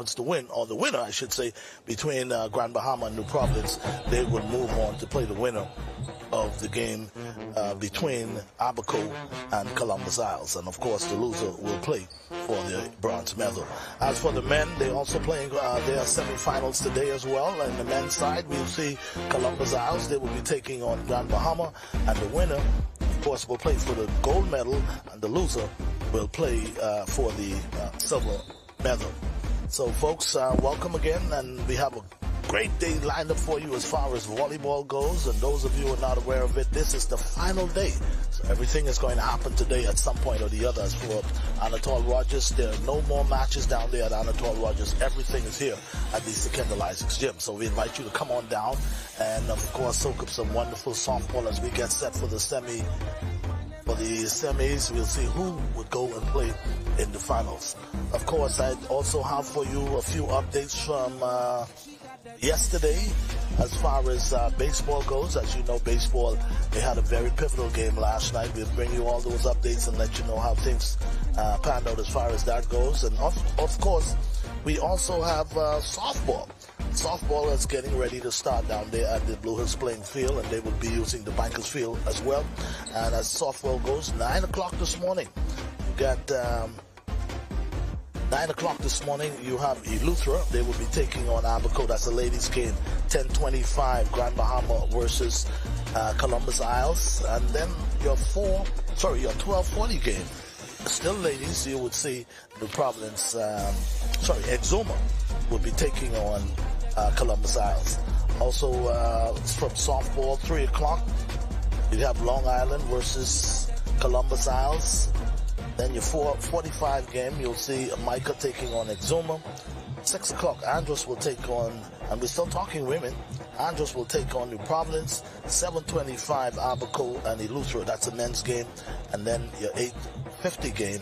to win, or the winner, I should say, between Grand Bahama and New Providence, they will move on to play the winner of the game between Abaco and Columbus Isles. And, of course, the loser will play for the bronze medal. As for the men, they're also playing their semifinals today as well. And the men's side, we'll see Columbus Isles. They will be taking on Grand Bahama. And the winner, of course, will play for the gold medal. And the loser will play for the silver medal. So, folks, welcome again, and we have a great day lined up for you as far as volleyball goes. And those of you who are not aware of it, this is the final day. So everything is going to happen today at some point or the other. As for Anatole Rogers, there are no more matches down there at Anatole Rogers. Everything is here at the Secondal Isaacs Gym. So we invite you to come on down and, of course, soak up some wonderful softball as we get set for the semis. We'll see who would go and play in the finals. Of course, I also have for you a few updates from yesterday as far as baseball goes. As you know, baseball, they had a very pivotal game last night. We'll bring you all those updates and let you know how things panned out as far as that goes. And of course, we also have softball. Softball is getting ready to start down there at the Blue Hills playing field, and they will be using the Bankers Field as well. And as softball goes, 9 o'clock this morning, you got 9 o'clock this morning, you have Eleuthera. They will be taking on Abaco. That's a ladies' game. 10:25, Grand Bahama versus Columbus Isles. And then your 12:40 game, still ladies, you would see New Providence, Exuma will be taking on Columbus Isles. Also, from softball, 3 o'clock, you have Long Island versus Columbus Isles. Then your 4:45 game, you'll see Micah taking on Exuma. 6 o'clock, Andros will take on, and we're still talking women, Andros will take on New Providence. 7:25, Abaco and Eleuthera. That's a men's game. And then your 8:50 game,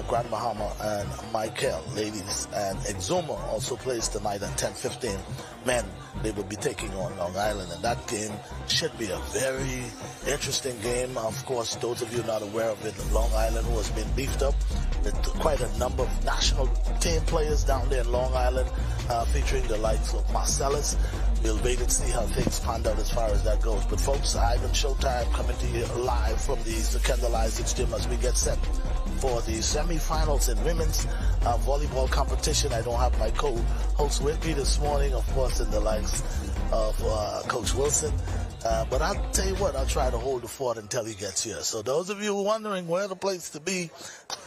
Grand Bahama and Michael, ladies. And Exuma also plays tonight at 10:15. Men, they will be taking on Long Island. And that game should be a very interesting game. Of course, those of you not aware of it, Long Island, who has been beefed up with quite a number of national team players down there in Long Island, featuring the likes of Marcellus. We'll wait and see how things pan out as far as that goes. But folks, Ivan Showtime coming to you live from the Secondal Isaacs Gym as we get set for the semifinals in women's volleyball competition. I don't have my co-host with me this morning, of course, in the likes of Coach Wilson. But I'll tell you what, I'll try to hold the fort until he gets here. So those of you wondering where the place to be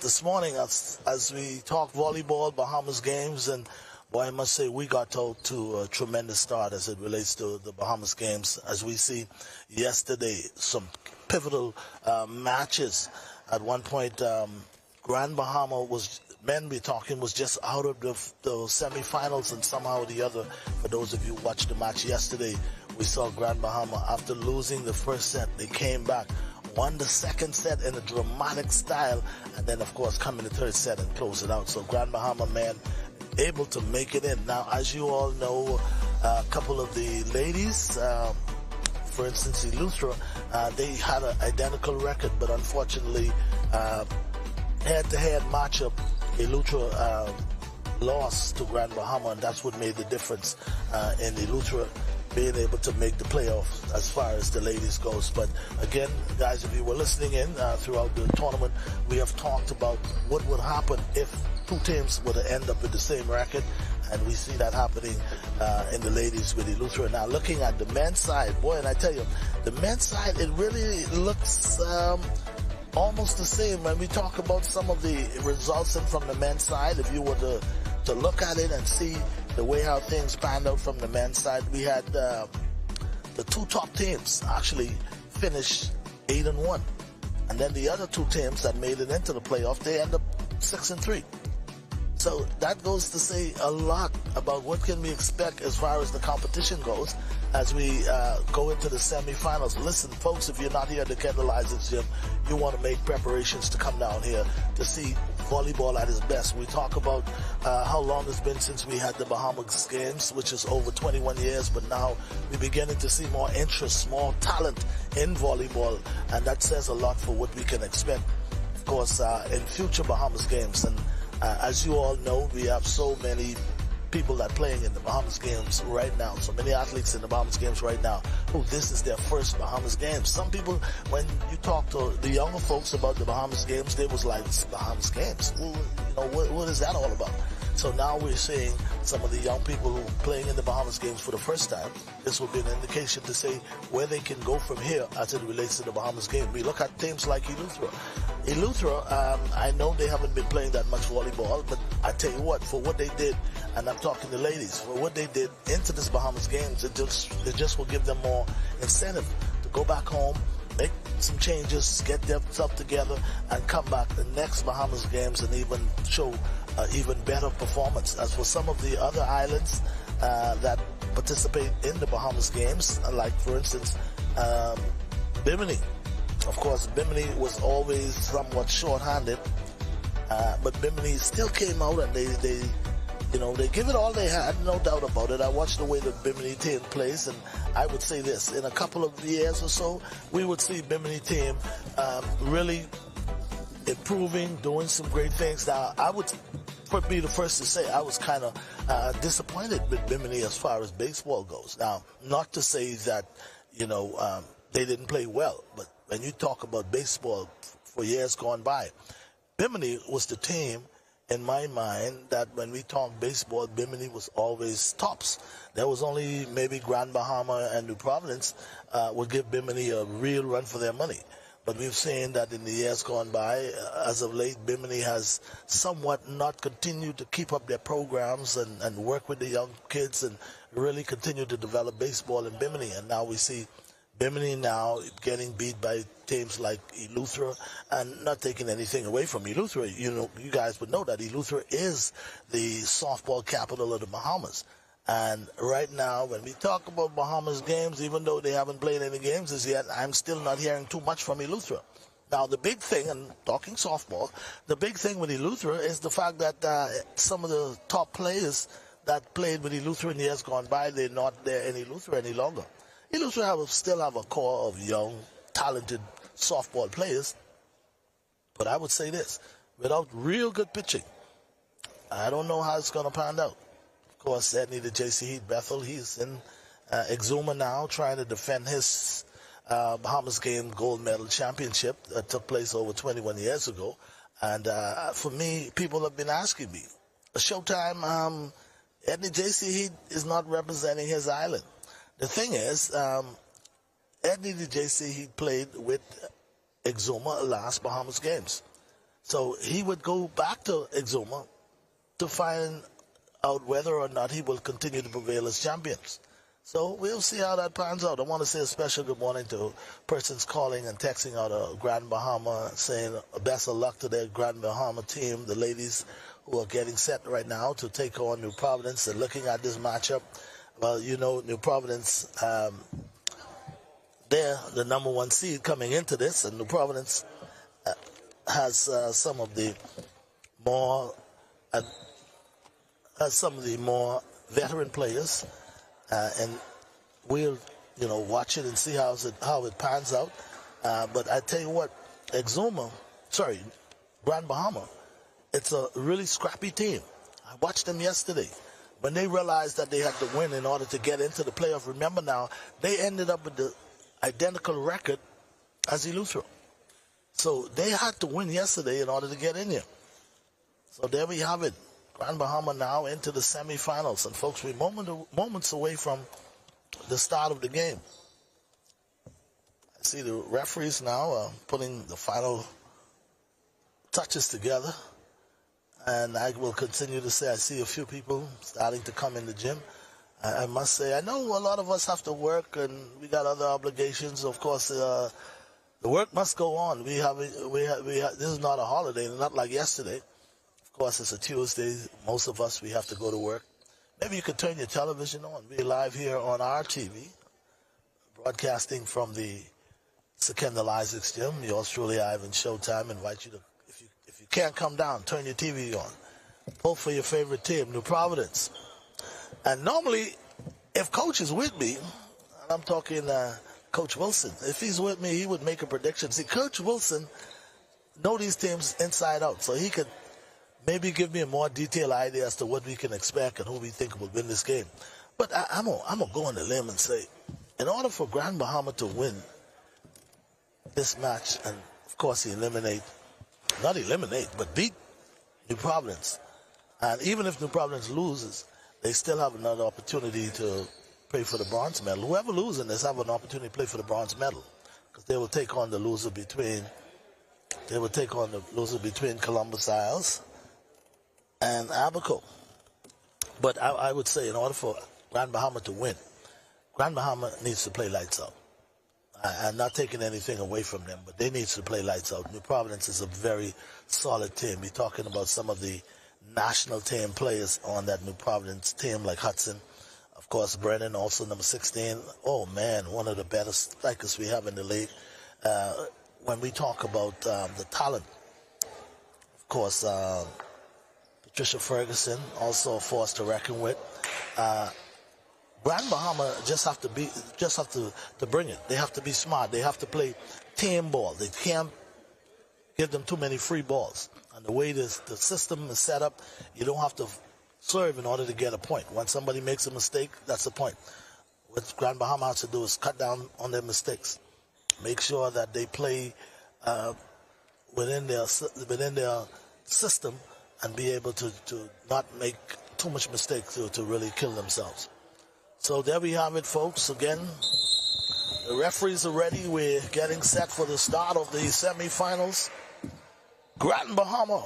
this morning as we talk volleyball, Bahamas games, and boy, I must say we got out to a tremendous start as it relates to the Bahamas games. As we see yesterday, some pivotal matches. At one point, Grand Bahama was just out of the semifinals, and somehow or the other, for those of you who watched the match yesterday, we saw Grand Bahama, after losing the first set, they came back, won the second set in a dramatic style, and then, of course, come in the third set and close it out. So Grand Bahama, man, able to make it in. Now, as you all know, a couple of the ladies, for instance, Eleuthera, they had an identical record, but unfortunately, head-to-head matchup, Eleuthera lost to Grand Bahama, and that's what made the difference in Eleuthera being able to make the playoff as far as the ladies goes. But again, guys, if you were listening in throughout the tournament, we have talked about what would happen if two teams were to end up with the same record, and we see that happening in the ladies with Eleuthera. Now, looking at the men's side, boy, and I tell you, the men's side, it really looks almost the same. When we talk about some of the results from the men's side, if you were to look at it and see the way how things panned out from the men's side, we had the two top teams actually finish 8-1, and then the other two teams that made it into the playoff, they end up 6-3. So that goes to say a lot about what can we expect as far as the competition goes as we go into the semifinals. Listen, folks, if you're not here at the Secondal Isaacs Gym, you want to make preparations to come down here to see volleyball at its best. We talk about how long it's been since we had the Bahamas games, which is over 21 years, but now we're beginning to see more interest, more talent in volleyball, and that says a lot for what we can expect, of course, in future Bahamas games. And As you all know, we have so many people that are playing in the Bahamas games right now. So many athletes in the Bahamas games right now who this is their first Bahamas games. Some people, when you talk to the younger folks about the Bahamas games, they was like, Bahamas games? Well, what is that all about? So now we're seeing some of the young people who are playing in the Bahamas games for the first time. This will be an indication to say where they can go from here as it relates to the Bahamas game. We look at teams like Eleuthera. Eleuthera, I know they haven't been playing that much volleyball, but I tell you what, for what they did, and I'm talking to ladies, for what they did into this Bahamas games, it just will give them more incentive to go back home, make some changes, get themselves together, and come back the next Bahamas games and even show even better performance. As for some of the other islands that participate in the Bahamas games, like for instance, Bimini. Of course, Bimini was always somewhat short-handed, but Bimini still came out and they give it all they had, no doubt about it. I watched the way the Bimini team plays, and I would say this, in a couple of years or so, we would see Bimini team really improving, doing some great things. Now, I would be the first to say I was kind of disappointed with Bimini as far as baseball goes. Now, not to say that, they didn't play well, but when you talk about baseball for years gone by, Bimini was the team, in my mind, that when we talk baseball, Bimini was always tops. There was only maybe Grand Bahama and New Providence would give Bimini a real run for their money. But we've seen that in the years gone by, as of late, Bimini has somewhat not continued to keep up their programs and work with the young kids and really continue to develop baseball in Bimini. And now we see Bimini now getting beat by teams like Eleuthera, and not taking anything away from Eleuthera. You guys would know that Eleuthera is the softball capital of the Bahamas. And right now, when we talk about Bahamas games, even though they haven't played any games as yet, I'm still not hearing too much from Eleuthera. Now, the big thing, and talking softball, the big thing with Eleuthera is the fact that some of the top players that played with Eleuthera in years gone by, they're not there in Eleuthera any longer. Eleuthera still have a core of young, talented softball players, but I would say this, without real good pitching, I don't know how it's going to pan out. Of course, Edney the JC Heat Bethel, he's in Exuma now, trying to defend his Bahamas game gold medal championship that took place over 21 years ago. And for me, people have been asking me, Showtime, Edney JC Heat is not representing his island. The thing is, Edney the JC, he played with Exuma last Bahamas games. So he would go back to Exuma to find out whether or not he will continue to prevail as champions. So we'll see how that pans out. I want to say a special good morning to persons calling and texting out of Grand Bahama, saying best of luck to their Grand Bahama team, the ladies who are getting set right now to take on New Providence. And looking at this matchup, well, New Providence, they're the number one seed coming into this, and New Providence has some of the more veteran players, and we'll watch it and see how it pans out. But I tell you what, Grand Bahama, it's a really scrappy team. I watched them yesterday. When they realized that they had to win in order to get into the playoff, remember now, they ended up with the identical record as Eleuthera. So they had to win yesterday in order to get in here. So there we have it. Grand Bahama now into the semifinals. And folks, we're moments away from the start of the game. I see the referees now putting the final touches together. And I will continue to say I see a few people starting to come in the gym. I must say, I know a lot of us have to work and we got other obligations. Of course, the work must go on. This is not a holiday, not like yesterday. Of course, it's a Tuesday. Most of us, we have to go to work. Maybe you could turn your television on. We're live here on our TV, broadcasting from the Kendall Isaacs Gym. Yours truly, Ivan Showtime. Invite you to, if you can't come down, turn your TV on. Pull for your favorite team, New Providence. And normally, if Coach is with me, and I'm talking Coach Wilson, if he's with me, he would make a prediction. See, Coach Wilson know these teams inside out, so he could maybe give me a more detailed idea as to what we can expect and who we think will win this game. But I'm gonna go on the limb and say, in order for Grand Bahama to win this match, and of course but beat New Providence, and even if New Providence loses, they still have another opportunity to play for the bronze medal. Whoever loses in this have an opportunity to play for the bronze medal, because they will take on the loser between Columbus Isles and Abaco. But I would say, in order for Grand Bahama to win, Grand Bahama needs to play lights out. I'm not taking anything away from them, but they need to play lights out. New Providence is a very solid team. We're talking about some of the national team players on that New Providence team, like Hudson, of course, Brennan, also number 16. Oh, man, one of the best strikers we have in the league. When we talk about the talent, of course, Patricia Ferguson, also a force to reckon with. Grand Bahama just have to bring it. They have to be smart. They have to play team ball. They can't give them too many free balls. And the way the system is set up, you don't have to serve in order to get a point. When somebody makes a mistake, that's the point. What Grand Bahama has to do is cut down on their mistakes. Make sure that they play within their system and be able to not make too much mistake to really kill themselves. So there we have it, folks. Again, the referees are ready. We're getting set for the start of the semifinals. Grand Bahama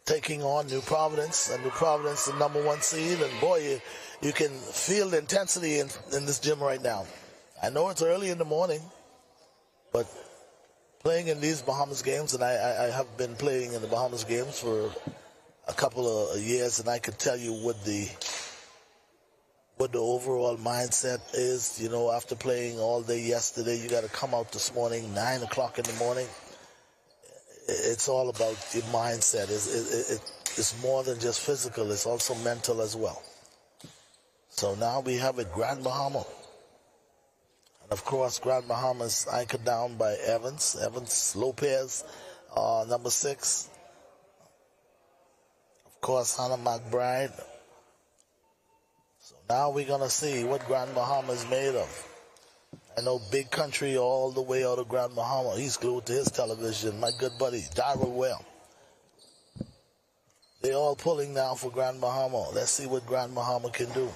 taking on New Providence, and New Providence the number 1 seed. And boy, you can feel the intensity in this gym right now. I know it's early in the morning, but playing in these Bahamas games, and I have been playing in the Bahamas games for a couple of years, and I can tell you what the overall mindset is. You know, after playing all day yesterday, you got to come out this morning, 9 o'clock in the morning. It's all about your mindset. It's more than just physical. It's also mental as well. So now we have it, Grand Bahama. And of course, Grand Bahama is anchored down by Evans Lopez, number 6. Of course, Hannah McBride. So now we're going to see what Grand Bahama is made of. I know Big Country all the way out of Grand Bahama. He's glued to his television. My good buddy, Darrell Well. They're all pulling now for Grand Bahama. Let's see what Grand Bahama can do.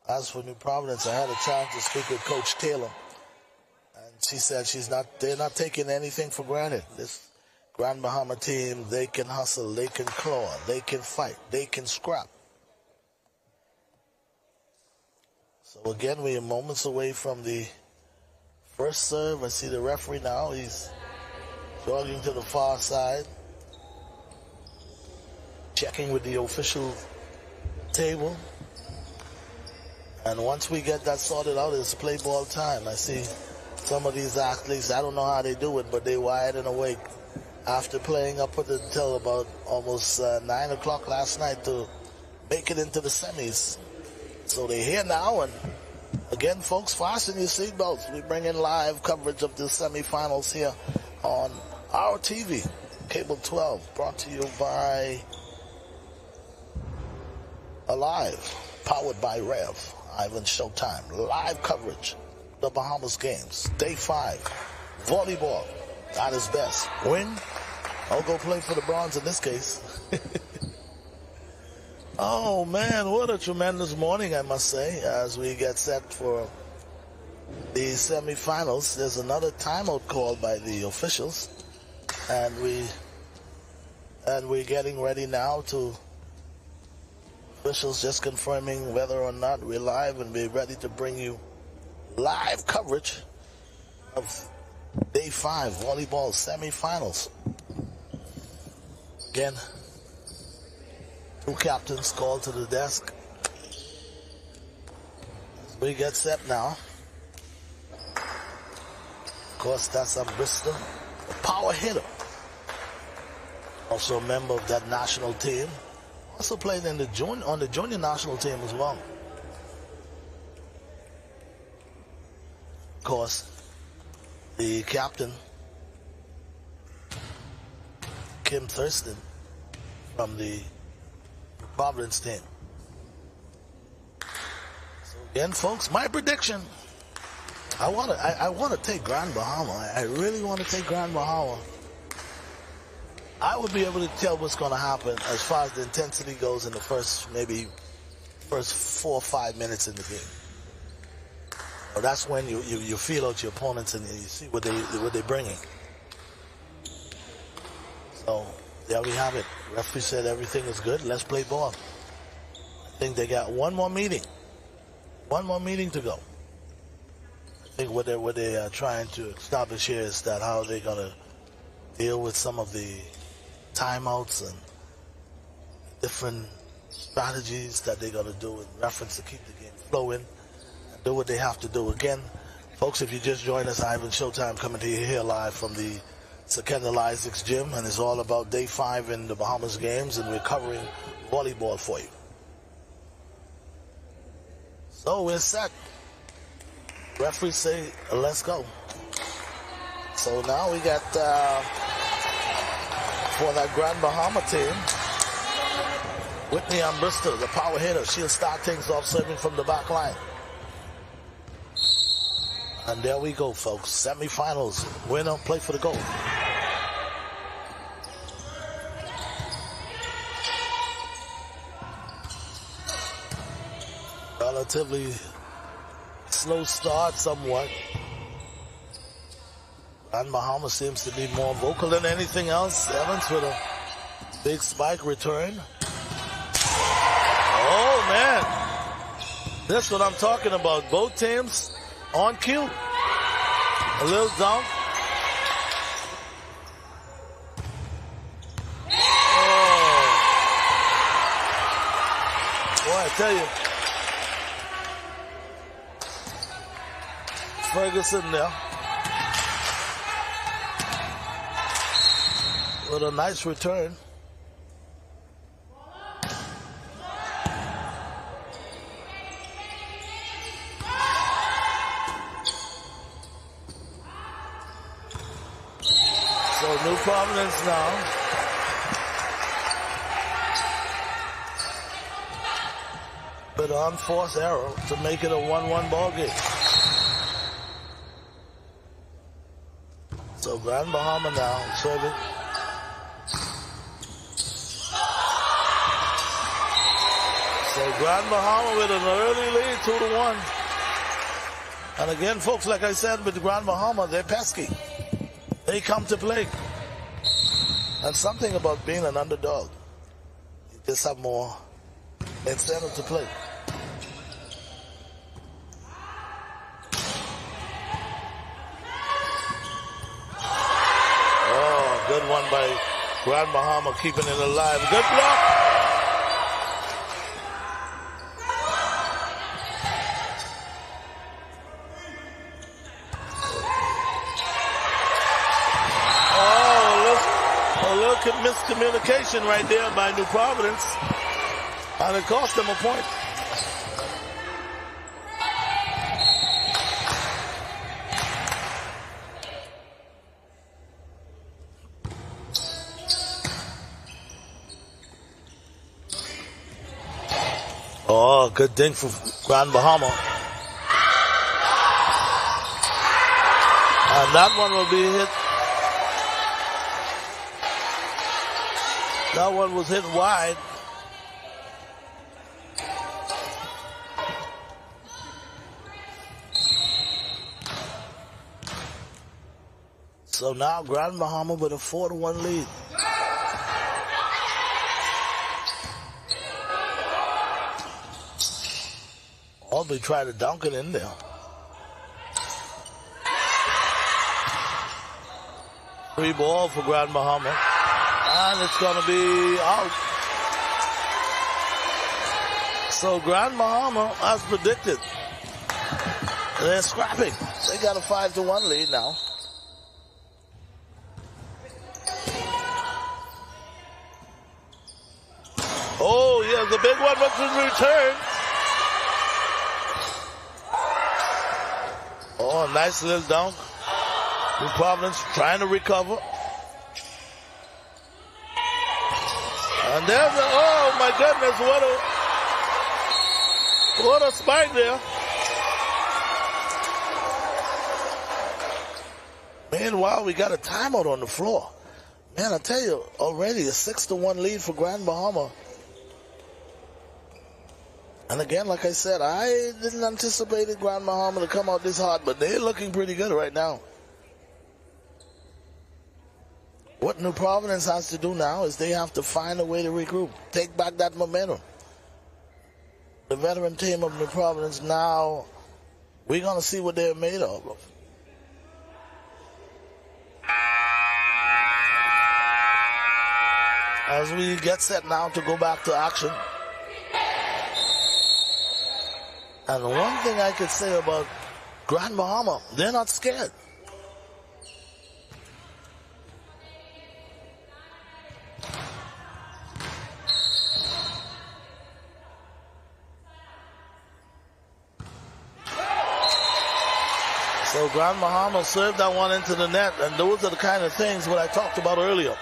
As for New Providence, I had a chance to speak with Coach Taylor, and she said they're not taking anything for granted. This Grand Bahama team, they can hustle, they can claw, they can fight, they can scrap. So again, we are moments away from the first serve. I see the referee now. He's jogging to the far side, checking with the official table. And once we get that sorted out, it's play ball time. I see some of these athletes, I don't know how they do it, but they wide and awake after playing up until about almost 9 o'clock last night to make it into the semis. So they're here now, and again, folks, fasten your seatbelts. We bring in live coverage of the semifinals here on our TV, Cable 12, brought to you by Alive, powered by Rev. Ivan Showtime, live coverage, the Bahamas games, day 5, volleyball, at his best. Win, I'll go play for the bronze in this case. Oh man, what a tremendous morning, I must say, as we get set for the semifinals. There's another timeout called by the officials, and we're getting ready now to officials just confirming whether or not we're live, and we're ready to bring you live coverage of day 5 volleyball semifinals. Again, 2 captains called to the desk. As we get set now. Of course, that's Bristol, a power hitter. Also a member of that national team. Also played on the junior national team as well. Of course, the captain Kim Thurston from the Providence team. So again, folks, my prediction. I want to take Grand Bahama. I really want to take Grand Bahama. I would be able to tell what's going to happen as far as the intensity goes in the first 4 or 5 minutes in the game. So that's when you feel out your opponents and you see what they're bringing. So there we have it. Referee said everything is good. Let's play ball. I think they got one more meeting to go. I think what they are trying to establish here is that how they're going to deal with some of the timeouts and different strategies that they're going to do in reference to keep the game flowing and do what they have to do. Again, folks, if you just joined us, Ivan Showtime coming to you here live from the Sir Kendall Isaacs Gym, and it's all about day 5 in the Bahamas games, and we're covering volleyball for you. So we're set. Referees say, let's go. So now we got, for that Grand Bahama team, Whitney Ambrister, the power hitter. She'll start things off serving from the back line. And there we go, folks. Semifinals. Winner, play for the goal. Relatively slow start somewhat. Grand Bahama seems to be more vocal than anything else. Evans with a big spike return. Oh, man. That's what I'm talking about. Both teams on cue. A little dunk. Oh. Boy, I tell you. Ferguson there. With a nice return. So New Providence now. With an unforced error to make it a 1-1 ball game. So Grand Bahama now serving. So Grand Bahama with an early lead, 2-1. And again, folks, like I said, with Grand Bahama, they're pesky. They come to play. And something about being an underdog. You just have more incentive to play. Oh, good one by Grand Bahama, keeping it alive. Good block. Miscommunication right there by New Providence, and it cost them a point. Oh, good ding for Grand Bahama. And that one will be hit. That one was hit wide. So now Grand Bahama with a 4-1 lead. Albee tried to dunk it in there. Free ball for Grand Bahama. And it's going to be out. So Grand Bahama, as predicted, they're scrapping. They got a 5-1 lead now. Oh, yeah, the big one was in return. Oh, nice little dunk. New Providence trying to recover. And there's a, oh my goodness, what a spike there. Meanwhile, we got a timeout on the floor. Man, I tell you, already a 6-1 lead for Grand Bahama. And again, like I said, I didn't anticipate Grand Bahama to come out this hot, but they're looking pretty good right now. What New Providence has to do now is they have to find a way to regroup, take back that momentum. The veteran team of New Providence now, we're going to see what they're made of. As we get set now to go back to action. And one thing I could say about Grand Bahama, they're not scared. So Grand Bahama served that one into the net, and those are the kind of things what I talked about earlier.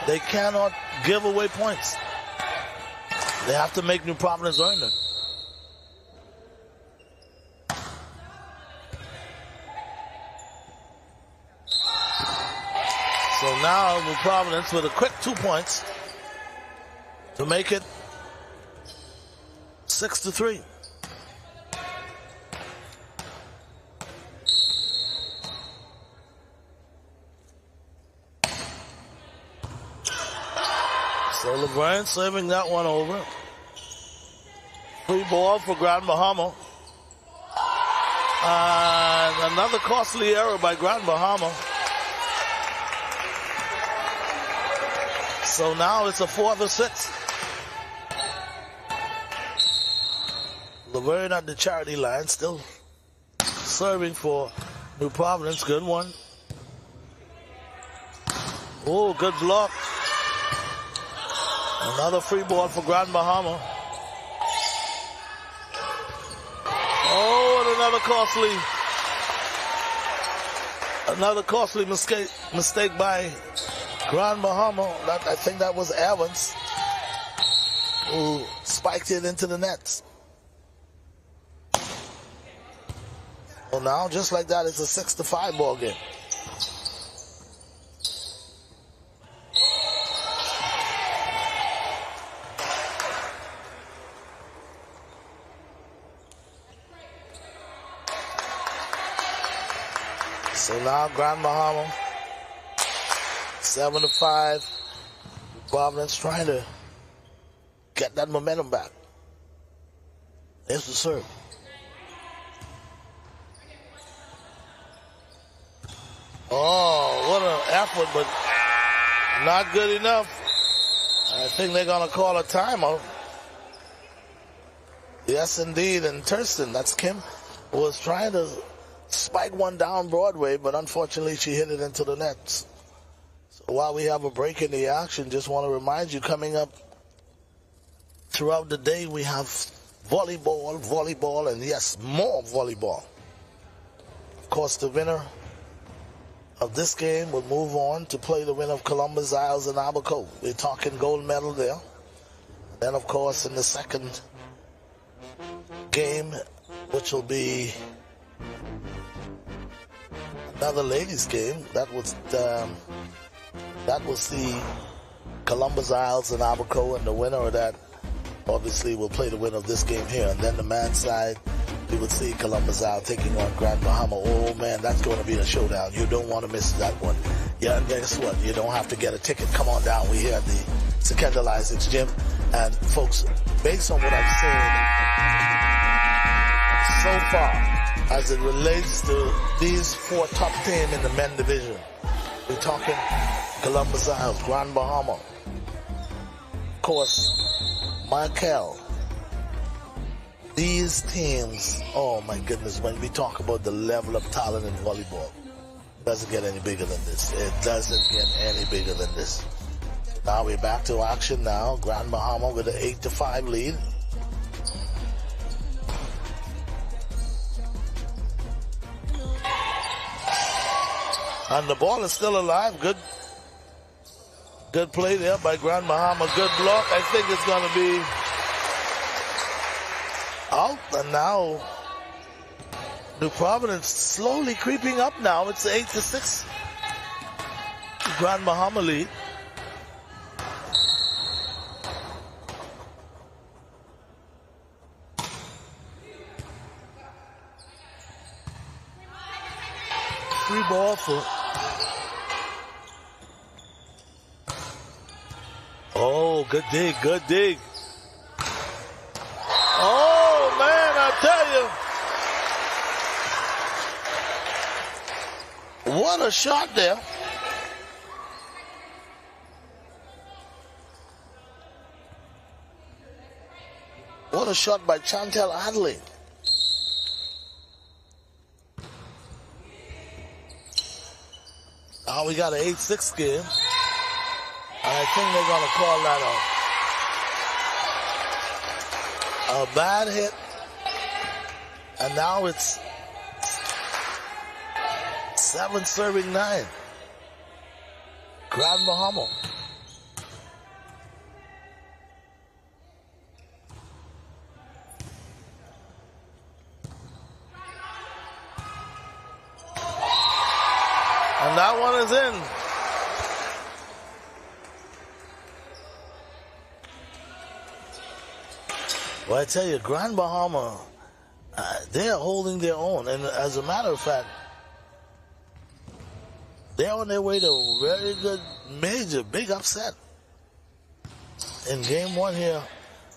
They cannot give away points. They have to make New Providence earn them. So now New Providence with a quick 2 points to make it 6-3. So LeBron serving that one over. Free ball for Grand Bahama. And another costly error by Grand Bahama. So now it's a 4-6. Laverne at the charity line, still serving for New Providence. Good one. Oh, good block. Another free ball for Grand Bahama. Oh, and another costly mistake by Grand Bahama. I think that was Evans who spiked it into the nets. Well, now just like that, it's a 6-5 ball game. So now Grand Bahama 7-5. Providence trying to get that momentum back. There's the serve. Oh, what an effort, but not good enough. I think they're going to call a timeout. Yes, indeed. And Thurston, that's Kim, was trying to spike one down Broadway, but unfortunately she hit it into the nets. So while we have a break in the action, just want to remind you, coming up throughout the day, we have volleyball, and yes, more volleyball. Of course, the winner of this game will move on to play the winner of Columbus, Isles, and Abaco. We're talking gold medal there. Then, of course, in the second game, which will be another ladies' game, that was the Columbus, Isles, and Abaco, and the winner of that obviously will play the winner of this game here. And then the men's side, we would see Columbus Isles taking on Grand Bahama. Oh man, that's going to be a showdown. You don't want to miss that one. Yeah, and guess what? You don't have to get a ticket. Come on down. We're here at the Secondal Isaacs Gym. And folks, based on what I've seen so far, as it relates to these four top teams in the men division, we're talking Columbus Isles, Grand Bahama, of course, Markel. These teams, oh my goodness, when we talk about the level of talent in volleyball, it doesn't get any bigger than this. It doesn't get any bigger than this. Now we're back to action now. Grand Bahama with an 8-5 lead. And the ball is still alive. Good Good play there by Grand Bahama. Good block. I think it's going to be out. And now New Providence slowly creeping up now. It's 8-6. Grand Bahama lead. Free ball for... Oh, good dig, good dig. Oh, man, I tell you. What a shot there. What a shot by Chantel Adley. Now we got an 8-6 game. And I think they're going to call that a bad hit. And now it's 7-9. Grand Bahama. And that one is in. Well, I tell you, Grand Bahama, they're holding their own. And as a matter of fact, they're on their way to a very good, major, big upset in game one here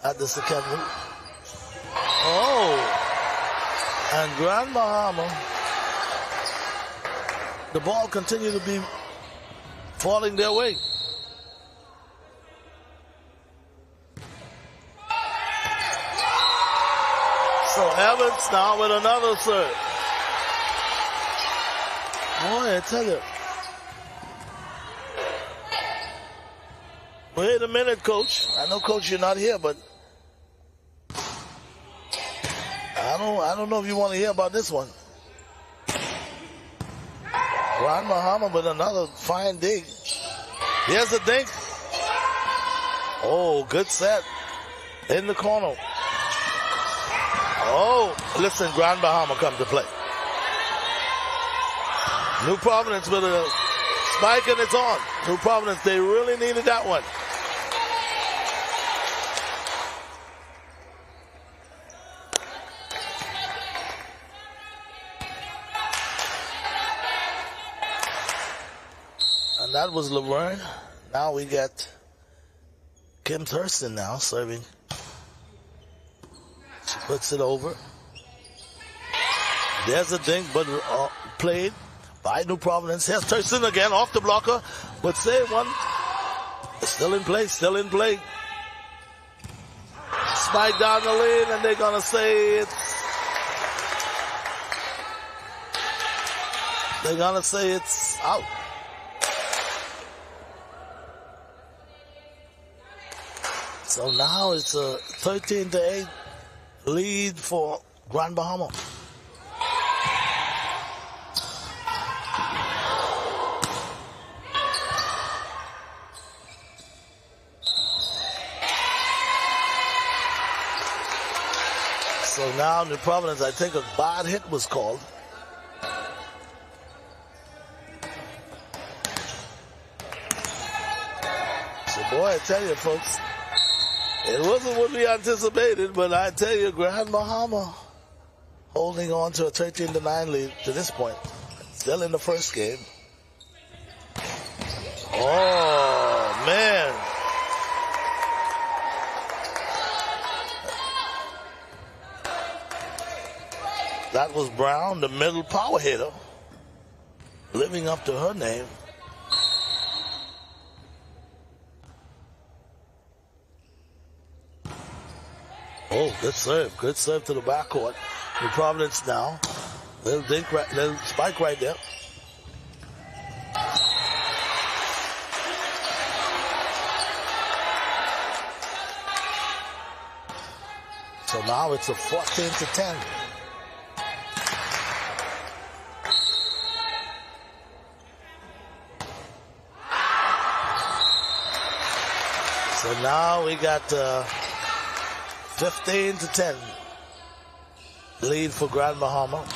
at the Second. Oh, and Grand Bahama, the ball continued to be falling their way. So Evans now with another serve. Boy, I tell you. Wait a minute, Coach. I know, Coach, you're not here, but I don't know if you want to hear about this one. Grand Bahama with another fine dig. Here's the dink. Oh, good set. In the corner. Oh, listen, Grand Bahama come to play. New Providence with a spike and it's on. New Providence, they really needed that one. And that was Laverne. Now we got Kim Thurston now serving. She puts it over. There's a dink, but played by New Providence. Here's Thurston again off the blocker. But save one. Still in play, still in play. Spike down the lane, and they're going to say it's out. So now it's a 13-8 lead for Grand Bahama. So now New Providence, I think a bad hit was called. So boy, I tell you folks, it wasn't what we anticipated, but I tell you, Grand Bahama holding on to a 13-9 lead to this point. Still in the first game. Oh, man. That was Brown, the middle power hitter, living up to her name. Oh, good serve to the backcourt. New Providence now. Little spike right there. So now it's a 14-10. So now we got 15-10 lead for Grand Bahama.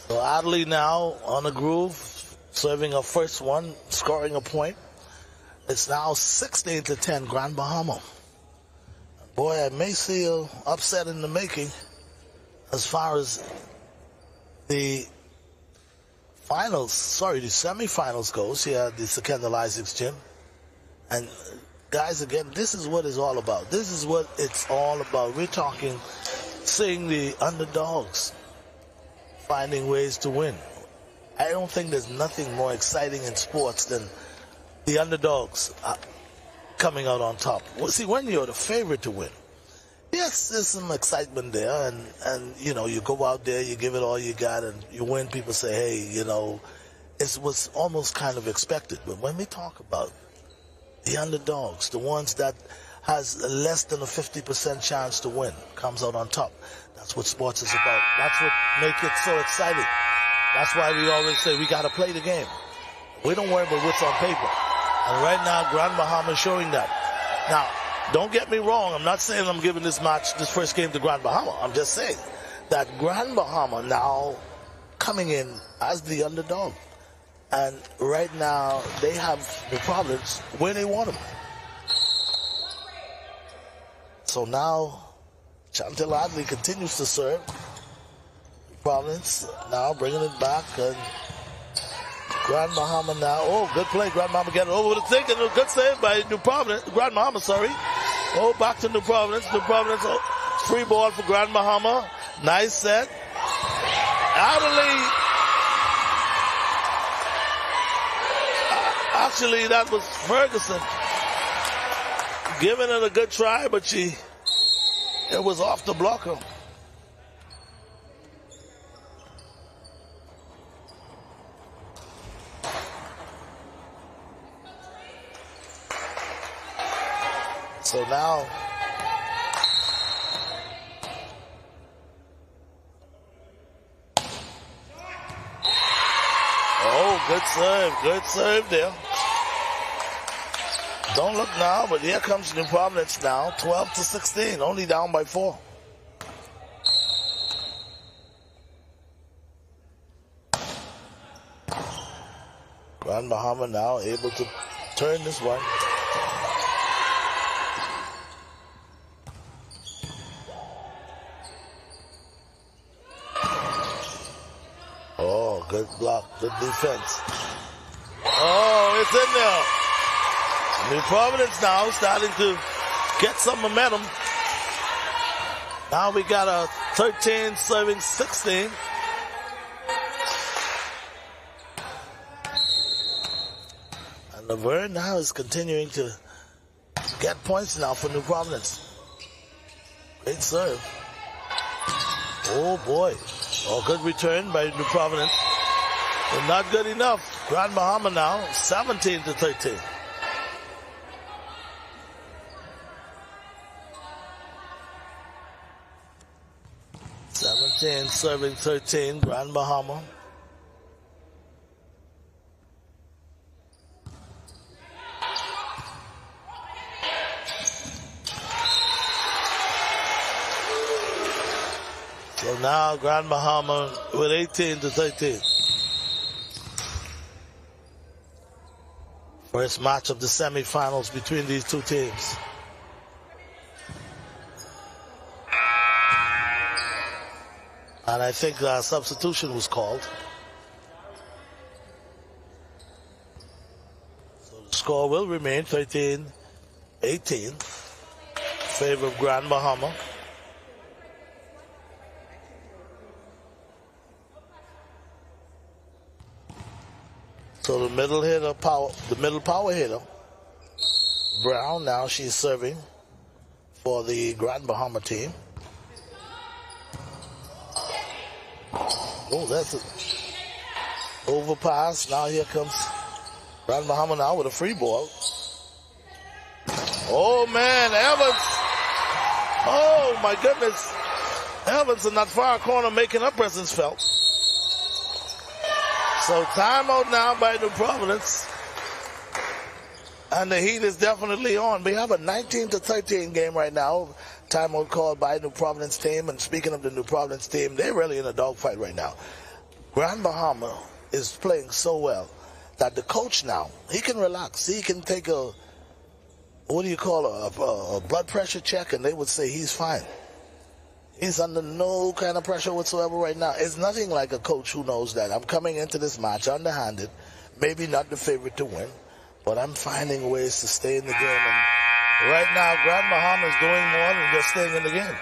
So Adley now on the groove, serving a first one, scoring a point. It's now 16-10 Grand Bahama. Boy, I may see an upset in the making as far as the the semifinals goes here at the Secondal Isaacs Gym. And guys, again, this is what it's all about. This is what it's all about. We're talking seeing the underdogs finding ways to win. I don't think there's nothing more exciting in sports than the underdogs coming out on top. Well, see, when you're the favorite to win, yes, there's some excitement there, and you know, you go out there, you give it all you got, and you win. People say, hey, you know, it was almost kind of expected. But when we talk about the underdogs, the ones that has less than a 50% chance to win, comes out on top. That's what sports is about. That's what makes it so exciting. That's why we always say we got to play the game. We don't worry about what's on paper. And right now, Grand Bahama is showing that. Now, don't get me wrong. I'm not saying I'm giving this first game to Grand Bahama. I'm just saying that Grand Bahama now coming in as the underdog. And right now, they have the Providence where they want them. So now, Chantel Adley continues to serve. Providence now bringing it back. And Grand Bahama now. Oh, good play. Grand Bahama getting over the thing. And a good save by New Providence. Grand Bahama, sorry. Oh, back to New Providence. New Providence. Oh, free ball for Grand Bahama. Nice set. Adley. Actually, that was Ferguson giving it a good try, but it was off the blocker. So now, oh, good serve there. Don't look now, but here comes New Providence now, 12-16, only down by 4. Grand Bahama now able to turn this one. Oh, good block, good defense. Oh, it's in there. New Providence now starting to get some momentum. Now we got a 13 serving 16. And Laverne now is continuing to get points now for New Providence. Great serve. Oh boy. Oh, good return by New Providence. But not good enough. Grand Bahama now 17-13. 17 serving 13, Grand Bahama. So now Grand Bahama with 18-13. First match of the semifinals between these two teams. And I think a substitution was called. So the score will remain 13-18 in favor of Grand Bahama. So the middle power hitter, Brown, now she's serving for the Grand Bahama team. Oh, that's an overpass. Now here comes Grand Bahama now with a free ball. Oh, man, Evans. Oh, my goodness. Evans in that far corner making her presence felt. So timeout now by New Providence. And the heat is definitely on. We have a 19-13 game right now. Timeout called by New Providence team. And speaking of the New Providence team, they're really in a dogfight right now. Grand Bahama is playing so well that the coach now, he can relax. He can take a, what do you call a blood pressure check, and they would say he's fine. He's under no kind of pressure whatsoever right now. It's nothing like a coach who knows that I'm coming into this match underhanded, maybe not the favorite to win, but I'm finding ways to stay in the game. And right now, Grand Bahama is doing more than just staying in the game.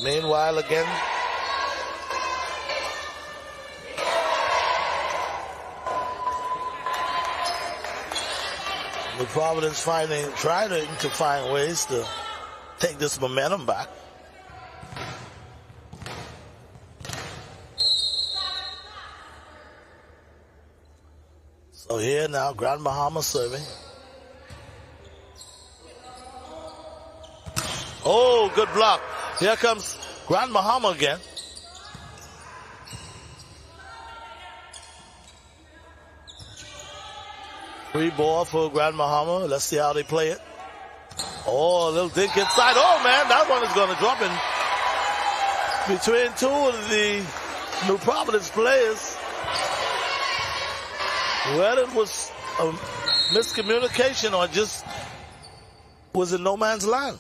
Meanwhile, again, New Providence trying to find ways to take this momentum back. So here now, Grand Bahama serving. Oh, good block. Here comes Grand Bahama again. Free ball for Grand Bahama. Let's see how they play it. Oh, a little dink inside. Oh, man, that one is going to drop in between two of the New Providence players. Whether it was a miscommunication or just was in no man's land.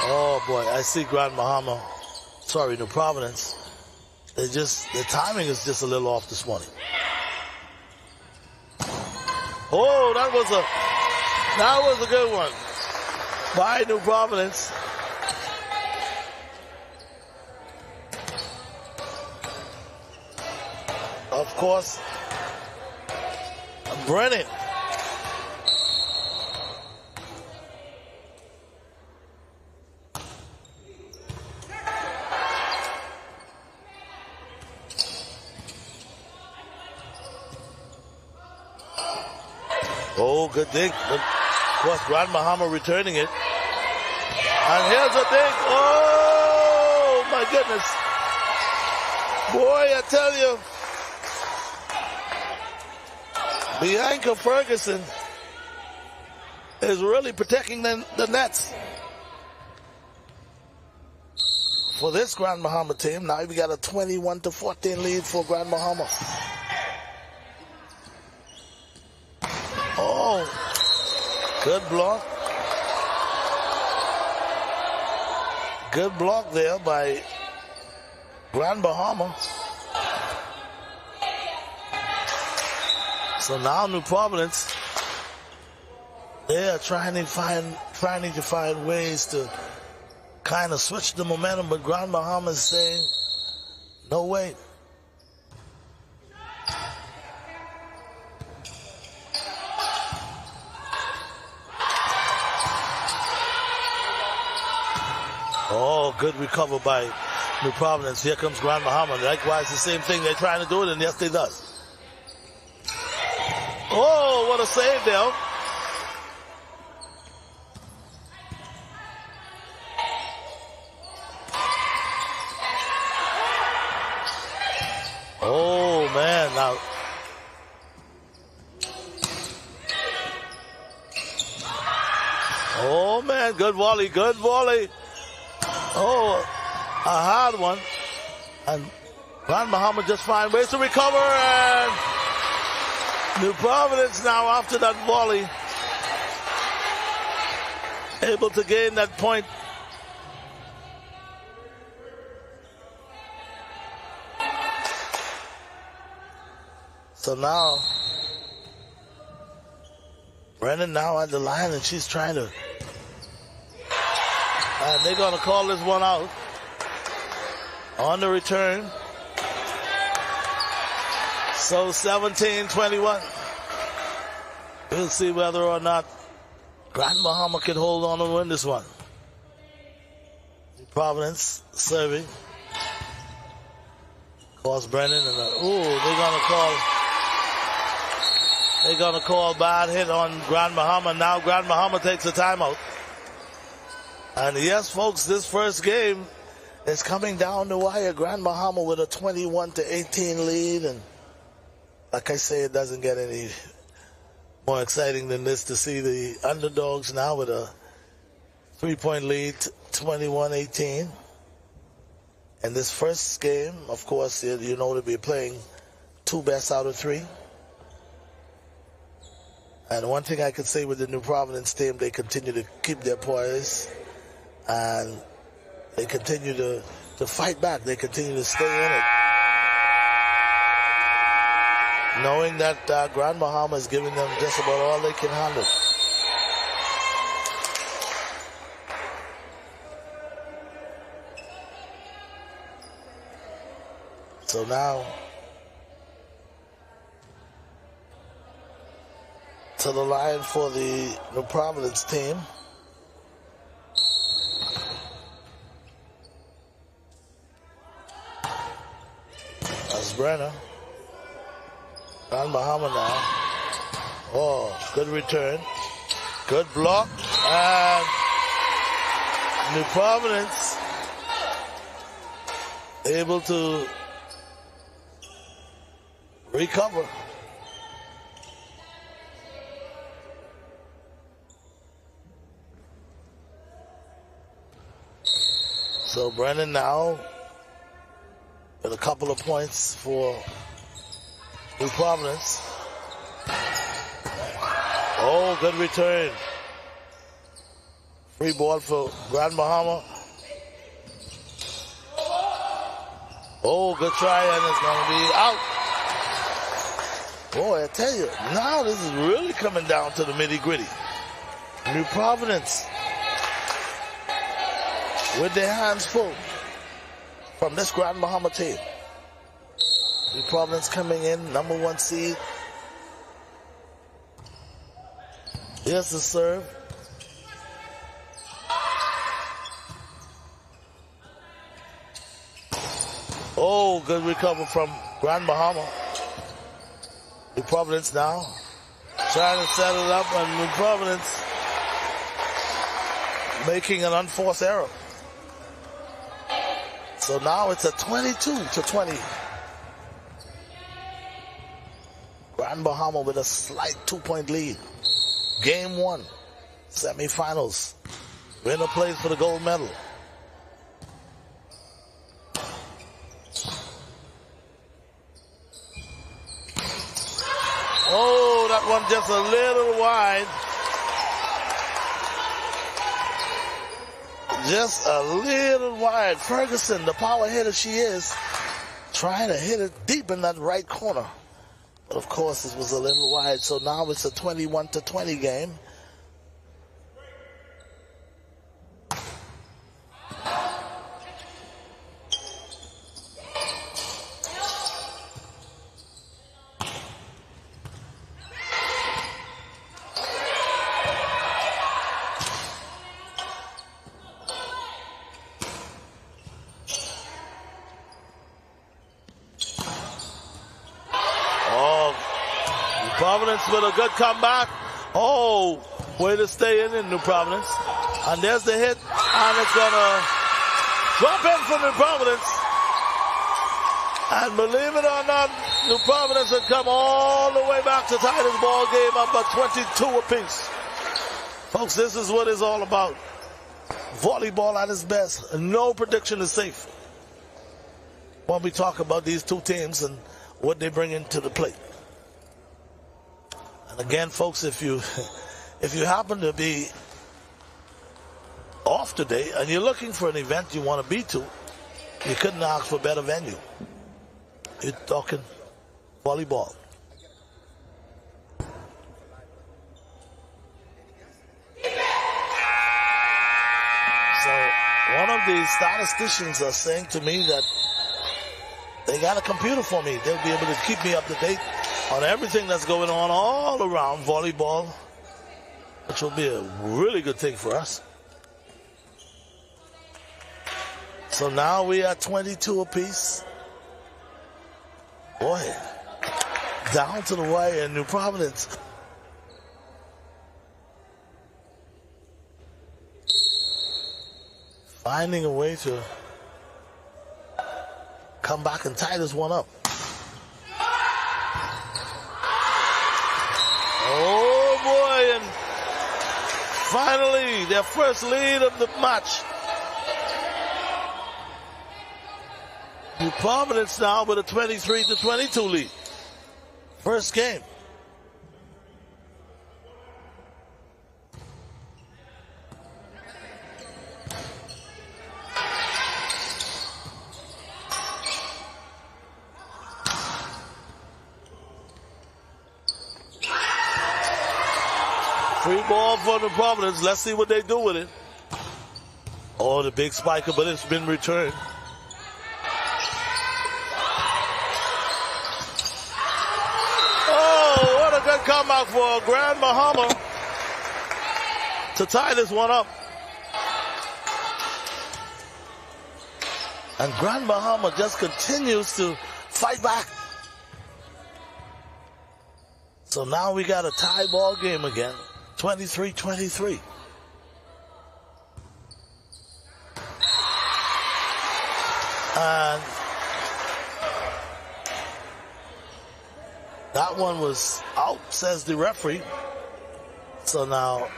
Oh, boy, I see Grand Bahama. Sorry, New Providence. The timing is just a little off this morning. Oh, that was a good one by New Providence. Of course, Brennan. Oh, good dig. Of course, Grand Bahama returning it. And here's a dig. Oh, my goodness. Boy, I tell you, Bianca Ferguson is really protecting the nets for this Grand Bahama team. Now we got a 21-14 lead for Grand Bahama. Oh, good block. Good block there by Grand Bahama. So now New Providence, they are trying to find ways to kind of switch the momentum, but Grand Bahama is saying, no way. Oh, good recover by New Providence. Here comes Grand Bahama. Likewise, the same thing. They're trying to do it, and yes, they does. Oh, what a save there. Oh, man. Now, oh, man. Good volley. Good volley. Oh, a hard one. And Grand Bahama just find ways to recover, and New Providence now, after that volley, able to gain that point. So now, Brennan now at the line, and she's trying to, and they're going to call this one out on the return. So 17-21. We'll see whether or not Grand Bahama can hold on and win this one. Providence serving. Course Brennan and they're gonna call bad hit on Grand Bahama. Now Grand Bahama takes a timeout. And yes, folks, this first game is coming down the wire. Grand Bahama with a 21-18 lead, and like I say, it doesn't get any more exciting than this to see the underdogs now with a 3-point lead, 21-18. And this first game, of course, you know, they'll be playing 2 best out of 3. And one thing I can say with the New Providence team, they continue to keep their poise and they continue to fight back. They continue to stay in it, knowing that Grand Bahama is giving them just about all they can handle. So now, to the line for the New Providence team. That's Brenner. Grand Bahama now. Oh, good return. Good block. And New Providence able to recover. So Brennan now with a couple of points for New Providence. Oh, good return. Free ball for Grand Bahama. Oh, good try, and it's going to be out. Boy, I tell you, now this is really coming down to the nitty-gritty. New Providence with their hands full from this Grand Bahama team. New Providence coming in, #1 seed. Here's the serve. Oh, good recover from Grand Bahama. New Providence now trying to set it up, and New Providence making an unforced error. So now it's a 22-20. Grand Bahama with a slight 2-point lead. Game 1, semifinals. Winner plays for the gold medal. Oh, that one just a little wide. Just a little wide. Ferguson, the power hitter she is, trying to hit it deep in that right corner. But of course, this was a little wide. So now it's a 21-20 game. Providence with a good comeback. Oh, way to stay in New Providence. And there's the hit, and it's gonna drop in for New Providence. And believe it or not, New Providence had come all the way back to tie this ball game up at 22 apiece. Folks, this is what it's all about. Volleyball at its best. No prediction is safe when we talk about these two teams and what they bring into the plate. Again, folks, if you happen to be off today and you're looking for an event you want to be to, you couldn't ask for a better venue. You're talking volleyball. So one of the statisticians are saying to me that they got a computer for me. They'll be able to keep me up to date on everything that's going on all around volleyball, which will be a really good thing for us. So now we are 22 apiece. Boy, down to the wire in New Providence. Finding a way to come back and tie this one up. Oh boy, and finally their first lead of the match. New Providence now with a 23-22 lead. First game. Free ball for New Providence. Let's see what they do with it. Oh, the big spiker, but it's been returned. Good comeback for Grand Bahama to tie this one up. And Grand Bahama just continues to fight back. So now we got a tie ball game again, 23-23. And that one was out, says the referee. So now,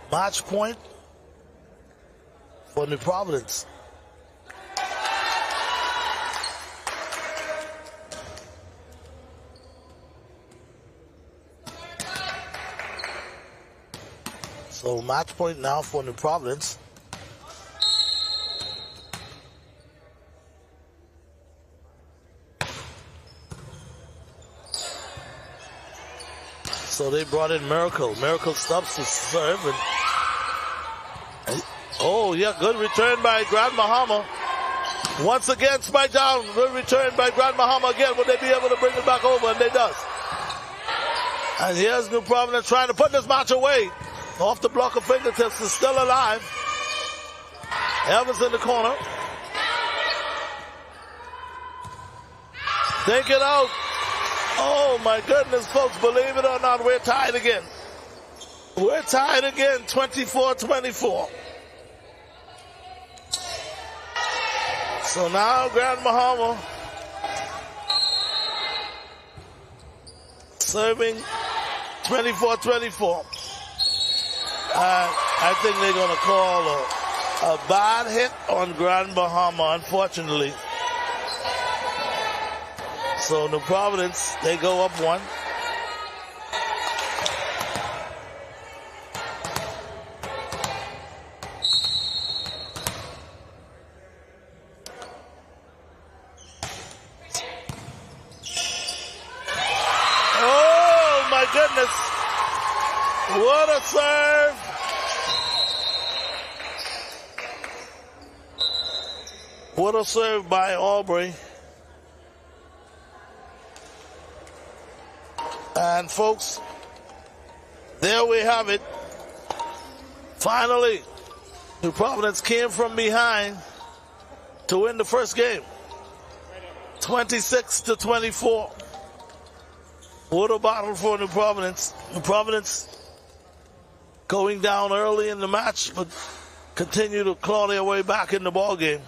match point for New Providence. So match point now for New Providence. So they brought in Miracle. Miracle stops to serve. And oh, yeah, good return by Grand Bahama. Once again, spike down. Good return by Grand Bahama again. Will they be able to bring it back over? And they does. And here's New Providence trying to put this match away. Off the block of fingertips is still alive. Evans in the corner. Take it out. Oh my goodness, folks, believe it or not, we're tied again. We're tied again, 24-24. So now Grand Bahama serving 24-24. I think they're going to call a bad hit on Grand Bahama, unfortunately. So New Providence, they go up one. Oh my goodness. What a serve. What a serve by Aubrey. And folks, there we have it. Finally, New Providence came from behind to win the first game. 26-24. What a battle for New Providence. New Providence going down early in the match, but continue to claw their way back in the ball game.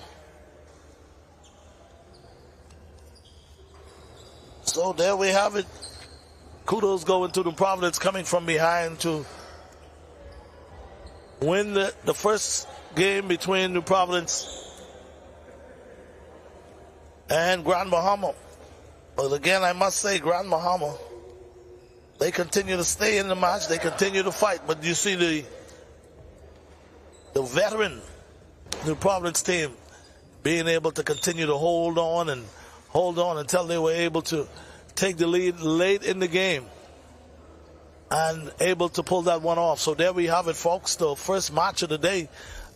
So there we have it. Kudos going to New Providence coming from behind to win the first game between New Providence and Grand Bahama. But again, I must say, Grand Bahama, they continue to stay in the match. They continue to fight. But you see the veteran New Providence team being able to continue to hold on until they were able to take the lead late in the game and able to pull that one off. So there we have it, folks. The first match of the day,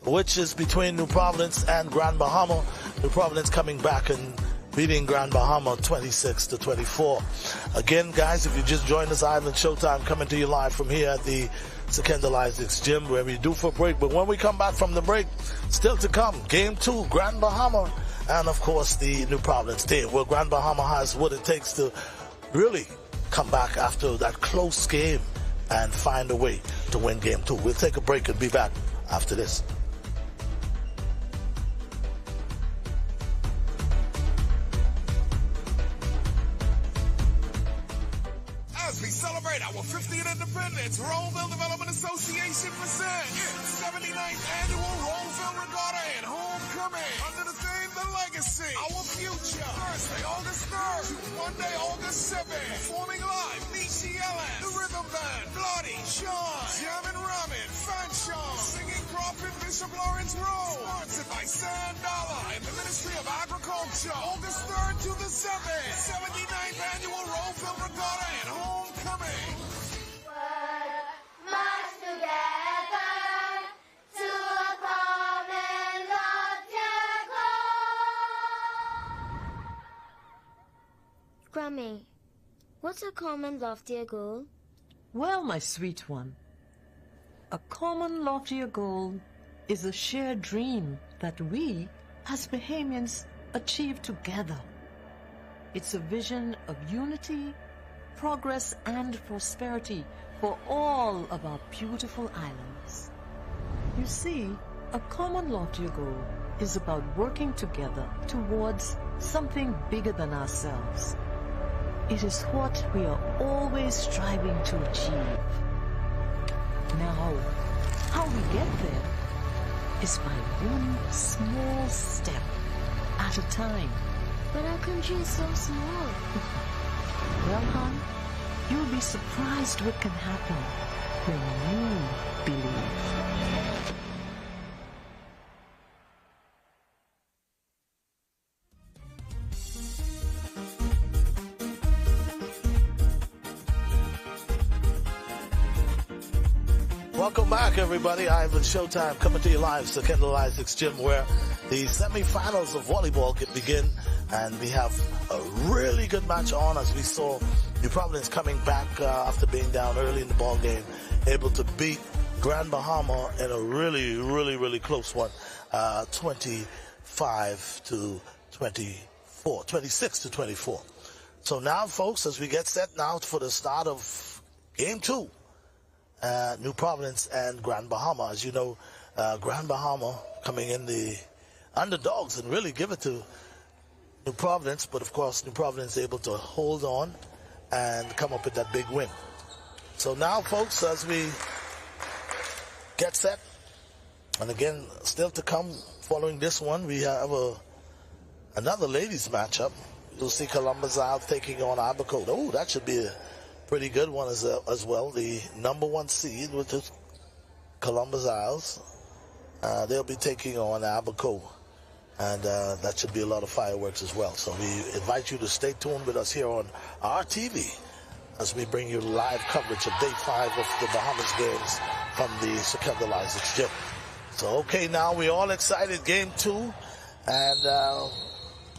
which is between New Providence and Grand Bahama. New Providence coming back and beating Grand Bahama 26-24. Again, guys, if you just joined us, Island Showtime coming to you live from here at the Kendall Isaac's gym, where we do for break. But when we come back from the break, still to come, Game 2, Grand Bahama, and of course the New Providence team. Well, Grand Bahama has what it takes to really come back after that close game and find a way to win Game 2. We'll take a break and be back after this. As we celebrate our 50th independence, Rollville Development Association presents its 79th annual Rollville Regatta and Homecoming under the theme The Legacy, Our Future. Thursday, August 3rd to Monday, August 7th. Performing live, Nishi Ellen, The Rhythm Band, Bloody, Sean, Jam and Ramen, Fanshawn, Singing Crawford, Bishop Lawrence Road. Sponsored by Sandala and the Ministry of Agriculture. August 3rd to the 7th. 79th annual Rollville Regatta and Homecoming. March together to a common loftier goal. Grammy, what's a common loftier goal? Well, my sweet one, a common loftier goal is a shared dream that we, as Bahamians, achieve together. It's a vision of unity, progress, and prosperity for all of our beautiful islands. You see, a common loftier goal is about working together towards something bigger than ourselves. It is what we are always striving to achieve. Now, how we get there is by one small step at a time. But our country is so small. Well, hon, you'll be surprised what can happen when you believe. Welcome back, everybody. Ivan Showtime coming to you live to Kendall Isaac's gym, where the semifinals of volleyball can begin, and we have a really good match on, as we saw New Providence coming back after being down early in the ball game, able to beat Grand Bahama in a really close one, 25 to 24, 26 to 24. So now, folks, as we get set now for the start of Game 2. New Providence and Grand Bahama. As you know, Grand Bahama coming in the underdogs and really give it to New Providence, but of course New Providence able to hold on and come up with that big win. So now, folks, as we get set, and again, still to come following this one, we have another ladies matchup. You'll see Columbus Isles taking on Abaco. Oh, that should be a pretty good one as well. The number 1 seed, which is Columbus Isles. They'll be taking on Abaco, and that should be a lot of fireworks as well. So we invite you to stay tuned with us here on our TV as we bring you live coverage of Day 5 of the Bahamas games from the Kendall Isaac's gym. So, okay, now we're all excited. Game 2, and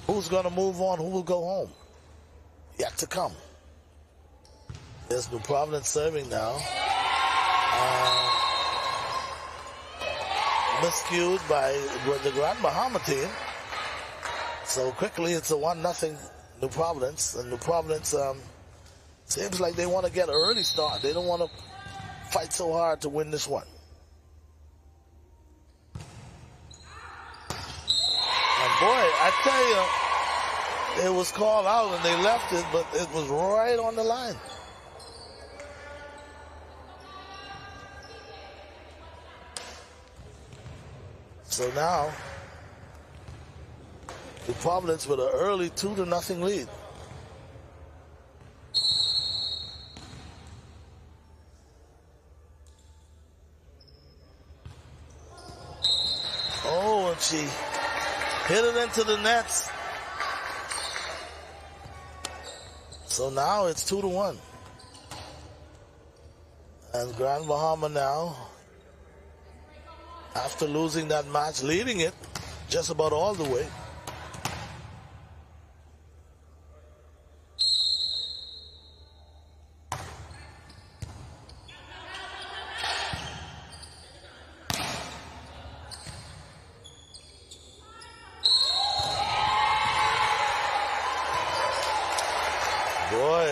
who's going to move on? Who will go home? Yet to come. There's New Providence serving now. Miscued by the Grand Bahama team. So quickly it's a 1-0 New Providence. And New Providence seems like they want to get an early start. They don't want to fight so hard to win this one. And boy, I tell you, it was called out and they left it, but it was right on the line. So now, New Providence with an early 2-0 lead. Oh, and she hit it into the nets. So now it's 2-1. And Grand Bahama now, after losing that match, leading it just about all the way.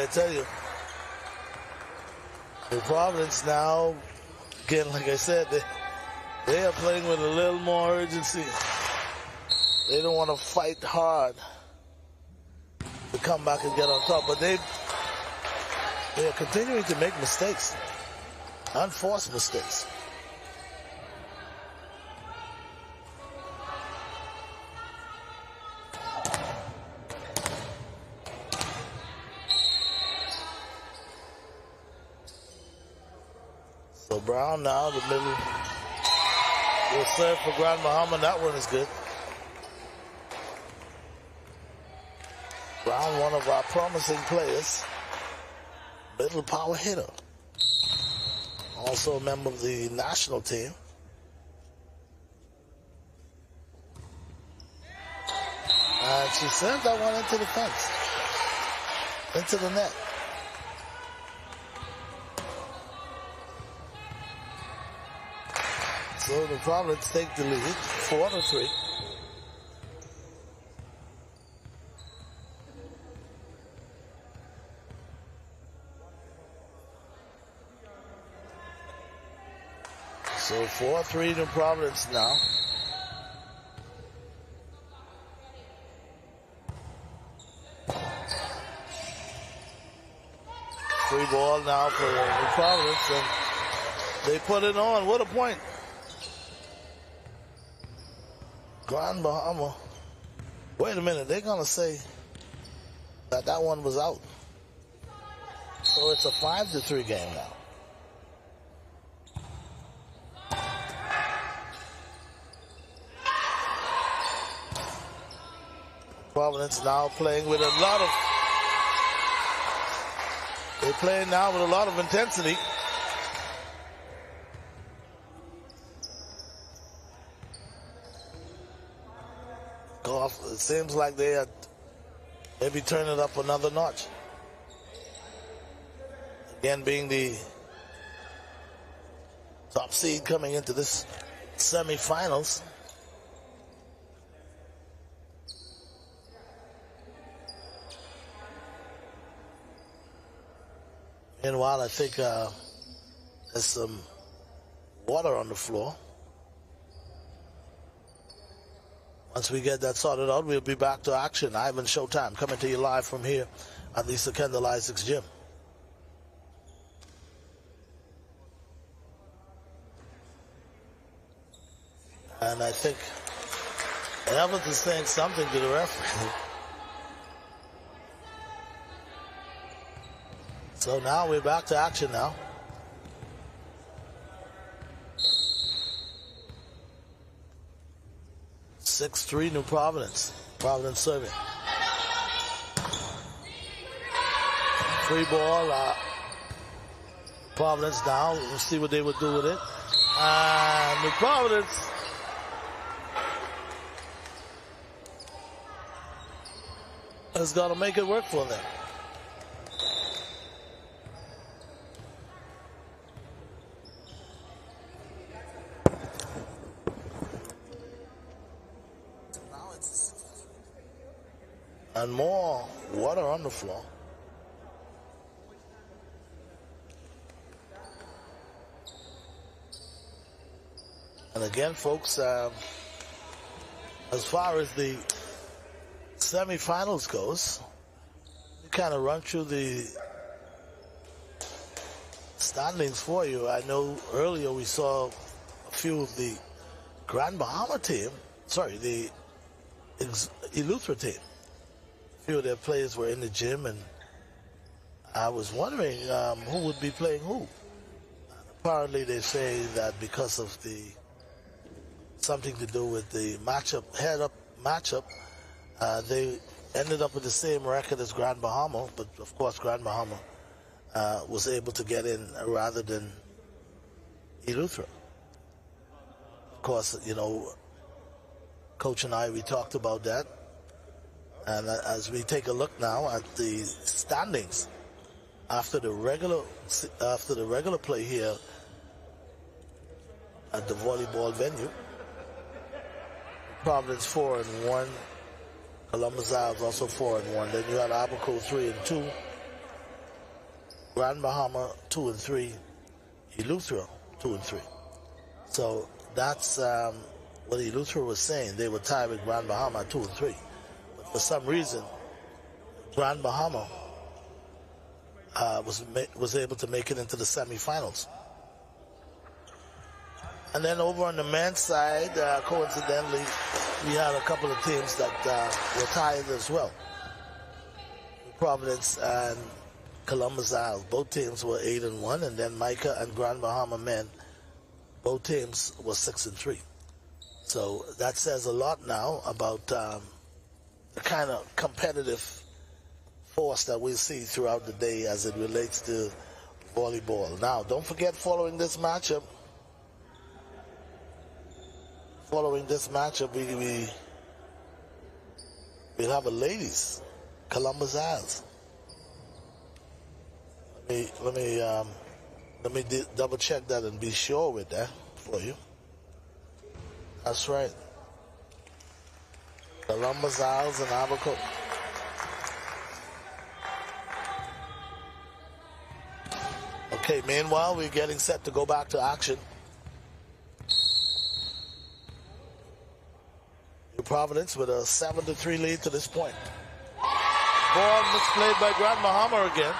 I tell you, the Providence now, again, like I said, they are playing with a little more urgency. They don't want to fight hard to come back and get on top, but they are continuing to make mistakes, unforced mistakes. So Brown now, the middle, will serve for Grand Bahama. That one is good. Brown, one of our promising players, middle power hitter. Also a member of the national team. And she sent that one into the fence, into the net. So the Providence take the lead, 4-3. So 4-3 to Providence now. Free ball now for the Providence, and they put it on. What a point. Grand Bahama. Wait a minute, they're going to say that one was out. So it's a 5-3 game now. Providence now playing with a lot of, they're playing now with a lot of intensity. It seems like they are maybe turning it up another notch. Again, being the top seed coming into this semifinals. Meanwhile, I think there's some water on the floor. Once we get that sorted out, we'll be back to action. Ivan Showtime coming to you live from here at the Kendall Isaacs Gym. And I think Evans is saying something to the referee. So now we're back to action now. Six-3 New Providence. Providence serving. Free ball. Providence now. We'll see what they would do with it. And New Providence has got to make it work for them. And more water on the floor. And again, folks, as far as the semifinals goes, we kind of run through the standings for you. I know earlier we saw a few of the Grand Bahama team, sorry, the Eleuthera team. Few of their players were in the gym, and I was wondering who would be playing who. Apparently, they say that because of something to do with the head-up matchup, they ended up with the same record as Grand Bahama, but of course, Grand Bahama was able to get in rather than Eleuthera. Of course, you know, Coach and I, we talked about that. And as we take a look now at the standings after the regular play here at the volleyball venue, Providence 4-1, Columbus Isles also 4-1. Then you had Abaco 3-2, Grand Bahama 2-3, Eleuthera 2-3. So that's what Eleuthera was saying. They were tied with Grand Bahama 2-3. But for some reason, Grand Bahama was able to make it into the semifinals. And then over on the men's side, coincidentally, we had a couple of teams that were tied as well. Providence and Columbus Isles, both teams were 8-1, and then Micah and Grand Bahama men, both teams were 6-3. So that says a lot now about the kind of competitive force that we see throughout the day as it relates to volleyball. Now, don't forget, following this matchup, we'll have a ladies Columbus Isles. Let me double check that and be sure with that for you. That's right. Columbus Isles and Abaco. Okay, meanwhile, we're getting set to go back to action. New Providence with a 7-3 lead to this point. Ball misplayed by Grand Bahama again.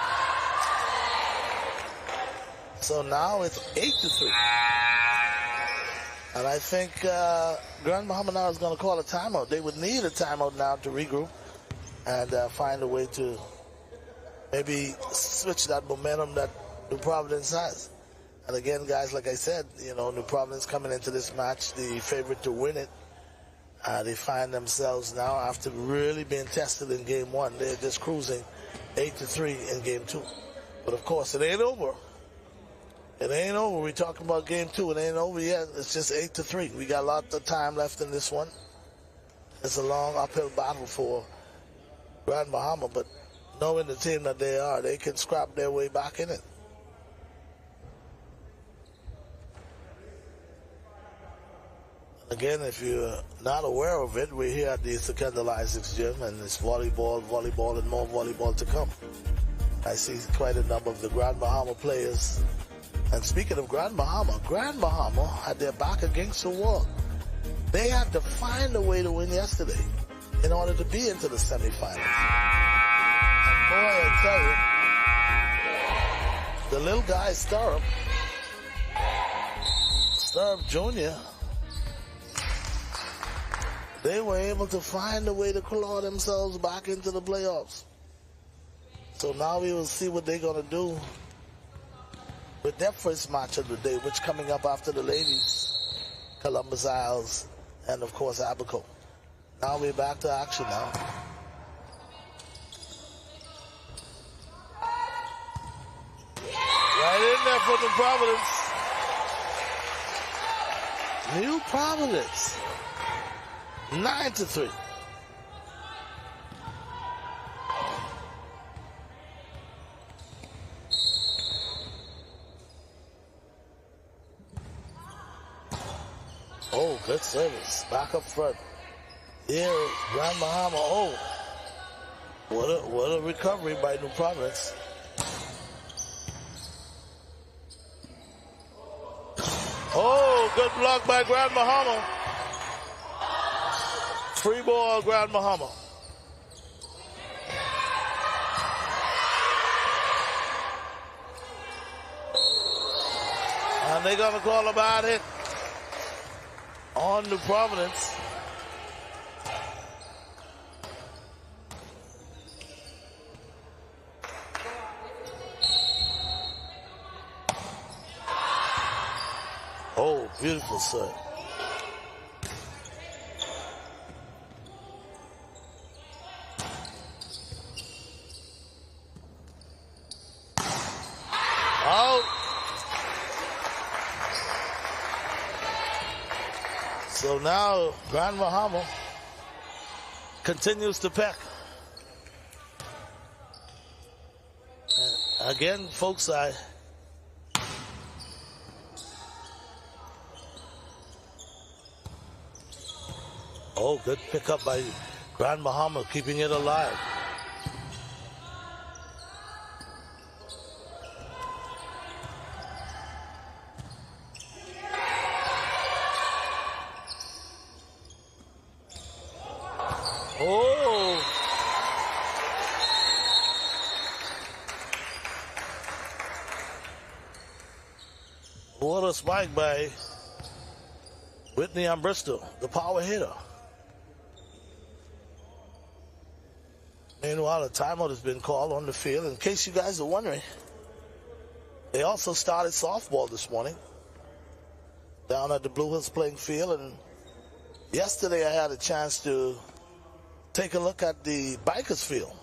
So now it's 8-3. And I think Grand Bahama now is going to call a timeout. They would need a timeout now to regroup and find a way to maybe switch that momentum that New Providence has. And again, guys, like I said, New Providence coming into this match, the favorite to win it. They find themselves now, after really being tested in game one, they're just cruising 8-3 in game two. But of course, it ain't over. It ain't over. We're talking about game two. It ain't over yet. It's just 8-3. We got a lot of time left in this one. It's a long uphill battle for Grand Bahama, but knowing the team that they are, they can scrap their way back in it. Again, if you're not aware of it, we're here at the Kendall Isaacs Gym, and it's volleyball, and more volleyball to come. I see quite a number of the Grand Bahama players. And speaking of Grand Bahama had their back against the wall. They had to find a way to win yesterday in order to be into the semifinals. And boy, I tell you, the little guy, Stirrup Jr., they were able to find a way to claw themselves back into the playoffs. So now we will see what they're going to do with their first match of the day, which coming up after the ladies, Columbus Isles, and of course Abaco. Now we're back to action now. Right in there for New Providence. New Providence. 9-3. Oh, good service. Back up front. Here, Grand Bahama. Oh, what a recovery by New Providence. Oh, good block by Grand Bahama. Free ball, Grand Bahama. And they're going to call a bad hit on New Providence. Oh, beautiful serve. Out. So now Grand Bahama continues to peck. And again, folks, oh, good pickup by Grand Bahama, keeping it alive. Oh! What a spike by Whitney on Bristol, the power hitter. Meanwhile, a timeout has been called on the field. In case you guys are wondering, they also started softball this morning down at the Blue Hills playing field. And yesterday I had a chance to take a look at the Bikers field.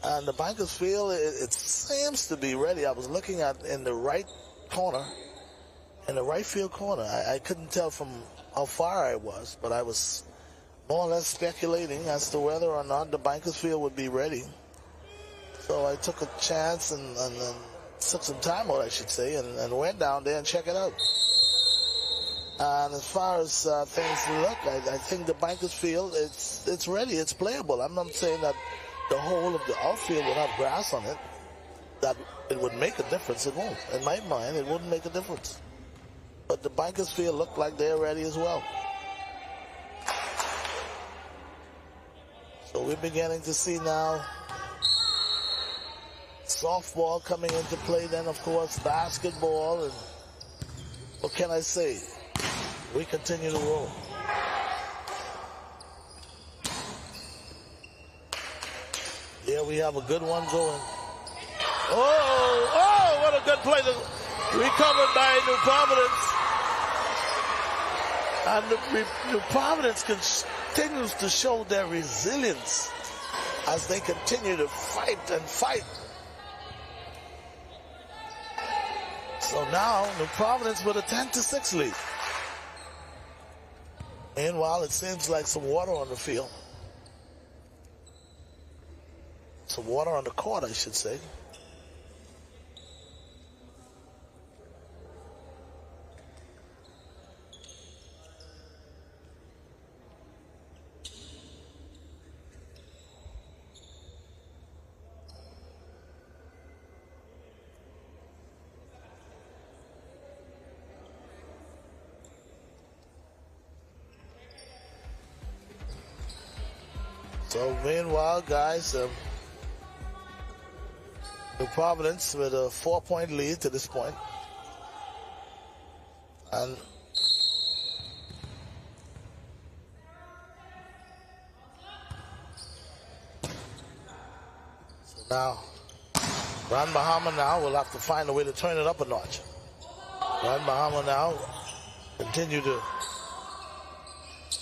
And the Bikers field, it seems to be ready. I was looking at in the right corner, in the right field corner. I couldn't tell from how far I was, but I was more or less speculating as to whether or not the Bikers field would be ready. So I took a chance and took some time out, I should say, and went down there and checked it out. And as far as things look, I think the Bikers field, it's ready, it's playable. I'm not saying that the whole of the outfield would have grass on it, that it would make a difference. It won't. In my mind, it wouldn't make a difference. But the Bikers field look like they're ready as well. So we're beginning to see now softball coming into play, then of course basketball, and what can I say? We continue to roll. Yeah, we have a good one going. Oh, what a good play. Recovered by New Providence. And New Providence continues to show their resilience as they continue to fight and fight. So now, New Providence with a 10-6 lead. Meanwhile, it seems like some water on the field. Some water on the court, I should say. So meanwhile, guys, New Providence with a 4-point lead to this point. And so now, Grand Bahama now will have to find a way to turn it up a notch. Grand Bahama now continue to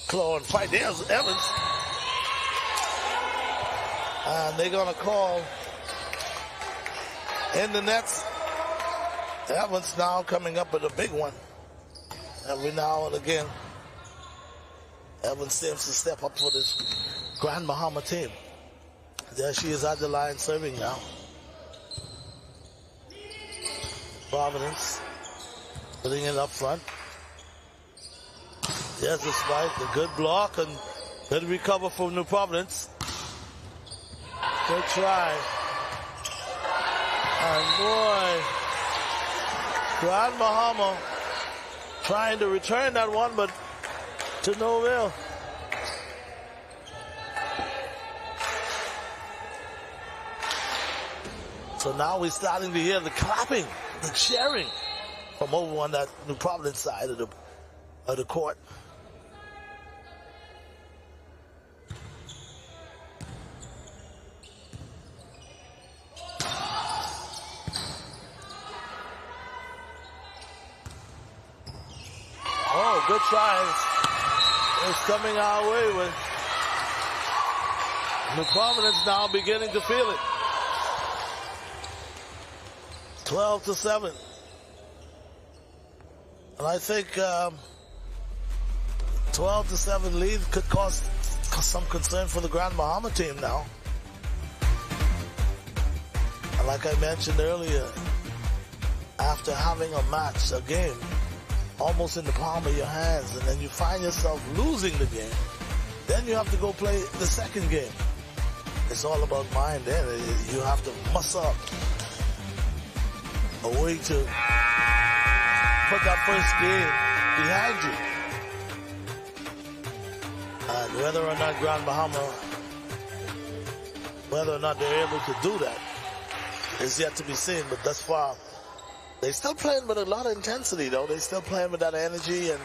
claw and fight. There's Evans. And they're going to call in the nets. Evans now coming up with a big one. Every now and again, Evans seems to step up for this Grand Bahama team. There she is at the line serving now. Providence putting it up front. There's a spike, a good block, and good recover from New Providence. Good try. And boy, Grand Bahama trying to return that one, but to no avail. So now we're starting to hear the clapping, the cheering from over on that New Providence side of the court. Oh, good try. It's coming our way with New Providence now beginning to feel it. 12-7. And I think 12-7 lead could cause some concern for the Grand Bahama team now. And like I mentioned earlier, after having a match, a game, almost in the palm of your hands, and then you find yourself losing the game, then you have to go play the second game. It's all about mind then. You have to muss up a way to put that first game behind you. And whether or not Grand Bahama, whether or not they're able to do that is yet to be seen. But thus far, they're still playing with a lot of intensity, though. They're still playing with that energy, and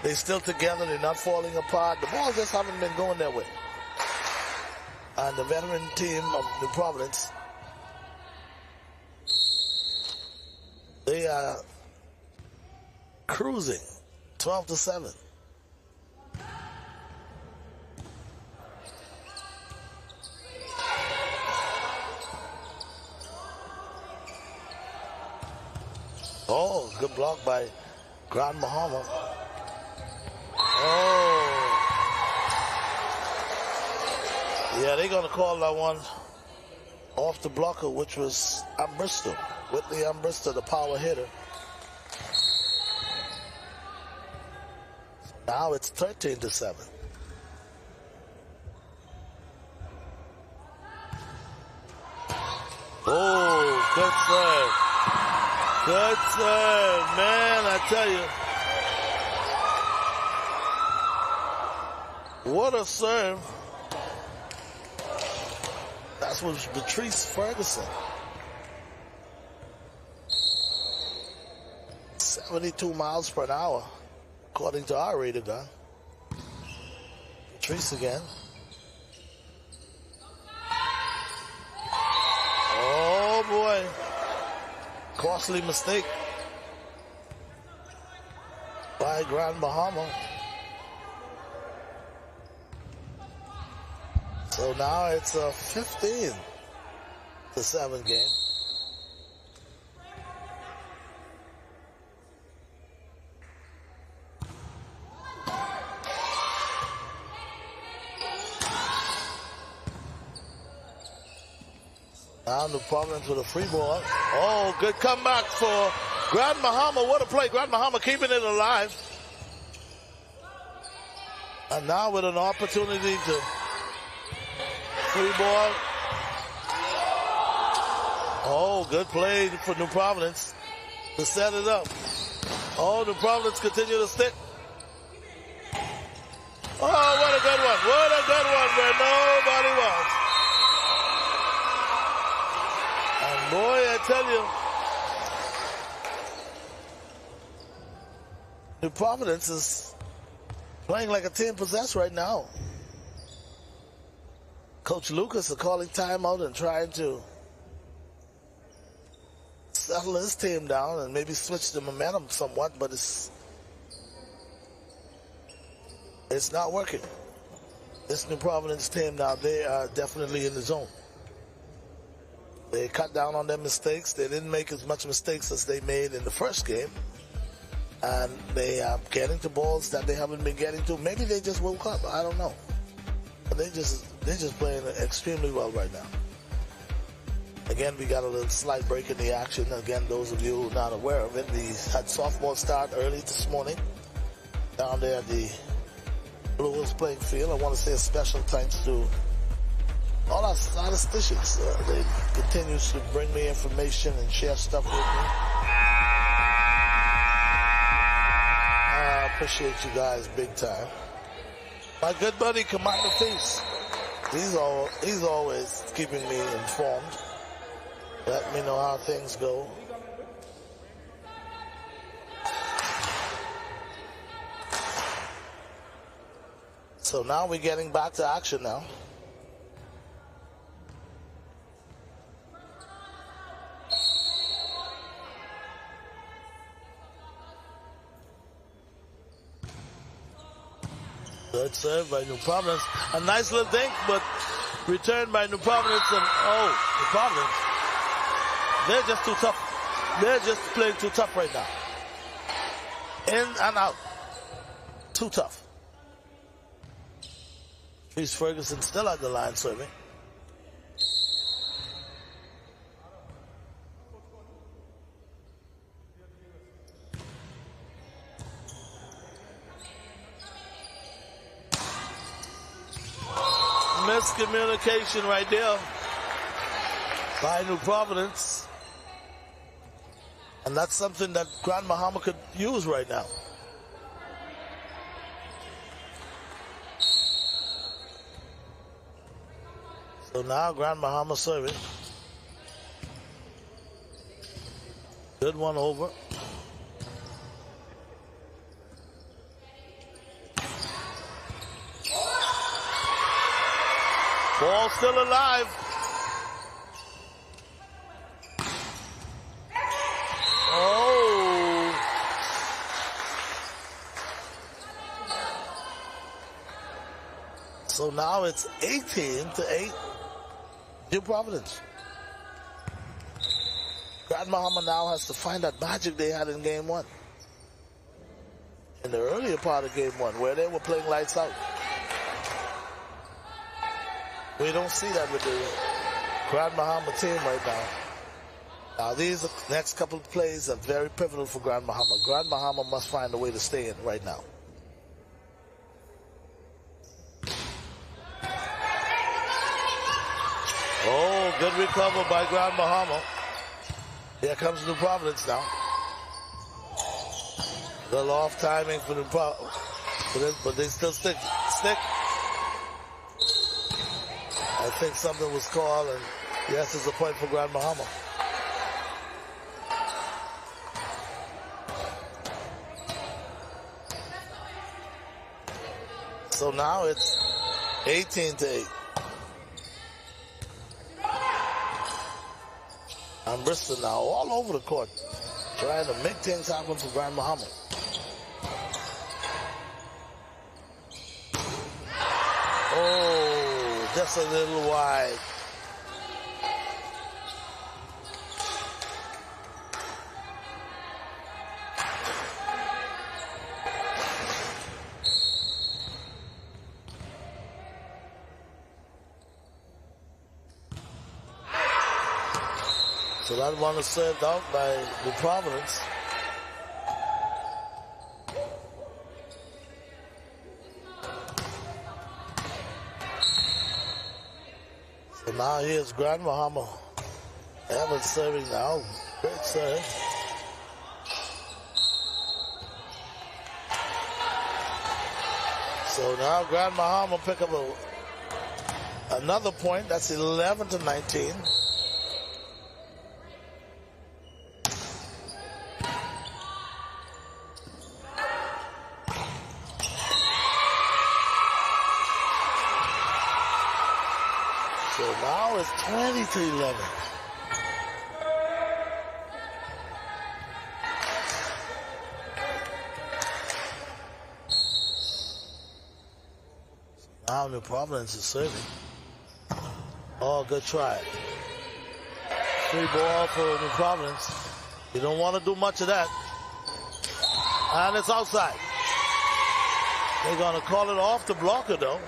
they're still together. They're not falling apart. The balls just haven't been going their way. And the veteran team of New Providence, they are cruising 12-7. Oh, good block by Grand Bahama. Oh. Yeah, they're going to call that one off the blocker, which was Ambristo. Whitley Ambristo, the power hitter. Now it's 13-7. Oh, good serve. Good serve, man, I tell you. What a serve. That was Patrice Ferguson. 72 miles per hour, according to our radar gun. Patrice again. Oh, boy. Costly mistake by Grand Bahama. So now it's a 15-7 game. Now New Providence with a free ball. Oh, good comeback for Grand Bahama. What a play. Grand Bahama keeping it alive. And now with an opportunity to free ball. Oh, good play for New Providence to set it up. Oh, New Providence continue to stick. Oh, what a good one. What a good one where nobody was. And boy, I tell you, New Providence is playing like a team possessed right now. Coach Lucas is calling timeout and trying to settle his team down and maybe switch the momentum somewhat, but it's not working. This New Providence team now, they are definitely in the zone. They cut down on their mistakes. They didn't make as much mistakes as they made in the first game. And they are getting to balls that they haven't been getting to. Maybe they just woke up. I don't know. But they're just playing extremely well right now. Again, we got a little slight break in the action. Again, those of you who are not aware of it, we had softball start early this morning down there at the Blue Hills playing field. I want to say a special thanks to all our statisticians. They continue to bring me information and share stuff with me. I appreciate you guys big time. My good buddy Commander Face, he's always keeping me informed. Let me know how things go. So now we're getting back to action now. Good serve by New Providence. A nice little dink, but returned by New Providence. And New Providence. They're just too tough. They're just playing too tough right now. In and out. Too tough. Reese Ferguson still at the line serving. Miscommunication right there by New Providence. And that's something that Grand Bahama could use right now. So now Grand Bahama serving. Good one over. Ball still alive. Oh. So now it's 18-8. New Providence. Grand Bahama now has to find that magic they had in game one. In the earlier part of game one, where they were playing lights out. We don't see that with the Grand Bahama team right now. Now these next couple of plays are very pivotal for Grand Bahama. Grand Bahama must find a way to stay in right now. Oh, good recover by Grand Bahama. Here comes New Providence now. A little off timing for New Providence, but they still stick. I think something was called, and yes, it's a point for Grand Bahama. So now it's 18-8. And Bristol now all over the court, trying to make things happen for Grand Bahama. Oh, just a little wide. So that one is served out by New Providence. So now here's Grand Bahama. Evans serving now. Great serve. So now Grand Bahama pick up another point. That's 11-19. Now it's 20-11. Now New Providence is serving. Oh, good try. Free ball for New Providence. You don't want to do much of that. And it's outside. They're going to call it off the blocker, though.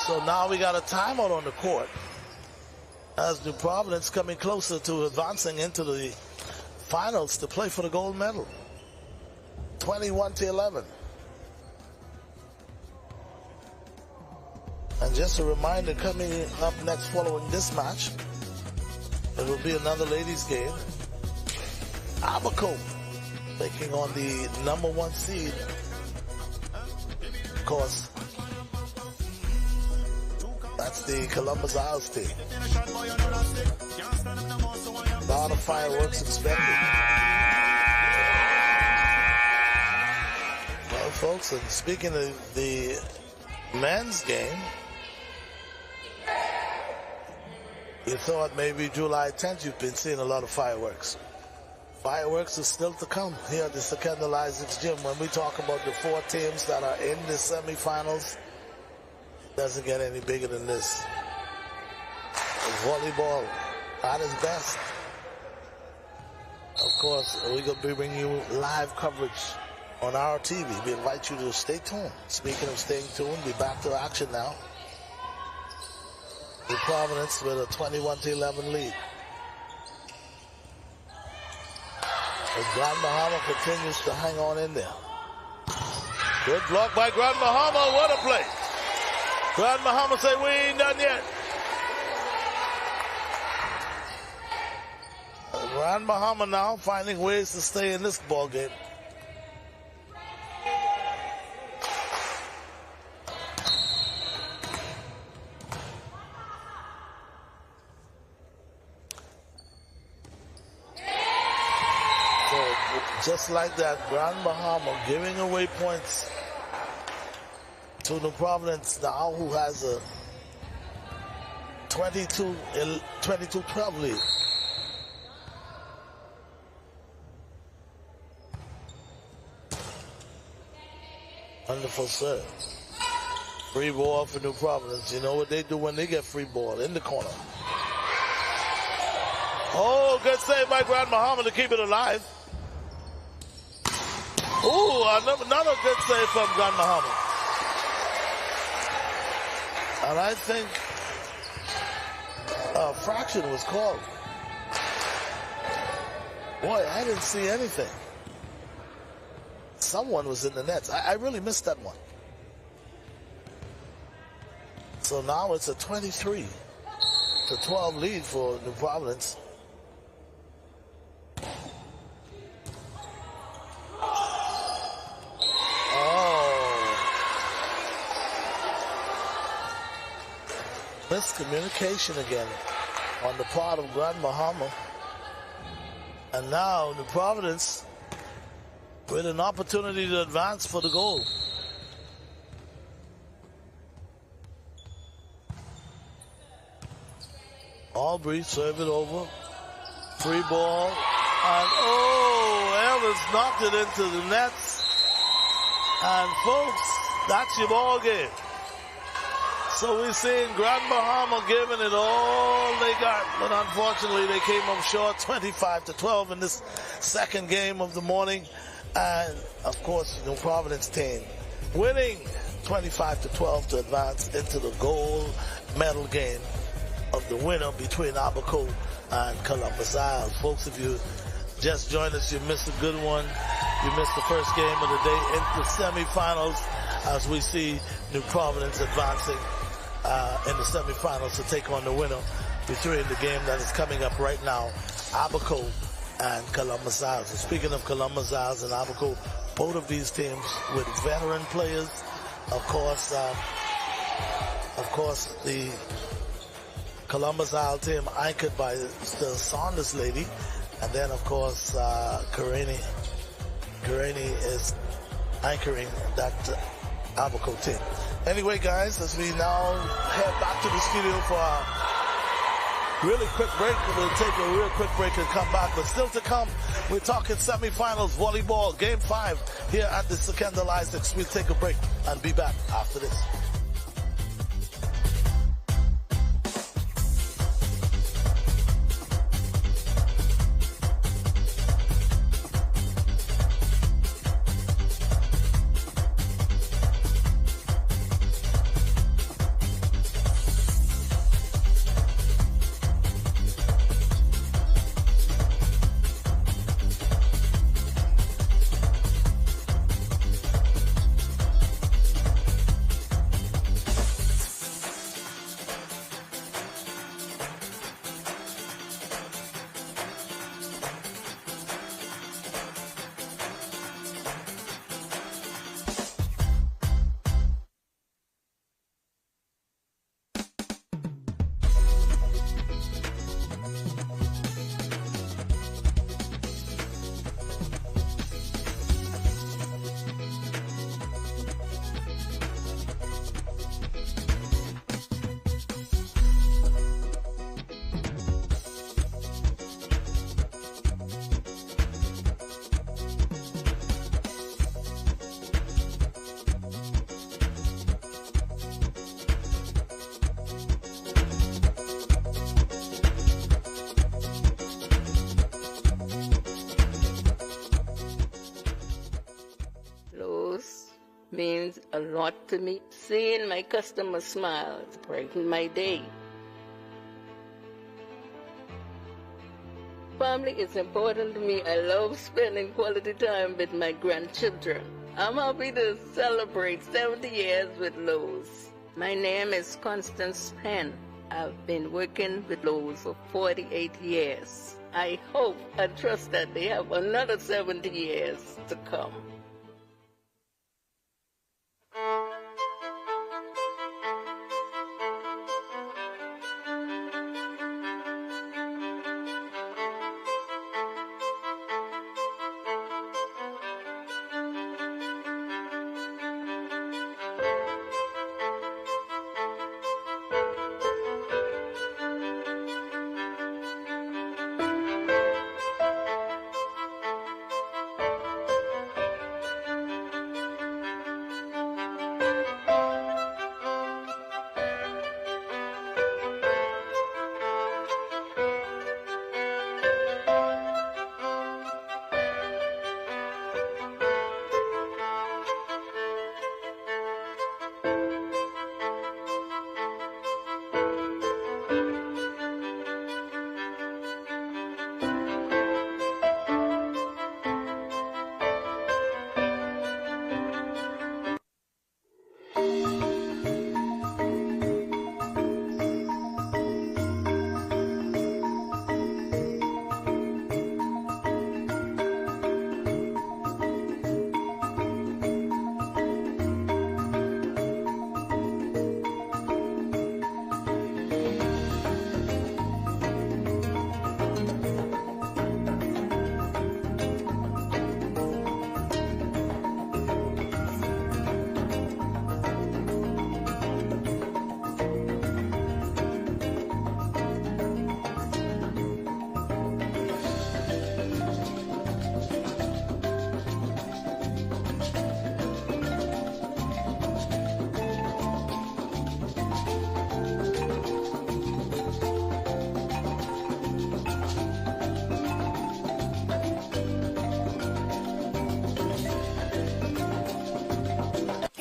So now we got a timeout on the court as New Providence coming closer to advancing into the finals to play for the gold medal. 21-11. And just a reminder, coming up next following this match, it will be another ladies game. Abaco taking on the #1 seed. Of course, that's the Columbus Isles team. A lot of fireworks expected. Well, folks, and speaking of the men's game, you thought maybe July 10th you've been seeing a lot of fireworks. Fireworks are still to come here at the Kendall Isaacs Gym. When we talk about the 4 teams that are in the semifinals, doesn't get any bigger than this. Volleyball at its best. Of course, we're going to be bringing you live coverage on our TV. We invite you to stay tuned. Speaking of staying tuned, we're back to action now. New Providence with a 21-11 lead. But Grand Bahama continues to hang on in there. Good block by Grand Bahama. What a play. Grand Bahama say, we ain't done yet. Grand Bahama now finding ways to stay in this ball game. Just like that, Grand Bahama giving away points to New Providence now, who has a 22-12 lead. Wonderful serve. Free ball for New Providence. You know what they do when they get free ball? In the corner. Oh, good save by Grand Bahama to keep it alive. Ooh, another good save from Grand Bahama. And I think a fraction was called. Boy, I didn't see anything. Someone was in the nets. I really missed that one. So now it's a 23-12 lead for New Providence. Miscommunication again on the part of Grand Bahama. And now New Providence with an opportunity to advance for the goal. Aubrey serve it over. Free ball. And Ellis knocked it into the nets. And folks, that's your ball game. So we're seeing Grand Bahama giving it all they got, but unfortunately they came up short, 25-12 in this second game of the morning. And of course, New Providence team winning 25-12 to advance into the gold medal game of the winner between Abaco and Columbus Isles. Folks, if you just joined us, you missed a good one. You missed the first game of the day into semifinals as we see New Providence advancing in the semifinals to take on the winner between the game that is coming up right now, Abaco and Columbus Isles. And speaking of Columbus Isles and Abaco, both of these teams with veteran players. Of course, the Columbus Isles team anchored by the Saunders lady, and then of course Karani is anchoring that Abaco team. Anyway, guys, as we now head back to the studio for a really quick break, we'll take a real quick break and come back. But still to come, we're talking semifinals volleyball, game 5 here at the Secondal Isaacs. We'll take a break and be back after this. Means a lot to me. Seeing my customers smile brightens my day. Family is important to me. I love spending quality time with my grandchildren. I'm happy to celebrate 70 years with Lowe's. My name is Constance Penn. I've been working with Lowe's for 48 years. I hope and trust that they have another 70 years to come.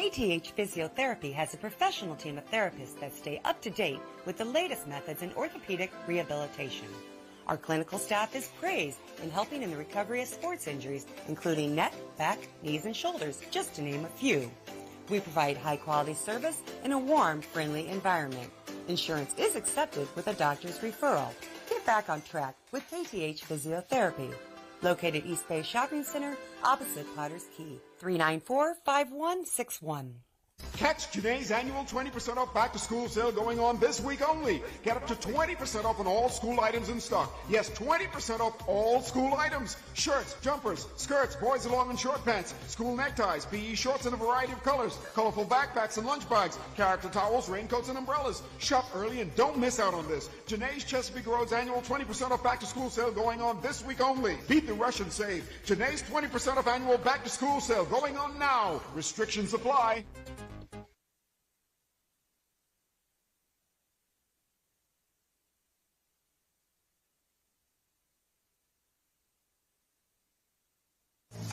KTH Physiotherapy has a professional team of therapists that stay up to date with the latest methods in orthopedic rehabilitation. Our clinical staff is praised in helping in the recovery of sports injuries, including neck, back, knees, and shoulders, just to name a few. We provide high-quality service in a warm, friendly environment. Insurance is accepted with a doctor's referral. Get back on track with KTH Physiotherapy. Located East Bay Shopping Center, opposite Potter's Key. 394-5161. Catch Janae's annual 20% off back-to-school sale going on this week only. Get up to 20% off on all school items in stock. Yes, 20% off all school items. Shirts, jumpers, skirts, boys' long and short pants, school neckties, PE shorts in a variety of colors, colorful backpacks and lunch bags, character towels, raincoats, and umbrellas. Shop early and don't miss out on this. Janae's Chesapeake Road's annual 20% off back-to-school sale going on this week only. Beat the rush and save. Janae's 20% off annual back-to-school sale going on now. Restrictions apply.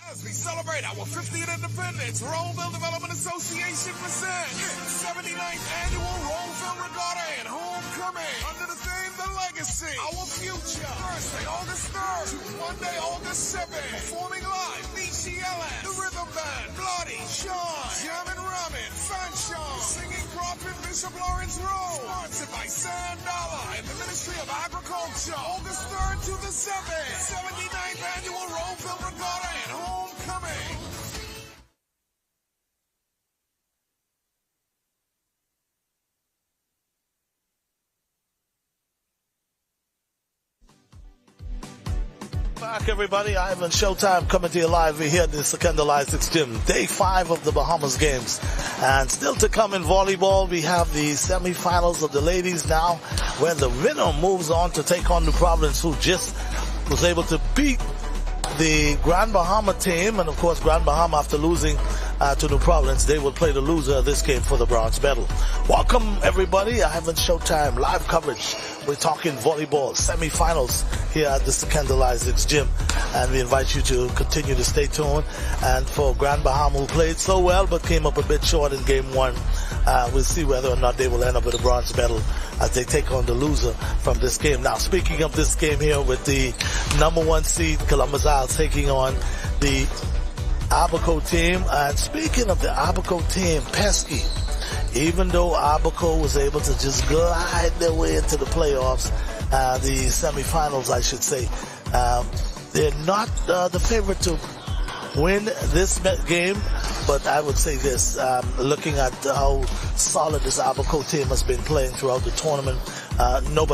As we celebrate our 50th independence, Roleville Development Association presents 79th Annual Roleville Regatta and Homecoming under the theme The Legacy, Our Future. Thursday, August 3rd to Monday, August 7th. Performing live, Nietzsche Ellen, The Rhythm Band, Bloody, Sean, Jamin Ramen, Sunshine, Singing Prophet Bishop Lawrence Rowe. Sponsored by Sand Dollar and the Ministry of Agriculture. August 3rd to the 7th. 79th Annual Roleville Regatta and Homecoming. Back, everybody. Ivan Showtime coming to you live. We're here at the Secondal Isaacs Gym. Day 5 of the Bahamas games. And still to come in volleyball, we have the semifinals of the ladies now, where the winner moves on to take on New Providence, who just was able to beat the Grand Bahama team. And of course, Grand Bahama, after losing to New Providence, they will play the loser of this game for the bronze medal. Welcome, everybody. Ivan Showtime live coverage. We're talking volleyball semifinals here at the Secondal Isaacs Gym, and we invite you to continue to stay tuned. And for Grand Bahama, who played so well but came up a bit short in game 1, we'll see whether or not they will end up with a bronze medal as they take on the loser from this game. Now, speaking of this game here with the number 1 seed Columbus Isles taking on the Abaco team, and speaking of the Abaco team, pesky. Even though Abaco was able to just glide their way into the playoffs, the semifinals, I should say, they're not the favorite to win this game, but I would say this, looking at how solid this Abaco team has been playing throughout the tournament, no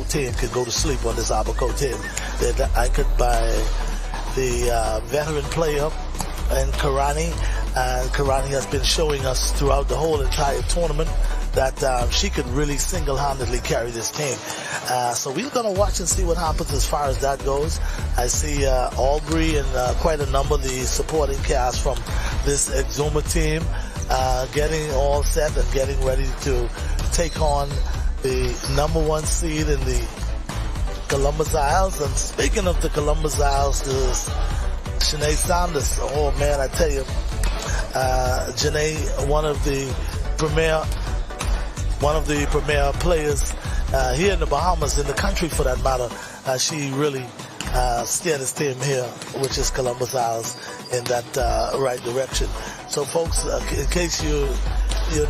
team can go to sleep on this Abaco team. They're anchored by the veteran player and Karani. And Karani has been showing us throughout the whole entire tournament that she could really single-handedly carry this team. So we're going to watch and see what happens as far as that goes. I see Aubrey and quite a number of the supporting cast from this Exuma team getting all set and getting ready to take on the number 1 seed in the Columbus Isles. And speaking of the Columbus Isles, there's Sinead Sanders. Oh man, I tell you, Janae, one of the premier players here in the Bahamas, in the country for that matter. She really steered this team here, which is Columbus Isles, in that right direction. So folks, in case you're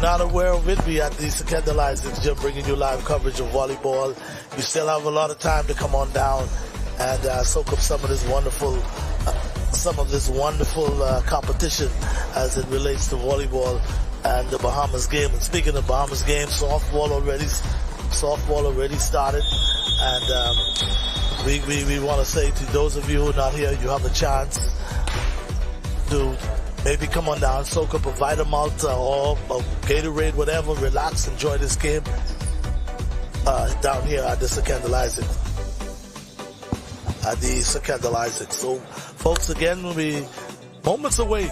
not aware of it, we at the Secondal Isaacs Gym bringing you live coverage of volleyball. You still have a lot of time to come on down and soak up some of this wonderful competition as it relates to volleyball and the Bahamas game. And speaking of Bahamas game, softball already started, and we want to say to those of you who are not here, you have a chance to maybe come on down, soak up a Vitamalt or a Gatorade, whatever, relax, enjoy this game down here at the Secondal Isaacs. So, folks, again, we'll be moments away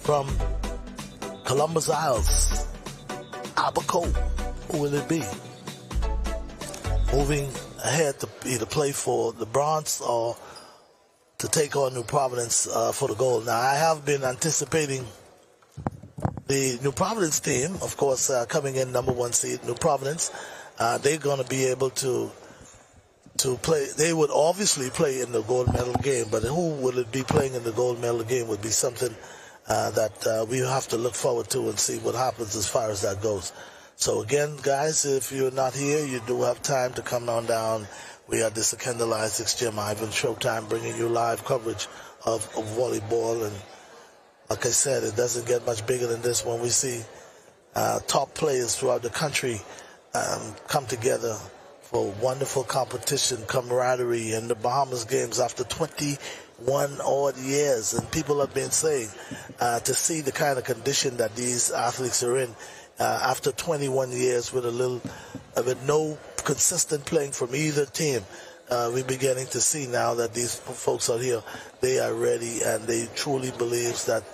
from Columbus Isles. Abaco, who will it be? Moving ahead to either play for the bronze or to take on New Providence for the gold. Now, I have been anticipating The New Providence team, of course, coming in number 1 seed, New Providence, they're going to be able to play. They would obviously play in the gold medal game, but who will it be playing in the gold medal game would be something that we have to look forward to and see what happens as far as that goes. So again, guys, if you're not here, you do have time to come on down. We are this Kendall Isaacs, Jim Ivan Showtime, bringing you live coverage of volleyball. And like I said, it doesn't get much bigger than this when we see top players throughout the country come together for wonderful competition, camaraderie, in the Bahamas games after 21 odd years. And people have been saying to see the kind of condition that these athletes are in after 21 years with no consistent playing from either team. We're beginning to see now that these folks out here, they are ready, and they truly believe that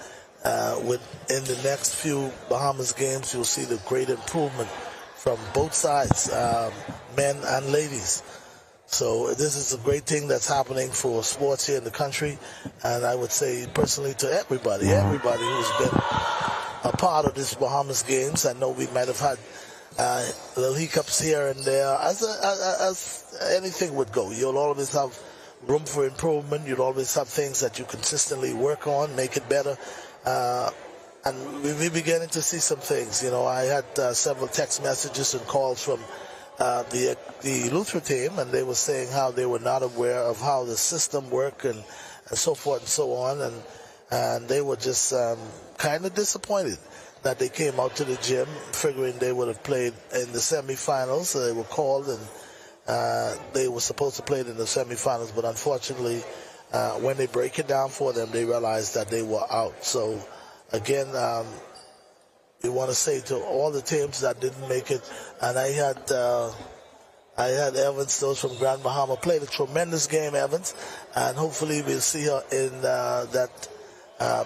in the next few Bahamas games, you'll see the great improvement from both sides, men and ladies. So this is a great thing that's happening for sports here in the country, and I would say personally to everybody who's been a part of this Bahamas games. I know we might have had little hiccups here and there, as anything would go. You'll always have room for improvement. You'll always have things that you consistently work on, make it better. And we're beginning to see some things. You know, I had several text messages and calls from the Luther team, and they were saying how they were not aware of how the system worked and so forth and so on. And they were just kind of disappointed that they came out to the gym figuring they would have played in the semifinals. So they were called, and they were supposed to play in the semifinals, but unfortunately, when they break it down for them, they realized that they were out. So again, we want to say to all the teams that didn't make it, and I had Evans, those from Grand Bahama, played a tremendous game, Evans, and hopefully we'll see her in that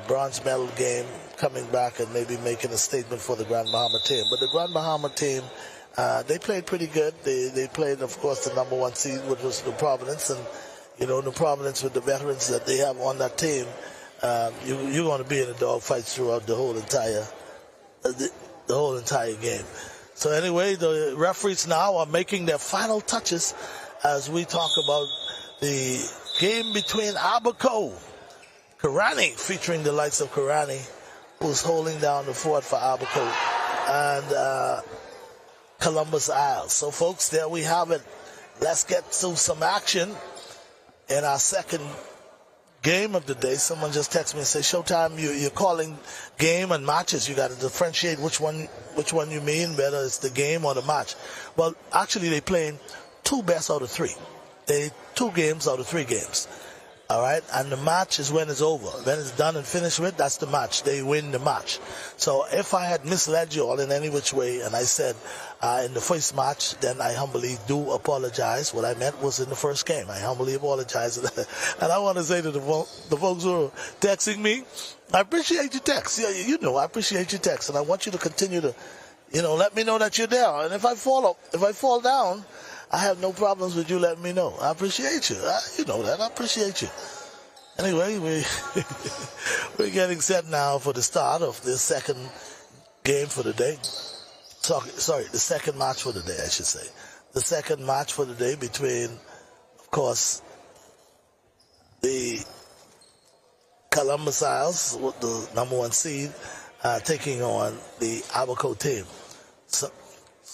bronze medal game, coming back and maybe making a statement for the Grand Bahama team. But the Grand Bahama team, they played pretty good. They played, of course, the number 1 seed, which was New Providence, and you know, New Providence, with the veterans that they have on that team, you're going to be in the dogfights throughout the whole entire game. So anyway, the referees now are making their final touches as we talk about the game between Abaco, Karani, featuring the likes of Karani, who's holding down the fort for Abaco, and Columbus Isles. So folks, there we have it. Let's get to some action in our second game of the day. Someone just texted me and said, Showtime, you're calling game and matches. You got to differentiate which one you mean, whether it's the game or the match. Well, actually, they're playing 2 best out of 3. They 2 games out of 3 games. All right, and the match is when it's over. When it's done and finished with, that's the match. They win the match. So if I had misled you all in any which way, and I said in the first match, then I humbly do apologize. What I meant was in the first game. I humbly apologize. And I want to say to the folks who are texting me, I appreciate your text. Yeah, you know, I appreciate your text, and I want you to continue to, let me know that you're there. And if I fall down, I have no problems with you letting me know. I appreciate you. You know that. I appreciate you. Anyway, we're getting set now for the start of the second game for the day. Sorry, the second match for the day, I should say. The second match for the day between, of course, the Columbus Isles, with the number 1 seed, taking on the Abaco team.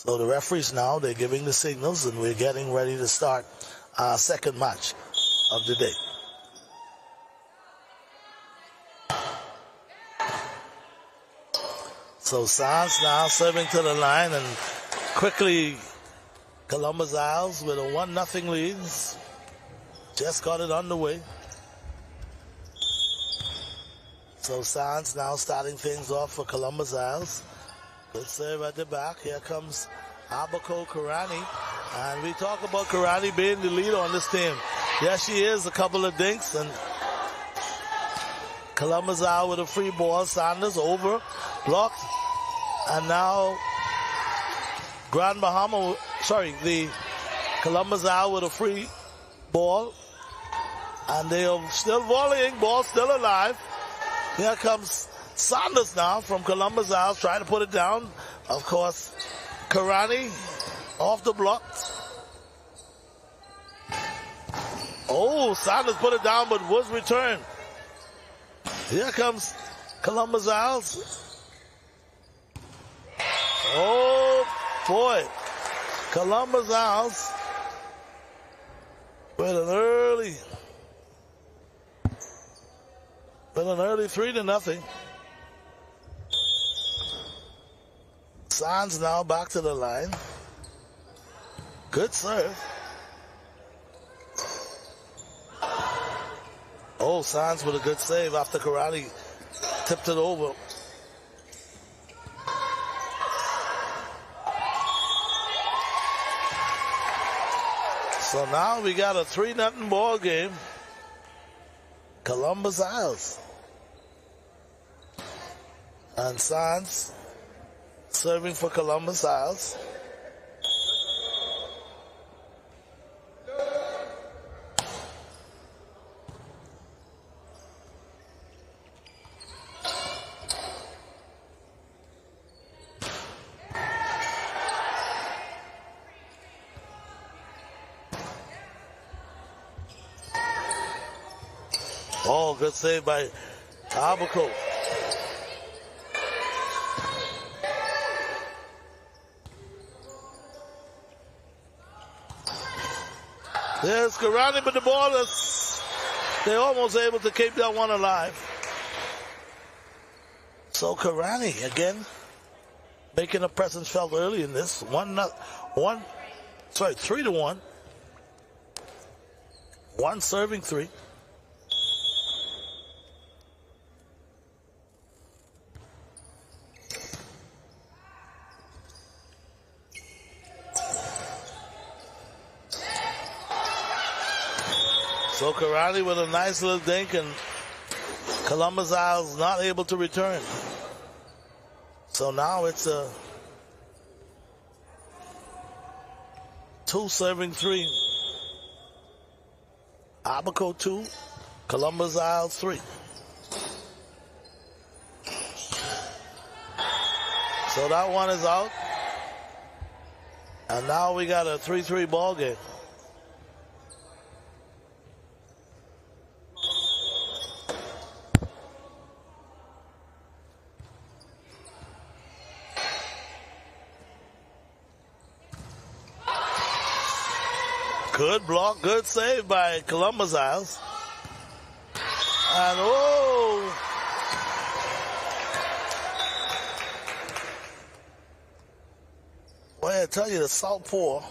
So the referees now, they're giving the signals, and we're getting ready to start our second match of the day. So Sands now serving to the line, and quickly Columbus Isles with a 1-0 lead. Just got it underway. So Sands now starting things off for Columbus Isles. Good serve at the back. Here comes Abaco Karani. And we talk about Karani being the leader on this team. Yes, she is. A couple of dinks. And Columbus out with a free ball. Sanders over. Blocked. And now the Columbus out with a free ball. And they are still volleying. Ball still alive. Here comes Saunders now from Columbus Isles trying to put it down. Of course, Karani off the block. Oh, Saunders put it down, but was returned. Here comes Columbus Isles. Oh, boy. Columbus Isles with an early 3-0. Sands now back to the line. Good serve. Oh, Sands with a good save after Karate tipped it over. So now we got a 3-0 ball game. Columbus Isles. And Sands serving for Columbus Isles. Oh, good save by Abaco. There's Karani, but the ball is, they're almost able to keep that one alive. So Karani again making a presence felt early in this. 3-1. One serving 3. So Karani with a nice little dink, and Columbus Isles not able to return. So now it's a 2 serving 3. Abaco 2, Columbus Isles 3. So that one is out. And now we got a 3-3 ball game. Good block, good save by Columbus Isles. And oh! Boy, I tell you, the southpaw.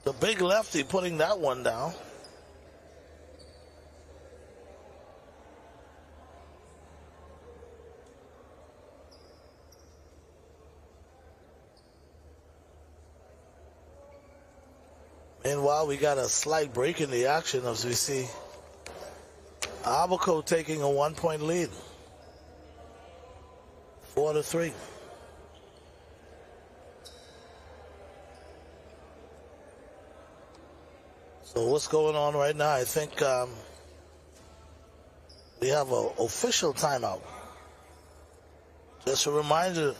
The big lefty putting that one down. Meanwhile, we got a slight break in the action as we see Abaco taking a 1-point lead. 4-3. So what's going on right now? I think we have an official timeout. Just a reminder,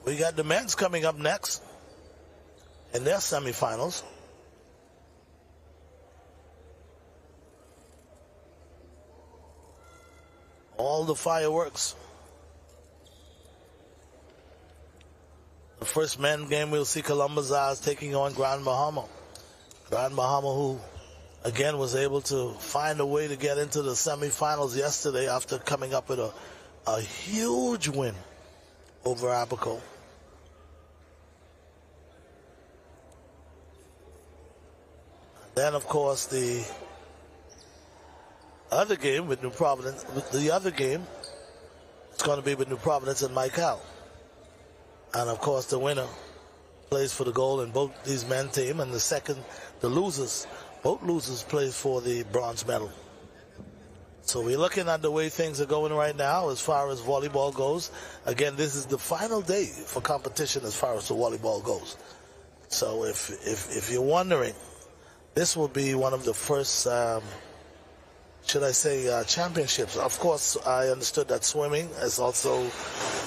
we got the men's coming up next in their semifinals. All the fireworks. The first men game, we'll see Columbus Isles taking on Grand Bahama. Grand Bahama, who again was able to find a way to get into the semifinals yesterday after coming up with a huge win over Abaco. Then, of course, the other game with New Providence, the other game, it's going to be with New Providence and Michael. And of course, the winner plays for the gold in both these men team, and the losers, both losers plays for the bronze medal. So we're looking at the way things are going right now as far as volleyball goes. Again, this is the final day for competition as far as the volleyball goes. So if you're wondering, this will be one of the first, should I say, championships. Of course, I understood that swimming is also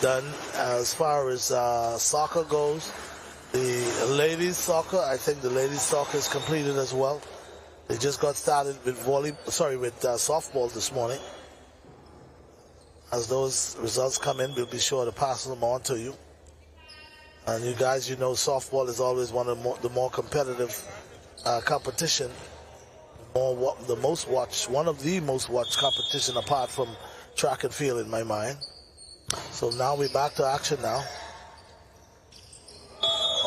done. As far as soccer goes, the ladies soccer, I think the ladies soccer is completed as well. They just got started with softball this morning. As those results come in, we'll be sure to pass them on to you. And you guys, you know, softball is always one of the more competitive competition. One of the most watched competition apart from track and field in my mind. So now we're back to action now.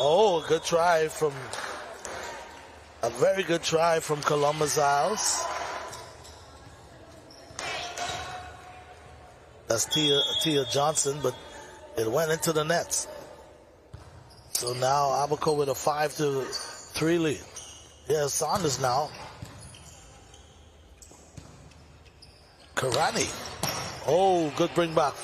Oh, a very good try from Columbus Isles. That's Tia Johnson, but it went into the nets. So now Abaco with a 5-3 lead. Here's Saunders now. Karani. Oh, good bring back.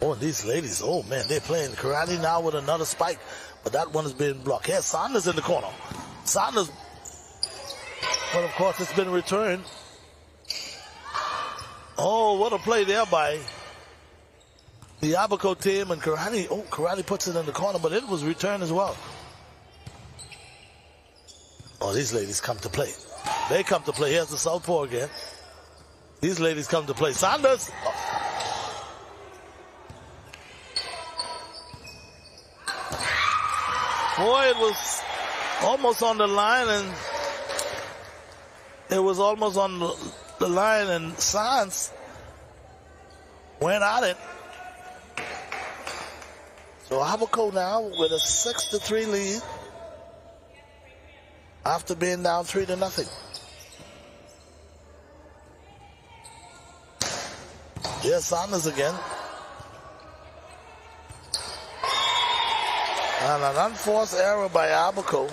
Oh, these ladies, oh man, they're playing. Karani now with another spike, but that one has been blocked. Here's Saunders in the corner. Saunders, but of course it's been returned. Oh, what a play there by the Abaco team, and Karani. Oh, Karani puts it in the corner, but it was returned as well. Oh, these ladies come to play. They come to play. Here's the southpaw again. These ladies come to play. Saunders. Boy, it was almost on the line, and Sands went at it. So Abaco now with a 6-3 lead after being down 3-0. Here's Saunders again. And an unforced error by Abaco.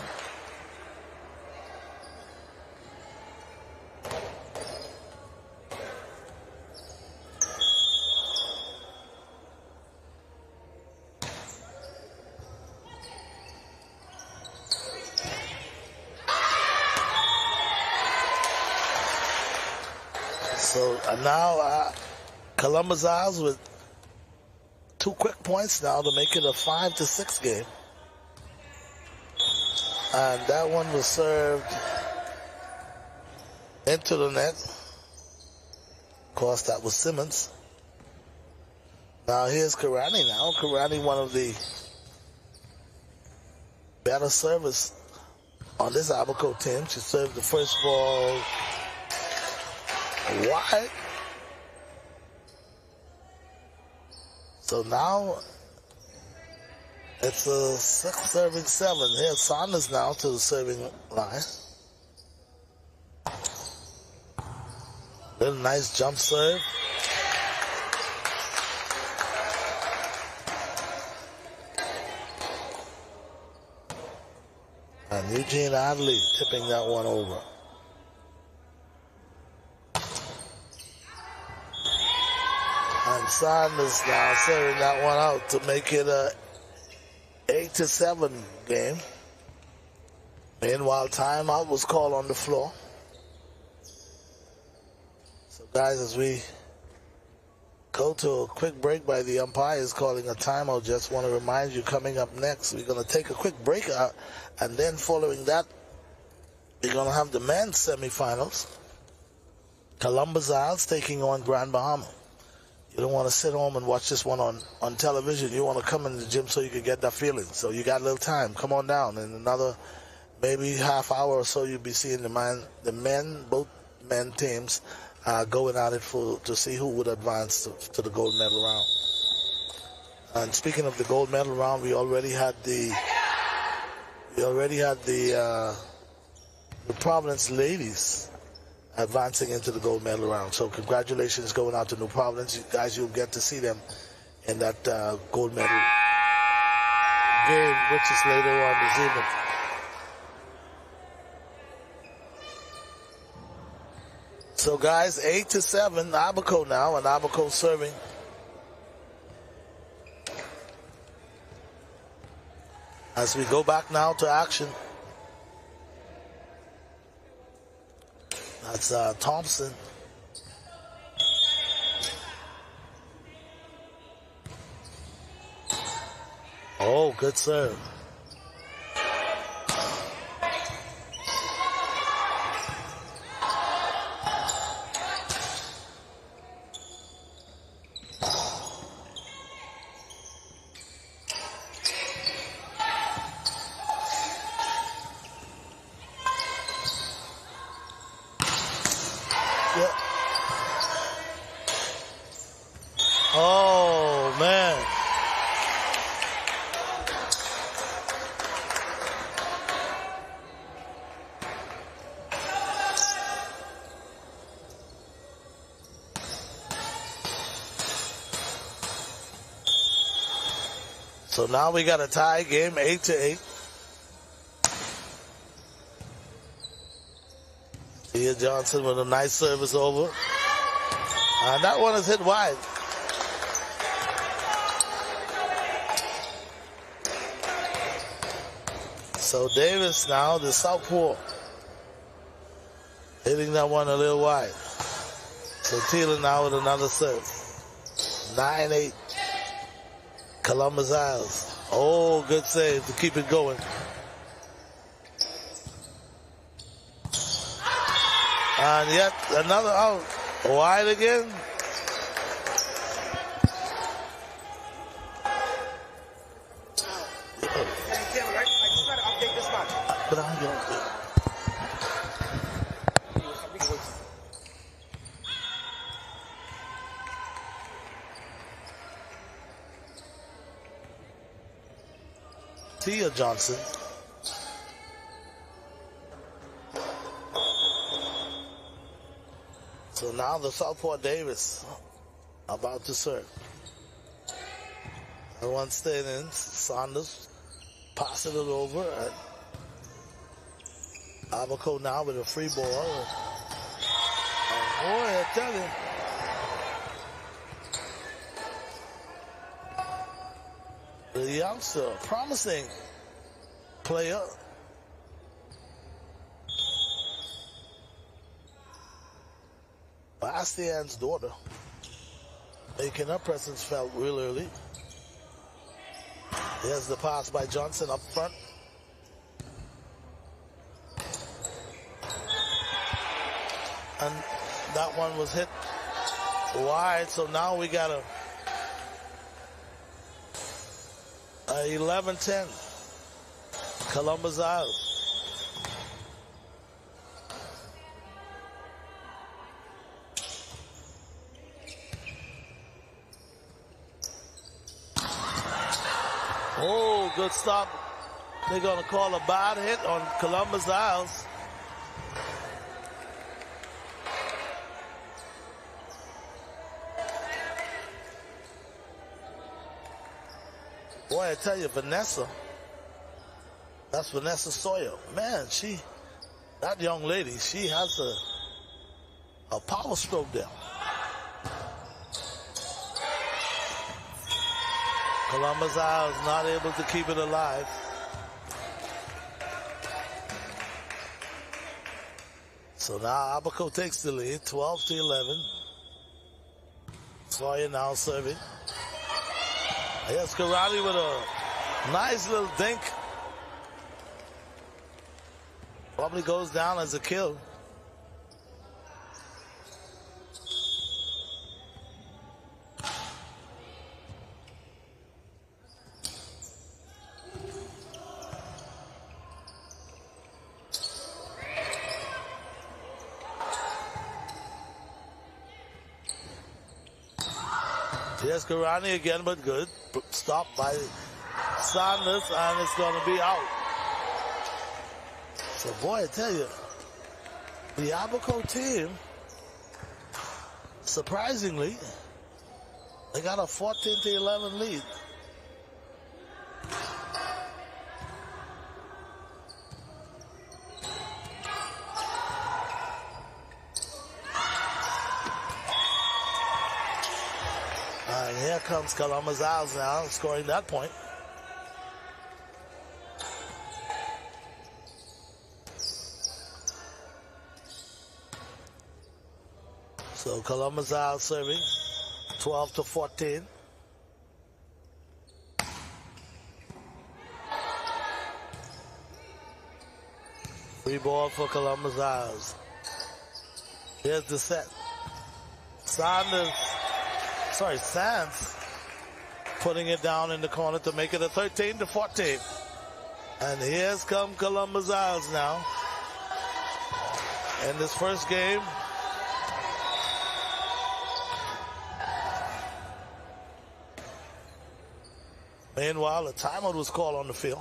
So now Columbus Isles with 2 quick points now to make it a 5-6 game. And that one was served into the net. Of course, that was Simmons. Now here's Karani now. Karani, one of the better servers on this Abaco team. She served the first ball wide. So now it's a 6-7. Here's Saunders now to the serving line. Little nice jump serve. And Eugene Adley tipping that one over. And Saunders now serving that one out to make it a 8-7 game. Meanwhile, timeout was called on the floor. So guys, as we go to a quick break by the umpires calling a timeout, just want to remind you, coming up next, we're going to take a quick break out, and then following that, we're going to have the men's semifinals. Columbus Isles taking on Grand Bahama. You don't want to sit home and watch this one on television. You want to come in the gym so you can get that feeling. So you got a little time. Come on down. In another maybe half hour or so, you'll be seeing both men teams going at it to see who would advance to the gold medal round. And speaking of the gold medal round, we already had the Providence ladies advancing into the gold medal round. So congratulations going out to New Providence. You guys, you'll get to see them in that gold medal game, which is later on this evening. So guys, 8-7, Abaco now, and Abaco serving. As we go back now to action. That's Thompson. Oh, good serve. Yeah. Oh, man. So now we got a tie game, 8-8. Tia Johnson with a nice service over. And that one is hit wide. So Davis now, the southpaw, hitting that one a little wide. So Taylor now with another serve. 9-8. Columbus Isles. Oh, good save to keep it going. And yet another out. Wide again. But I don't. Tia Johnson. So now the southpaw Davis about to serve. And one staying in. Saunders passing it over. And Abaco now with a free ball. And boy, I tell you. The youngster, promising player. Bastian's daughter making her presence felt real early. Here's the pass by Johnson up front. And that one was hit wide, so now we got a 11-10. Columbus Isles. Oh, good stop. They're going to call a bad hit on Columbus Isles. Boy, I tell you, Vanessa, that's Vanessa Sawyer. Man, that young lady, she has a power stroke there. Columbus Isles not able to keep it alive. So now Abaco takes the lead, 12-11. Sawyer now serving. Here's Karate with a nice little dink. Probably goes down as a kill. Here's Karani again, but good. Stopped by Saunders, and it's going to be out. So, boy, I tell you, the Abaco team, surprisingly, they got a 14-11 lead. And here comes Columbus Isles now, scoring that point. So Columbus Isles serving 12-14. Free ball for Columbus Isles. Here's the set. Sands putting it down in the corner to make it a 13-14. And here's come Columbus Isles now. In this first game. Meanwhile, a timeout was called on the field.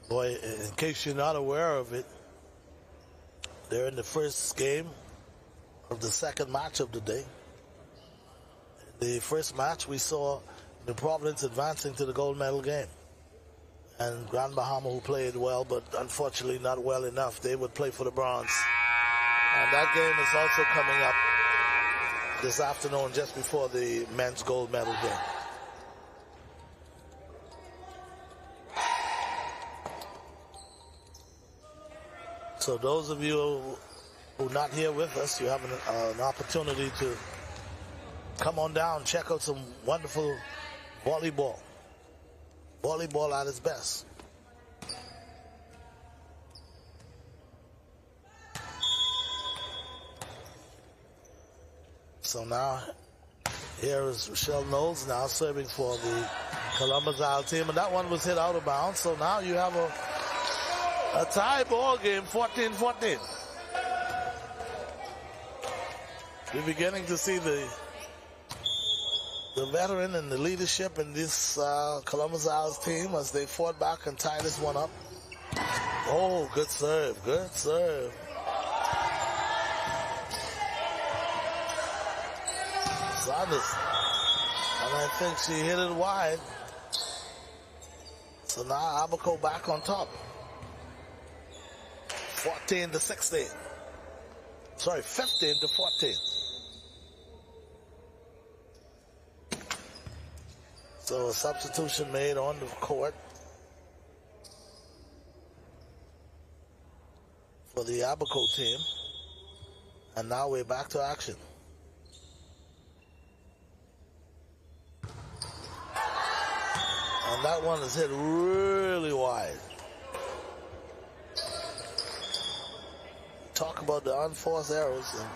Boy, in case you're not aware of it, they're in the first game of the second match of the day. The first match we saw New Providence advancing to the gold medal game. And Grand Bahama, who played well, but unfortunately not well enough, they would play for the bronze. And that game is also coming up this afternoon just before the men's gold medal game. So those of you who are not here with us, you have an opportunity to come on down, check out some wonderful volleyball. Volleyball at its best. So now, here is Rochelle Knowles now serving for the Columbus Isles team, and that one was hit out of bounds. So now you have a tie ball game, 14-14. You're beginning to see the veteran and the leadership in this Columbus Isles team as they fought back and tied this one up. Oh, good serve, good serve. Sanders, and I think she hit it wide. So now Abaco back on top. 14-16. Sorry, 15-14. So a substitution made on the court for the Abaco team. And now we're back to action. And that one is hit really wide. Talk about the unforced errors, and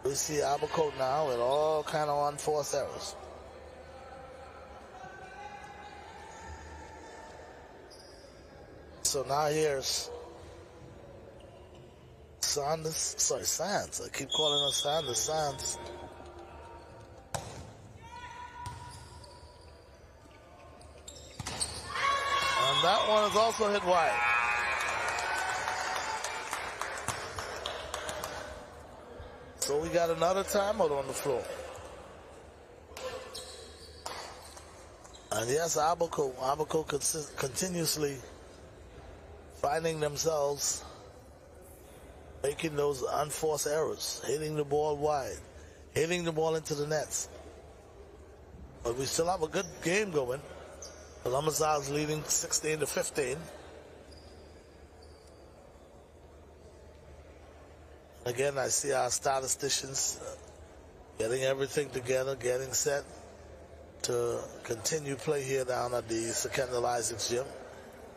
we see Abaco now with all kind of unforced errors. So now here's Sands. I keep calling her Sands. And that one is also hit wide. So we got another timeout on the floor. And yes, Abaco continuously finding themselves making those unforced errors, hitting the ball wide, hitting the ball into the nets. But we still have a good game going. Columbus Isles leading 16-15. Again, I see our statisticians getting everything together, getting set to continue play here down at the Secondal Isaacs Gym.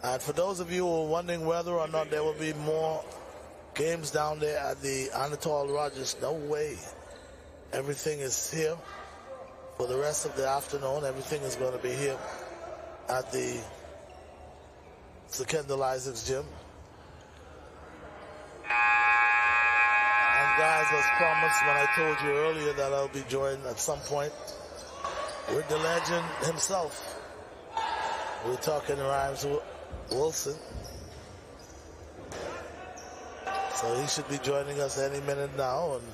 And for those of you who are wondering whether or not there will be more games down there at the Anatole Rogers, no way. Everything is here for the rest of the afternoon. Everything is going to be here at the Secondal Isaacs Gym. And guys, as promised when I told you earlier that I'll be joined at some point with the legend himself. We're talking Rhymes Wilson. So he should be joining us any minute now. And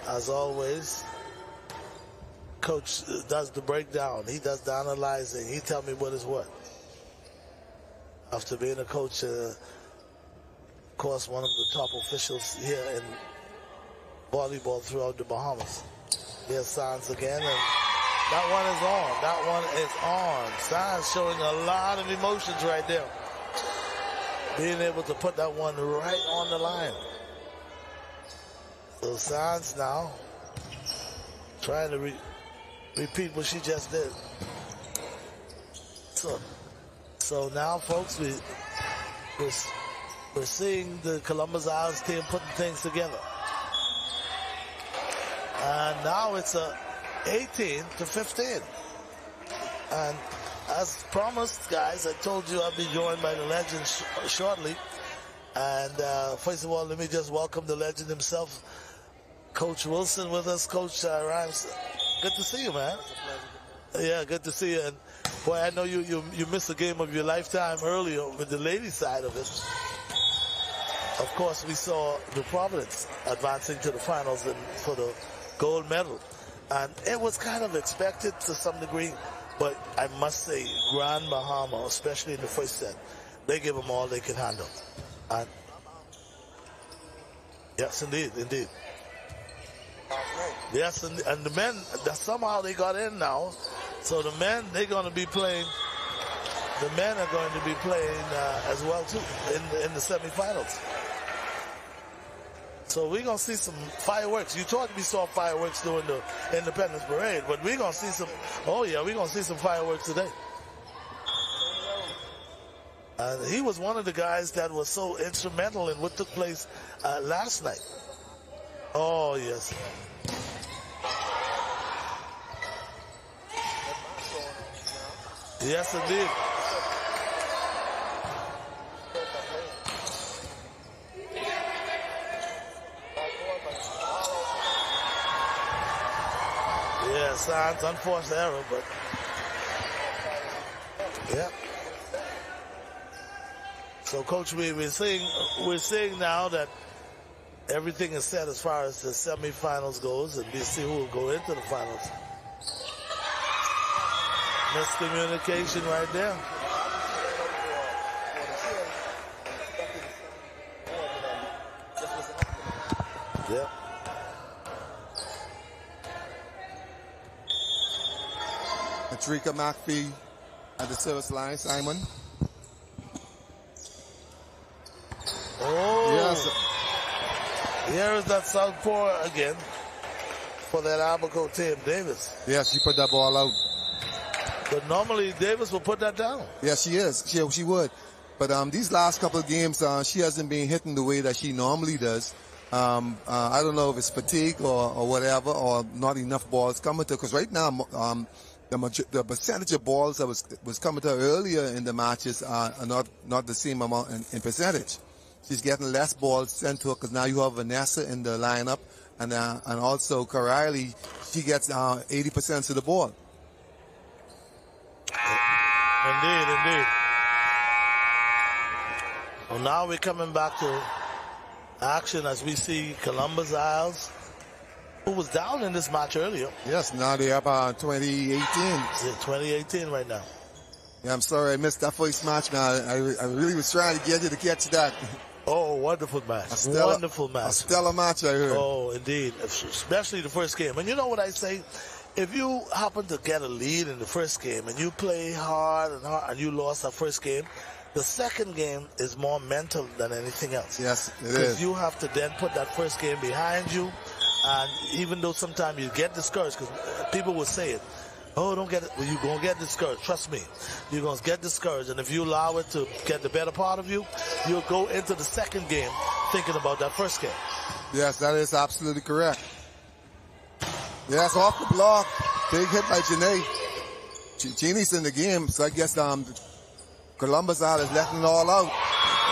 as always, Coach does the breakdown. He does the analyzing. He tells me what is what. After being a coach, of course, one of the top officials here in volleyball throughout the Bahamas. Here's Sands again, and That one is on. That one is on. Sands showing a lot of emotions right there. Being able to put that one right on the line. So Sands now trying to repeat what she just did. So now, folks, we're seeing the Columbus Isles team putting things together. And now it's a 18-15. And as promised, guys, I told you I'll be joined by the legend shortly. And first of all, let me just welcome the legend himself, Coach Wilson, with us. Coach Rhymes, good to see you, man. Yeah, good to see you. And boy, I know you missed a game of your lifetime earlier with the ladies side of it. Of course, we saw the Providence advancing to the finals for the gold medal. And it was kind of expected to some degree, but I must say, Grand Bahama, especially in the first set, they give them all they can handle. And yes, indeed. Yes, and the men, somehow they got in now. So the men, they're going to be playing. The men are going to be playing as well too in the semifinals. So we're going to see some fireworks. You thought we saw fireworks during the Independence Parade, but we're going to see some, we're going to see some fireworks today. And he was one of the guys that was so instrumental in what took place last night. Oh, yes. Yes, indeed. Yeah, Sands, unforced error, but yeah. So, Coach, we're seeing now that everything is set as far as the semifinals goes, and we see who will go into the finals. Miscommunication right there. Yep. Patricia McPhee at the service line. Simon. Oh. Yes. Here is that southpaw again for that Abaco team, Davis. Yes, she put that ball out. But normally Davis will put that down. Yes, she is. She would. But these last couple of games, she hasn't been hitting the way that she normally does. I don't know if it's fatigue or whatever, or not enough balls coming to her. Because right now, the percentage of balls that was coming to her earlier in the matches are not the same amount in percentage. She's getting less balls sent to her because now you have Vanessa in the lineup, and also Kariley, she gets 80% of the ball. Indeed. Well, now we're coming back to action as we see Columbus Isles, who was down in this match earlier. Yes, now they're up 2018. It's 2018 right now. Yeah, I'm sorry I missed that first match. Now I really was trying to get you to catch that. Oh, wonderful match. Wonderful match. A stellar match, I heard. Oh, indeed. Especially the first game. And you know what I say? If you happen to get a lead in the first game and you play hard and you lost that first game, the second game is more mental than anything else. Yes, it is. Because you have to then put that first game behind you. And even though sometimes you get discouraged, because people will say it, oh, don't get it. Well, you're going to get discouraged. Trust me. You're going to get discouraged. And if you allow it to get the better part of you, you'll go into the second game thinking about that first game. Yes, that is absolutely correct. Yes, off the block. Big hit by Janae. Jeannie's in the game, so I guess Columbus out is letting it all out.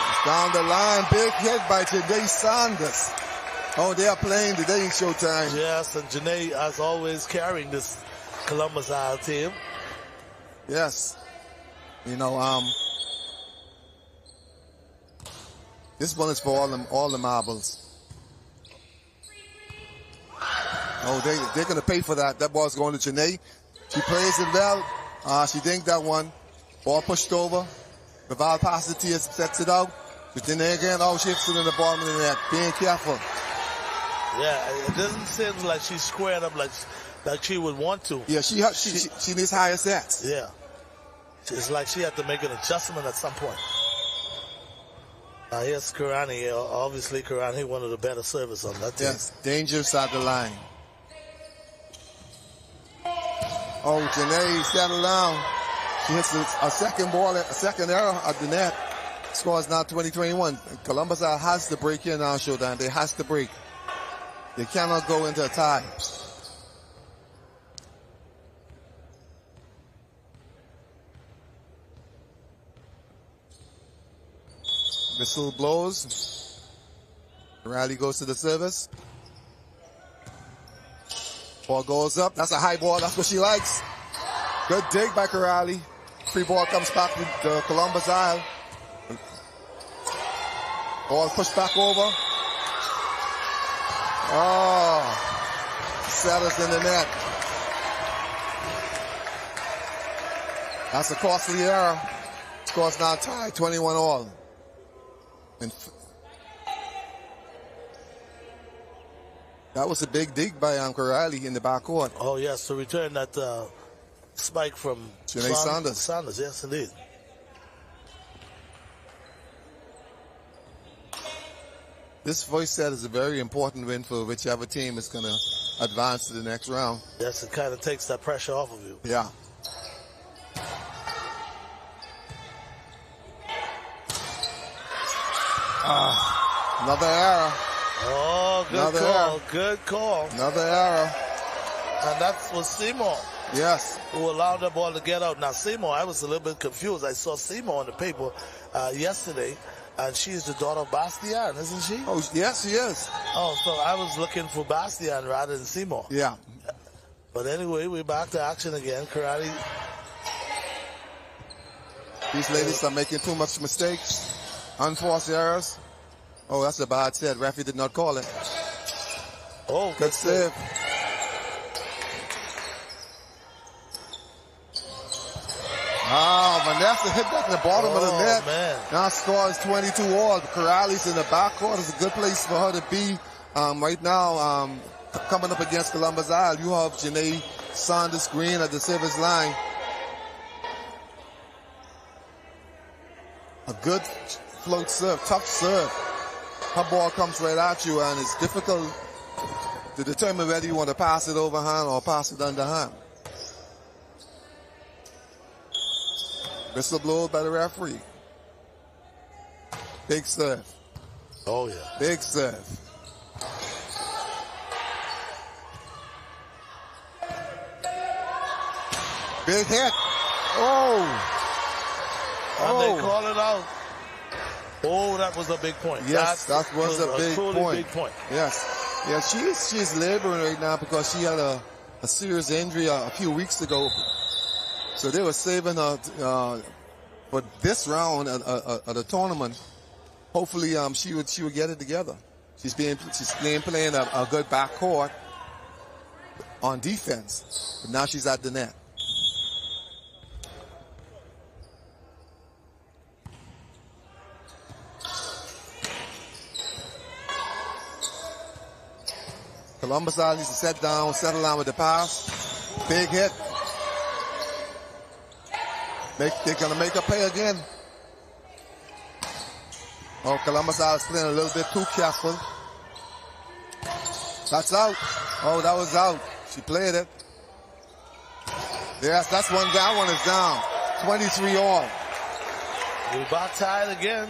It's down the line. Big hit by Janae Sanders. Oh, they are playing today in Showtime. Yes, and Janae, as always, carrying this Columbus Isle team. Yes. You know, this one is for all the marbles. Oh, they're going to pay for that. That ball's going to Janae. She plays it well. She dinked that one. Ball pushed over. Laval passes it to you, sets it out. She's in there again. Oh, she hits it in the bottom of the net. Being careful. Yeah, it doesn't seem like she's squared up like she would want to. Yeah, she needs higher sets. Yeah. It's like she had to make an adjustment at some point. Here's Karani. Obviously, Karani, one of the better servers on that team. Yes, dangerous at the line. Oh, Janae, settle down. She hits a second ball, a second error at the net. Scores now 20-21. Columbus has to break here now, Showdown. They has to break. They cannot go into a tie. Whistle blows. Riley goes to the service. Ball goes up. That's a high ball. That's what she likes. Good dig by Corrali. Free ball comes back to the Columbus Isle. Ball pushed back over. Oh, settles in the net. That's a costly error. Scores now tied, 21-all. And that was a big dig by Corrali in the backcourt. Oh, yes, to return that spike from Janae Sanders. Sanders, yes, indeed. This voice set is a very important win for whichever team is going to advance to the next round. Yes, it kind of takes that pressure off of you. Yeah. Another error. Oh, good Another call. error. Good call. Another error. And that was Seymour. Yes. Who allowed the ball to get out. Now, Seymour, I was a little bit confused. I saw Seymour on the paper yesterday, and she's the daughter of Bastian, isn't she? Oh, yes, she is. Oh, so I was looking for Bastian rather than Seymour. Yeah. But anyway, we're back to action again. Karate. These ladies are making too much mistakes. Unforced errors. Oh, that's a bad set. Referee did not call it. Oh, good save. Vanessa hit that in the bottom of the net. Man. Now scores 22-all. Corrali's in the backcourt. It's a good place for her to be right now. Coming up against Columbus Isle, you have Janae Sanders Green at the service line. A good float serve, tough serve. Her ball comes right at you, and it's difficult to determine whether you want to pass it overhand or pass it underhand. Whistle blown by the referee. Big serve. Oh, yeah. Big serve. Big hit. Oh. And they call it out. Oh, that was a big point. Yes, that was a big point. Big point. Yes. Yeah, she's laboring right now because she had a serious injury a few weeks ago. So they were saving her for this round at the tournament. Hopefully, she would get it together. She's playing a good backcourt on defense, but now she's at the net. Columbus Isle needs to settle down with the pass. Big hit. They're going to make a pay again. Oh, Columbus Isle is playing a little bit too careful. That's out. Oh, that was out. She played it. Yes, that's one. That one is down. 23-all. We're back tied again.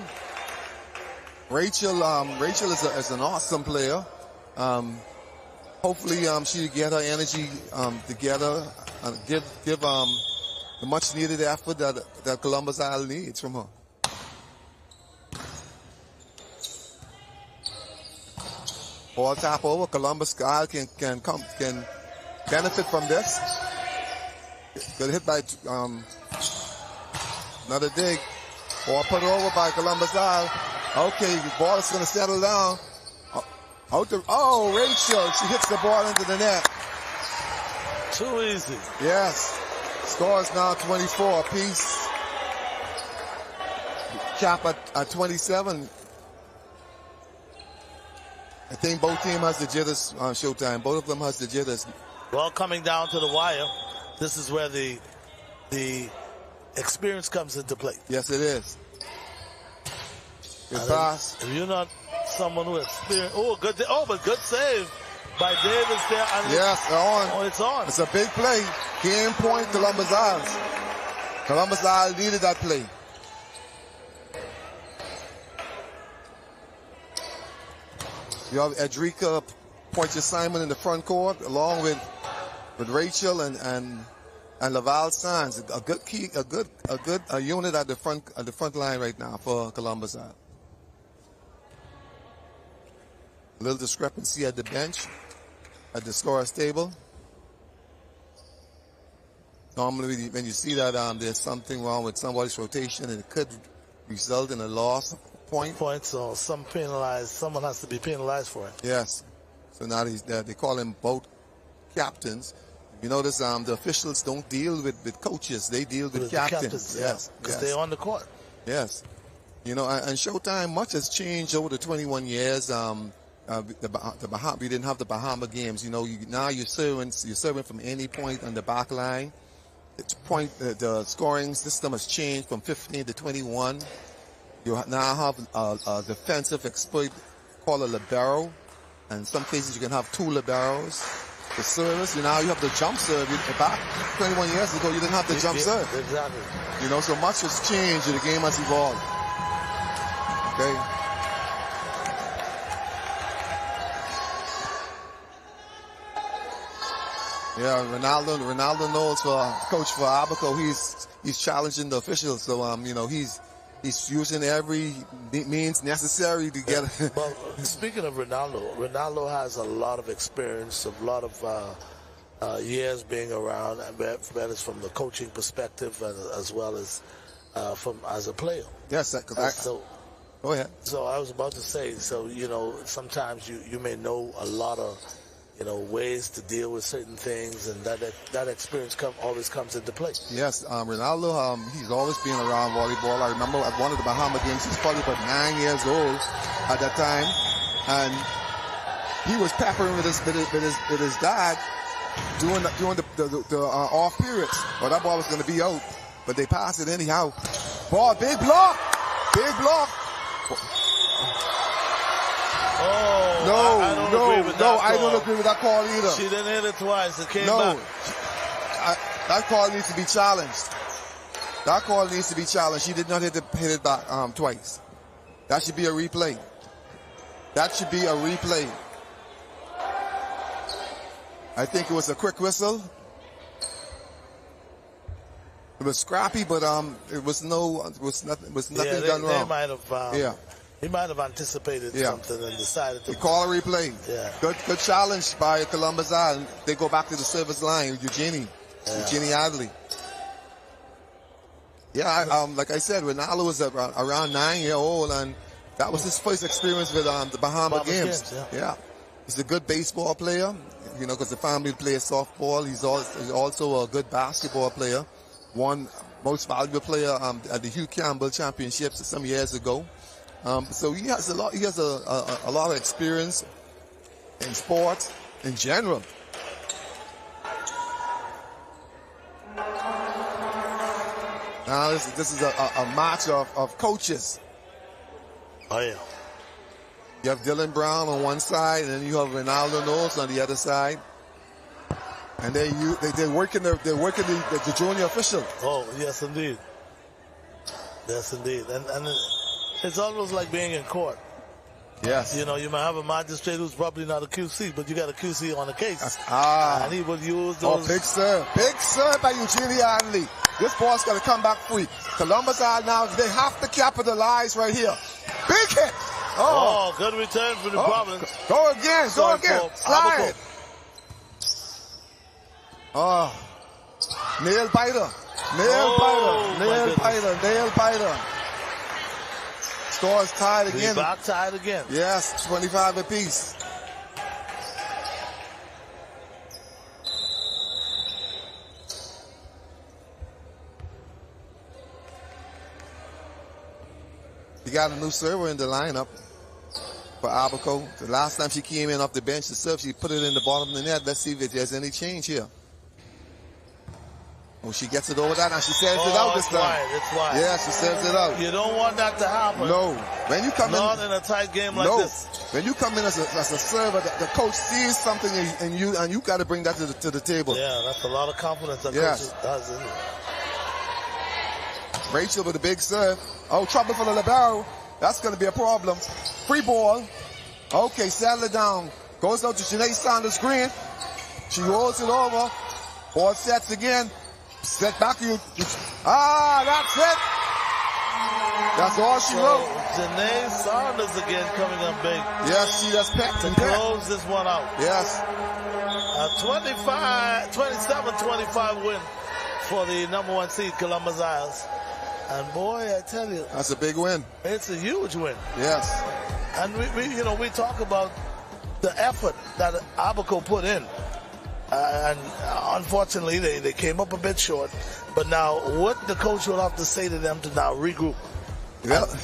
Rachel is an awesome player. Hopefully, she get her energy together and give the much needed effort that Columbus Isle needs from her. Ball tap over. Columbus Isle can benefit from this. Good hit by another dig. Ball put over by Columbus Isle. Okay, the ball is going to settle down. Rachel, she hits the ball into the net. Too easy. Yes. Scores now 24 apiece. Cap at 27. I think both teams has the jitters on Showtime. Both of them has the jitters. Well, coming down to the wire, this is where the experience comes into play. Yes, it is. Good pass. If you're not someone who experienced, but good save by Davis there. Yes, on. Oh, it's on. It's a big play. Game point, Columbus Isles. Columbus Isles needed that play. You have Edrika Pointer Simon in the front court, along with Rachel and Laval Sands. A good unit at the front line right now for Columbus Isles. A little discrepancy at the bench, at the scorer's table. Normally, when you see that there's something wrong with somebody's rotation, and it could result in a loss of points. So someone has to be penalized for it. Yes. So now they call them both captains. You notice the officials don't deal with coaches; they deal with captains. Yes, because they're on the court. Yes. You know, and Showtime, much has changed over the 21 years. We didn't have the Bahama games. You know, now you're serving from any point on the back line. The scoring system has changed from 15 to 21. You now have a defensive expert called a libero. And in some cases you can have 2 liberos. The service, now you have the jump serve. Back 21 years ago, you didn't have the jump serve. Exactly. You know, so much has changed and the game has evolved. Okay. Yeah, Ronaldo knows coach for Abaco. He's challenging the officials. So you know, he's using every means necessary to get. Well, speaking of Ronaldo has a lot of experience, a lot of years being around, and that is from the coaching perspective as well as as a player. Yes, go ahead. So I was about to say, so you know, sometimes you may know a lot of ways to deal with certain things, and that experience always comes into play. Yes, Ronaldo, he's always been around volleyball. I remember at one of the Bahama games, he's probably about 9 years old at that time, and he was peppering with his dad during the off periods. Well, that ball was going to be out, but they passed it anyhow. Ball, big block. Oh, I don't agree with that call either. She didn't hit it twice. It came back. That call needs to be challenged. She did not hit it back twice. That should be a replay. I think it was a quick whistle. It was scrappy, but it was nothing done wrong. They might have. He might have anticipated something and decided to call a replay. Yeah. Good challenge by Columbus Isle. They go back to the service line. Eugenie Adley. Yeah, like I said, Ronaldo was around 9 years old, and that was his first experience with the Bahama games. Yeah. He's a good baseball player, because the family plays softball. He's also a good basketball player. Won most valuable player at the Hugh Campbell Championships some years ago. So he has a lot of experience in sports in general. Now this is a match of coaches. Oh yeah. You have Dylan Brown on one side, and then you have Ronaldo Knowles on the other side. And they're working the junior official. Oh yes, indeed. Yes, indeed. And it's almost like being in court. Yes. You might have a magistrate who's probably not a QC, but you got a QC on the case. And he would use those. Oh, big serve by Eugenie Adley. This ball's going to come back free. Columbus Isle now, they have to capitalize right here. Big hit. Oh, good return for the Providence. Go again. Slide. Oh, nail biter. Scores tied again. Back tied again. Yes, 25 apiece. You got a new server in the lineup for Abaco. The last time she came in off the bench to serve, she put it in the bottom of the net. Let's see if there's any change here. Oh, she gets it over that and she serves it out this time. It's wide. Yeah, she serves it out. You don't want that to happen. No. When you come Not in a tight game like this. When you come in as a server, the coach sees something in you, and you got to bring that to the table. Yeah, that's a lot of confidence that coach does, isn't it? Rachel with a big serve. Oh, trouble for the libero. That's going to be a problem. Free ball. Okay, settle it down. Goes out to Janae Sanders Green. She rolls it over. Ball sets again. Set back you. That's it. That's all she wrote. Janae Sanders again coming up big. Yes, she does peck to close this one out. Yes. A 27-25 win for the number 1 seed, Columbus Isles. And boy, I tell you, that's a big win. It's a huge win. Yes. And we talk about the effort that Abaco put in. And unfortunately, they came up a bit short. But now, what the coach will have to say to them to now regroup,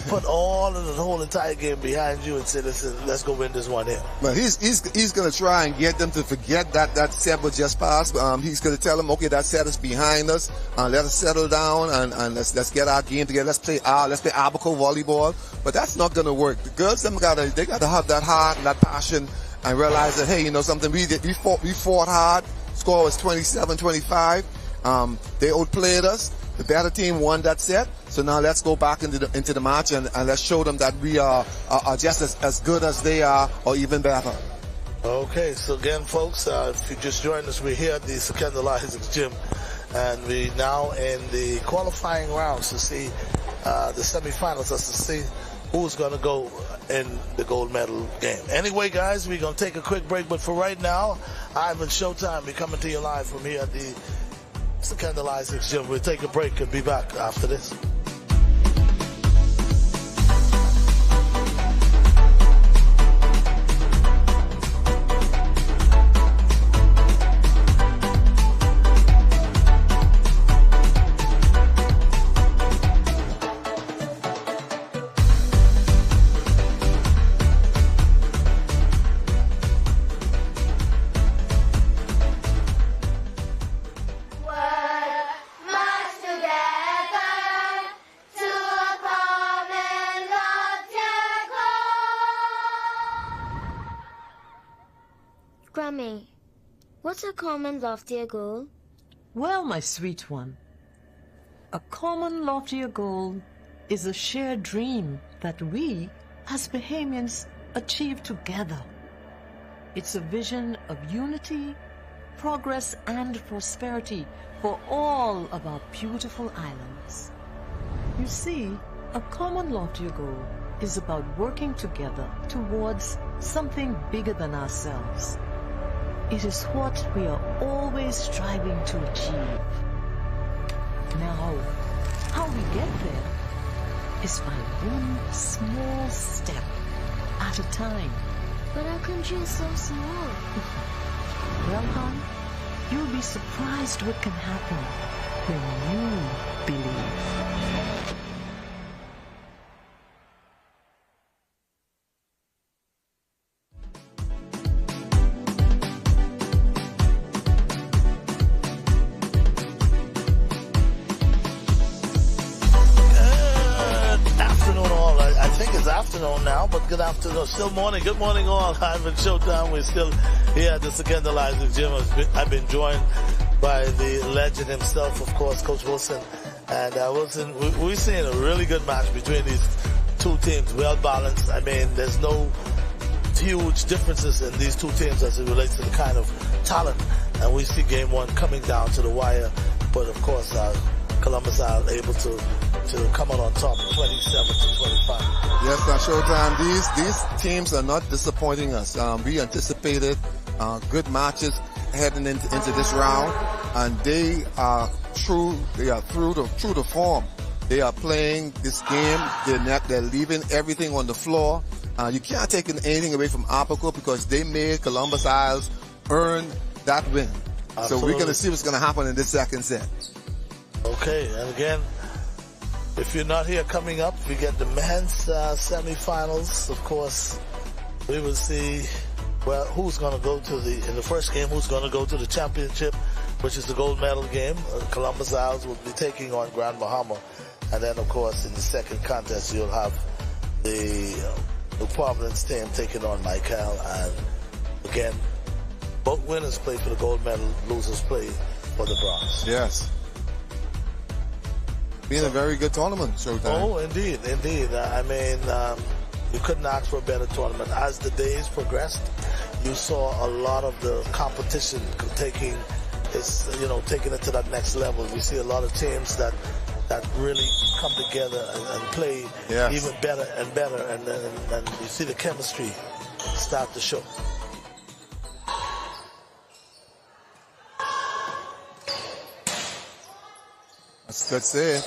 put all of the whole entire game behind you and say, listen, let's go win this one here. But he's going to try and get them to forget that set was just passed. He's going to tell them, okay, that set is behind us. Let us settle down and let's get our game together. Let's play Abaco volleyball. But that's not going to work. The girls, they got to have that heart and that passion and realize that, hey, something, we fought hard. Score was 27-25. They outplayed us. The better team won that set. So now let's go back into the match and let's show them that we are just as good as they are or even better. Okay, so again, folks, if you just joined us, we're here at the Secondal Isaacs Gym, and we now in the qualifying rounds to see the semifinals, to see who's going to go in the gold medal game. Anyway, guys, we're going to take a quick break, but for right now, Ivan Showtime, we're coming to you live from here at the Secondal Isaacs Gym. We'll take a break and be back after this. Grammy, what's a common loftier goal? Well, my sweet one, a common loftier goal is a shared dream that we, as Bahamians, achieve together. It's a vision of unity, progress, and prosperity for all of our beautiful islands. You see, a common loftier goal is about working together towards something bigger than ourselves. It is what we are always striving to achieve. Now, how we get there is by one small step at a time. But our country is so small. Well, hon, you'll be surprised what can happen when you believe. Afternoon now, but good afternoon. Still morning. Good morning all. Ivan Showtime. We're still here at the Secondal Isaacs Gym. I've been joined by the legend himself, of course, Coach Wilson. And Wilson, we're seeing a really good match between these two teams, well balanced. I mean, there's no huge differences in these two teams as it relates to the kind of talent. And we see game one coming down to the wire. But of course, Columbus are able to come out on top 27-25. Yes, now Showtime, these teams are not disappointing us. We anticipated good matches heading into this round, and they are true to form. They are playing this game. They're leaving everything on the floor. You can't take anything away from Abaco because they made Columbus Isles earn that win. Absolutely. So we're going to see what's going to happen in this second set. Okay, and again, if you're not here coming up, we get the men's semifinals. Of course, we will see, well, who's going to go to in the first game, who's going to go to the championship, which is the gold medal game. Columbus Isles will be taking on Grand Bahama. And then, of course, in the second contest, you'll have the New Providence team taking on Michael. And again, both winners play for the gold medal, losers play for the bronze. Yes. Being a very good tournament, Showtime. Oh, indeed, indeed. I mean, you couldn't ask for a better tournament. As the days progressed, you saw a lot of the competition taking it to that next level. We see a lot of teams that really come together and play even better and better, and you see the chemistry start to show. That's good save.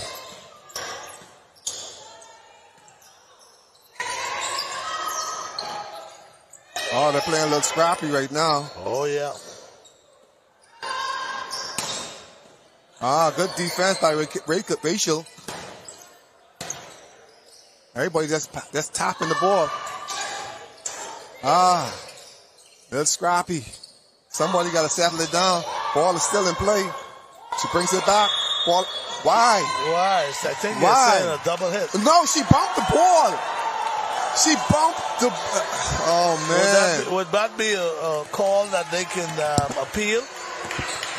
Oh, they're playing a little scrappy right now. Oh, yeah. Good defense by Rachel. Everybody just tapping the ball. Little scrappy. Somebody got to settle it down. Ball is still in play. She brings it back. Ball. Why? Why? I think you're saying a double hit. No, she bumped the ball. She bumped the... Oh, man. Would that be a call that they can appeal?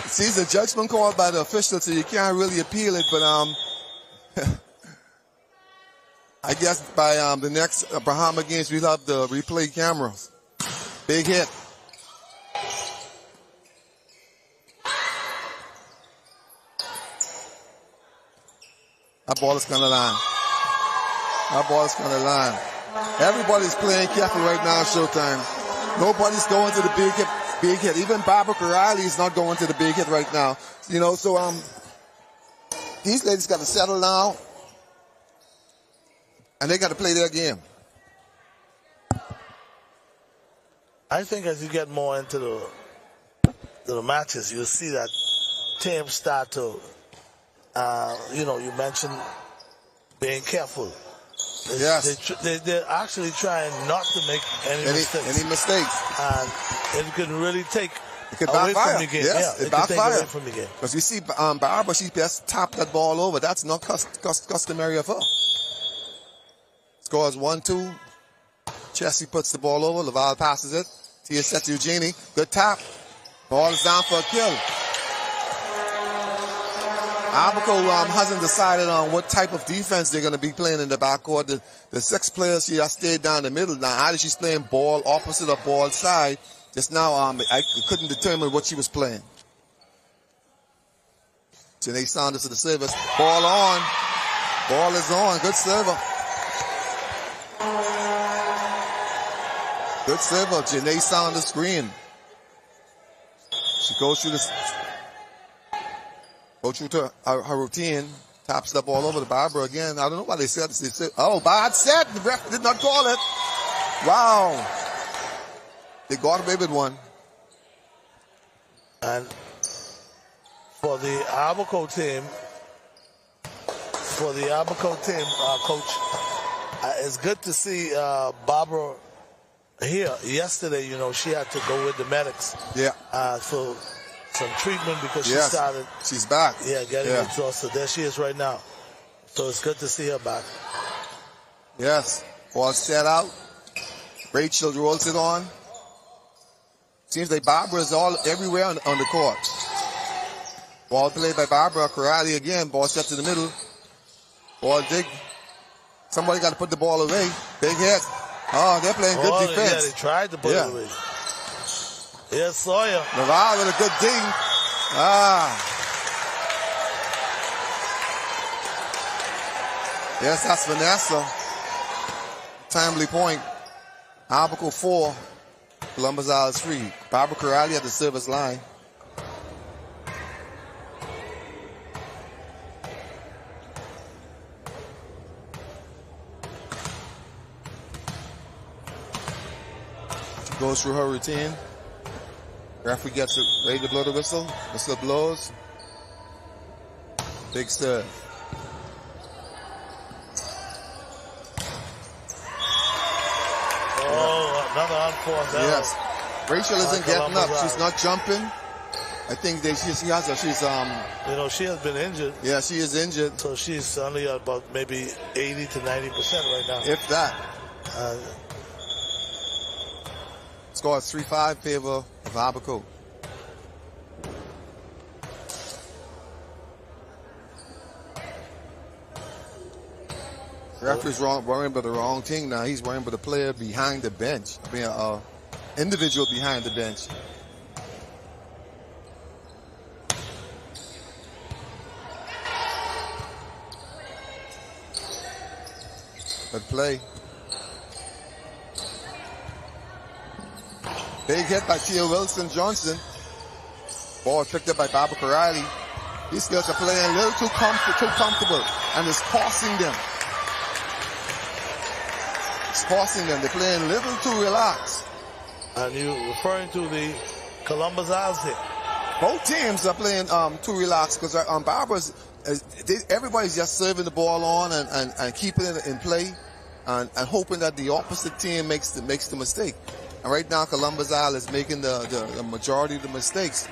See, it's a judgment called by the official, so you can't really appeal it, but I guess by the next Bahama games, we'll have the replay cameras. Big hit. That ball is going to line. That ball is going to line. Everybody's playing careful right now, Showtime. Nobody's going to the big hit. Even Barbara Riley is not going to the big hit right now. You know, so these ladies got to settle down, and they got to play their game. I think as you get more into the matches, you'll see that teams start to, you mentioned being careful. Yes. They're actually trying not to make any mistakes. And it can really take away from the game. Yes, it can take away from the game. Because you see, Barbara, she just tapped that ball over. That's not customary of her. Scores 1-2. Chessie puts the ball over. Laval passes it. Tia sets Eugenie. Good tap. Ball is down for a kill. Abaco hasn't decided on what type of defense they're going to be playing in the backcourt. The 6 players, she has stayed down the middle. Now, either she's playing ball opposite or ball side. Just now, I couldn't determine what she was playing. Janae Saunders to the service. Ball on. Ball is on. Good server. Good server. Janae Saunders screen. She goes through this. Go through to her routine, taps the ball over to Barbara again. I don't know why they said this. They said, bad set. The ref did not call it. Wow. They got away with one. And for the Abaco team, Coach, it's good to see Barbara here. Yesterday, she had to go with the medics. Yeah. For some treatment because she's back. Getting exhausted. There she is right now. So it's good to see her back. Yes. Ball set out. Rachel rolls it on. Seems like Barbara is everywhere on the court. Ball played by Barbara Corrali again. Ball set to the middle. Ball dig. Somebody got to put the ball away. Big hit. Oh, they're playing good defense. Yeah, they tried to put it away. Yes, Sawyer. Navarre with a good ding. Yes, that's Vanessa. Timely point. Abaco 4. Columbus Isles 3. Barbara Corrali at the service line. She goes through her routine. Referee gets it ready to blow the whistle. Whistle blows. Big serve. Another unforced error. Yes. Rachel isn't getting up. Columbus She's not jumping. I think she's she has been injured. Yeah, she is injured. So she's only about maybe 80 to 90% right now. If that. Score is 3-5 in favor of Abaco. Referee's worrying about the wrong thing now. He's worrying about the player behind the bench. I mean, individual behind the bench. Good play. Big hit by Tia Wilson Johnson. Ball picked up by Barbara Riley. These girls are playing a little too comfortable, and it's costing them. It's costing them. They're playing a little too relaxed. And you're referring to the Columbus Isles here. Both teams are playing too relaxed because Barbara's everybody's just serving the ball on and keeping it in play and hoping that the opposite team makes the mistake. And right now, Columbus Isle is making the majority of the mistakes.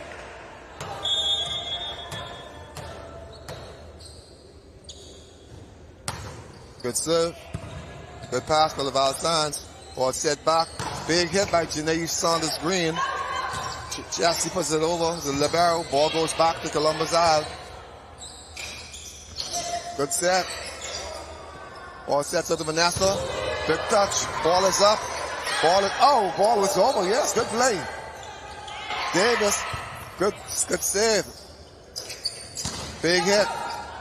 Good serve. Good pass for Laval Sands. Ball set back. Big hit by Janae Saunders Green. Chassie puts it over. The libero. Ball goes back to Columbus Isle. Good set. Ball sets up to Vanessa. Big touch. Ball is up. Ball was over. Yes, good play. Davis. Good save. Big hit.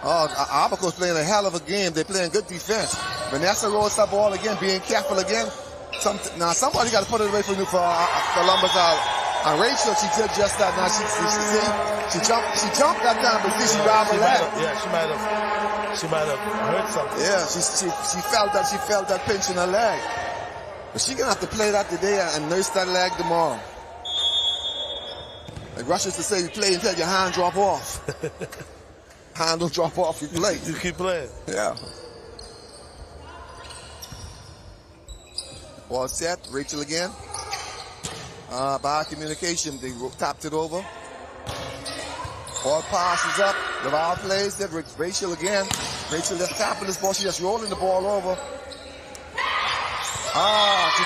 Abaco's playing a hell of a game. They're playing good defense. Vanessa rolls that ball again, being careful again. Now somebody got to put it away for Columbus Isle. And Rachel, she did just that. Now she jumped that time, but she grabbed her leg. She might have hurt something. Yeah, she felt that pinch in her leg. But she's gonna have to play that today and nurse that leg tomorrow. Like Russians to say, you play until your hand drop off. Hand don't drop off, you play. You keep playing. Yeah. Ball set, Rachel again. Bad communication, they tapped it over. Ball passes up, Laval plays it, Rachel again. Rachel just tapping this ball, she just rolling the ball over. She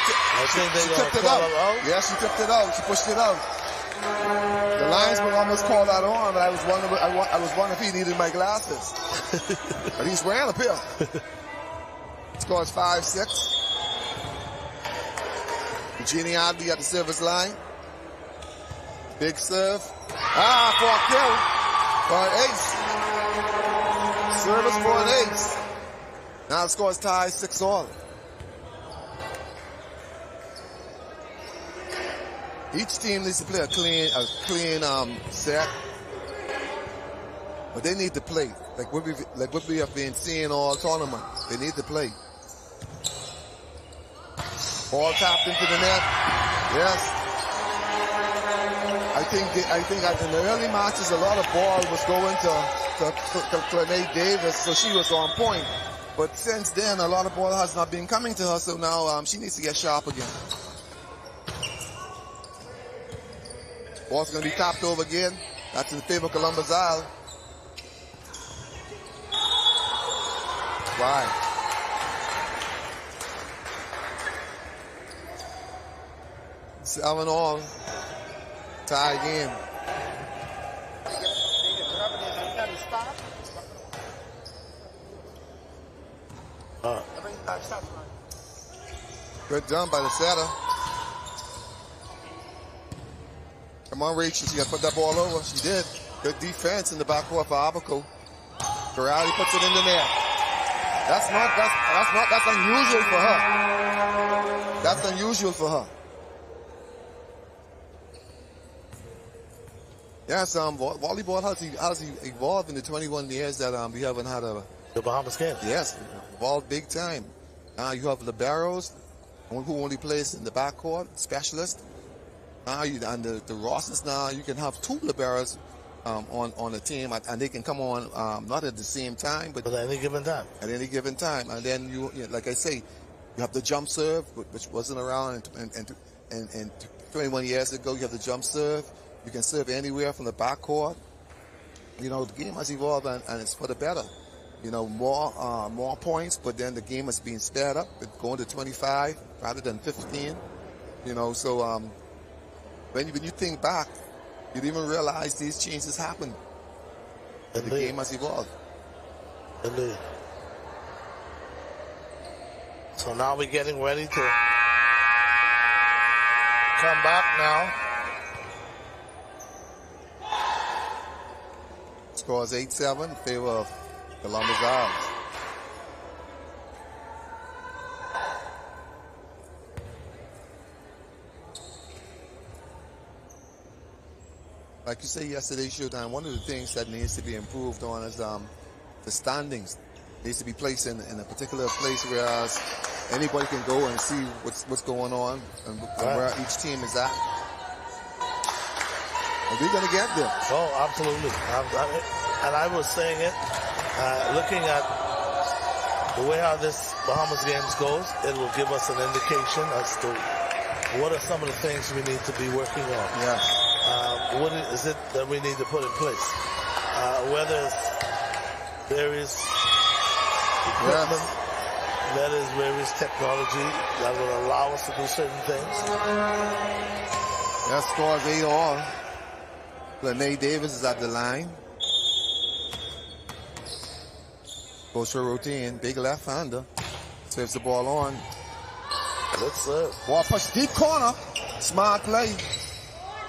tipped it out. Yeah, she tipped it out, she pushed it out. The linesman almost called that on, but I was wondering if he needed my glasses. But he's wearing a pair. Score is 5-6. Eugenie Adley at the service line. Big serve. For a kill. For an ace. Service for an ace. Now the score is tied 6-all. Each team needs to play a clean set. But they need to play. Like what we have been seeing all tournament. They need to play. Ball tapped into the net. Yes. I think in the early matches a lot of ball was going to Nate Davis, so she was on point. But since then a lot of ball has not been coming to her, so now she needs to get sharp again. Ball's going to be tapped over again. That's in favor of Columbus Isle. Why? 7-all. Tie game. Good done by the setter. Come on, Rachel. She got to put that ball over. She did. Good defense in the backcourt for Abaco. Corrali puts it in the net. That's unusual for her. That's unusual for her. Yes, volleyball has evolved in the 21 years that we haven't had the Bahamas game. Yes, evolved big time. You have liberos who only plays in the backcourt, specialist. And the rosters now, you can have 2 liberos on a team, and they can come on not at the same time, but at any given time. At any given time, and then you like I say, You have the jump serve, which wasn't around and 21 years ago. You have the jump serve. You can serve anywhere from the backcourt. You know, the game has evolved and it's for the better. You know, more points, but then the game is being sped up. It's going to 25 rather than 15. You know, so when you think back, you didn't even realize these changes happened. And the game has evolved. Indeed. So now we're getting ready to come back now. Score is 8-7 in favor of Columbus Isles. Like you said yesterday, Showtime, one of the things that needs to be improved on is the standings. Needs to be placed in a particular place where anybody can go and see what's going on and where each team is at. And we're going to get there. Oh, absolutely. And I was saying it, looking at the way how this Bahamas games goes, it will give us an indication as to what are some of the things we need to be working on. Yes. What is it that we need to put in place? Whether it's various equipment, that is various technology that will allow us to do certain things. That scores 8-all. Lene Davis is at the line. Goes for a routine. Big left-hander. Serves the ball on. Good serve. Ball push deep corner. Smart play.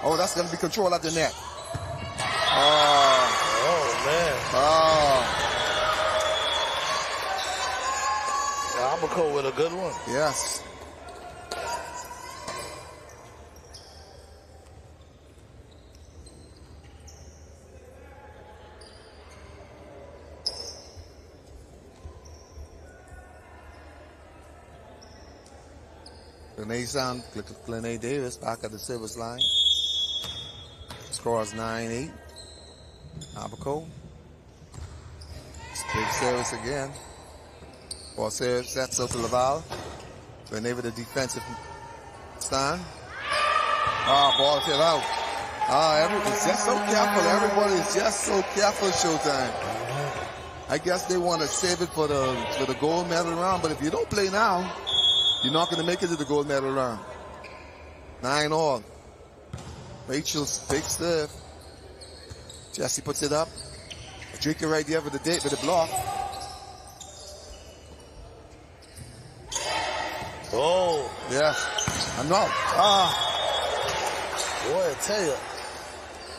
Oh, that's going to be control at the net. Oh, man. Abaco with a good one. Yes. Lene Davis back at the service line. Scores 9-8. Abaco. Big service again. Ball serves, sets up to Laval. Lene with a defensive stand. Ball hit out. Everybody's just so careful. Everybody is just so careful, Showtime. I guess they want to save it for the gold medal round, but if you don't play now, you're not going to make it to the gold medal round. 9-all. Rachel's big serve. Jesse puts it up. Drinker right there with the block. Oh. Yes. I'm not. Boy, I tell you,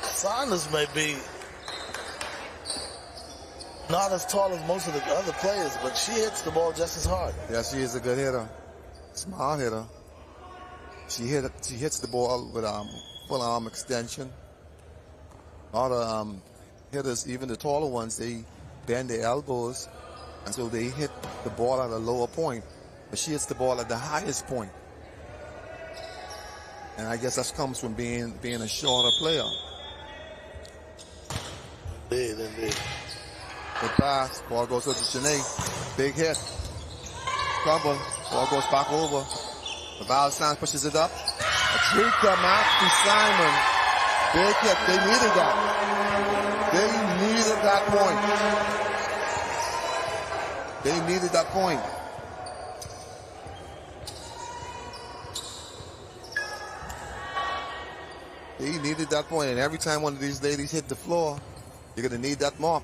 Saunders may be not as tall as most of the other players, but she hits the ball just as hard. Yeah, she is a good hitter. Smart hitter. She hits the ball with full arm extension. A lot of hitters, even the taller ones, they bend their elbows, and so they hit the ball at a lower point. But she hits the ball at the highest point. And I guess that comes from being a shorter player. Indeed. Good pass. Ball goes to Janae. Big hit. Trouble. Ball goes back over. The Valentine pushes it up. A drinker, Matthew Simon. Big hit. They needed that. They needed that point. They needed that point. They needed that point. And every time one of these ladies hit the floor, you're going to need that mark.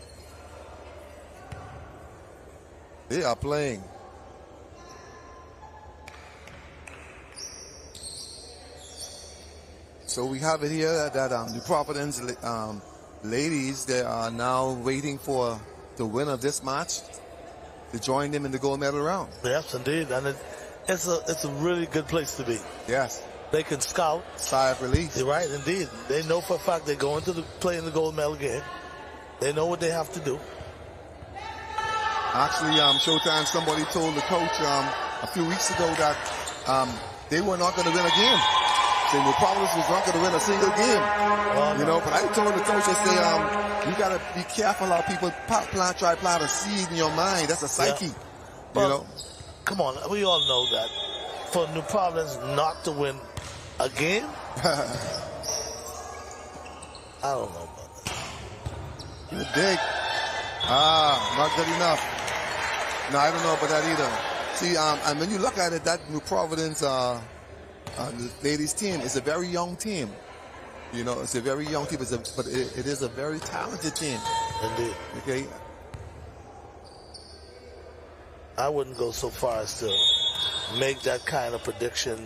They are playing. So we have it here that the Providence ladies, they are now waiting for the winner of this match to join them in the gold medal round. Yes, indeed. And it's a really good place to be. Yes. They can scout. Sigh of relief. You're right, indeed. They know for a fact they're going to play in the gold medal game. They know what they have to do. Actually, Showtime, somebody told the coach a few weeks ago that they were not going to win a game. They were probably was not going to win a single game. You know, but I told the coach, I say, you got to be careful how people try to plant a seed in your mind. That's a psyche. Well, you know. come on, we all know that for New Providence not to win a game, I don't know about that. Good dig. Not good enough. No, I don't know about that either. See, and when you look at it, that New Providence the ladies team is a very young team. You know, it's a very young team, but it is a very talented team. Indeed. Okay. I wouldn't go so far as to make that kind of prediction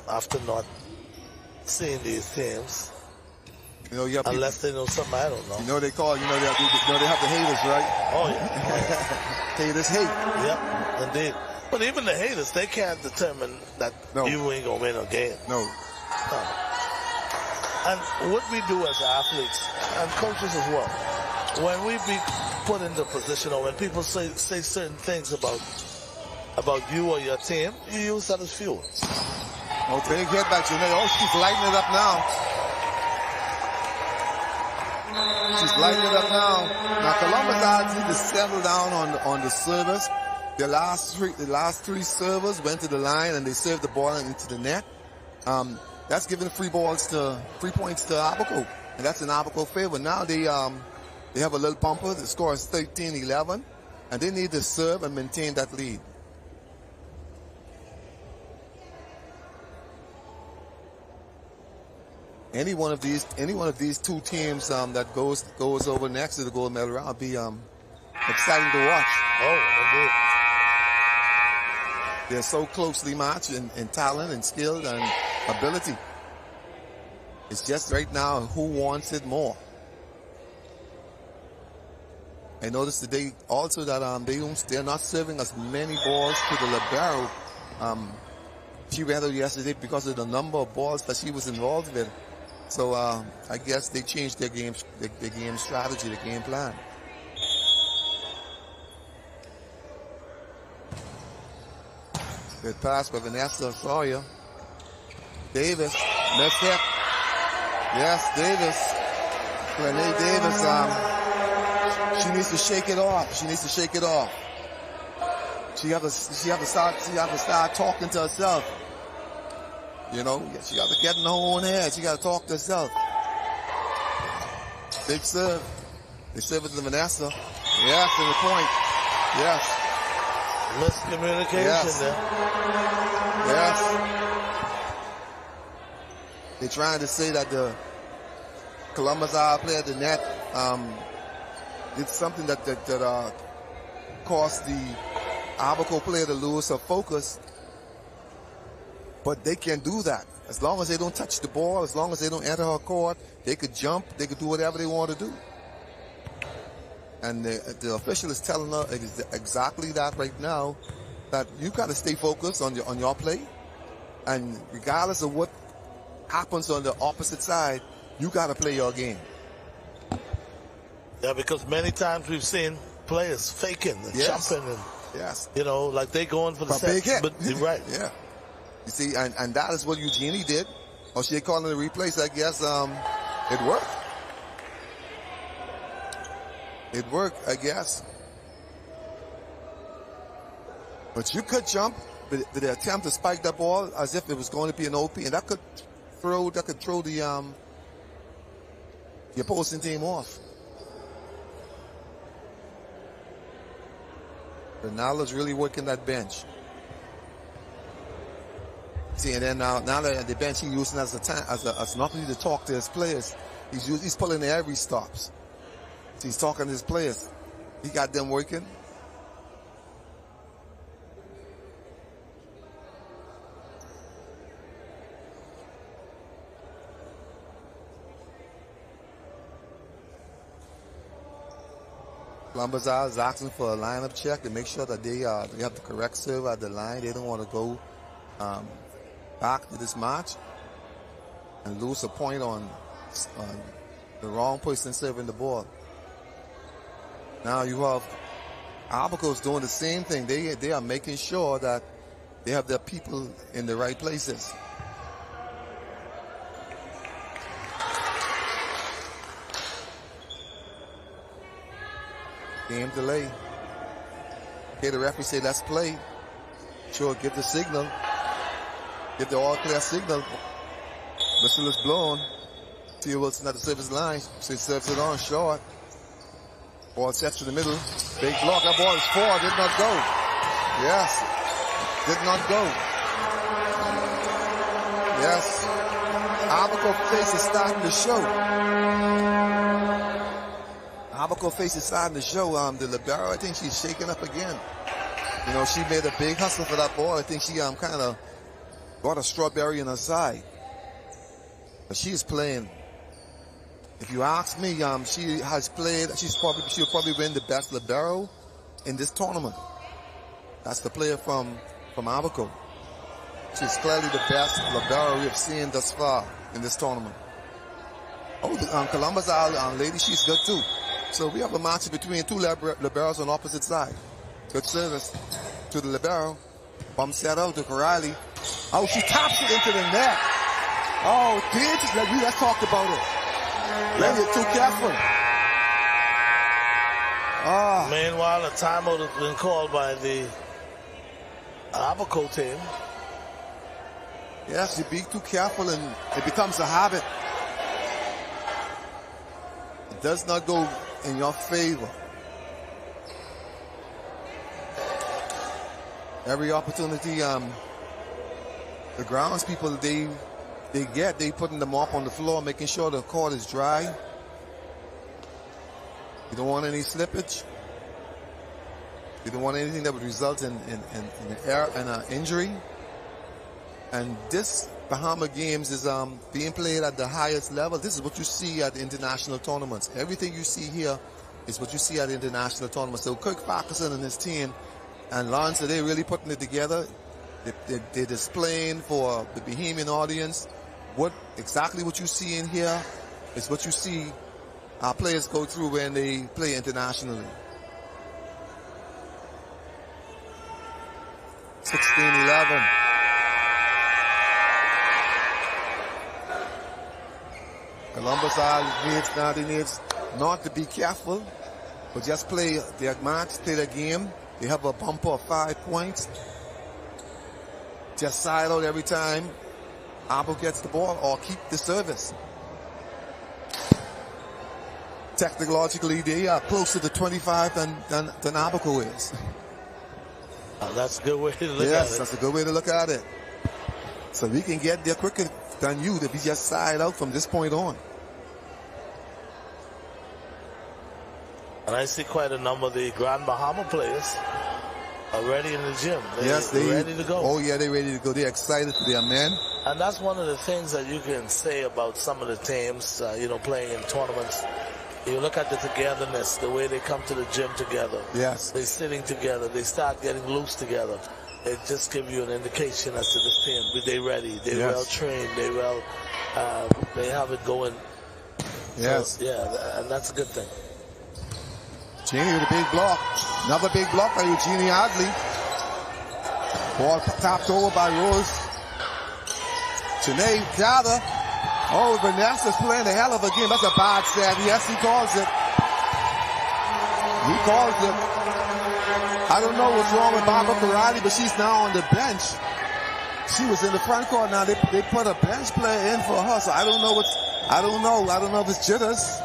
after not seeing these teams. You know, you have unless they know something I don't know. You know they call. You know they have the haters, right? Oh yeah. Haters hate. Yep, indeed. But even the haters, they can't determine that you ain't gonna win a game. No. And what we do as athletes and coaches as well, when we be put into a position or when people say certain things about you or your team, you use that as fuel. Oh, big hit back. Oh, she's lighting it up now. She's lighting it up now. Now Columbus need to settle down on the service. The last three servers went to the line and they served the ball into the net. That's giving free points to Abaco, and that's in Abaco favor. Now they have a little bumper. The score is 13-11, and they need to serve and maintain that lead. Any one of these two teams that goes over next to the gold medal round will be exciting to watch. Oh, indeed. They're so closely matched in talent and skill and ability. It's just right now who wants it more. I noticed today also that they're not serving as many balls to the libero. She ran out yesterday because of the number of balls that she was involved with. So I guess they changed their game strategy, the game plan. Good pass by Vanessa Sawyer. Davis, missed it. Yes, Davis. Renee Davis, she needs to shake it off. She needs to shake it off. She have to start talking to herself. You know, she got to get in her own head. She got to talk to herself. Big serve. They serve it to Vanessa. Yes, in the point. Yes. Miscommunication there. Yes. They're trying to say that the Columbus Isle player, the net, did something that caused the Abaco player to lose her focus. But they can do that. As long as they don't touch the ball, as long as they don't enter her court, they could jump, they could do whatever they want to do. And the official is telling her exactly that right now, that you got to stay focused on your play. And regardless of what happens on the opposite side, you got to play your game. Yeah, because many times we've seen players faking and jumping and, you know, like they going for the big hit. But you're right. Yeah. You see, and that is what Eugenie did. Or she called it a replay, so I guess it worked. It worked, I guess. But you could jump with the attempt to spike that ball as if it was going to be an OP, and that could throw the opposing team off. Ronaldo's really working that bench. See, and then now that at the bench, he's using as an opportunity to talk to his players. He's pulling the every stops. So he's talking to his players. He got them working. Columbus is asking for a lineup check to make sure that they have the correct serve at the line. They don't want to go back to this match and lose a point on the wrong person serving the ball. Now you have Abaco's doing the same thing. They are making sure that they have their people in the right places. Game delay. Okay, the referee say let's play. Sure, give the signal. Give the all-clear signal. Whistle is blown. Tia Wilson at the service line. She serves it on short. Ball set to the middle. Big block. That ball is 4. Did not go. Yes. Did not go. Yes. Abaco face is starting to show. Abaco face is starting to show. The libero, I think she's shaking up again. You know, she made a big hustle for that ball. I think she kind of got a strawberry in her side. But she is playing. If you ask me, she has played. She'll probably win the best libero in this tournament. That's the player from Abaco. She's clearly the best libero we've seen thus far in this tournament. Oh, the Columbus lady, she's good too. So we have a match between two liberos on opposite side. Good service to the libero. Bump set out to Corrali. Oh, she taps it into the net. Oh, let's talk about it. Lady, too careful. Meanwhile, a timeout has been called by the Abaco team. Yes, you be too careful and it becomes a habit. It does not go in your favor. Every opportunity, the grounds people, they putting them up on the floor, making sure the court is dry. You don't want any slippage. You don't want anything that would result in an injury. And this Bahama Games is being played at the highest level. This is what you see at international tournaments. Everything you see here is what you see at international tournaments. So Kirk Parkinson and his team and Lance, they're really putting it together. They're displaying for the Bahamian audience exactly what you see in here is what you see our players go through when they play internationally. 16-11. Columbus needs not to be careful, but just play their match, play their game. They have a bumper of 5 points. Just side out every time Abaco gets the ball or keep the service. Technologically, they are closer to 25 than Abaco is. That's a good way to look at it. Yes, that's a good way to look at it. So we can get there quicker than you if we just side out from this point on. And I see quite a number of the Grand Bahama players already in the gym. They're ready to go. Oh, yeah, they're ready to go. They're excited for their men. And that's one of the things that you can say about some of the teams, playing in tournaments. You look at the togetherness, the way they come to the gym together. Yes. They're sitting together. They start getting loose together. It just gives you an indication as to this team. They're ready. They're well trained. They have it going. Yes. So, yeah, and that's a good thing. Genie with a big block. Another big block by Eugenie Adley. Ball tapped over by Rose. Janae Jada. Oh, Vanessa's playing a hell of a game. That's a bad save. Yes, he calls it. He calls it. I don't know what's wrong with Barbara Corrali, but she's now on the bench. She was in the front court. Now they put a bench player in for her. So I don't know if it's jitters.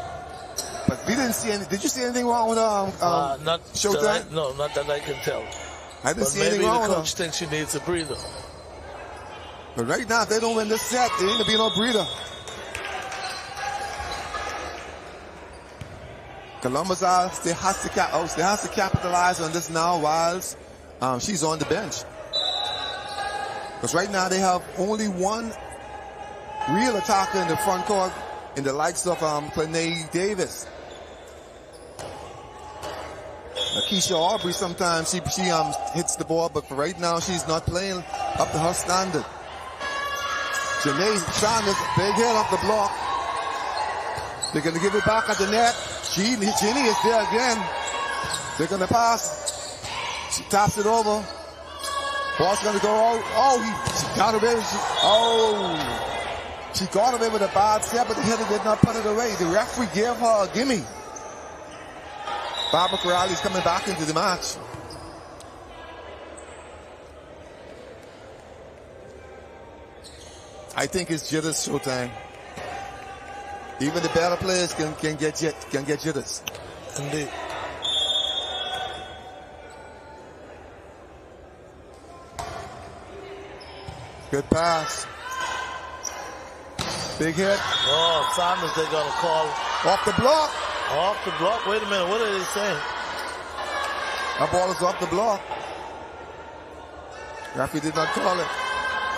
But we didn't see any. Did you see anything wrong with not Showtime? No, not that I can tell. I didn't see anything wrong with her. Maybe the coach thinks she needs a breather. But right now, if they don't win this set, there ain't gonna be no breather. Columbus still has to capitalize on this now whilst she's on the bench. Because right now they have only one real attacker in the front court in the likes of Clene Davis. Keisha Aubrey sometimes she hits the ball, but for right now she's not playing up to her standard. Janae Sanders, big hit off the block. They're going to give it back at the net. Jeannie is there again. They're going to pass. She taps it over. Ball's going to go out. She got away. She got away with a bad step, but the hitter did not put it away. The referee gave her a gimme. Barbara Corrali's coming back into the match. I think it's jitters showtime. Even the better players can get jitters. Indeed. Good pass. Big hit. Oh, Sanders, they're going to call. Off the block. Off the block. Wait a minute. What are they saying? That ball is off the block. Referee did not call it.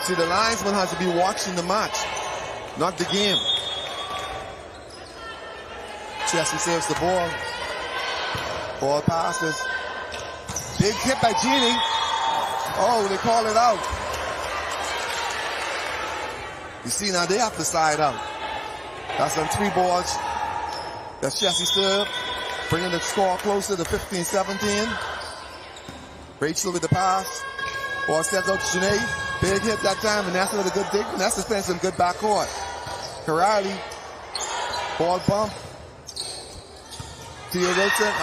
See, the linesman has to be watching the match, not the game. Chelsea saves the ball. Ball passes. Big hit by Genie. Oh, they call it out. You see, now they have to slide out. That's on 3 balls. That's Chelsea serve, bringing the score closer to 15-17. Rachel with the pass. Ball steps out to Janae. Big hit that time, and that's with a good dig. And that's playing some good backcourt. Karali. Ball bump. Tia Wilson.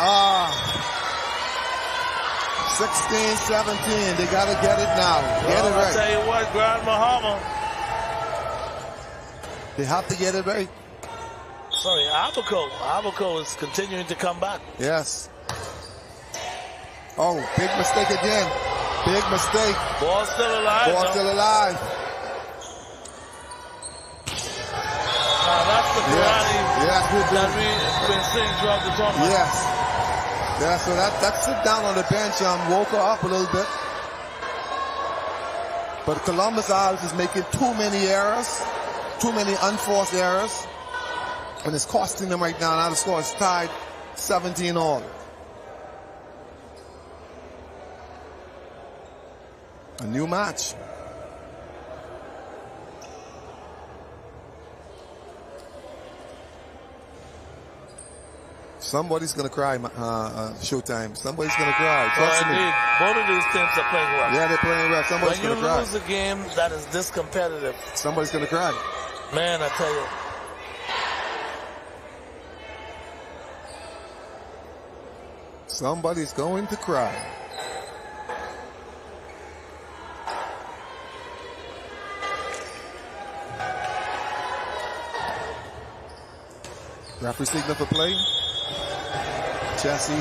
16-17. They got to get it now. Get it right. I'll tell you what, Grand Bahama. They have to get it right. Sorry, Abaco is continuing to come back. Yes. Oh, big mistake again. Big mistake. Ball still alive. Ball still alive. Now that's the karate yes, that we've been seeing throughout the tournament. Yes. Yeah, so that sit down on the bench woke her up a little bit. But Columbus Isles is making too many errors. Too many unforced errors. And it's costing them right now. Now the score is tied 17-all. A new match. Somebody's going to cry, Showtime. Somebody's going to cry. Trust me. Both of these teams are playing well. Yeah, they're playing well. Somebody's going to cry. When you lose a game that is this competitive, somebody's going to cry. Man, I tell you. Somebody's going to cry. Referee signal for play. Chelsea.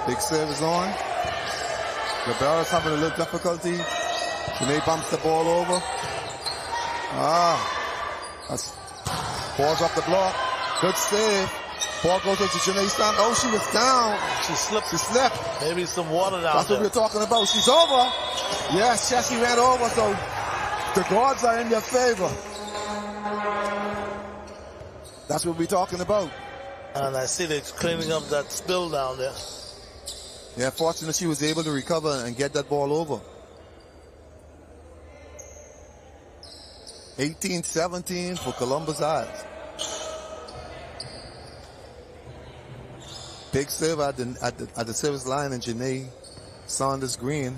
Big serve is on. Rivera's having a little difficulty. Janae bumps the ball over. That's balls off the block. Good save. Ball goes into Janae's stand. Oh, she was down. She slipped. Maybe some water down That's there. what we're talking about. She's over. Yes, Chelsea ran over, so the guards are in their favor. That's what we're talking about. And I see they're cleaning up that spill down there. Yeah, fortunately she was able to recover and get that ball over. 18-17 for Columbus Isles. Big serve at the service line, and Janae Saunders Green.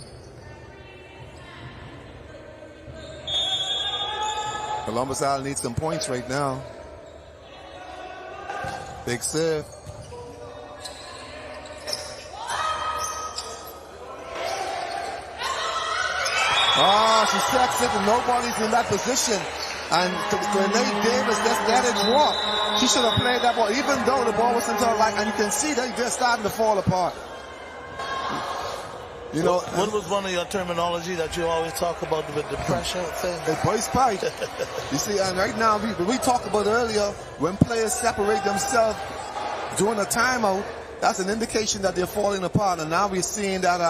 Columbus Isles needs some points right now. Big serve. She sets it and nobody's in that position. And Renee Davis just let it drop. She should have played that ball, even though the ball was into her leg. And you can see that they're starting to fall apart. You know, what was one of your terminology that you always talk about with the pressure thing? The voice pipe. You see, and right now, we talked about earlier, when players separate themselves during a timeout, that's an indication that they're falling apart. And now we're seeing that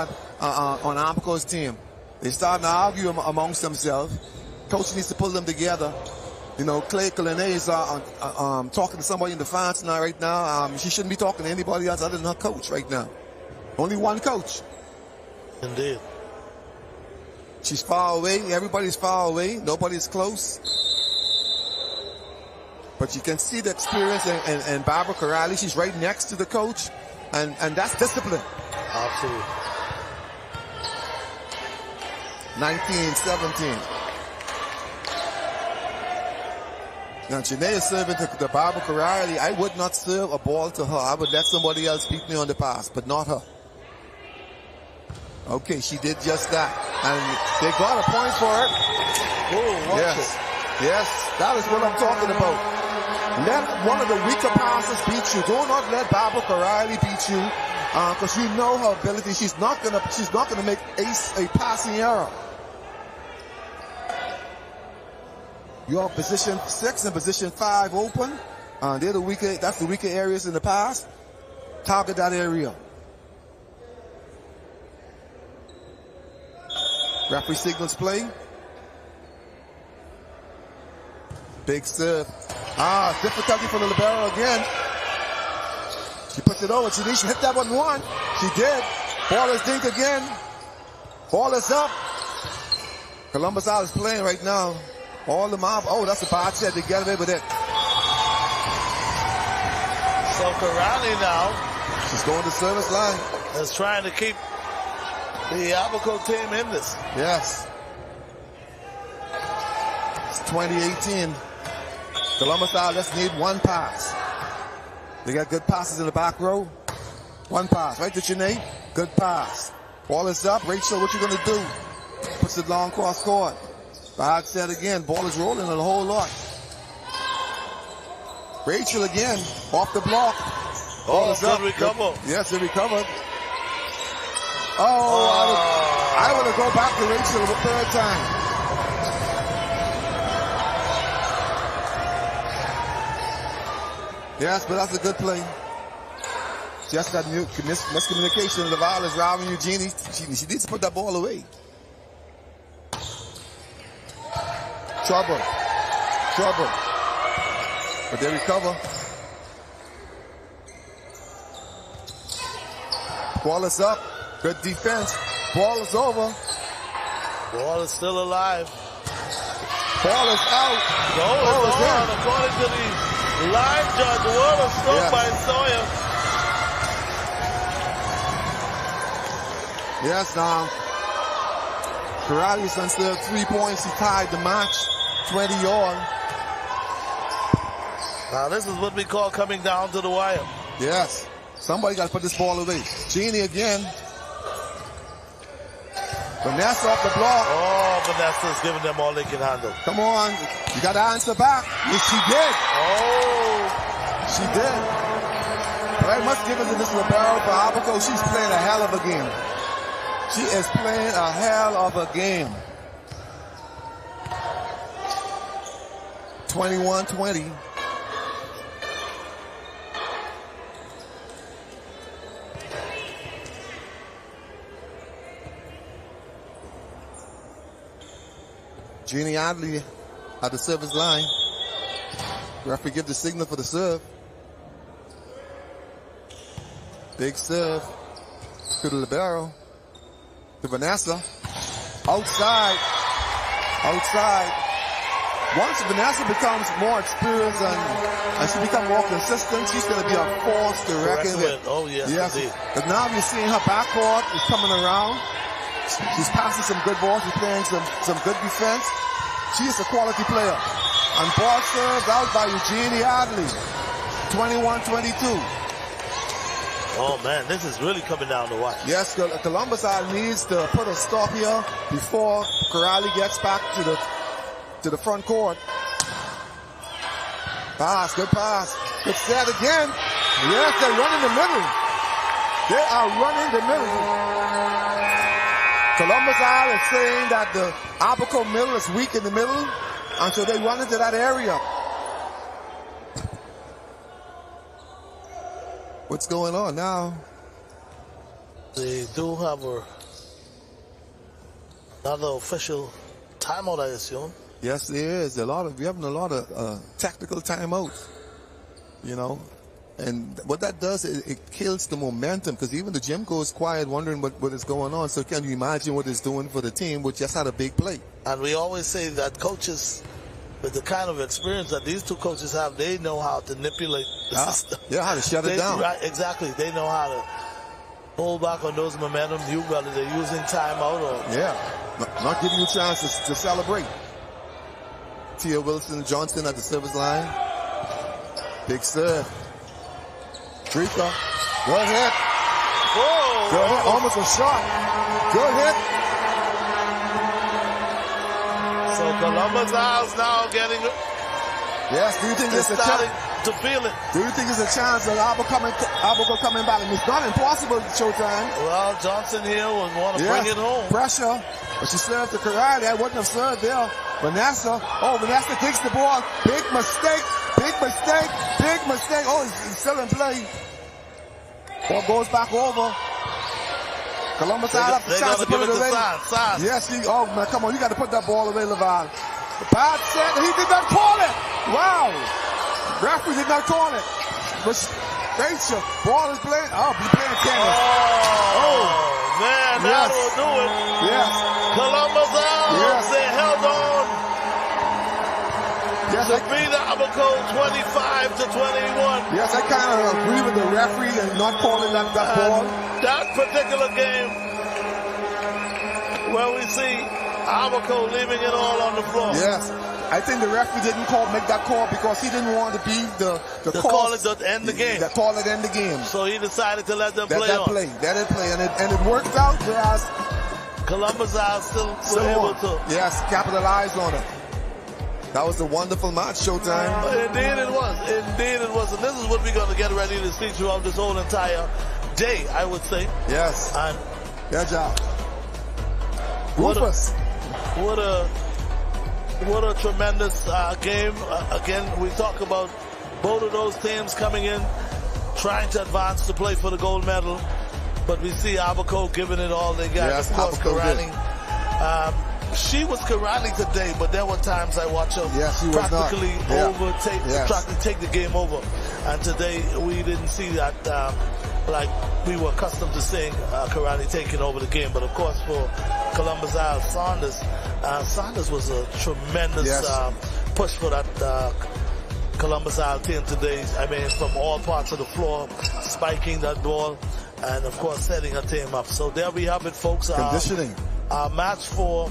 on Armco's team. They're starting to argue amongst themselves. Coach needs to pull them together. You know, Clay Colonnais is talking to somebody in the fans now, right now. She shouldn't be talking to anybody else other than her coach right now. Only one coach. Indeed. She's far away. Everybody's far away. Nobody's close. But you can see the experience in Barbara Corrali. She's right next to the coach. And that's discipline. Absolutely. 19-17. Now, Janae is serving to Barbara Corrali. I would not serve a ball to her. I would let somebody else beat me on the pass, but not her. Okay, she did just that. And they got a point for it. Oh, watch it. Yes, that is what I'm talking about. Let one of the weaker passers beat you. Do not let Barbara O'Reilly beat you, because you know her ability. She's not gonna make a passing error. You're position 6 and position 5 open. They're the weaker. That's the weaker areas in the pass. Target that area. Referee signals play. Big serve. Difficulty for the libero again. She puts it over. She needs to hit that one. She did. Ball is dinked again. Ball is up. Columbus Isle is playing right now. All the mob. Oh, that's a bad set. They get away with it. So Corrali now. She's going to service line. Is trying to keep the Abaco team in this. Yes. It's 2018. Columbus Isle just need one pass. They got good passes in the back row. One pass. Right to Janae. Good pass. Ball is up. Rachel, what you going to do? Puts it long cross court. Bad set again. Ball is rolling a whole lot. Rachel again. Off the block. Ball is up. Recover. Yes, they recovered. I want to go back to Rachel the third time. Yes, but that's a good play. Just that miscommunication. Laval is robbing Eugenie. She needs to put that ball away. Trouble. But they recover. Ball is up. Good defense. Ball is over. Ball is still alive. Ball is out. Ball is on. According to the live judge, the word was struck by Sawyer. Yes, now. Corrales instead of 3 points, he tied the match. 20 all. Now this is what we call coming down to the wire. Yes. Somebody got to put this ball away. Jeannie again. Vanessa off the block. Oh, Vanessa's giving them all they can handle. Come on. You got to answer back. Yes, she did. Oh. She did. But I must give it to this libero for Abaco. She's playing a hell of a game. She is playing a hell of a game. 21-20. Jeannie Adley at the service line. Referee give the signal for the serve. Big serve to the libero. To Vanessa. Outside. Once Vanessa becomes more experienced and she becomes more consistent, she's going to be a force to reckon with. Oh, yes. But now you're seeing her backcourt is coming around. She's passing some good balls. She's playing some good defense. She is a quality player. And ball served out by Eugenie Adley. 21-22. Oh, man, this is really coming down the wire. Yes, Columbus Isle needs to put a stop here before Corrali gets back to the front court. Good pass. Good set again. Yes, they're running the middle. They are running the middle. Columbus Isle is saying that the Abaco middle is weak in the middle, and so they run into that area. What's going on now? They do have another official timeout, I assume. Yes, there is. We're having a lot of tactical timeouts, you know. And what that does, it kills the momentum, because even the gym goes quiet wondering what is going on. So can you imagine what it's doing for the team, which just had a big play? And we always say that coaches, with the kind of experience that these two coaches have, they know how to manipulate the system. Yeah, how to shut it down. Right, exactly. They know how to hold back on those momentum. Whether they're using timeout or... Yeah, not giving you chances to celebrate. Tia Wilson-Johnson at the service line. Big serve. Drika. Good hit. Whoa. Good hit. Almost a shot. Good hit. So Columbus Isles now getting. Yes, do you think it's a starting chance? to feel it? Do you think it's a chance of Abaco coming back? And it's not impossible, Showtime. Well, Johnson here would want to bring it home. Pressure. But she served to Karate. I wouldn't have served there. Vanessa. Oh, Vanessa takes the ball. Big mistake. Big mistake. Big mistake. Oh, he's still in play. Ball goes back over. Columbus Isles have the chance to put it away. Yes, oh man, come on, you got to put that ball away, Laval. Bad set, he did not call it. Wow. Referee did not call it. But Rachel, ball is playing. Oh, he's playing tennis. Oh, man, that will do it. Yes. Columbus Isles, they held on. Yes, to beat the Abaco 25 to 21. Yes, I kind of agree with the referee and not calling that ball. That particular game where we see Abaco leaving it all on the floor. Yes. I think the referee didn't make that call because he didn't want to be the call it to end the game. The call it end the game. So he decided to let them play on. Let it play. And it worked out, whereas Columbus Isles still were able to. Yes, capitalize on it. That was a wonderful match, Showtime. Indeed it was. Indeed it was. And this is what we're going to get ready to see throughout this whole entire day, I would say. Yes. And good job. Rufus. What a tremendous game. Again, we talk about both of those teams coming in, trying to advance to play for the gold medal. But we see Abaco giving it all they got. Yes, of course, Karani. She was Karani today, but there were times I watched her practically take the game over. And today we didn't see that like we were accustomed to seeing Karani taking over the game. But of course, for Columbus Isles, Saunders was a tremendous push for that Columbus Isles team today. I mean, from all parts of the floor, spiking that ball, and of course setting her team up. So there we have it, folks. Conditioning. Our match for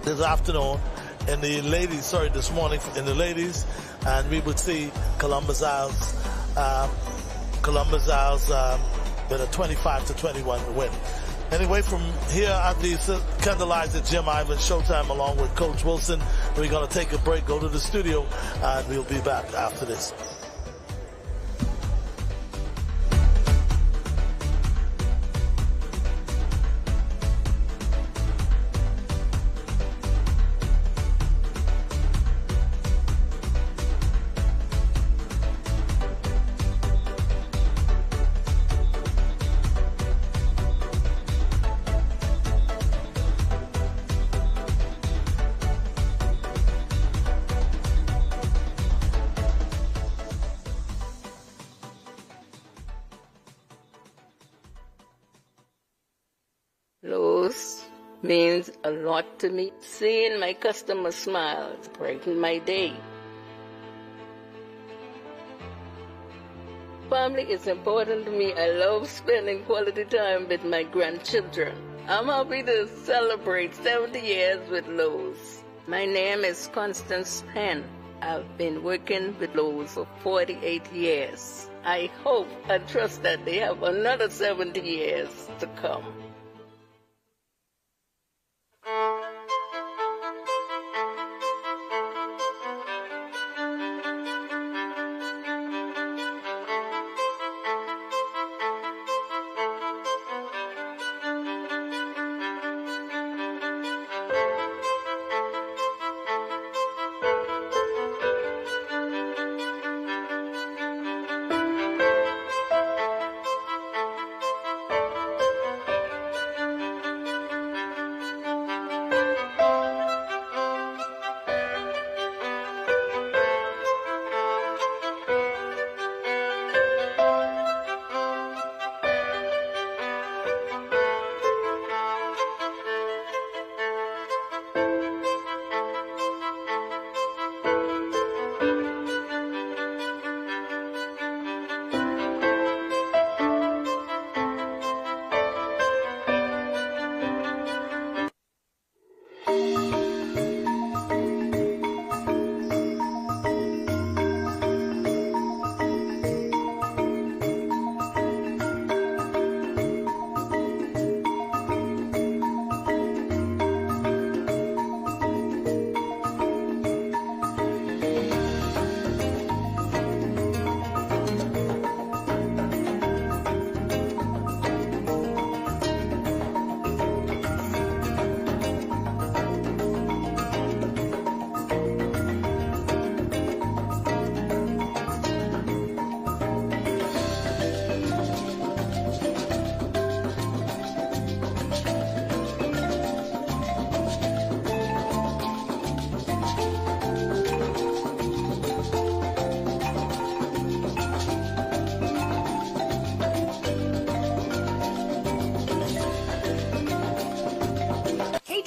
this afternoon in the ladies, this morning in the ladies, and we would see Columbus Isles with a 25 to 21 win. Anyway, from here at the Candlelight at Jim Ivan Showtime along with Coach Wilson, we're going to take a break, go to the studio, and we'll be back after this. Means a lot to me. Seeing my customers smile brighten my day. Family is important to me. I love spending quality time with my grandchildren. I'm happy to celebrate 70 years with Lowe's. My name is Constance Penn. I've been working with Lowe's for 48 years. I hope and trust that they have another 70 years to come.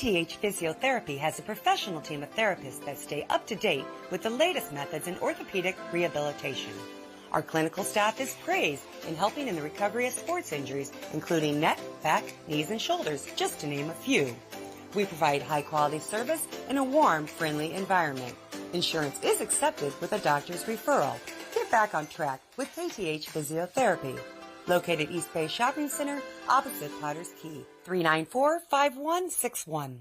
KTH Physiotherapy has a professional team of therapists that stay up to date with the latest methods in orthopedic rehabilitation. Our clinical staff is praised in helping in the recovery of sports injuries, including neck, back, knees, and shoulders, just to name a few. We provide high-quality service in a warm, friendly environment. Insurance is accepted with a doctor's referral. Get back on track with KTH Physiotherapy. Located East Bay Shopping Center, opposite Potter's Key. 394-5161.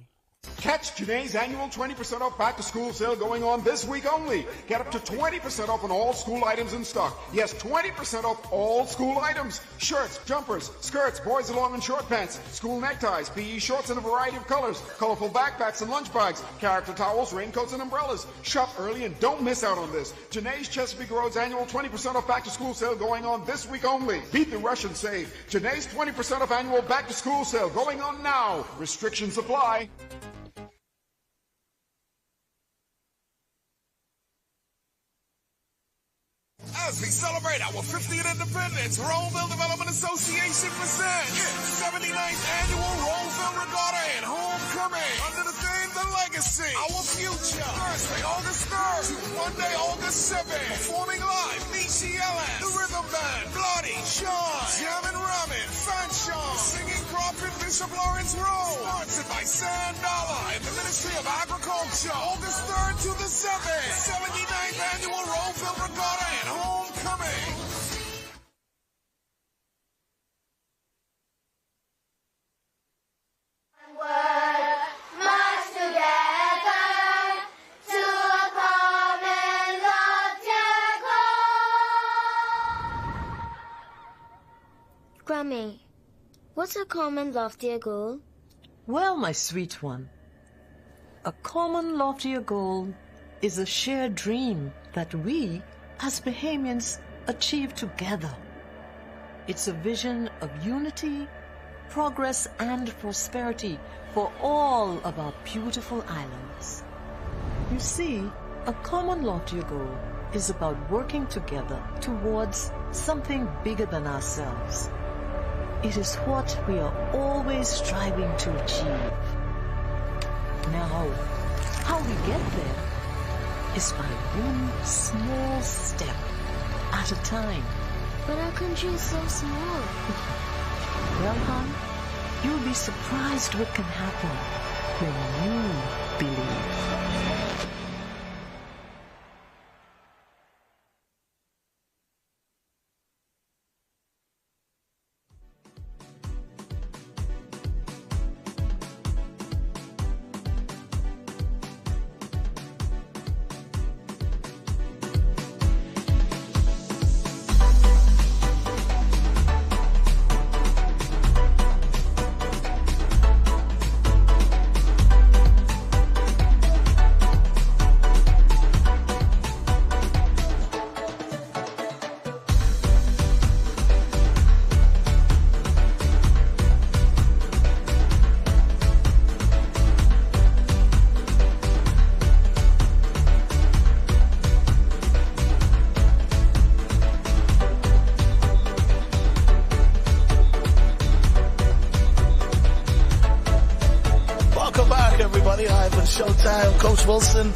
Catch Janae's annual 20% off back-to-school sale going on this week only. Get up to 20% off on all school items in stock. Yes, 20% off all school items. Shirts, jumpers, skirts, boys' long and short pants, school neckties, PE shorts in a variety of colors, colorful backpacks and lunch bags, character towels, raincoats, and umbrellas. Shop early and don't miss out on this. Janae's Chesapeake Road's annual 20% off back-to-school sale going on this week only. Beat the rush and save. Janae's 20% off annual back-to-school sale going on now. Restrictions apply. As we celebrate our 50th independence, Roleville Development Association presents its 79th annual Roleville Regatta and Homecoming under the theme The Legacy, Our Future. Thursday, August 3rd to Monday, August 7th. Performing live, Michi Ellis, The Rhythm Band, Bloody, Sean, Jam and Ramen, Fanshawn, Singing Crawford, Bishop Lawrence Road. Sponsored by Sandala and the Ministry of Agriculture. August 3rd to the 7th. 79th annual Roleville Regatta and Homecoming. Grammy, what's a common loftier goal? Well, my sweet one, a common loftier goal is a shared dream that we, as Bahamians, achieve together. It's a vision of unity, progress, and prosperity for all of our beautiful islands. You see, a common loftier goal is about working together towards something bigger than ourselves. It is what we are always striving to achieve. Now, how we get there is by one small step at a time. But our country is so small. Well, hon, you'll be surprised what can happen when you believe. Showtime, Coach Wilson,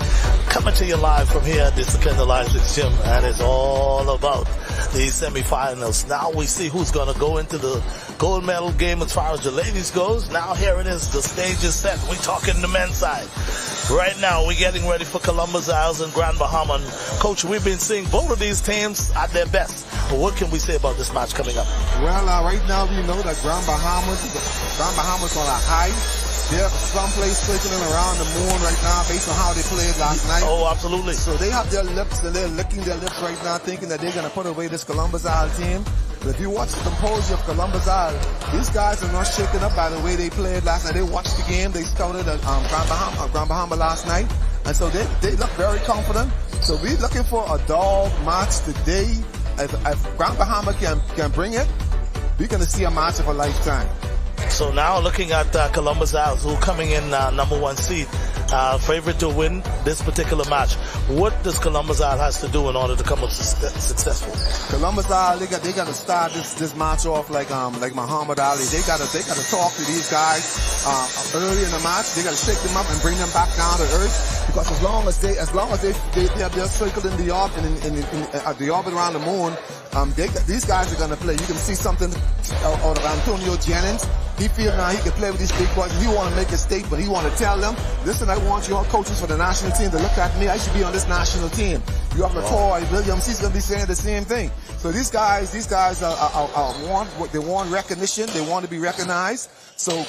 coming to you live from here at the Secondary License Gym, and it's all about the semifinals. Now we see who's going to go into the gold medal game as far as the ladies goes. Now here it is, the stage is set. We're talking the men's side. Right now we're getting ready for Columbus Isles and Grand Bahama. And Coach, we've been seeing both of these teams at their best. But what can we say about this match coming up? Well, right now we know that Grand Bahamas on a high. They're someplace circling around the moon right now based on how they played last night. Oh, absolutely. So they have their lips and they're licking their lips right now thinking that they're going to put away this Columbus Isle team. But if you watch the composure of Columbus Isle, these guys are not shaken up by the way they played last night. They watched the game. They scouted at Grand Bahama last night. And so they look very confident. So we're looking for a dog match today. If Grand Bahama can bring it, we're going to see a match of a lifetime. So now looking at Columbus Isles, who coming in number one seed. favorite to win this particular match. What does Columbus Isle has to do in order to come up successful? Columbus Isle, they got to start this match off like Muhammad Ali. They got to talk to these guys early in the match. They got to shake them up and bring them back down to earth, because as long as they have their circle in the orbit the orbit around the moon, these guys are going to play. You can see something out of Antonio Jennings. He feels now he can play with these big boys. He want to make a statement. He want to tell them, listen, I want your coaches for the national team to look at me. I should be on this national team. You have McCoy, Williams, he's going to be saying the same thing. So these guys want recognition. They want to be recognized. So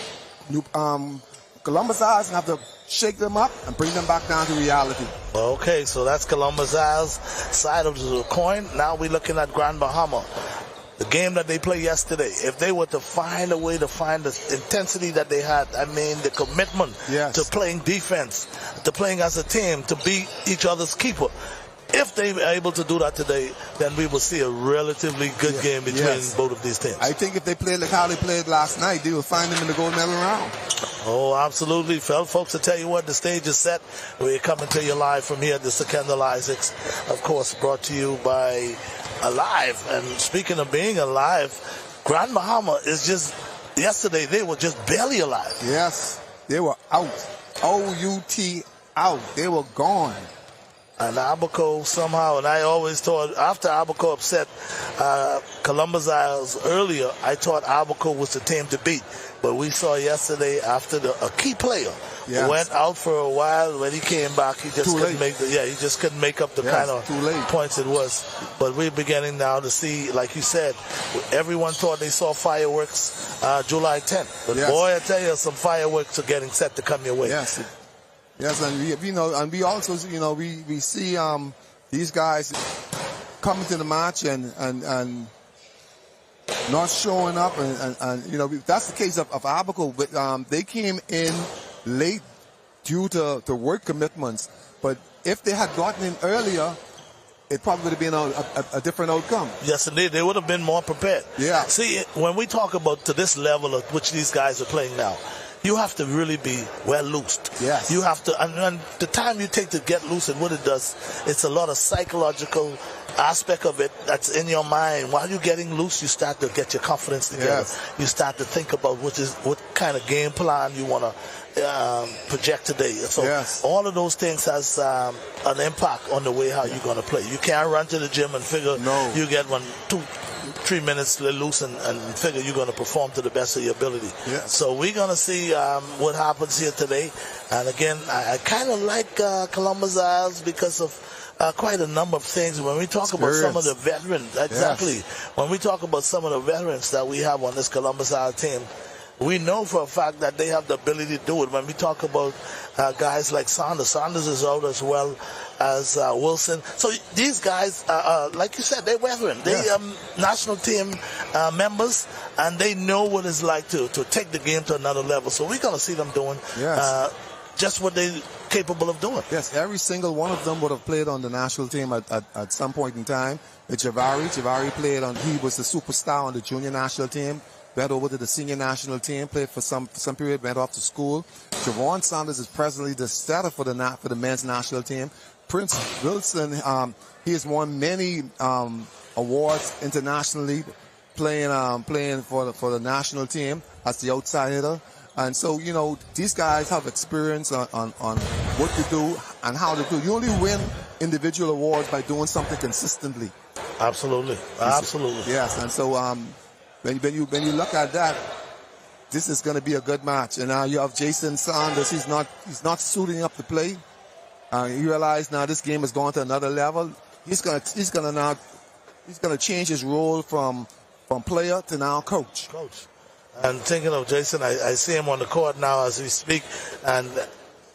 Columbus Isles have to shake them up and bring them back down to reality. Okay, so that's Columbus Isles' side of the coin. Now we're looking at Grand Bahama. The game that they played yesterday, if they were to find a way to find the intensity that they had, I mean the commitment to playing defense, to playing as a team, to beat each other's keeper, if they were able to do that today, then we will see a relatively good game between both of these teams. I think if they played like how they played last night, they will find them in the gold medal round. Oh, absolutely. Folks, I tell you what, the stage is set. We're coming to you live from here at the Sir Kendall Isaacs, of course, brought to you by Alive. And speaking of being alive, Grand Bahama is just, yesterday they were just barely alive. Yes, they were out. O-U-T, out. They were gone. And Abaco somehow, and I always thought, after Abaco upset Columbus Isles earlier, I thought Abaco was the team to beat. But we saw yesterday after a key player went out for a while. When he came back, he just couldn't make up the kind of points it was. But we're beginning now to see, like you said, everyone thought they saw fireworks July 10th. But boy, I tell you, some fireworks are getting set to come your way. Yes, and we also, we see these guys coming to the match and not showing up, and that's the case of Abaco. But they came in late due to work commitments. But if they had gotten in earlier, it probably would have been a different outcome. Yes, indeed. They would have been more prepared. Yeah. See, when we talk about to this level at which these guys are playing now, you have to really be well loosed. Yes. You have to, and the time you take to get loose, and what it does, it's a lot of psychological aspect of it that's in your mind. While you're getting loose, you start to get your confidence together. Yes. You start to think about what kind of game plan you want to project today. So all of those things has an impact on the way how you're going to play. You can't run to the gym and figure you get 2-3 minutes loose and figure you're going to perform to the best of your ability. So we're going to see what happens here today. And again, I kind of like Columbus Isles because of quite a number of things. When we talk about some of the veterans, when we talk about some of the veterans that we have on this Columbus Isle team, we know for a fact that they have the ability to do it. When we talk about guys like Saunders is out as well as Wilson. So these guys, like you said, they're veteran. They national team members, and they know what it's like to take the game to another level. So we're going to see them doing just what they're capable of doing. Yes, every single one of them would have played on the national team at some point in time. Javari played he was the superstar on the junior national team. Went over to the senior national team, played for some period, went off to school. Javon Saunders is presently the starter for the men's national team. Prince Wilson, he has won many awards internationally, playing for the national team as the outside hitter. And so, these guys have experience on what to do and how to do. You only win individual awards by doing something consistently. Absolutely. Yes, and so when you look at that, this is going to be a good match. And now you have Jason Saunders. He's not suiting up to play. You realize now this game has gone to another level. He's gonna change his role from player to now coach. And thinking of Jason, I see him on the court now as we speak, and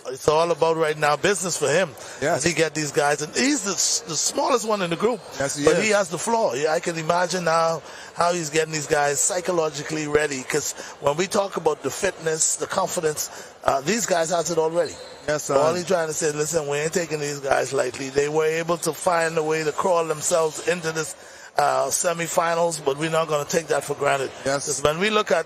it's all about right now business for him. As he get these guys, and he's the smallest one in the group. Yes, but he has the floor. I can imagine now how he's getting these guys psychologically ready. Because when we talk about the fitness, the confidence, these guys has it already. Yes, all he's trying to say, listen, we ain't taking these guys lightly. They were able to find a way to crawl themselves into this semifinals, but we're not going to take that for granted. Yes. When we look at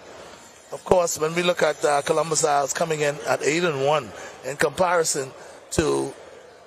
of course, when we look at Columbus Isles coming in at 8-1 in comparison to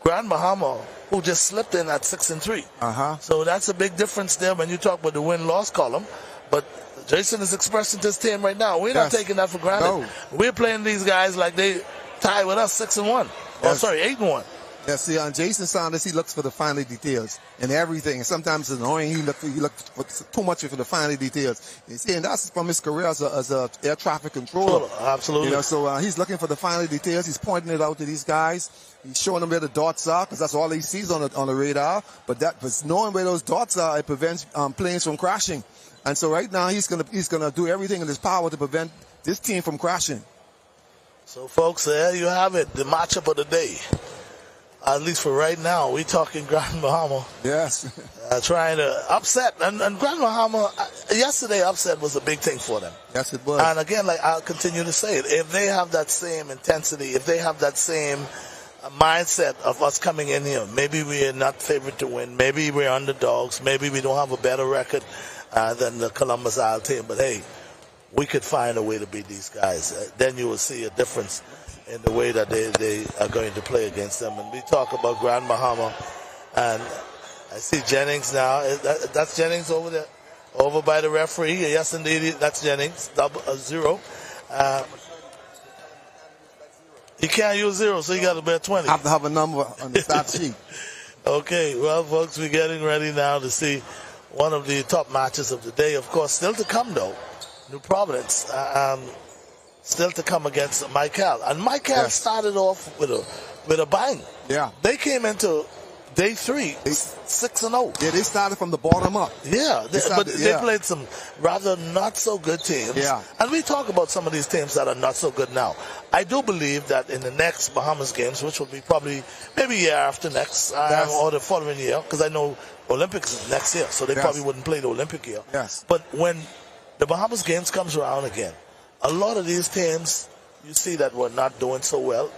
Grand Bahama, who just slipped in at 6-3. So that's a big difference there when you talk about the win-loss column. But Jason is expressing to his team right now. We're not taking that for granted. No. We're playing these guys like they tie with us 6-1. Oh, sorry, 8-1. Yeah, see, on Jason Saunders, he looks for the finer details in everything. And sometimes it's annoying. He looks for too much for the finer details. You see, and that's from his career as a air traffic controller. Absolutely. You know, so he's looking for the finer details. He's pointing it out to these guys. He's showing them where the dots are, because that's all he sees on the radar. But knowing where those dots are, it prevents planes from crashing. And so right now he's gonna do everything in his power to prevent this team from crashing. So, folks, there you have it, the matchup of the day. At least for right now, we're talking Grand Bahama. Yes. Trying to upset. And Grand Bahama, yesterday upset was a big thing for them. Yes, it was. And again, like I'll continue to say it, if they have that same intensity, if they have that same mindset of us coming in here, maybe we are not favored to win, maybe we're underdogs, maybe we don't have a better record than the Columbus Isle team, but hey, we could find a way to beat these guys. Then you will see a difference in the way that they are going to play against them. And we talk about Grand Bahama, and I see Jennings now. That's Jennings over there, over by the referee. Yes, indeed, that's Jennings, 0. He can't use 0, so he got to bet 20. Have to have a number on the stat sheet. Okay, well, folks, we're getting ready now to see one of the top matches of the day. Of course, still to come, though, New Providence. Still to come against Michael. And Michael started off with a bang. Yeah. They came into day 3, 6-0. Yeah, they started from the bottom up. Yeah, they played some rather not so good teams. Yeah. And we talk about some of these teams that are not so good now. I do believe that in the next Bahamas games, which will be probably maybe year after next or the following year, because I know Olympics is next year, so they probably wouldn't play the Olympic year. Yes. But when the Bahamas games comes around again, a lot of these teams, you see that were not doing so well,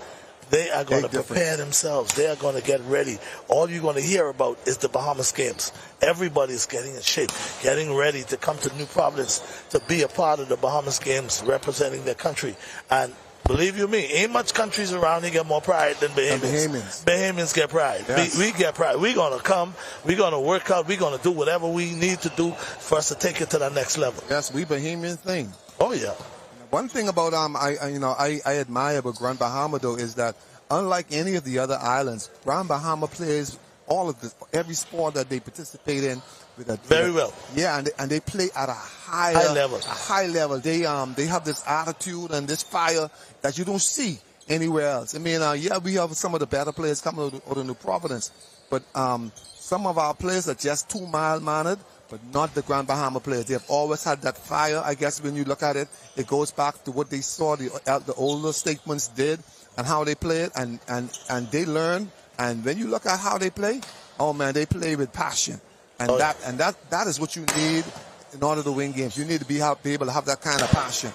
they are going to prepare themselves. They are going to get ready. All you're going to hear about is the Bahamas games. Everybody's getting in shape, getting ready to come to New Providence to be a part of the Bahamas games, representing their country. And believe you me, ain't much countries around here get more pride than Bahamians. Bahamians get pride. Yes. We get pride. We're going to come. We're going to work out. We're going to do whatever we need to do for us to take it to the next level. Yes, we Bahamian thing. Oh, yeah. One thing about I admire about Grand Bahama though is that unlike any of the other islands, Grand Bahama plays every sport that they participate in very well. Yeah, and they play at a high level. They have this attitude and this fire that you don't see anywhere else. I mean, we have some of the better players coming out of New Providence, but some of our players are just too mild-mannered. But not the Grand Bahama players. They have always had that fire. I guess when you look at it, it goes back to what they saw the older statements did and how they played, and they learn. And when you look at how they play, oh man, they play with passion, and that is what you need in order to win games. You need to be able to have that kind of passion.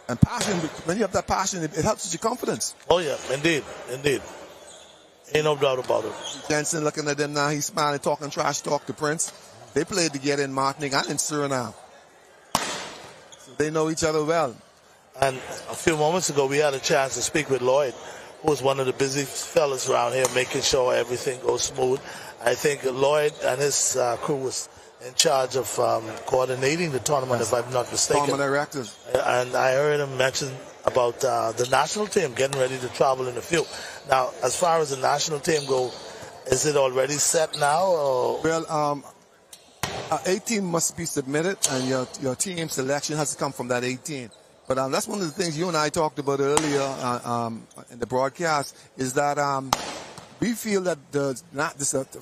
And passion, when you have that passion, it helps with your confidence. Oh yeah, indeed. Ain't no doubt about it. Jensen looking at them now, he's smiling, talking trash talk to Prince. They played together in Martinique and in Suriname. So they know each other well. And a few moments ago, we had a chance to speak with Lloyd, who was one of the busy fellas around here, making sure everything goes smooth. I think Lloyd and his crew was in charge of coordinating the tournament, if I'm not mistaken. Tournament directors. And I heard him mention about the national team getting ready to travel in a few. Now, as far as the national team go, is it already set now? Or? Well, 18 must be submitted, and your team selection has to come from that 18. But that's one of the things you and I talked about earlier in the broadcast, is that we feel that the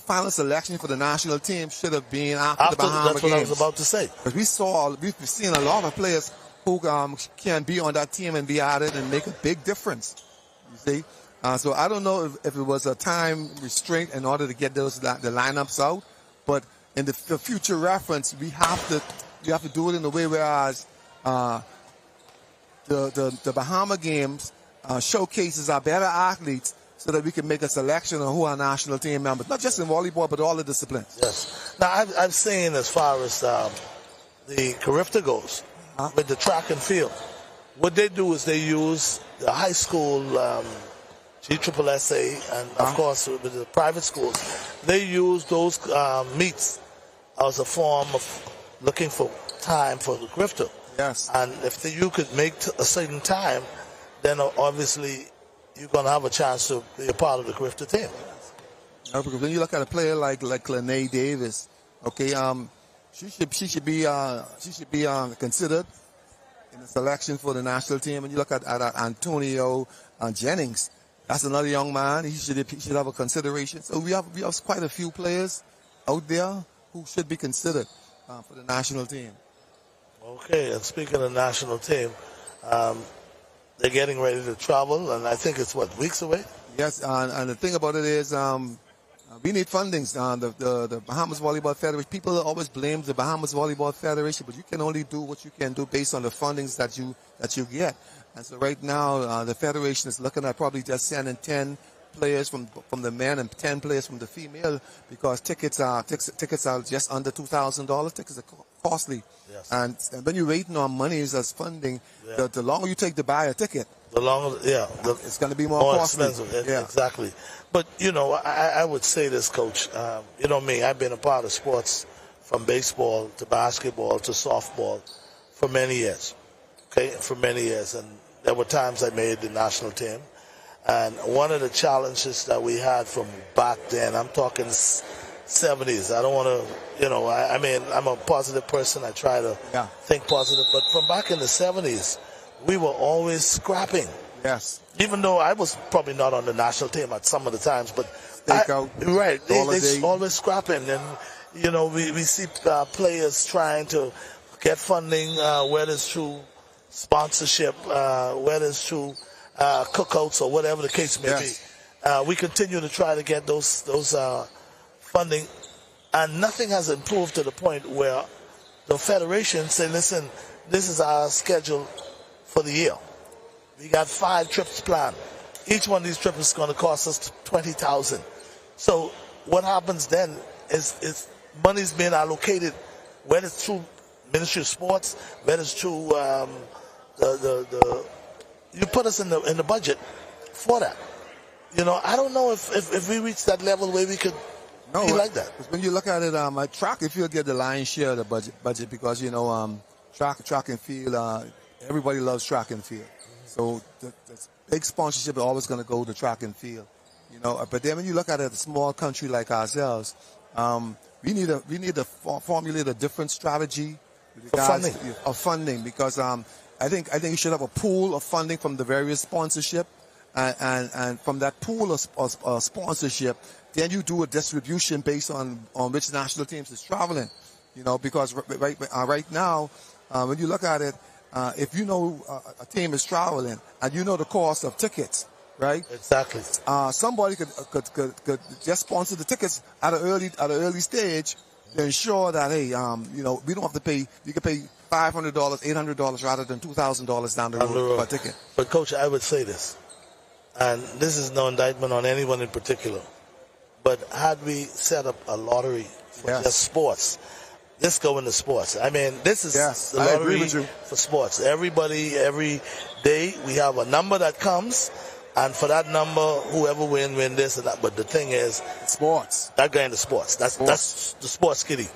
final selection for the national team should have been after the Bahamas That's games. what I was about to say. Because we've seen a lot of players who can be on that team and be added and make a big difference. You see? So I don't know if it was a time restraint in order to get the lineups out, but in the future reference, we have to do it in a way whereas the Bahama games showcases our better athletes so that we can make a selection of who are national team members, not just in volleyball, but all the disciplines. Yes. Now, I've seen as far as the Carifta goes, with the track and field. What they do is they use the high school GSSA and, of course, with the private schools. They use those meets as a form of looking for time for the grifter. Yes. And if you could make a certain time, then obviously you're going to have a chance to be a part of the grifter team. Because when you look at a player like Lene Davis, okay, she should be considered in the selection for the national team. And you look at Antonio Jennings, that's another young man. He should have a consideration. So we have quite a few players out there who should be considered for the national team. Okay, and speaking of the national team, they're getting ready to travel, and I think it's, weeks away? Yes, and the thing about it is we need fundings. The Bahamas Volleyball Federation, people always blame the Bahamas Volleyball Federation, but you can only do what you can do based on the fundings that you get. And so right now, the Federation is looking at probably just sending 10 players from the men and 10 players from the female, because tickets are just under $2,000. Tickets are costly. Yes. And when you're waiting on monies as funding, the longer you take to buy a ticket, the longer, it's going to be more costly. Expensive. Yeah. Exactly. But, I would say this, Coach. Me, I've been a part of sports from baseball to basketball to softball for many years. Okay, for many years. And there were times I made the national team. And one of the challenges that we had from back then, I'm talking 70s. I don't want to, I'm a positive person. I try to think positive. But from back in the 70s, we were always scrapping. Yes. Even though I was probably not on the national team at some of the times, but they always scrapping. And, we see players trying to get funding, whether it's through sponsorship, whether it's through cookouts or whatever the case may be. We continue to try to get those funding, and nothing has improved to the point where the federation say, listen, this is our schedule for the year. We got 5 trips planned. Each one of these trips is going to cost us $20,000. So what happens then is money's being allocated, whether it's through Ministry of Sports, whether it's through you put us in the budget for that. I don't know if we reach that level where we could be like that. When you look at it, track and field get the lion's share of the budget because track and field, everybody loves track and field. So the big sponsorship is always going to go to track and field. But then when you look at it, a small country like ourselves, we need to formulate a different strategy of funding because I think you should have a pool of funding from the various sponsorship, and from that pool of sponsorship, then you do a distribution based on which national teams is traveling. Because right now, when you look at it, if a team is traveling and the cost of tickets, right? Exactly. Somebody could just sponsor the tickets at an early stage to ensure that we don't have to pay. You can pay $500, $800 rather than $2,000 down the road per ticket. But Coach, I would say this, and this is no indictment on anyone in particular, but had we set up a lottery for just sports, this go into sports. This is the lottery for sports. Everybody, every day, we have a number that comes, and for that number, whoever win this and that. But the thing is, sports. That guy into sports. That's the sports kitty.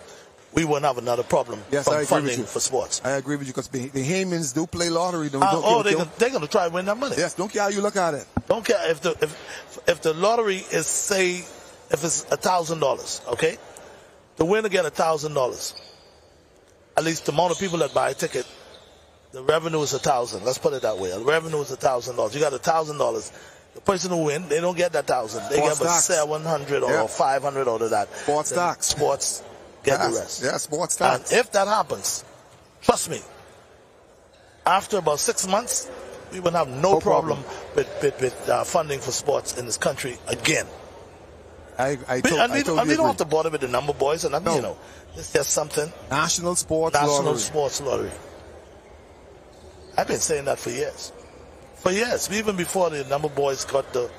We won't have another problem from funding for sports. I agree with you because the Haymans do play lottery. They're going to try to win that money. Yes, don't care how you look at it. Don't care if the lottery is, say, if it's $1,000, okay? The winner get $1,000. At least the amount of people that buy a ticket, the revenue is $1,000. Let's put it that way. The revenue is $1,000. You got $1,000. The person who win, they don't get that $1,000. They get about $700 or $500 out of that. Sports stocks. Sports get the rest. Yeah, sports stocks. And if that happens, trust me, after about 6 months, we will have no problem with funding for sports in this country again. I totally agree. We don't have to bother with the number, boys, and it's just something. National sports lottery. I've been saying that for years. For years, even before the number boys got the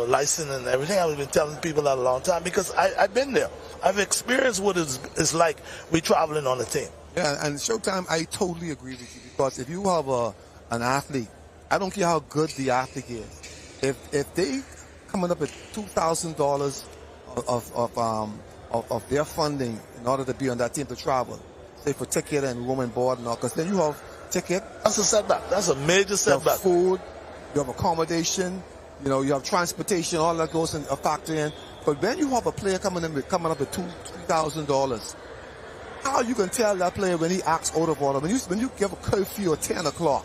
license and everything, I've been telling people that a long time because I've been there. I've experienced what it's like we traveling on a team. Yeah, and Showtime, I totally agree with you, because if you have an athlete, I don't care how good the athlete is, if they coming up at $2,000 of their funding in order to be on that team to travel, say for ticket and room and board and all, because then you have ticket. That's a setback. That's a major setback. You have food, you have accommodation, you have transportation, all that goes in a factor in. But when you have a player coming up at $3,000, how you can tell that player when he acts out of order, when you give a curfew at 10 o'clock,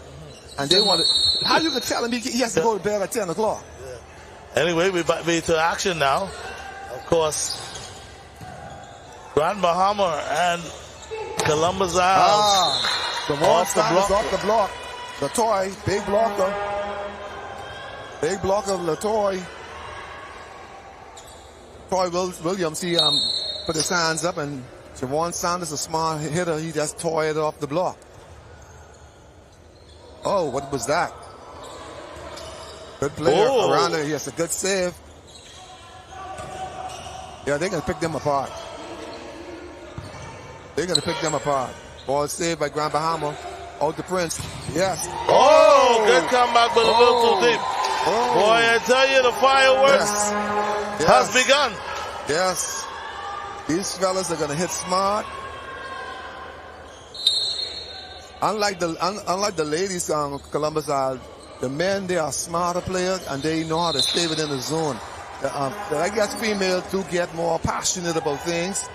and they want to, how you can tell him he has to go to bed at 10 o'clock? Yeah. Anyway, we're to action now. Of course, Grand Bahama and Columbus Isles. Off the block. Latoy, big blocker. Big blocker, Latoy. Troy Williams, he put his hands up, and Javon Sanders, a smart hitter, he just tore it off the block. Oh, what was that? Good player around there. Yes, a good save. Yeah, they're going to pick them apart. Ball saved by Grand Bahama. Out to Prince. Yes. Oh, good comeback, but a little too deep. Boy, I tell you, the fireworks has begun. Yes. These fellas are going to hit smart. Unlike the ladies, Columbus are, the men, they are smarter players, and they know how to stay within the zone. I guess females do get more passionate about things,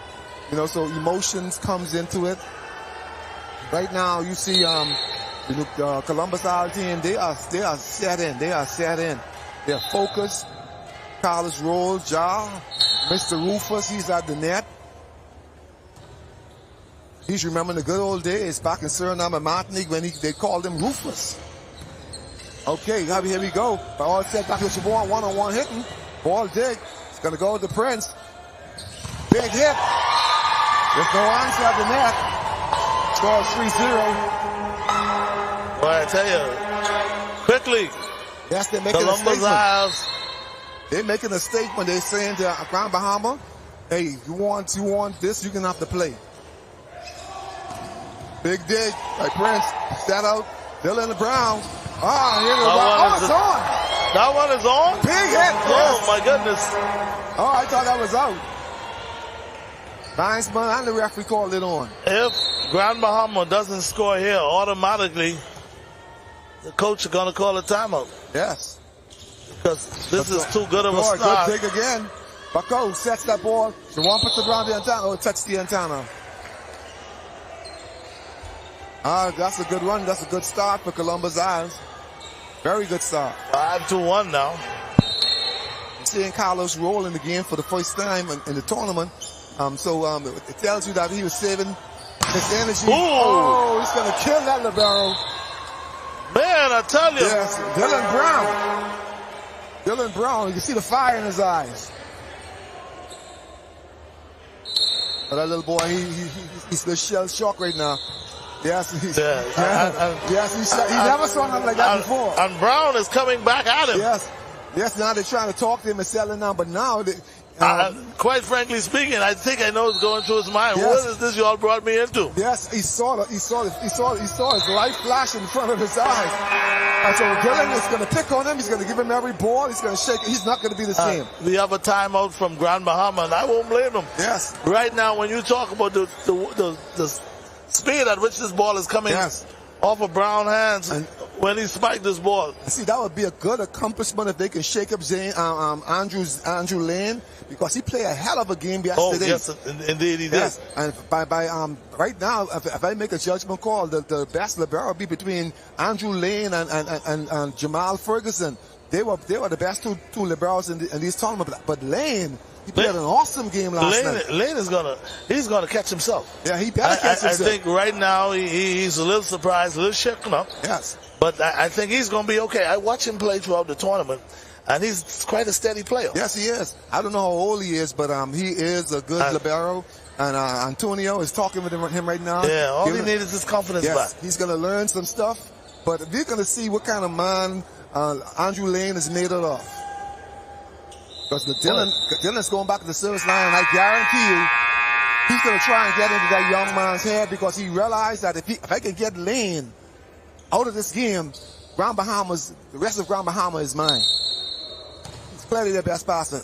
so emotions comes into it. Right now, you see the Columbus Isle team, they are set in. They're focused. Carlos Roll, Mr. Rufus, he's at the net. He's remembering the good old days back in Suriname and Martinique when they called him Rufus. Okay, here we go. By all set, back to Chabon, one-on-one hitting. Ball dig. It's going to go to Prince. Big hit. There's no answer at the net. Scores 3-0. Boy, I tell you, quickly. Yes, they're making a statement. Isles. They're making a statement. They're saying to Grand Bahama, hey, you want this, you're going to have to play. Big dig by Prince. Set out. Dylan Brown. It's on. That one is on? Big hit. Oh, my goodness. Oh, I thought that was out. Linesman and the referee called it on. If Grand Bahama doesn't score here, automatically, the coach is going to call a timeout. Yes. Because this is too good of a start. Good dig again. Bako sets that ball. Jawan puts it around the antenna. Oh, touch the antenna. That's a good run. That's a good start for Columbus Isles. Very good start. 5-1 now. I'm seeing Carlos roll in the game for the first time in the tournament. It tells you that he was saving his energy. Ooh. Oh, he's going to kill that libero. Man, I tell you. Yes, Dylan Brown. You can see the fire in his eyes. But that little boy, he's the shell shock right now. Yes, he never saw nothing like that before. And Brown is coming back at him. Yes. Now they're trying to talk to him and settle him down, but now quite frankly speaking, I think I know what's going through his mind. Yes. What is this you all brought me into? Yes, he saw his life flash in front of his eyes. And so Dylan is going to pick on him. He's going to give him every ball. He's going to shake. He's not going to be the same. We have a timeout from Grand Bahama, and I won't blame him. Yes. Right now, when you talk about the speed at which this ball is coming off of Brown hands when he spiked this ball. See, that would be a good accomplishment if they can shake up Andrew Lane, because he played a hell of a game yesterday. Oh, yes, indeed he did. And right now, if I make a judgment call, the best libero would be between Andrew Lane and Jamal Ferguson. They were the best two liberos in these tournaments. But Lane, he played an awesome game last night. Lane is gonna catch himself. Yeah, he better catch himself. I think right now he's a little surprised, a little shaken up. Yes. But I think he's gonna be okay. I watch him play throughout the tournament, and he's quite a steady player. Yes, he is. I don't know how old he is, but he is a good libero. And Antonio is talking with him right now. Yeah, all he needs is his confidence back. He's gonna learn some stuff, but we're gonna see what kind of man Andrew Lane is made out of. Because Dylan's going back to the service line, and I guarantee you, He's going to try and get into that young man's head because he realized that if I can get Lane out of this game, Grand Bahamas, the rest of Grand Bahamas is mine. He's clearly their best passer.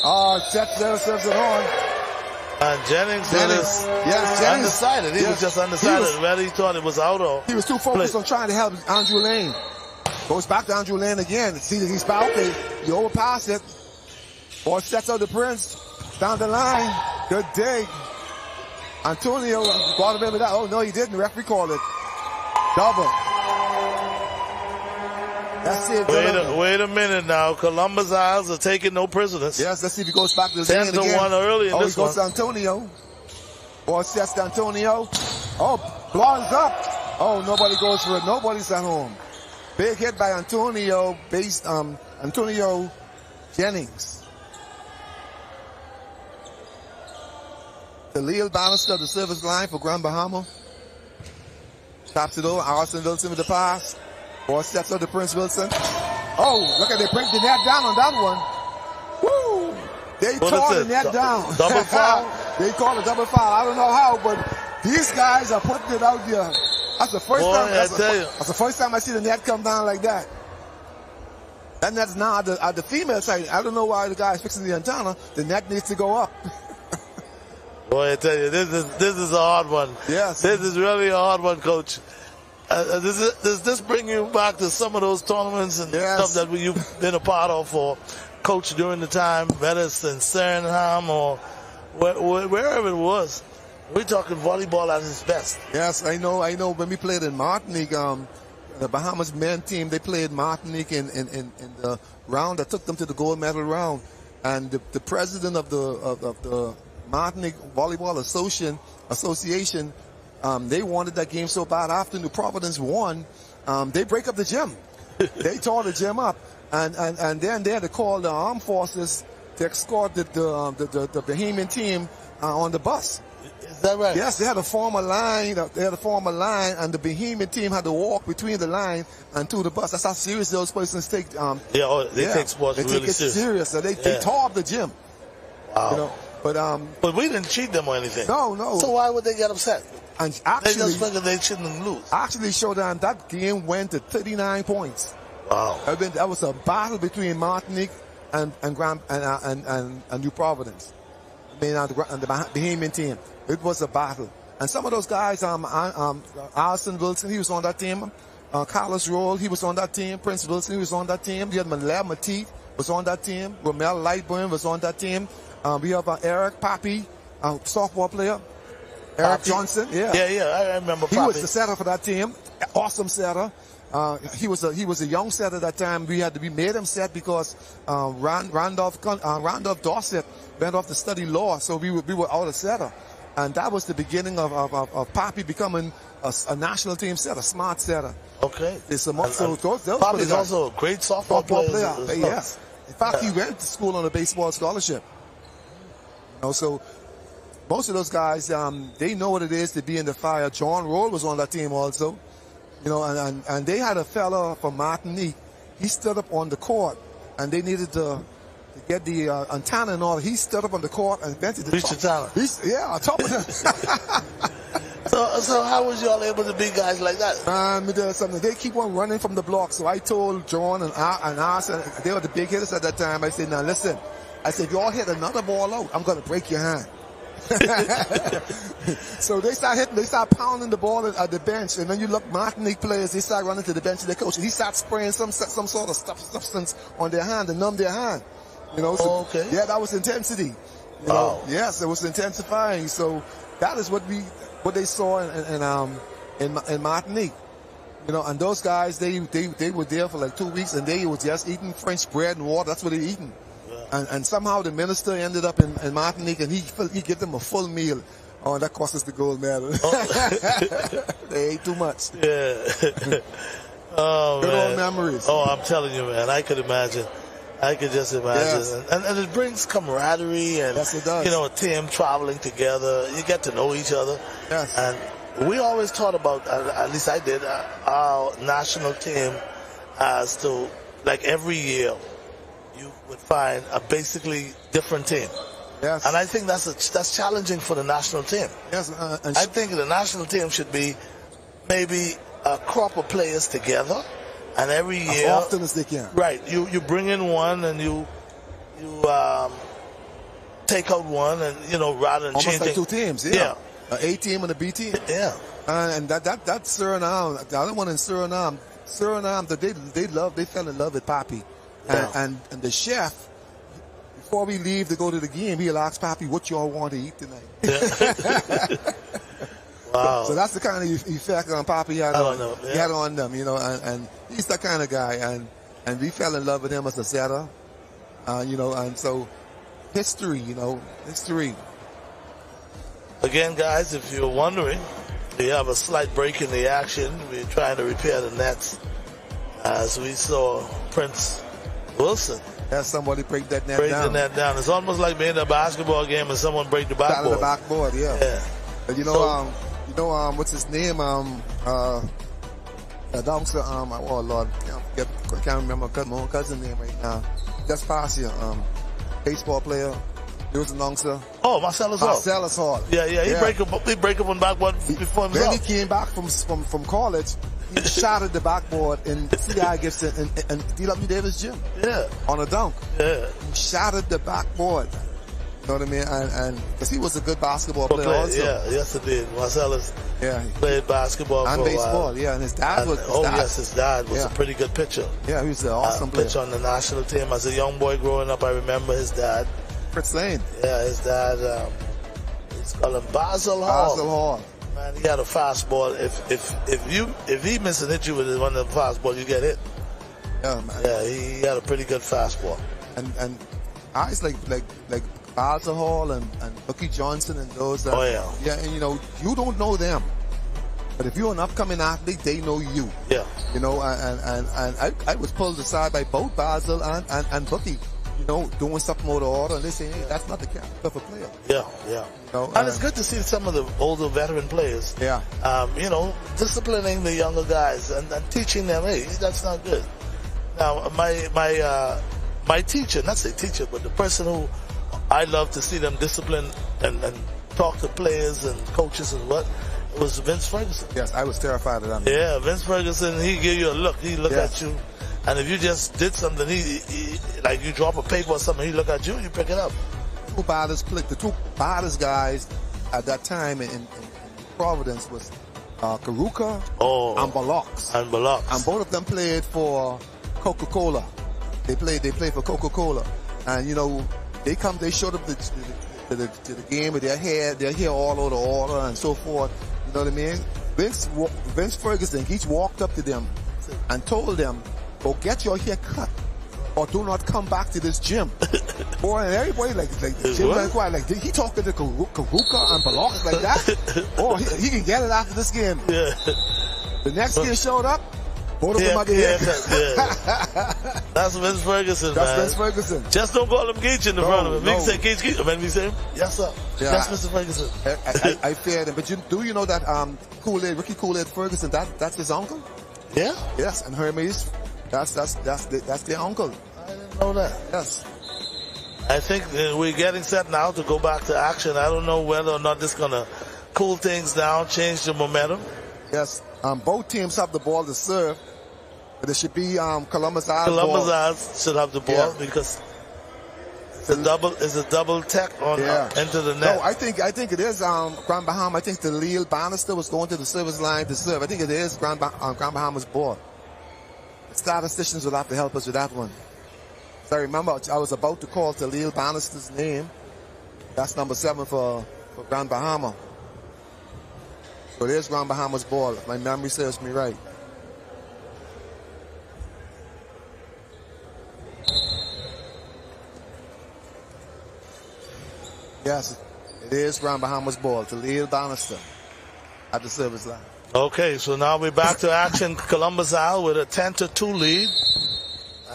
Oh, Seth serves it on. And Jennings Jennings. Undecided. He was just undecided. Whether he thought it was out or he was too focused on trying to help Andrew Lane. Goes back to Andrew Lane again. See that he's fouled. Okay, you overpass it. Ball sets out the Prince. Down the line. Good dig. Antonio brought him in with that. Oh, no, he didn't. The referee called it. Double. That's it. Wait a minute now. Columbus Isles are taking no prisoners. Yes, let's see if he goes back to the 10-1 early in this one. He goes to Antonio. Ball sets to Antonio. Oh, blondes up. Oh, nobody goes for it. Nobody's at home. Big hit by Antonio, Antonio Jennings. The Leo Bannister, the service line for Grand Bahama. Taps it over. Arson Wilson with the pass. Ball steps up to Prince Wilson. Oh, look at they bring the net down on that one. Woo! They tore the net down. Double foul? They call it double foul. I don't know how, but these guys are putting it out there. That's the first time. That's the first time I see the net come down like that. That net's now at the female side. I don't know why the guy is fixing the antenna. The net needs to go up. Boy, I tell you, this is a hard one. Yes. This is really a hard one, Coach. Does this bring you back to some of those tournaments and stuff that you've been a part of or coached during the time, whether it's in Suriname or wherever it was? We're talking volleyball at its best. Yes, I know. When we played in Martinique, the Bahamas men team, they played Martinique in the round that took them to the gold medal round. And the president of the Martinique Volleyball Association, they wanted that game so bad. After New Providence won, they break up the gym. They tore the gym up, and then they had to call the armed forces to escort the Bahamian team on the bus. Is that right? Yes, they had to form a line. and the Bahamian team had to walk between the line and to the bus. That's how serious those persons take. They take sports really serious. So they tore up the gym. Wow. You know, but we didn't cheat them or anything. No. So why would they get upset? And They just figured they shouldn't lose. Actually, Showdown, that game went to 39 points. Wow. That was a battle between Martinique and New Providence. I mean, and the Bahamian team. It was a battle. And some of those guys, Arson Wilson, he was on that team. Carlos Roll, he was on that team. Prince Wilson, he was on that team. You had Malay Matisse was on that team. Romel Lightburn was on that team. We have Eric Papi, softball player. Eric Johnson, I remember. He was the setter for that team. Awesome setter. He was a young setter at that time. We made him set because Randolph Dorset went off to study law, so we were out of setter, and that was the beginning of Papi becoming a national team setter, smart setter. Okay. Papi is also a great softball player. Yes. In fact, he went to school on a baseball scholarship. So most of those guys, they know what it is to be in the fire. John Roll was on that team also. And they had a fella from Martinique. He stood up on the court, and they needed to get the antenna and all. He stood up on the court and invented the antenna. On top of that. So how was y'all able to beat guys like that? They keep on running from the block. So I told John and Arson, they were the big hitters at that time. I said, now listen. I said, if y'all hit another ball out, I'm going to break your hand. So they start pounding the ball at the bench, and then you look, Martinique players, they start running to the bench of their coach, and he starts spraying some sort of substance on their hand to numb their hand. Okay. Yeah, that was intensity. Yes, it was intensifying. So that is what they saw in Martinique. And those guys, they were there for like 2 weeks, and they were just eating French bread and water. That's what they're eating. And somehow the minister ended up in Martinique, and he gave them a full meal. Oh, that cost us the gold medal. They ate too much. Yeah. Good old memories. Oh, I'm telling you, man. I could imagine. I could just imagine. Yes. And it brings camaraderie and, yes, it does. A team traveling together. You get to know each other. Yes. And we always thought about, at least I did, our national team as to, like every year, you would find a basically different team. Yes. And I think that's challenging for the national team. Yes. I think the national team should be maybe a crop of players together, and every year, as often as they can. Right. You bring in one, and you take out one, and rather than almost changing like two teams. Yeah. An A team and a B team. Yeah. And that Suriname, the other one in Suriname, they fell in love with Papi, and the chef. Before we leave to go to the game, he'll ask Papi, what y'all want to eat tonight? Yeah. Wow. So that's the kind of effect on Papi had on them, and he's that kind of guy, and we fell in love with him as a setter, and so history. Again, guys, if you're wondering, we have a slight break in the action. We're trying to repair the nets as we saw Prince Wilson. Has somebody break that net break down. the net down. It's almost like being in a basketball game and someone break the backboard. Out of the backboard, yeah. But what's his name? The announcer, oh Lord, I can't remember my own cousin's name right now. Just past here, baseball player. He was an announcer. Oh, Marcellus Hall. Yeah. He break up on backboard before himself. When he came back from college, he shattered the backboard in C.I. Gibson and D.W. Davis gym. Yeah. On a dunk. Yeah. He shattered the backboard. You know what I mean? And because he was a good basketball player also. Yeah, yes it did. Marcellus played basketball and for baseball, a while. yeah. And his dad was his dad was a pretty good pitcher. Yeah, he was an awesome player. Pitcher on the national team. As a young boy growing up, I remember his dad. Fritz Lane. Yeah, his dad, he's called him Basil Hall. Man, he had a fastball. If he miss an hit you with one of the fastball, you get hit. Yeah, man. Yeah, he had a pretty good fastball. And guys like Basil Hall and Bucky Johnson and those. Yeah, and you don't know them, but if you're an upcoming athlete, they know you. Yeah. And I was pulled aside by both Basil and Bucky. Doing something out of order, and they say, hey, that's not the character of a player. Yeah. And it's good to see some of the older veteran players, disciplining the younger guys and teaching them, hey, that's not good. Now, my teacher, not say teacher, but the person who I love to see them discipline and talk to players and coaches and what, was Vince Ferguson. Yes, I was terrified of that. Yeah, Vince Ferguson, he give you a look. He look at you. And if you just did something, he like you drop a paper or something, he look at you, you pick it up. The two baddest guys at that time in Providence was Karuka and Balox. And both of them played for Coca-Cola. They played for Coca-Cola. And they showed up to the game with their hair all out of order and so forth. You know what I mean? Vince Ferguson, he walked up to them and told them, go get your hair cut, or do not come back to this gym. Boy, and everybody like the gym went quiet. Like he talking to Karuka and Balox like that. Oh, he can get it after this game. Yeah. The next game showed up. Both of them out there. That's Vince Ferguson. Vince Ferguson. Just don't call him Geach in the front of him. He say Geach, and then we say, yes sir. Yeah. That's Mr. Ferguson. I feared him, but do you know that Ricky Kool-Aid Ferguson? That's his uncle. Yeah. Yes, and Hermes. That's their uncle. I didn't know that. Yes. I think we're getting set now to go back to action. I don't know whether or not this is going to cool things down, change the momentum. Yes. Both teams have the ball to serve, but it should be Columbus Isles. Columbus Isles should have the ball because it's a double tech on into the net. No, I think it is Grand Bahama. I think the Lille Bannister was going to the service line to serve. I think it is Grand Bahama's ball. Statisticians will have to help us with that one. So I remember I was about to call Talil Bannister's name. That's number 7 for Grand Bahama. So there's Grand Bahama's ball, if my memory serves me right. Yes, it is Grand Bahama's ball. Talil Bannister at the service line. Okay, so now we're back to action. Columbus Isle with a 10-2 lead.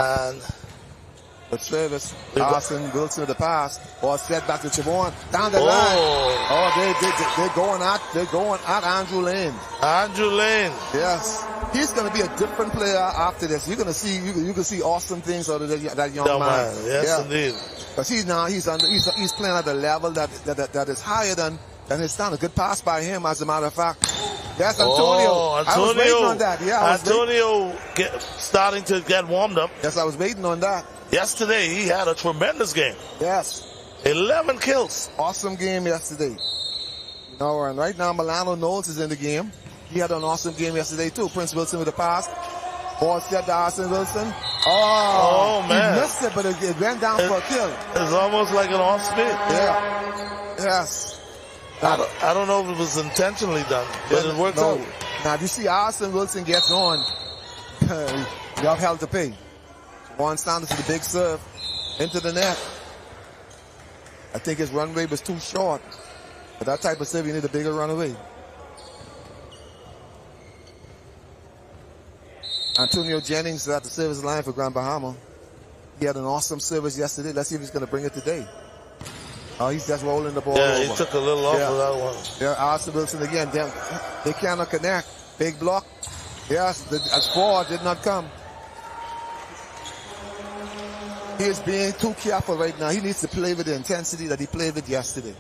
And good service. Austin Wilson with the pass. Ball set back to Chavon. Down the line. Oh, they're going at Andrew Lane. Andrew Lane. Yes. He's going to be a different player after this. You're going to see, you can see awesome things out of that young man. Yes, indeed. Because he's playing at a level that is higher than his standard. A good pass by him, as a matter of fact. Yes, Antonio. Oh, Antonio. I was waiting on that. Yeah, Antonio starting to get warmed up. Yes, I was waiting on that. Yesterday, he had a tremendous game. Yes. 11 kills. Awesome game yesterday. You know, and right now, Milano Knowles is in the game. He had an awesome game yesterday, too. Prince Wilson with the pass. Ball set to Arsene Wilson. Oh, man. He missed it, but it went down for a kill. It's almost like an off-spin. Yeah. Yes. I don't know if it was intentionally done, but it worked out. Now, if you see Arsene Wilson gets on, you have hell to pay. Juan Sanders with the big serve into the net. I think his run rate was too short. For that type of serve, you need a bigger runaway. Antonio Jennings is at the service line for Grand Bahama. He had an awesome service yesterday. Let's see if he's going to bring it today. Oh, he's just rolling the ball over. He took a little off of that one. Yeah, Arsene Wilson again. They cannot connect. Big block. Yes, the score did not come. He is being too careful right now. He needs to play with the intensity that he played with yesterday.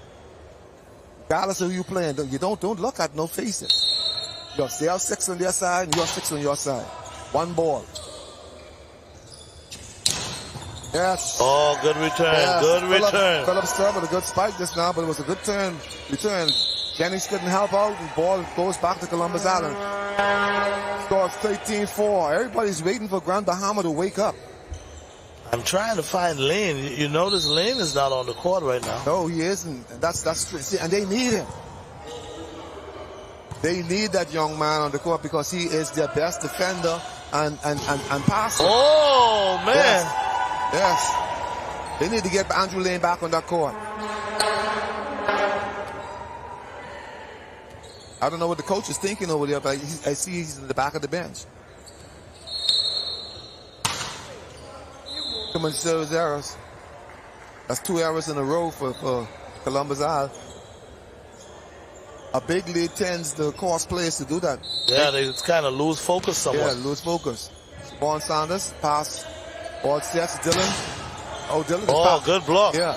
Regardless of who you're playing, you don't look at no faces. They have 6 on their side, and you're 6 on your side. One ball. Yes. Oh, good return. Yes. Good return. Phillips with a good spike just now, but it was a good return. Jennings couldn't help out. The ball goes back to Columbus Island. Scores 13-4. Everybody's waiting for Grand Bahama to wake up. I'm trying to find Lane. You notice Lane is not on the court right now. No, he isn't. And they need him. They need that young man on the court because he is their best defender and passer. Oh, man. Yes. They need to get Andrew Lane back on that court. I don't know what the coach is thinking over there, but I see he's in the back of the bench. Too much service errors. That's 2 errors in a row for Columbus Isle. A big lead tends to cause players to do that. Yeah, they kind of lose focus somewhat. Yeah, lose focus. Juan Sanders, pass. Ball sets, Dylan. Oh, Dylan. Oh, good block. Yeah.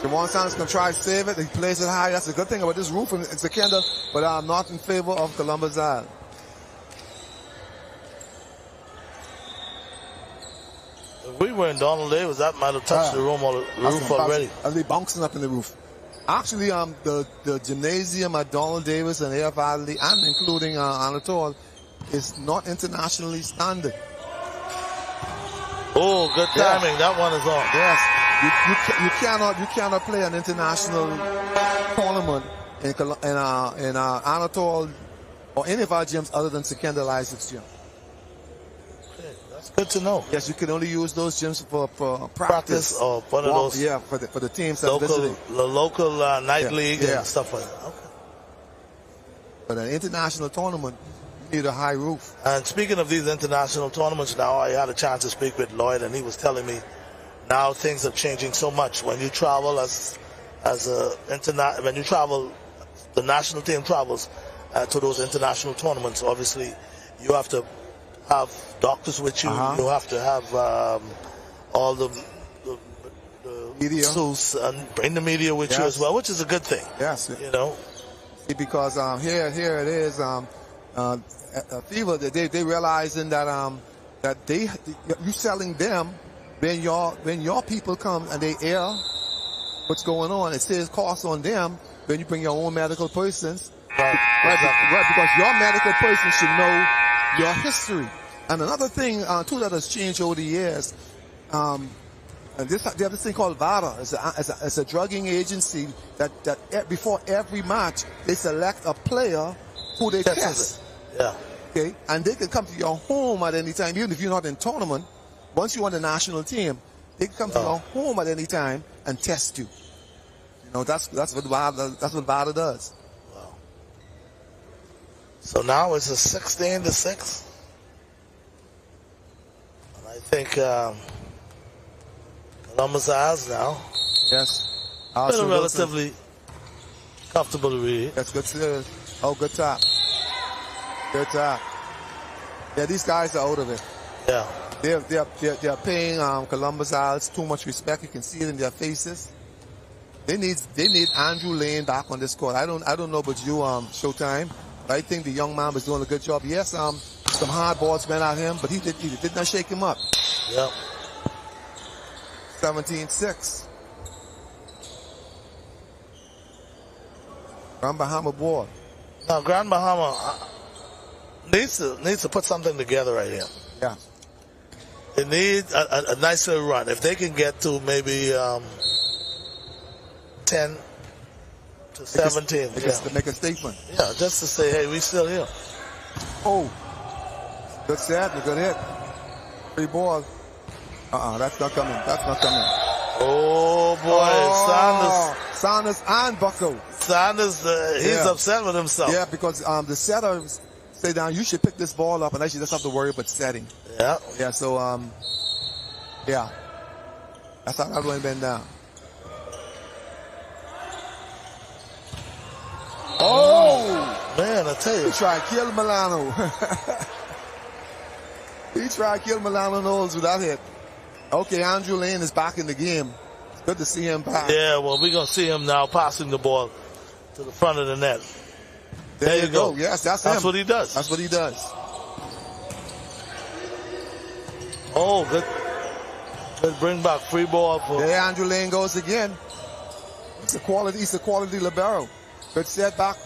Juan Sanders can try to save it. He plays it high. That's a good thing about this roof in Secunda, but I'm not in favor of Columbus Isle. If we were in Donald Davis, that might have touched the roof already. Are they bouncing up in the roof? Actually, the gymnasium at Donald Davis and Air Valley, and including Anatole, is not internationally standard. Oh, good timing. Yeah. That one is on. Yes. You cannot play an international tournament in Anatole or any of our gyms other than Secunda licensed gym. Okay, that's good to know. Yes, you can only use those gyms for practice or one of those. Yeah, for the teams that visiting. The local night league and stuff like that. Okay. But an international tournament, you need a high roof. And speaking of these international tournaments, now I had a chance to speak with Lloyd, and he was telling me now things are changing so much. When you travel when you travel, the national team travels to those international tournaments. Obviously, you have to have doctors with you. You have to have all the media, and bring the media with you as well, which is a good thing. Yes, you know, because here it is. Fever, they realizing that you selling them when your people come and they air what's going on. It says cost on them when you bring your own medical persons. Right, because your medical person should know your history. And another thing too that has changed over the years, and they have this thing called VADA. It's a drugging agency that before every match they select a player who they test. Yeah. Okay, and they can come to your home at any time, even if you're not in tournament. Once you're on the national team, they can come to your home at any time and test you. You know, that's what VADA does. Wow. So now it's a 16-6. And I think Columbus Isles now. Yes. Been a relatively Comfortable to read. That's good serve. Oh, good top. Good top. Yeah, these guys are out of it. Yeah. They're paying Columbus Isles too much respect. You can see it in their faces. They need Andrew Lane back on this court. I don't know about you, Showtime. But I think the young man was doing a good job. Yes, some hard balls went at him, but he did not shake him up. Yep. 17-6. Grand Bahama board. Now, Grand Bahama needs to put something together right here. Yeah. They need a nice little run. If they can get to maybe 10 to 17. To make a statement. Yeah, just to say, hey, we still here. Oh. Good set and a good hit. Free ball. That's not coming. That's not coming. Oh, boy. Sanders and Bucko. Sanders, he's upset with himself. Yeah, because the setter say down, you should pick this ball up and actually just have to worry about setting. Yeah. Yeah, so, yeah. That's how that went been down. Oh! Man, I tell you. He tried to kill Milano. He tried to kill Milano Knowles with that hit. Okay, Andrew Lane is back in the game. It's good to see him back. Yeah, well, we're going to see him now passing the ball to the front of the net. There you go. Yes, that's him. That's what he does. That's what he does. Oh, good. Good bring back free ball for. There Andrew Lane goes again. He's a quality libero. Good set back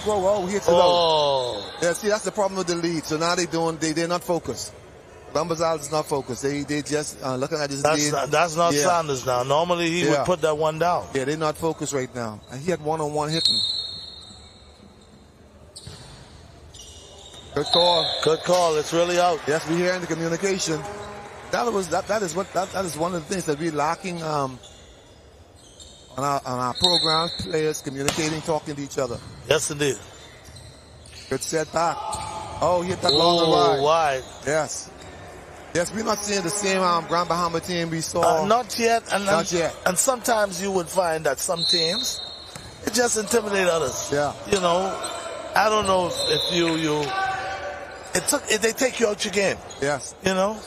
row. Oh, he hits it out. Yeah, see, that's the problem with the lead. So now they're not focused. Columbus Isles is not focused. They just looking at this lead. That's not Sanders now. Normally he would put that one down. Yeah, they're not focused right now. And he had one-on-one hitting. Good call. Good call. It's really out. Yes, we're hearing the communication. That is one of the things that we're lacking on our programs. Players communicating, talking to each other. Yes, indeed. Good set back. Oh, he hit that long wide. Yes. Yes, we're not seeing the same Grand Bahama team we saw. Not yet. Not yet. And sometimes you would find that some teams, it just intimidate others. Yeah. You know, I don't know if they take you out your game. Yes. You know?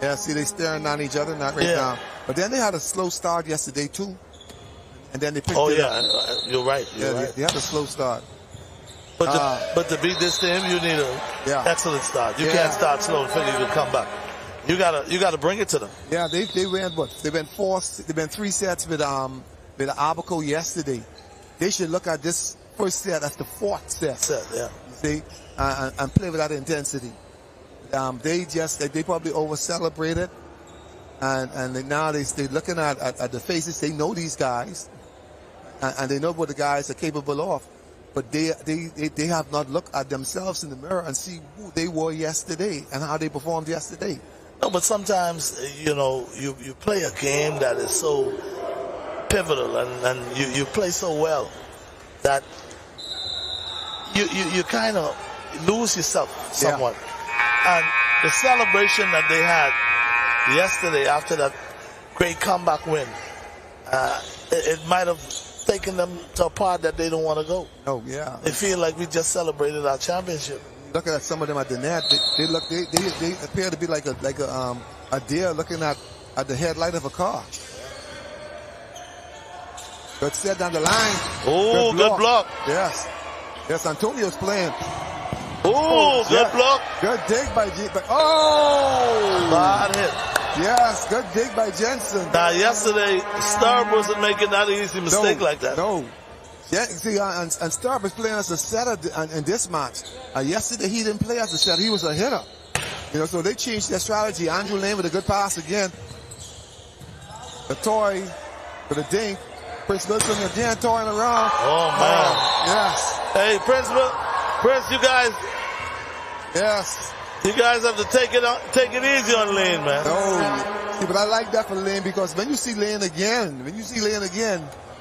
Yeah, see, they staring at each other, not right now. But then they had a slow start yesterday, too. And then they picked it up. You're right. They had a slow start. But to beat this team, you need an excellent start. You can't start slow and figure you to come back. You gotta bring it to them. Yeah, they went what? They've been 3 sets with Abaco yesterday. They should look at this first set as the 4th set. Yeah. You see, and play with that intensity. They probably over celebrated, and now they're looking at the faces. They know these guys, and they know what the guys are capable of. But they have not looked at themselves in the mirror and see who they were yesterday and how they performed yesterday. No, but sometimes, you know, you play a game that is so pivotal and you play so well that you kind of lose yourself somewhat. And the celebration that they had yesterday after that great comeback win, it might have taken them to a part that they don't want to go. Oh, yeah. They feel like we just celebrated our championship. Looking at some of them at the net, they appear to be like a deer looking at the headlight of a car. Good set down the line. Oh, good block. Yes, Antonio's playing. Oh, good block. Good dig by oh! Bad hit. Yes, good dig by Jensen. Now, yesterday, Starb wasn't making that easy mistake like that. No. Yeah, see, and Starb was playing as a setter in this match. Yesterday, he didn't play as a setter. He was a hitter. You know, so they changed their strategy. Andrew Lane with a good pass again. The toy with a dink. Prince Wilson again toying around. Oh, man. Yes. Hey, Prince, you guys. Yes. You guys have to take it easy on Lane, man. No, see, but I like that for Lane because when you see Lane again,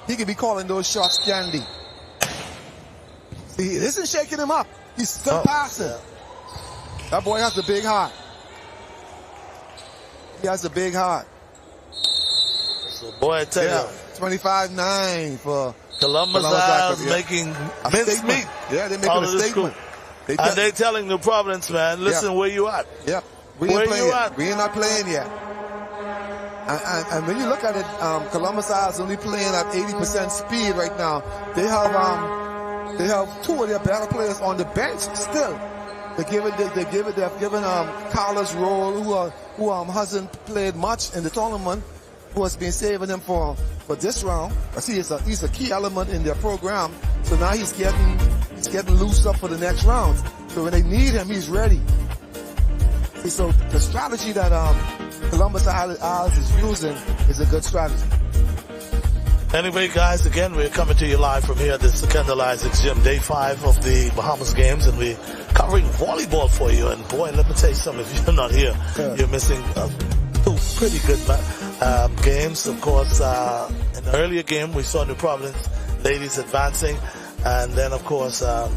he can be calling those shots candy. See, this isn't shaking him up. He's still passing. Yeah. That boy has a big heart. He has a big heart. So, boy, I tell you. 25-9 for Columbus Isles making mincemeat. Yeah, they're making a statement. And they're telling New Providence, man, listen, where you at? Yep. Where you at? We ain't not playing yet. And when you look at it, Columbus Isles only playing at 80% speed right now. They have two of their better players on the bench still. They've given Carlos Roll, who hasn't played much in the tournament, who has been saving them for this round. I see he's a key element in their program. So now he's getting loose up for the next round. So when they need him, he's ready. So the strategy that Columbus Isles is using is a good strategy. Anyway, guys, again, we're coming to you live from here at the Kendall Isaacs Gym, day 5 of the Bahamas games, and we're covering volleyball for you. And boy, let me tell you something, if you're not here, you're missing 2 pretty good games. Of course, in the earlier game, we saw New Providence ladies advancing, and then, of course, in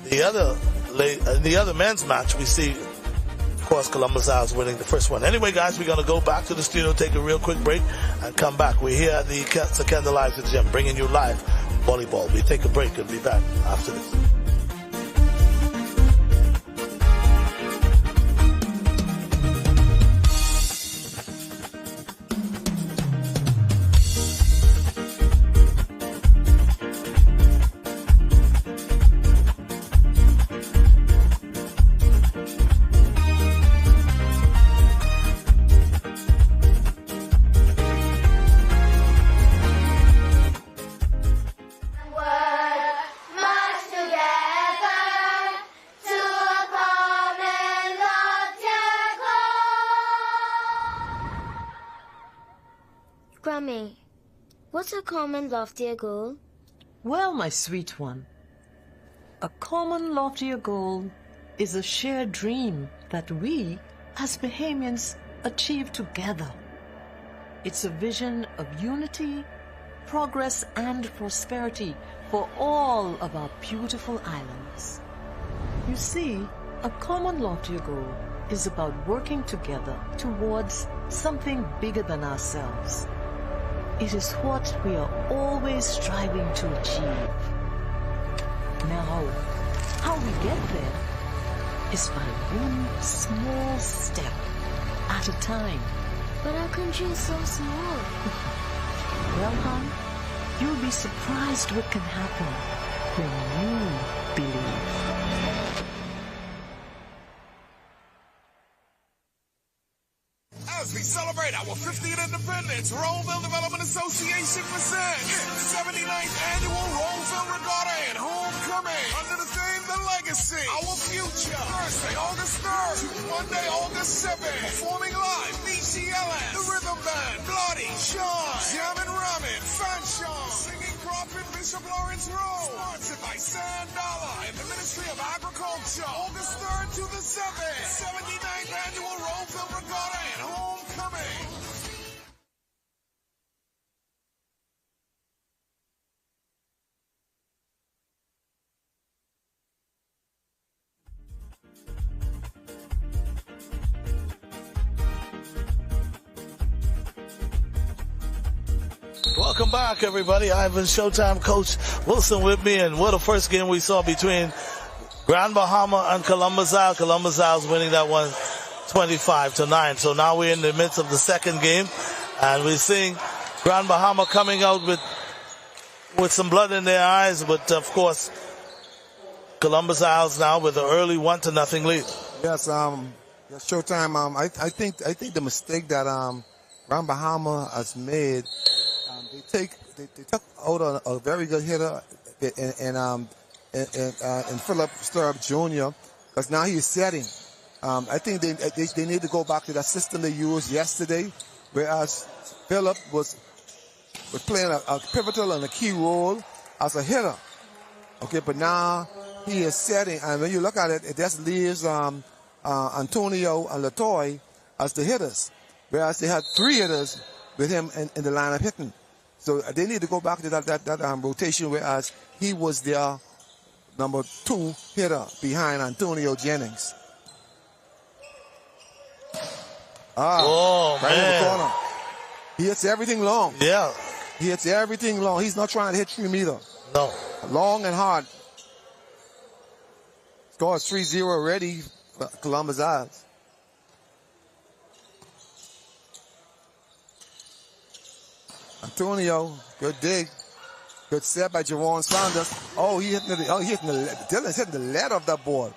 the other men's match, we see, of course, Columbus Isles winning the first one. Anyway, guys, we're going to go back to the studio, take a real quick break, and come back. We're here at the Kendall Isaacs Gym, bringing you live volleyball. We take a break and be back after this. Grammy, what's a common loftier goal? Well, my sweet one, a common loftier goal is a shared dream that we, as Bahamians, achieve together. It's a vision of unity, progress, and prosperity for all of our beautiful islands. You see, a common loftier goal is about working together towards something bigger than ourselves. It is what we are always striving to achieve. Now, how we get there is by one small step at a time. But our country is so small. Well, hon, you'll be surprised what can happen when you believe. As we celebrate our 50th independence, Rollville Development Association presents its 79th annual Rollville Regatta and Homecoming under the theme The Legacy, Our Future. Thursday, August 3rd to Monday, August 7th. Performing live, BCLS, The Rhythm Band, Bloody, Sean, Jam and Ramen, Fanshawn, Singing Crawford, Bishop Lawrence Road. Sponsored by Sandala and the Ministry of Agriculture. August 3rd to the 7th. 79th annual Rollville Regatta and Homecoming. Welcome back, everybody. Ivan Showtime Coach Wilson with me, and what a first game we saw between Grand Bahama and Columbus Isles. Columbus Isles winning that one 25-9. So now we're in the midst of the second game, and we're seeing Grand Bahama coming out with some blood in their eyes, but of course Columbus Isles now with an early 1-0 lead. Yes, Showtime. I think the mistake that Grand Bahama has made. They took out a very good hitter in Philip Sturb Jr. because now he's setting. I think they need to go back to that system they used yesterday, whereas Philip was playing a pivotal and a key role as a hitter. Okay, but now he is setting, and when you look at it, it just leaves Antonio and Latoy as the hitters, whereas they had 3 hitters with him in the lineup hitting. So they need to go back to that rotation, whereas he was their number 2 hitter behind Antonio Jennings. Oh, right man. in the corner. He hits everything long. Yeah. He hits everything long. He's not trying to hit 3 meter. No. Long and hard. Score is 3-0 already for Columbus Isles. Antonio, good dig. Good set by Javon Saunders. Oh, Dylan's hitting the lead of that ball.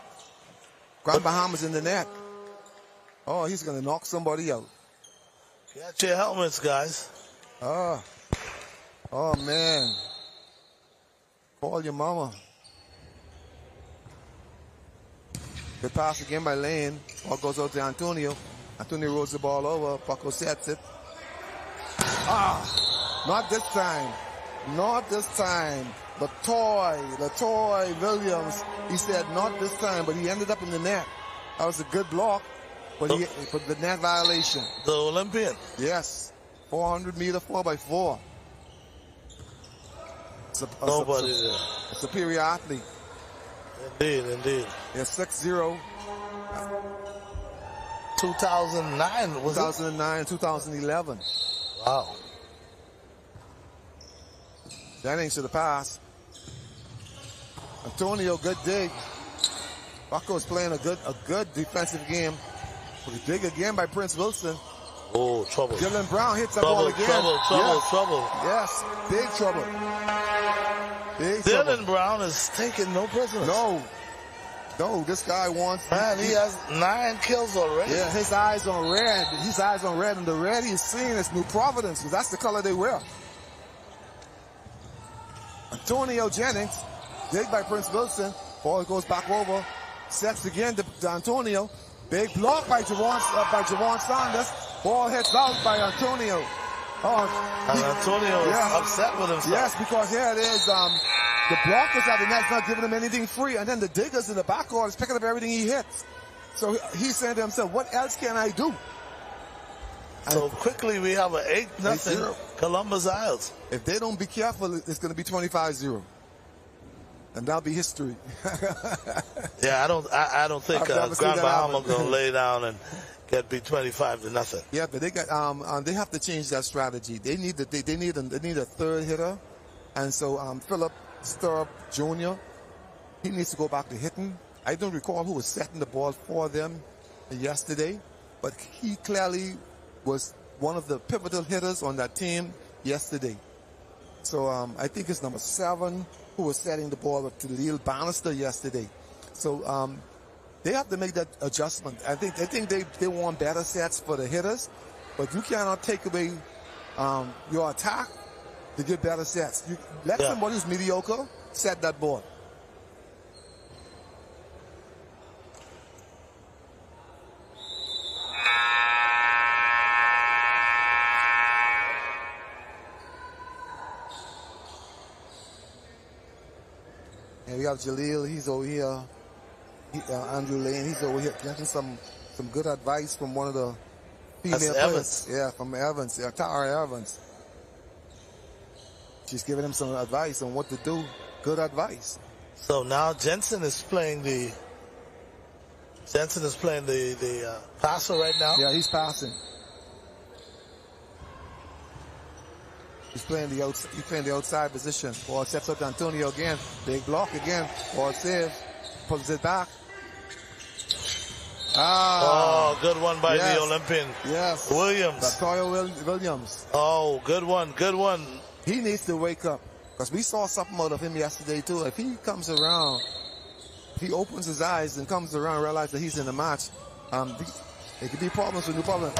Grand Bahamas in the net. Oh, he's going to knock somebody out. Get your helmets, guys. Oh, man. Call your mama. Good pass again by Lane. Ball goes out to Antonio. Antonio rolls the ball over. Paco sets it. Not this time. Not this time. Latoy Williams. He said not this time, but he ended up in the net. That was a good block, but the net violation. The Olympian. Yes. 400 meter 4x4. Nobody there. A superior athlete. Indeed. Yeah, 6-0. 2009 was 2009, 2011. Wow. Jennings to the pass. Antonio, good dig. Paco's playing a good defensive game. Dig again by Prince Wilson. Oh, trouble. Dylan Brown hits that ball again. Trouble. Yes, big trouble. Dylan Brown is taking no prisoners. No, this guy wants... Man, he has 9 kills already. Yeah, his eyes on red. His eyes on red, and the red he's seeing is New Providence, because that's the color they wear. Antonio Jennings, dig by Prince Wilson. Ball goes back over. Sets again to Antonio. Big block by Javon Saunders. Ball hits out by Antonio. And Antonio is upset with himself. Yes, because here it is. The blockers at the net's not giving him anything free, and then the diggers in the backcourt is picking up everything he hits. So he's saying to himself, what else can I do? So quickly we have an 8-0 Columbus Isles. If they don't be careful, it's going to be 25-0. And that'll be history. Yeah, I don't think Grand Bahama going to lay down and get beat 25-0. Yeah, but they have to change that strategy. They need a third hitter, and so Philip Sturp Jr. he needs to go back to hitting. I don't recall who was setting the ball for them yesterday, but he clearly was one of the pivotal hitters on that team yesterday. So I think it's number 7 who was setting the ball to Lil Bannister yesterday. So they have to make that adjustment. I think they want better sets for the hitters, but you cannot take away your attack to get better sets. You let somebody who's mediocre set that ball. And we got Jaleel, he's over here. Andrew Lane, he's over here getting some good advice from one of the female players. Evans. Yeah, from Evans. Yeah, Tara Evans. She's giving him some advice on what to do. Good advice. So now Jensen is playing the passer right now. Yeah, he's passing. He's playing the outside position. Ball sets up to Antonio again. Big block again. Ball save. Pulls it back. Oh, good one by the Olympian. Yes. Williams. Latoya Williams. Oh, good one. He needs to wake up, because we saw something out of him yesterday too. If he comes around, if he opens his eyes and comes around and realizes that he's in the match, it could be problems with New Providence.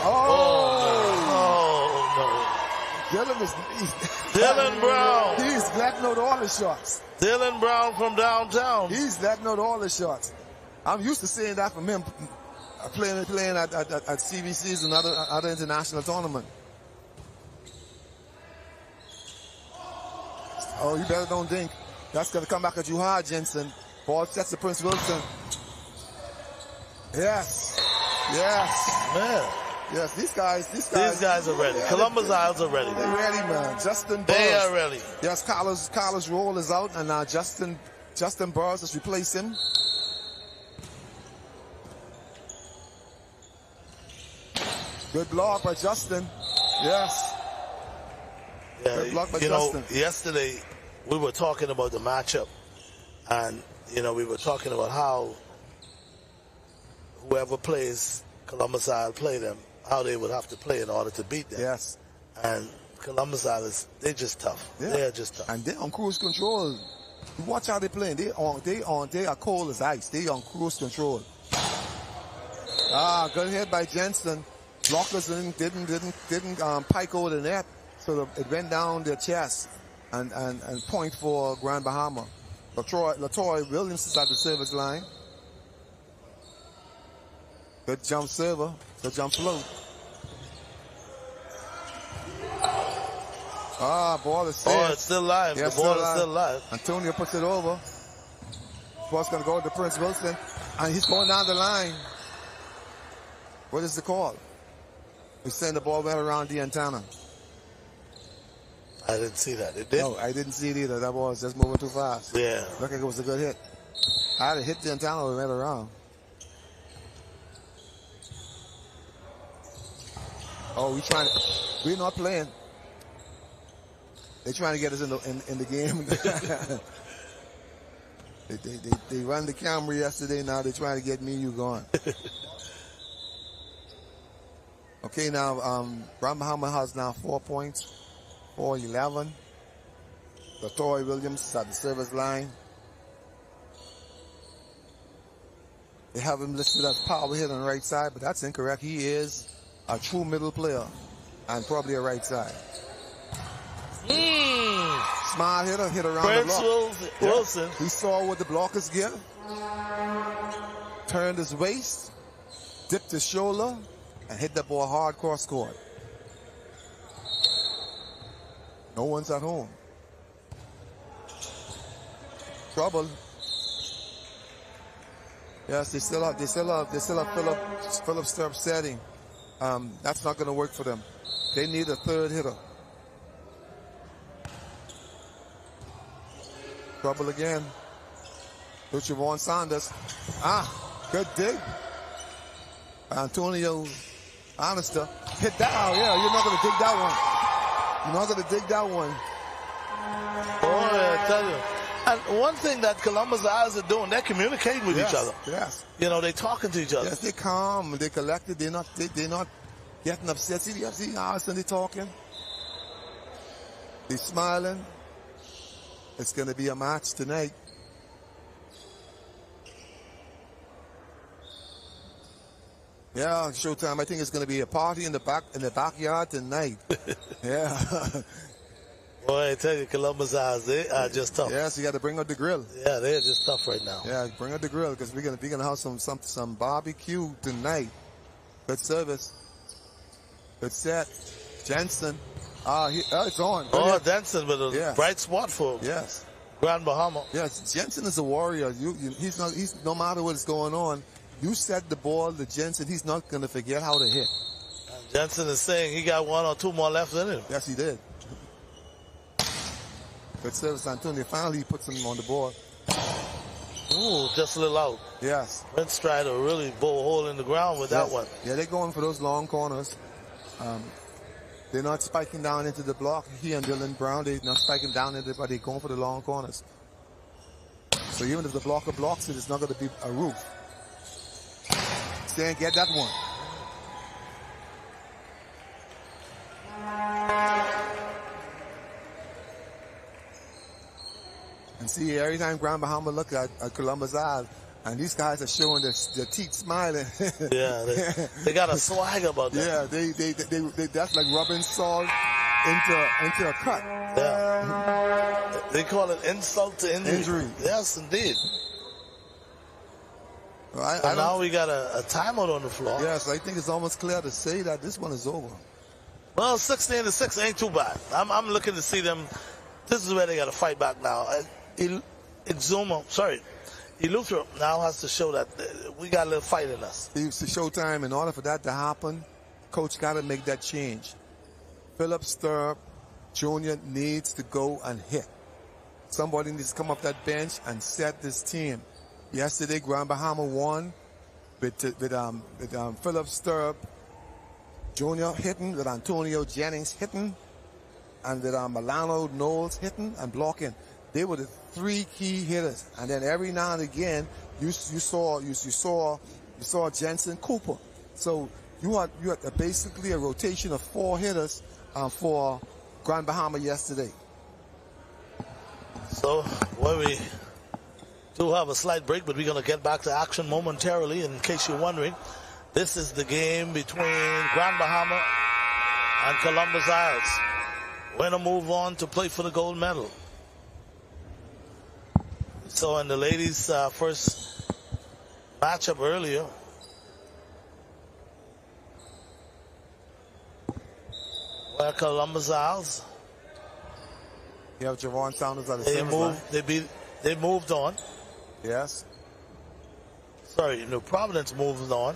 Dylan Brown. He's letting out all the shots. Dylan Brown from downtown. He's letting out all the shots. I'm used to seeing that from him playing at CBCs and other international tournament. Oh, you better don't think. That's going to come back at you hard, Jensen. Ball sets to Prince Wilson. Yes. Man. Yes, these guys are ready. Columbus Isles are ready. They're ready, man. Justin Burrs. They are ready. Yes, Carlos Roll is out, and now Justin Burrs has replaced him. Good block by Justin. Yes. Yeah, Blocked by you know, Justin. yesterday we were talking about the matchup, and you know, we were talking about how whoever plays Columbus Isle play them, how they would have to play in order to beat them. Yes. And Columbus Isle they're just tough. Yeah. They're just tough. And they're on cruise control. You watch how they playing. They are cold as ice. They on cruise control. Good hit by Jensen. Blockers didn't pike over the net, so it went down their chest and point for Grand Bahama. Latoya Williams is at the service line. Good jump server. Good jump float. Ball is saved. Oh, it's still live. Yeah, the ball is still live. Antonio puts it over. Ball's going to go to Prince Wilson. And he's going down the line. What is the call? He's saying the ball went around the antenna. I didn't see that. It did? No, I didn't see it either. That ball was just moving too fast. Yeah. Looked like it was a good hit. I had to hit the antenna and went around. Oh, we're not playing. They're trying to get us in the game. they run the camera yesterday. Now they're trying to get me and you going. Okay, now Grand Bahama has now 4 points, 4-11. Latoya Williams is at the service line. They have him listed as power hit on the right side, but that's incorrect. He is a true middle player and probably a right side. Smart hitter, hit around Prince the block. Wilson. He saw what the blockers give. Turned his waist, dipped his shoulder, and hit that ball hard cross court. No one's at home. Trouble. Yes, they still have Philip Sturp setting. That's not going to work for them. They need a third hitter. Trouble again. Luchavon Saunders. Good dig. Antonio Honester hit that. Oh, yeah, you're not going to dig that one. You're not going to dig that one. Oh, I tell you. And one thing that Columbus Isles are doing, they're communicating with each other. Yes. You know, they're talking to each other. Yes, they're calm. They're collected. They're not getting upset. See Allison, they're talking. They're smiling. It's going to be a match tonight. Yeah, Showtime. I think it's going to be a party in the backyard tonight. Yeah. Boy, I tell you, Columbus Isles, they are just tough. Yes, you got to bring out the grill. Yeah, they're just tough right now. Yeah, bring out the grill because we're gonna have some barbecue tonight. Good service. Good set. Jensen. It's on. Oh, Jensen with a bright spot for Grand Bahama. Yes, Jensen is a warrior. He's no matter what's going on. You set the ball to Jensen, he's not going to forget how to hit. And Jensen is saying he got 1 or 2 more left in him. Yes, he did. Good service, Antonio. Finally, he puts him on the board. Ooh, just a little out. Yes. Prince tried to really bow a hole in the ground with that one. Yeah, they're going for those long corners. They're not spiking down into the block. He and Dylan Brown, they're not spiking down into it, but they're going for the long corners. So even if the blocker blocks it, it's not going to be a roof. Stay and get that one. And see, every time Grand Bahama look at Columbus Isle, and these guys are showing their teeth smiling. Yeah, they got a swag about that. Yeah, that's like rubbing salt into a cut. Yeah. They call it insult to injury. Yes, indeed. And now we got a timeout on the floor. Yes, I think it's almost clear to say that this one is over. Well, 16-6 ain't too bad. I'm looking to see them. This is where they got to fight back now. Eleuthera now has to show that we got a little fight in us. It's the Showtime. In order for that to happen, coach got to make that change. Philip Sturp Jr. needs to go and hit. Somebody needs to come off that bench and set this team. Yesterday, Grand Bahama won with Philip Sturp Jr. hitting, with Antonio Jennings hitting. and with Milano Knowles hitting and blocking. They were the three key hitters. And then every now and again, you saw Jensen Cooper. So you had basically a rotation of 4 hitters for Grand Bahama yesterday. So, well, we do have a slight break, but we're going to get back to action momentarily. In case you're wondering, this is the game between Grand Bahama and Columbus Isles. Winner move on to play for the gold medal. So in the ladies' first matchup earlier, where Columbus Isles, you have Javon Saunders at the same they moved on. Yes. Sorry, New Providence moved on.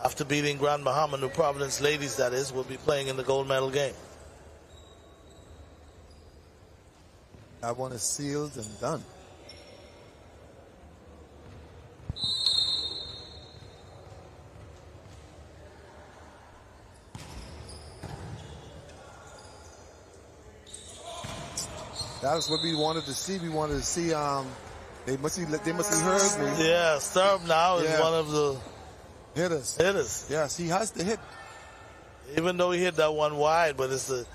After beating Grand Bahama, New Providence ladies, that is, will be playing in the gold medal game. That one is sealed and done. That's what we wanted to see. We wanted to see. They must have heard me. Yeah, Sturb now is one of the hitters. Yes, he has to hit. Even though he hit that one wide, but it's a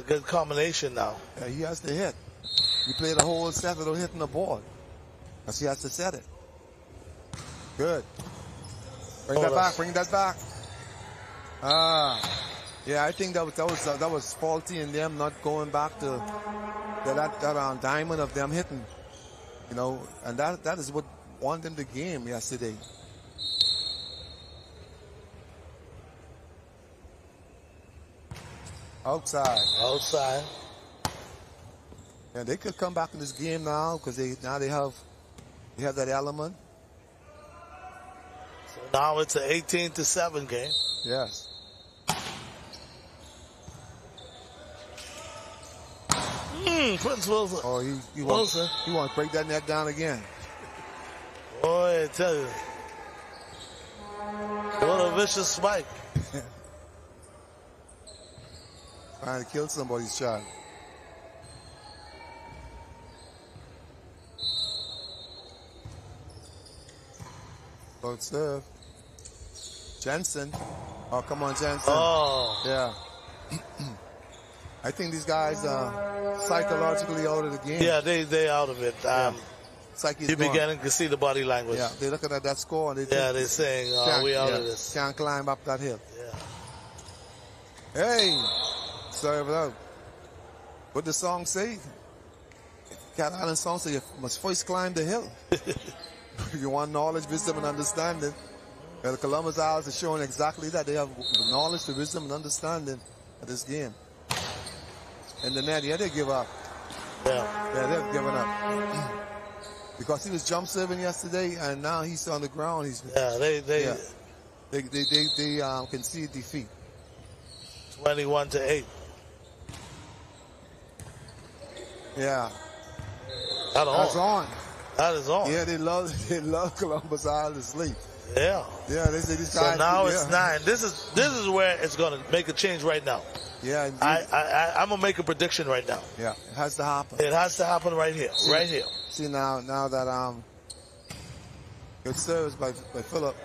good combination now. Yeah, he has to hit. He played a whole set without hitting the ball. Because he has to set it. Good. Bring that back. Yeah, I think that was faulty in them not going back to that diamond of them hitting. You know, and that is what won them the game yesterday. Outside. Yeah, they could come back in this game now because they have that element. So now it's an 18-7 game. Yes. Prince Wilson. Oh, he wants to break that net down again. Boy, I tell you. What a vicious spike. Trying to kill somebody's child. Good serve. Jensen. Oh, come on, Jensen. Oh. Yeah. I think these guys are psychologically out of the game. Yeah, they out of it. You're beginning to see the body language. Yeah, they're looking at that score and they're saying, we out of this. Can't climb up that hill. Yeah. Hey, serve it out. What the song say? Cat Island song say you must first climb the hill. You want knowledge, wisdom, and understanding. Well, the Columbus Isles is showing exactly that. They have the knowledge, the wisdom, and understanding of this game. And the net, they give up. Yeah, they've given up. Because he was jump serving yesterday, and now he's on the ground. They concede defeat. 21-8. Yeah. That's on. That is on. Yeah, they love Columbus Isles to sleep. Yeah. Yeah, they say these guys. So now it's 9. This is where it's going to make a change right now. Yeah, I'm going to make a prediction right now. Yeah, it has to happen. It has to happen right here. Right here. See now that good service by Phillip.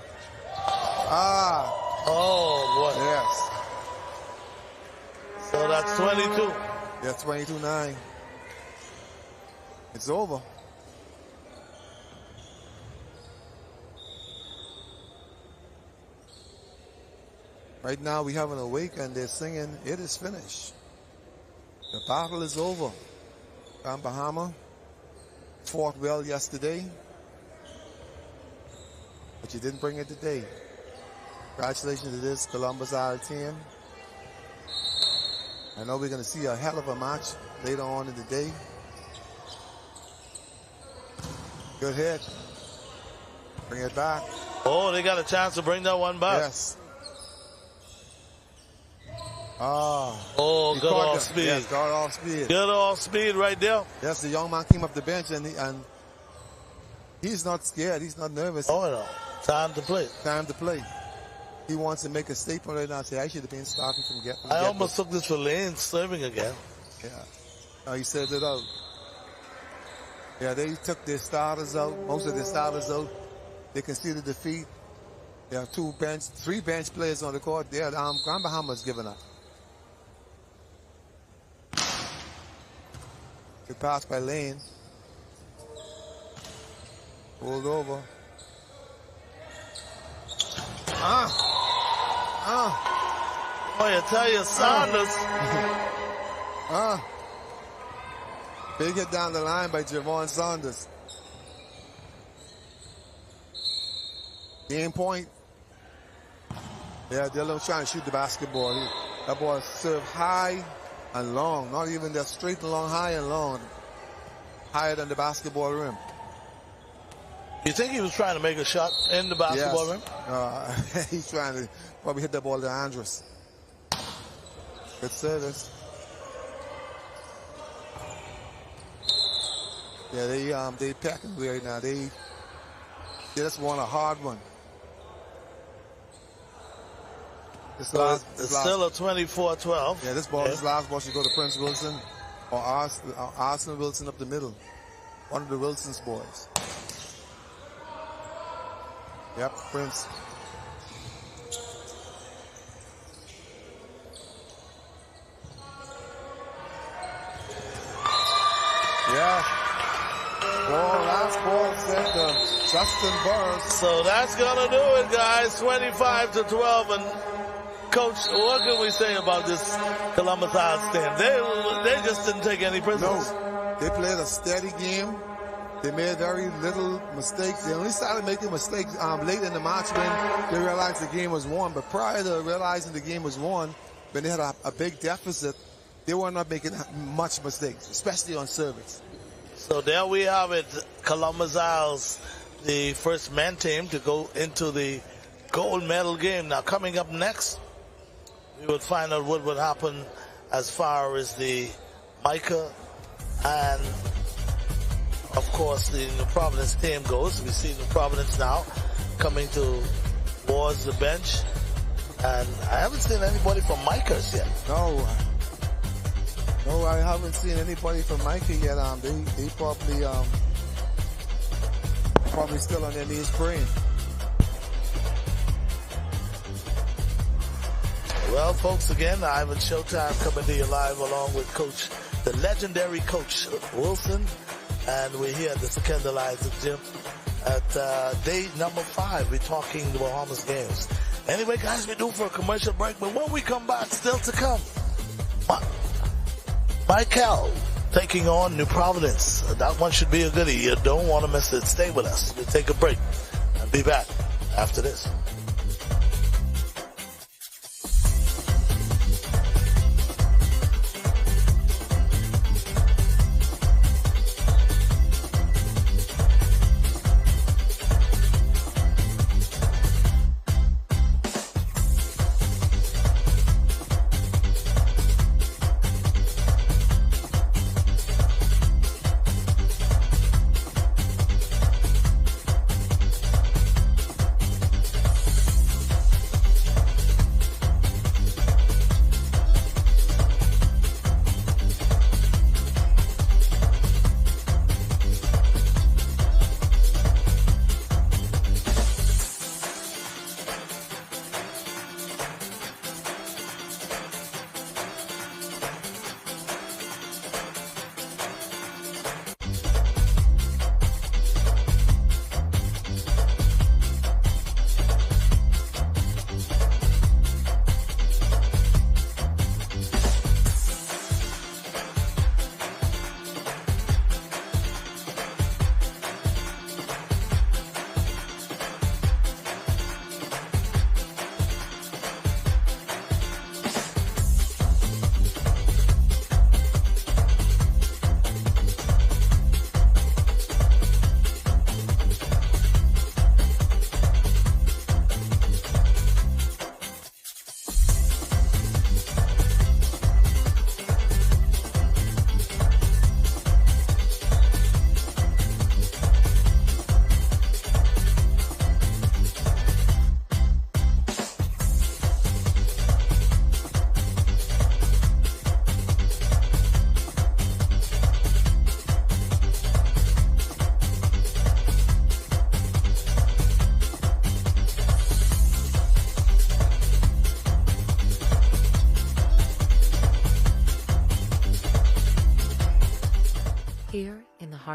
Oh boy. Yes. So that's 22. Yeah, 22-9. It's over. Right now we have an awake and they're singing, "It is finished." The battle is over. Grand Bahama fought well yesterday, but you didn't bring it today. Congratulations to this Columbus Isles team. I know we're going to see a hell of a match later on in the day. Good hit. Bring it back. Oh, they got a chance to bring that one back. Yes. Oh, good off speed. Yes, good off speed. Good off speed right there. Yes, the young man came up the bench and he's not scared. He's not nervous. Oh, no. Time to play. Time to play. he wants to make a statement right now. Say, I should have been starting from get. I almost took this for Lane serving again. Yeah. No, he said it out. Yeah, they took their starters out, most of their starters out. They conceded defeat. There are 3 bench players on the court. There, Grand Bahamas giving up. Good pass by Lane. Pulled over. Boy, I tell you, Saunders. Big hit down the line by Javon Saunders. Game point. Yeah, Dylan trying to shoot the basketball. That ball served high and long. Not even that straight and long, high and long. Higher than the basketball rim. You think he was trying to make a shot in the basketball rim? He's trying to probably hit that ball to Andrus. Good service. Yeah, they packing right now. They just want a hard one. It's still a 24-12. Yeah, this last ball should go to Prince Wilson or Arsenal Wilson up the middle. One of the Wilson's boys. Yep, Prince. Yeah. Last ball sent to Justin Burns. So that's going to do it, guys. 25-12. And, Coach, what can we say about this Columbus Isles team? They just didn't take any prisoners. No, they played a steady game. They made very little mistakes. They only started making mistakes late in the match when they realized the game was won. But prior to realizing the game was won, when they had a big deficit, they were not making much mistakes, especially on service. So there we have it. Columbus Isles, the first men team to go into the gold medal game. Now coming up next, we would find out what would happen as far as the Micah and, of course, the New Providence team goes. We see New Providence now coming towards the bench. And I haven't seen anybody from Micah's yet. No, I haven't seen anybody from Micah yet. They probably still on their knees praying. Well, folks, again, Ivan Showtime coming to you live along with the legendary Coach Wilson. And we're here at the Second Eliza Gym at day number 5. We're talking the Bahamas games. Anyway, guys, we're due for a commercial break. But when we come back, still to come, Michael taking on New Providence. That one should be a goodie. You don't want to miss it. Stay with us. We'll take a break and be back after this.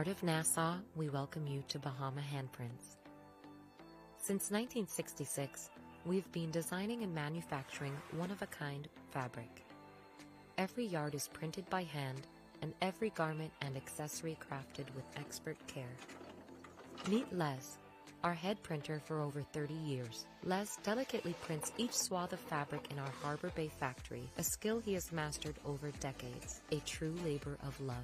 heart of Nassau, we welcome you to Bahama Handprints. Since 1966, we've been designing and manufacturing one-of-a-kind fabric. Every yard is printed by hand, and every garment and accessory crafted with expert care. Meet Les, our head printer for over 30 years. Les delicately prints each swath of fabric in our Harbor Bay factory, a skill he has mastered over decades, a true labor of love.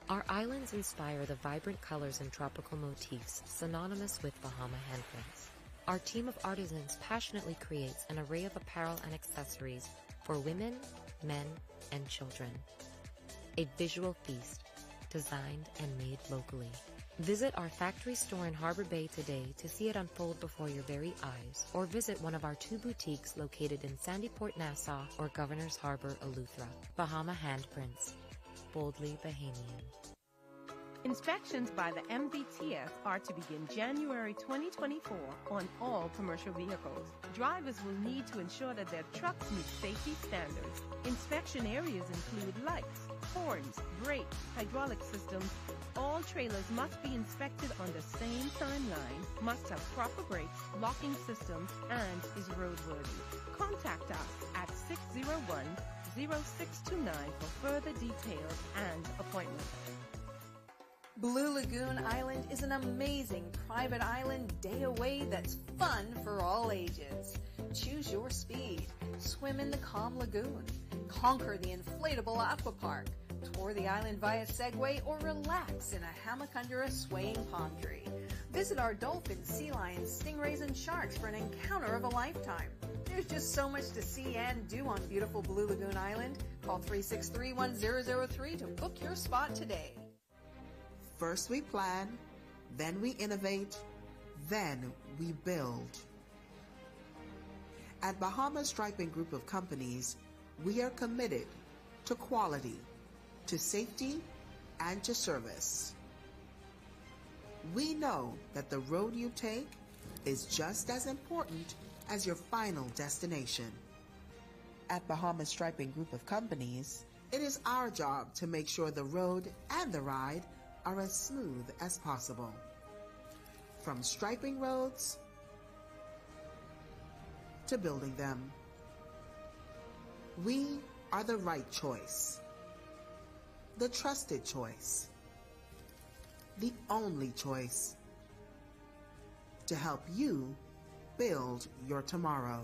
Our islands inspire the vibrant colors and tropical motifs synonymous with Bahama handprints. Our team of artisans passionately creates an array of apparel and accessories for women, men, and children. A visual feast, designed and made locally. Visit our factory store in Harbor Bay today to see it unfold before your very eyes, or visit one of our 2 boutiques located in Sandyport, Nassau, or Governor's Harbor, Eleuthera. Bahama Handprints. Boldly Bahamian. Inspections by the MVTF are to begin January 2024 on all commercial vehicles. Drivers will need to ensure that their trucks meet safety standards. Inspection areas include lights, horns, brakes, hydraulic systems. All trailers must be inspected on the same timeline, must have proper brakes, locking systems, and is roadworthy. Contact us at 601-0629 for further details and appointments. Blue Lagoon Island is an amazing private island day away that's fun for all ages. Choose your speed. Swim in the calm lagoon. Conquer the inflatable aqua park. Tour the island via Segway or relax in a hammock under a swaying palm tree. Visit our dolphins, sea lions, stingrays, and sharks for an encounter of a lifetime. There's just so much to see and do on beautiful Blue Lagoon Island. Call 363-1003 to book your spot today. First we plan, then we innovate, then we build. At Bahamas Striping Group of Companies, we are committed to quality, to safety, and to service. We know that the road you take is just as important as your final destination. At Bahamas Striping Group of Companies, it is our job to make sure the road and the ride are as smooth as possible. From striping roads to building them, we are the right choice, the trusted choice, the only choice to help you build your tomorrow.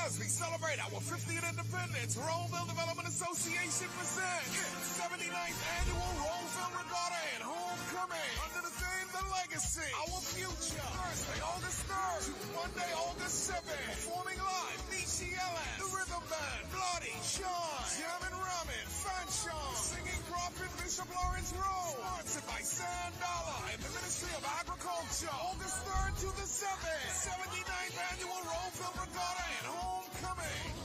As we celebrate our 50th independence, Roleville Development Association presents its 79th annual Roleville Regatta and Homecoming under the theme The Legacy, Our Future. Thursday, August 3rd to Monday, August 7th. Performing live, Nishi Ellen, The Rhythm Band, Bloody, Sean, Jam and Ramen, Fanchon, Singing Prophet Bishop Lawrence Rowe. Sponsored by Sandala and the Ministry of Agriculture. August 3rd to the 7th. 79th annual Roleville Regatta and Homecoming.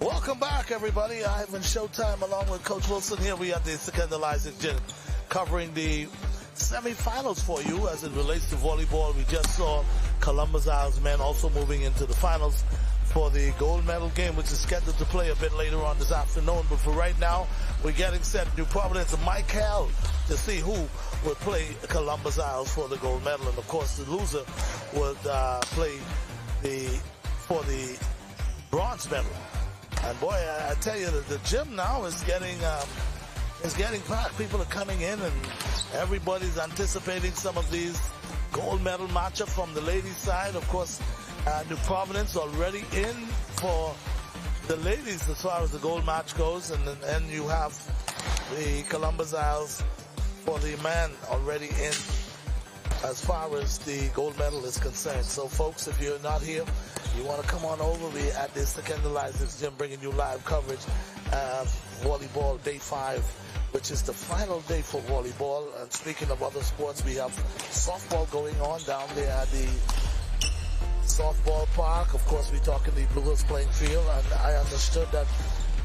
Welcome back, everybody. Ivan Showtime along with Coach Wilson here. We at the Secondal Isaac Gym covering the semifinals for you as it relates to volleyball. We just saw Columbus Isles men also moving into the finals for the gold medal game, which is scheduled to play a bit later on this afternoon. But for right now, we're getting set. New Providence and Michael to see who will play Columbus Isles for the gold medal. And, of course, the loser would play for the bronze medal. And boy, I tell you, the gym now is getting packed. People are coming in, and everybody's anticipating some of these gold medal matchups from the ladies' side. Of course, New Providence already in for the ladies as far as the gold match goes, and then you have the Columbus Isles for the man already in as far as the gold medal is concerned. So folks, if you're not here, you want to come on over. We at the Secondary License Gym bringing you live coverage of volleyball day 5, which is the final day for volleyball. And speaking of other sports, we have softball going on down there at the softball park. Of course, we're talking the Blue Hills playing field, and I understood that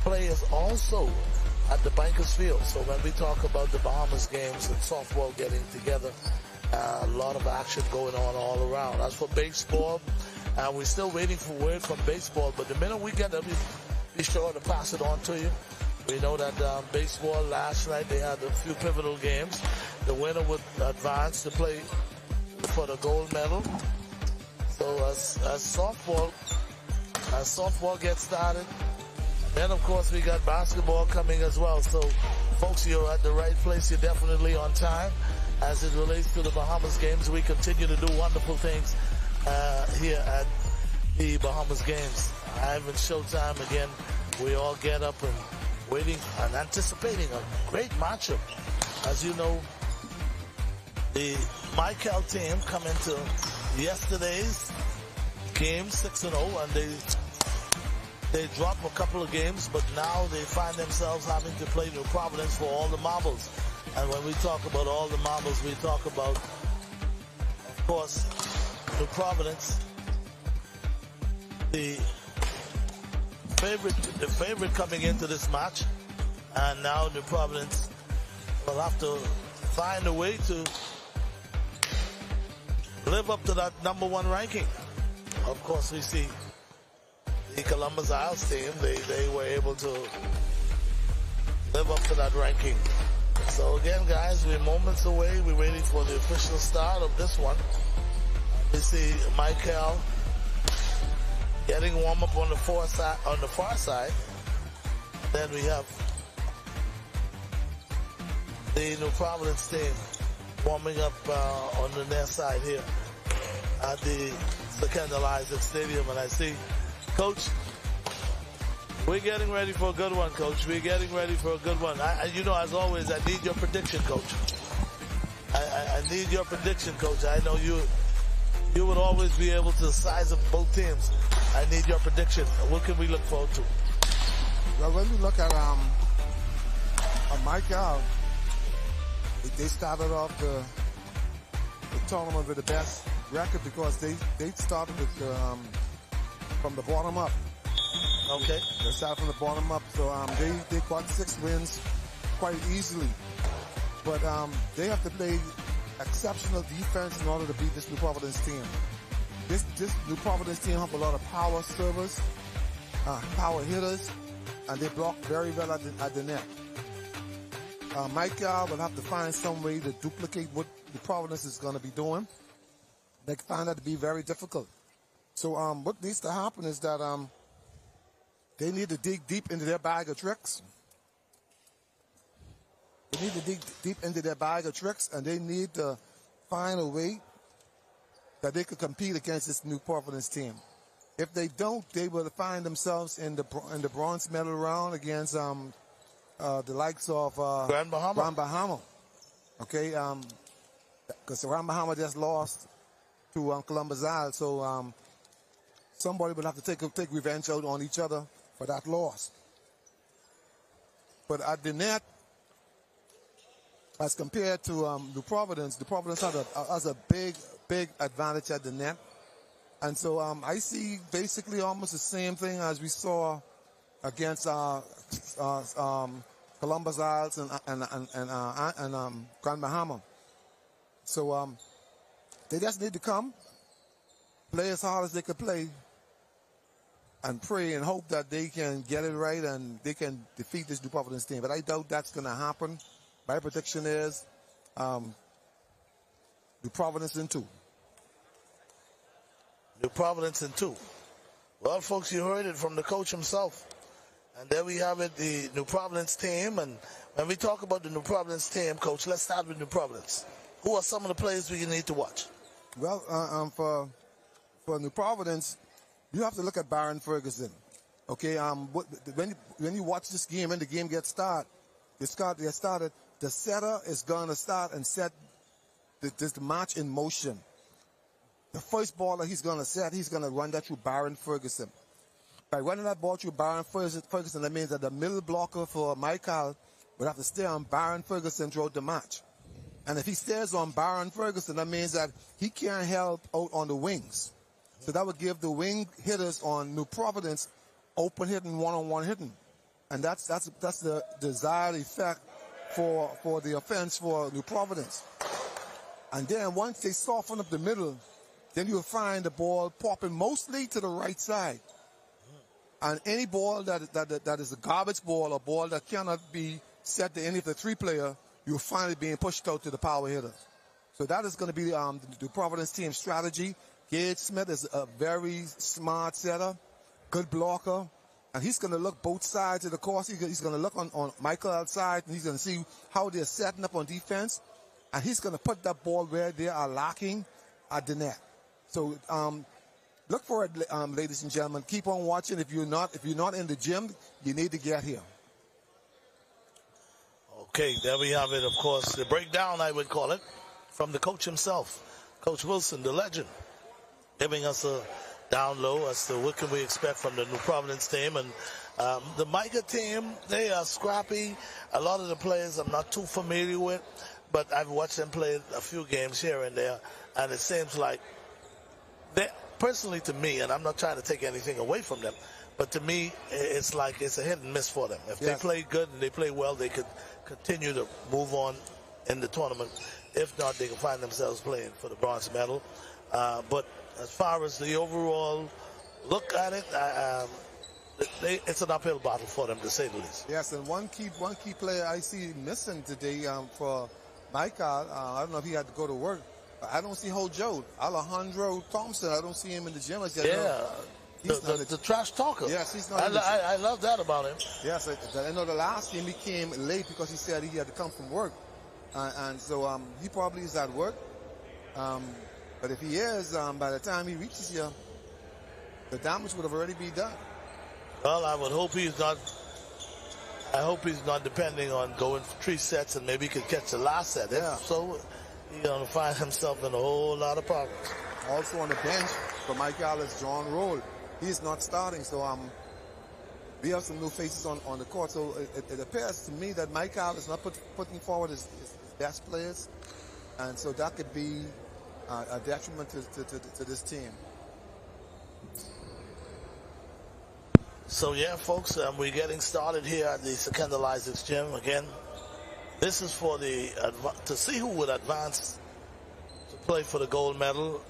play is also at the Bankers Field. So when we talk about the Bahamas games and softball getting together, a lot of action going on all around. As for baseball, we're still waiting for word from baseball, but the minute we get it, we'll be sure to pass it on to you. We know that baseball last night, they had a few pivotal games. The winner would advance to play for the gold medal. So as softball gets started, then of course we got basketball coming as well. So folks, you're at the right place. You're definitely on time. As it relates to the Bahamas games, we continue to do wonderful things here at the Bahamas games. Ivan Showtime again. We all get up and waiting and anticipating a great matchup. As you know, the Michael team come into yesterday's game 6-0, and they dropped a couple of games, but now they find themselves having to play New Providence for all the marbles. And when we talk about all the marbles, we talk about, of course, New Providence, the favorite coming into this match, and now New Providence will have to find a way to live up to that #1 ranking. Of course, we see the Columbus Isles team, they were able to live up to that ranking. So again, guys, we're moments away. We're waiting for the official start of this one. We see Michael getting warm up on the far side. Then we have the New Providence team warming up on the near side here at the Secondary License Stadium. And I see, Coach, we're getting ready for a good one, Coach. We're getting ready for a good one. You know, as always, I need your prediction, Coach. I need your prediction, Coach. I know you would always be able to size up both teams. I need your prediction. What can we look forward to? Well, when we look at Michael, they started off the tournament with the best record because they started with, from the bottom up. Okay. They started from the bottom up, so they got 6 wins quite easily. But they have to play exceptional defense in order to beat this New Providence team. This New Providence team have a lot of power servers, power hitters, and they block very well at the net. Michael will have to find some way to duplicate what New Providence is going to be doing. They find that to be very difficult. So what needs to happen is that they need to dig deep into their bag of tricks. They need to dig deep into their bag of tricks, and they need to find a way that they could compete against this New Providence team. If they don't, they will find themselves in the bronze medal round against the likes of Grand Bahama. Okay, because Grand Bahama just lost to Columbus Isles, so somebody will have to take revenge out on each other for that loss. But at the net, as compared to New Providence has a big advantage at the net. And so I see basically almost the same thing as we saw against Columbus Isles and Grand Bahama. So they just need to come, play as hard as they could play, and pray and hope that they can get it right and they can defeat this New Providence team. But I doubt that's going to happen. My prediction is New Providence in 2. New Providence in 2. Well, folks, you heard it from the coach himself. And there we have it, the New Providence team. And when we talk about the New Providence team, Coach, let's start with New Providence. Who are some of the players we need to watch? Well, for New Providence, you have to look at Baron Ferguson. Okay, when you watch this game, when the game gets started, the setter is going to start and set the match in motion. The first ball that he's going to set, he's going to run that through Baron Ferguson. By running that ball through Baron Ferguson, that means that the middle blocker for Michael would have to stay on Baron Ferguson throughout the match. And if he stays on Baron Ferguson, that means that he can't help out on the wings. So that would give the wing hitters on New Providence open hitting, one-on-one hitting. And that's the desired effect for the offense for New Providence. And then once they soften up the middle, then you'll find the ball popping mostly to the right side. And any ball that is a garbage ball, a ball that cannot be set to any of the three-player, you'll find it being pushed out to the power hitter. So that is going to be the Providence team strategy. Gage Smith is a very smart setter, good blocker, and he's going to look both sides of the course. He's going to look on Michael outside, and he's going to see how they're setting up on defense, and he's going to put that ball where they are lacking at the net. So look for it, ladies and gentlemen. Keep on watching. If you're not in the gym, you need to get here. Okay, there we have it, of course. The breakdown, I would call it, from the coach himself, Coach Wilson, the legend, giving us a down low as to what can we expect from the New Providence team. And the Micah team, they are scrappy. A lot of the players I'm not too familiar with, but I've watched them play a few games here and there, and it seems like they, personally to me, and I'm not trying to take anything away from them, but to me, it's like it's a hit and miss for them. If they play good and they play well, they could continue to move on in the tournament. If not, they can find themselves playing for the bronze medal. But as far as the overall look at it, it's an uphill battle for them, to say the least. Yes, and one key player I see missing today for Michael, I don't know if he had to go to work, but I don't see Joe. Alejandro Thompson, I don't see him in the gym. The trash talker. Yes, he's not. I love that about him. Yes, I know the last game he came late because he said he had to come from work. And so he probably is at work. But if he is, by the time he reaches here, the damage would have already been done. Well, I would hope he's not. I hope he's not depending on going for 3 sets and maybe he could catch the last set. Yeah. So he's going to find himself in a whole lot of problems. Also on the bench for Michael is John Roll. He's not starting, so we have some new faces on the court. So it appears to me that Michael is not putting forward his best players, and so that could be a detriment to this team. So yeah, folks, we're getting started here at the Secondal Isaacs Gym. Again, this is for to see who would advance to play for the gold medal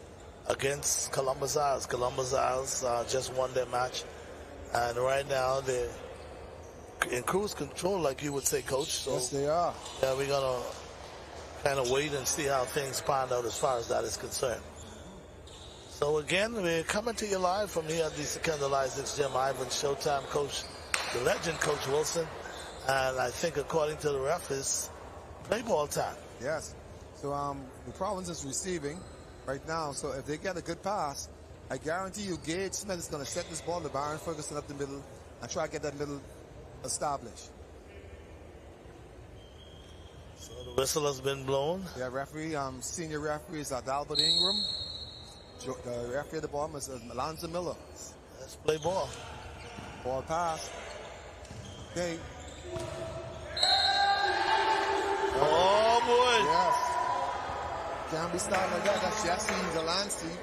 against Columbus Isles. Columbus Isles just won their match, and right now they're in cruise control, like you would say, Coach. So, yes, they are. Yeah, we're gonna kind of wait and see how things pan out as far as that is concerned. So again, we're coming to you live from here at the Secondal Isaacs Gym. Ivan Showtime, Coach, the legend, Coach Wilson, and I think according to the ref, it's play ball time. Yes. So the Province is receiving right now, so if they get a good pass, I guarantee you Gage Smith is going to set this ball to Baron Ferguson up the middle and try to get that middle established. So the whistle has been blown. Yeah, referee, senior referee is Albert Ingram. The referee at the bottom is Alonzo Miller. Let's play ball. Ball pass. Okay. Oh, boy. Yes. Can't be starting like that. That's Jesse Delancey.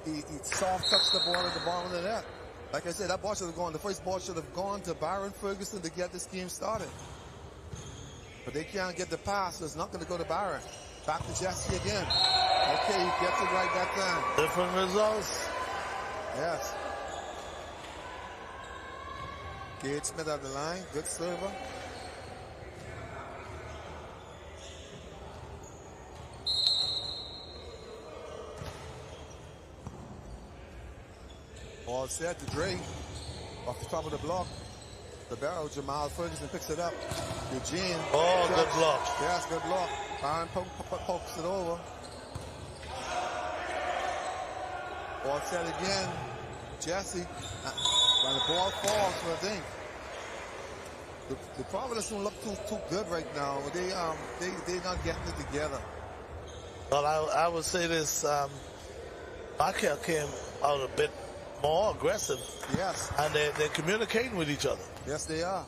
He soft touched the ball at the bottom of the net. Like I said, that ball should have gone. The first ball should have gone to Baron Ferguson to get this game started. But they can't get the pass, so it's not going to go to Baron. Back to Jesse again. Okay, he gets it right that time. Different results. Yes. Gage Smith at the line. Good server. Ball set to Dre. Off the top of the block. The barrel, Jamal Ferguson picks it up. Eugene. Oh, good block. Yes, good block. Baron pokes it over. Ball set again. Jesse. When the ball falls, I think the Providence don't look too good right now. They not getting it together. Well, I would say this. Michael came out a bit more aggressive. Yes. And they're communicating with each other. Yes, they are.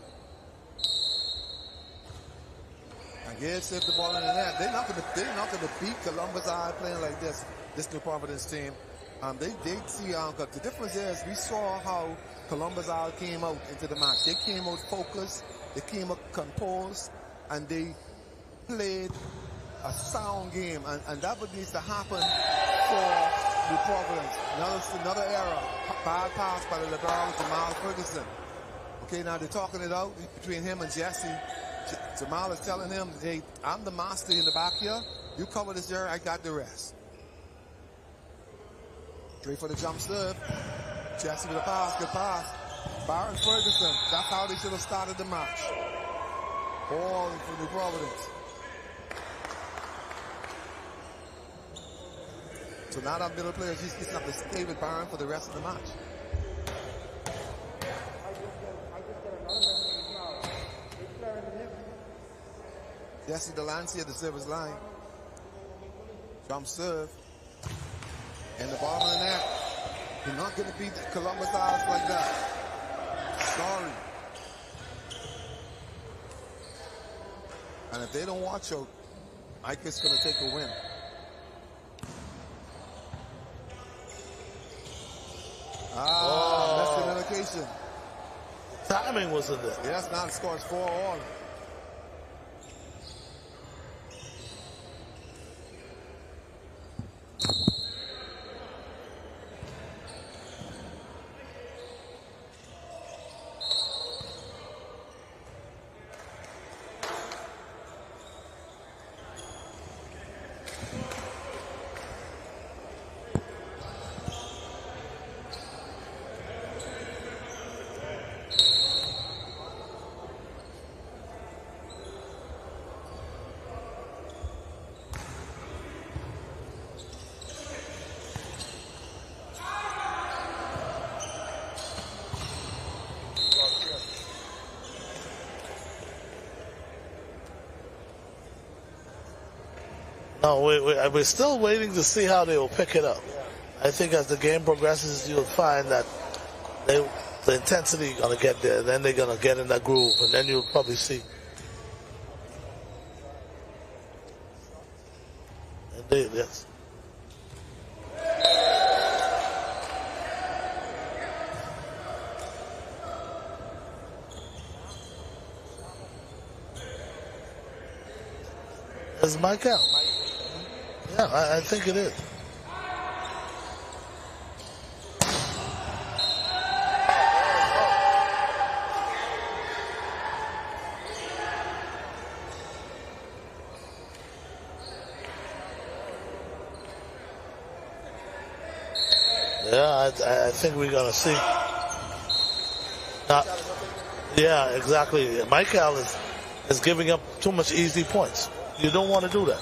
And Gage saved the ball in the net. They're not gonna beat Columbus Eye playing like this New Providence team. They see the difference is we saw how Columbus Eye came out into the match. They came out focused, they came out composed, and they played a sound game, and that what needs to happen for New Providence. Another error, bad pass by the LeBron Jamal Ferguson. Okay, now they're talking it out between him and Jesse. Jamal is telling him, hey, I'm the master in the back here. You cover this area, I got the rest. Straight for the jump serve. Jesse with a pass, good pass. Byron Ferguson, that's how they should have started the match. Ball for New Providence. So now that middle player, he's going to have to stay with Byron for the rest of the match. Jesse Delancey at the service line. Jump serve. And the bottom of the net. You're not going to beat Columbus Isles like that. Sorry. And if they don't watch out, Ike is going to take a win. Miscommunication. Timing wasn't there. Yes, now the score is 4-all. No, we're still waiting to see how they will pick it up. I think as the game progresses, you'll find that the intensity is going to get there. Then they're going to get in that groove, and then you'll probably see. Indeed, yes. Is Mike out? Yeah, I think it is. Yeah, I think we're going to see. Yeah, exactly. Michael is giving up too much easy points. You don't want to do that.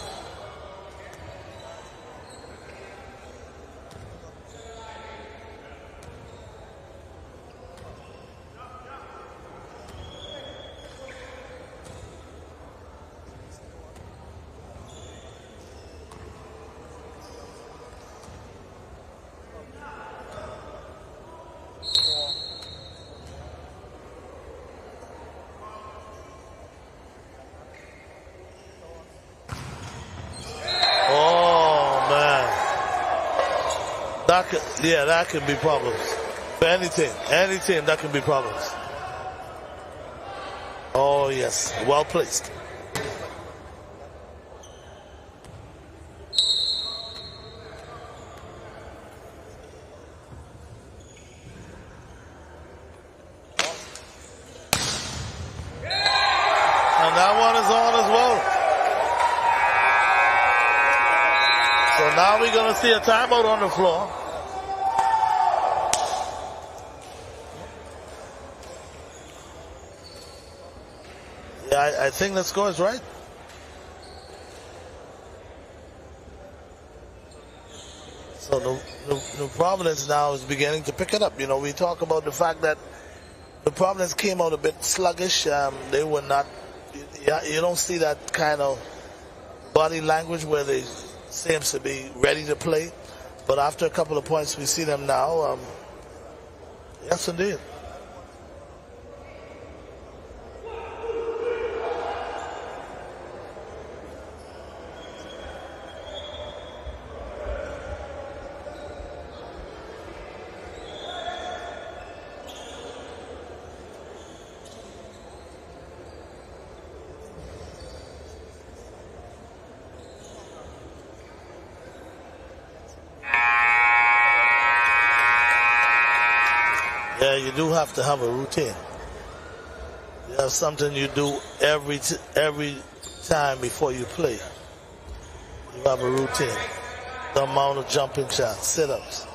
That can be problems. For any team, that can be problems. Oh, yes. Well placed. And that one is on as well. So now we're going to see a timeout on the floor. I think the score is right. So New Providence now is beginning to pick it up. You know, we talk about the fact that New Providence came out a bit sluggish. They were not, you don't see that kind of body language where they seems to be ready to play. But after a couple of points, we see them now. Yes, indeed. Yeah, you do have to have a routine. You have something you do every time before you play. You have a routine. The amount of jumping shots, sit-ups.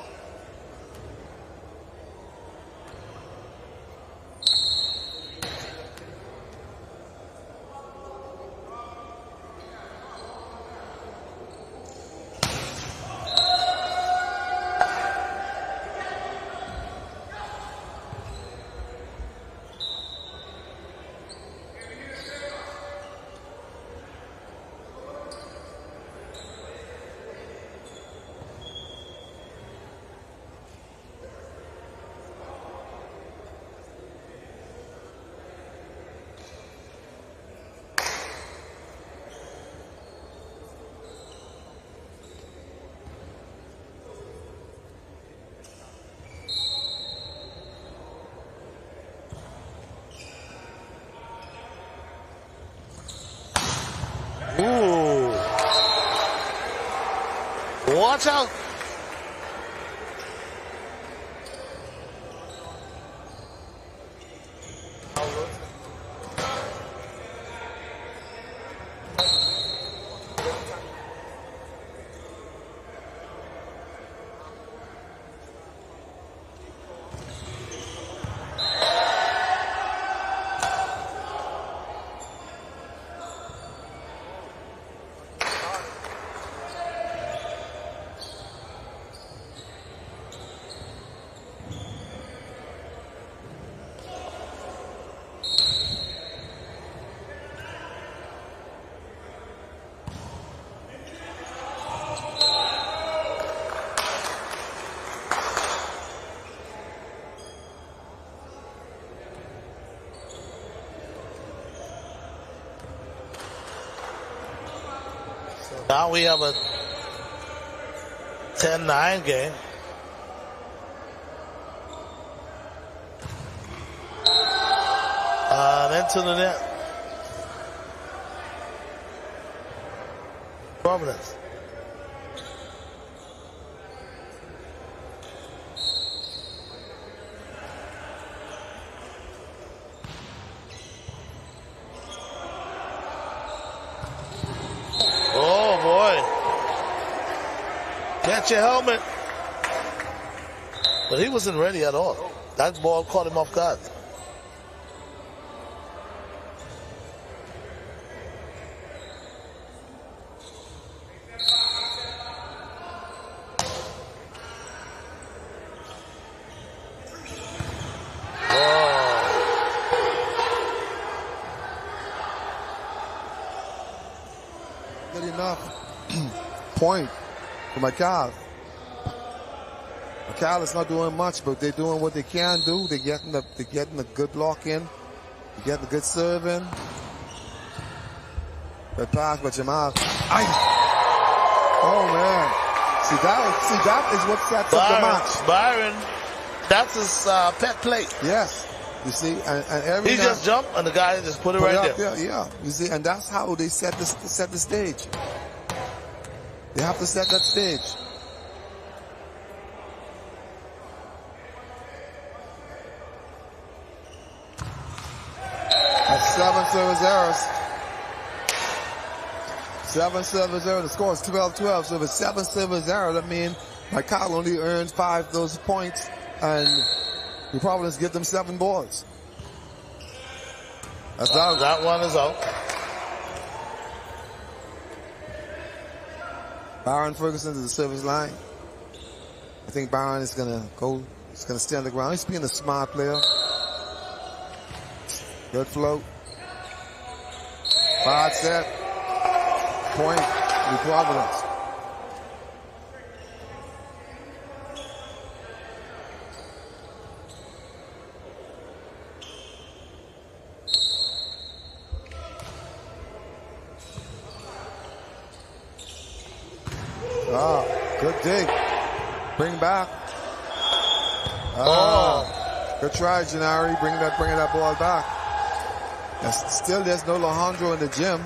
Ooh. Watch out. Now we have a 10-9 game. And into the net. Providence. Oh boy. Catch your helmet. But he wasn't ready at all. That ball caught him off guard. Good enough point for Mikal. Mikal is not doing much, but they're doing what they can do. They're getting a good block in. They're getting a good serve in. Good pass by Jamal. Oh man! See that is what sets up the match. Byron, that's his pet play. Yes. You see, and every he just jumped and the guy just put it right there. Yeah. You see, and that's how they set the stage. They have to set that stage. That's 7 service errors. 7 service errors. The score is 12-12. So if it's 7 service errors, that means Mikal only earns 5 of those points, and you probably just give them 7 balls. That's out. That one is out. Byron Ferguson to the service line. I think Byron is going to go. He's going to stay on the ground. He's being a smart player. Good float. 5 set. Point. New Providence. Good dig. Bring back. Good try, Janari. Bringing that ball back. Still, there's no Alejandro in the gym.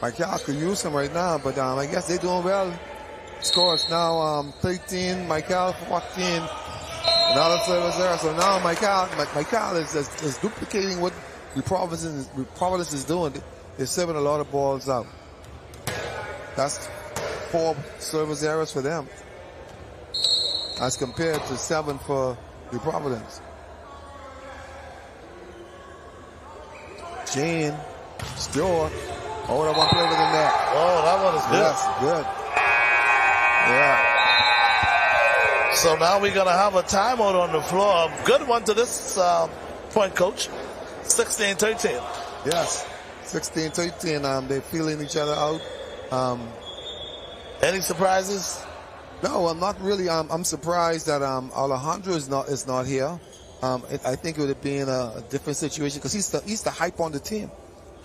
Michael could use him right now, but I guess they're doing well. Scores now 13, Michael 14. Another service there. So now Michael is duplicating what Providence is doing. They're serving a lot of balls out. That's 4 service errors for them, as compared to 7 for the Providence. Gene, Stewart. Oh, that one play with the net. Oh, that one is good. Yes, good. Yeah. So now we're going to have a timeout on the floor. A good one to this point, coach. 16-13. Yes, 16-13. They're feeling each other out. Any surprises? No, I'm not really. I'm surprised that Alejandro is not here. I think it would have been a different situation because he's the hype on the team.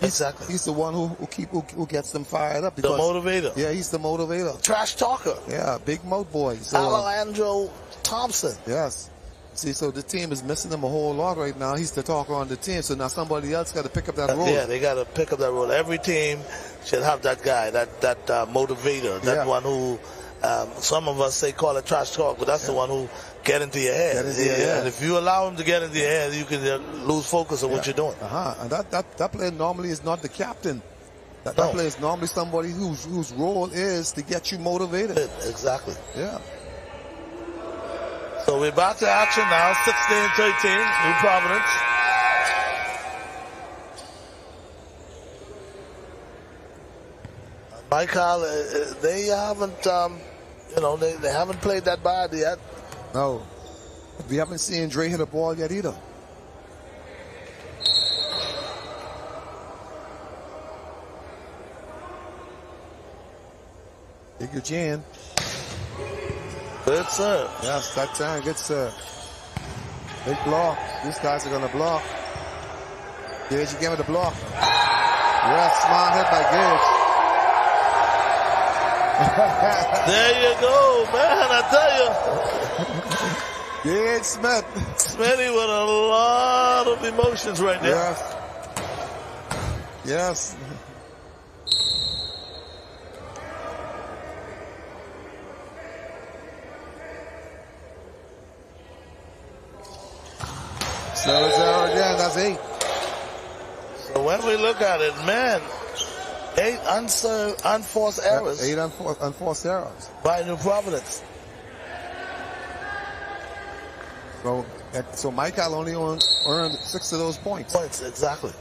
Exactly. He's the one who gets them fired up. The motivator. Yeah, he's the motivator. Trash talker. Yeah, big mouth boy. So, Alejandro Thompson. Yes. See, so the team is missing him a whole lot right now. He's the talker on the team. So now somebody else got to pick up that role. Yeah, they got to pick up that role. Every team should have that guy, that motivator, that one who, some of us say call it trash talk, but that's the one who get into your head. And if you allow him to get into your head, you can lose focus on what you're doing. And that player normally is not the captain. That player is normally somebody whose role is to get you motivated. Exactly. Yeah. So we're back to action now, 16-13, New Providence. Michael, they haven't, they haven't played that bad yet. No. We haven't seen Dre hit a ball yet either. Big Eugene. Good serve. Yes, that time, good serve. Big block. These guys are going to block. Gage, you give it a block. Yes, smart hit by Gage. There you go, man, I tell you. Gage Smith. Smitty with a lot of emotions right there. Yes. Yes. So it's there again, that's 8. So when we look at it, man, 8 unforced errors. 8 unforced errors. By New Providence. So Michael only earned 6 of those points. Exactly.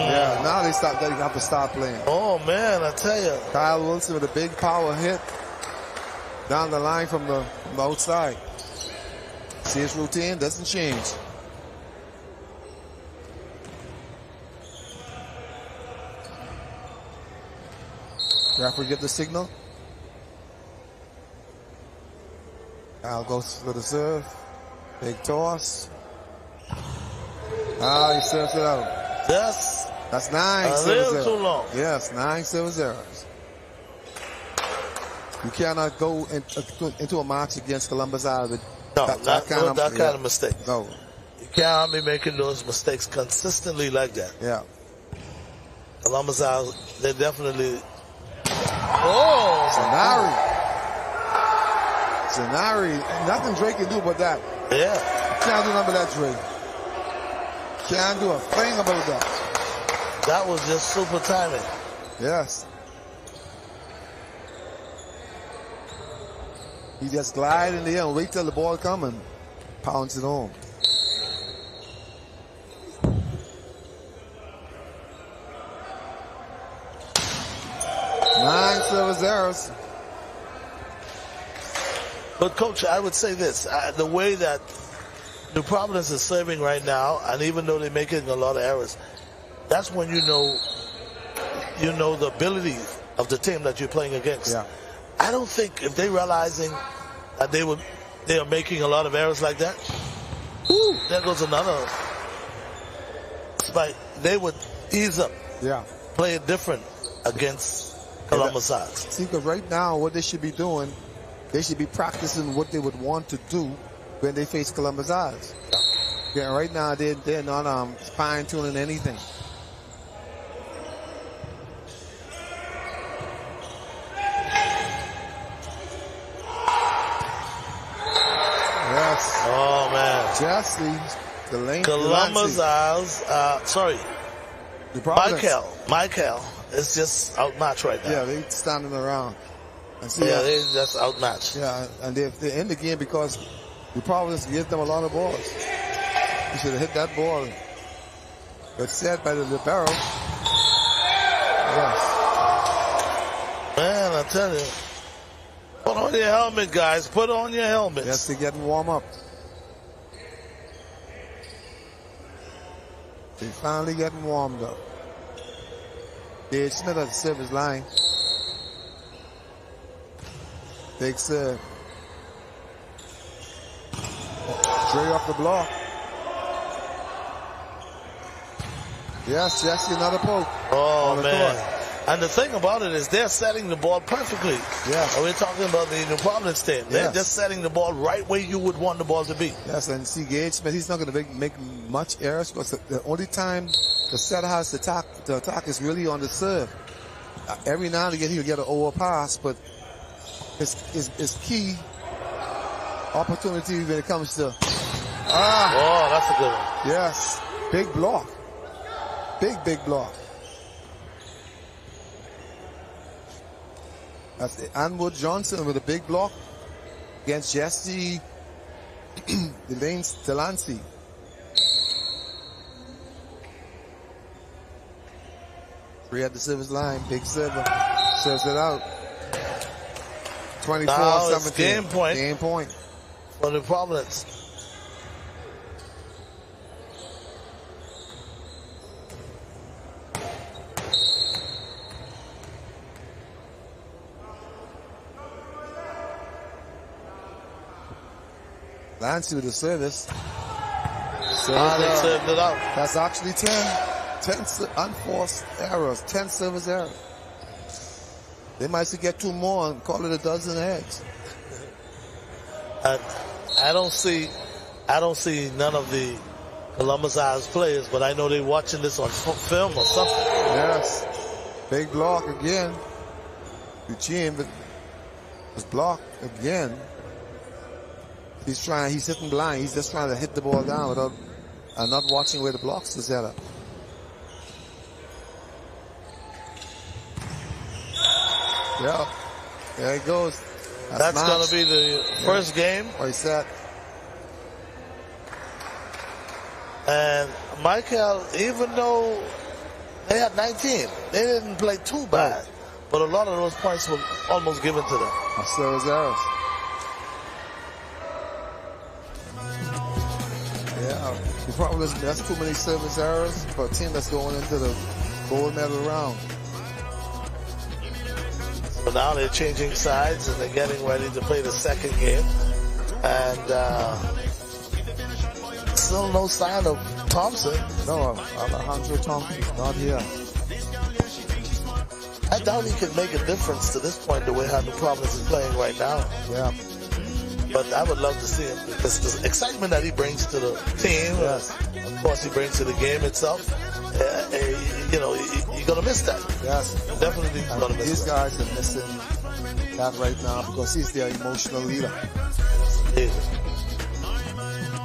Yeah, now they have to stop playing. Oh, man, I tell you. Kyle Wilson with a big power hit down the line from the outside. See his routine, doesn't change. Referee get the signal. Kyle goes for the serve. Big toss. He serves it out. Yes. That's 9 a service little too long. Yes, 9 service errors. You cannot go into a match against Columbus Isle with that kind of mistake. No. You can't be making those mistakes consistently like that. Yeah. Columbus Isle, they definitely... Oh! Zanari. Nothing Drake can do but that. Yeah. Can't do nothing but that, Drake. Can't do a thing about that. That was just super timing. Yes. He just glide in the air and wait till the ball comes and pounds it home. service errors. But, Coach, I would say this. The way that New Providence is serving right now, and even though they're making a lot of errors, that's when you know the ability of the team that you're playing against. Yeah. I don't think if they're realizing that they are making a lot of errors like that, there goes another spike. They would ease up. Yeah. Play it different against Columbus Isles. See, because right now what they should be doing, they should be practicing what they would want to do when they face Columbus Isles. Yeah, right now they're not fine-tuning anything. Yes. Oh, man. Jesse, the lane. Columbus Isles, Michael is just outmatched right now. Yeah, they standing around. And see, they're just outmatched. Yeah, and they're in the game because the Providence gives them a lot of balls. You should have hit that ball. But set by the libero. Yes. Man, I tell you. Put on your helmet, guys. Put on your helmets. Yes, they're getting warm up. They're finally getting warmed up. Dave Smith at the service line. Big serve. Straight off the block. Yes, Jesse, another poke. Oh, man. And the thing about it is they're setting the ball perfectly. Yeah. We're talking about the New Providence team. They're just setting the ball right where you would want the ball to be. Yes, and see Gage Smith, he's not going to make much errors because the only time the setter has to attack is really on the serve. Every now and again he'll get an overpass, but it's key opportunity when it comes to. Oh, that's a good one. Yes, big block. Big block. That's Anwood Johnson with a big block against Jesse Delancey. Three at the service line. Big server. Serves it out. 24-17. Game point. Game point. For the Providence. Lancy with the service. They served it out. That's actually 10 unforced errors, 10 service errors. They might get two more and call it a dozen eggs. I don't see none of the Columbus Isles players, but I know they're watching this on film or something. Yes. Big block again. Eugene was blocked again. He's hitting blind. He's just trying to hit the ball down without not watching where the blocks are set up. Yeah, there it goes. That's going to be the first game. Or he's set. And Michael, even though they had 19, they didn't play too bad. But a lot of those points were almost given to them. So is errors. Yeah, the problem is that's too many service errors for a team that's going into the gold medal round. So now they're changing sides and they're getting ready to play the second game. And still no sign of Thompson. No, Alejandro Thompson not here. I doubt he can make a difference to this point the way how the Providence is playing right now. Yeah. But I would love to see him because the excitement that he brings to the team, of course he brings to the game itself, you're going to miss that. Yes. Definitely going to miss These that. guys are missing that right now because he's their emotional leader. Yeah.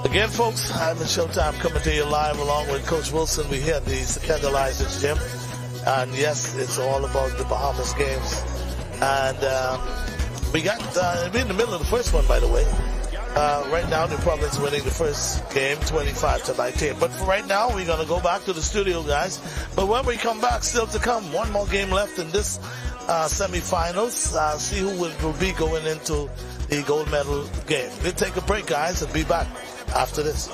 Again, folks, I'm in Showtime coming to you live along with Coach Wilson. We're here at the Candlelight Gym. And yes, it's all about the Bahamas games. And we're in the middle of the first one, by the way. Right now, the Providence winning the first game, 25-19. But for right now, we're going to go back to the studio, guys. But when we come back, still to come, one more game left in this semifinals. See who will be going into the gold medal game. We'll take a break, guys, and be back after this.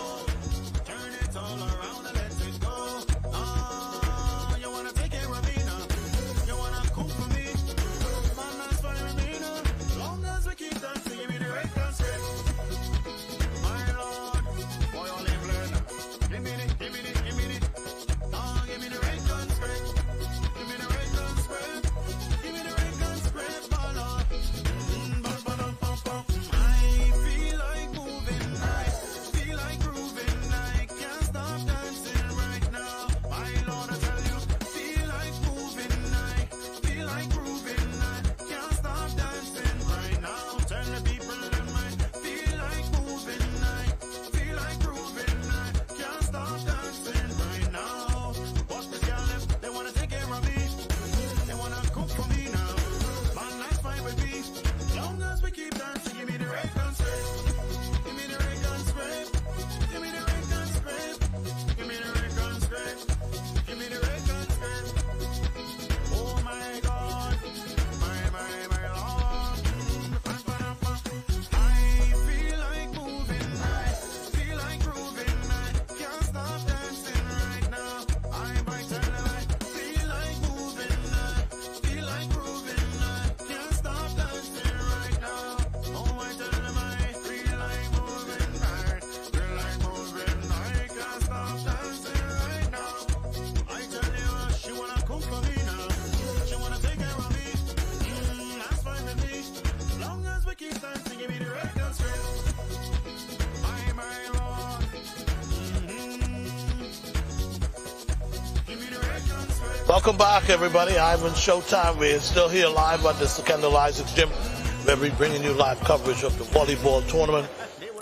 Welcome back, everybody. Ivan Showtime. We're still here live at the Kendall Isaacs Gym, where we're bringing you live coverage of the volleyball tournament.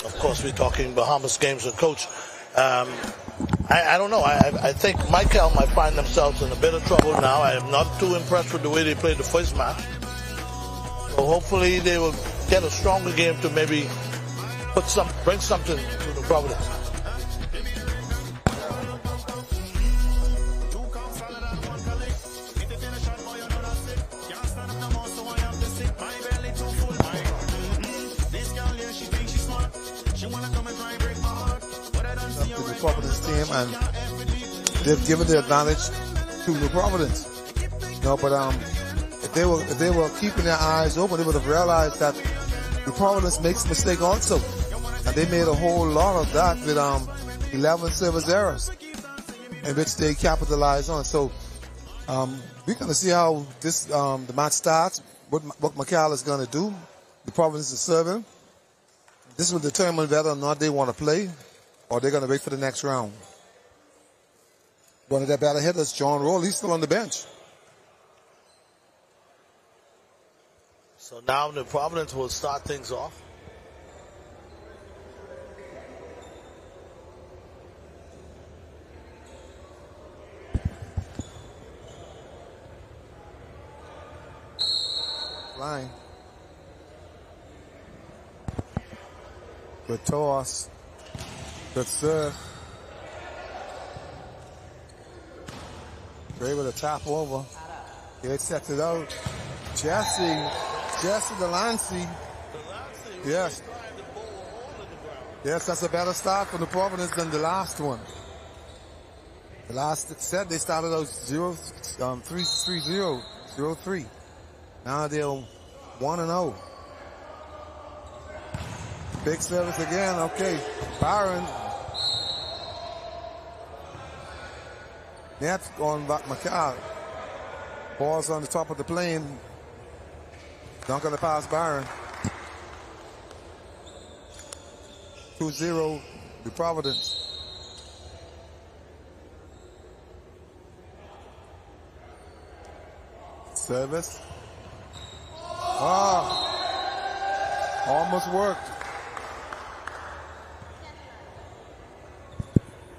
Of course, we're talking Bahamas games. And Coach, I don't know. I think Michael might find themselves in a bit of trouble now. I am not too impressed with the way they played the first match. So hopefully they will get a stronger game to maybe bring something to the Providence. Providence team, and they've given the advantage to New Providence. No, but if they were keeping their eyes open, they would have realized that New Providence makes mistake also, and they made a whole lot of that with 11 service errors, in which they capitalized on. So we're gonna see how this the match starts. What Michael is gonna do. New Providence is serving. This will determine whether or not they want to play, or they're going to wait for the next round. One of their better hitters, John Roll, he's still on the bench. So now the Providence will start things off. Line. Good toss. Good serve. Great with a tap over. It sets it out. Jesse Delancey. Yes. Yes, that's a better start for the Providence than the last one. The last set they started out 0-3. Now they're 1-0. Big service again. Okay, Byron. Net on Macau. Ball's on the top of the plane. Not going to pass Byron. 2-0 to Providence. Service. Almost worked.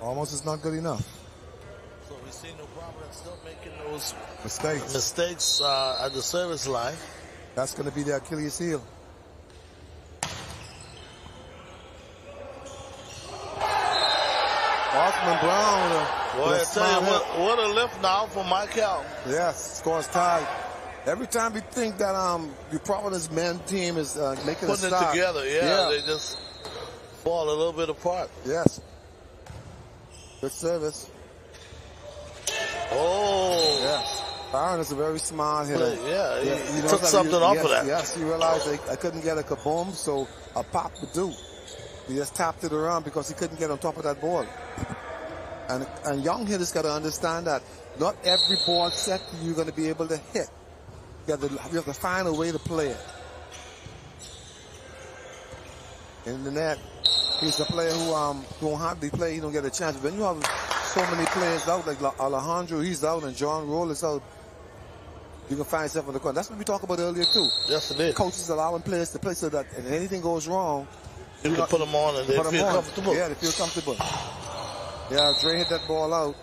Almost is not good enough. So we see New Providence still making those mistakes at the service line. That's going to be the Achilles heel. Osman Brown. Boy, I tell you what a lift now for Michael. Yes, scores tied. Every time we think that the Providence men team is making a Putting start, it together, yeah, they just fall a little bit apart. Yes. Good service. Oh. Yes. Byron is a very smart hitter. Yeah, he knows took that something off of that. Yes, he realized I couldn't get a kaboom, so a pop would do. He just tapped it around because he couldn't get on top of that ball. And young hitters got to understand that not every ball set you're going to be able to hit. You have to find a way to play it. In the net, he's a player who don't hardly play. He don't get a chance. When you have so many players out, like Alejandro, he's out, and John Roll is out, you can find yourself in the corner. That's what we talked about earlier too. Yes, it is. Coaches allowing players to play so that if anything goes wrong, you can put them on and they feel comfortable. Yeah, they feel comfortable. Yeah, Dre hit that ball out.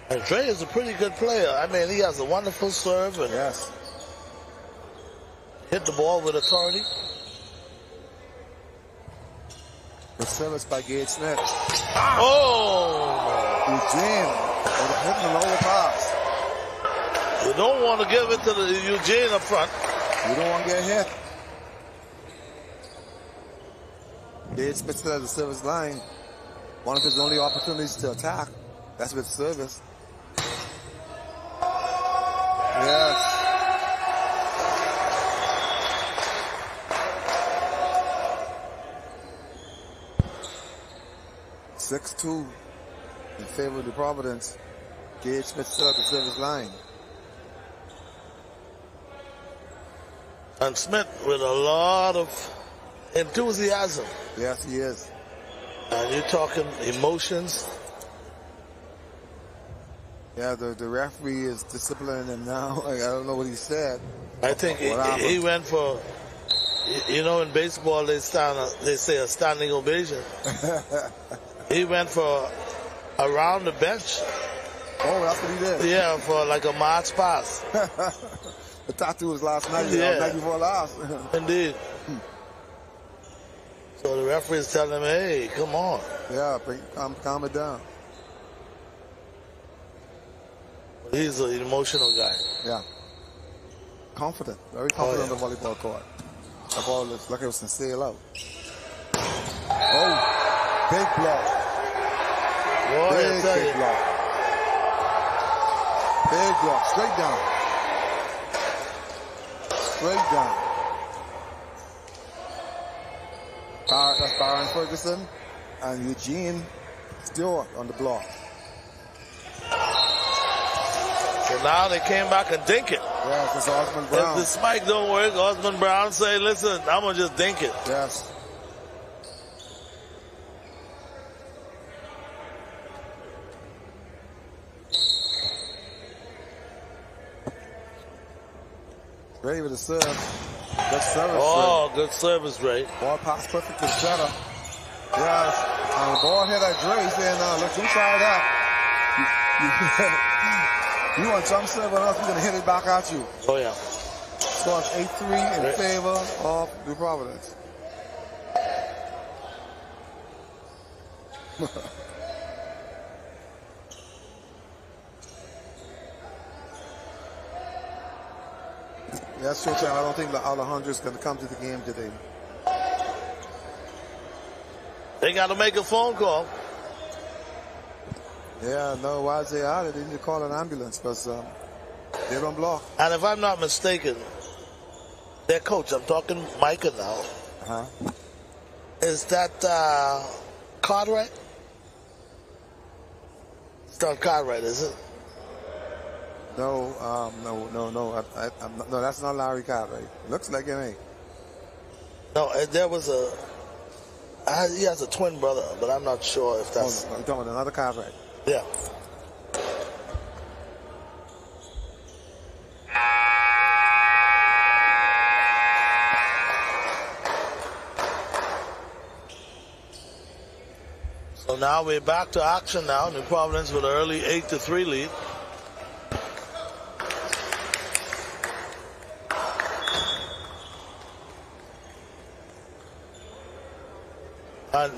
And Dre is a pretty good player. I mean, he has a wonderful serve and hit the ball with authority. The service by Gage Smith. Oh! Eugene hitting the lower pass. You don't want to give it to the Eugene up front. You don't want to get hit. Gage Smith still at the service line. One of his only opportunities to attack. That's with service. Yes. (6-2) in favor of the Providence. Gage Smith still at the service line. And Smith with a lot of enthusiasm. Yes, he is. And you're talking emotions. Yeah, the referee is disciplining him now. I don't know what he said. I think he went for, you know, in baseball they say a standing ovation. He went for around the bench. Oh, that's what he did. Yeah, for like a march pass. The tattoo was last night. Yeah. Night before last. Indeed. So the referee is telling him, hey, come on. Yeah, calm it down. He's an emotional guy. Yeah. Confident. Very confident on the volleyball court. The ball looks like it was to sail out. Oh, big block. Boy, big block. Big block. Straight down. Straight down. That's Byron Ferguson and Eugene Stewart on the block. So now they came back and dink it. Yes, it's Osmond Brown. If the spike don't work, Osmond Brown say, listen, I'm going to just dink it. Yes. Ready with the serve. Good service. Oh, good service, Ray. Ball pass perfect to the setter. Yes. And the ball hit at Dre. He's saying, look, you try that. You want some serve on us, we're going to hit it back at you. Oh, yeah. Scores 8-3 in favor of New Providence. That's showtime. I don't think Alejandro is going to come to the game today. They got to make a phone call. Yeah, no, while they are, they need to call an ambulance because they don't block. And if I'm not mistaken, their coach, I'm talking Micah now, is that Cartwright? It's not Cartwright, is it? No, no, that's not Larry Cartwright. Looks like it ain't. No, there was he has a twin brother, but I'm not sure if that's... Oh, I'm talking about another Cartwright. Yeah. So now we're back to action now. New Providence with an early 8-3 lead.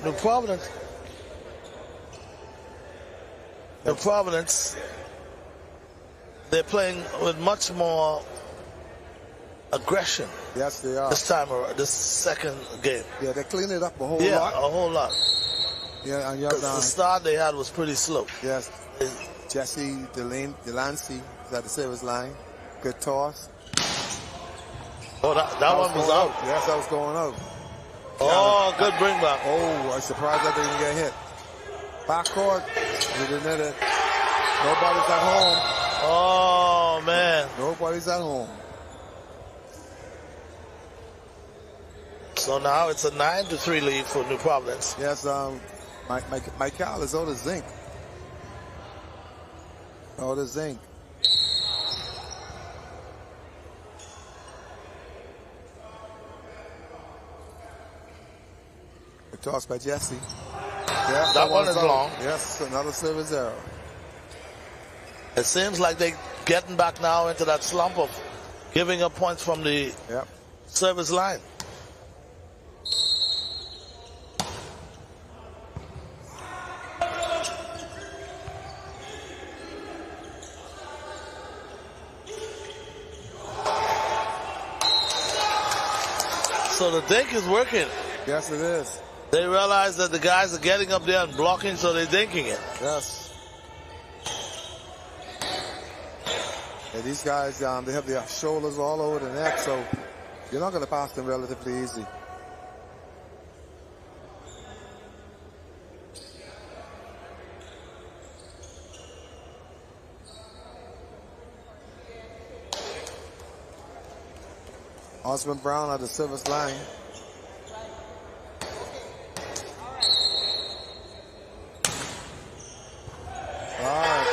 New Providence they're playing with much more aggression. Yes, they are. This time, this second game. Yeah, they cleaned it up a whole lot. Yeah, a whole lot. Yeah, and the start they had was pretty slow. Yes. Jesse Delancey is at the service line. Good toss. Oh, that one was out. Yes, that was going out. Oh, good bring back. Oh, I'm surprised that they didn't get hit. Backcourt. We didn't hit it. Nobody's at home. Oh, man. Nobody's at home. So now it's a 9-3 lead for New Providence. Yes, Michael is out of zinc. Out of zinc. A toss by Jesse. Yes, that one is long. Yes, another service error. It seems like they're getting back now into that slump of giving up points from the service line. So the dink is working. Yes, it is. They realize that the guys are getting up there and blocking, so they're dinking it. Yes. Yeah, these guys, they have their shoulders all over the net, so you're not going to pass them relatively easy. Osmond Brown at the service line.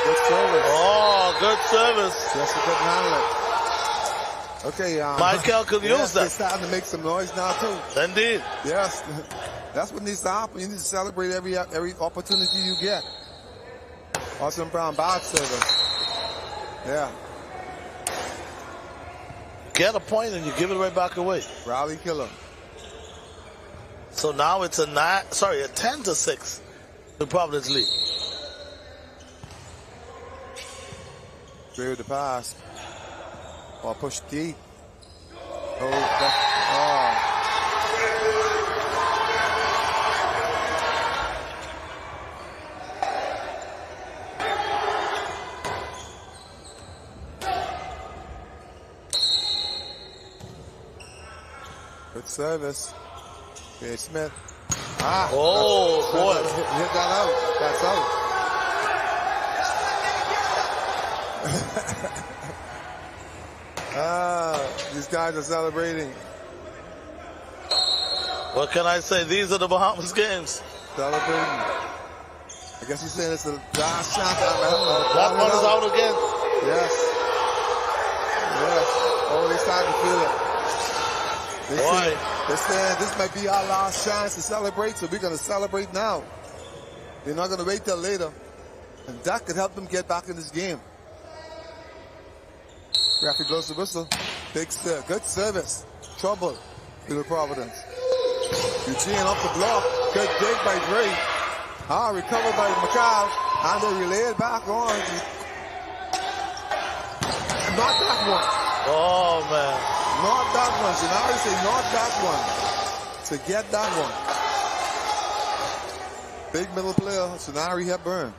Good service. Oh, good service. Just a good handle. Okay, Michael could use that. They're starting to make some noise now too. Indeed. Yes, that's what needs to happen. You need to celebrate every opportunity you get. Osmond Brown, bad service. Yeah. Get a point and you give it right back away. Rally killer. So now it's a 10-6 to Providence lead. Great with the pass. Or push deep. Good service. Okay, Smith. Oh, boy. Hit that out. That's out. These guys are celebrating. What can I say? These are the Bahamas games. Celebrating. I guess you're saying it's the last shot. That one is out again. Yes. Yes. Oh, they're starting to feel it. They're saying this might be our last chance to celebrate, so we're going to celebrate now. They're not going to wait till later. And that could help them get back in this game. Referee blows the whistle. Big serve. Good service. Trouble to the Providence. Eugene off the block. Good dig by Dre. Recovered by McCall. And they relay it back on. Not that one. Oh, man. Not that one. Janari say not that one. To get that one. Big middle player. Janari Hepburn.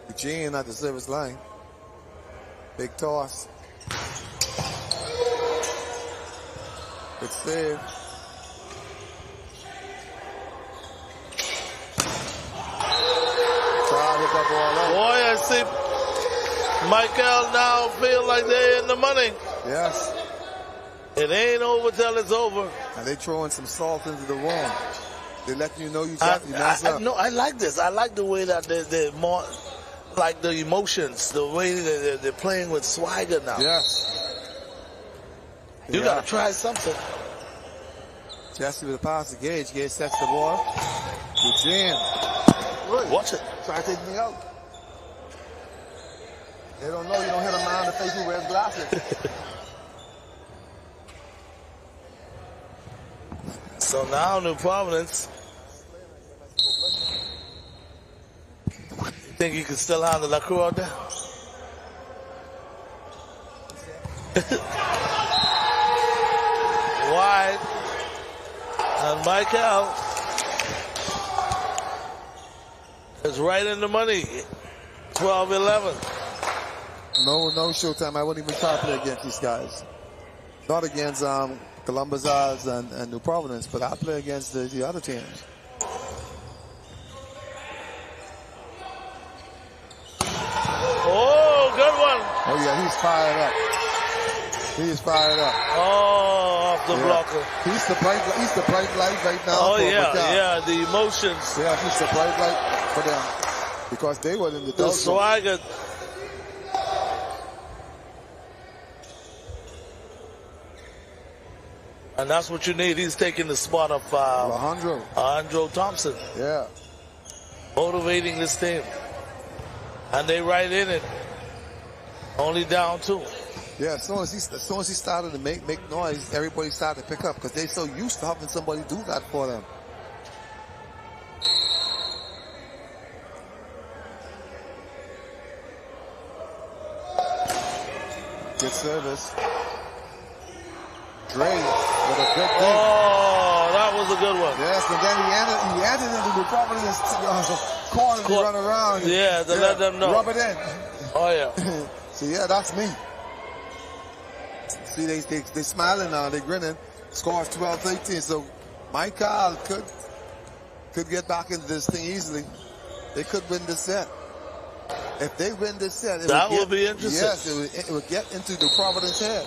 Eugene at the service line. Big toss. Good save. Boy, I see Michael now feel like they're in the money. Yes. It ain't over till it's over. And they throwing some salt into the wound. They letting you know you messed up. No, I like this. I like the way that they're more like the emotions, the way they're playing with swagger now. Yes. You got to try something. Jesse with the pass to Gage. Gage sets the ball. Eugene. Watch it. Try to take me out. They don't know you don't hit a man in the face who wears glasses. So now New Providence. You think you can still handle that crew out there? Wide. And Michael is right in the money. 12-11. No showtime. I wouldn't even try to play against these guys. Not against Columbus Isles and New Providence, but I play against the other teams. Oh, good one. Oh, yeah, he's fired up. He's fired up. Oh, off the blocker. He's the bright light right now. Oh, for yeah, the emotions. Yeah, he's the bright light for them. Because they were in the The swagger. And that's what you need. He's taking the spot of Alejandro Thompson. Yeah. Motivating this team. And they right in it. Only down 2. Yeah, as soon as he started to make noise, everybody started to pick up because they're so used to having somebody do that for them. Good service. Dre with a good thing. Oh, that was a good one. Yes, and then he entered into the Providence corner to run around. Yeah, to let them know. Rub it in. Oh, yeah. So, yeah, that's me. See, they smiling now. They grinning. Scores 12-13. So, Michael could get back into this thing easily. They could win this set. If they win this set, that would be interesting. Yes, it would get into the Providence head.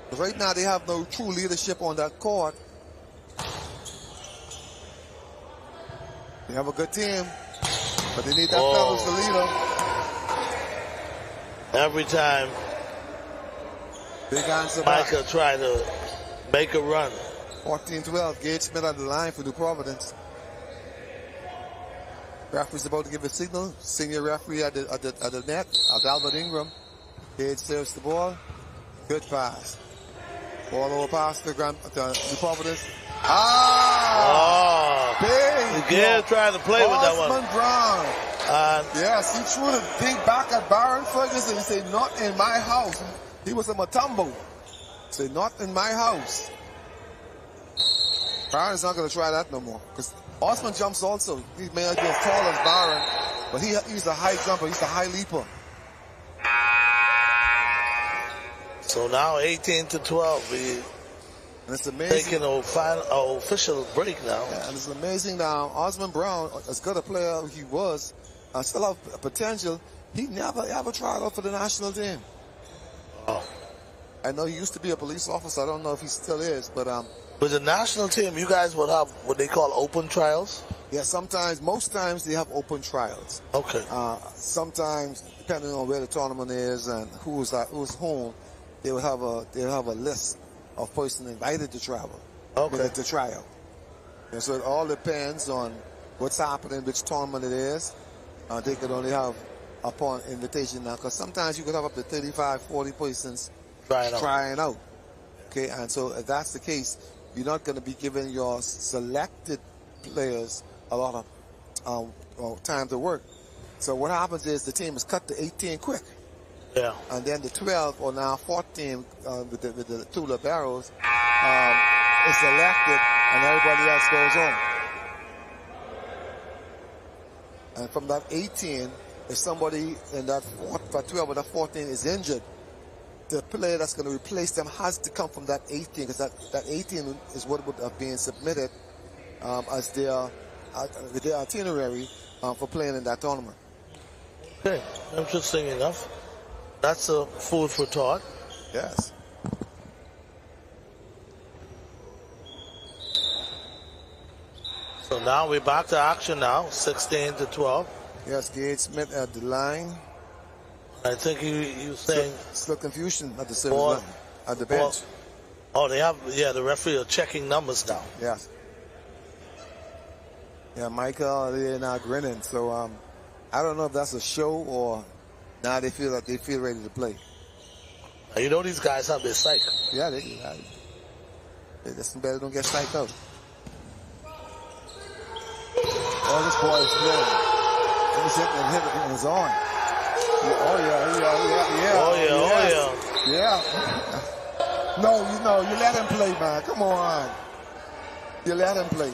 But right now, they have no true leadership on that court. They have a good team, but they need that fellow to lead them. Every time Big answer Micah try to make a run. 14-12, Gage Smith on the line for New Providence. Referee's about to give a signal. Senior referee at the net, Albert Ingram. Gage serves the ball. Good pass. Ball over past the New Providence. Big. Gage trying to play with that one. Osman Brown. Yes, he threw the thing back at Baron Ferguson. He said, not in my house. He was a Matumbo. Say, not in my house. Baron's not going to try that no more. Because Osman jumps also. He may not be as tall as Baron, but he's a high jumper. He's a high leaper. So now 18-12. And it's amazing. Taking an official break now. Yeah, and it's amazing now. Osman Brown, as good a player he was, still have potential. He never ever tried out for the national team. Oh. I know he used to be a police officer. I don't know if he still is, but with the national team, you guys would have what they call open trials? Yeah, most times they have open trials. Okay. Sometimes, depending on where the tournament is and who's home, they will have a list of persons invited to travel. Okay. To trial. And so it all depends on what's happening, which tournament it is. They could only have upon invitation now, because sometimes you could have up to 35, 40 persons trying out. Okay, and so if that's the case, you're not going to be giving your selected players a lot of time to work. So what happens is the team is cut to 18 quick. Yeah. And then the 12 or now 14 with the two liberos is selected, and everybody else goes home. And from that 18, if somebody in that 12 or that 14 is injured, the player that's going to replace them has to come from that 18, because that 18 is what would have been submitted as their itinerary for playing in that tournament. Okay, interesting enough. That's a food for thought. Yes. So now we're back to action now, 16-12. Yes, Gage Smith at the line. I think he was saying... Still confusion at the service line, at the bench. They have, the referee are checking numbers now. Yes. Yeah, Michael, they're now grinning. So I don't know if that's a show or now they feel ready to play. Now, you know these guys have their psych. Yeah, they listen better don't get psyched out. Oh, this boy is playing. He's hitting and hitting in his arm. Oh, yeah. No, you let him play, man. Come on. You let him play.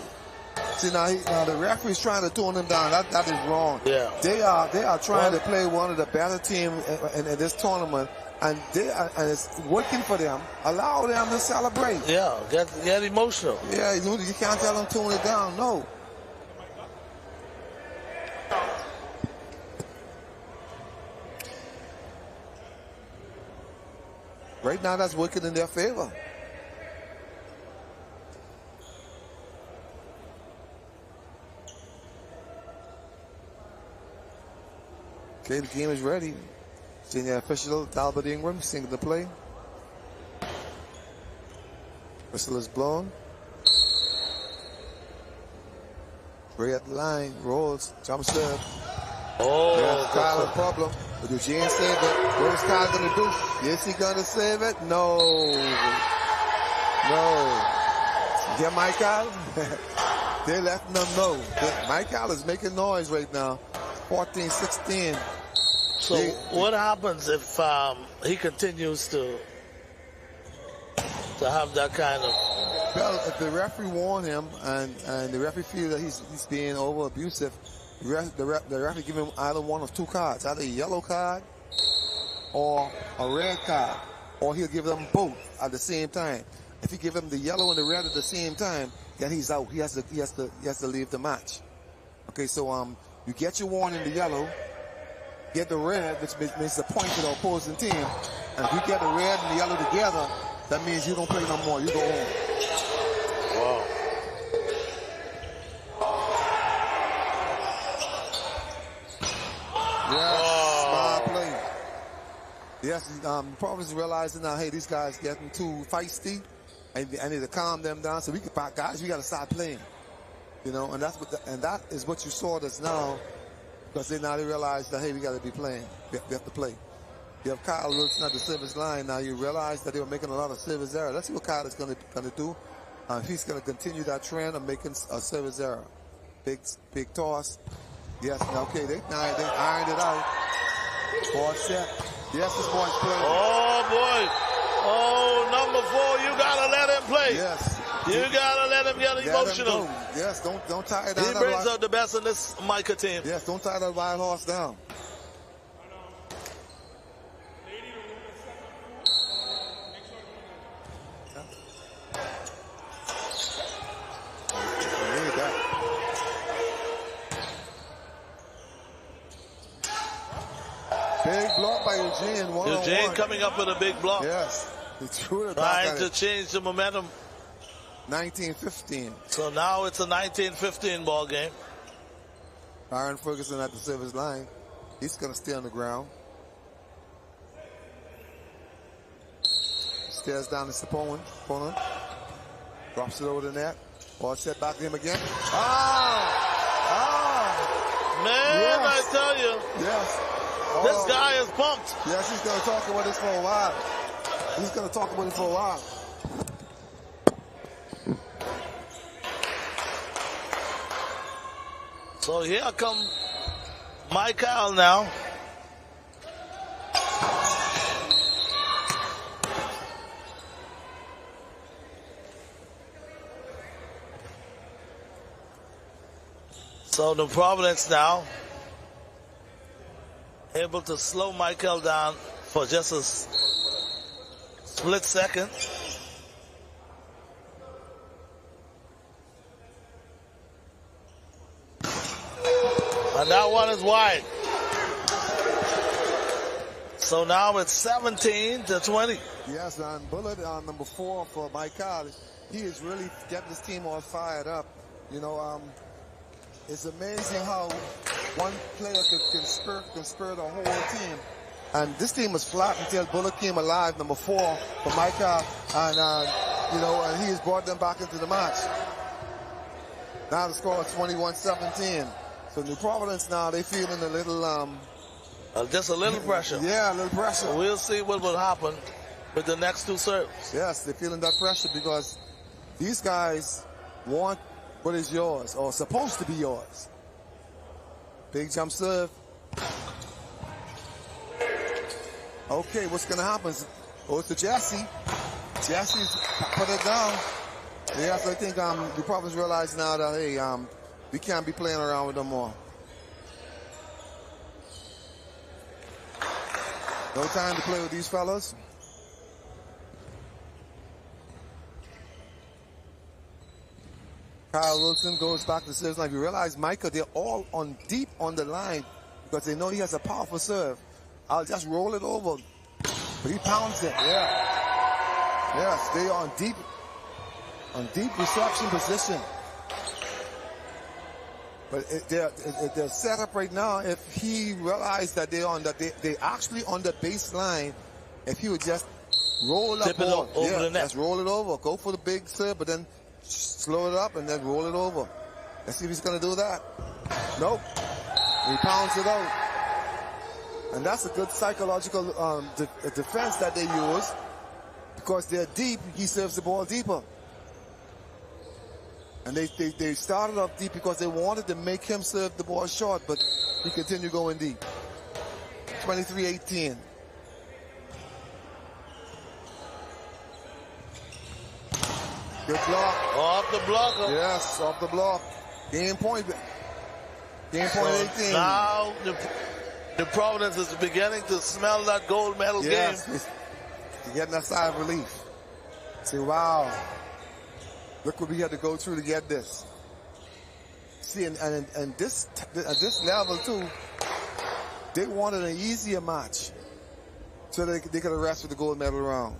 See, now the referee's trying to tone him down. That is wrong. Yeah. They are trying to play one of the better teams in this tournament, and it's working for them. Allow them to celebrate. Yeah, get emotional. Yeah, you can't tell them tone it down. No. Right now, that's working in their favor. Okay, the game is ready. Senior official Talbot Ingram singing the play. Whistle is blown. Ray at the line, rolls, jump serve. Oh, there's Kyle in problem. But Eugene save it. What is Kyle going to do? Is he going to save it? No. Yeah, Michael. They're letting them know. Michael is making noise right now. 14-16. So what happens if he continues to have that kind of... Well, if the referee warned him and the referee feels that he's being over abusive, the referee give him either one of two cards, either a yellow card or a red card, or he'll give them both at the same time. If he give him the yellow and the red at the same time, then he's out. He has to leave the match. Okay, so you get your warning, the yellow, get the red, which makes the point to the opposing team, and if you get the red and the yellow together, that means you don't play no more. You go home. Wow. Yes, smart play. Yes, Providence is realizing now, hey, these guys getting too feisty. I need to calm them down. So we got to start playing. You know, and that is what you saw this now, because now they realize that, hey, we got to be playing. We have to play. You have Kyle looking at the service line. Now you realize that they were making a lot of service error. Let's see what Kyle is going to do. He's going to continue that trend of making a service error. Big toss. Yes, okay, they ironed it out. Ball set. Yes, this boy's playing. Oh, boy. Oh, number 4, you got to let him play. Yes. You got to let him get emotional. Yes, don't tie it down. He brings out the best in this Micah team. Yes, don't tie that wild horse down. Big block by Eugene. Eugene coming up with a big block. Yes. Trying to change the momentum. 19-15. So now it's a 19-15 ball game. Byron Ferguson at the service line. He's going to stay on the ground. Stares down his opponent. Drops it over the net. Ball set back to him again. Man, yes. I tell you. Yes. This guy is pumped. Yes, he's going to talk about this for a while. He's going to talk about it for a while. So here come Michael now. So the Providence now able to slow Michael down for just a split second. And that one is wide. So now it's 17-20. Yes, and bullet on number 4 for Michael. He is really getting this team all fired up. You know, it's amazing how one player can spur the whole team. And this team was flat until Bullock came alive, number 4 for Michael. And, and he has brought them back into the match. Now the score is 21-17. So New Providence now, they feeling a little... just a little pressure. Yeah, a little pressure. We'll see what will happen with the next 2 serves. Yes, they're feeling that pressure because these guys want what is yours or supposed to be yours. Big jump serve. Okay, what's going to happen? Goes to Jesse. Jesse's put it down. Yes, I think the Providence realize now that, hey, we can't be playing around with them more. No time to play with these fellas. Kyle Wilson goes back to serve line. You realize, Michael, they're all on deep on the line because they know he has a powerful serve. I'll just roll it over. But he pounds it, yeah. Yes, they are on deep reception position. But they're set up right now. If he realized that they actually on the baseline, if he would just roll up over the net. Just roll it over. Go for the big serve, but then slow it up and then roll it over. Let's see if he's going to do that. Nope. He pounds it out. And that's a good psychological defense that they use. Because they're deep, he serves the ball deeper. And they started off deep because they wanted to make him serve the ball short, but he continued going deep. 23-18. Good block. Off the block. Yes, off the block. Game point. Game point 18. Now the Providence is beginning to smell that gold medal game. You're getting that sigh of relief. Say, wow. Look what we had to go through to get this. See, and this at this level too, they wanted an easier match, so they could have rested the gold medal round.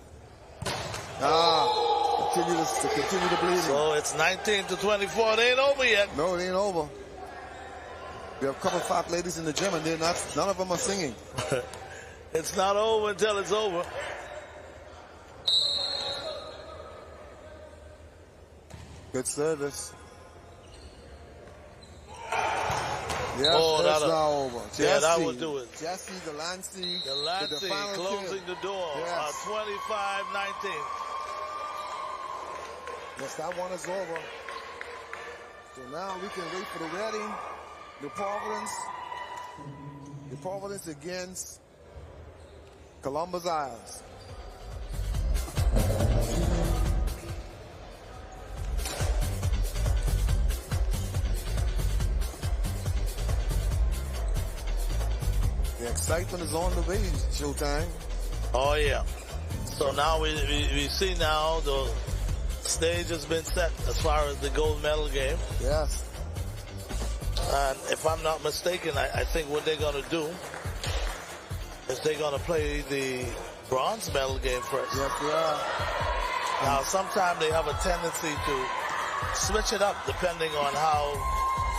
Continue the bleeding. So it's 19-24. It ain't over yet. No, it ain't over. We have a couple of fat ladies in the gym, and none of them are singing. It's not over until it's over. Good service. Yes, that's now over. Jesse, yeah, that will do it. Jesse, the Lancey closing the door. Yes. 25-19. Yes, that one is over. So now we can wait for the wedding. The Providence against Columbus Isles. The excitement is on the way, Showtime. Oh, yeah. So now we see now the stage has been set as far as the gold medal game. Yes. And if I'm not mistaken, I think what they're going to do is they're going to play the bronze medal game first. Yes, they are. Now, sometimes they have a tendency to switch it up depending on how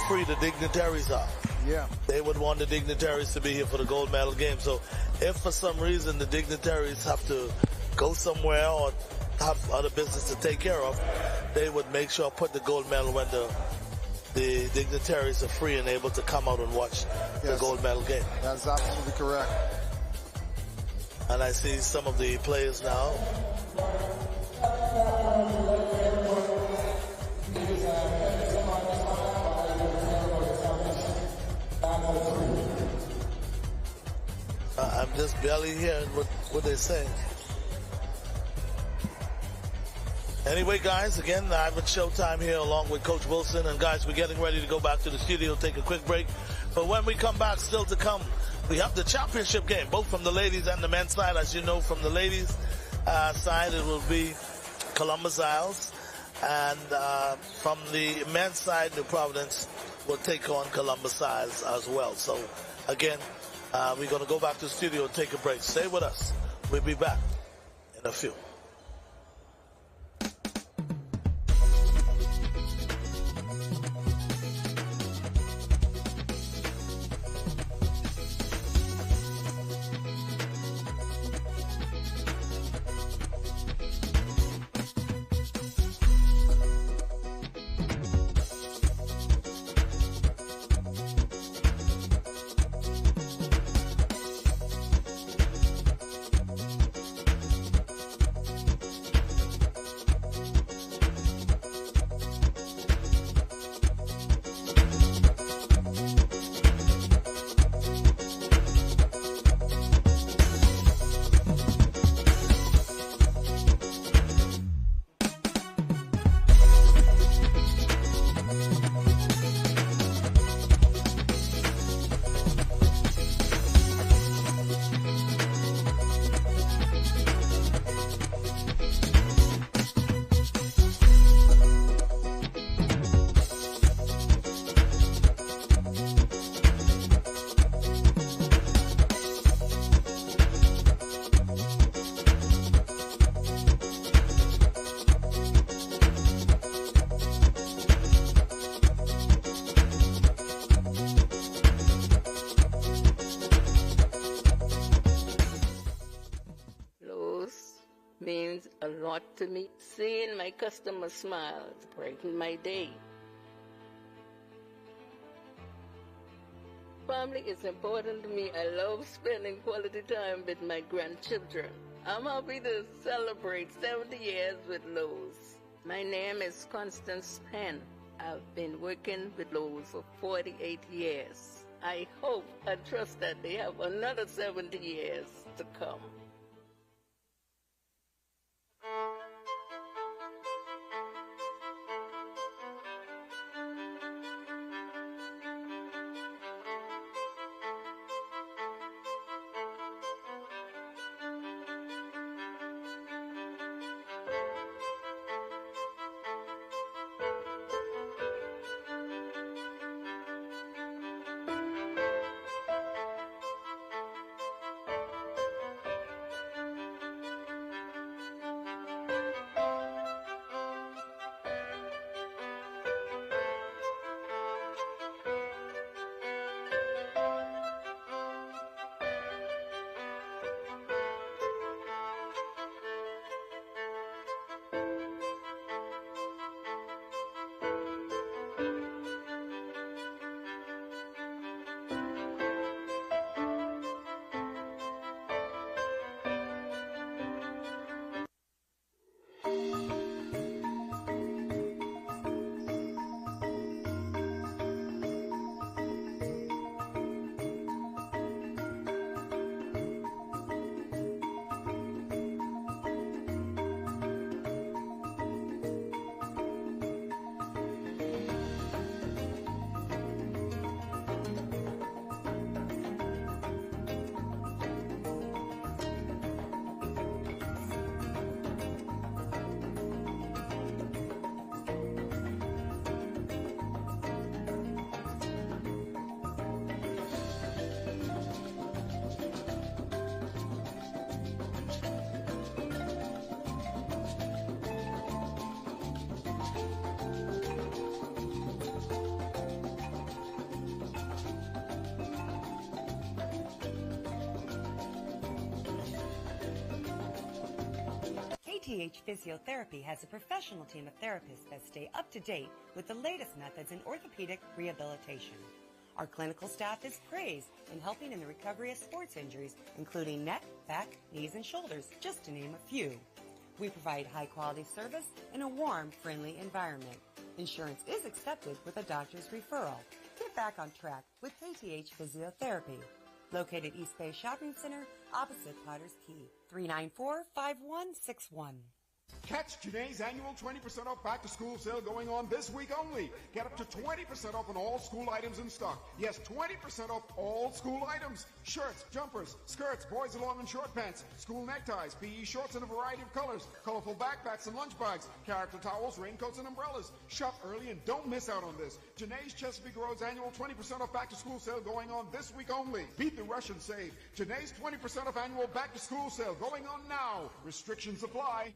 free the dignitaries are. Yeah. They would want the dignitaries to be here for the gold medal game. So if for some reason the dignitaries have to go somewhere or have other business to take care of, they would make sure put the gold medal when the dignitaries are free and able to come out and watch the gold medal game. That's absolutely correct. And I see some of the players now. I'm just barely hearing what they're saying. Anyway, guys, again, I'm at Showtime here along with Coach Wilson. And, guys, we're getting ready to go back to the studio, take a quick break. But when we come back, still to come, we have the championship game, both from the ladies and the men's side. As you know, from the ladies' side, it will be Columbus Isles. And from the men's side, New Providence will take on Columbus Isles as well. So, again, we're going to go back to the studio and take a break. Stay with us. We'll be back in a few. means a lot to me. Seeing my customers smile brightens my day. Family is important to me. I love spending quality time with my grandchildren. I'm happy to celebrate 70 years with Lowe's. My name is Constance Penn. I've been working with Lowe's for 48 years. I hope and trust that they have another 70 years to come. KTH Physiotherapy has a professional team of therapists that stay up to date with the latest methods in orthopedic rehabilitation. Our clinical staff is praised in helping in the recovery of sports injuries, including neck, back, knees, and shoulders, just to name a few. We provide high-quality service in a warm, friendly environment. Insurance is accepted with a doctor's referral. Get back on track with KTH Physiotherapy. Located East Bay Shopping Center, opposite Potter's Key, 394-5161. Catch Janae's annual 20% off back-to-school sale going on this week only. Get up to 20% off on all school items in stock. Yes, 20% off all school items. Shirts, jumpers, skirts, boys' long and short pants, school neckties, PE shorts in a variety of colors, colorful backpacks and lunch bags, character towels, raincoats, and umbrellas. Shop early and don't miss out on this. Janae's Chesapeake Road's annual 20% off back-to-school sale going on this week only. Beat the rush and save. Janae's 20% off annual back-to-school sale going on now. Restrictions apply.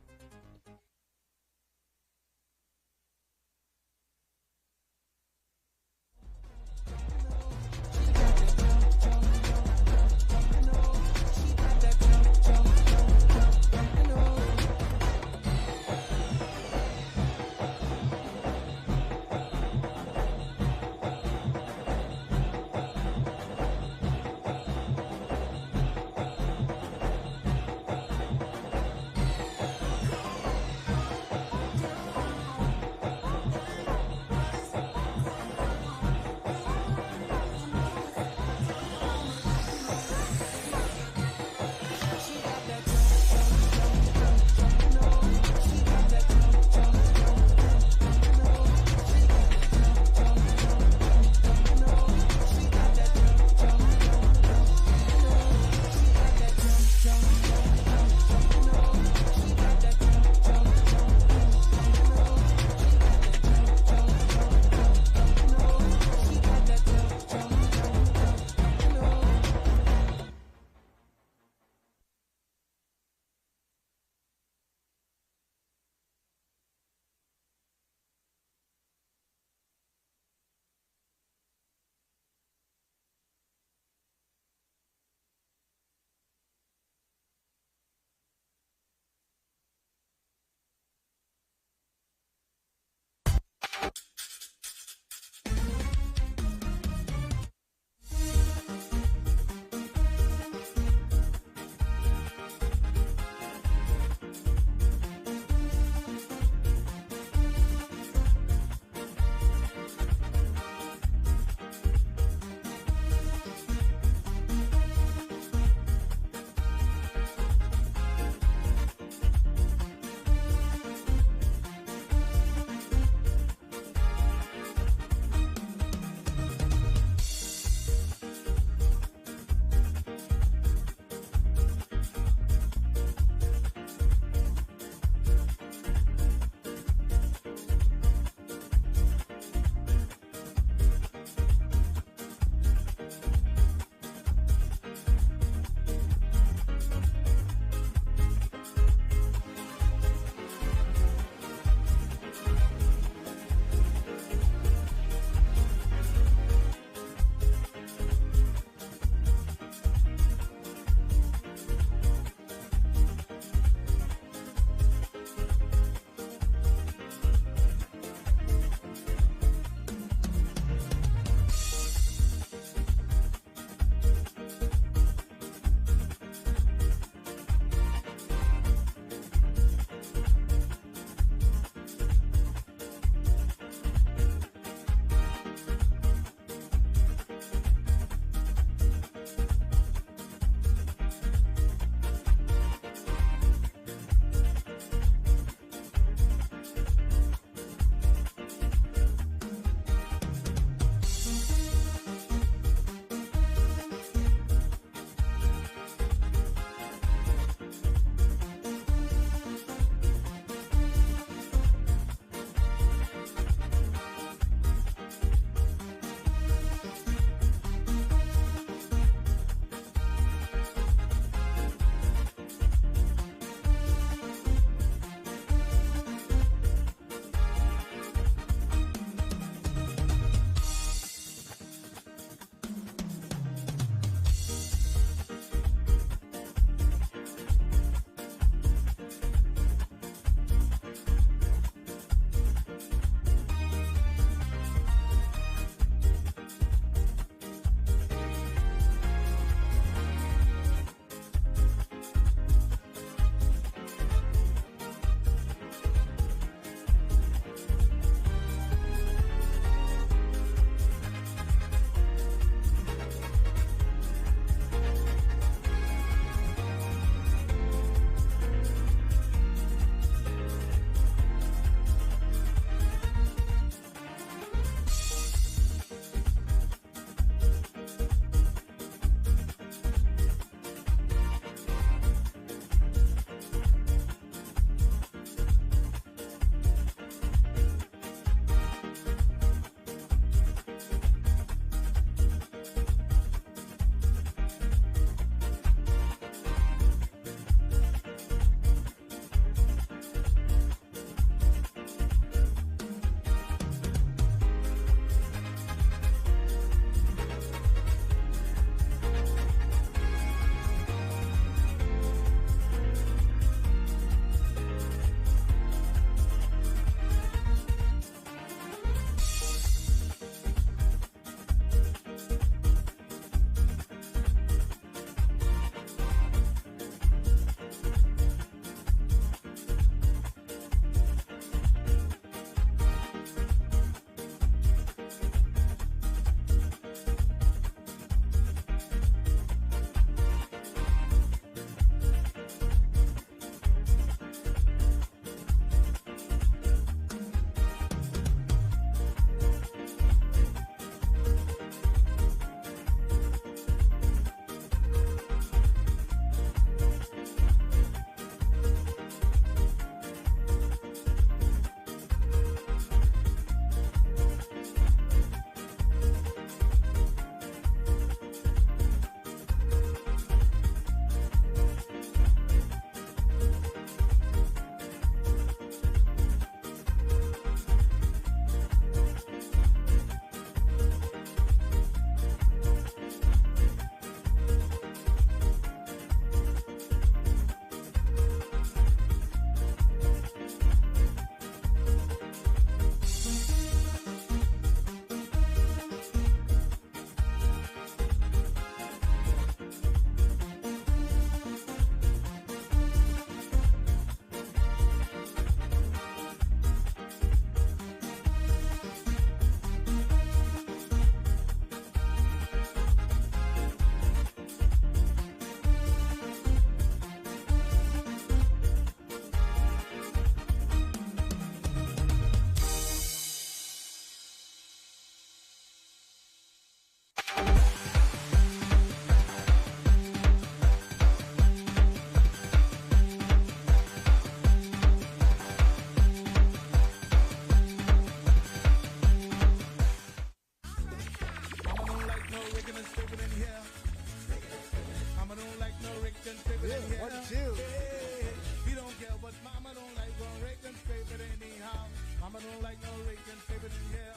Everybody chill. Hey, we don't care, but mama don't like no rake and scrape it anyhow. Mama don't like no rake and scrape it in here.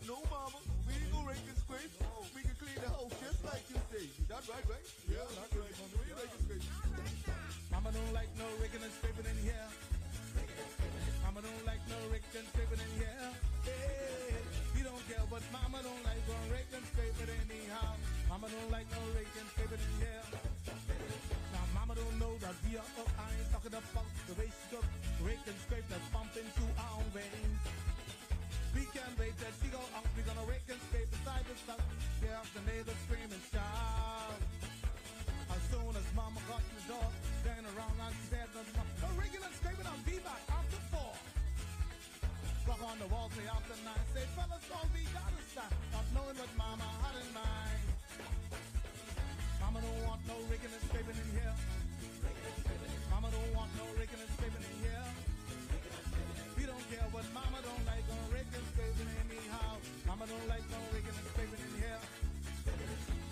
No, mama, we ain't gonna rake and scrape. We can clean the house just like you say. That's right, right? Yeah, that's right, mama. We rake and scrape. Mama don't like no raking and scraping in here. Mama don't like no raking and scraping in here. Hey, we don't care, but mama don't like no rake and scraping anyhow. Mama don't like no raking and scraping in here. Now mama don't know that we are up. I ain't talking about the way she took rake and scrape that's pumping through our veins. We can't wait that she go out. We gonna rake and scrape beside the sun. Yeah, the neighbors scream and shout. As soon as mama got in the door, turn around and she said, no rigging and scraping on B-back after 4. Walk on the wall, say after 9. Say, fellas, all we gotta stop. Not knowing what mama had in mind. Mama don't want no rigging and scraping in here. Mama don't want no rigging and scraping in here. We don't care what mama don't like, no rigging and scraping anyhow. Mama don't like no rigging and scraping in here.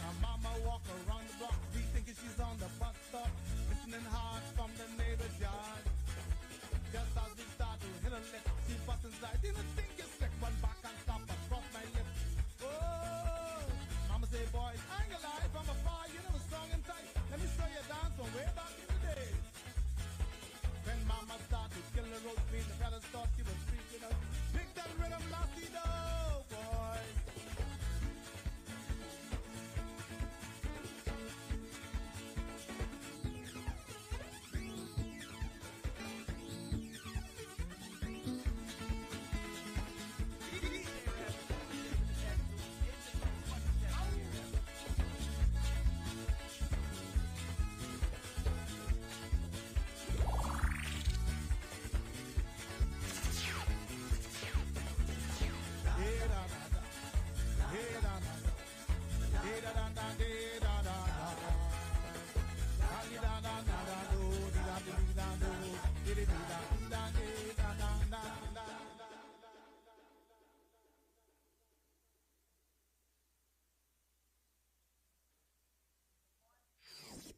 Now mama walk around the block, we thinking she's on the bus stop, listening hard from the neighbor's yard. Just as we start to hit a lip, she busts inside, didn't think you slick, run back and stop across my lip. Oh, mama say, boys, I ain't gonna lie, from afar, you know strong and tight. Let me show you a dance from way back in the day. When mama started to kill the roast beef, the fellas thought she was freaking out. Pick that rhythm, nasty dough, boys.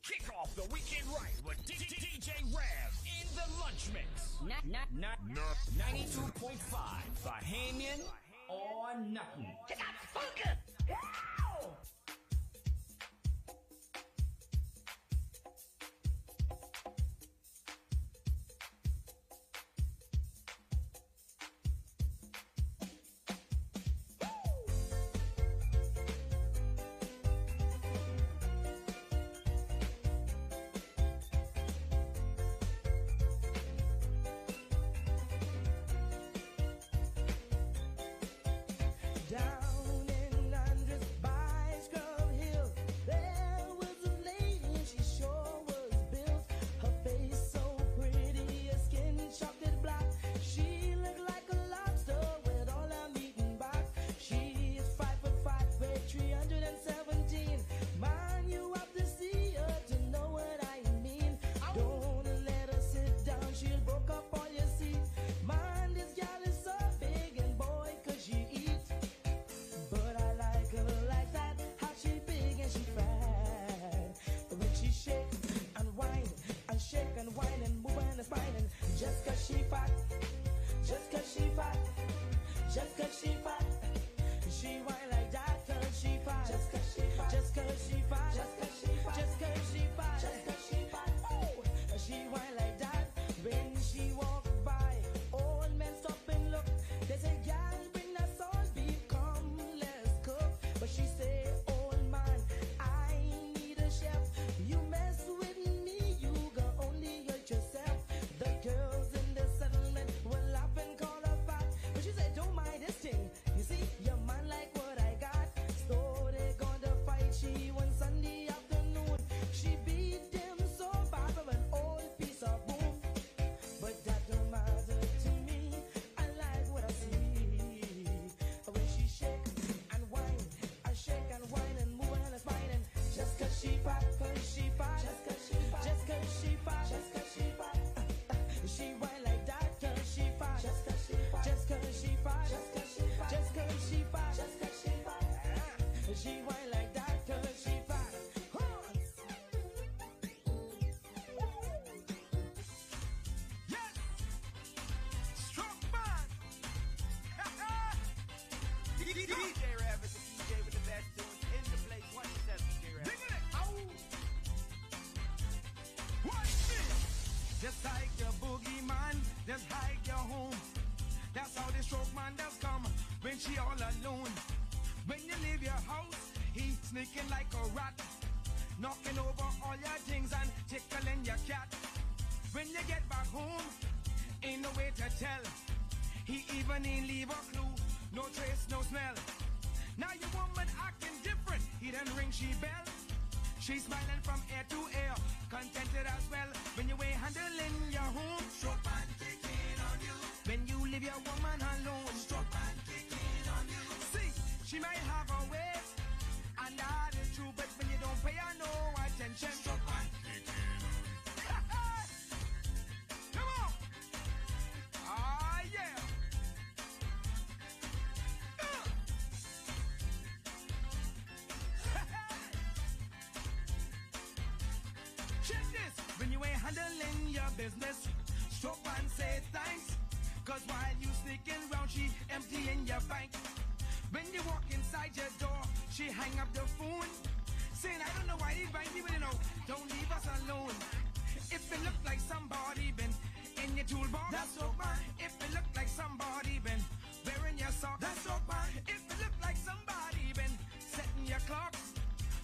Kick off the weekend right with DJ Rev in the lunch mix. 92.5 Bahamian or nothing. Check out the funker. Down 'cause she fat. Just 'cause she fat. She whine like that 'cause she fat. Yes! Strong man! DJ Rav is the DJ with the best tunes in the place. Watch yourself, DJ Rav. Watch this! Just like your boogeyman, just hide your home. That's how the stroke man does come when she all alone. When you leave your house, he's sneaking like a rat, knocking over all your things and tickling your cat. When you get back home, ain't no way to tell. He even ain't leave a clue, no trace, no smell. Now your woman acting different, he done ring she bell. She's smiling from ear to ear, contented as well. When you ain't handling your home, stroke man kicking on you. When you leave your woman alone, stroke man kicking on you. See, she might have a way, and that is true, but when you don't pay her no attention, stroke man kicking on you. Come on! Ah, yeah! Check this! When you ain't handling your business, stop and say thanks. 'Cause while you sneaking round, she emptying your bank. When you walk inside your door, she hang up the phone, saying, I don't know why these blind people, don't leave us alone. If it look like somebody been in your toolbox, that's so bad. If it look like somebody been wearing your socks, that's so bad. If it look like somebody been setting your clocks,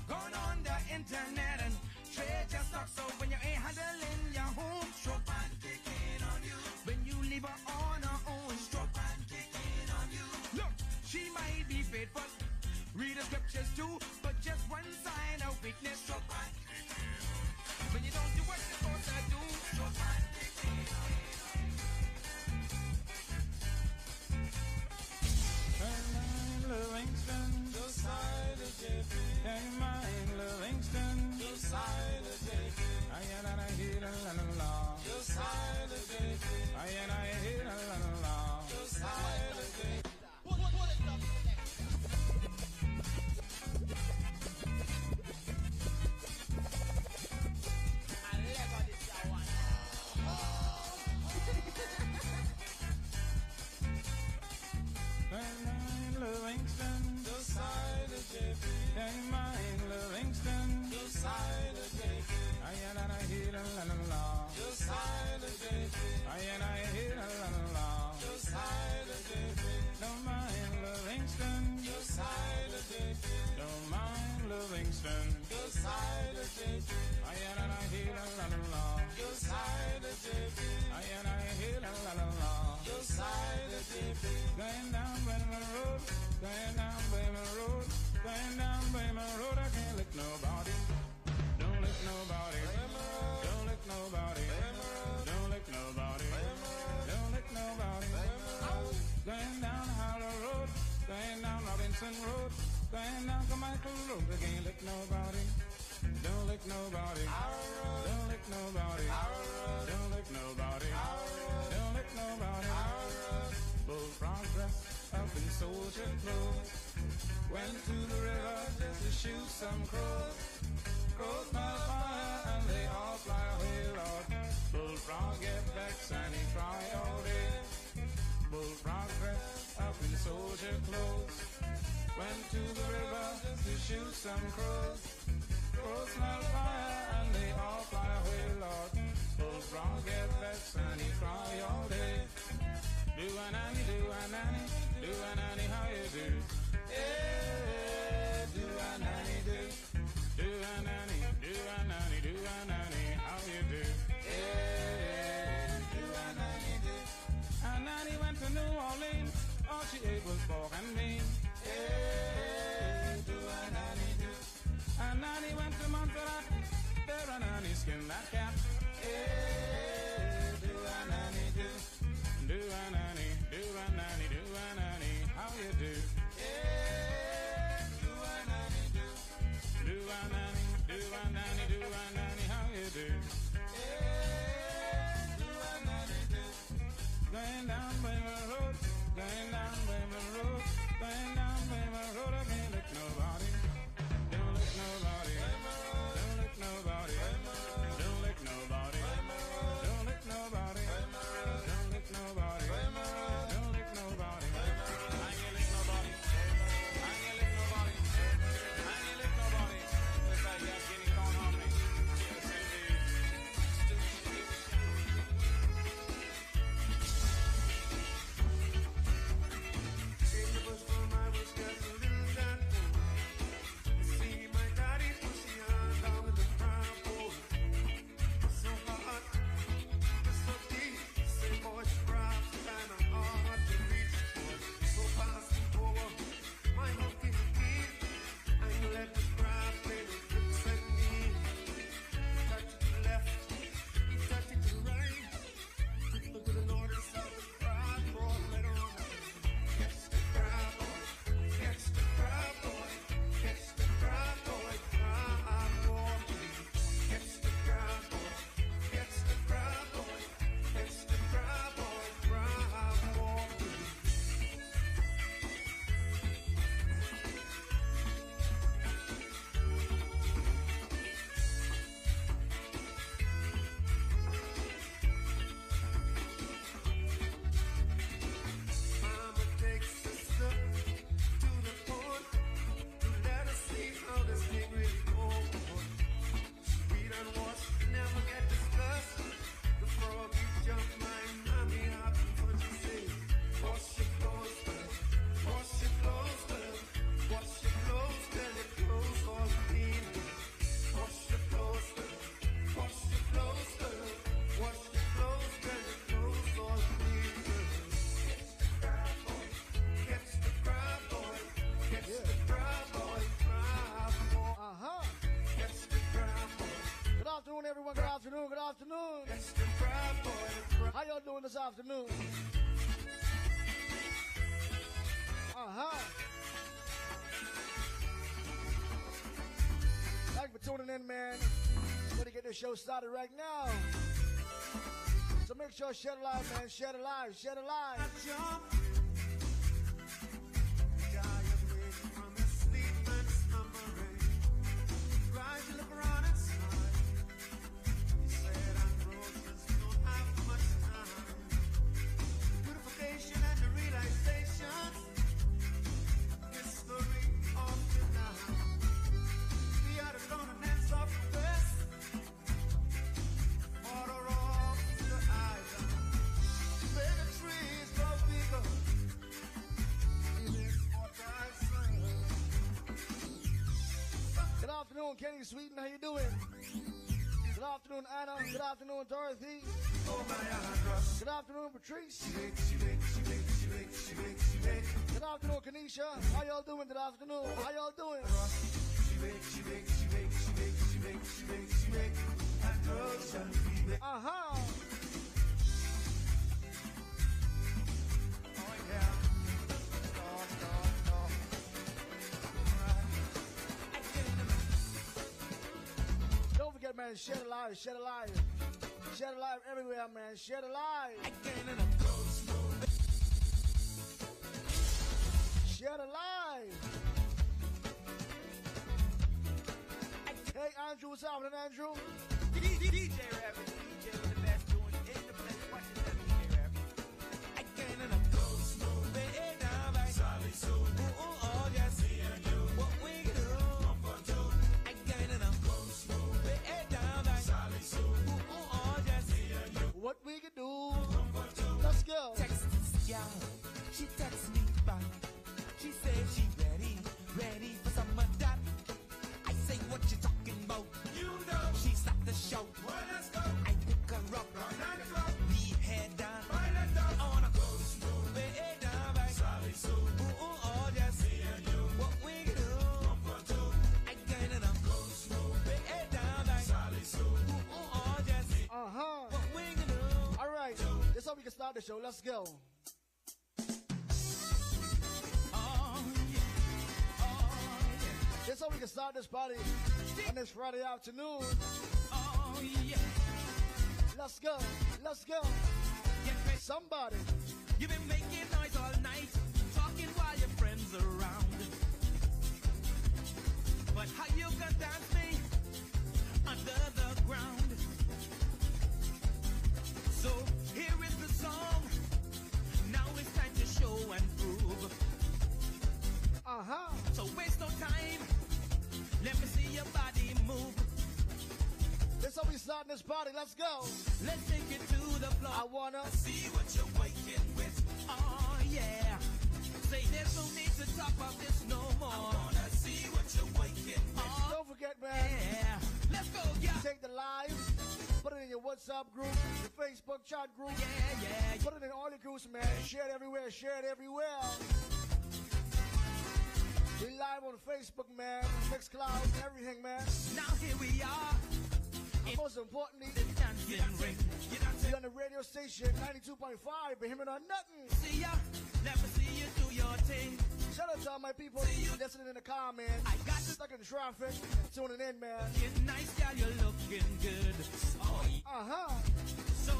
going on the internet and trade your stocks. So when you ain't handling your home, stroke and kicking on you. When you leave her on her own, stroke and kicking on you. Look, she might be faithful, read the scriptures too, but just one sign of weakness, stroke and kicking on you. When you don't do what you're supposed to do, stroke and kicking on you. Livingston, the side of JP. Hey, mine, Livingston, the side of JP. I hear la la la. The side of JP. I hear la la la. The side of JP. Livingston, the side of JP. Hey, mine, Livingston, the side of JP. I hear la la la. The side of JP. I hear la la la. The side of JP. Don't mind Livingston, the side of JP. Don't mind Livingston, the side of JP. I hear la la la. The side of JP. I hear la la la. The side of JP. Going down Bremen Road, going down Bremen Road, going down Bremen Road. I can't lick nobody. Don't lick nobody. Don't lick nobody. Don't lick nobody. Don't lick nobody. Going down Harrow Road, going down Robinson Road, going down Carmichael Road. I can't lick nobody. Don't lick nobody. Don't lick nobody. Don't lick nobody. Don't lick nobody. Bull progress up in soldier clothes. Went to the river just to shoot some crows. Crows smell fire and they all fly away, Lord. Bullfrog get vexed and he cry all day. Bullfrog dressed up in soldier clothes. Went to the river just to shoot some crows. Crows smell fire and they all fly away, Lord. Bullfrog get vexed and he cry all day. Do a nanny, do a nanny, do a nanny, how you do? Yeah, do a nanny, do. Do a nanny, do a nanny, do a nanny, how you do? Yeah, do a nanny, do. A nanny went to New Orleans, all she ate was pork and bean. Yeah, do a nanny, do. A nanny went to Montserrat, there a nanny skinned that cat. Yeah, do a nanny, do. Do a nanny, do a nanny, do a nanny, how you do? Yeah, do a nanny, do. Do a nanny, do a nanny, do a nanny, how you do? Yeah, do a nanny, do. Going down Bremen Road, going down Bremen Road, going good afternoon. How y'all doing this afternoon? Thank you for tuning in, man. We're going to get this show started right now. So make sure share it live, man. Share it live. Share it live. Rise and look around and smile. He said I'm broke, just don't have much time. Purification and the realization. History of the now. We are the continents of the west. Order of the island. Where the trees grow bigger. In this sun. Good afternoon, Kenny Sweeten. How you doing? Good afternoon, Anna. Good afternoon, Dorothy. Good afternoon, Patrice. Good afternoon, Kanisha. How y'all doing this afternoon? How y'all doing? Don't forget, man, share it live, share it live. Share it live everywhere, man. Share it live. Share it live. Hey, Andrew, what's happening, Andrew? DJ Rabbit, DJ with the best doing in the place. Watch this, DJ Rabbit. I can't in a ghost moving down by Sally Sue. Oh, yes, me and you. What we can do? One for two. I can't in a ghost moving down by Sally Sue. Oh, yes, me and you. What we can do? One for two. Let's go. Text, yeah. She texts me back. She said she ready for some of that. I say, what you talking about? You know. She stopped the show. Well, let's go. I pick her up. The head down. I wanna go smooth it down by Sally Sue. Oh, yes. Me and you. What we can do? One for two. I got it up. Go smooth it down by Sally Sue. Oh, yes. What we can do? All right. This is how we can start the show. Let's go. This is how we can start this party on this Friday afternoon. Oh, yeah. Let's go. Let's go. Somebody. You've been making noise all night, talking while your friends are around. But how you gonna dance me under the ground? So here is the song. Now it's time to show and prove. So waste no time. Let me see your body move. This how we start this party. Let's go. Let's take it to the floor. I wanna see what you're waking with. Oh yeah. Say there's no need to talk about this no more. I wanna see what you're waking with. Don't forget, man. Yeah. Let's go, yeah. Take the live. Put it in your WhatsApp group, your Facebook chat group. Yeah. Put it in all your groups, man. Share it everywhere. Share it everywhere. We live on Facebook, man. Mixcloud, everything, man. Now here we are. And most importantly, the dancing ring. You're on the radio station 92.5, but him and nothing. See ya. Let me see you do your thing. Shout out to all my people listening in the car, man. I got you stuck in the traffic, tuning in, man. Looking nice, girl, you're looking good. Oh, So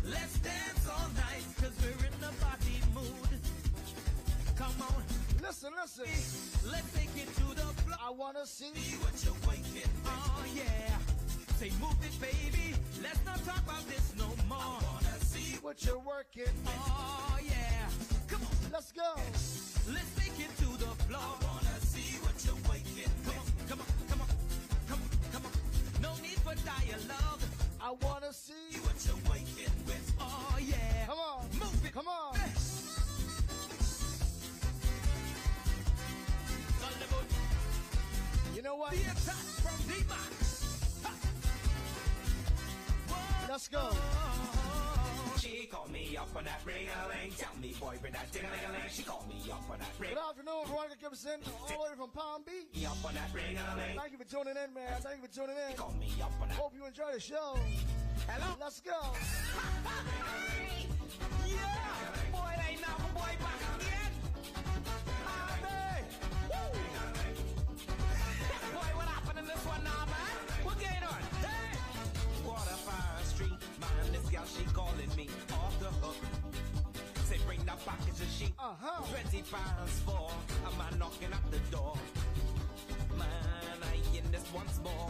let's dance all night, cause we're in the party mood. Come on. Listen. Let's take it to the floor. I wanna see what you're waking. Oh, yeah. Say move it, baby. Let's not talk about this no more. I wanna see what you're working. Oh, yeah. Come on. Let's go. Let's take it to the floor. I wanna see what you're waking. Come on. No need for dialogue. I wanna see what you're waking with. Oh, yeah. Come on. Move it. Come on. You know what? The attack from D-Max. Let's go. She called me up on that ring-a-ling. Tell me, boy, bring that ding-a-ling-a-ling. She called me up on that ring. Good afternoon, Veronica Gibson, all the way from Palm Beach. Up on that ring-a-ling. Thank you for tuning in, man. Thank you for tuning in. Call me up on that. Hope you enjoy the show. Hello? Let's go. Yeah, boy, they now, boy, back again. Boy, what happened in this one now, man? What going on? Hey! Waterfire Street, man, this girl, she calling me off the hook. Say, bring that package of sheet. 20 pounds for a man knocking at the door. Man, I in this once more.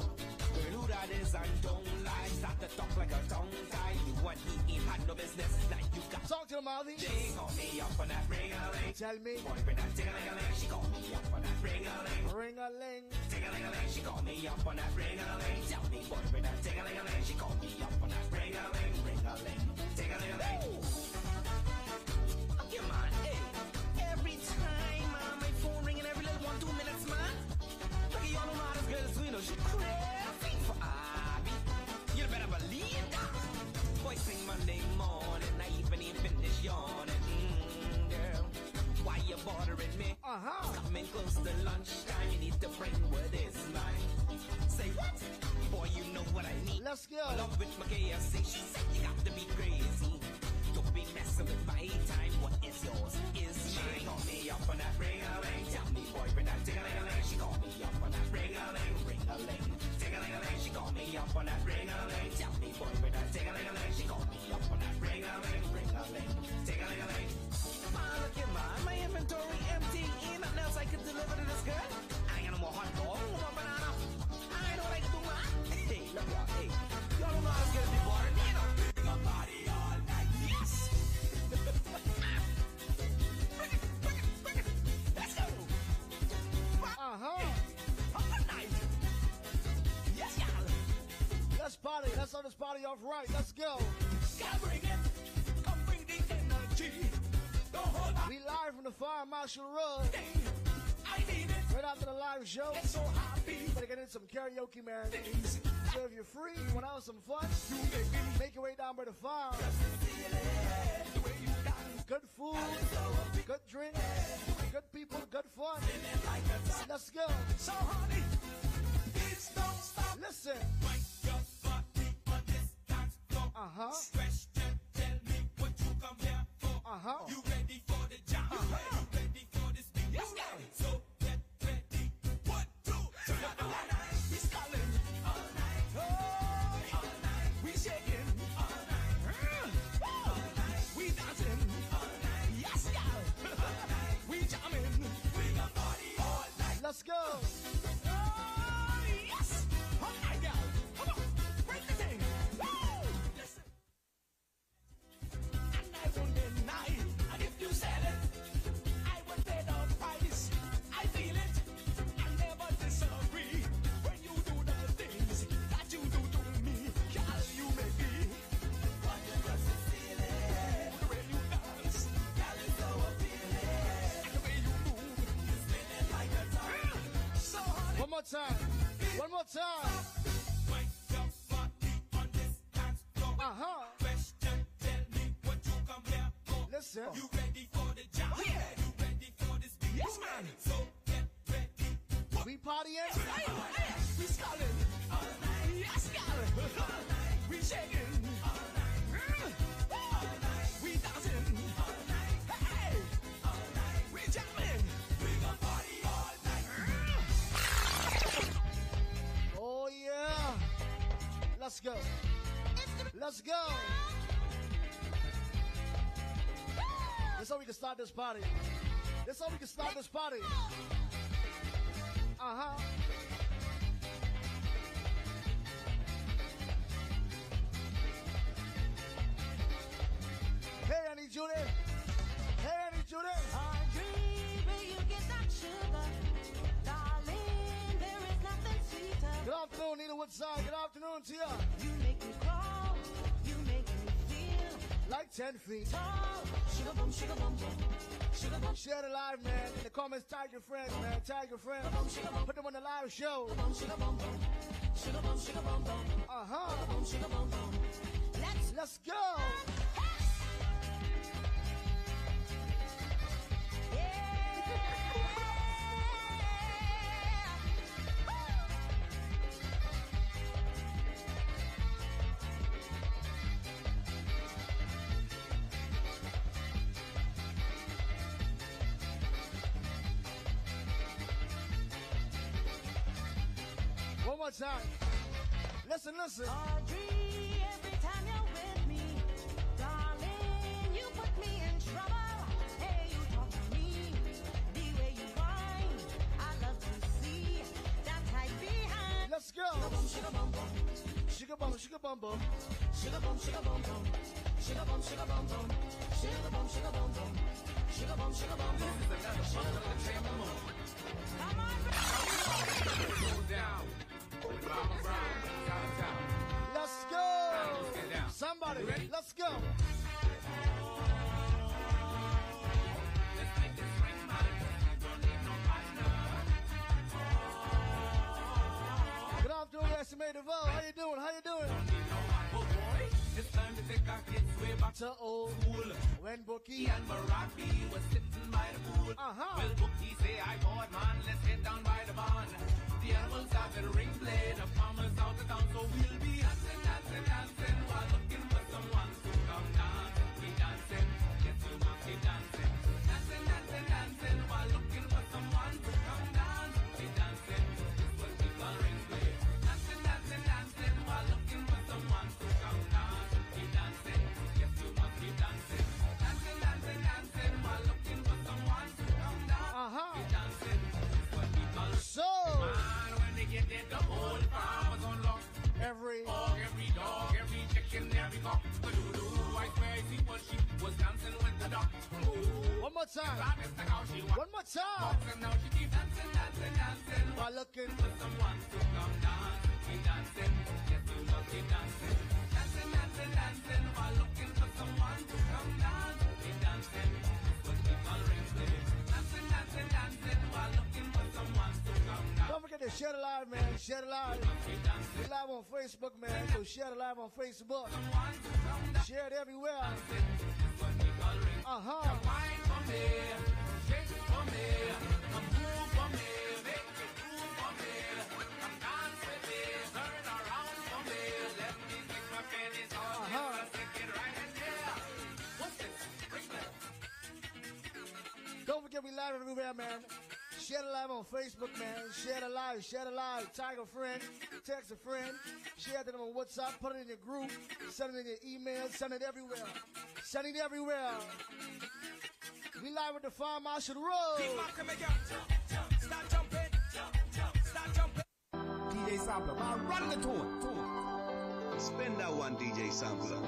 Girl, who that is, I don't lie. Start to talk like a tongue tie. You and he ain't had no business. Now you got talk to the Marty. They call me up on that ring-a-ling. Tell me. Boy, bring that ting-a-ling-a-ling. She call me up on that ring-a-ling. Ring-a-ling. Ting-a-ling-a-ling. She call me up on that ring-a-ling. Tell me, boy, bring that ting-a-ling-a-ling. She call me up on that ring-a-ling. Ring-a-ling. Ting-a-ling-a-ling. Okay, man, hey. Every time my phone ringing every little 1-2 minutes, man. Look at y'all know how this girl is doing, she crazy for Abby. You better believe that. Boy, sing Monday morning, I even ain't finished yawning. Girl, why you bothering me? Coming close to lunchtime, you need to bring what is mine. Say what? Boy, you know what I need. Let's go. Love with my KFC, she said you got to be crazy. Don't be messing with my time. What is yours is mine. She call me up on that ring-a-ling. Tell me, boy, bring that ting-a-ling-a-ling. She call me up on that ring-a-ling. Ring-a-ling. Ting-a-ling-a-ling. She call me up on that ring-a-ling. Tell me, boy, bring that ting-a-ling-a-ling. She call me up on that ring-a-ling. Ring-a-ling. Ting-a-ling-a-ling. Man, look at man. My inventory empty. Ain't nothing else I could deliver to this girl. I ain't got no more hot dog. No more banana. I know what I can do, man. Hey, look y'all. Hey. Y'all don't know how this girl be boring. You know. Bring a body all night. Yes. Bring it. Let's go. All night. Yes, y'all. Let's party. Let's start this party off right. Let's go. Gotta bring it. Come bring the energy. Don't hold back. We live from the Fire Marshal Road. I need it. Right after the live show. Get so happy. Better get in some karaoke, man. So if you're free, you want to have some fun, make your way down by the farm. Good food, good drink, good people, good fun. Let's go. So honey, please don't stop. Listen. Your body on this dance floor. Stretch, tell me what you come here for. You ready for the job? You ready for this beat? Yes, so get ready. 1, 2, 3. All night we stalling. All night. All night we shaking. All night. All night we dancing. All night. Yes, y'all. All night we jamming. We got party all night. Let's go. Oh, yes. All night, y'all. Come on. Break the thing. Woo. Listen. And I won't deny it. And if you said it, I would pay the price. I feel it. I never disagree. When you do the things that you do to me, girl, you make me. What you just feel it. The way you dance, girl, is so appealing. And the way you move, you spin it like a top. So honey. One more time. One more time. Wake your body on this dance floor. Question, tell me what you come here for. Listen. You ready for the job? Yeah. You ready for this beat? Yes, man. So get ready. We partying? We stalling. All night. Yes, girl. All night. We shaking. All night. All night. We dancing. All night. Hey. All night. We jamming. We gon' party all night. Oh, yeah. Let's go. Let's go. That's how we can start this party. That's how we can start this party. Hey, Annie Judy. Hey, Annie Judy. I dream where you get that sugar. Darling, there is nothing sweeter. Good afternoon, Nita Woodside. Good afternoon to you. You make me crawl. You make me feel like 10 feet tall. Sugar bum, sugar bum, bum. Sugar bum. Share the live, man. In the comments, tag your friends, man. Tag your friends. Put them on the live show. Sugar bum, sugar bum, bum. Sugar bum, sugar bum, bum. Sugar bum, sugar bum, bum. Let's go. more time. Listen. Audrey, every time you're with me, darling, you put me in trouble. Hey, you talk to me the way you whine. I love to see that tight behind. Let's go. Sugar bum bum, Sugar bum, sugar bum bum. sugar bum, sugar bum bum, sugar bum, sugar bum bum, sugar bum, sugar bum bum, sugar bum, sugar bum bum. Come on, Let's go. Somebody, let's go. Good afternoon, estimated vote. How you doing? It's time to take our kids way back to old school. When Bookie and Marathi was sitting by the pool. Well, Bookie say, I bored man, let's head down by the barn. The animals have the ring play, the farmers out of town, so we'll be dancing while looking for someone to come dance. We dancing, get to monkey dancing. Dancing while looking for someone to come dance. We dancing, this was the call ring play. Dancing while looking for someone to come dance. We dancing, get to monkey dancing. Dancing while looking for someone to come dance. We dancing, this was the call ring play. So man, when they get there, the whole farm was on lock. Every hog, every dog, every chicken, every cock. I swear I see what she was dancing with the duck. One more time. One more time. And now she keeps dancing. While looking for someone to come dance. We dancing, yes, we love it dancing. Dancing, while looking for someone to come dance. We dancing, what we call ring play. Dancing, while looking for someone to come dance. Don't forget to share the live, man. Share the live. We're live on Facebook, man. So share the live on Facebook. Share it everywhere. Wine for me, shake for me, move for me, make it move for me. Come dance with me, turn around for me. Let me take my panties off, take it right in there. What's this? Bring that. Don't forget we live everywhere, man. Share the live on Facebook, man. Share the live. Tag a friend. Text a friend. Share it on WhatsApp. Put it in your group. Send it in your email. Send it everywhere. We live with the Farm Marshal Road. Start jumping. DJ Sampler, man, run the tune. Spin that one, DJ Sampler.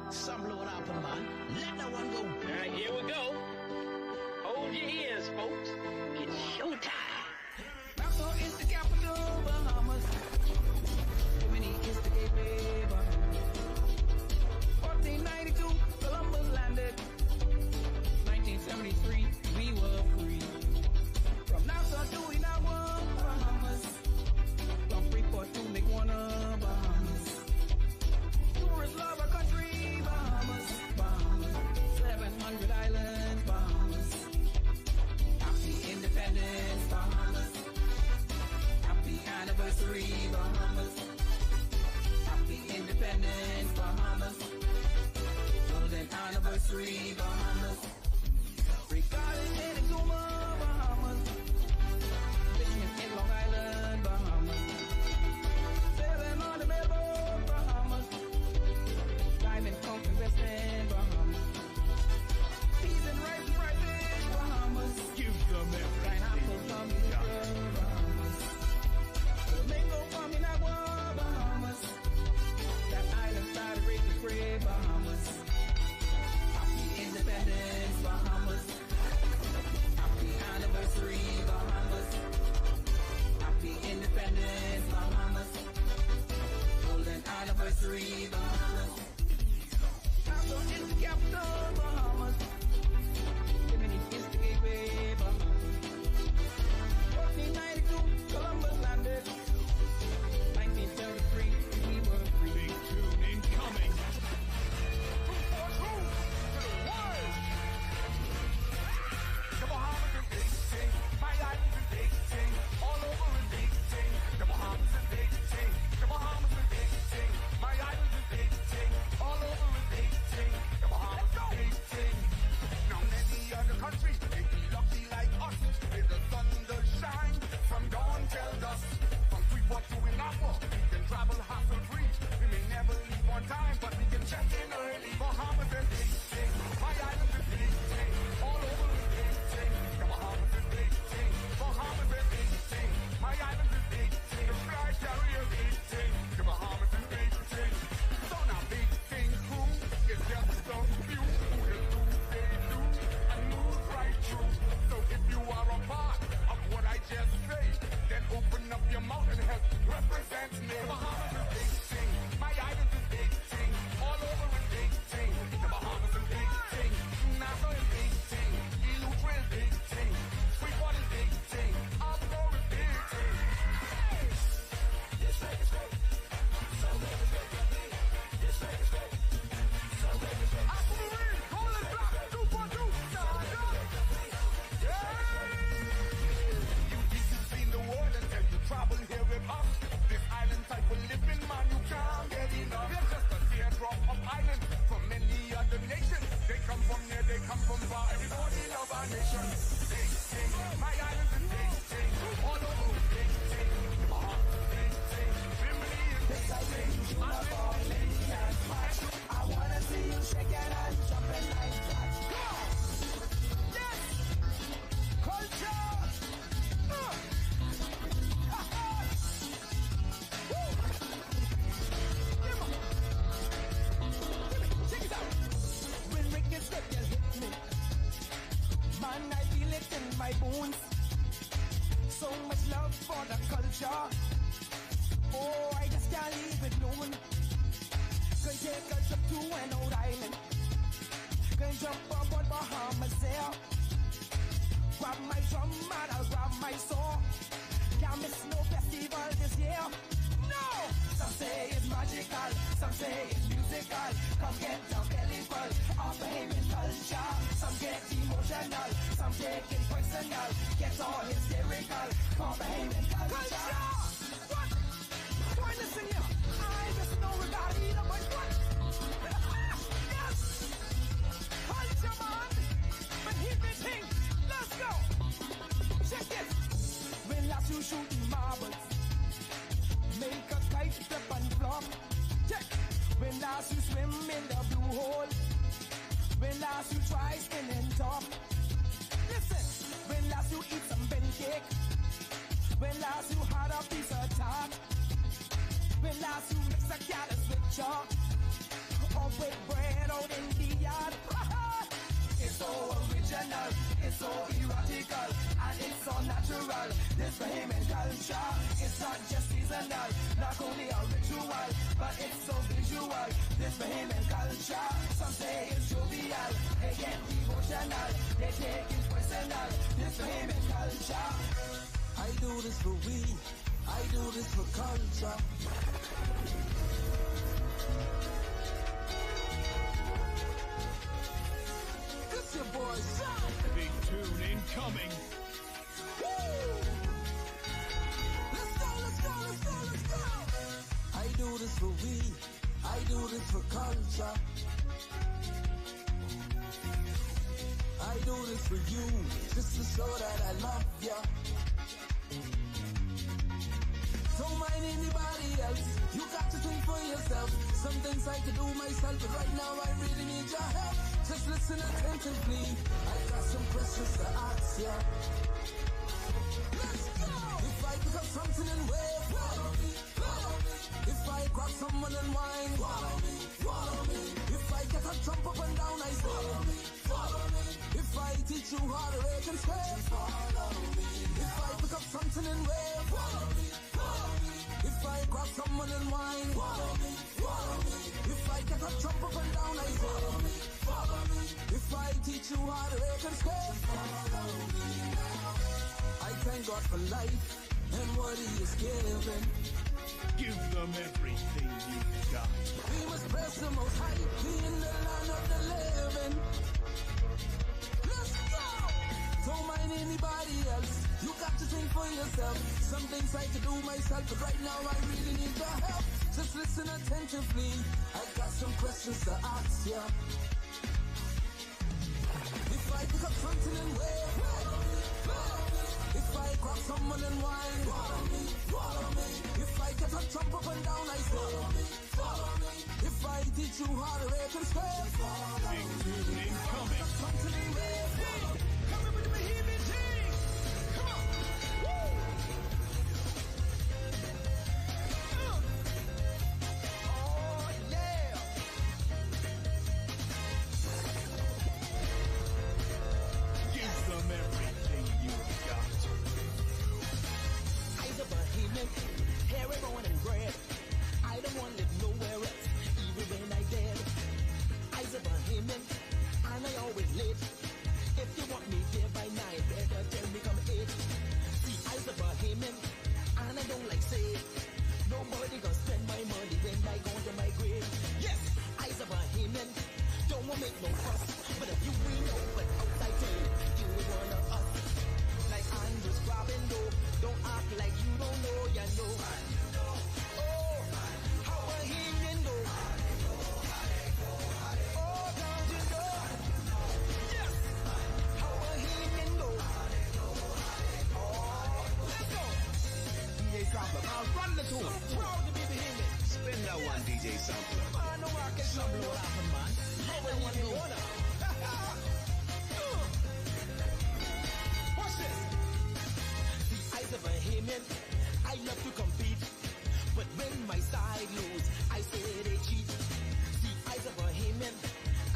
Sampler what happened, man. Let that one go. All right, here we go. Hold your ears, folks. It's showtime. Nassau is the capital, Bahamas. Germany is the gateway, Bahamas. 1492, Columbus landed. 1973, we were free. From Nassau to Inawa, Bahamas. From Freeport to Meguana, Bahamas. Tourists love our country, Bahamas. 700 islands, Bahamas. Happy independence, Bahamas. Happy anniversary, Bahamas. Happy independence, Bahamas. Golden anniversary, Bahamas. Regarding in Tuma, Bahamas. Fishing in Long Island, Bahamas. Sailing on the Melbourne, Bahamas. Diamond Conquer West End, Bahamas. Peas and rice rising, Bahamas. Give them everything. Pineapple from Bahamas. Flamingo from Inagua, Bahamas. That island started raising spray, Bahamas. Happy independence, Bahamas. Happy anniversary, Bahamas. Happy independence, Bahamas. Golden anniversary, Bahamas. Nassau is the capital, Bahamas. Germany is the gateway, Bahamas. 1492, Columbus landed. 1973, we were free. Big tune incoming. The Bahamas is big thing. My island is big thing. All over is big thing. The Bahamas is big thing. The Bahamas is big thing. My island is big The Bahamas is big thing. My island is big thing. All over is big thing. The Bahamas is big thing. Nassau is big thing. Eleuthera is big thing. Freeport is big thing. Albacore is big thing. This place is great. So great is great. This place is great. So great is great. Aquamarine, hold it block, 242, stand up. You've seen the world until you travel here with us. This island type of living, man, you can't get enough. We're just a teardrop of island from many other nations. They come from near, they come from far. Everybody love our nation. Big thing, my island is big thing. All over is big thing. Big thing. Bimini is big thing. I wanna see you shaking and jumping like that. Yes! Culture! Check it out! When Ricky said you hit me, man, I feel it in my bones. So much love for the culture. Oh, I just can't leave it alone. Can take a trip to an old island. Can jump aboard Bahamas there. Grab my drum and I'll grab my saw. Can't miss no festival this year. No! Some say it's magical, some say it's musical. Come get down belly full of Bahamian culture. Some get emotional, some take it personal. Get all hysterical for Bahamian culture. What? Boy, listen here. I just know we got it up, but what? Yes! Culture, man! But hit me thing. Let's go! Check this! When last you shooting marbles, make a kite flip and flop. Check! When last you swim in the blue hole, when last you try spinning top. Listen! When last you eat some pancake, when last you had a piece of tart, when last you mix a carrot with chalk, or with bread out in the yard. It's so original, it's so erotical, and it's so natural. This Bahamian culture, it's not just seasonal, not only a ritual, but it's so visual. This Bahamian culture, some say it's jovial, they get devotional, they take it personal. This Bahamian culture, I do this for we, I do this for culture. This your boy, son. Big tune incoming. Let's go, let's go, let's go, let's go. I do this for we, I do this for culture. I do this for you, just to show that I love ya. Don't mind anybody else, you got to think for yourself. Some things I could do myself, but right now I really need your help. Just listen attentively, I got some questions to ask ya. Let's go! If I pick up something and wave, follow me, follow me. If I grab someone and whine, follow me, follow me. If I get a jump up and down, I say, follow me, follow me. If I teach you how to rake and scrape, follow me. If I pick up something and wave, follow me, follow me. If I grab someone and whine, follow me, follow me. If I get a jump up and down, I say, follow me, follow me. If I teach you how to rake and scrape, follow me. I thank God for life and what He is giving. Give them everything you've got. We must praise the Most High, He in the land of the living. Let's go! Don't mind anybody else, you got to think for yourself. Some things I could do myself, but right now I really need your help. Just listen attentively, I got some questions to ask ya. If I pick up something and wave, follow me, follow me. If I grab someone and whine, follow me, follow me. If I get a jump up and down, I say, follow me, follow me. If I teach you how to rake and scrape, follow me. Big tune incoming. Something and wave, follow me. Coming with the Bahamian team. Come on. Woo! Oh, yeah. Give them everything you've got. I'm a Bahamian, hairy, born and bred. won't live nowhere else, even when I dead. I's a Bahamian, and I always late. If you want me there by 9, better tell me come 8. See, I's a Bahamian, and I don't like say nobody gonna spend my money when I go to my grave. Yes, I's a Bahamian, don't wanna make no fuss, but if you ain't open outside town, you ain't one of us. Like I'm just grabbing though, don't act like you don't know, you know. Oh, how Bahamian though. Oh, don't you know? Yes, how Bahamian though. Oh, let's go. DJ Sampler, I'll run the tour. Proud to be Bahamian. Spin that one, DJ Sampler. Man, no I can show blow laughing, man. How Bahamian go. Watch this. See, I's a Bahamian. I love to compete, but when my side lose, I say they cheat. See, I's a Bahamian,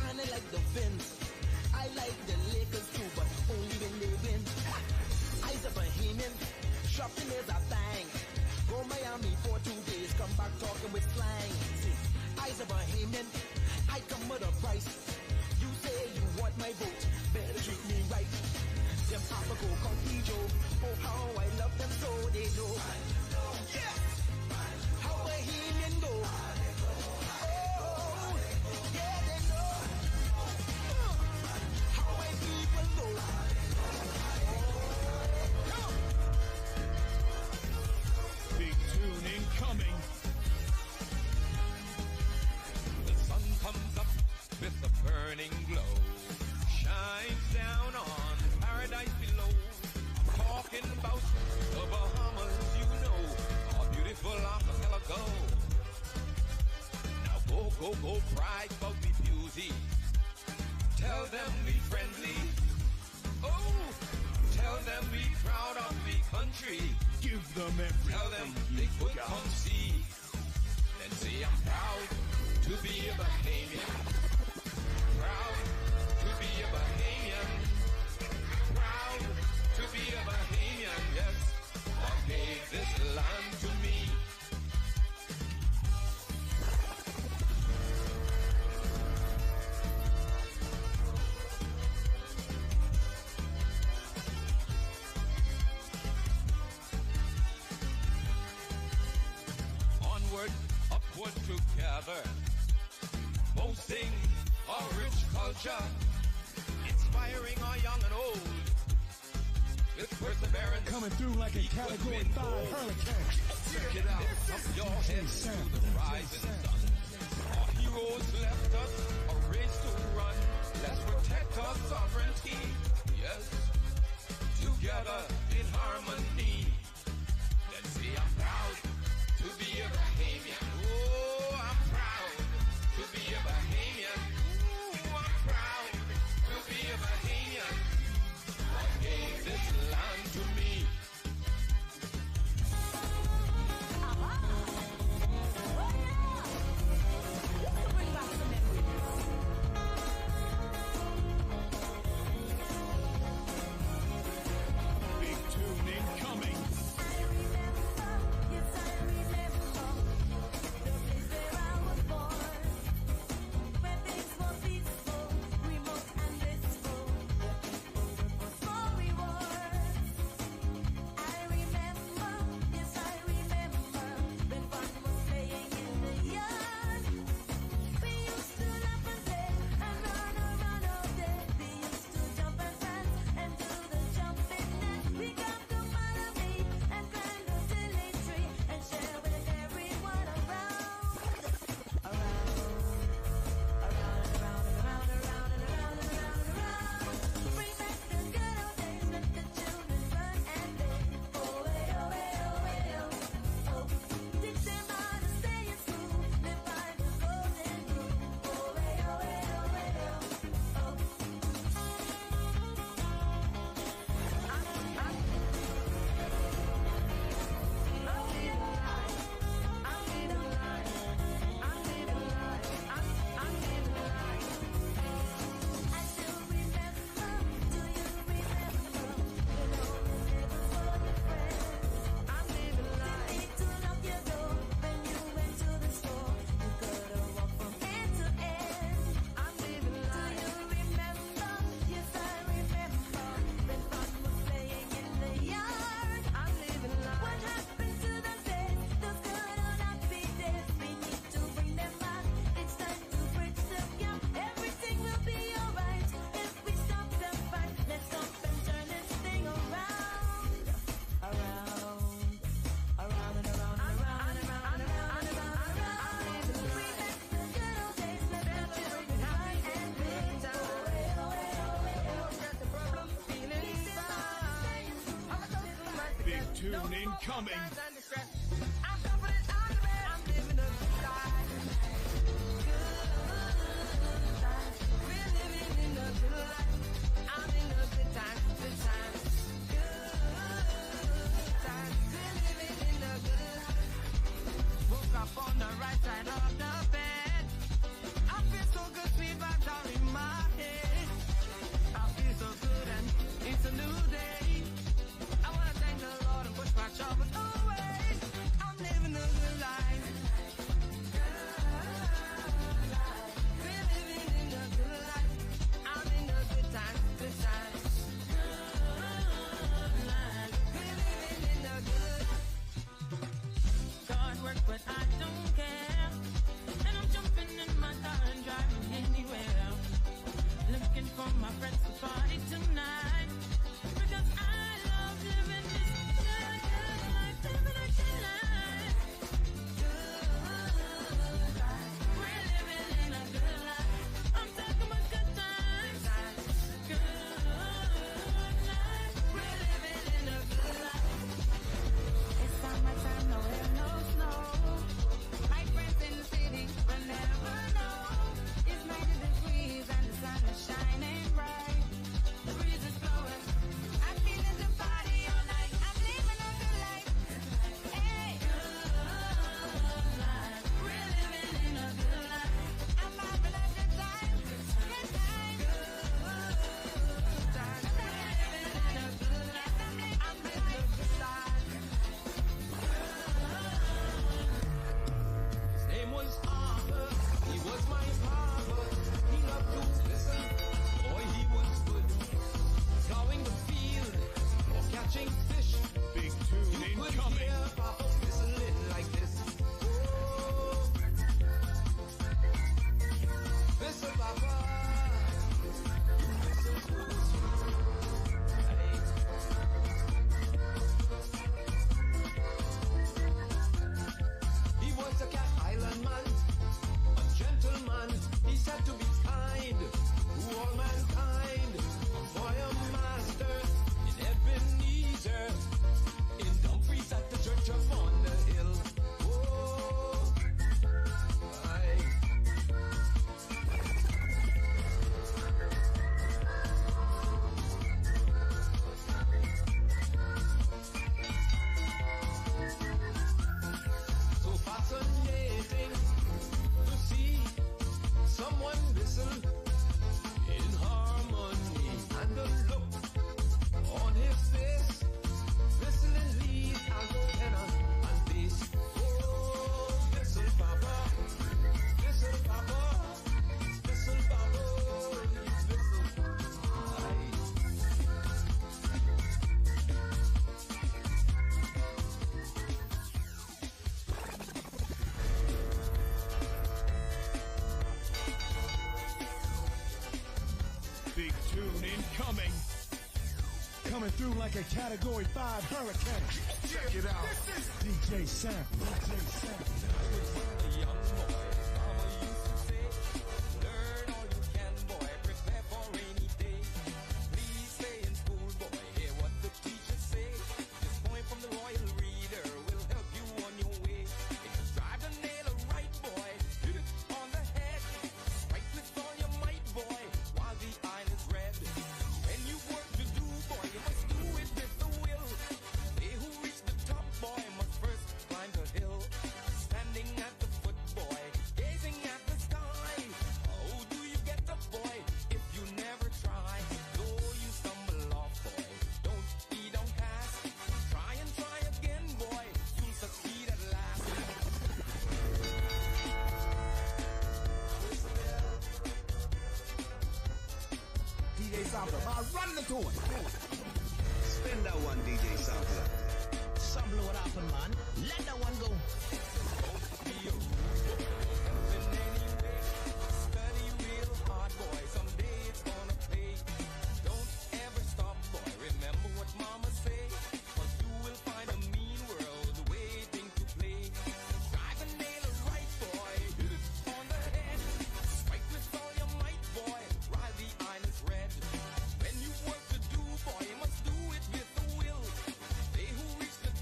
and I like the Fins. I like the Lakers too, but only when they win. I's a Bahamian, shopping is a thing. Go Miami for 2 days, come back talking with slang. See, I's a Bahamian, I come with a price. You say you want my vote, better treat me right. Them Africa County Joe, oh how I love them so they know. Yes, how Bahamian go. Oh, yeah they know. How my people go. Big tune incoming. The sun comes up with a burning glow, shines down on paradise below. I'm talking about the Bahamas, you know, a beautiful archipelago. Now go, pride about me beauty. Tell them be friendly. Oh, tell them be proud of me country. Give them everything. Tell them they could come see. Then say I'm proud to be a Bahamian. Proud to be a Bahamian. Proud to be a Bahamian, yes. God gave this land to me. Onward, upward together. Boasting our rich culture. Inspiring our young and old. With perseverance. Coming through like a Category 5 hurricane. Check it out. Up your heads to the rising sun. Our heroes left us a race to run. Let's protect our sovereignty. Yes. Together in harmony. Then say I'm proud to be a Bahamian. Oh, I'm proud to be a Bahamian. Ooh, I'm proud to be a Bahamian. God gave this land to me. Big tune incoming. tune incoming. I'm confident I'm the best. I'm living a good life. Good life. We're living in a good life. I'm in a good time. Good time. Good time. We're living in a good life. Woke up on the right side of the bed. I feel so good, sweet vibes all in my head. I feel so good and it's a new day. I wanna thank the Lord and push my troubles away. I'm living a good life. We're living in a good life. I'm in a good time, good time. Good life. We're living in a good life. God work, but I don't care. And I'm jumping in my car and driving anywhere. Looking for my friends to party tonight. Because I love living this good, good life. Living a good life. Good life. We're living in a good life. I'm talking about good times. Good life. We're living in a good life. It's summertime, no air, no snow. My friends in the city will never know. It's 90 degrees and the sun is shining bright. The breeze is blowing. I'm feeling the party all night. I'm living a good life. Hey, good life. We're living in a good life. I'm having a good time. Good time. Good time. We're living in a good life. I'm living a good life. His name was Arthur. He was my father. He loved to listen. Boy, he was good. Plowing the field or catching fish. Big tune You could incoming. hear Papa whistling like this. Oh, whistle, Papa. Whistle to the sweet. He was a Cat Island man, a gentleman. He said to be kind to all mankind. For a master in Ebenezer, in Dumfries at the church upon the hill. Oh, aye. So fascinating to see someone whistle in harmony, and the look on his face, whistling lead, alto, tenor, and bass. Oh, whistle, Papa, whistle, Papa, whistle, Papa, whistle. Aye. Big tune incoming. Coming through like a Category 5 hurricane. Check it out. DJ Sample. DJ Sample. A young boy, Mama used to say, learn all you can, boy, prepare for rainy day. Please stay in school, boy, hear what the teachers say. This poem from the Royal Reader will help you on your way. If you drive the nail right, boy, hit it on the head. Strike with all your might, boy, while the iron is red. When you work to do, boy, you must do it with the will. They who reach the top, boy, must first climb the hill. Standing at the foot, boy, gazing at the sky. How do you get up, boy, if you never try? Though you stumble off, boy, don't be downcast. Try and try again, boy, you'll succeed at last. DJ Sample. Run the tune. Spin that one, DJ Sampler. Sample what happened, man. Let that one go. Be a rude boy, in any way. Study real hard, boy, someday it's gonna pay. Don't ever stop, boy, remember what mama say. 'Cause you will find a mean world waiting to play. Drive a nail right, boy, hit it on the head. Strike with all your might, boy, while the iron is red. When you work to do, boy, you must do it with the will. They who reach the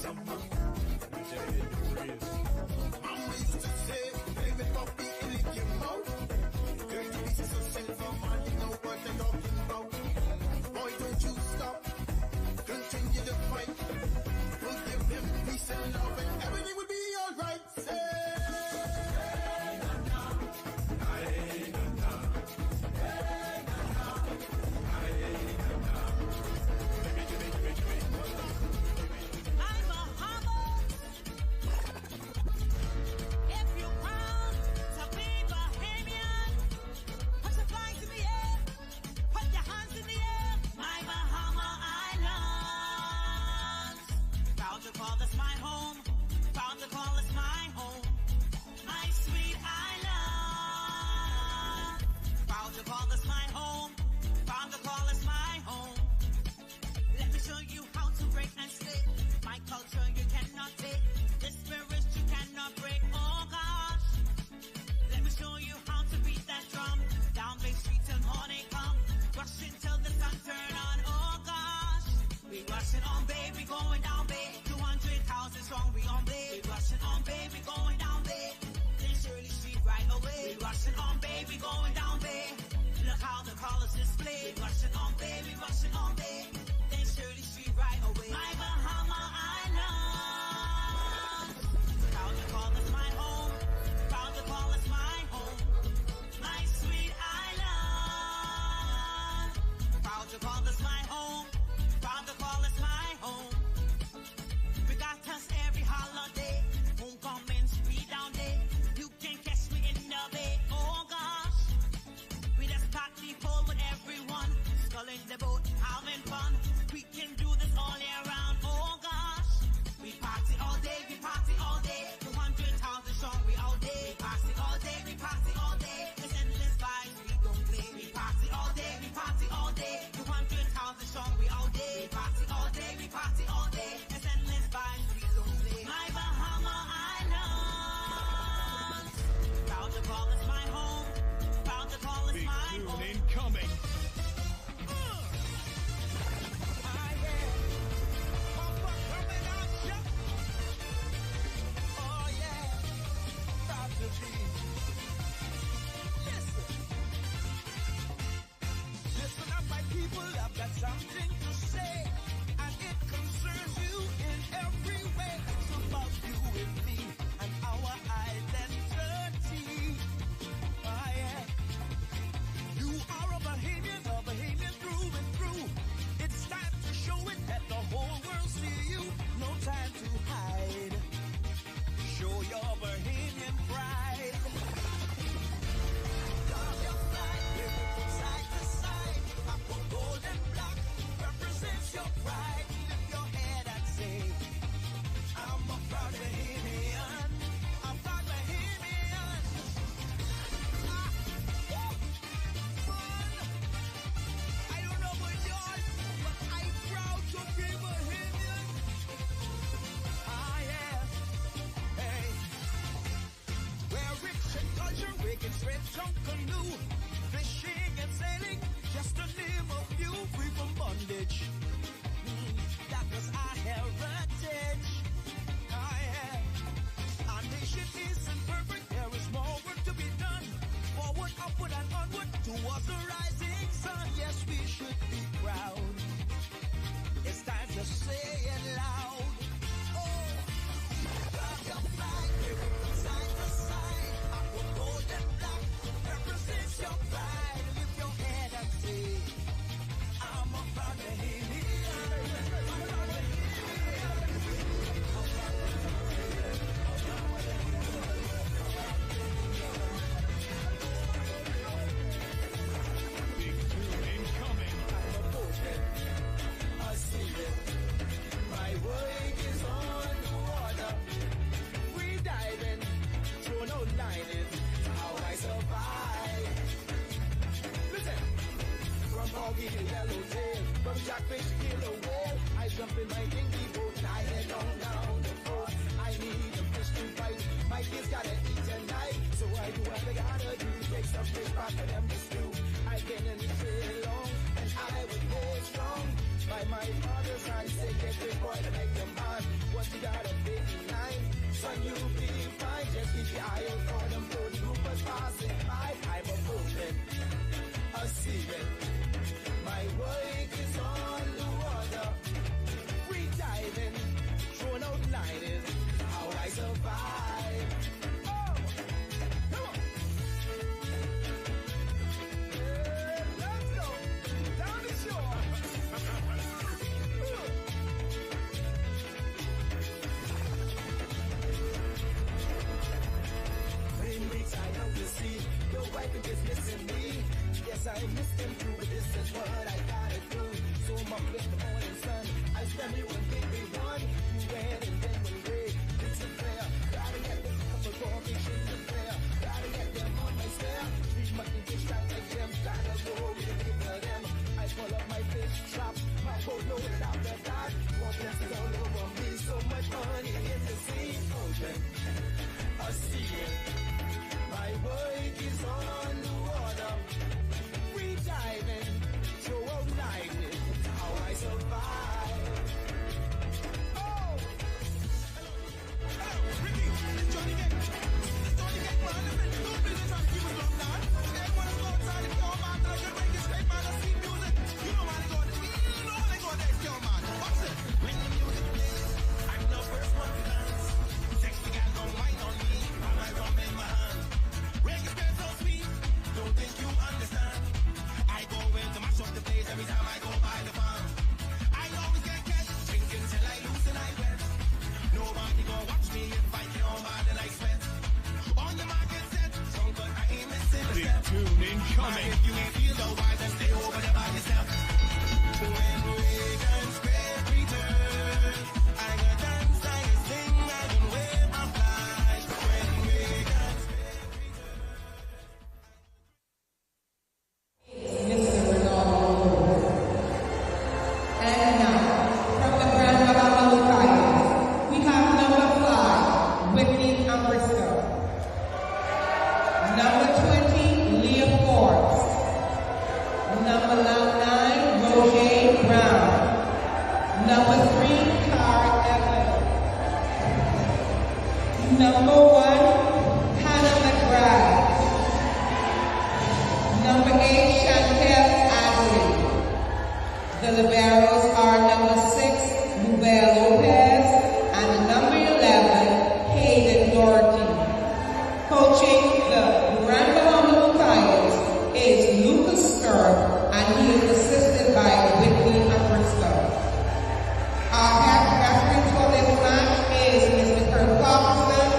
summer. Mama used to say, baby puppy, lick your mouth. Dirty pieces of silver, man, you know what I'm talking about. Boy, don't you stop. Continue to fight. We'll give them peace and love and everything will be alright. Say, once you got a big line, son, you'll be fine. Just keep your eye out for them road groupers passing by. I'm a movement, a seaman. My work is on the water. Free diving, thrown out line is how I survive. Oh, come on. Yeah, let's go. Down the shore. Side of the sea, your wife is missing me. Yes, I miss him too, but this is what I gotta do. So my with the morning sun, I spend it when baby one. You ran and then when gray, it's a fair. Gotta get them couple more visions in there. Gotta get them on my stare. Treat my English shine like gems. Gotta go with the people of them. I pull up my fish trap, my boat loaded after that. More blessings all over me, so much money in the sea. Ocean, a sea. My work is on the water, free diving, throw out lightning, how I survive. Oh! Hello, Ricky, it's Johnny Gang. It's Johnny Gang, man. Don't be trying to keep us locked down. Everyone is outside, if you're man, I can break this great man, I see music. You know how they go, you know how they go, that's your man. What's it? When the music plays, I'm the first one to dance. Sexy gal don't mind on me, while I rum in my hand. Reggae spells so sweet, don't think you understand. I go in to mash up the place every time I go by the farm. I always get catch, drinking till I lose and I wet. Nobody gon' watch me if I get on bad and I sweat. On the market set, strong but I ain't missing a step. Tune incoming. If you ain't feel no why, then stay over there by yourself. When Reagan's great return, I can dance, I can sing, I can wave my flag. When Reagan's And now, from the Grand Bahamas, we have number 5, Whitney Ambristow. Number 20, Leah Forbes. Number 9, Roger Brown. Number 3, Cara Evans. Number 1, Hannah McBride. Number 8, Chantel Adley. The liberos are number 6, Nubel Lopez, and number 11, Hayden Doherty. Coaching the Grand Bahama Tigers is Lucas Sturr, and he is assisted by Whitney Ambristow. Our head referee for this match is Mr. Kurt Parkinson,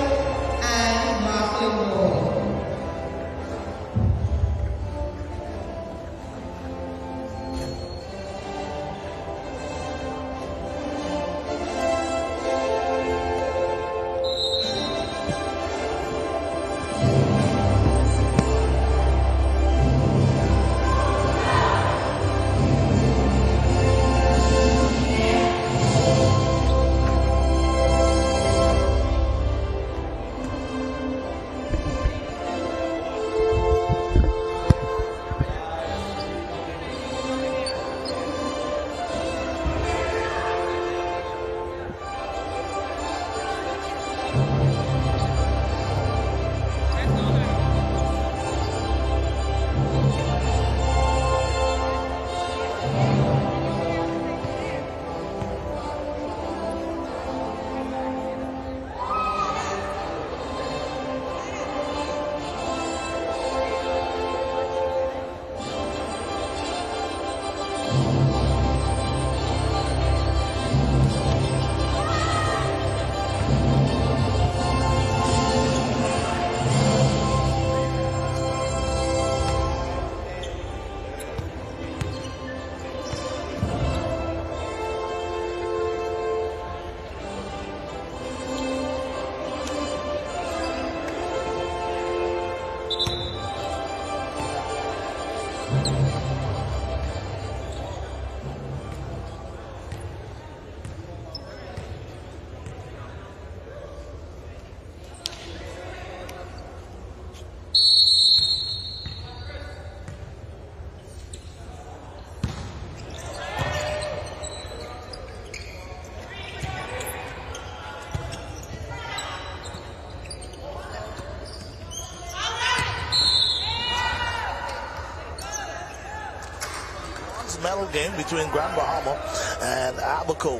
bronze medal game between Grand Bahama and Abaco.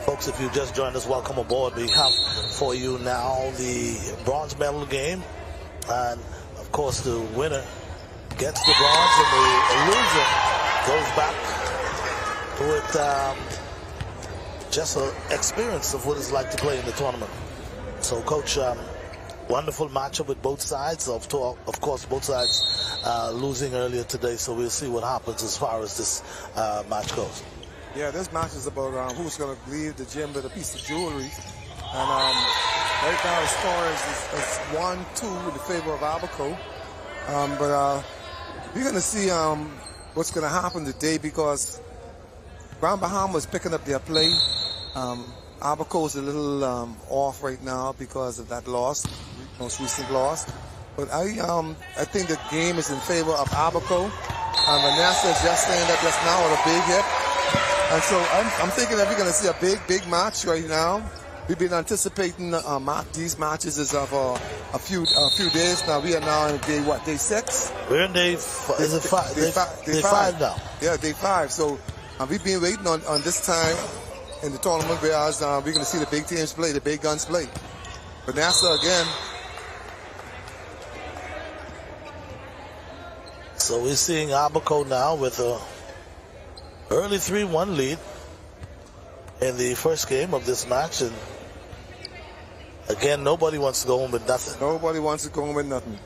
Folks, if you just joined us, welcome aboard. We have for you now the bronze medal game. And, of course, the winner gets the bronze and the loser goes back with just an experience of what it's like to play in the tournament. So, Coach, wonderful matchup with both sides. Of course, both sides losing earlier today, so we'll see what happens as far as this match goes. Yeah, this match is about who's going to leave the gym with a piece of jewelry. And right now the score is 1-2 in the favor of Abaco. But we're going to see what's going to happen today because Grand Bahama is picking up their play. Abaco is a little off right now because of that loss, most recent loss. But I think the game is in favor of Abaco. Vanessa is just saying that just now with a big hit. And so I'm thinking that we're going to see a big match right now. We've been anticipating these matches as of a few days now. We are now in day 6? We're in day 5 now. Yeah, day 5. So we've been waiting on this time in the tournament, whereas we're going to see the big teams play, the big guns play. Vanessa again. So we're seeing Abaco now with a early 3-1 lead in the first game of this match. And again, nobody wants to go home with nothing. Nobody wants to go home with nothing.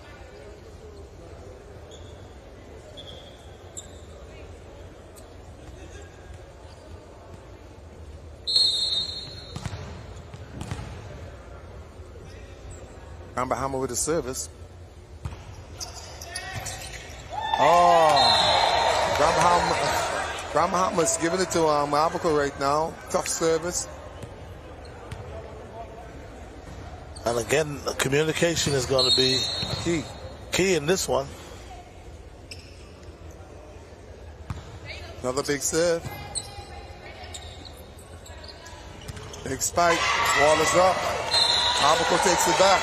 Grand Bahama with the service. Oh, Grand Bahama's giving it to Abaco right now. Tough service. And again, communication is going to be key in this one. Another big serve. Big spike. Wall is up. Abaco takes it back.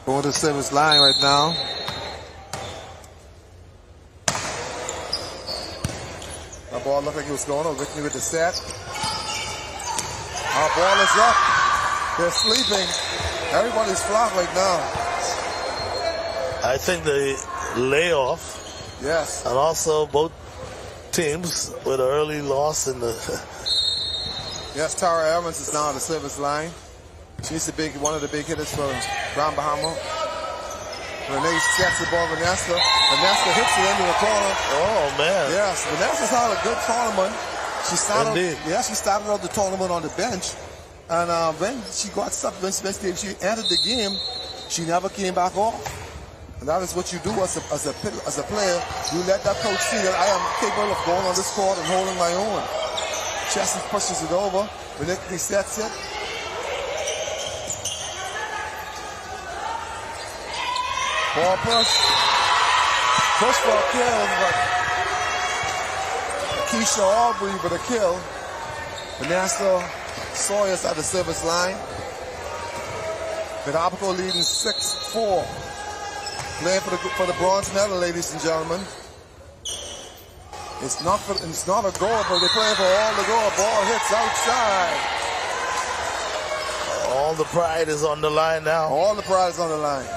Going to the service line right now. Our ball looked like it was going on. Whitney with the set. Our ball is up. They're sleeping. Everybody's flat right now. I think the layoff. Yes. And also both teams with an early loss in the. Yes, Tara Evans is now on the service line. She's one of the big hitters for Grand Bahama. Renee sets the ball, Vanessa. Vanessa hits it into the corner. Oh, man. Yes, Vanessa's had a good tournament. She started out the tournament on the bench. And when she got stuck, when she entered the game, she never came back off. And that is what you do as a player. You let that coach see that I am capable of going on this court and holding my own. Chesson pushes it over. Renee resets it. Ball push for a kill, but Keisha Aubrey with a kill. Vanessa Sawyer's at the service line. Abaco leading 6-4. Playing for the bronze medal, ladies and gentlemen. It's not a goal, but they're playing for all the goal. Ball hits outside. All the pride is on the line now. All the pride is on the line.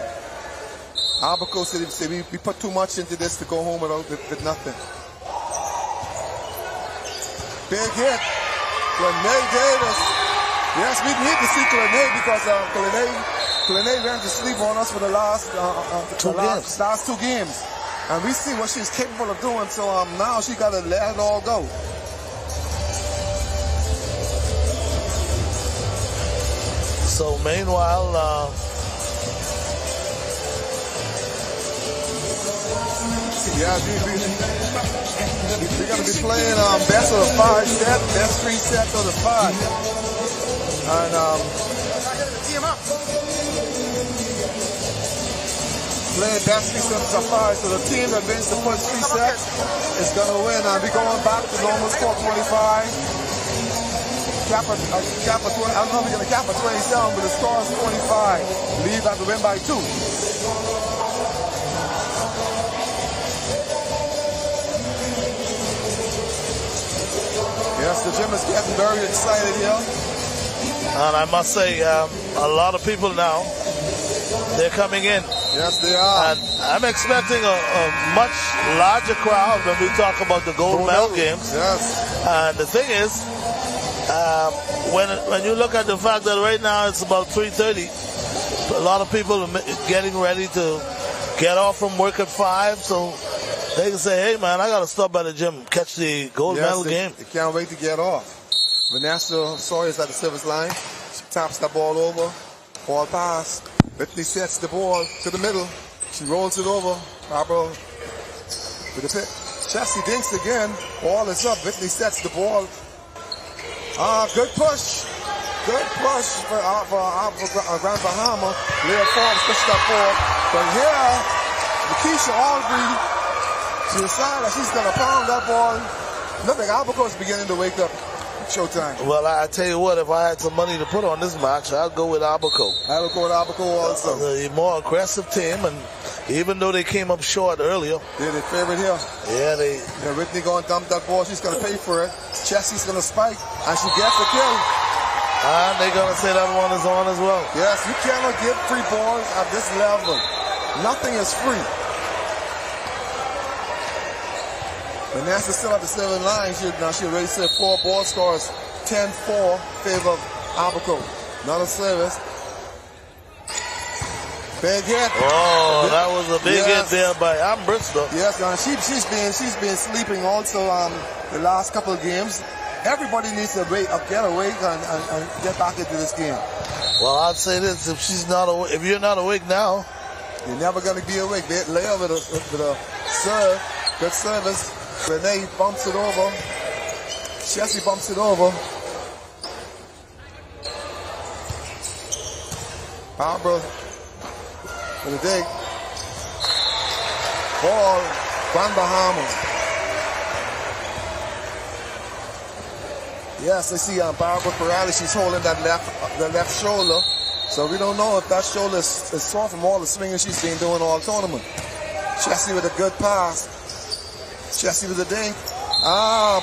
Abaco said we put too much into this to go home with nothing. Big hit. Clene Davis. Yes, we need to see Clene because Clene ran to sleep on us for the last two games. And we see what she's capable of doing, so now she got to let it all go. So meanwhile, yeah, we're going to be playing best of the 5 set, best 3 sets of the 5. And playing best 3 sets of the 5. So the team that wins the first 3 sets is going to win. And we're going back to normal score 25. cap at 20. I don't know if we're going to cap at 27, but the score is 25. Leave at the win by 2. Yes, the gym is getting very excited here. And I must say, a lot of people now, they're coming in. Yes, they are. And I'm expecting a much larger crowd when we talk about the gold medal games. Yes. And the thing is, when you look at the fact that right now it's about 3:30, a lot of people are getting ready to get off from work at 5, so they can say, hey man, I got to stop by the gym, catch the gold medal game. They can't wait to get off. Vanessa Sawyer is at the service line. She taps that ball over. Ball pass. Whitney sets the ball to the middle. She rolls it over. Barbara with the pick. Chelsea dinks again. Ball is up. Whitney sets the ball. Good push. Good push for Grand Bahama. Leah Forbes pushed that ball. But here, Lakeisha Albury, she decided that she's going to pound that ball. Look like Albuquerque is beginning to wake up. Showtime. Well, I tell you what, if I had some money to put on this match, I'd go with Albuquerque. I would go with Albuquerque also. The more aggressive team, and even though they came up short earlier. They're the favorite here. Yeah, Whitney going to dump that ball. She's going to pay for it. Chelsea's going to spike, and she gets the kill. And they're going to say that one is on as well. Yes, you cannot give free balls at this level. Nothing is free. Vanessa still at the 7 line. She already said 4 ball scores. 10-4 favor of Albuquerque. Another service. Big hit. Oh, that was a big hit there by Bristol. Yes, she's been sleeping also the last couple of games. Everybody needs to get awake and get back into this game. Well, I'd say this: if you're not awake now, you're never going to be awake. Leah with a serve, good service. Renee bumps it over. Chelsea bumps it over. Barbara with a dig. Ball, Grand Bahama. Yes, I see Barbara Pirelli. She's holding the left shoulder. So we don't know if that shoulder is sore from all the swinging she's been doing all tournament. Chelsea with a good pass. Chelsea with a dink.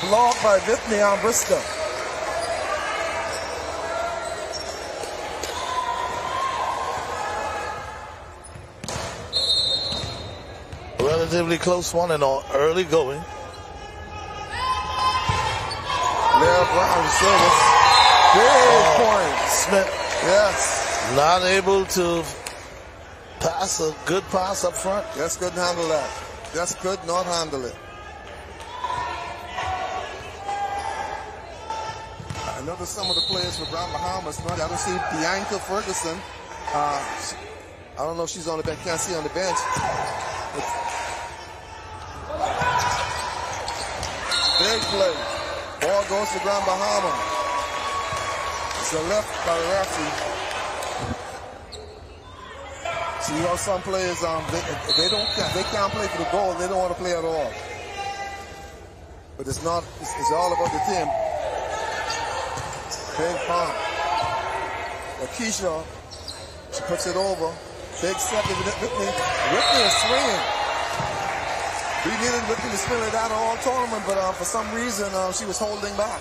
Blocked by Whitney on Bristol. Relatively close one and early going. Leah Brown service. Big point. Smith. Yes. Not able to pass a good pass up front. Just couldn't handle that. Just could not handle it. I noticed some of the players for Grand Bahamas. I don't see Bianca Ferguson. I don't know if she's on the bench. Can't see on the bench. Big play. Ball goes to Grand Bahama. It's a left by the referee. See how some players they can't play for the goal. They don't want to play at all. But it's not. It's all about the team. Big pump. Lakeisha, she puts it over. Big step to Whitney. Whitney is swinging. We needed Whitney to spin it out all tournament, but for some reason she was holding back.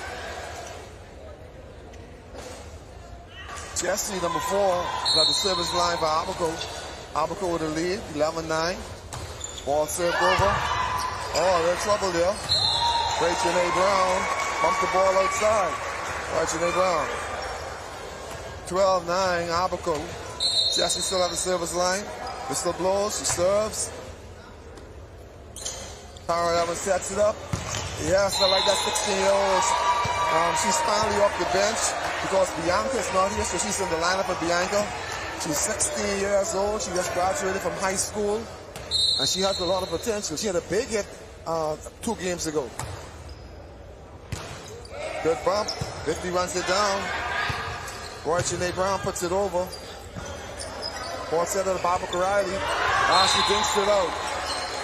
Chelsea, number 4, got the service line for Albuquerque. Albuquerque with the lead, 11-9. Ball served over. Oh, they're in trouble there. Rachel A. Brown bumped the ball outside. Rachel A. Brown. 12-9, Albuquerque. Chelsea still at the service line. Bristol blows, she serves. Power Evans sets it up. Yes, I like that 16-year-old. She's finally off the bench because Bianca's not here, so she's in the lineup of Bianca. She's 16 years old. She just graduated from high school, and she has a lot of potential. She had a big hit 2 games ago. Good bump. Whitney runs it down. Roy Chene Brown puts it over. Ball set to Barbara Riley. She dinks it out.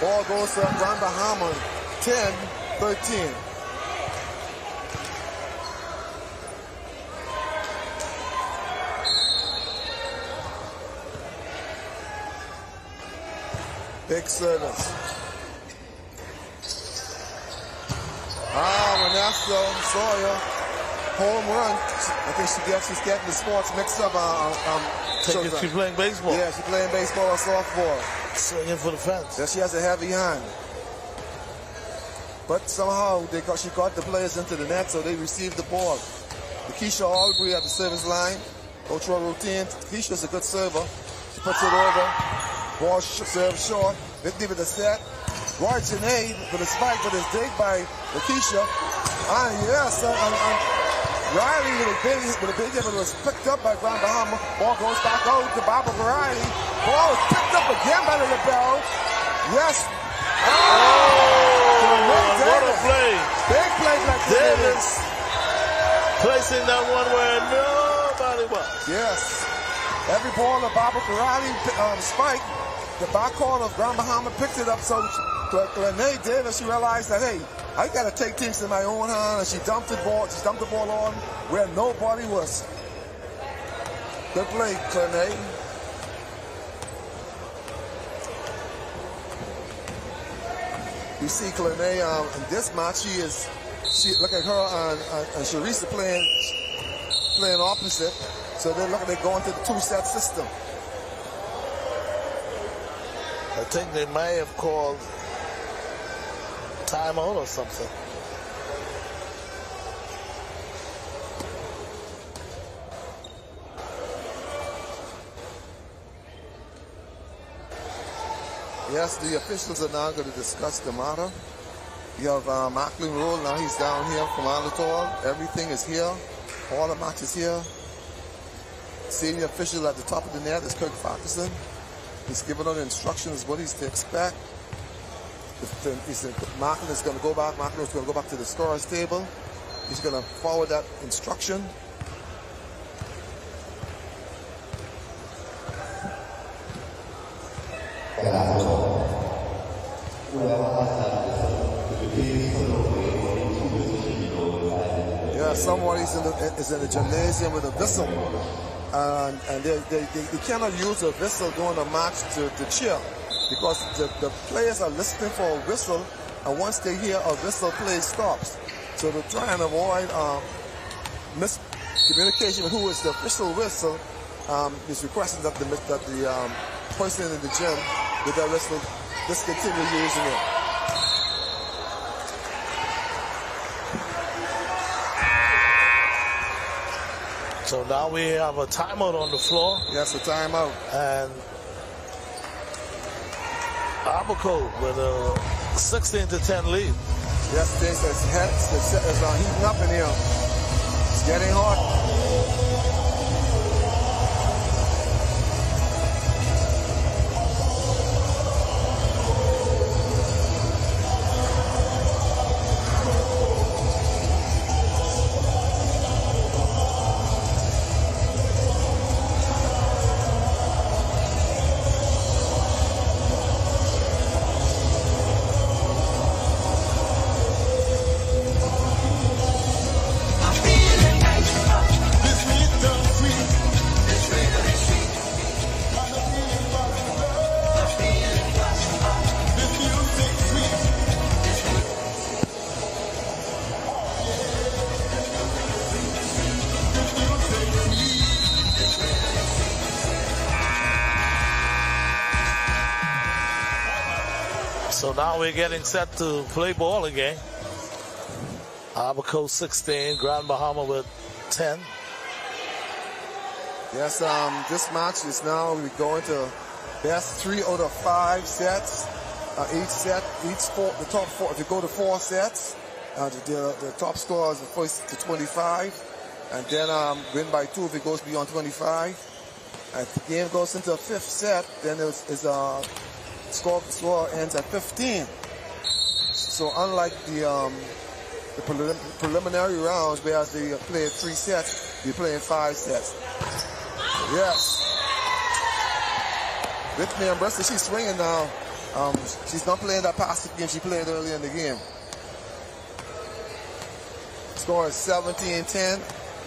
Ball goes to Grand Bahama. 10-13. Big service. Vanessa Sawyer, home run. I think she's getting the sports mixed up. She's playing baseball. Yeah, she's playing baseball or softball. Swinging for the fence. Yeah, she has a heavy hand. But somehow she got the players into the net, so they received the ball. Keisha Albury at the service line. Go through a routine. Keisha's a good server. She puts it over. Ball served short. Whitney with the set. Roy Cheney with a spike, but it's dig by Lakeisha. Yes, Riley with a big hit, but it was picked up by Grand Bahama. Ball goes back out to Barbara Riley. Ball is picked up again by the LaBelle. Yes. What a play. Big play like Davis placing that one where nobody was. Yes. Every ball that Barbara Riley spiked, the back corner of Grand Bahama picked it up, so Renee Davis, she realized that, hey, I got to take things in my own hand, and she dumped the ball on where nobody was. Good play, Renee. You see Clarnay in this match, she look at her and Charissa playing opposite. So they're going to the two-set system. I think they may have called timeout or something. Yes, the officials are now going to discuss the matter. You have Macklin Roll, now he's down here from Anatol. Everything is here. All the matches here. Senior official at the top of the net is Kirk Patterson. He's giving out instructions what he's to expect. Macklin is going to go back. Macklin is going to go back to the scorer's table. He's going to forward that instruction. Yeah, somebody is in the gymnasium with a whistle, and they cannot use a whistle during a match to cheer, because the players are listening for a whistle, and once they hear a whistle, play stops. So to try and avoid miscommunication with who is the official whistle, is requesting that the person in the gym with that whistle discontinue using it. So now we have a timeout on the floor. Yes, a timeout. And Abaco with a 16-10 lead. Yes, things is heating up in here. It's getting hot. So now we're getting set to play ball again. Abaco 16, Grand Bahama with 10. Yes, this match is now we're going to best 3 out of 5 sets. Each set, the top 4. If you go to 4 sets, the top score is the first to 25, and then win by 2 if it goes beyond 25. And if the game goes into a 5th set, then it's score ends at 15. So unlike the preliminary rounds, where they play 3 sets, you're playing 5 sets. Yes. Whitney and Bristol, she's swinging now. She's not playing that passive game she played earlier in the game. Score is 17-10.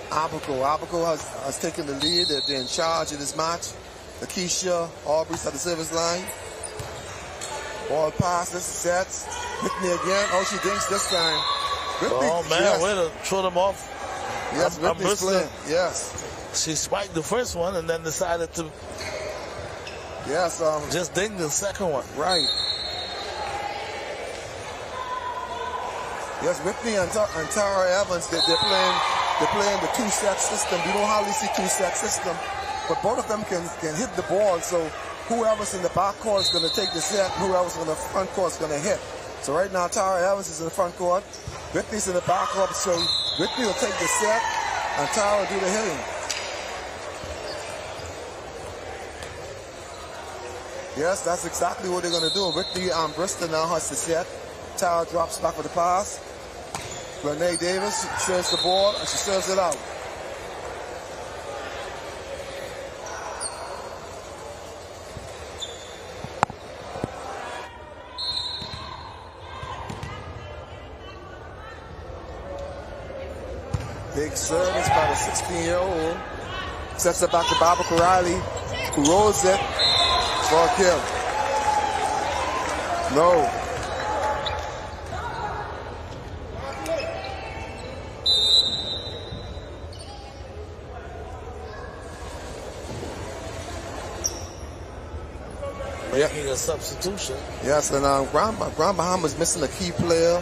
Abaco has taken the lead. They're in charge of this match. Lakeisha Aubrey's at the service line. Ball passes, sets. Whitney again. Oh, she dinks this time. Whitney, Oh, man, yes. way to throw them off. Yes, I'm Whitney's playing. Yes. She spiked the first one and then decided to just ding the second one. Right. Yes, Whitney and Tara Evans, they're playing the two-set system. You don't hardly see two-set system, but both of them can hit the ball. So whoever's in the back court is going to take the set, and whoever's in the front court is going to hit. So right now, Tara Evans is in the front court. Whitney's in the back court, so Whitney will take the set, and Tara will do the hitting. Yes, that's exactly what they're going to do. Whitney Bristol now has the set. Tara drops back for the pass. Renee Davis serves the ball, and she serves it out. Big service by the 16-year-old. Sets it back to Barbara Corrali, who rolls it for a kill. No. Making a substitution. Yes, and Grand Bahamas missing a key player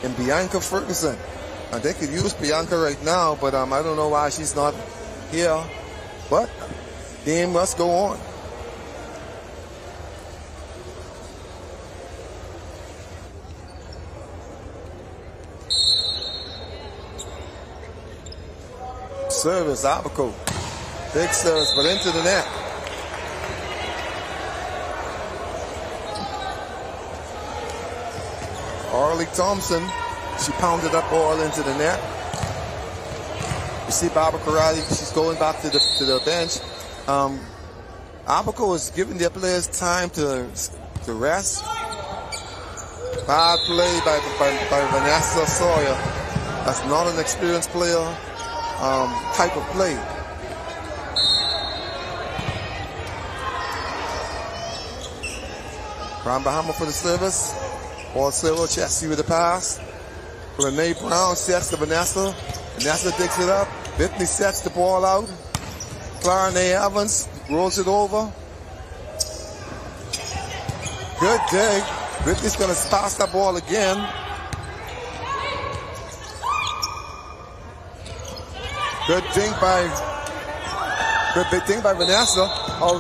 in Bianca Ferguson. And they could use Bianca right now, but I don't know why she's not here. But the game must go on. Service, Abaco. Big service, but into the net. Arlie Thompson, she pounded that ball into the net. You see Barbara Corrali, she's going back to the bench. Abaco is giving their players time to rest. Bad play by Vanessa Sawyer. That's not an experienced player type of play. Grand Bahama for the service. Ball Silver, Chessie with the pass. Renee Brown sets to Vanessa. Vanessa digs it up. Whitney sets the ball out. Clara Evans rolls it over. Good dig. Whitney's going to pass that ball again. Good ding by Vanessa. Oh,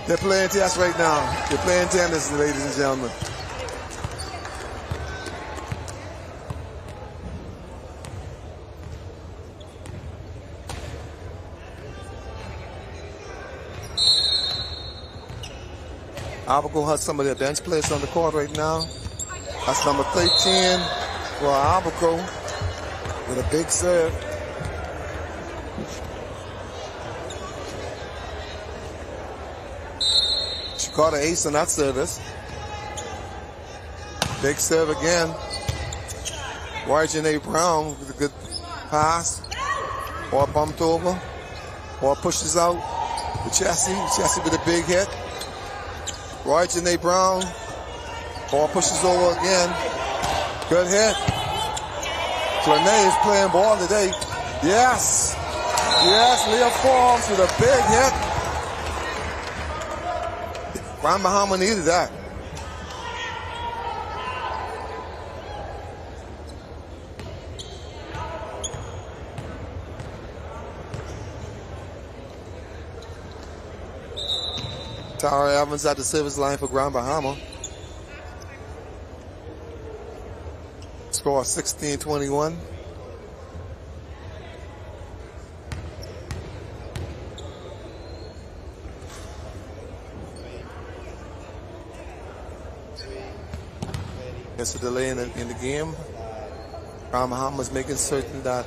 they're playing chess right now. They're playing tennis, ladies and gentlemen. Abaco has some of their bench players on the court right now. That's number 13 for Abaco with a big serve. She caught an ace on that service. Big serve again. Janae Brown with a good pass. Ball bumped over. Ball pushes out to Chessie. Chessie with a big hit. Janae Brown. Ball pushes over again. Good hit. Renee is playing ball today. Yes. Yes, Leah Forbes with a big hit. Grand Bahama needed that. Tara Evans at the service line for Grand Bahama. Score 16-21. There's a delay in the game. Grand Bahama is making certain that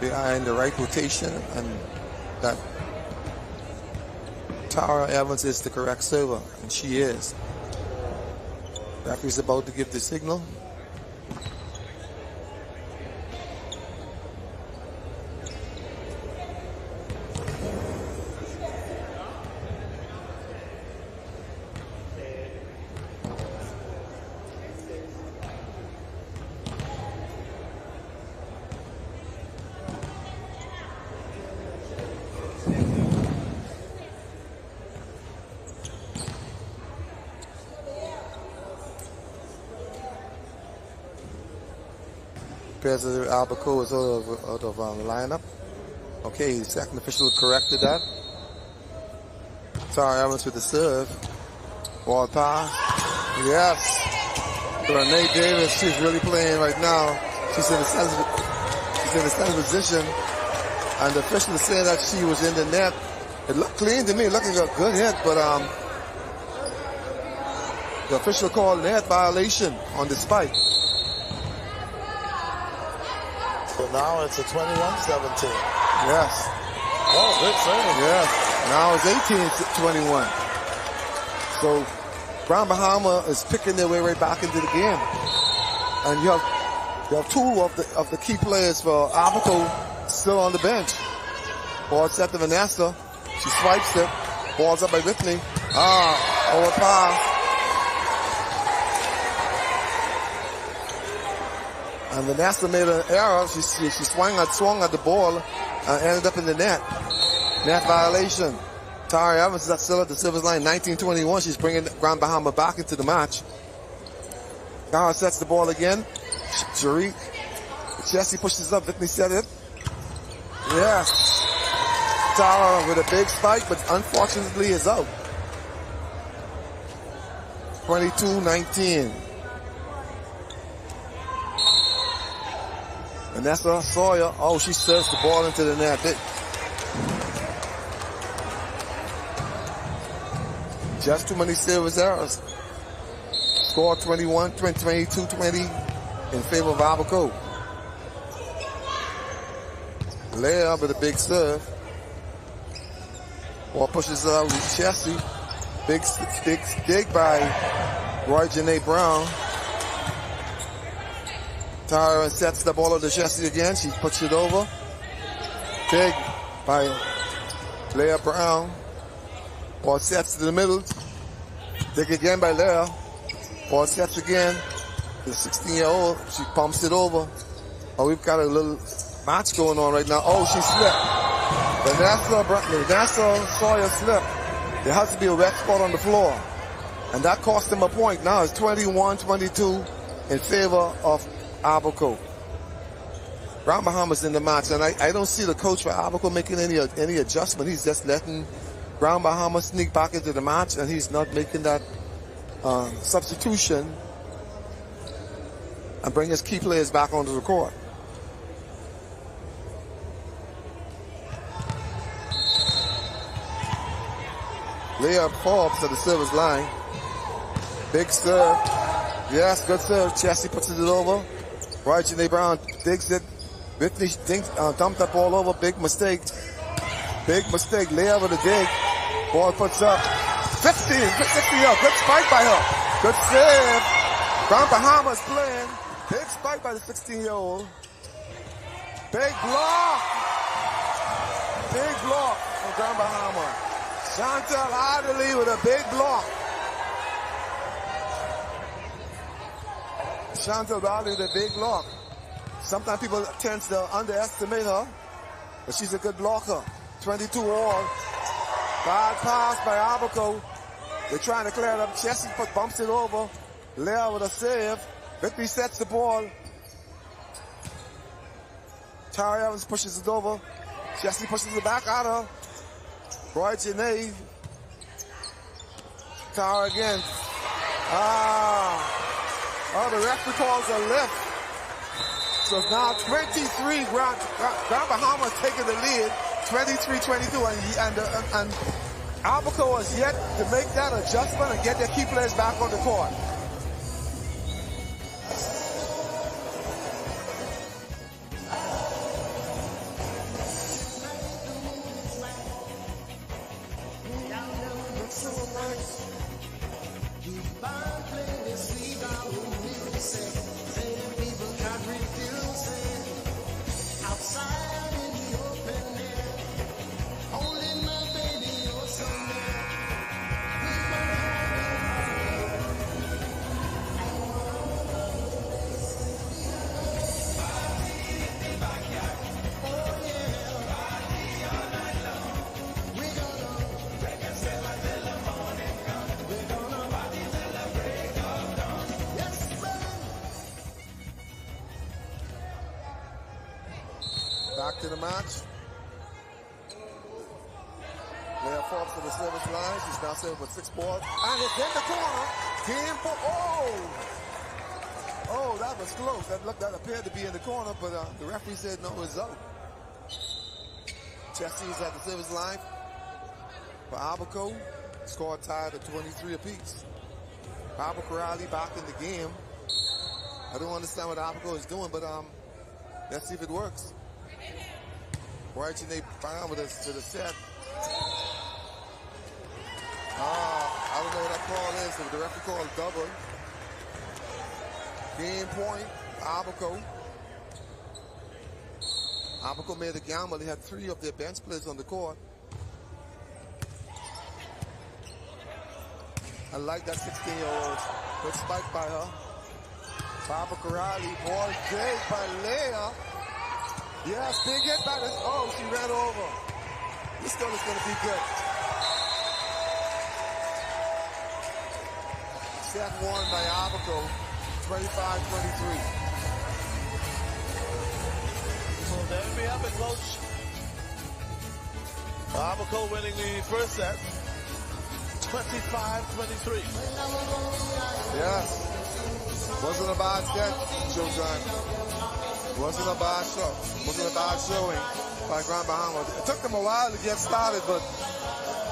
they are in the right rotation and that Tara Evans is the correct server, and she is. Referee's about to give the signal. pairs of Albacoa is out of the lineup. Okay, the second official corrected that. Tara Evans with the serve. Ball pass. Yes. Renee Davis, she's really playing right now. She's in the center position. And the official said that she was in the net. It looked clean to me, looking like a good hit, but the official called net violation on the spike. So now it's a 21-17. Yes. Oh, good save. Yes. Now it's 18-21. So Grand Bahama is picking their way right back into the game. And you have two of the key players for Abaco still on the bench. Ball set to Vanessa. She swipes it. Ball's up by Whitney. Over pass. And Vanessa made an error. She swung at the ball and ended up in the net. Net violation. Tara Evans is still at the service line. 19-21. She's bringing Grand Bahama back into the match. Tara sets the ball again. Sharik. Jesse pushes up. Whitney set it. Yes. Tara with a big spike, but unfortunately is out. 22-19. Vanessa Sawyer. Oh, she serves the ball into the net. Just too many service errors. Score 22-20 in favor of Abaco. Leah with a big serve. Ball pushes out with Chessie. Big dig by Roy Janae Brown. Tara sets the ball to Chessie again. She puts it over. Dig by Leah Brown. Ball sets to the middle. Dig again by Leah. Ball sets again. The 16-year-old, she pumps it over. Oh, we've got a little match going on right now. Oh, she slipped. Vanessa Sawyer slipped. There has to be a wet spot on the floor. And that cost them a point. Now it's 21-22 in favor of Abaco. Grand Bahamas in the match, and I don't see the coach for Abaco making any adjustment. He's just letting Grand Bahamas sneak back into the match, and he's not making that substitution and bring his key players back onto the court. Leah Forbes at the service line. Big serve. Yes, good serve. Chessie puts it over. Roy Janae Brown digs it. Whitney dumped that ball over. Big mistake. Big mistake. Leah with a dig. Ball puts up. 15, 60 up. Good spike by her. Good save. Grand Bahamas playing. Big spike by the 16-year-old. Big block. Big block for Grand Bahama. Chantel Adderley with a big block. Chantel Adderley with a big block. Sometimes people tend to underestimate her, but she's a good blocker. 22 all. Bad pass by Abaco. They're trying to clear it up. Chessie bumps it over. Leah with a save. Whitney sets the ball. Tara Evans pushes it over. Chessie pushes it back at her. Roy Janae. Tara again. The referee calls a lift. So it's now 23. Grand Bahamas taking the lead. 23-22. And Abaco has yet to make that adjustment and get their key players back on the court. in the match. Leah Forbes to the service line. She's now serving with 6 balls. And it's in the corner. Game for, oh, that was close. That appeared to be in the corner, but the referee said no result. Chelsea's at the service line for Abaco. Score tied at 23 apiece. Abaco Riley back in the game. I don't understand what Abaco is doing, but let's see if it works. Right in the parameters to the set. I don't know what that call is. But the referee called double. Game point, Abaco. Abaco made a gamble. They had 3 of their bench players on the court. I like that 16-year-old. Good spike by her. Abaco Riley, ball saved by Leah. Yes, big hit by this. Oh, she ran over. This girl is going to be good. Set won by Abaco, 25-23. So there we have it, Coach. Abaco winning the first set, 25-23. Yes. Wasn't a bad set, Showtime. Wasn't a bad show. Wasn't a bad showing by Grand Bahamas. It took them a while to get started, but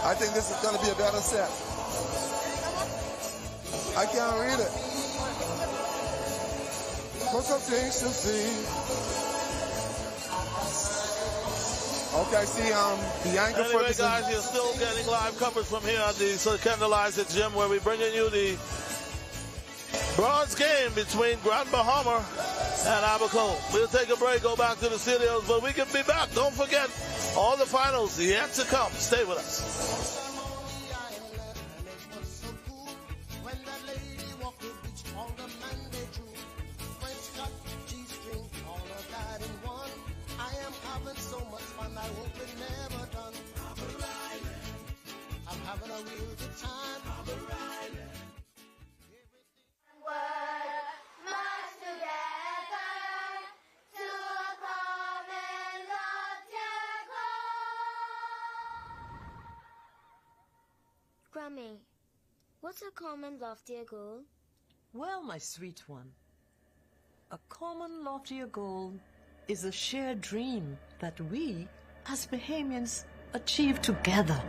I think this is going to be a better set. I can't read it. What's some things to see? Okay, see, the anchor for this. Anyway, guys, you're still getting live coverage from here at the Candlelight Gym, where we're bringing you the bronze game between Grand Bahama and Abaco. We'll take a break, go back to the studios, but we can be back. Don't forget, all the finals yet to come. Stay with us. Grammy, what's a common loftier goal? Well, my sweet one, a common loftier goal is a shared dream that we, as Bahamians, achieve together.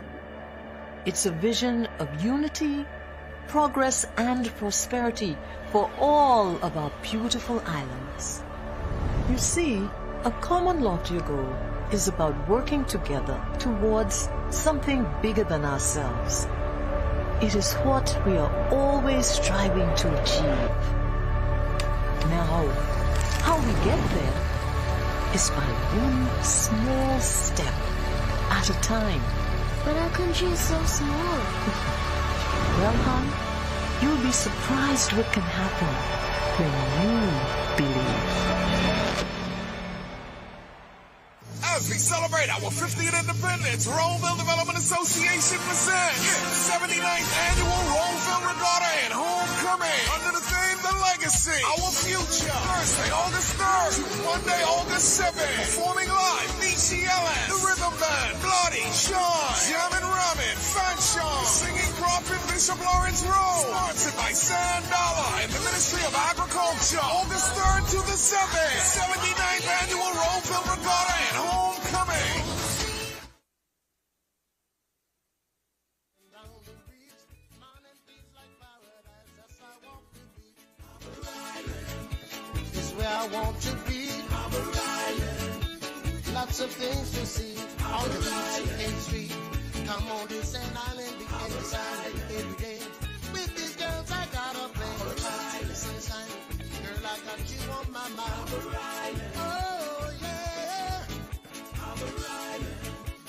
It's a vision of unity, progress, and prosperity for all of our beautiful islands. You see, a common loftier goal is about working together towards something bigger than ourselves. It is what we are always striving to achieve. Now, how we get there is by one small step at a time. But our country is so small. Well, hon, you'll be surprised what can happen when you believe. As we celebrate our 50th independence, Rollville Development Association presents 79th Annual Rollville Regatta and Homecoming under the theme The Legacy, Our Future. Thursday, August 3rd to Monday, August 7th. Performing live, Nietzsche Ellen, The Rhythm Band, Bloody, Sean, Jamin Ramin, Fanshawn, Singing Prophet Bishop Lawrence Rowe. Sponsored by Sandala and the Ministry of Agriculture. August 3rd to the 7th. 79th Annual Rollville Regatta and Homecoming. Is where I want to be. Lots of things to see. On the beach in 8th Street. Come on this and island, be inside every day. With these girls I gotta play. To the sunshine. Girl, I got you on my mind. Oh yeah.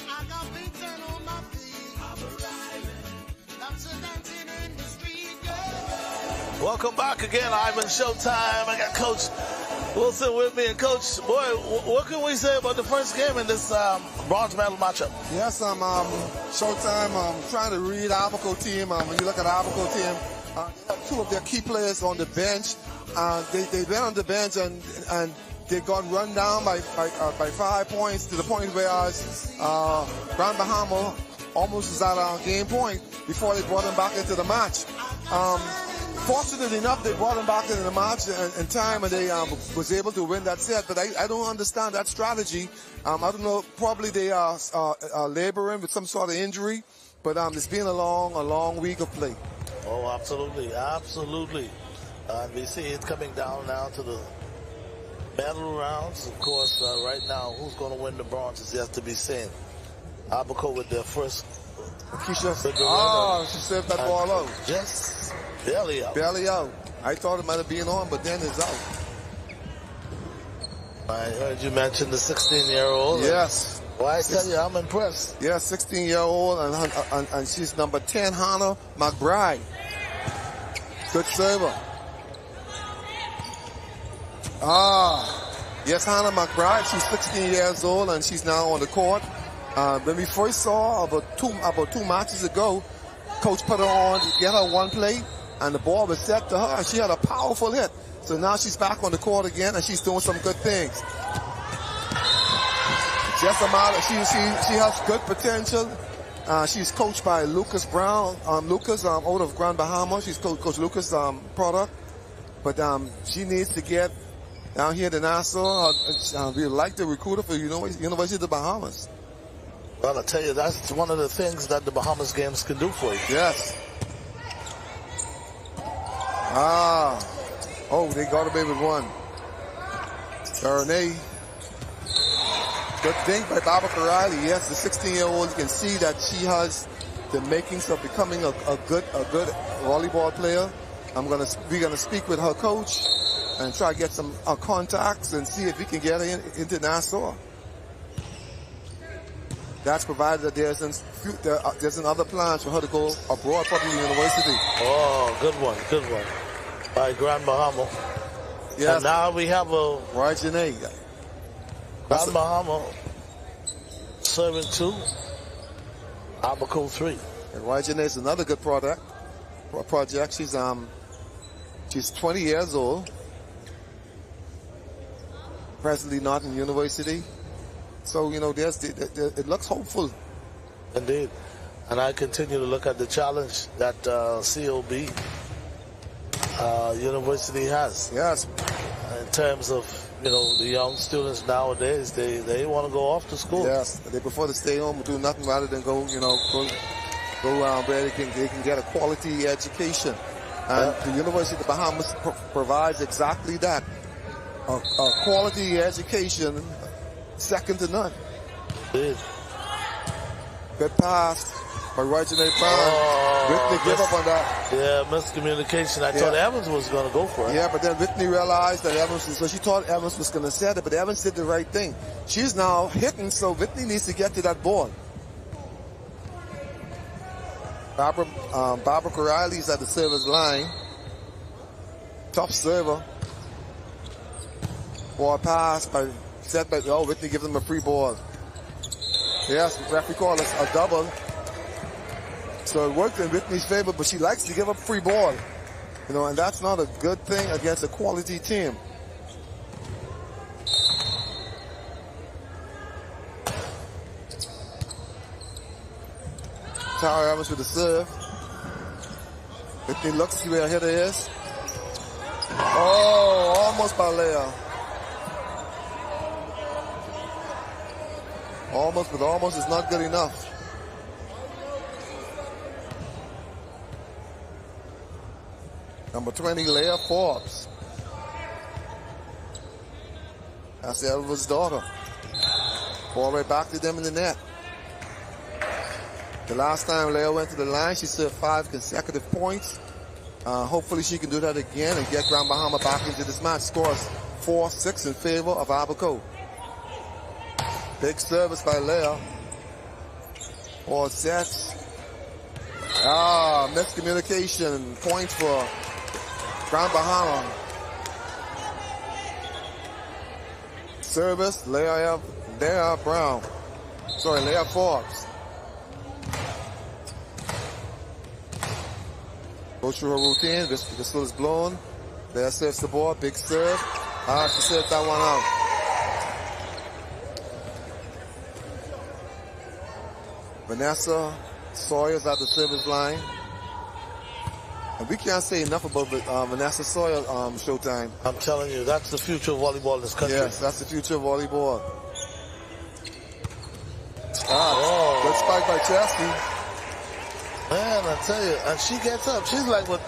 I got big ten on my feet. Lots of dancing in the street, yeah. Welcome back again, Ivan Showtime. I got Coach Wilson with me. And Coach, boy, what can we say about the first game in this bronze medal matchup? Yes, Showtime. Trying to read Abaco team. When you look at Abaco team, they have 2 of their key players on the bench. They've been on the bench and they got run down by 5 points to the point where Grand Bahama almost was at our game point before they brought them back into the match. Fortunately enough, they brought them back into the match in time, and they was able to win that set. But I don't understand that strategy. I don't know. Probably they are laboring with some sort of injury. But it's been a long week of play. Oh, absolutely, absolutely. And we see it coming down now to the medal rounds. Of course, right now, who's going to win the bronze is yet to be seen. Abaco with their first. Keisha, she served that ball out. Just barely out. Barely out. I thought it might have been on, but then it's out. I heard you mention the 16-year-old. Yes. Well, I tell you, I'm impressed. Yeah, 16-year-old, and she's number 10, Hannah McBride. Good server. Yes, Hannah McBride. She's 16 years old, and she's now on the court. When we first saw about two matches ago, Coach put her on to get her one play, and the ball was set to her, and she had a powerful hit. So now she's back on the court again, and she's doing some good things. Just a matter, she has good potential. She's coached by Lucas Brown. Lucas out of Grand Bahama. She's Coach Lucas' product. But she needs to get down here to Nassau. We'd like to recruit her for University of the Bahamas. Well, I tell you, that's one of the things that the Bahamas games can do for you. Yes. Oh, they got away with one. Renee. Good thing by Barbara Riley. Yes, the 16-year-old can see that she has the makings of becoming a good volleyball player. We're gonna speak with her coach and try to get some contacts and see if we can get her into Nassau. That's provided that there's another plan for her to go abroad, probably university. Oh, good one. By Grand Bahama. Yes. And now we have a Rajane. Grand Bahama serving 2, Abaco 3. And Rajane is another good project. She's 20 years old. Presently not in university. So, it looks hopeful. Indeed. And I continue to look at the challenge that COB University has. Yes. In terms of, the young students nowadays, they want to go off to school. Yes. They prefer to stay home and do nothing rather than go where they can get a quality education. And the University of the Bahamas provides exactly that. A quality education, second to none. Indeed. Good pass by Rajane Brown. Whitney gave up on that. Yeah, miscommunication. I thought Evans was going to go for it. Yeah, but then Whitney realized that so she thought Evans was going to set it, but Evans did the right thing. She's now hitting, so Whitney needs to get to that ball. Barbara Corrales at the service line. Tough server. Ball pass Whitney gives him a free ball. Yes, referee called a double. So it worked in Whitney's favor, but she likes to give up free ball. And that's not a good thing against a quality team. Tara Evans with the serve. Whitney looks to see where her hitter is. Oh, almost by Leah. Almost, but almost is not good enough. Number 20, Leah Forbes. That's Elva's daughter. Ball right back to them in the net. The last time Leah went to the line, she served 5 consecutive points. Hopefully she can do that again and get Grand Bahama back into this match. Scores 4-6 in favor of Abaco. Big service by Leah. All sets. Miscommunication. Points for Grand Bahama. Service, Leah Brown. Sorry, Leah Forbes. Go through her routine. This whistle is blown. Leah serves the ball. Big serve. She set that one out. Vanessa Sawyer's at the service line. And we can't say enough about Vanessa Sawyer, Showtime. I'm telling you, that's the future of volleyball in this country. Yes, that's the future of volleyball. Good spike by Chesty. Man, I tell you, and she gets up. She's like, what,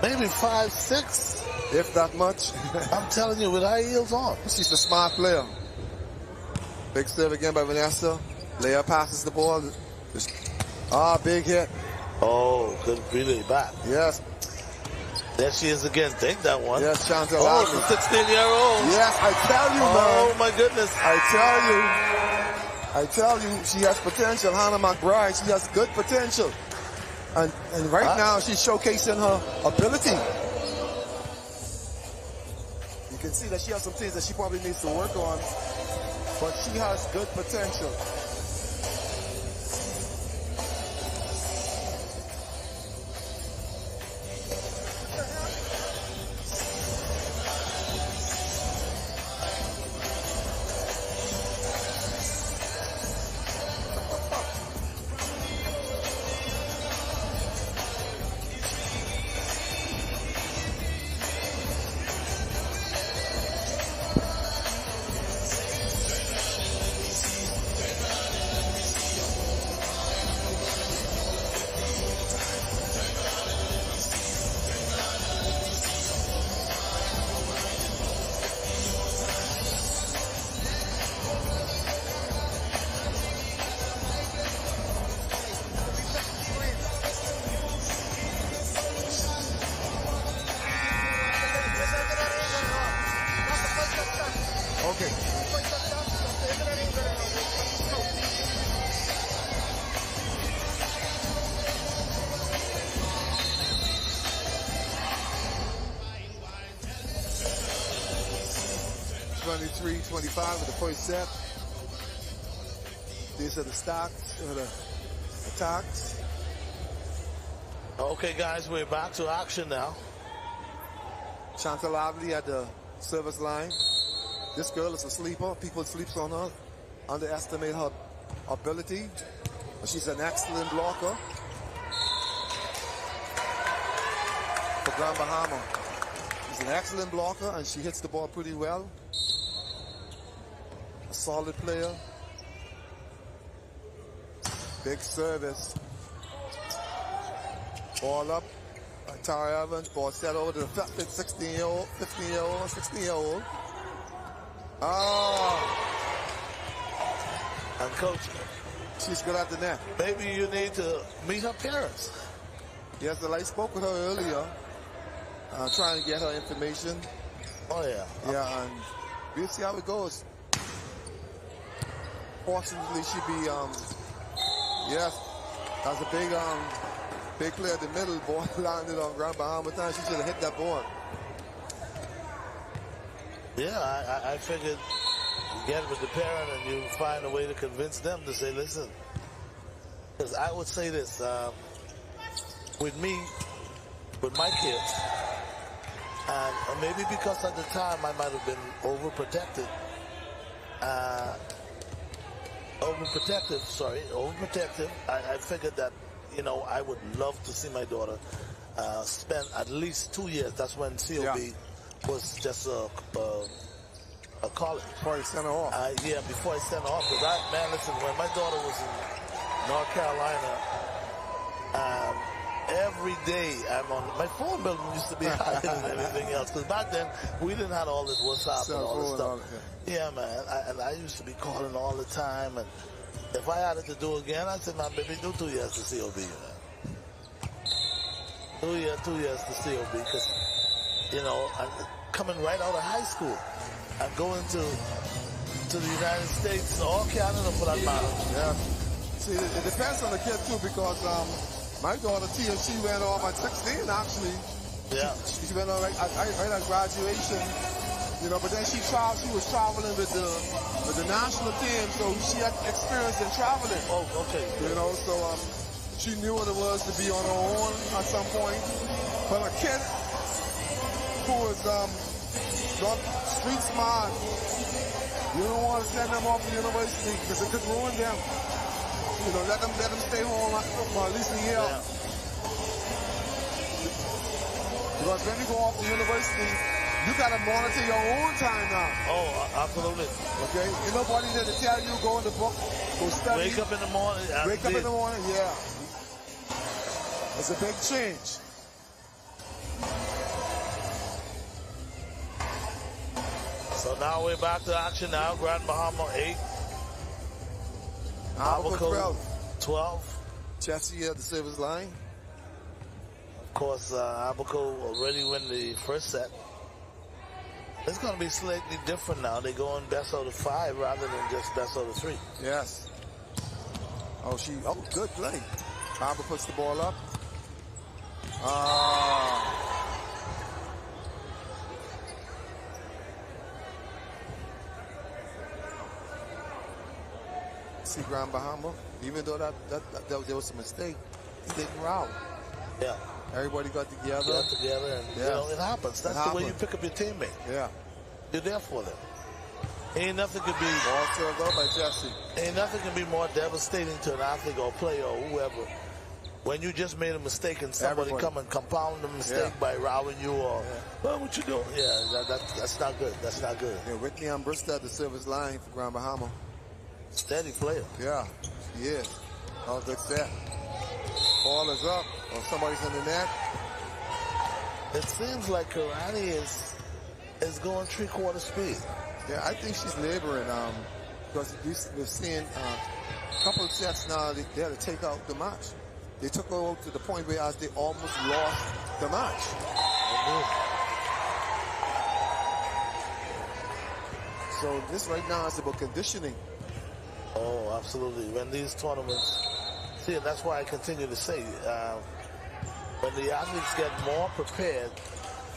maybe 5'6"? If that much. I'm telling you, with high heels on. She's a smart player. Big serve again by Vanessa. Leah passes the ball. Big hit. Oh, good relay back. Yes. There she is again. Take that one. Yes, Chantal. Oh, it's a 16-year-old. Yes, I tell you, man. Oh, my goodness. I tell you, she has potential. Hannah McBride, she has good potential. And right now, she's showcasing her ability. You can see that she has some things that she probably needs to work on, but she has good potential. Okay. 23-25 with the first set. These are the stocks, the attacks. Okay, guys, we're back to action now. Chantal Lavely at the service line. This girl is a sleeper. People sleep on her, underestimate her ability. But she's an excellent blocker for Grand Bahama. She's an excellent blocker, and she hits the ball pretty well. A solid player. Big service. Ball up by Tara Evans. Ball set over to the 16-year-old, 15-year-old, 16-year-old. And coach, she's good at the net. Maybe you need to meet her parents. Yes, I spoke with her earlier, trying to get her information. Oh yeah. Yeah, and we'll see how it goes. Fortunately, she be yes, as a big player at the middle. Ball landed on Grand Bahama time. She should have hit that ball. Yeah, I figured you get with the parent and you find a way to convince them to say, listen. Because I would say this, with me, with my kids, and maybe because at the time I might have been overprotective, I figured that, you know, I would love to see my daughter spend at least 2 years. That's when COB was just a college. Before you sent her off. Yeah, before I sent her off. Because man, listen, when my daughter was in North Carolina, every day I'm on, my phone bill used to be higher than anything else. Because back then, we didn't have all this WhatsApp and all this stuff. Yeah, man. And I used to be calling all the time. And if I had it to do again, I'd say, man, baby, do 2 years to COB, man. 2 years to COB. Because, you know, I'm coming right out of high school and going to the United States or Canada for that matter. Yeah. See, it depends on the kid too, because my daughter Tia, she went off at 16 actually. Yeah. She went on right at graduation, you know. But then she was traveling with the national team, so she had experience in traveling. Oh, okay. You know, so she knew what it was to be on her own at some point. But a kid who was don't street smart. You don't want to send them off to university because it could ruin them. You know, let them stay home for at least a year. Yeah. Because when you go off to university, you gotta monitor your own time now. Oh, absolutely. Okay? Ain't nobody there to tell you go in the book, go study. Wake up in the morning. Wake up in the morning, yeah. It's a big change. So now we're back to action now. Grand Bahama 8. Abaco 12. Chelsea at the service line. Of course, Abaco already win the first set. It's going to be slightly different now. They're going best out of 5 rather than just best out of 3. Yes. Oh, good play. Abba puts the ball up. See Grand Bahama, even though there was a mistake, he didn't route. Yeah. Everybody got together. And you know, it happens. That's the way you pick up your teammate. Yeah. You're there for them. Ain't nothing could be ball served out by Jesse. Ain't nothing can be more devastating to an athlete or player or whoever when you just made a mistake and somebody come and compound the mistake by routing you or well, what you doing? Yeah, that's not good. That's not good. Yeah, Whitney Ambrista at the service line for Grand Bahama. Steady player. Yeah, he is. Oh, good set. Ball is up, or somebody's in the net. It seems like Karani is going 3/4 speed. Yeah, I think she's laboring because we've seen a couple of sets now. They had to take out the match. They took her out to the point where they almost lost the match. So this right now is about conditioning. Oh, absolutely. When these tournaments, see, and that's why I continue to say, when the athletes get more prepared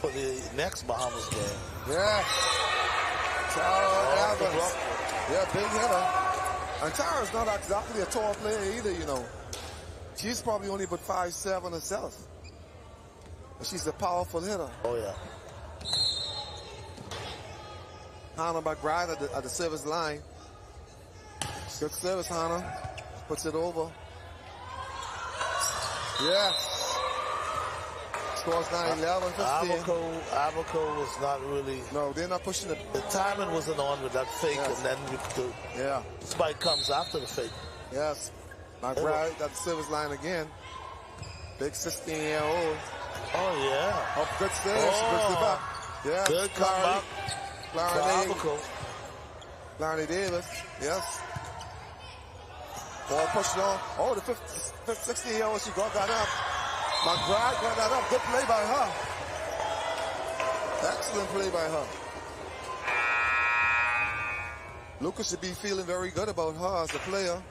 for the next Bahamas game. Yeah. Tara Evans. Yeah, big hitter. And Tara's not exactly a tall player either, you know. She's probably only about 5'7" herself. But she's a powerful hitter. Oh, yeah. Hannah McBride at the service line. Good service, Hannah. Puts it over. Yes. Scores 9-11, 15. Abaco was not really... No, they're not pushing it. The timing wasn't on with that fake, and then the spike comes after the fake. Yes. McBride at the service line again. Big 16-year-old. Oh, yeah. Oh, good serve. She puts it back. Yeah. Good comeback. Larry Davis. Yes. Ball pushed on. Oh, the 16-year-old, she got that up. McBride got that up. Good play by her. Excellent play by her. Lucas should be feeling very good about her as a player.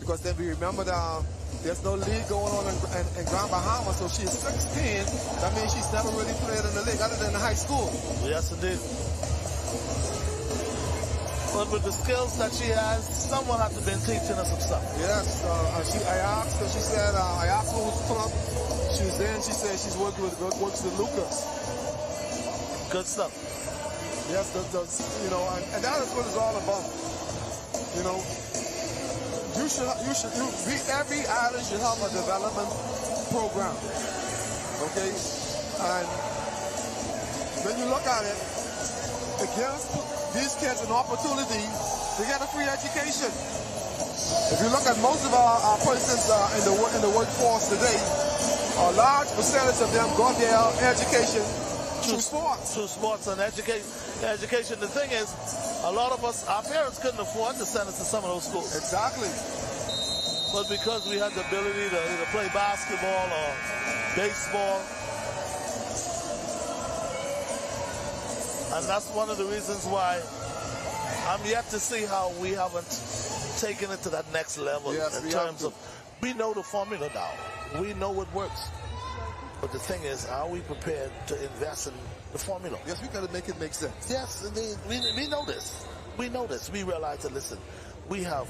Because then we remember that there's no league going on in Grand Bahama, so she's 16. That means she's never really played in the league other than in high school. Yes, indeed. But with the skills that she has, someone has to be teaching her some stuff. Yes, I asked her, she said, I asked her who's club she was in. She said she's works with Lucas. Good stuff. Yes, you know, and that is what it's all about. You know, every island should have a development program. Okay? And when you look at it, it gives these kids an opportunity to get a free education. If you look at most of our persons in the workforce today, a large percentage of them got their education through sports. Through sports and education. The thing is, a lot of us, our parents couldn't afford to send us to some of those schools. Exactly. But because we had the ability to either play basketball or baseball, and that's one of the reasons why I'm yet to see how we haven't taken it to that next level in terms of, we know the formula now. We know what works. But the thing is, are we prepared to invest in the formula? Yes, we got to make it make sense. Yes, indeed. We know this. We know this. We realize that, listen, we have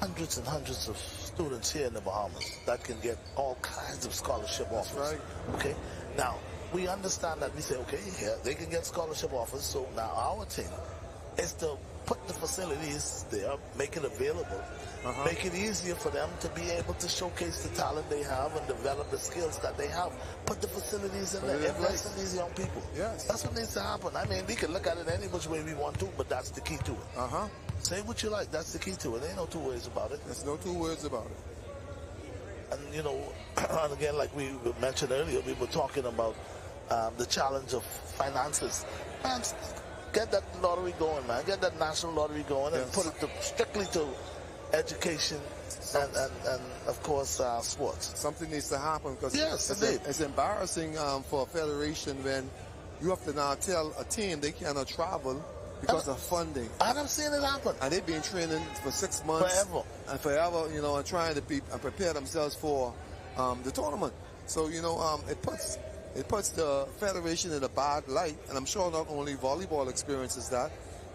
hundreds and hundreds of students here in the Bahamas that can get all kinds of scholarship offers. That's right. Okay? Now, we understand that. We say, okay, yeah, they can get scholarship offers. So now our thing is to put the facilities there, make it available, make it easier for them to be able to showcase the talent they have and develop the skills that they have. Put the facilities in there, invest in these young people. Yes. That's what needs to happen. I mean, we can look at it any which way we want to, but that's the key to it. Say what you like, that's the key to it. Ain't no two ways about it. There's no two words about it. And, you know, and again, like we mentioned earlier, we were talking about the challenge of finances. Man, get that lottery going, man. Get that national lottery going and put it strictly to education and of course, sports. Something needs to happen because indeed. It's embarrassing for a federation when you have to now tell a team they cannot travel because of funding. I've seen it happen. And they've been training for 6 months. Forever, you know, and trying to prepare themselves for the tournament. So, you know, it puts the federation in a bad light, and I'm sure not only volleyball experiences that,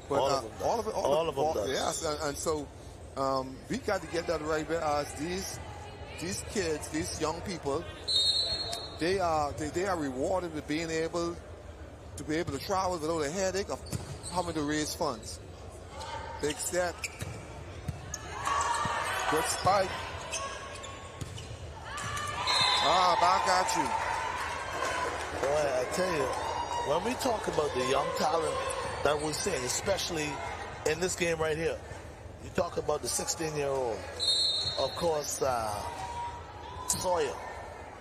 but all of them does. Yes, and so we got to get that right, whereas these kids, these young people, they are rewarded with being able to travel without a headache of having to raise funds. Big step. Good spike. Back at you. Boy, I tell you, when we talk about the young talent that we're seeing, especially in this game right here, you talk about the 16-year-old, of course, Sawyer.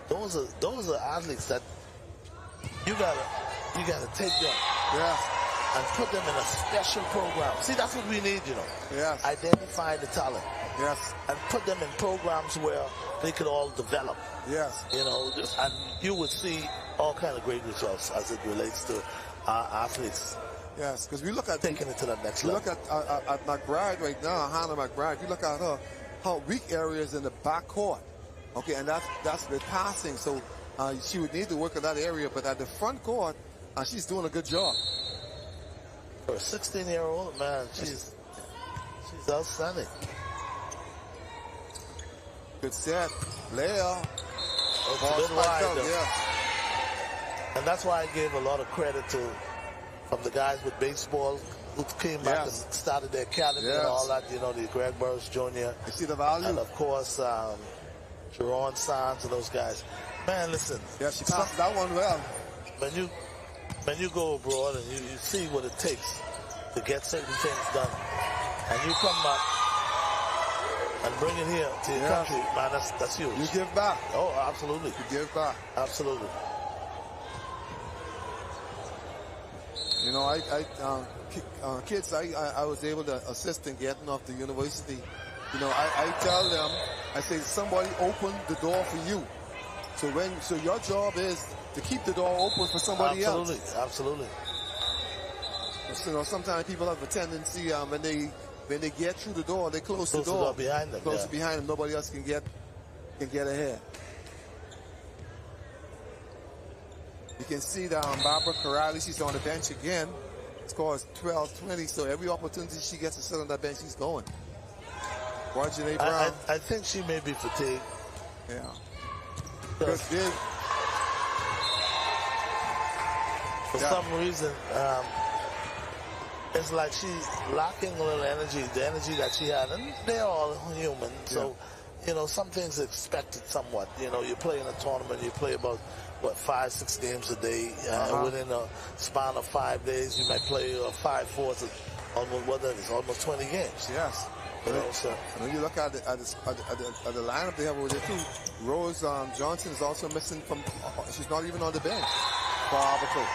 Those are athletes that you gotta take them, and put them in a special program. See, that's what we need, you know. Yes. Identify the talent. Yes. And put them in programs where they could all develop. Yes. You know, and you would see all kind of great results as it relates to our athletes. Yes, because we look at taking it to the next level. We look at McBride right now, Hannah McBride. You look at her weak areas in the backcourt. Okay, and that's with passing. So she would need to work on that area, but at the front court, she's doing a good job. For a 16-year-old, man, she's outstanding. Good set. Leah. It's a bit wide, though. And that's why I gave a lot of credit from the guys with baseball who came back and started their academy and all that, you know, the Greg Burris Jr. I see the value. And, of course, Jerron Sands and those guys. Man, listen. Yeah, she passed that one well. When you go abroad and you see what it takes to get certain things done, and you come back and bring it here to your country, man, that's huge. You give back. Oh, absolutely. You give back. Absolutely. You know, kids, I was able to assist in getting off the university. You know, I tell them, I say, somebody open the door for you. So your job is to keep the door open for somebody else. Absolutely. You know, sometimes people have a tendency when they get through the door, they close the door behind them. Close it behind them. Nobody else can get ahead. You can see that Barbara Corrali, she's on the bench again. Scores 12-20, so every opportunity she gets to sit on that bench, she's going. Janae Brown. I think she may be fatigued. Yeah. Good dig. For some reason, it's like she's lacking a little energy, the energy that she had. And they're all human, so, you know, some things are expected somewhat. You know, you play in a tournament, you play about, 5-6 games a day. Within a span of 5 days, you might play 5-4 almost 20 games. Yes. You know, so. When you look at the lineup they have over there too, Rose Johnson is also missing she's not even on the bench for Abaco.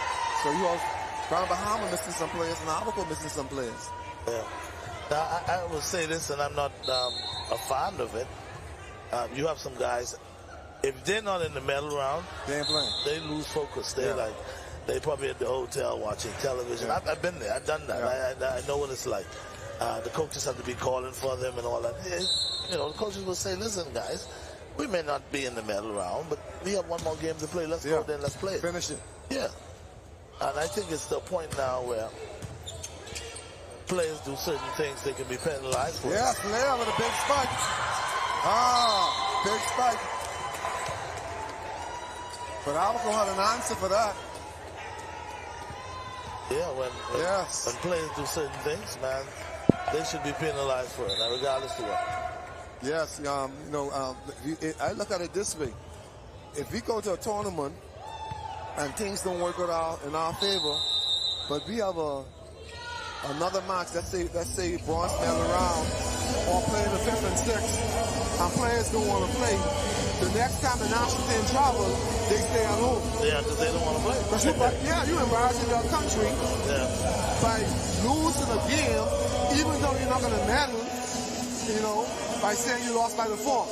So you have Grand Bahama missing some players and Abaco missing some players. Yeah. Now, I will say this, and I'm not a fan of it. You have some guys, if they're not in the medal round, they ain't playing. They lose focus. They probably at the hotel watching television. Yeah. I've been there. I've done that. Yeah. I know what it's like. The coaches have to be calling for them and all that. You know, the coaches will say, listen, guys, we may not be in the medal round, but we have one more game to play. Let's go there, let's play it. Finish it. Yeah. And I think it's the point now where players do certain things they can be penalized for. Yes, Leah with a big spike. Big spike. But Abaco had an answer for that. Yeah, when players do certain things, man, they should be penalized for it, regardless of what. Yes, I look at it this way. If we go to a tournament and things don't work out in our favor, but we have another match, let's say bronze medal round, or playing the 5th and 6th, and players don't want to play, the next time the national team travel, they stay at home. Yeah, because they don't want to play. You embarrassing your country by losing a game, even though you're not going to medal, by saying you lost by the 4th.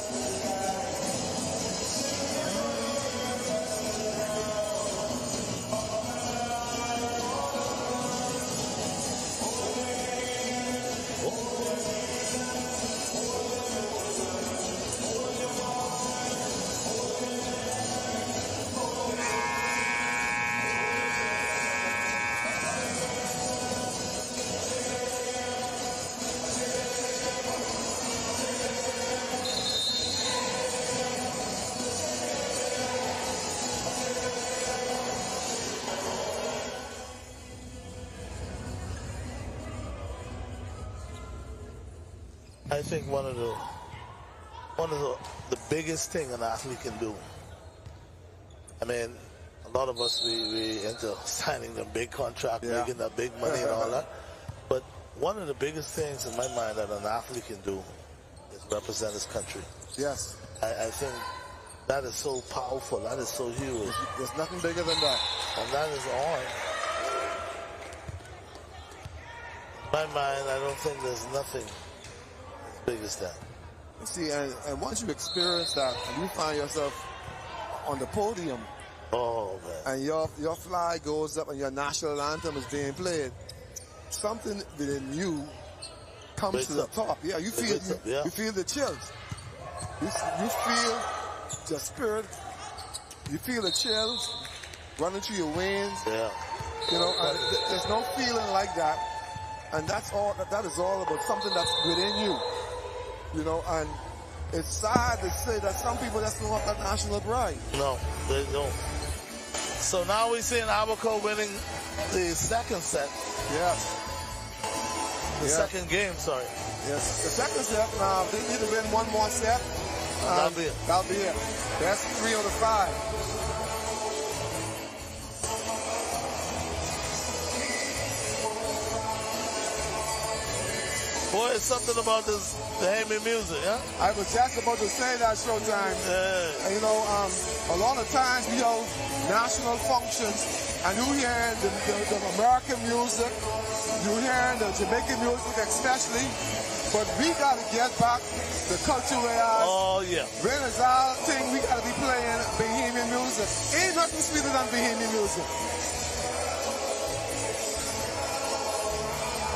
I think one of the biggest thing an athlete can do. I mean, a lot of us we into signing the big contract, making the big money and all that. But one of the biggest things in my mind that an athlete can do is represent his country. Yes. I think that is so powerful. That is so huge. There's nothing bigger than that. And that is on. In my mind, I don't think there's nothing as big as that. You see, and once you experience that, and you find yourself on the podium, and your flag goes up and your national anthem is being played, something within you comes to the top. Yeah, you feel you feel the chills. You feel the spirit. You feel the chills running through your veins. Yeah. There's no feeling like that, and that is all about something that's within you. And it's sad to say that some people just don't have that national pride. No, they don't. So now we're seeing Abaco winning the second set. Yes. The second game, sorry. Yes. The second set, they need to win one more set. That'll be it. That'll be it. That's 3 out of 5. Boy, it's something about this Bahamian music, huh? I was just about to say that, Showtime. Yeah. A lot of times we have national functions, and you hear the American music, you hear the Jamaican music especially, but we got to get back the culture whereas when it's our thing, we got to be playing Bahamian music. Ain't nothing sweeter than Bahamian music.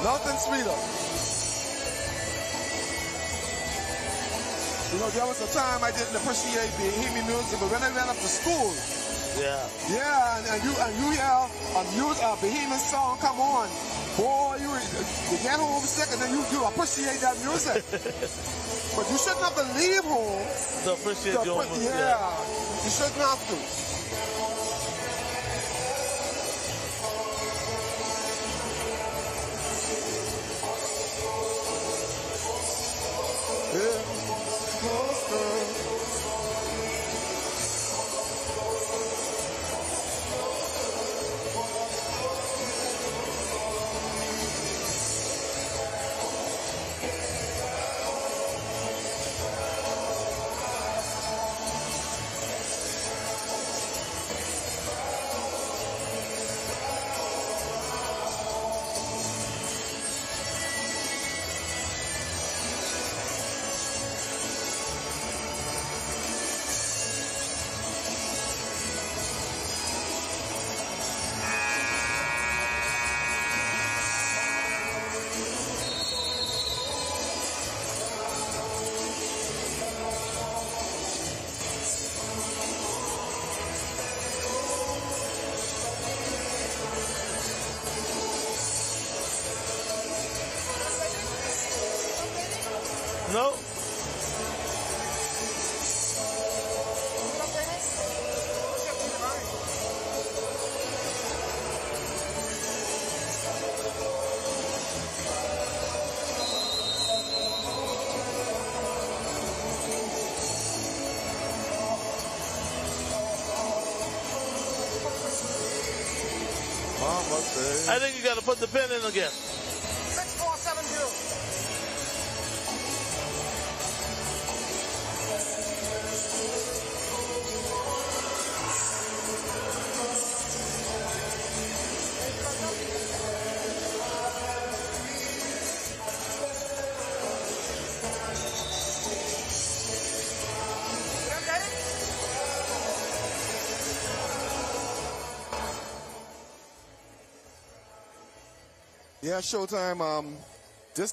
Nothing sweeter. There was a time I didn't appreciate Bahamian music, but when I went up to school, and you hear a Bahamian song come on, boy, you get home sick and then you appreciate that music. But you shouldn't have to leave home to appreciate your music. Yeah, you shouldn't have to. Bahamas. I think you got to put the pin in again. 6-4-7-2. Yeah, Showtime. This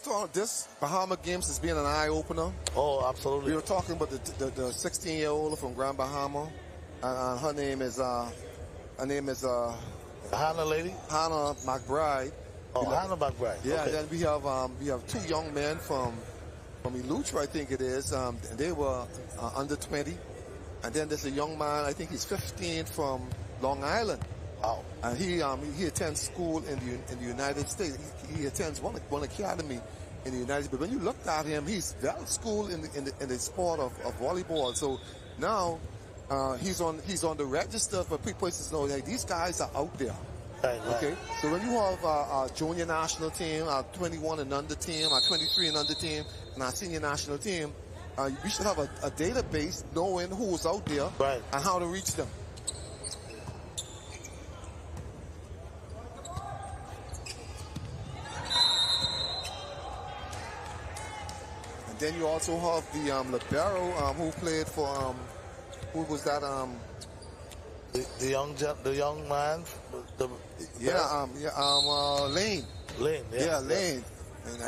Bahama Games has been an eye opener. Oh, absolutely. We were talking about the 16-year-old from Grand Bahama, and her name is Hannah lady. Hannah McBride. Oh, Hannah McBride. Yeah. Okay. Then we have two young men from Eleuthera, I think it is. They were under 20, and then there's a young man. I think he's 15 from Long Island. Wow. And he attends school in the United States. He attends one academy in the United States. But when you look at him, he's well schooled in the sport of volleyball. So now he's on the register for people to know, hey, these guys are out there. Right. Okay. So when you have our junior national team, our 21 and under team, our 23 and under team, and our senior national team, we should have a database knowing who's out there and how to reach them. Then you also have the libero who played for who was that? The young man. Lane. Lane. Yeah, Lane.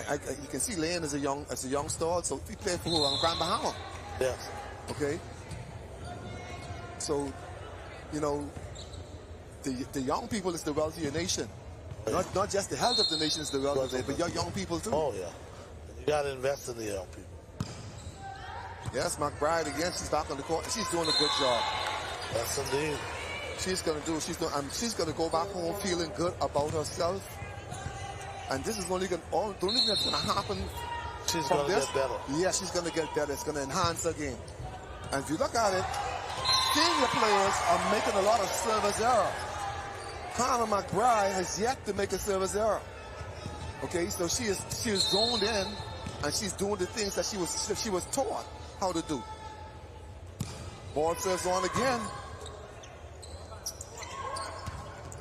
And you can see Lane as a young star. So he played for Grand Bahama. Yes. Okay. So, you know, the young people is the wealth of your nation. Not just the health of the nation is the wealth of it, but your young people too. Oh yeah. You got to invest in the young people. Yes, McBride again. She's back on the court. She's doing a good job. Yes, indeed. She's gonna go back home feeling good about herself. And this is the only thing that's gonna happen. She's gonna get better. Yeah, she's gonna get better. It's gonna enhance her game. And if you look at it, senior players are making a lot of service error. Hannah McBride has yet to make a service error. Okay, so she is zoned in, and she's doing the things that she was taught how to do. Ball serves on again.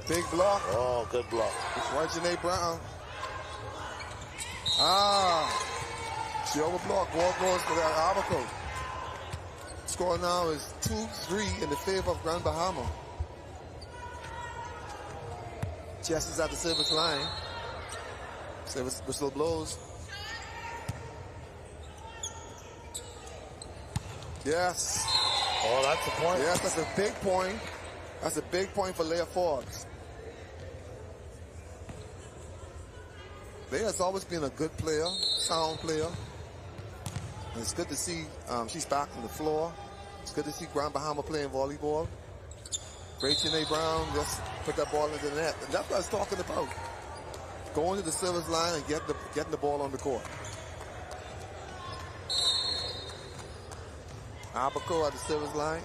Big block. Oh, good block. Right, Janae Brown. She overblocked. Ball goes for that Abaco. Score now is 2-3 in the favor of Grand Bahama. Jess is at the service line. Service whistle blows. Yes. Oh, that's a point. Yes, that's a big point. That's a big point for Leah Forbes. Leah's always been a good player, sound player. And it's good to see she's back on the floor. It's good to see Grand Bahama playing volleyball. Great Janae Brown just put that ball into the net. And that's what I was talking about. Going to the service line and getting the ball on the court. Abaco at the service line.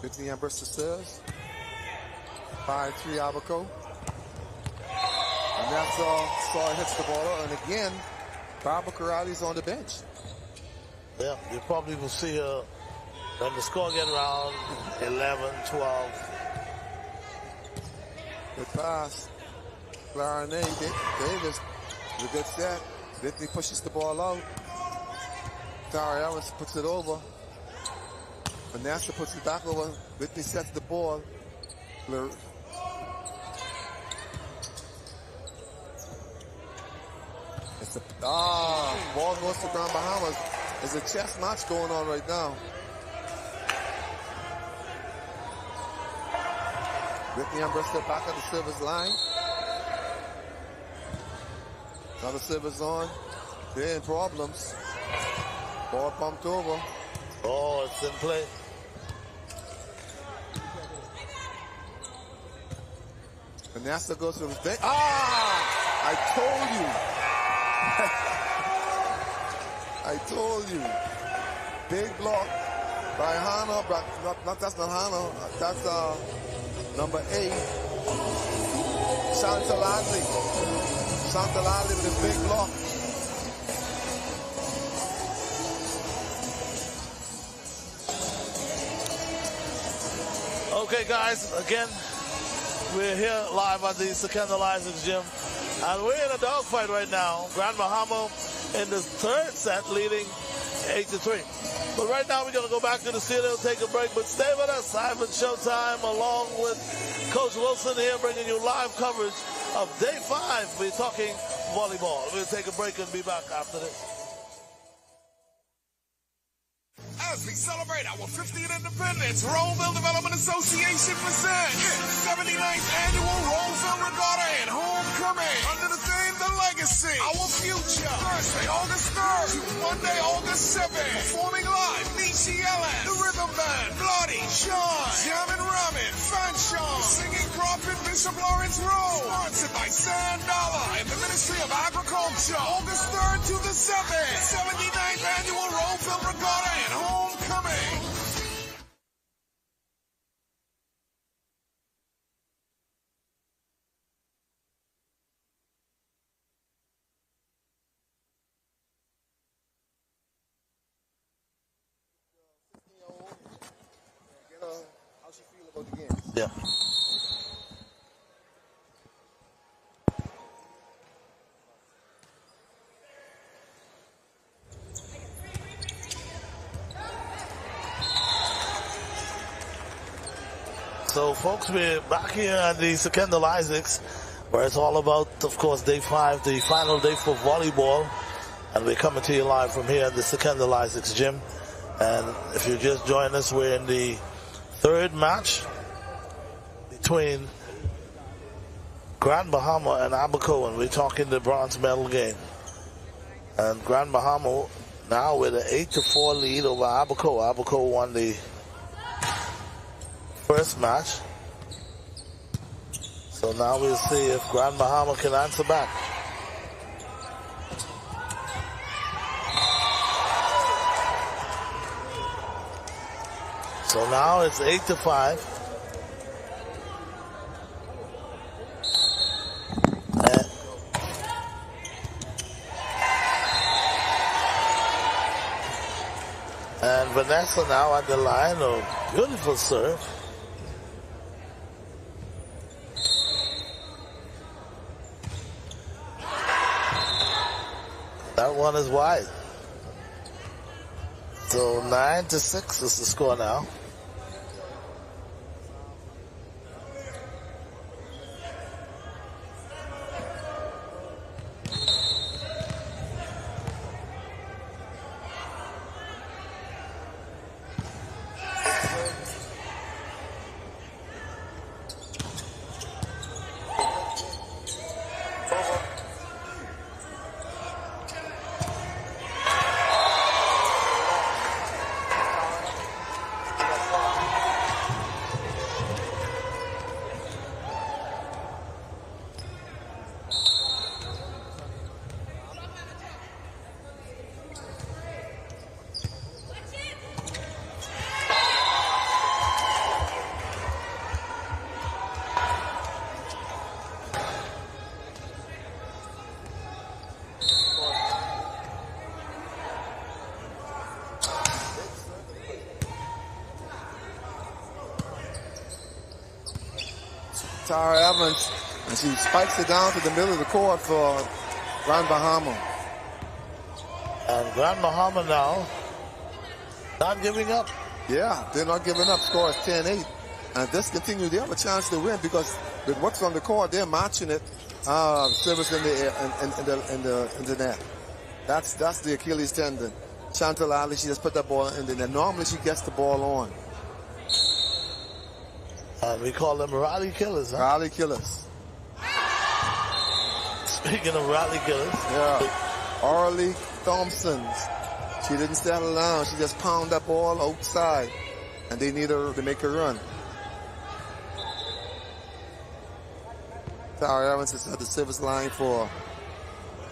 Whitney Ambrose serves. 5-3 Abaco. And that's Sawyer hits the ball. And again, Barbara Corrali's on the bench. Yeah, you probably will see her when the score get around 11, 12. Good pass. Clara Davis with a good set. Whitney pushes the ball out. Tara Evans puts it over. Vanessa puts it back over. Whitney sets the ball. Ball goes to Grand Bahamas. There's a chess match going on right now. Whitney Ambrose back at the service line. Another service on. They're in problems. Ball pumped over. Oh, it's in play. Vanessa goes to the thing. Ah! I told you. I told you. Big block by Hannah, but that's not Hannah. That's number 8. Chantal Adley with a big block. Okay, guys, again, we're here live at the Secondal Isaacs gym, and we're in a dogfight right now. Grand Bahama in the third set, leading 8-3. But right now, we're going to go back to the studio, take a break, but stay with us. Ivan Showtime, along with Coach Wilson here, bringing you live coverage of Day 5. We're talking volleyball. We'll take a break and be back after this. As we celebrate our 50th independence, Rollville Development Association presents its 79th annual Rollville Regatta and Homecoming under the theme The Legacy, Our Future. Thursday, August 3rd to Monday, August 7th. Performing live, Nishi Ellen, The Rhythm Band, Bloody, Sean, Jamin Ramen, Fanshawn, Singing Prophet Bishop Lawrence Rowe. Sponsored by Sand Dollar and the Ministry of Agriculture. August 3rd to the 7th. 79th annual Rollville Regatta and Homecoming. How she feel about the game? Yeah. So, folks, we're back here at the Secondal Isaacs, where it's all about, of course, Day 5, the final day for volleyball. And we're coming to you live from here at the Secondal Isaacs gym. And if you just joined us, we're in the third match between Grand Bahama and Abaco, and we're talking the bronze medal game. And Grand Bahama now with an 8-4 lead over Abaco. Abaco won the first match. So now we'll see if Grand Bahama can answer back. So now it's 8-5. And Vanessa now at the line. Oh, beautiful serve. That one is wide. So 9-6 is the score now. Tara Evans, and she spikes it down to the middle of the court for Grand Bahama. And Grand Bahama now not giving up. Yeah, they're not giving up. Score is 10-8. And if this continues, they have a chance to win because with what's on the court, they're matching it. Service in the air, in the net. That's the Achilles tendon. Chantal Ali, she just put that ball in the net. Normally she gets the ball on. And we call them rally killers, huh? Rally killers. Speaking of rally killers. Yeah. Arlie Thompson. She didn't settle down. She just pounded up all outside. And they need her to make a run. Tara Evans is at the service line for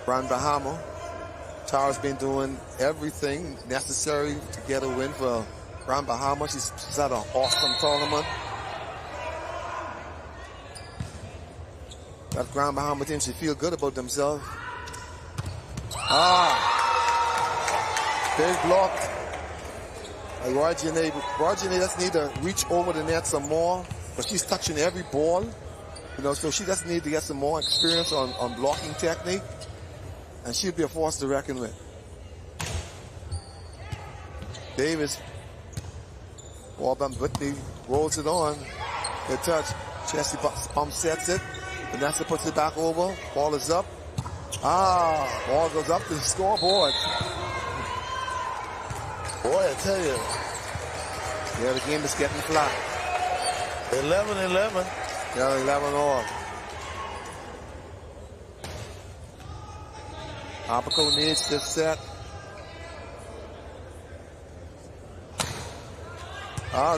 Grand Bahama. Tara's been doing everything necessary to get a win for Grand Bahama. She's had an awesome tournament. That Grand Bahama team should feel good about themselves. Big block. Rajane just need to reach over the net some more, but she's touching every ball. You know, so she just need to get some more experience on blocking technique, and she'll be a force to reckon with. Davis, Whitney rolls it on. Good touch. Chessie pump sets it. Vanessa puts it back over. Ball is up. Ball goes up to the scoreboard. Boy, I tell you. Yeah, the game is getting flat. 11-11. Yeah, 11 all. Apico needs this set.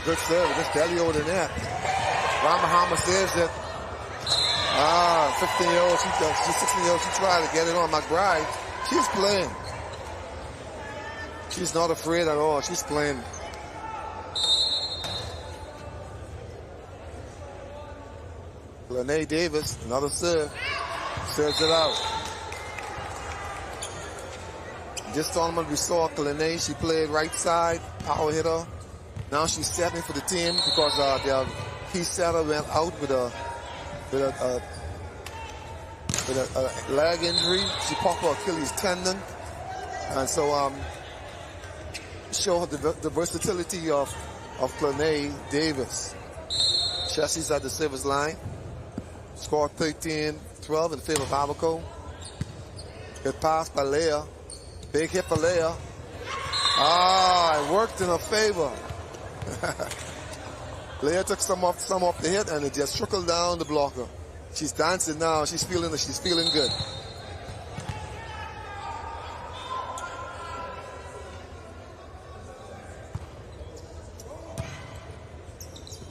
Good serve. Just belly over the net. Grand Bahama saves it. 15-year-old, she's 16-year-old, she tried to get it on McBride. She's playing. She's not afraid at all. She's playing. Lene Davis, another serve. Serves it out. This tournament we saw Lene, she played right side, power hitter. Now she's setting for the team because their key setter went out with a leg injury. She popped her Achilles tendon. And so show her the versatility of Lene Davis. Chessie's at the service line. Scored 13-12 in favor of Abaco. Good pass by Leah. Big hit for Leah. It worked in her favor. Leah took some off the hit and it just trickled down the blocker. She's dancing now. She's feeling good.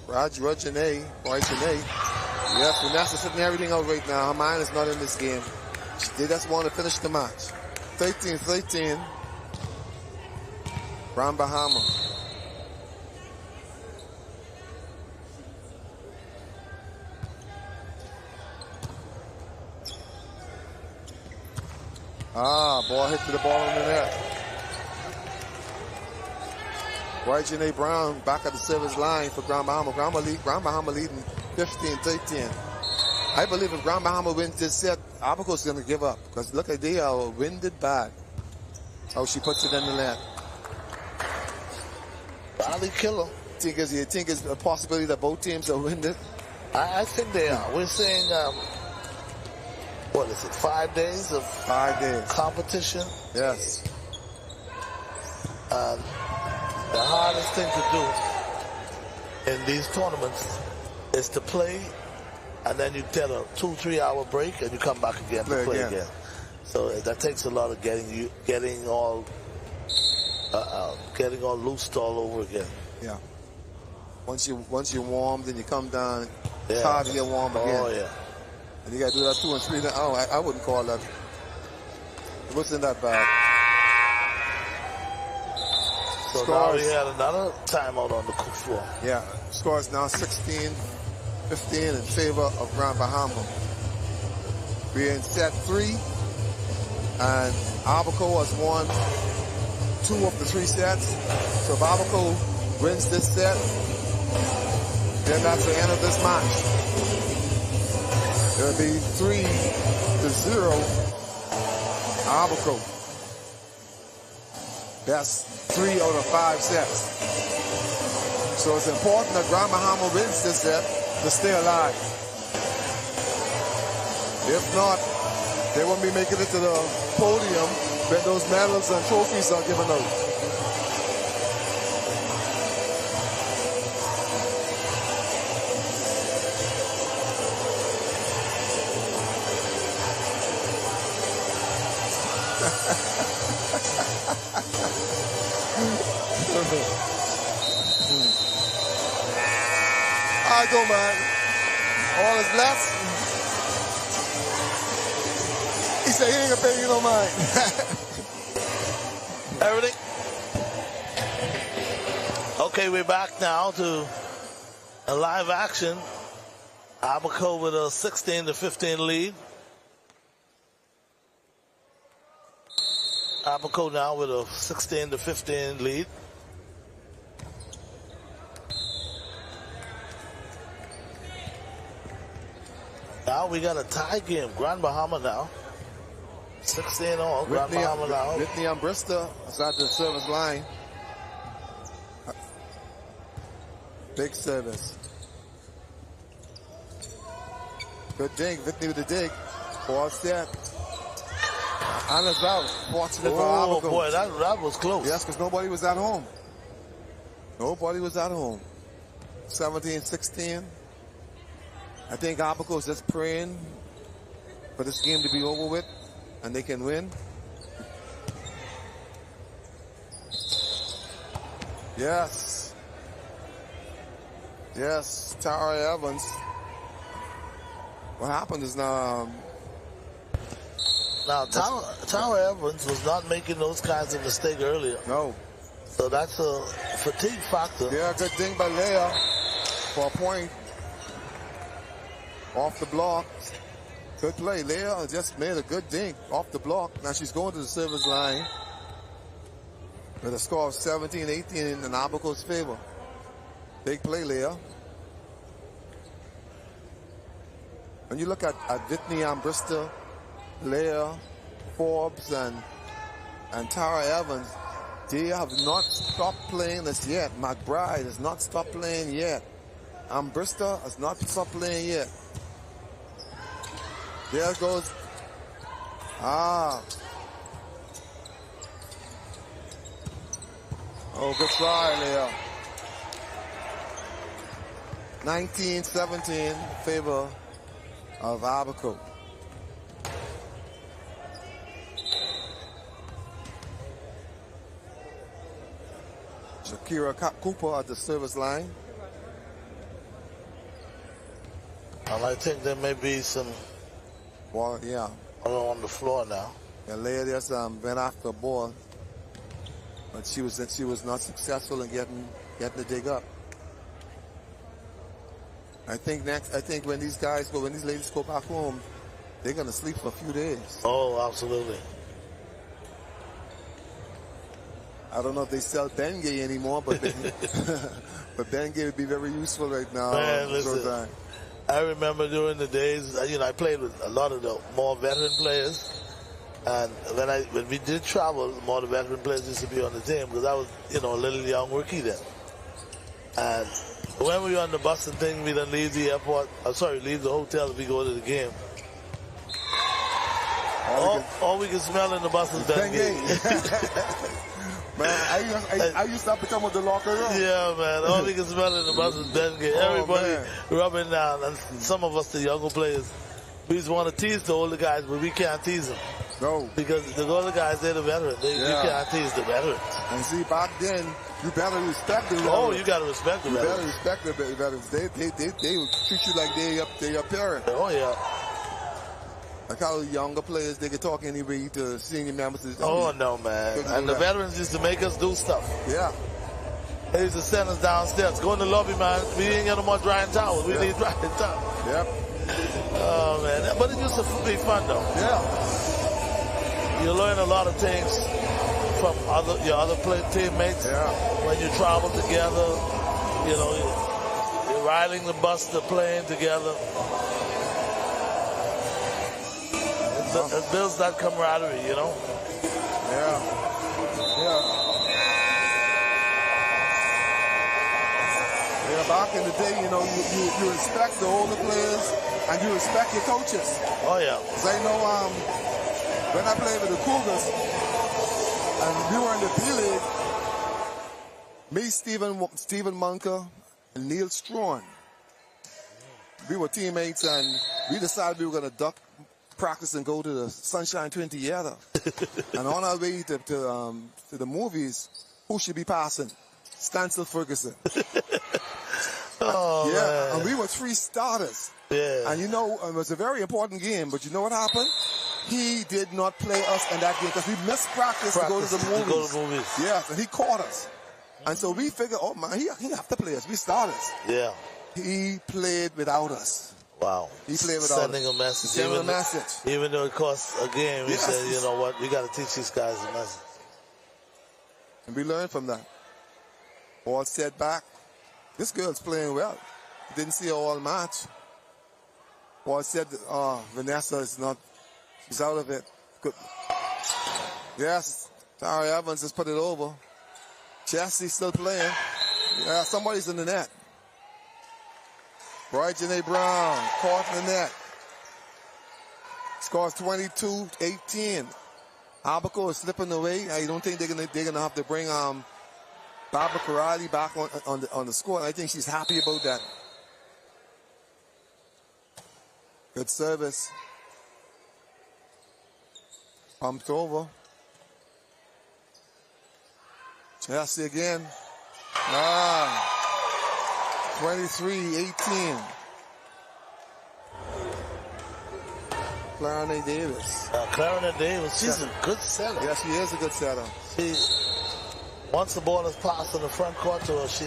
Rajane. Yes, Vanessa sitting everything out right now. Her mind is not in this game. They just want to finish the match. 13-13. Grand Bahama. Ball hit to the ball in the net. Rajane Brown back at the service line for Grand Bahama. Grand Bahama leading 15-13. I believe if Grand Bahama wins this set, Abaco's going to give up. Because look at they are winded back. How she puts it in the net. Rally killer. You think it's a possibility that both teams are winded? I think they are. We're saying, what is it, 5 days of 5 days competition? Yes. The hardest thing to do in these tournaments is to play, and then you get a 2-3 hour break, and you come back again to play again. So that takes a lot of getting all loosed all over again. Yeah. Once you're warm, then you come down. It's hard to get warm again. Oh yeah. And you got to do that 2 and 3. I wouldn't call that. It wasn't that bad. So now we had another timeout on the floor. Yeah. Score is now 16-15 in favor of Grand Bahama. We're in set 3. And Abaco has won 2 of the 3 sets. So if Abaco wins this set, then that's the end of this match. It'll be 3-0 Abaco. That's 3 out of 5 sets. So it's important that Grand Bahama wins this set to stay alive. If not, they won't be making it to the podium when those medals and trophies are given out. how it go, man. All is blessed. He said he ain't gonna pay you no mind. Everything. Okay, we're back now to a live action. Abaco with a 16-15 lead. Abaco now with a 16-15 lead. Now we got a tie game. Grand Bahama now. 16-all. Grand Bahama now. Whitney and Bristol is at the service line. Big service. Good dig. Whitney with the dig. Ball step. And it's out. Fortunate for Oh, Abaco. boy, that was close. Yes, because nobody was at home. Nobody was at home. 17-16. I think Abaco is just praying for this game to be over with and they can win. Yes. Yes, Tara Evans. What happened is now... Now, Tara Evans was not making those kinds of mistakes earlier. No. So that's a fatigue factor. Yeah, good thing by Leah for a point. Off the block. Good play. Leah just made a good dink off the block. Now she's going to the service line with a score of 17-18 in Abaco's favor. Big play, Leah. When you look at Whitney and Bristol, Leah, Forbes, and Tara Evans, they have not stopped playing this yet. McBride has not stopped playing yet. And Bristol has not stopped playing yet. There goes. Oh, good try, Leah. 19-17 in favor of Abaco. Shakira Cooper at the service line. And I think there may be some... Well, yeah. On the floor now. And Leah just went after the ball, but she was not successful in getting the dig up. I think when these ladies go back home, they're gonna sleep for a few days. Oh, absolutely. I don't know if they sell Bengay anymore, but but Bengay would be very useful right now. Man, listen, I remember during the days, I played with a lot of the more veteran players. And when we did travel, more of the veteran players used to be on the team because I was, a little young rookie then. And when we were on the bus and thing, we then leave the airport, leave the hotel if we go to the game. All we can smell in the bus is Bengay. Man, I used to have to come with the locker room. Yeah, man. All we can smell in the bus is Bengay. Everybody rubbing down. And some of us, the younger players, we just want to tease the older guys, but we can't tease them. No. Because the older guys, they're the veterans. You can't tease the veterans. And see, back then, you better respect the veterans. Oh, you got to respect the veterans. You better respect the veterans. They will treat you like they your parent. Oh, yeah. Like how younger players, they can talk anyway to senior members. Oh, no, man. And the veterans used to make us do stuff. Yeah. They used to send us downstairs. Go in the lobby, man. We didn't get no more drying towels. We need drying towels. Yep. Oh, man. But it used to be fun, though. Yeah. You learn a lot of things from your other teammates. Yeah. When you travel together, you're riding the bus, the plane together. It builds that camaraderie, Yeah. Yeah, back in the day, you respect the older players and you respect your coaches. Oh, yeah. Because I know when I played with the Cougars and we were in the D-League, me, Stephen Munker, and Neil Strawn, we were teammates and we decided we were going to duck practice and go to the Sunshine 20 together. And on our way to the movies, who should be passing? Stancil Ferguson. Oh, yeah, man. And we were 3 starters. Yeah. And you know, it was a very important game, but you know what happened? He did not play us in that game because we missed practice to go to the movies. Yes, and he caught us. And so we figured, oh man, he have to play us. We starters. Yeah. He played without us. Wow. He played without Sending us. a message. Sending a message. Even though it cost a game, he Yes. said, you know what, we got to teach these guys a message. And we learned from that. All set back. This girl's playing well. Didn't see her all match. All said, Vanessa is not, she's out of it. Good. Yes, Tara Evans has put it over. Chastity still playing. Yeah, somebody's in the net. Roy Janae Brown caught in the net. Scores 22-18. Abaco is slipping away. I don't think they're gonna have to bring Barbara Corrali back on the score. I think she's happy about that. Good service. Pumped over. Chelsea again. 23-18. Clarence Davis. Clarence Davis, she's a good setter. Yeah, she is a good setter. Once the ball is passed in the front court to her, she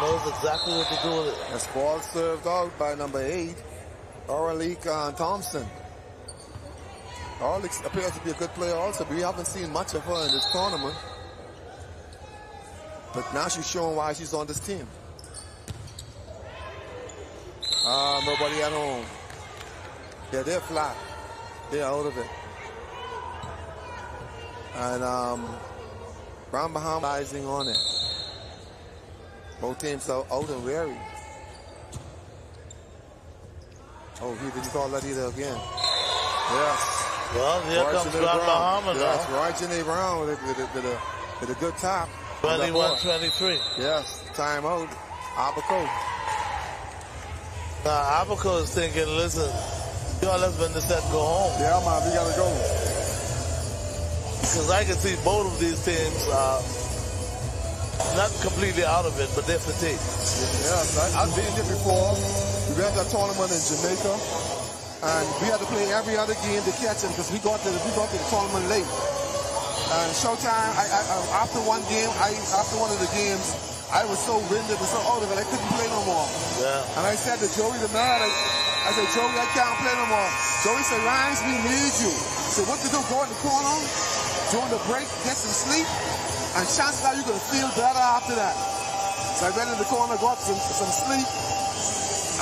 knows exactly what to do with it. This ball served out by number 8, Aurelique Thompson. Aurelique appears to be a good player also, but we haven't seen much of her in this tournament. But now she's showing why she's on this team. Nobody at home. Yeah, they're flat. They're out of it. And Grand Bahamas on it. Both teams are out and weary. Oh, he didn't call that either again. Yes. Well, here comes Grand Bahama now. Yes, Roy Janae Brown with a good tap. 21-23. Yes, timeout. Abaco. Now, Abaco is thinking, listen, your husband just said go home. Yeah, man, we got to go. Because I can see both of these teams not completely out of it, but they're fatigued. Yes, I've been there before. We went to a tournament in Jamaica, and we had to play every other game to catch them because we got to the tournament late. And showtime, after one of the games, I was so winded and so out of it, I couldn't play no more. Yeah. And I said to Joey the man, I said, Joey, I can't play no more. Joey said, Rhines, we need you. So what to do? Go in the corner during the break, get some sleep, and chances are you're going to feel better after that. So I went in the corner, got some sleep,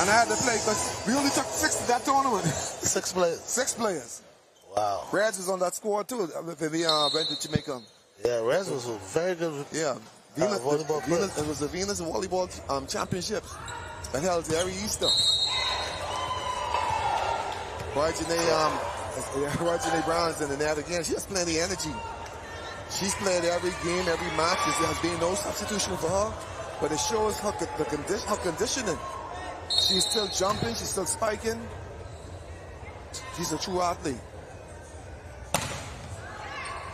and I had to play because we only took 6 to that tournament. 6 players. 6 players. Wow. Reds was on that squad too. If we went to Jamaica. Yeah, Reds was very good. Yeah. Volleyball it was the Venus Volleyball Championships that held every Easter. Roy Janae Brown is in the net again. She has plenty of energy. She's played every game, every match. There has been no substitution for her, but it shows her conditioning. She's still jumping. She's still spiking. She's a true athlete.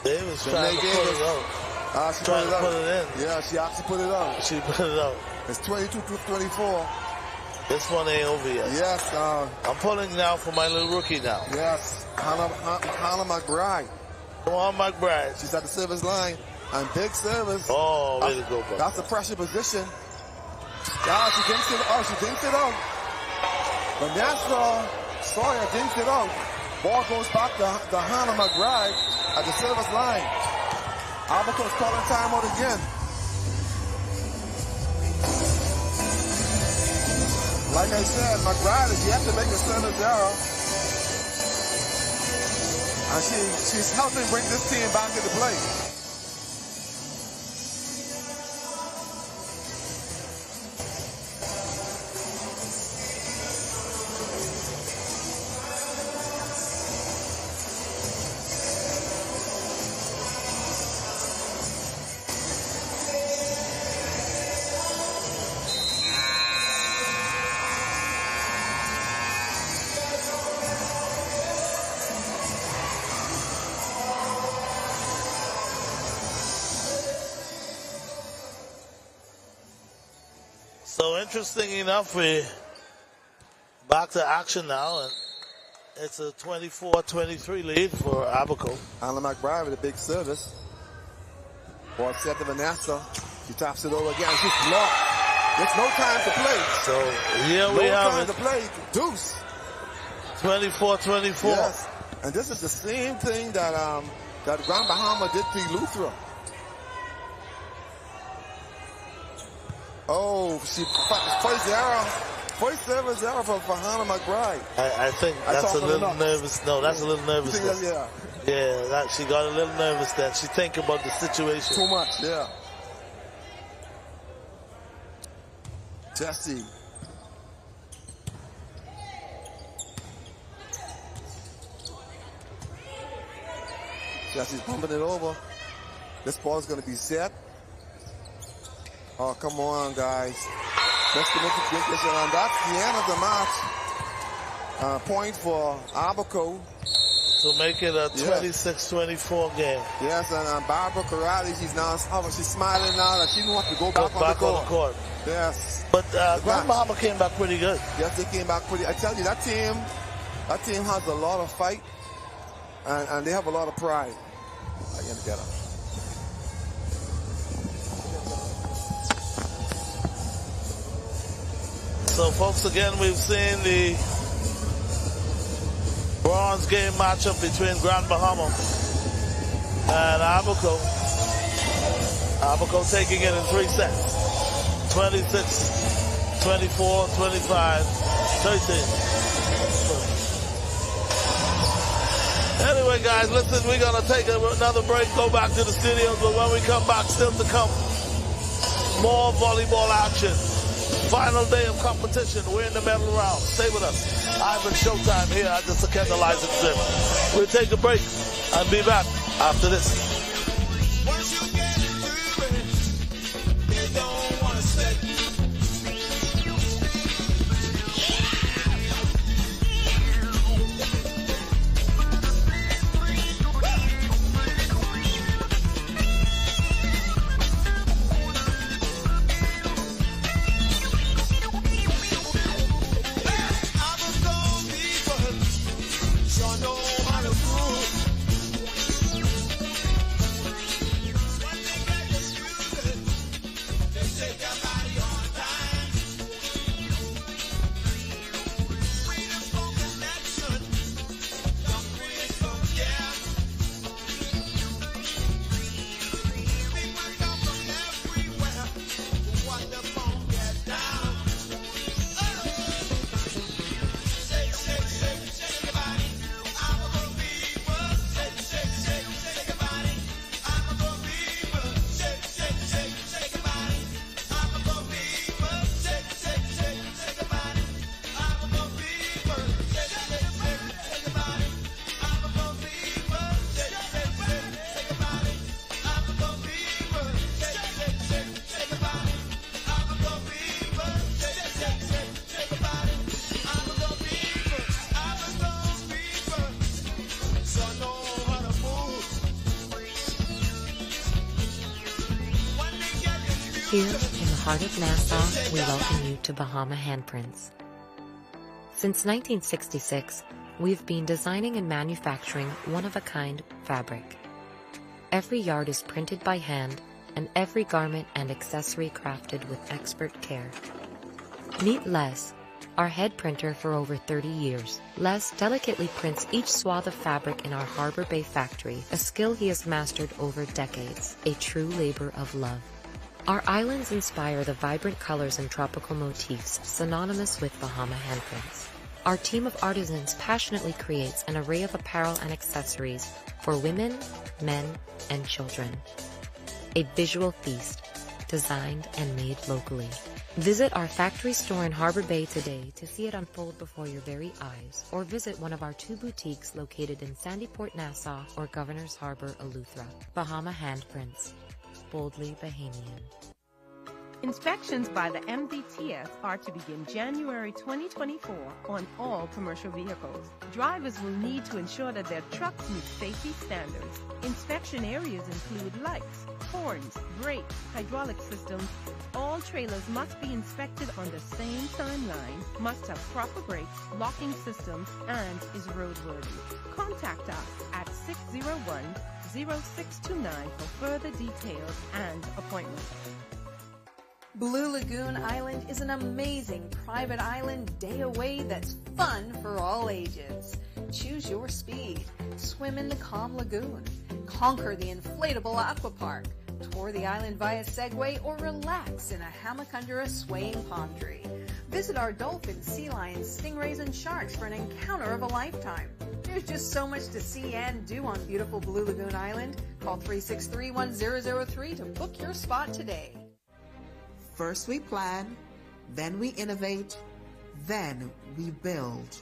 Davis trying to put it out. She trying to put it in. Yeah, she actually put it out. She put it out. It's 22-24. This one ain't over yet. Yes. I'm pulling now for my little rookie now. Yes. Hannah McBride. Come on, McBride. She's at the service line. And big service. Oh, way to go, bro. That's a pressure position. Yeah, she dinks it out. She dinks it out. Vanessa Sawyer dinks it out. Ball goes back to Hannah McBride at the service line. Abaco's calling timeout again. Like I said, McBride is yet to make a service error. And she's helping bring this team back into play. So interesting enough, we Back to action now, and it's a 24-23 lead for Abaco. Anna McBride with a big service. Ball set to Vanessa. She taps it over again. She's blocked. There's no time to play. So here we have no it. time to play. Deuce. 24-24. Yes. And this is the same thing that that Grand Bahama did to Eleuthera. Oh, she first error. First service error for Hannah McBride. I think that's a little nervous. No, that's a little nervous. Yeah. Yeah, she got a little nervous then. She thinking about the situation. Too much, yeah. Jesse. Jesse's bumping it over. This ball's going to be set. Oh, come on, guys. Let's get this on. That's the end of the match. Point for Abaco. To make it a 26-24 game. Yes, and Barbara Corrali, she's smiling now that she wants to go back on the court. Yes. But Grand Bahama came back pretty good. Yes, they came back pretty. I tell you, that team has a lot of fight, and they have a lot of pride. I gotta get up. So, folks, again, we've seen the bronze game matchup between Grand Bahama and Abaco. Abaco taking it in 3 sets. 26, 24, 25, 13. Anyway, guys, listen, we're going to take another break, go back to the studios, but when we come back, still to come, more volleyball action. Final day of competition. We're in the medal round. Stay with us. Ivan Showtime here at the Sakenda License Gym. We'll take a break and be back after this. Here in the heart of Nassau, we welcome you to Bahama Handprints. Since 1966, we've been designing and manufacturing one-of-a-kind fabric. Every yard is printed by hand, and every garment and accessory crafted with expert care. Meet Les, our head printer for over 30 years. Les delicately prints each swath of fabric in our Harbor Bay factory, a skill he has mastered over decades, a true labor of love. Our islands inspire the vibrant colors and tropical motifs synonymous with Bahama handprints. Our team of artisans passionately creates an array of apparel and accessories for women, men, and children. A visual feast, designed and made locally. Visit our factory store in Harbor Bay today to see it unfold before your very eyes, or visit one of our 2 boutiques located in Sandyport, Nassau, or Governor's Harbor, Eleuthera. Bahama Handprints. Boldly Bahamian. Inspections by the MVTS are to begin January 2024 on all commercial vehicles. Drivers will need to ensure that their trucks meet safety standards. Inspection areas include lights, horns, brakes, hydraulic systems. All trailers must be inspected on the same timeline, must have proper brakes, locking systems, and is roadworthy. Contact us at 601-0629 for further details and appointments. Blue Lagoon Island is an amazing private island day away that's fun for all ages. Choose your speed. Swim in the calm lagoon. Conquer the inflatable aqua park. Tour the island via Segway or relax in a hammock under a swaying palm tree. Visit our dolphins, sea lions, stingrays, and sharks for an encounter of a lifetime. There's just so much to see and do on beautiful Blue Lagoon Island. Call 363-1003 to book your spot today. First we plan, then we innovate, then we build.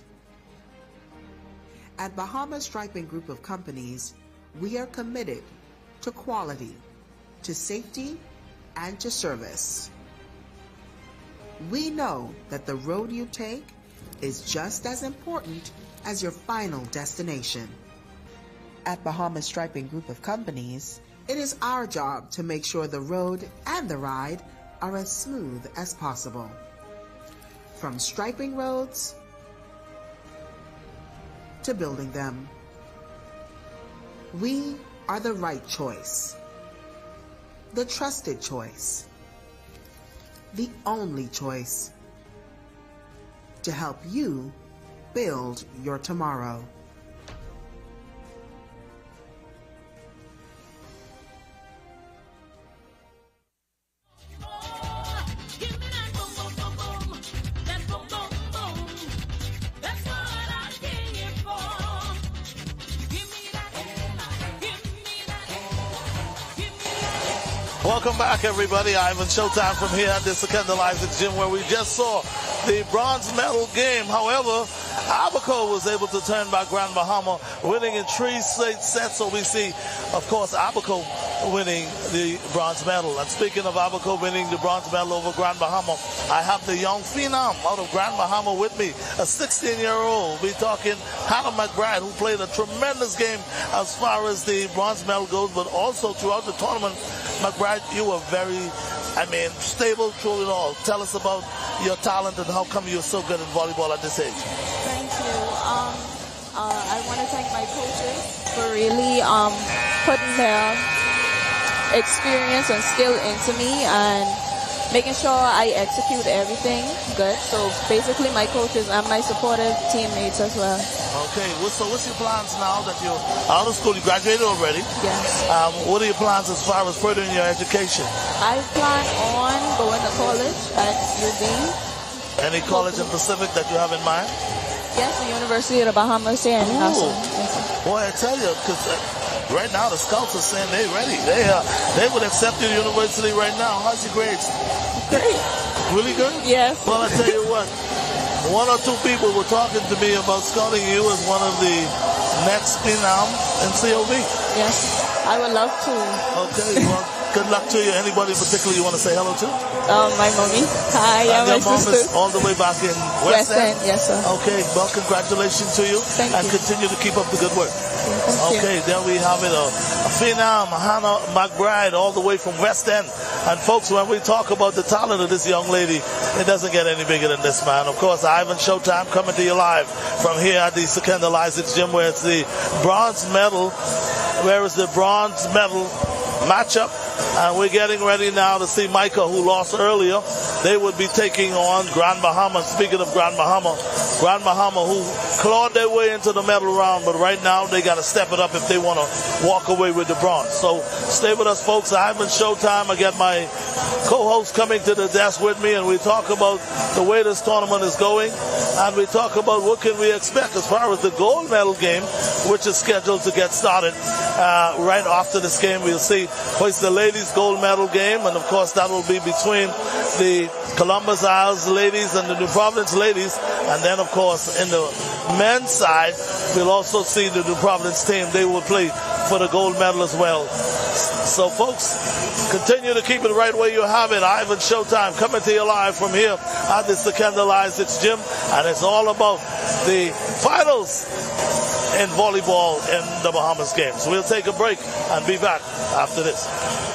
At Bahamas Striping Group of Companies, we are committed to quality, to safety, and to service. We know that the road you take is just as important as your final destination. At Bahamas Striping Group of Companies, it is our job to make sure the road and the ride are as smooth as possible. From striping roads to building them, we are the right choice, the trusted choice, the only choice to help you build your tomorrow. Welcome back, everybody. Ivan Showtime from here at the Secondal Isaac Gym, where we just saw the bronze medal game. However, Abaco was able to turn back Grand Bahama, winning in 3 straight sets. So we see, of course, Abaco winning the bronze medal. And speaking of Abaco winning the bronze medal over Grand Bahama, I have the young phenom out of Grand Bahama with me, a 16-year-old. We're talking Hannah McBride, who played a tremendous game as far as the bronze medal goes, but also throughout the tournament. McBride, you were very, stable through it all. Tell us about your talent and how come you're so good at volleyball at this age. Thank you. I want to thank my coaches for really putting their experience and skill into me and making sure I execute everything good. So basically my coaches and my supportive teammates as well. Okay, so what's your plans now that you're out of school? You graduated already? Yes. What are your plans as far as furthering your education? I plan on going to college at UB. Any college in Pacific that you have in mind? Yes, the University of the Bahamas here in Nassau. Boy, I tell you, because right now the scouts are saying they're ready. They would accept you to university right now. How's your grades? Great. Really good? Yes. Well, I tell you what, 1 or 2 people were talking to me about scouting you as one of the next phenom in COB. Yes, I would love to. Okay, well, good luck to you. Anybody in particular you want to say hello to? My mommy. Hi, and my your mom sister. is all the way back in West End? Yes, sir. Okay, well, congratulations to you. Thank and you. Continue to keep up the good work. Thank Okay, there we have it. A phenom, Hannah McBride, all the way from West End. And folks, when we talk about the talent of this young lady, it doesn't get any bigger than this, man. Of course, Ivan Showtime coming to you live from here at the Secondal Isaac Gym, where it's the bronze medal. Where is the bronze medal matchup? And we're getting ready now to see Micah, who lost earlier. They would be taking on Grand Bahama. Speaking of Grand Bahama who clawed their way into the medal round, but right now they got to step it up if they want to walk away with the bronze. So stay with us, folks. Ivan Showtime. I got my co-host coming to the desk with me, and we talk about the way this tournament is going, and we talk about what can we expect as far as the gold medal game, which is scheduled to get started right after this game. We'll see what's the ladies' gold medal game, and of course that will be between the Columbus Isles ladies and the New Providence ladies, and then of course in the men's side we'll also see the New Providence team. They will play for the gold medal as well. So, folks, continue to keep it right where you have it. Ivan Showtime coming to you live from here at this the Kendall Isaacs Gym, and it's all about the finals in volleyball in the Bahamas games. We'll take a break and be back after this.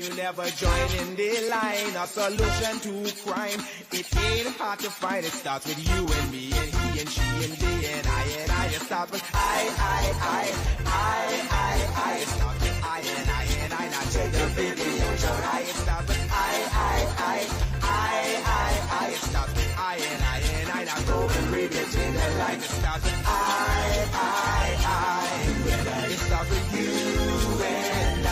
you never join in the line. A solution to crime, it ain't hard to find. It starts with you and me and he and she and they and I. It starts with I. It starts with I. Now take the video, try. It starts with I. It starts with I. Now go and read between the lines. It starts with I. It starts with you and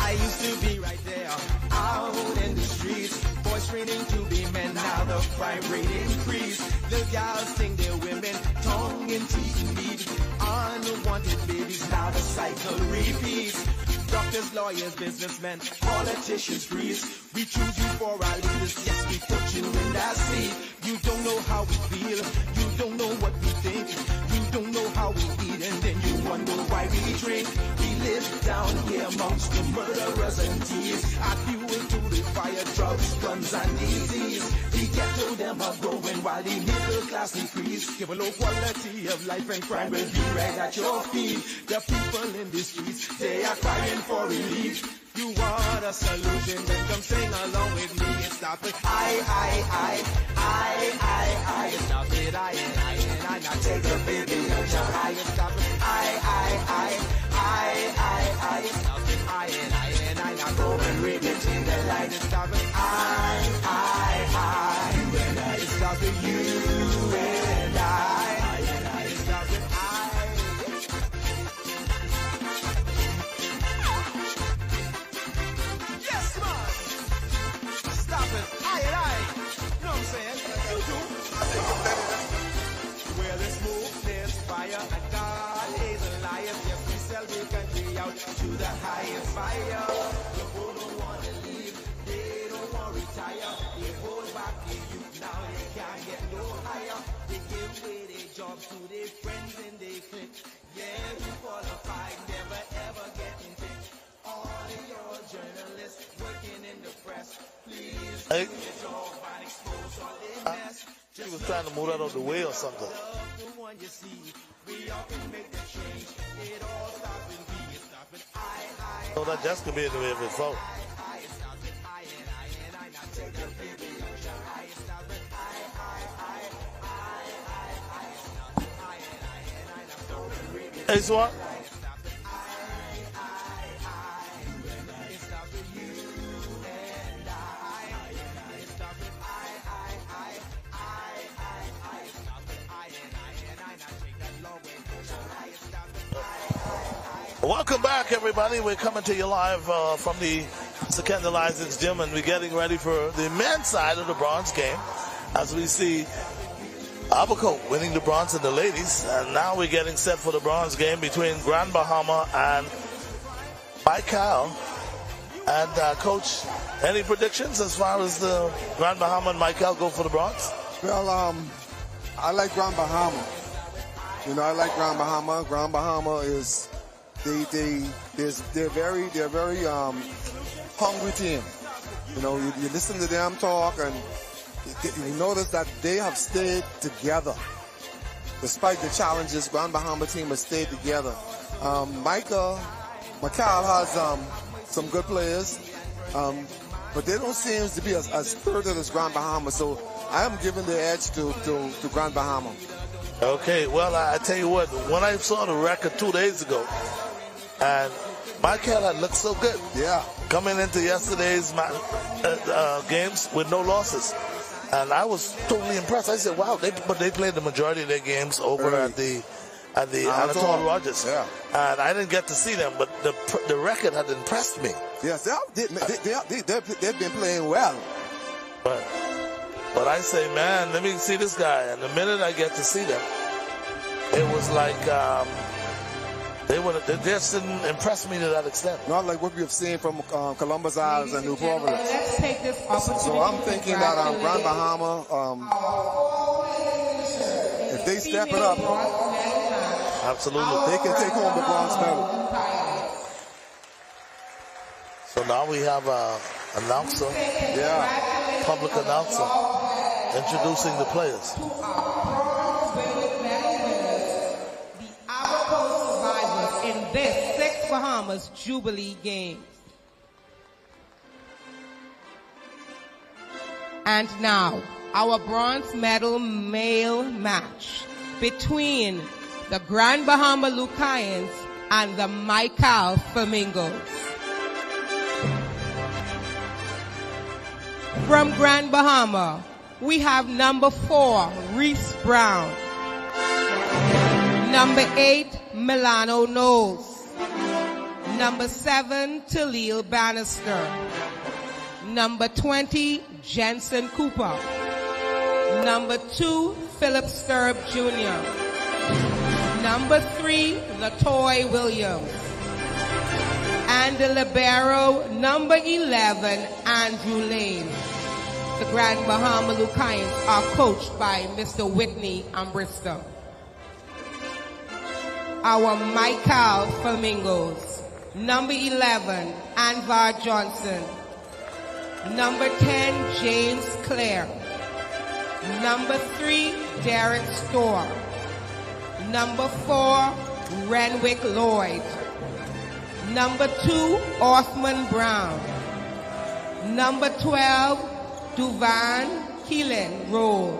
I used to be right there, out in the streets. Boys training to be men, now the crime rate increase. The gals sing their women, tongue in teeth beat. Unwanted babies, now the cycle repeats. Doctors, lawyers, businessmen, politicians, priests. We choose you for our leaders, yes, we put you in that seat. You don't know how we feel, you don't know what we think. You don't know how we eat, and then you wonder why we drink. We live down here amongst the murderers and thieves. Our fuel to the fire, drugs, guns, and disease. The ghetto, them are growing while the middle class decrease. Give a low quality of life and crime will be right at your feet. The people in the streets, they are crying for relief. You want a solution, then come sing along with me. It starts with I. It starts with I. Now take a baby and try. It starts with I. It starts with I. Now go and read between the lines. It starts with I. It starts with you and I. It starts with I. Yes, man. Stop it. I. You know what I'm saying? You do. Where there's smoke, there's fire, and God is a liar. Yes, we sell the country out to the highest fire. The people don't want to leave, they don't want to retire. They hold back the youth, now they can't get no higher. They give away their jobs to their friends and they click. Yeah, you qualify, never ever getting picked. All of your journalists working in the press, please do your job and expose all their mess. He was trying to move that out of the way or something. So that just could be in the way of his phone. Hey, Swan. Welcome back, everybody. We're coming to you live from the Secondal Isaacs Gym, and we're getting ready for the men's side of the bronze game as we see Abaco winning the bronze in the ladies. And now we're getting set for the bronze game between Grand Bahama and Michael. And Coach, any predictions as far as the Grand Bahama and Michael go for the bronze? Well, I like Grand Bahama. You know, I like Grand Bahama. Grand Bahama is they're very hungry team. You know, you listen to them talk and you notice that they have stayed together. Despite the challenges, Grand Bahama team has stayed together. Michael has some good players, but they don't seem to be as spirited as Grand Bahama. So I am giving the edge to Grand Bahama. Okay, well, I tell you what, when I saw the record 2 days ago, and Michael had looked so good. Yeah. Coming into yesterday's games with no losses. And I was totally impressed. I said, wow, they played the majority of their games over at the Anatole Rogers. Yeah. And I didn't get to see them, but the record had impressed me. Yes, they've been playing well. But I say, man, let me see this guy. And the minute I get to see them, it was like they just didn't impress me to that extent. Not like what we have seen from Columbus Isles and New Providence. Let's take this opportunity. So I'm thinking that Grand Bahama, if they step it up, absolutely, they can take home the bronze medal. So now we have an announcer, public announcer, introducing the players. In this 6 Bahamas Jubilee Games. And now, our bronze medal male match between the Grand Bahama Lucayans and the Michael Flamingos. From Grand Bahama, we have number 4, Reese Brown. Number 8, Milano Knowles. Number 7, Talil Bannister. Number 20, Jensen Cooper. Number 2, Philip Sturb Jr. Number 3, Latoy Williams. And the libero, number 11, Andrew Lane. The Grand Bahama Lucayans are coached by Mr. Whitney Ambristo. Our Michael Flamingos. Number 11, Anvar Johnson. Number 10, James Clare. Number 3, Derek Storr. Number 4, Renwick Lloyd. Number 2, Osman Brown. Number 12, Duvan Keelan Roll.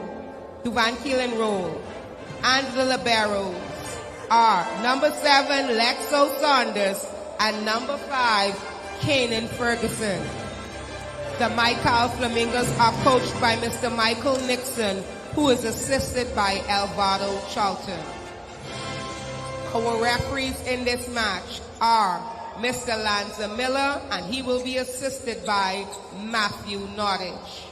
And the liberos are number 7, Lexo Saunders, and number 5, Kanan Ferguson. The Michael Flamingos are coached by Mr. Michael Nixon, who is assisted by Alvaro Charlton. Our referees in this match are Mr. Lanza Miller, and he will be assisted by Matthew Nottage.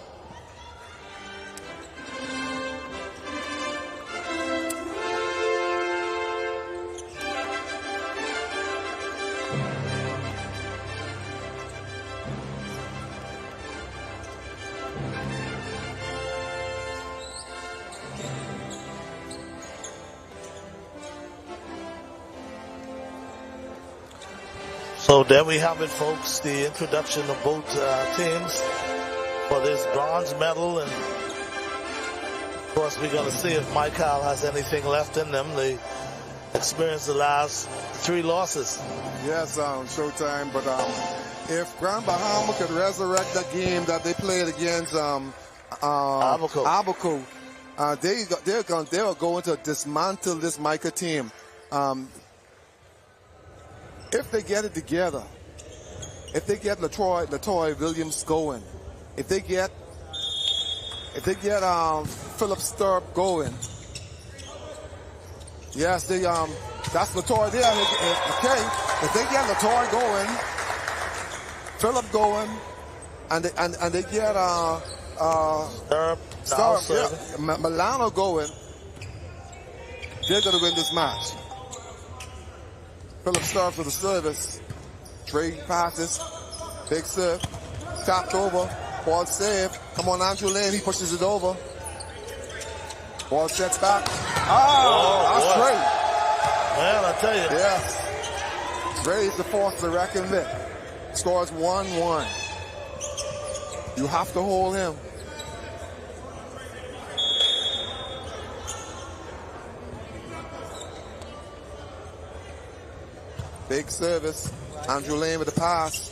So there we have it, folks, the introduction of both teams for this bronze medal. And of course, we're going to see if Michael has anything left in them. They experienced the last 3 losses. Yes, Showtime, but if Grand Bahama could resurrect that game that they played against Abaco, they are going to dismantle this Micah team. If they get it together, if they get Latoy Williams going, if they get Philip Sturb going, yes, that's Latoy there. Okay, if they get Latoy going, Philip going, and they get Sturb, Milano going, they're gonna win this match. Philip Sturb for the service. Trade passes. Big serve. Tapped over. Ball save. Come on, Andrew Lane. He pushes it over. Ball sets back. That's great. Well, I tell you. Yes. Raise the force to reckon with. Scores 1-1. You have to hold him. Big service. Andrew Lane with the pass.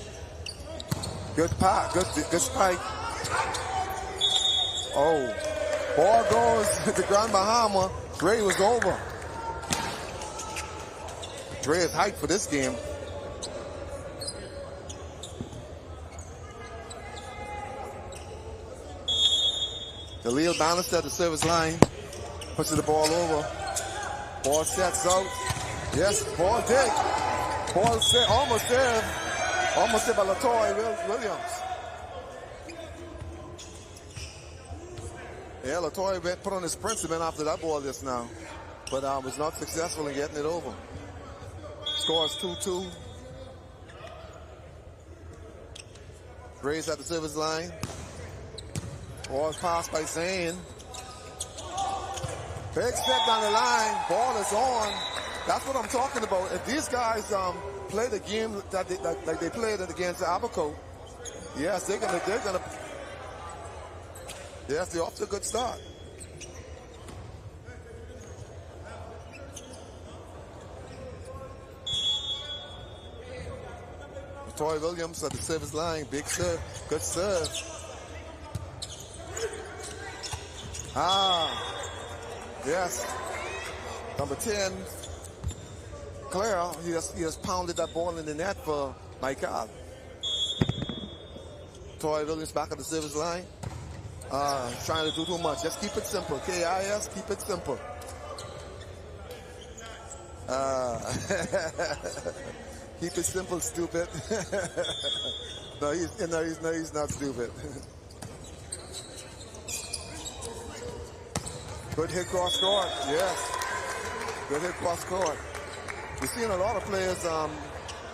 Good pass. Good spike. Oh. Ball goes to Grand Bahama. Dre was over. Dre is hyped for this game. Khalil Bannister at the service line. Pushes the ball over. Ball sets out. Yes, ball dig. Ball set, almost there by Latoy Williams. Yeah, Latoy put on his principal after that ball just now, but was not successful in getting it over. Scores 2-2. Graves at the service line. Ball's passed by Zane. Big step down the line. Ball is on. That's what I'm talking about. If these guys play the game that they played against Abaco, yes, they're gonna. Yes, they're off to a good start. Toy Williams at the service line. Big serve. Good serve. Yes. Number 10, Claire, he has pounded that ball in the net for Michael. Toy Williams back at the service line. Trying to do too much. Just keep it simple. KIS, keep it simple. Keep it simple, stupid. No, he's not stupid. Good hit cross court. Yes. Good hit cross court. We're seeing a lot of players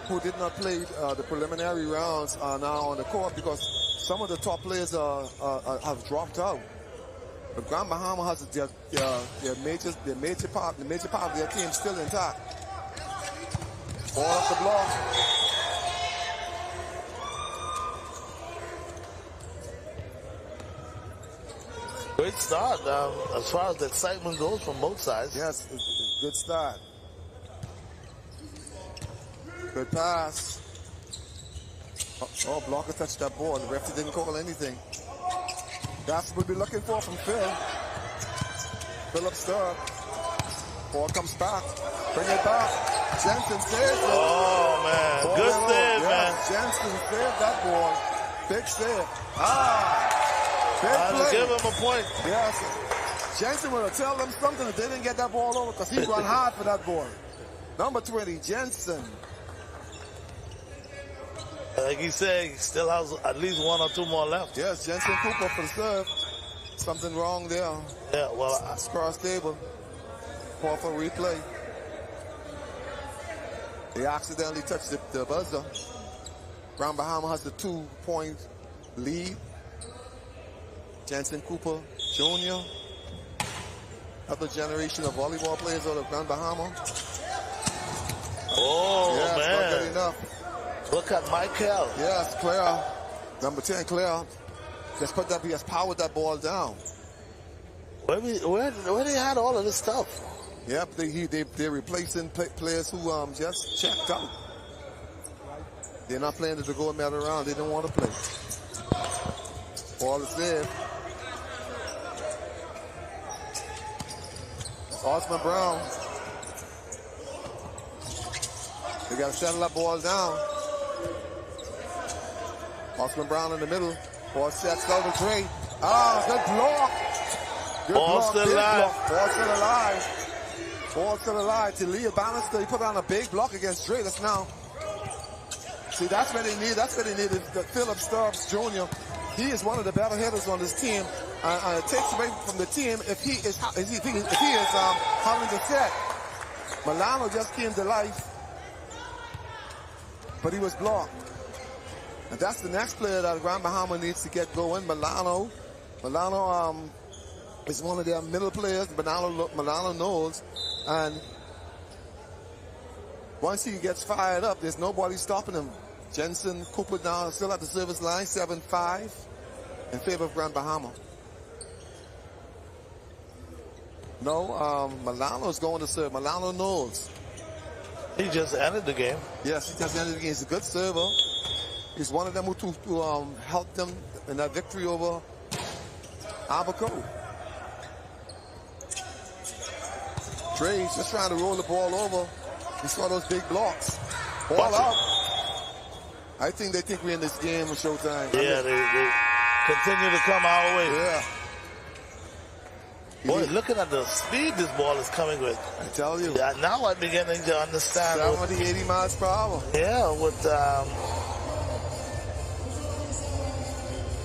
who did not play the preliminary rounds are now on the court because some of the top players have dropped out. But Grand Bahama has their major part of their team still intact. Ball off the block. Great start as far as the excitement goes from both sides. Yes, good start. Good pass. Oh, blocker touched that ball. The referee didn't call anything. That's what we'll be looking for from Phil. Philip Sturr. Ball comes back. Bring it back. Jensen saves it. Oh, man. Ball Good save, man. Jensen saved that ball. Big save. Big play. Give him a point. Yes. Jensen will tell them something if they didn't get that ball over because he run hard for that ball. Number 20, Jensen. Like he said, he still has at least one or two more left. Yes, Jensen Cooper for the serve. Something wrong there. Yeah, well, it's cross table. Call for replay. They accidentally touched the buzzer. Grand Bahama has the 2-point lead. Jensen Cooper Jr., other generation of volleyball players out of Grand Bahama. Oh, yes, man. Not good enough. Look at Michael. Yes, Claire. Number 10, Claire. Just put that, he has powered that ball down. Where they had all of this stuff? Yep, they're replacing players who just checked out. They're not playing the gold medal round. They don't want to play. Ball is there. Osman Brown. They got to settle that ball down. Osman Brown in the middle. Ball sets out to Dre. Good block. Good Ball block. still Big alive. block. Ball still alive. Ball still alive. Talia Bannister, he put on a big block against Dre. That's now. See, that's what they need. That's what they need. Philip Stubbs Jr. He is one of the better hitters on this team. And it takes away from the team if he is having the set. Milano just came to life, but he was blocked. And that's the next player that Grand Bahama needs to get going. Milano is one of their middle players. Milano knows, and once he gets fired up, there's nobody stopping him. Jensen Cooper down, still at the service line, 7-5 in favor of Grand Bahama. No, Milano's going to serve. Milano knows. He just ended the game. Yes, he just ended the game. He's a good server. He's one of them who helped them in that victory over Abaco. Dre's just trying to roll the ball over. He saw those big blocks. Ball out. I think they think we're in this game with Showtime. Yeah, they continue to come our way. Yeah. Boy, looking at the speed this ball is coming with. I tell you. Yeah, now I'm beginning to understand. 70, 80 miles per hour. Yeah, with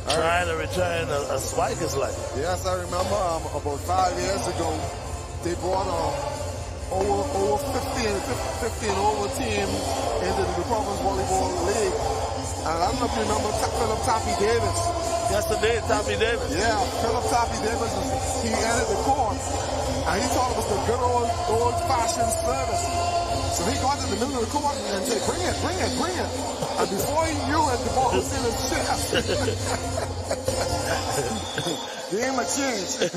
trying to return a spike is like. Yes, I remember about 5 years ago, they brought over 15 over team into the Province Volleyball League. And I don't know if you remember Philip Toppy Davis. Yesterday, Toppy Davis. Yeah, Philip Toppy Davis, he entered the court. And he thought it was the good old-fashioned service. So he got in the middle of the court and said, bring it. And before he knew it, the ball was in his chest. Game of change.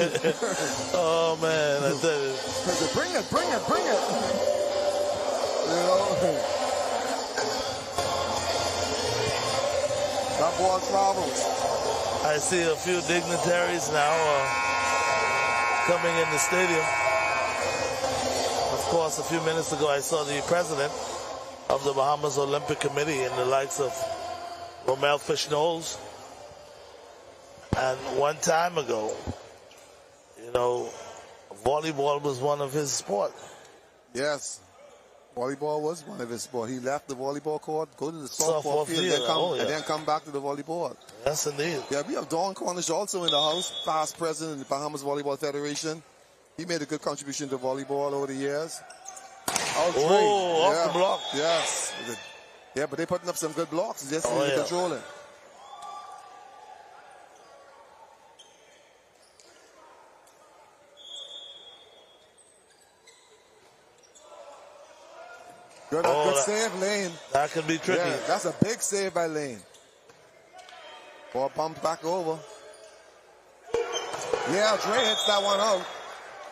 Oh, man, I tell you. Bring it. You know? That ball travels. I see a few dignitaries now coming in the stadium. Of course, a few minutes ago, I saw the president of the Bahamas Olympic Committee and the likes of Romel Fish-Knowles. And one time ago, you know, volleyball was one of his sports. Yes. Volleyball was one of his sports. He left the volleyball court, go to the softball field, and then come back to the volleyball. Yes, indeed. Yeah, we have Don Cornish also in the house, past president of the Bahamas Volleyball Federation. He made a good contribution to volleyball over the years. Off the block. Yes. Yeah, but they're putting up some good blocks. Just need to control it. Good save, Lane. That can be tricky. Yeah, that's a big save by Lane. Ball bumped back over. Yeah, Dre hits that one out.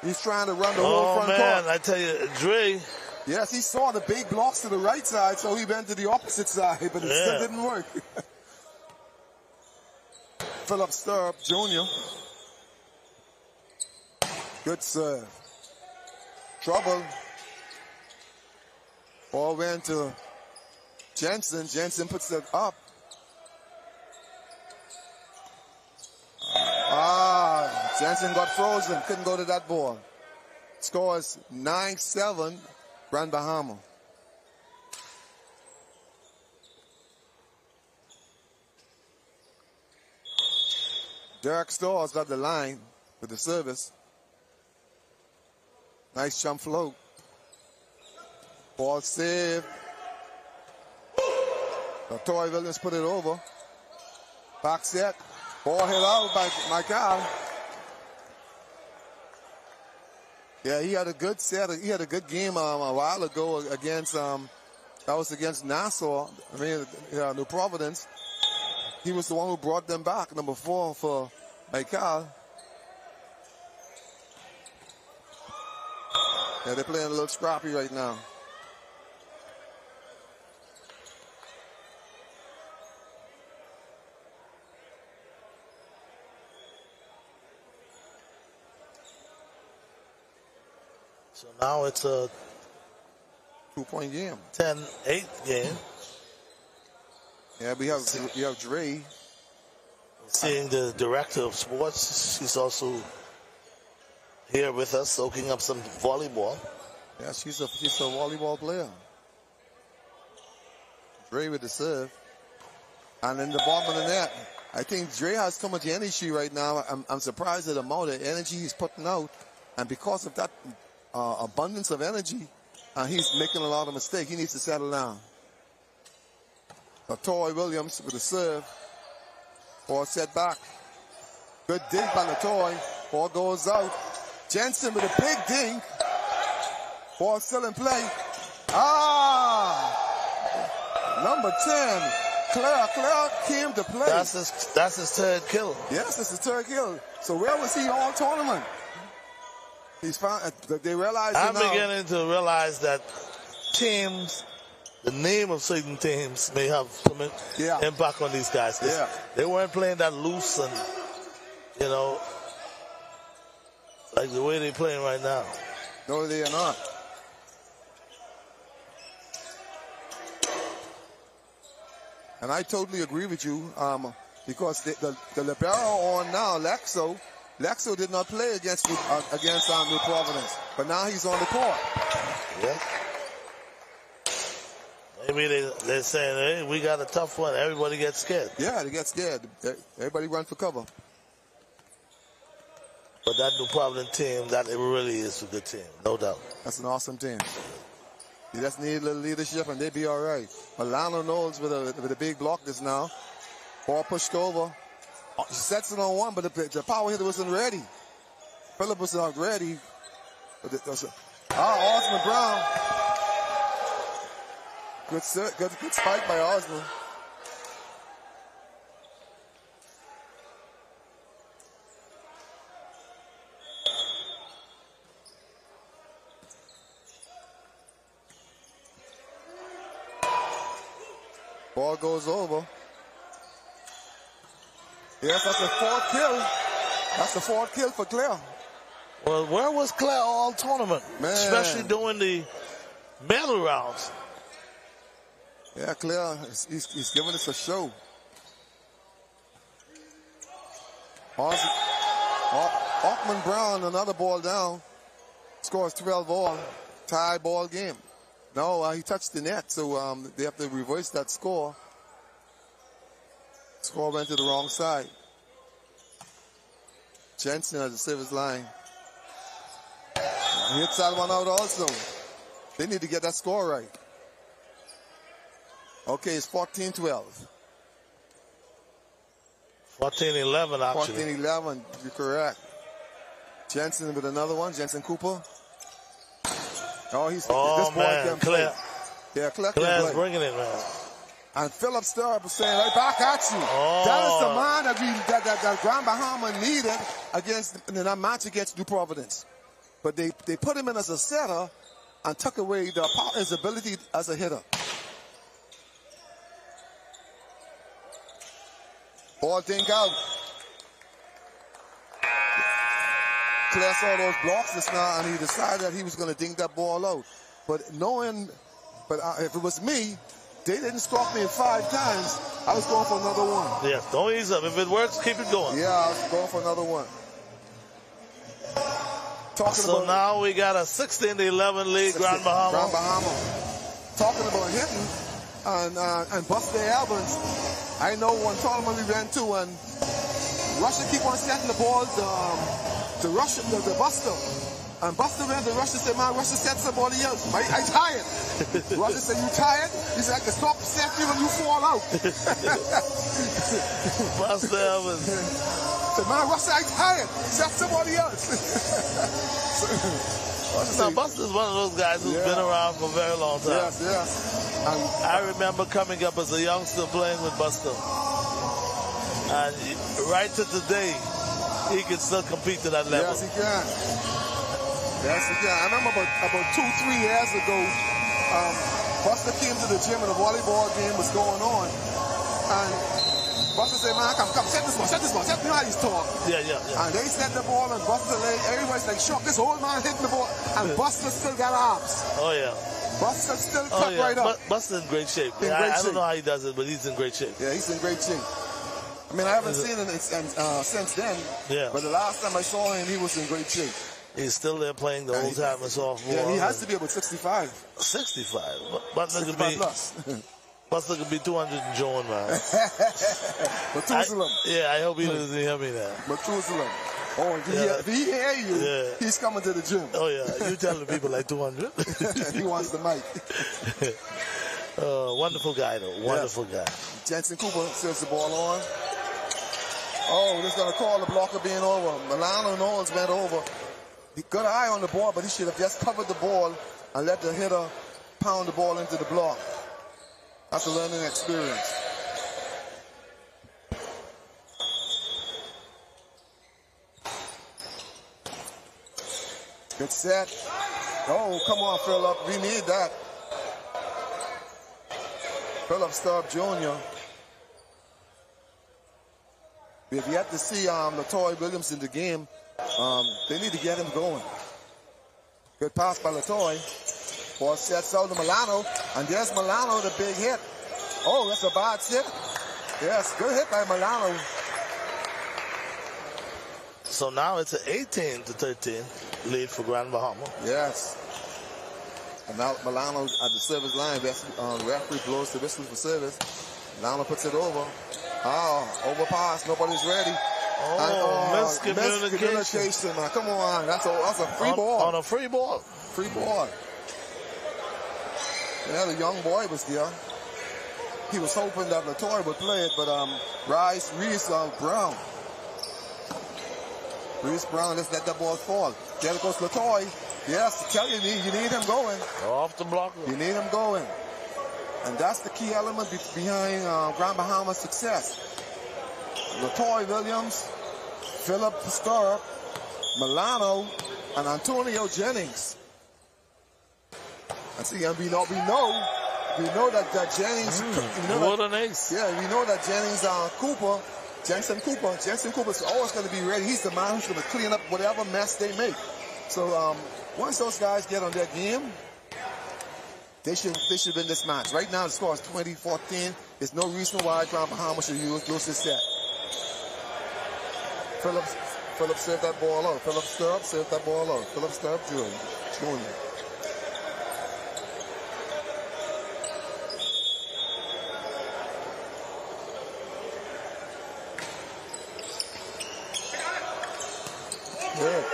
He's trying to run the whole front court. Oh, man, I tell you, Dre. Yes, he saw the big blocks to the right side, so he went to the opposite side, but it still didn't work. Philip Sturp Jr. Good serve. Trouble. Ball went to Jensen. Jensen puts it up. Jensen got frozen. Couldn't go to that ball. Scores 9-7, Grand Bahama. Derek Storrs got the line with the service. Nice jump float. Ball saved. Tory Williams put it over. Back set. Ball hit out by Michael. Yeah, he had a good set. He had a good game a while ago against, that was against Nassau. New Providence. He was the one who brought them back, number 4 for Michael. Yeah, they're playing a little scrappy right now. So now it's a 2-point game. 10-8 game. Yeah, we have Dre. Seeing the director of sports, she's also here with us, soaking up some volleyball. Yeah, she's a volleyball player. Dre with the serve. And in the bottom of the net, I think Dre has so much energy right now. I'm surprised at the amount of energy he's putting out. And because of that abundance of energy, he's making a lot of mistakes. He needs to settle down. Tory Williams with the serve. Ball set back. Good dink by Latoy. Ball goes out. Jensen with a big dink. Ball still in play. Number 10. Claire came to play. That's his third kill. Yes, it's his third kill. So where was he all tournament? He's found. They realize. I'm beginning to realize that teams, the name of certain teams, may have some impact on these guys. Yeah. They weren't playing that loose and, like the way they're playing right now. No, they are not. And I totally agree with you, because the libero on now, Lexo did not play against New Providence, but now he's on the court. Yeah. Maybe they're saying, hey, we got a tough one. Everybody gets scared. Yeah, they get scared. Everybody run for cover. But that New Providence team, that it really is a good team, no doubt. That's an awesome team. You just need a little leadership and they'll be all right. Alano Knowles with a big block this now. Ball pushed over. She sets it on one, but the power hitter wasn't ready. Phillip was not ready. Osmond Brown. Good spike by Osmond. Ball goes over. Yes, that's the fourth kill. That's the fourth kill for Claire. Well, where was Claire all tournament? Man. Especially during the medal rounds. Yeah, Claire, he's giving us a show. Ockman Brown, another ball down, scores 12 all, tie ball game. No, he touched the net, so they have to reverse that score. Score went to the wrong side. Jensen at the service line. He hits that one out also. They need to get that score right. Okay, it's 14-12. 14-11, actually. 14-11, you're correct. Jensen with another one, Jensen Cooper. Oh, this boy can play. Yeah, Claire can Claire's play. bringing it, man. And Philip Sturb was saying right back at you. That is the man that Grand Bahama needed in that match against New Providence. But they put him in as a setter and took away his ability as a hitter. Ball dink out. Claire saw those blocks just now, and he decided that he was going to dink that ball out. But if it was me, they didn't score me 5 times. I was going for another one. Yeah, don't ease up. If it works, keep it going. Yeah, I was going for another one. So now we got a 16-11 lead, Grand Bahama. Grand Bahama. Talking about hitting and Buster Evans. I know one tournament we went to, and Russia keep on setting the ball to Russia, the Buster. And Buster went to Russia and said, man, Russia set somebody else. I tired. Russia said, you tired? He said, I can stop setting you when you fall out. Buster Evans. Said, man, Russia, I tired. Set somebody else. Now, Buster's one of those guys who's been around for a very long time. Yes, yes. I remember coming up as a youngster playing with Buster. And right to today, he can still compete to that level. Yes, he can. Yes, he can. I remember about 2-3 years ago, Buster came to the gym and a volleyball game was going on. And Buster said, man, come, set this ball. Set me how he's tall. Yeah. And they set the ball and Buster everybody's like, shock, this old man hitting the ball. And Buster still got arms. Oh, yeah. Buster still cut right up. Buster's in great shape. I don't know how he does it, but he's in great shape. Yeah, he's in great shape. I mean, I haven't seen him since then. Yeah. But the last time I saw him, he was in great shape. He's still there playing the whole time as sophomore. Yeah, he has to be about 65. 65. Buster could be plus. Buster could be 200 and Joan, man. Methuselah. I hope he doesn't hear me now. Methuselah. Oh, if he hear you, he's coming to the gym. Oh, yeah. You telling people like 200? He wants the mic. Wonderful guy, though. Wonderful guy. Jensen Cooper sets the ball on. Oh, they're going to call the blocker being over. Milano Knowles went over. He got an eye on the ball, but he should have just covered the ball and let the hitter pound the ball into the block. That's a learning experience. Good set. Oh, come on, Phillip. We need that. Phillip Stubb Jr. We have yet to see Latoy Williams in the game. They need to get him going. Good pass by Latoy. Ball sets out to Milano. And there's Milano, the big hit. Oh, that's a bad hit. Yes, good hit by Milano. So now it's an 18-13 lead for Grand Bahama. Yes. And now Milano at the service line. Referee blows the whistle for service. Milano puts it over. Overpass. Nobody's ready. Miscommunication. Man. Come on. That's a free ball. On a free ball. Free ball. Yeah, the young boy was there. He was hoping that Latoy would play it, but Reese Brown. Reese Brown, let's let that ball fall. There goes Latoy. Yes, tell you need him going. Off the block. You need him going. And that's the key element behind Grand Bahama's success. Latoy Williams, Phillip Sturb, Milano, and Antonio Jennings. And see, and we know that Jennings. What an ace! Yeah, we know that Jennings Cooper Jensen Cooper's always going to be ready. He's the man who's going to clean up whatever mess they make. So once those guys get on their game, they should win this match. Right now the score is 20-14. There's no reason why Grand Bahamas should lose this set. Phillips served that ball out. Phillips Stirrup served that ball out. Phillips Stirrup Jr. Good.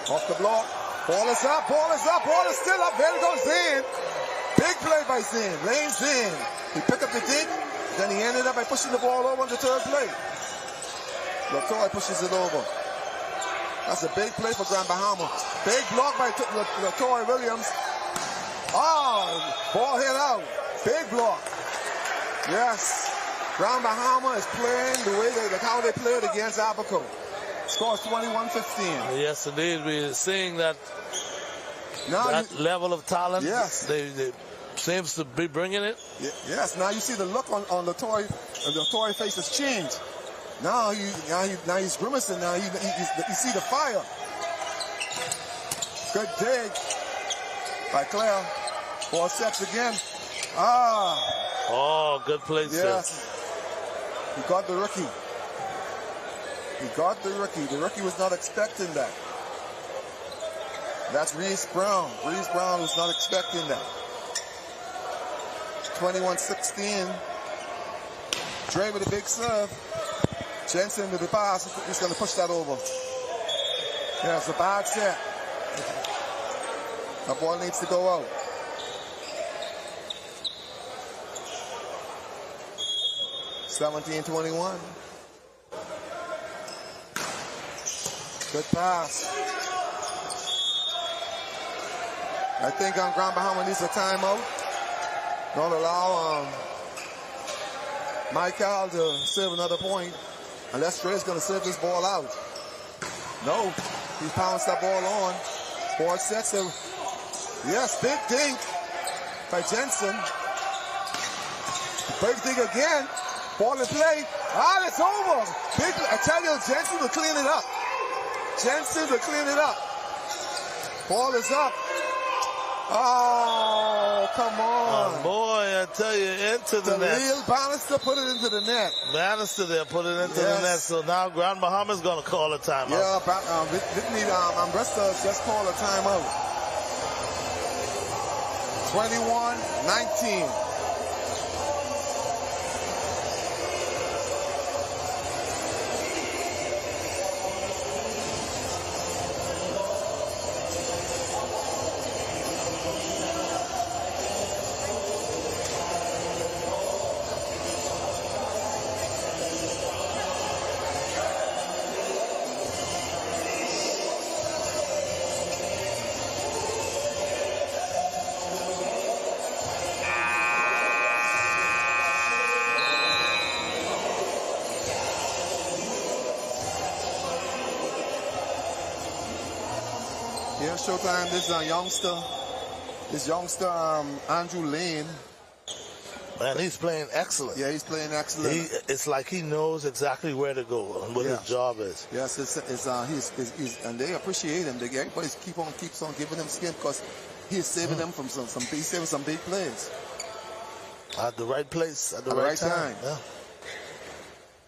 Off the block. Ball is up. Ball is still up. There goes Zane. Big play by Zane. Lane Zane. He picked up the dig. Then he ended up by pushing the ball over on the third play. Latoy pushes it over. That's a big play for Grand Bahama. Big block by Latoy Williams. Oh, ball hit out. Big block. Yes. Grand Bahama is playing the way how they played against Abaco. Scores 21-15. Yes, indeed. We're seeing that level of talent. Yes. They seems to be bringing it. Yes. Now you see the look on Latoy's face has changed. Now he's grimacing. Now you see the fire. Good dig by Claire. Ball sets again. Oh, good play. Yes. He got the rookie. The rookie was not expecting that. That's Reese Brown. Reese Brown was not expecting that. 21-16. Dre with a big serve. Jensen with the pass. He's going to push that over. Yeah, it's a bad set. The ball needs to go out. (17-21). Good pass. I think Grand Bahama needs a timeout. Don't allow Michael to serve another point unless Dre's going to serve this ball out. No, he pounced that ball on. Ball sets him. Yes, big dink by Jensen. Big dink again. Ball in play. It's over. I tell you, Jensen will clean it up. Ball is up. Oh, come on. Oh, boy, I tell you, into the net. Real Bannister put it into the net. Bannister there put it into the net. So now Grand Bahama is going to call a timeout. Yeah, Whitney Ambresta just called a timeout. 21-19. Yeah, Showtime, this youngster, Andrew Lane. Man, he's playing excellent. Yeah, he's playing excellent. It's like he knows exactly where to go and what his job is. Yes, he's and they appreciate him. Everybody keeps on giving him skin because he's saving them from some big plays. At the right place, at the right time. Yeah.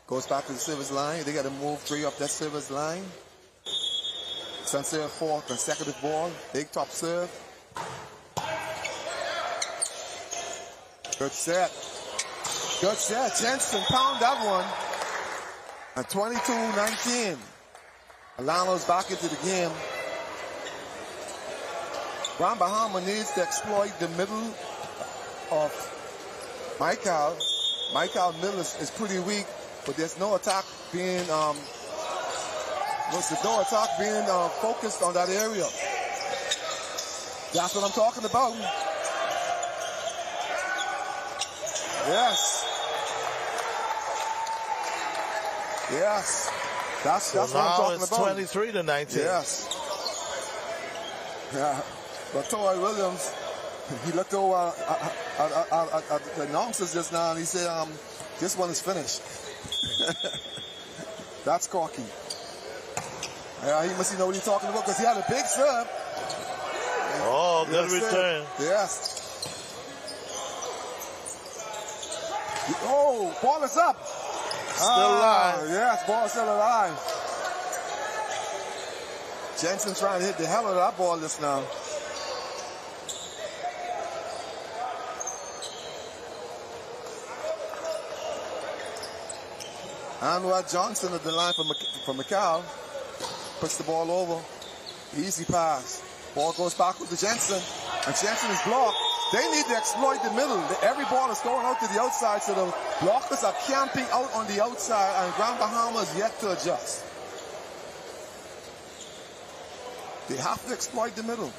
Goes back to the service line. They got to move 3 up that service line. Sun serve 4 consecutive ball. Big top serve. Good set. Jensen pound that one. And 22-19. Alano's back into the game. Grand Bahama needs to exploit the middle of Michael. Michael middle is pretty weak, but there's no attack being focused on that area. That's what I'm talking about. Yes. That's what I'm talking about. It's 23-19. Yes. Yeah. But Toy Williams, he looked over The announcers just now, and he said, this one is finished. That's cocky. Yeah, he must know what he's talking about because he had a big serve. Oh, good return. Yes. Oh, ball is up. Still alive. Yes, ball is still alive. Jensen trying to hit the hell out of that ball just now. Anwar Johnson at the line for Macau. Puts the ball over. Easy pass. Ball goes back with Jensen. And Jensen is blocked. They need to exploit the middle. Every ball is going out to the outside, so the blockers are camping out on the outside, and Grand Bahamas yet to adjust. They have to exploit the middle.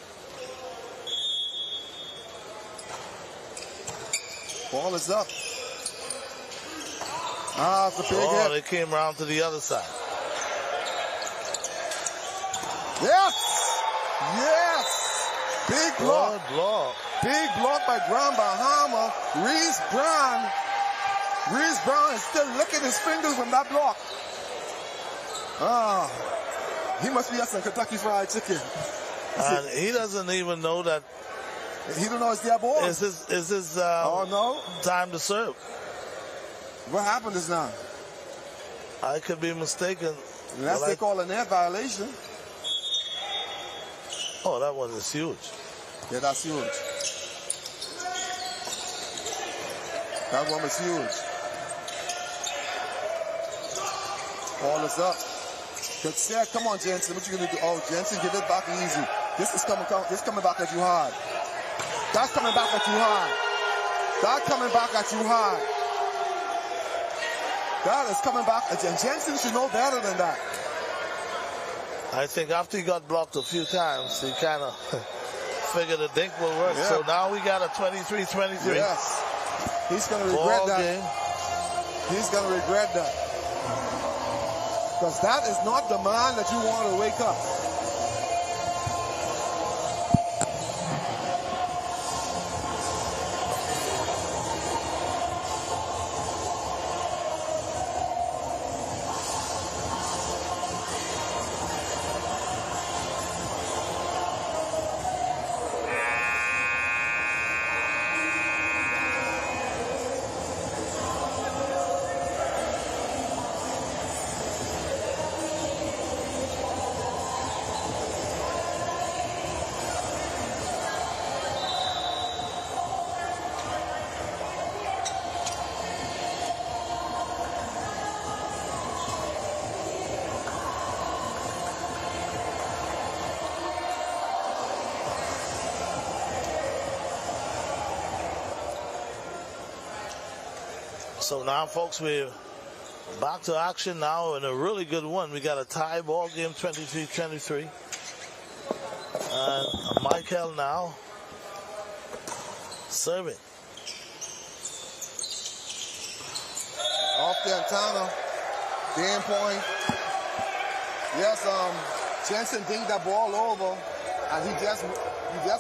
Ball is up. It's a big hit. They came around to the other side. Yes! Yes! Big block. Good block. Big block by Grand Bahama. Reese Brown is still licking his fingers from that block. He must be at some Kentucky Fried Chicken. And he doesn't even know that. He don't know it's their ball. Is his time to serve. What happened just now? I could be mistaken. Unless they call a net violation. Oh, that one is huge. Yeah, that's huge. That one is huge. Ball is up. Good set. Come on, Jensen. What you gonna do? Oh, Jensen, give it back easy. This is coming back at you hard. That's coming back at you hard. That's coming back at you hard. That is coming back. And Jensen should know better than that. I think after he got blocked a few times, he kind of figured the dink will work. Yeah. So now we got a 23-23. Yes. He's going to regret that. Game. He's going to regret that. Because that is not the man that you want to wake up. So now, folks, we're back to action now in a really good one. We got a tie ball game, 23-23. And Michael now serving. Off the antenna. Game point. Yes, Jensen dinked that ball over, and he just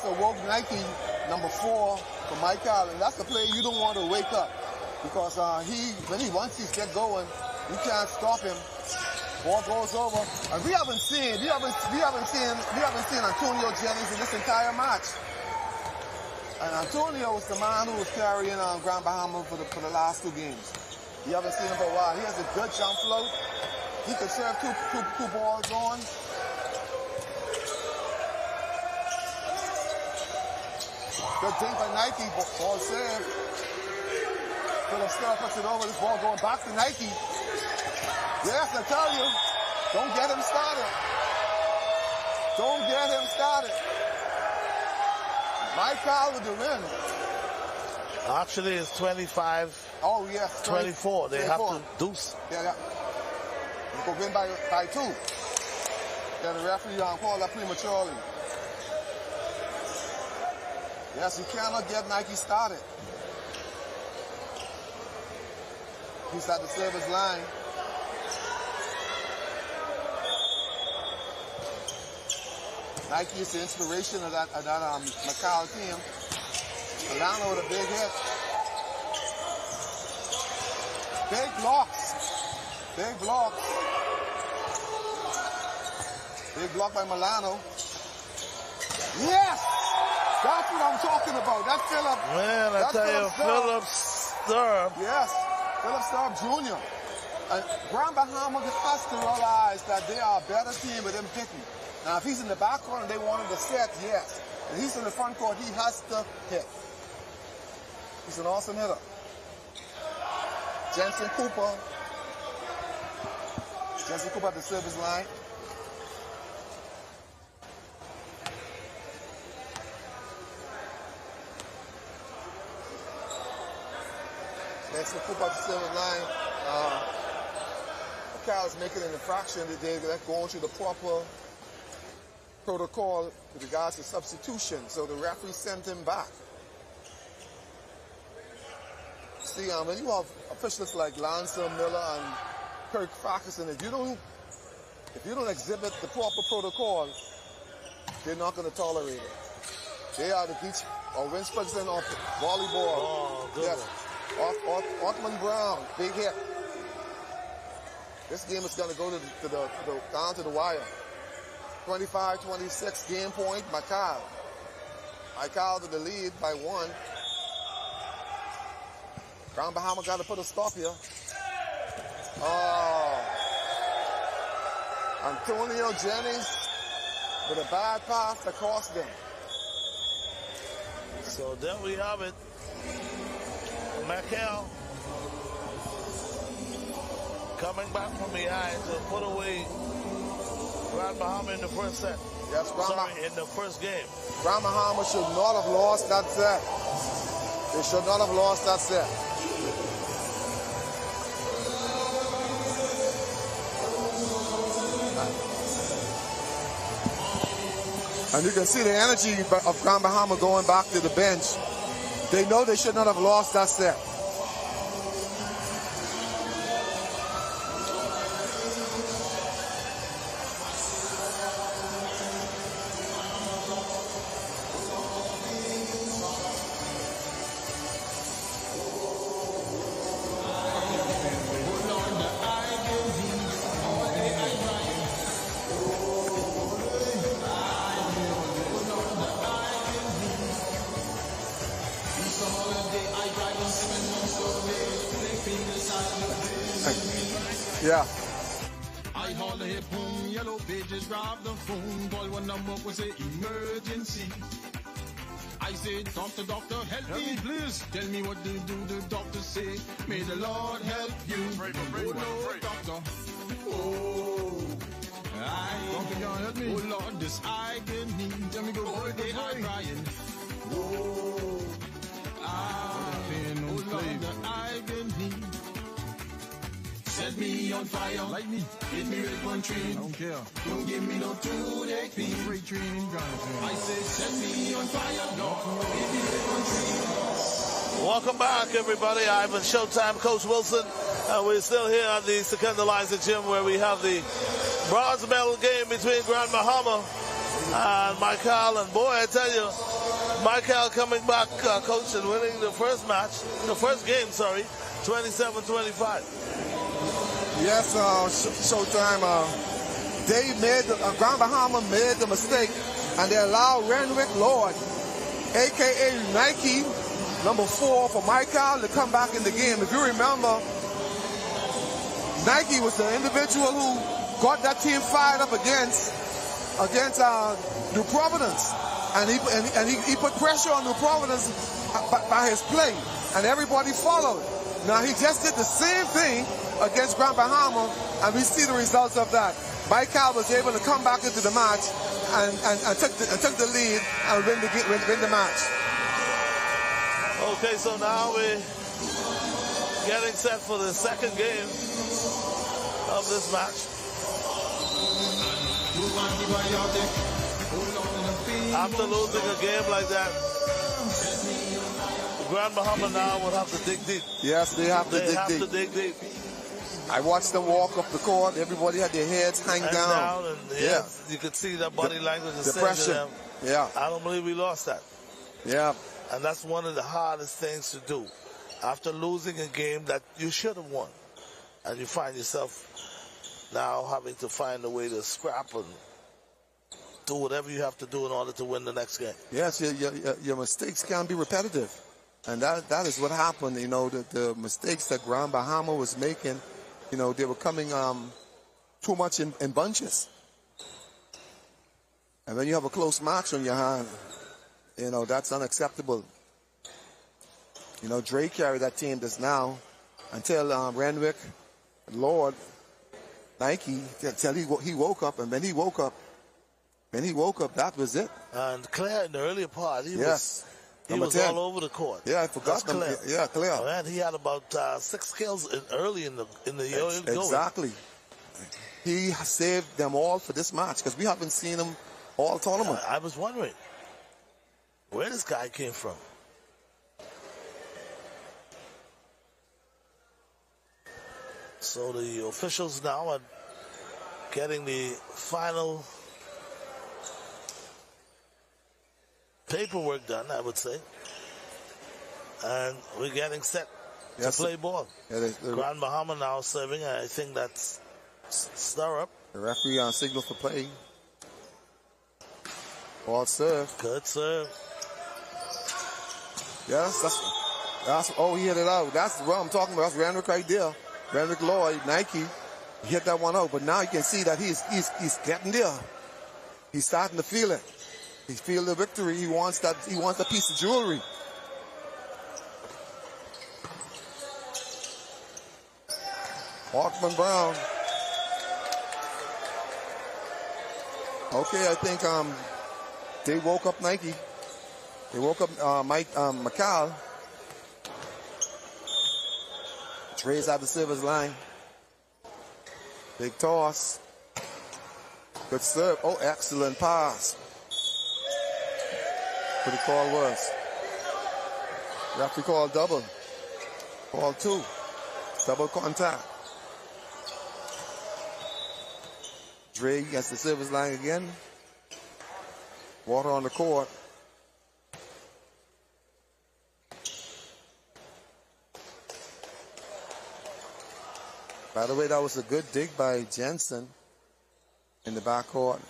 awoke Nike number 4 for Michael, and that's the play you don't want to wake up. Because once he gets going, you can't stop him. Ball goes over, and we haven't seen Antonio Jennings in this entire match. And Antonio was the man who was carrying Grand Bahama for the last 2 games. You haven't seen him for a while. He has a good jump float. He could serve two balls on. Good dink by Nike. Ball served. Philip Starr puts it over. This ball going back to Nike. Yes, I tell you, don't get him started. Don't get him started. Michael with the win. Actually, it's 25. Oh, yes. 24. They have to deuce. Yeah. You go win by 2. Yeah, the referee called that prematurely. Yes, you cannot get Nike started. He's at the service line. Nike is the inspiration of that Macau team. Milano with a big hit. Big blocks. Big blocks. Big block by Milano. Yes! That's what I'm talking about. That's Philip. Man, I tell you, Philip Sturb. Yes, Philip Sturb Jr. And Grand Bahama has to realize that they are a better team with him hitting. Now, if he's in the back court and they want him to set, yes. If he's in the front court, he has to hit. He's an awesome hitter. Jensen Cooper. Jensen Cooper at the service line. Jensen Cooper at the service line. Cal's making an infraction today. They're going through the proper protocol with regards to substitution. So the referee sent him back. See, when you have officials like Lancer, Miller, and Kirk Farquharson, if you don't exhibit the proper protocol, they're not going to tolerate it. They are the beach or Vince Ferguson of volleyball. Oh, good yes. Othman Brown, big hit. This game is going to go down to the wire. 25-26 game point by Kyle. Kyle to the lead by 1. Grand Bahama got to put a stop here. Oh. Antonio Jennings with a bad pass that cost them. So there we have it. Michael coming back from behind to put away Grand Bahama in the first set. Yes, in the first game. Grand Bahama should not have lost that set. They should not have lost that set. And you can see the energy of Grand Bahama going back to the bench. They know they should not have lost that set. Yeah. I haul a hip home, yellow pages, grab the phone, call one number, was say emergency. I said, doctor, help me please. Tell me what to do, the doctor say. May the Lord help you. Pray, Lord, doctor. Oh, doctor, God help me. Oh Lord, this agony. Tell me go, boy, they are crying. Oh, Lord, the agony. Set me on fire, like me. Hit me with one train. I don't care. Don't give me no toothache pain. Freight train in Ghana. I say, set me on fire, Lord. Hit me with one train. Welcome back, everybody. Ivan Showtime, Coach Wilson. We're still here at the Secunda Liza Gym where we have the bronze medal game between Grand Bahama and Michael. And boy, I tell you, Michael coming back, Coach, and winning the first game, 27-25. Yes, Showtime. Grand Bahama made the mistake, and they allowed Renwick Lord, a.k.a. Nike, number 4 for Michael, to come back in the game. If you remember, Nike was the individual who got that team fired up against New Providence, and he put pressure on New Providence by his play, and everybody followed. Now he just did the same thing against Grand Bahama, and we see the results of that. Michael was able to come back into the match and took the lead and win the match. Okay, so now we're getting set for the second game of this match. After losing a game like that, Grand Bahama now will have to dig deep. Yes, they have to dig deep. I watched them walk up the court. Everybody had their heads hang down. And you could see that body language is saying to them, Yeah. I don't believe we lost that. Yeah. And that's one of the hardest things to do. After losing a game that you should have won, and you find yourself now having to find a way to scrap and do whatever you have to do in order to win the next game. Yes, your mistakes can be repetitive. And that is what happened. You know, the mistakes that Grand Bahama was making, you know, they were coming too much in bunches. And when you have a close match on your hand, you know, that's unacceptable. You know, Dre carried that team just now until Renwick, Lord, Nike, until he woke up. And when he woke up, that was it. And Claire in the earlier part, he was all over the court. Yeah, I forgot That's Claire. Yeah, Claire. Oh, man, he had about 6 kills early in the year. Exactly. He saved them all for this match because we haven't seen him all tournament. I was wondering where this guy came from. So the officials now are getting the final paperwork done, I would say. And we're getting set to play ball. Yeah, Grand Bahama now serving, and I think that's stir-up. The referee on signal for play. Ball serve. Good serve. Yes, that's he hit it out. That's what I'm talking about. That's Renwick right there. Renwick Lloyd, Nike, he hit that one out. But now you can see that he's getting there. He's starting to feel it. He feels the victory. He wants that piece of jewelry. Hawkman Brown. Okay, I think they woke up Nike. They woke up Mike McCall. Dre's out the service line. Big toss. Good serve. Oh, excellent pass. What the call was. Referee called double. Call 2. Double contact. Dre against the service line again. Water on the court. By the way, that was a good dig by Jensen in the backcourt.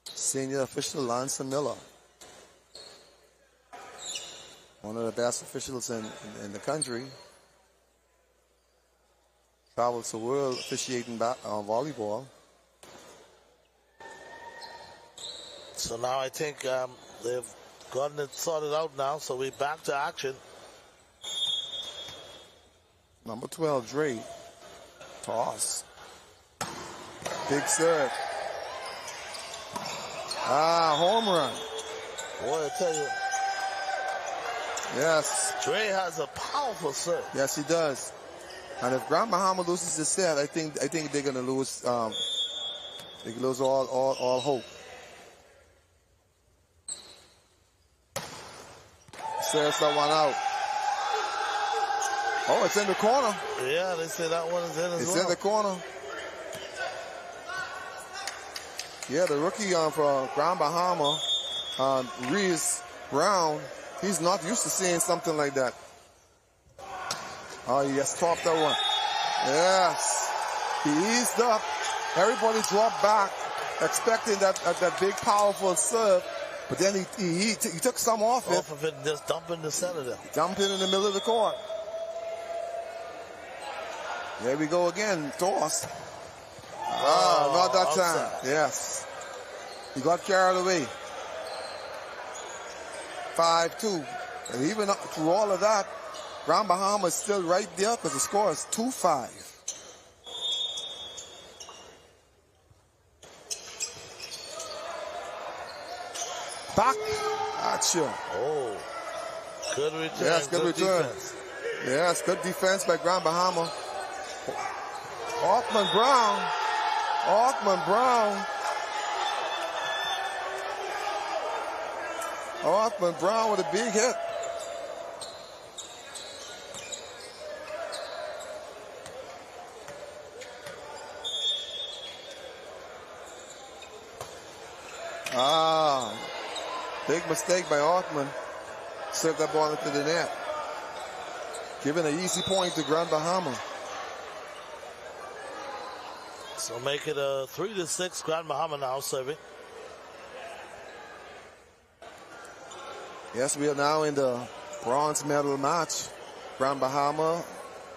Senior official Lance Miller. One of the best officials in the country. Travels the world officiating volleyball. So now I think they've gotten it sorted out now, so we're back to action. Number 12, Dre. Toss. Big serve. Home run. Boy, I tell you. Yes. Dre has a powerful serve. Yes, he does. And if Grand Bahama loses this set, I think they're gonna lose. They can lose all hope. Serves that one out. Oh, it's in the corner. Yeah, they say that one is in as well. It's in the corner. Yeah, the rookie for Grand Bahama, Reese Brown, he's not used to seeing something like that. Oh, he has topped that one. Yes. He eased up. Everybody dropped back, expecting that big, powerful serve. But then he took some off it. Off of it and just dump in the center there. Dump it in the middle of the court. There we go again. Toss. Not that time. Yes. He got carried away. 5-2. And even through all of that, Grand Bahama is still right there because the score is 2-5. Back at you. Oh. Good return. Yes, good return. Defense. Yes, good defense by Grand Bahama. Altman Brown. Altman Brown. Altman Brown with a big hit. Big mistake by Ortman. Served that ball into the net. Giving an easy point to Grand Bahama. So make it a 3-6. Grand Bahama now serving. Yes, we are now in the bronze medal match. Grand Bahama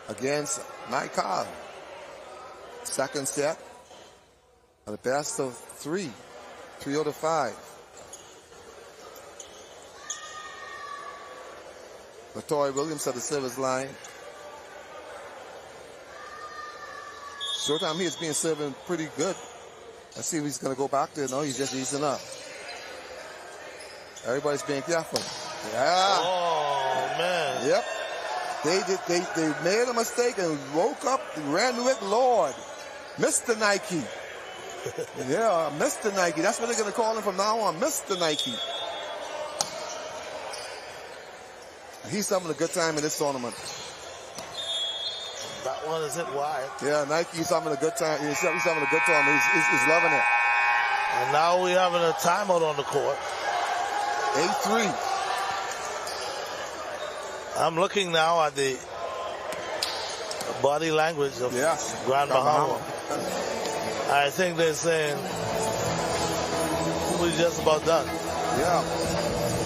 against Naikal. Second set. The best of 3 out of 5. Latoya Williams at the service line. Showtime, he has been serving pretty good. Let's see if he's going to go back there. No, he's just easing up. Everybody's being careful. Yeah. Oh, man. Yep. They made a mistake and woke up, ran with Lord. Mr. Nike. Yeah, Mr. Nike. That's what they're going to call him from now on, Mr. Nike. He's having a good time in this tournament. That one is hit wide. Yeah, Nike's having a good time. He's having a good time. He's loving it. And now we're having a timeout on the court. 8-3. I'm looking now at the body language of Grand Bahama. I think they're saying we're just about done. Yeah.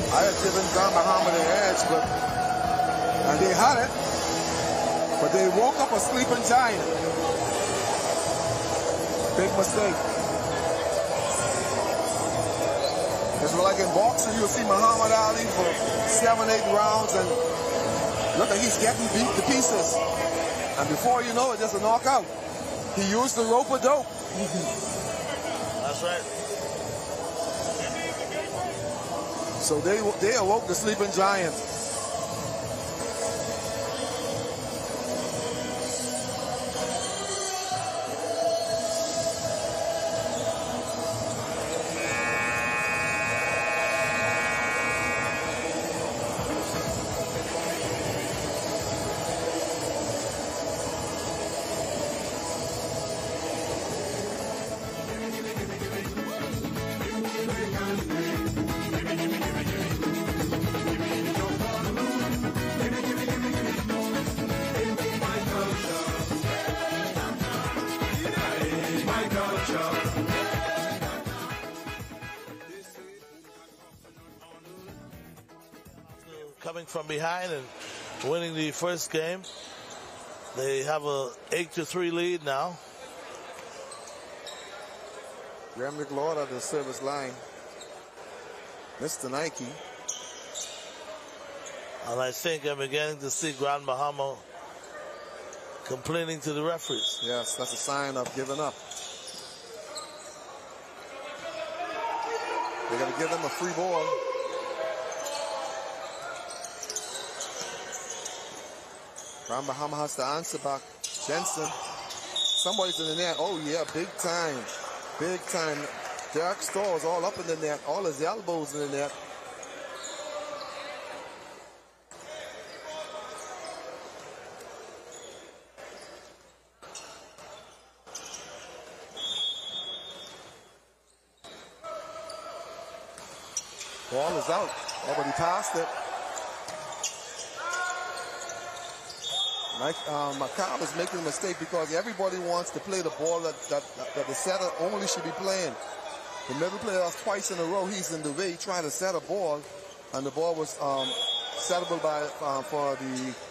I had given Grand Bahama the edge, and they had it, but they woke up a sleeping giant. Big mistake. It's like in boxing, you'll see Muhammad Ali for 7-8 rounds, and look like he's getting beat to pieces. And before you know it, there's a knockout. He used the rope-a-dope. That's right. So they awoke the sleeping giant. Coming from behind and winning the first game. They have a 8-3 lead now. Graham McLeod at the service line. Mr. Nike. And I think I'm beginning to see Grand Bahama complaining to the referees. Yes, that's a sign of giving up. They're going to give them a free ball. Grand Bahama has to answer back. Jensen. Somebody's in the net. Oh, yeah, big time. Big time. Derek Storrs all up in the net. All his elbows in the net. Ball is out. Nobody passed it. Macab is making a mistake because everybody wants to play the ball that the setter only should be playing. The middle player twice in a row, he's in the way trying to set a ball, and the ball was settable for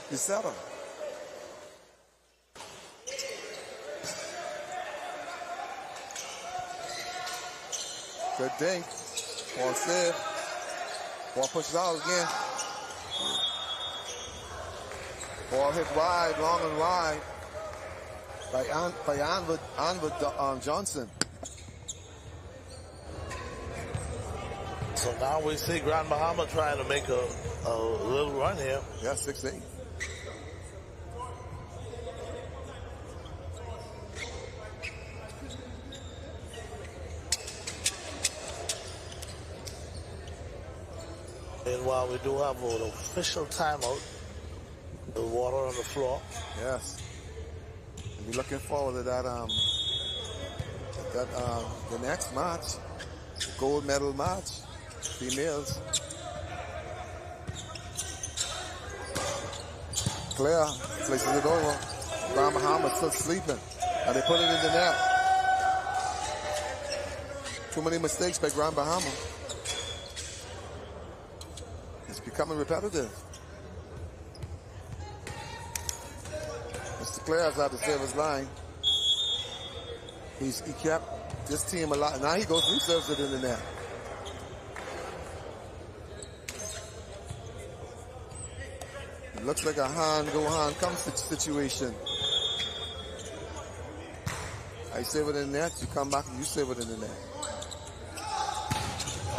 the setter. Good dink. Ball saved. Ball pushes out again. Ball hit wide, long and wide by Anwood Johnson. So now we see Grand Bahama trying to make a little run here. Yeah, 6-8. And while we do have an official timeout, the water on the floor. Yes. And we're looking forward to that the next match. gold medal match, females. Claire places it over. Grand Bahamas still sleeping, and they put it in the net. Too many mistakes by Grand Bahama. It's becoming repetitive. Mr. Claire's at the service line. He kept this team alive. Now he goes, he serves it in the net. It looks like a hand come situation. I serve it in the net, you come back and you serve it in the net.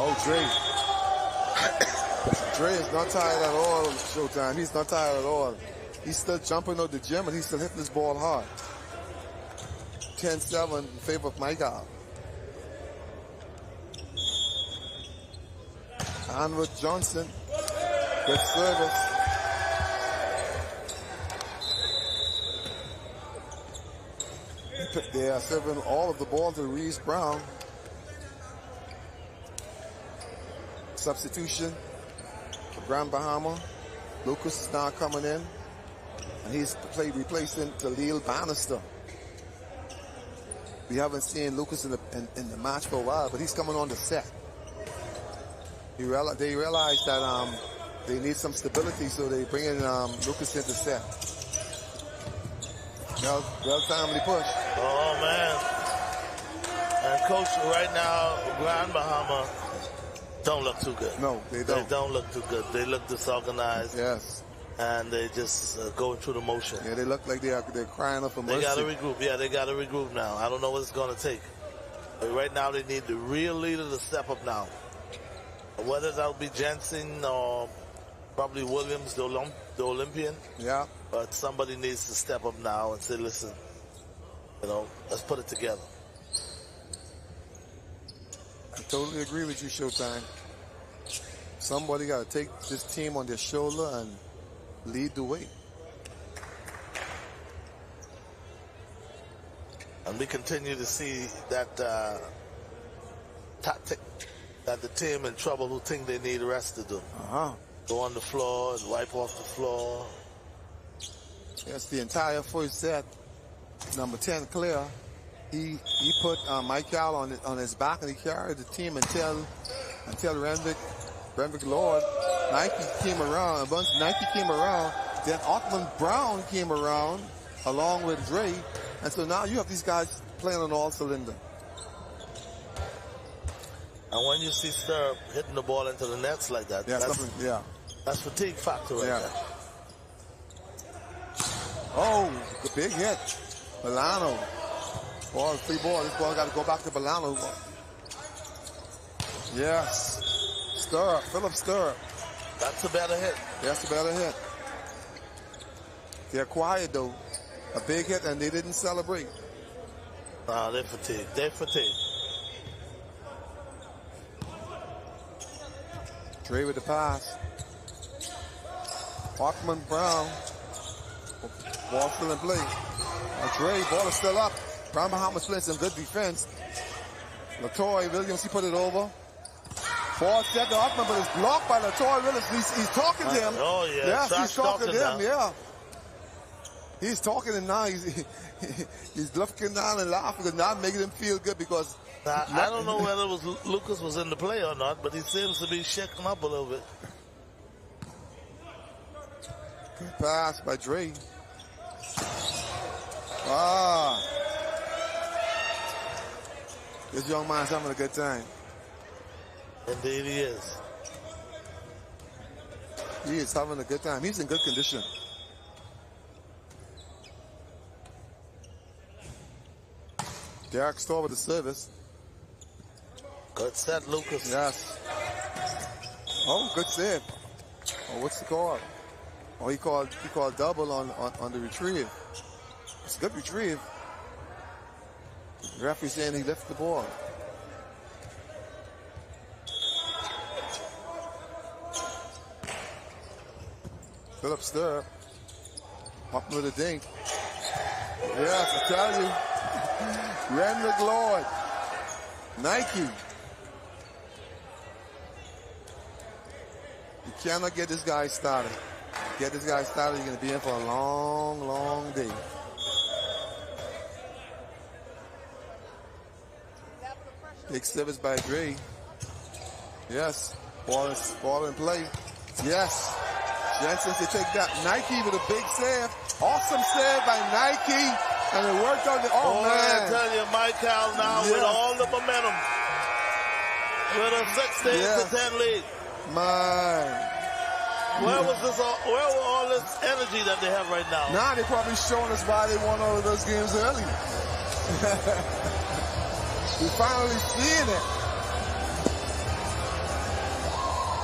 Oh, Dre. Dre is not tired at all, Showtime. He's not tired at all. He's still jumping out the gym and he's still hitting his ball hard. 10-7 in favor of my guy. Anwood Johnson. Good service. They are serving all of the ball to Reese Brown. Substitution for Grand Bahama. Lucas is now coming in, and he's replacing Khalil Bannister. We haven't seen Lucas in the match for a while, but he's coming on the set. They realize that they need some stability, so they bring in Lucas into set. Well timely push. Oh, man. And Coach, right now, Grand Bahama don't look too good. No, they don't. They don't look too good. They look disorganized. Yes. And they just going through the motion. Yeah, they look like they're crying up for mercy. They got to regroup. Yeah, they got to regroup now. I don't know what it's going to take. But right now, they need the real leader to step up now. Whether that'll be Jensen or probably Williams, the Olympian. Yeah. But somebody needs to step up now and say, listen, let's put it together. I totally agree with you, Showtime. Somebody got to take this team on their shoulder and lead the way. And we continue to see that tactic that the team in trouble who think they need rest to do. Go on the floor and wipe off the floor. That's the entire first set. Number 10, Claire. He put Michael on his back and he carried the team until Renwick Lord. Nike came around. Once Nike came around, then Ockman Brown came around along with Dre. And so now you have these guys playing on all cylinder. And when you see Stirrup hitting the ball into the nets like that, that's fatigue factor right there. Oh, the big hit. Milano. Ball, free ball. This ball got to go back to Milano. Yes. Stirrup, Philip Stirrup. That's a better hit. That's a better hit. They're quiet though. A big hit and they didn't celebrate. They're fatigued. They're fatigued. Dre with the pass. Ockman Brown. Ball still in play. Dre, ball is still up. Grand Bahamas playing some good defense. Latoy Williams, he put it over. Ball set to Ockman, but it's blocked by Latoy Williams. He's talking to him. Oh, yeah. Yes, he's talking to him, now. He's talking and now he's looking down and laughing and not making him feel good because... I don't know whether Lucas was in the play or not, but he seems to be shaking up a little bit. Good pass by Dre. This young man's having a good time. Indeed he is. He is having a good time. He's in good condition. Derek Storr with the service. Good set, Lucas. Yes. Oh, good save. Oh, what's the call? Oh, he called double on the retrieve. It's a good retrieve. The referee saying he left the ball. Philip Stirrup. Up with a dink. Yes, I tell you. Renwick Lord. Nike. cannot get this guy started. Get this guy started, you're going to be in for a long, long day. Big service by Gray. Yes. Ball in play. Yes. Jensen to take that. Nike with a big save. Awesome save by Nike. And it worked on the, oh man. I tell you, Michael now with all the momentum. With a 16-10 lead. Man. Where were all this energy that they have right now? Now they're probably showing us why they won all of those games early. We're finally seeing it.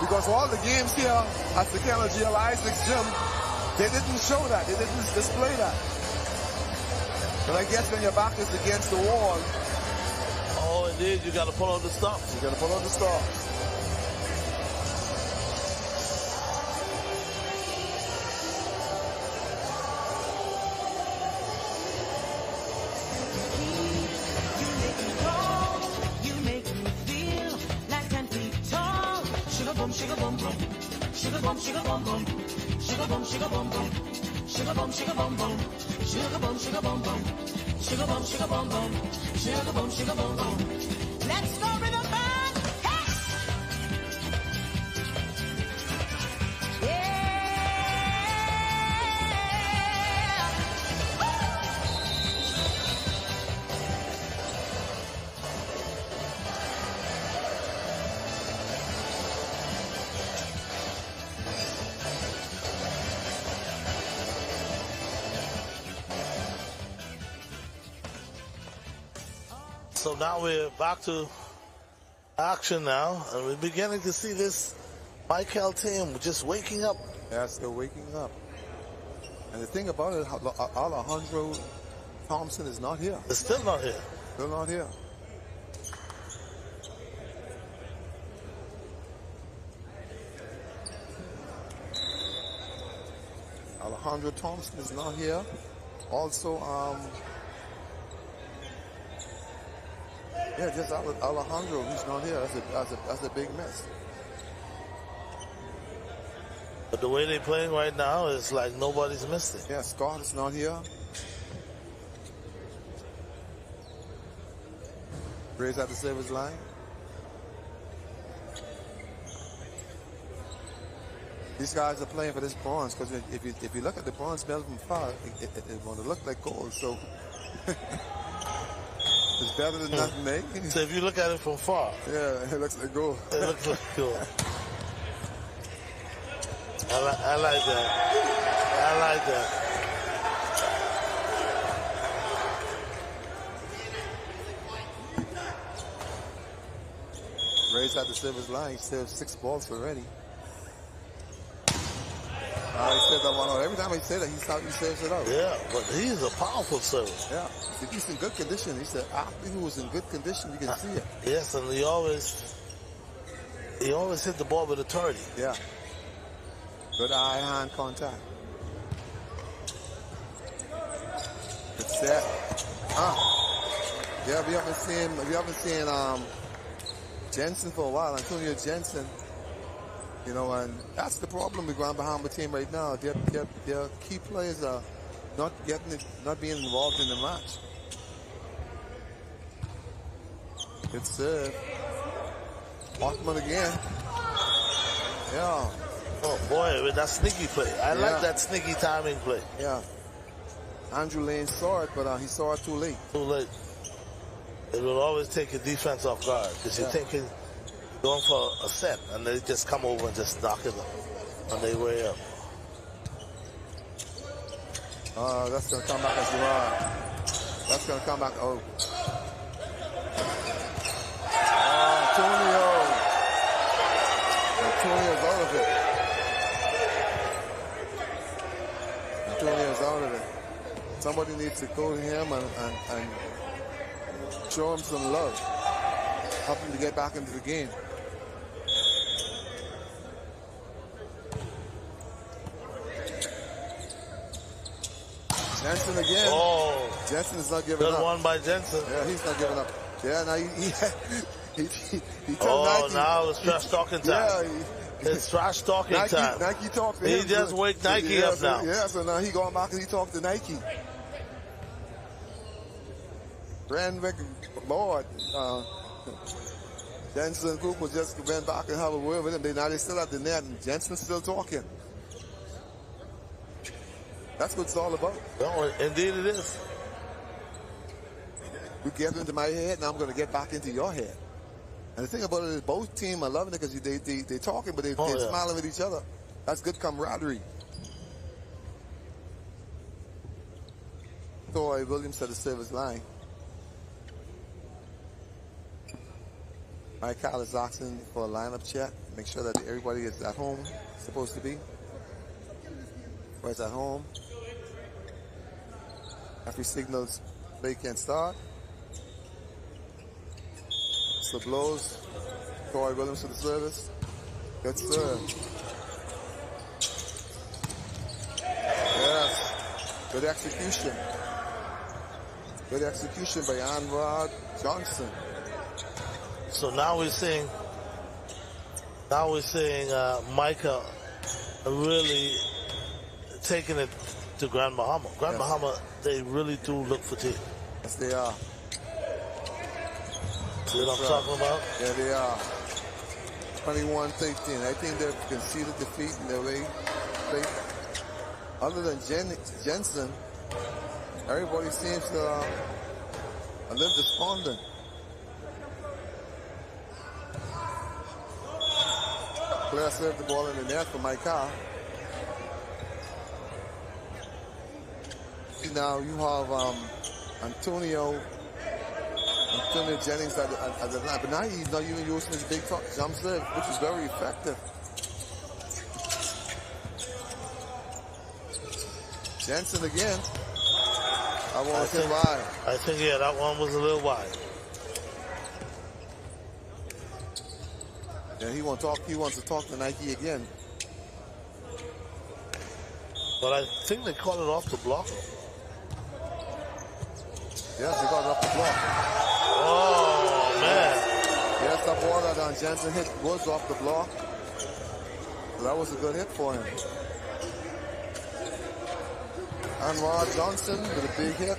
Because all the games here at the Kennel G.L. Isaacs gym, they didn't show that. They didn't display that. But I guess when your back is against the wall. Oh, indeed. You got to pull on the stops. You got to pull on the stops. Sugar bum bum, sugar bum, sugar bum bum, sugar bum, sugar bum bum, sugar bum, sugar bum bum, sugar bum, sugar bum bum, sugar bum, sugar bum bum, sugar bum, sugar bum bum. Let's go with the band. So now we're back to action now, and we're beginning to see this Michael team just waking up. Yes, they're waking up. And the thing about it, Alejandro Thompson is not here. They're still not here. Still not here. Alejandro Thompson is not here. Also, yeah, just Alejandro, he's not here. That's a big mess. But the way they're playing right now is like nobody's missed it. Yeah, Scott is not here. Gray's at the service line. These guys are playing for this bronze because if you look at the bronze medal from far, it going to look like gold. So. It's better than nothing, mate. So if you look at it from far. Yeah, it looks like gold. It looks like gold. I like that. I like that. Ray's at the service line. He served 6 balls already. He said that one out. Every time he said that, he saves it out. Yeah, but he's a powerful server. Yeah, if he's in good condition, he's an athlete who was in good condition. You can see it. Yes, and he always hit the ball with authority. Yeah. Good eye-hand contact. Good set. Yeah, we haven't seen Jensen for a while. Antonio Jensen. You know, and that's the problem with Grand Bahama team right now. Their key players are not being involved in the match. Good serve. Hoffman again. Yeah. Oh boy, with that sneaky play. I like that sneaky timing play. Yeah. Andrew Lane saw it, but he saw it too late. Too late. It will always take your defense off guard because you're thinking going for a set, and they just come over and just knock it on their way up. That's going to come back as well. That's going to come back. Oh. Antonio's out of it. Antonio's out of it. Somebody needs to go to him and show him some love. Help him to get back into the game. Jensen again. Oh. Jensen is not giving up. Good one by Jensen. Yeah, he's not giving up. Yeah, now He told Oh, Nike. now it's trash talking time. Yeah, it's trash talking time. Nike talked to him. He just wake Nike up now. So now he going back and he talked to Nike. Randwick, Lord, Jensen and Cooper just went back and have a word with him. Now they still at the net, and Jensen's still talking. That's what it's all about. No, indeed it is. You get into my head, now I'm going to get back into your head. And the thing about it is both teams are loving it because they talking, but they're smiling with each other. That's good camaraderie. Troy Williams at the service line. Mike Kyle is asking for a lineup check. Make sure that everybody is at home, supposed to be. Everybody's at home. After signals, play can start. So blows. Troy Williams for the service. Good serve. Yes. Good execution. Good execution by Anwar Johnson. So now we're seeing Micah really taking it to Grand Bahama. Grand Bahama, they really do look fatigued. Yes, they are. See what I'm talking about? Yeah, they are. 21-13. I think they've conceded defeat in their way. Other than Jensen, everybody seems to a little despondent. Claire served the ball in the net for Micah. Now you have Antonio Jennings at the line, but now he's not even using his big jump serve, which is very effective. Jensen again. I want to say wide. I think, yeah, that one was a little wide. Yeah, he wants to talk to Nike again. But I think they called it off the block. Yes, they got it off the block. Oh, man. Yes, that ball that Jensen hit was off the block. So that was a good hit for him. Anwar Johnson with a big hit.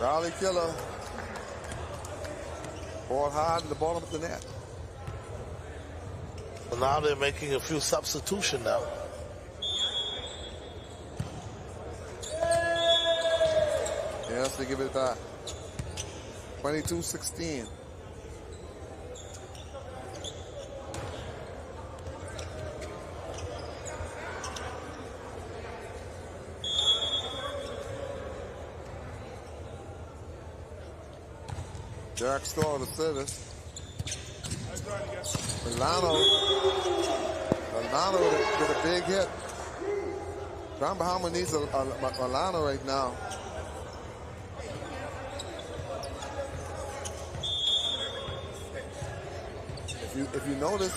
Raleigh Killer. Ball hard in the bottom of the net. Well, now they're making a few substitutions now. Yes, they give it back. 22-16. Jack Starr the service. Milano with a big hit. Grand Bahama needs a Milano right now. If you notice,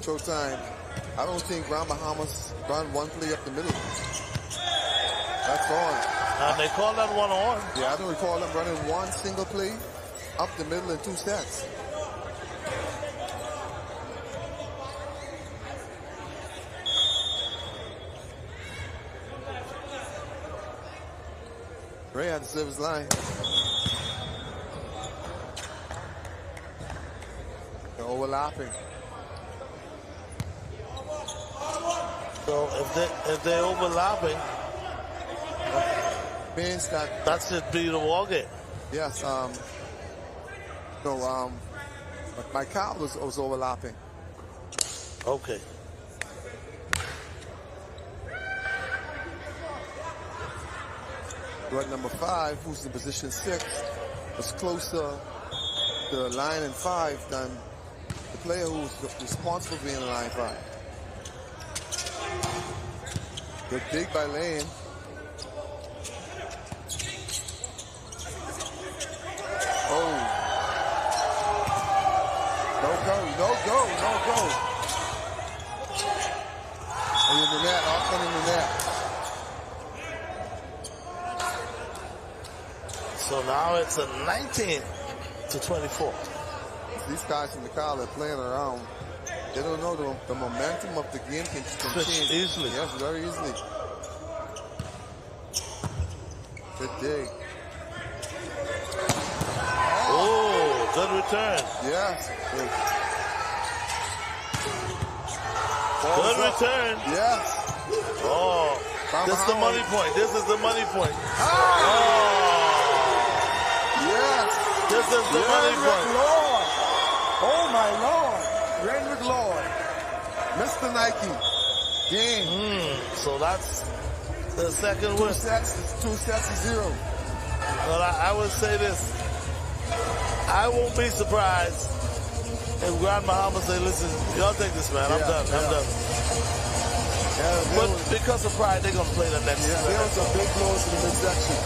Showtime, I don't think Grand Bahamas run one play up the middle. That's on. And they call that one on. Yeah, I don't recall them running one single play up the middle in 2 sets. Ray at the service line. They're overlapping. So if they're overlapping, means that's it, be the ball game. Yes. My cow was overlapping. Okay. But number 5, who's in position 6, was closer to line in 5 than the player who's responsible for being in line 5. Good dig by Lane. Oh. No go. In the net, off in the net. So now it's a 19-24. These guys in the car are playing around. They don't know the momentum of the game can change easily. Yes, very easily. Good dig. Oh, good return. Yes. Good return. Yes. Oh, this is the money point. This is the money point. Oh. Yes. This is the money point. Lord. Oh, my Lord. Renwick Lord. Mr. Nike. Game. So that's the second win. 2 sets to 0. Well, I would say this. I won't be surprised if Grand Bahamas say, listen, y'all take this, man. I'm done. I'm done. But because of pride, they're going to play the next. Yeah, there was some big blows in the midsection.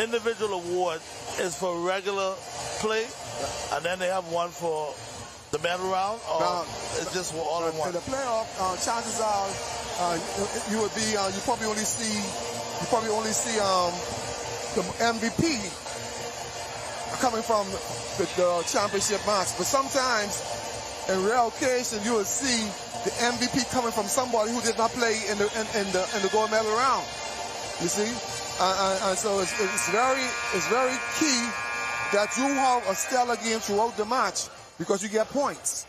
Individual award is for regular play, and then they have one for the medal round, or it's just for all in one? In the playoff, chances are you would be you probably only see the MVP coming from the championship match, but sometimes in rare occasions you will see the MVP coming from somebody who did not play in the gold medal round. You see. And so it's very key that you have a stellar game throughout the match because you get points.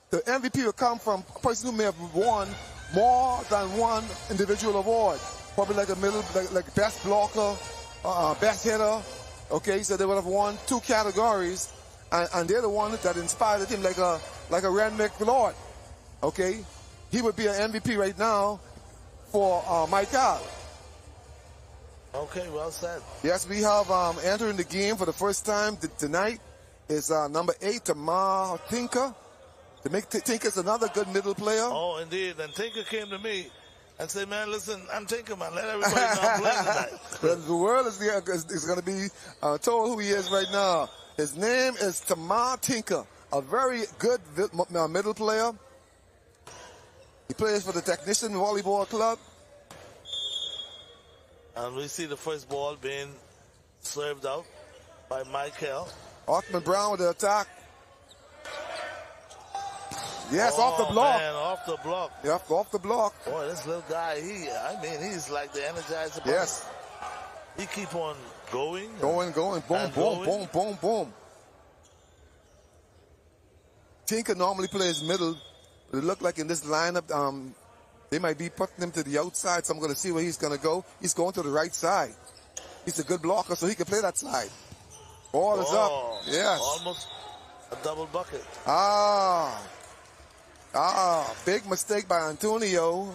The MVP will come from a person who may have won more than one individual award, probably like a middle, like best blocker, best hitter. Okay, so they would have won 2 categories, and they're the one that inspired him, like a Renwick Lord. Okay, he would be an MVP right now for Michael. Okay, well said. Yes, we have entering the game for the first time tonight is number 8, Tamar Tinker. Tinker's another good middle player. Oh, indeed. And Tinker came to me and said, man, listen, I'm Tinker, man. Let everybody know I'm playing tonight. Well, the world is going to be told who he is right now. His name is Tamar Tinker, a very good middle player. He plays for the Technician Volleyball Club. And we see the first ball being served out by Michael. Othman Brown with the attack. Yes, off the block. Man, off the block. Yep, off the block. Boy, this little guy, he's like the Energizer Bunny. Yes. He keep on going. Going. Boom, boom, boom, boom. Tinker normally plays middle, but it looked like in this lineup, they might be putting him to the outside, so I'm going to see where he's going to go. He's going to the right side. He's a good blocker, so he can play that side. Ball is up. Yes. Almost a double bucket. Big mistake by Antonio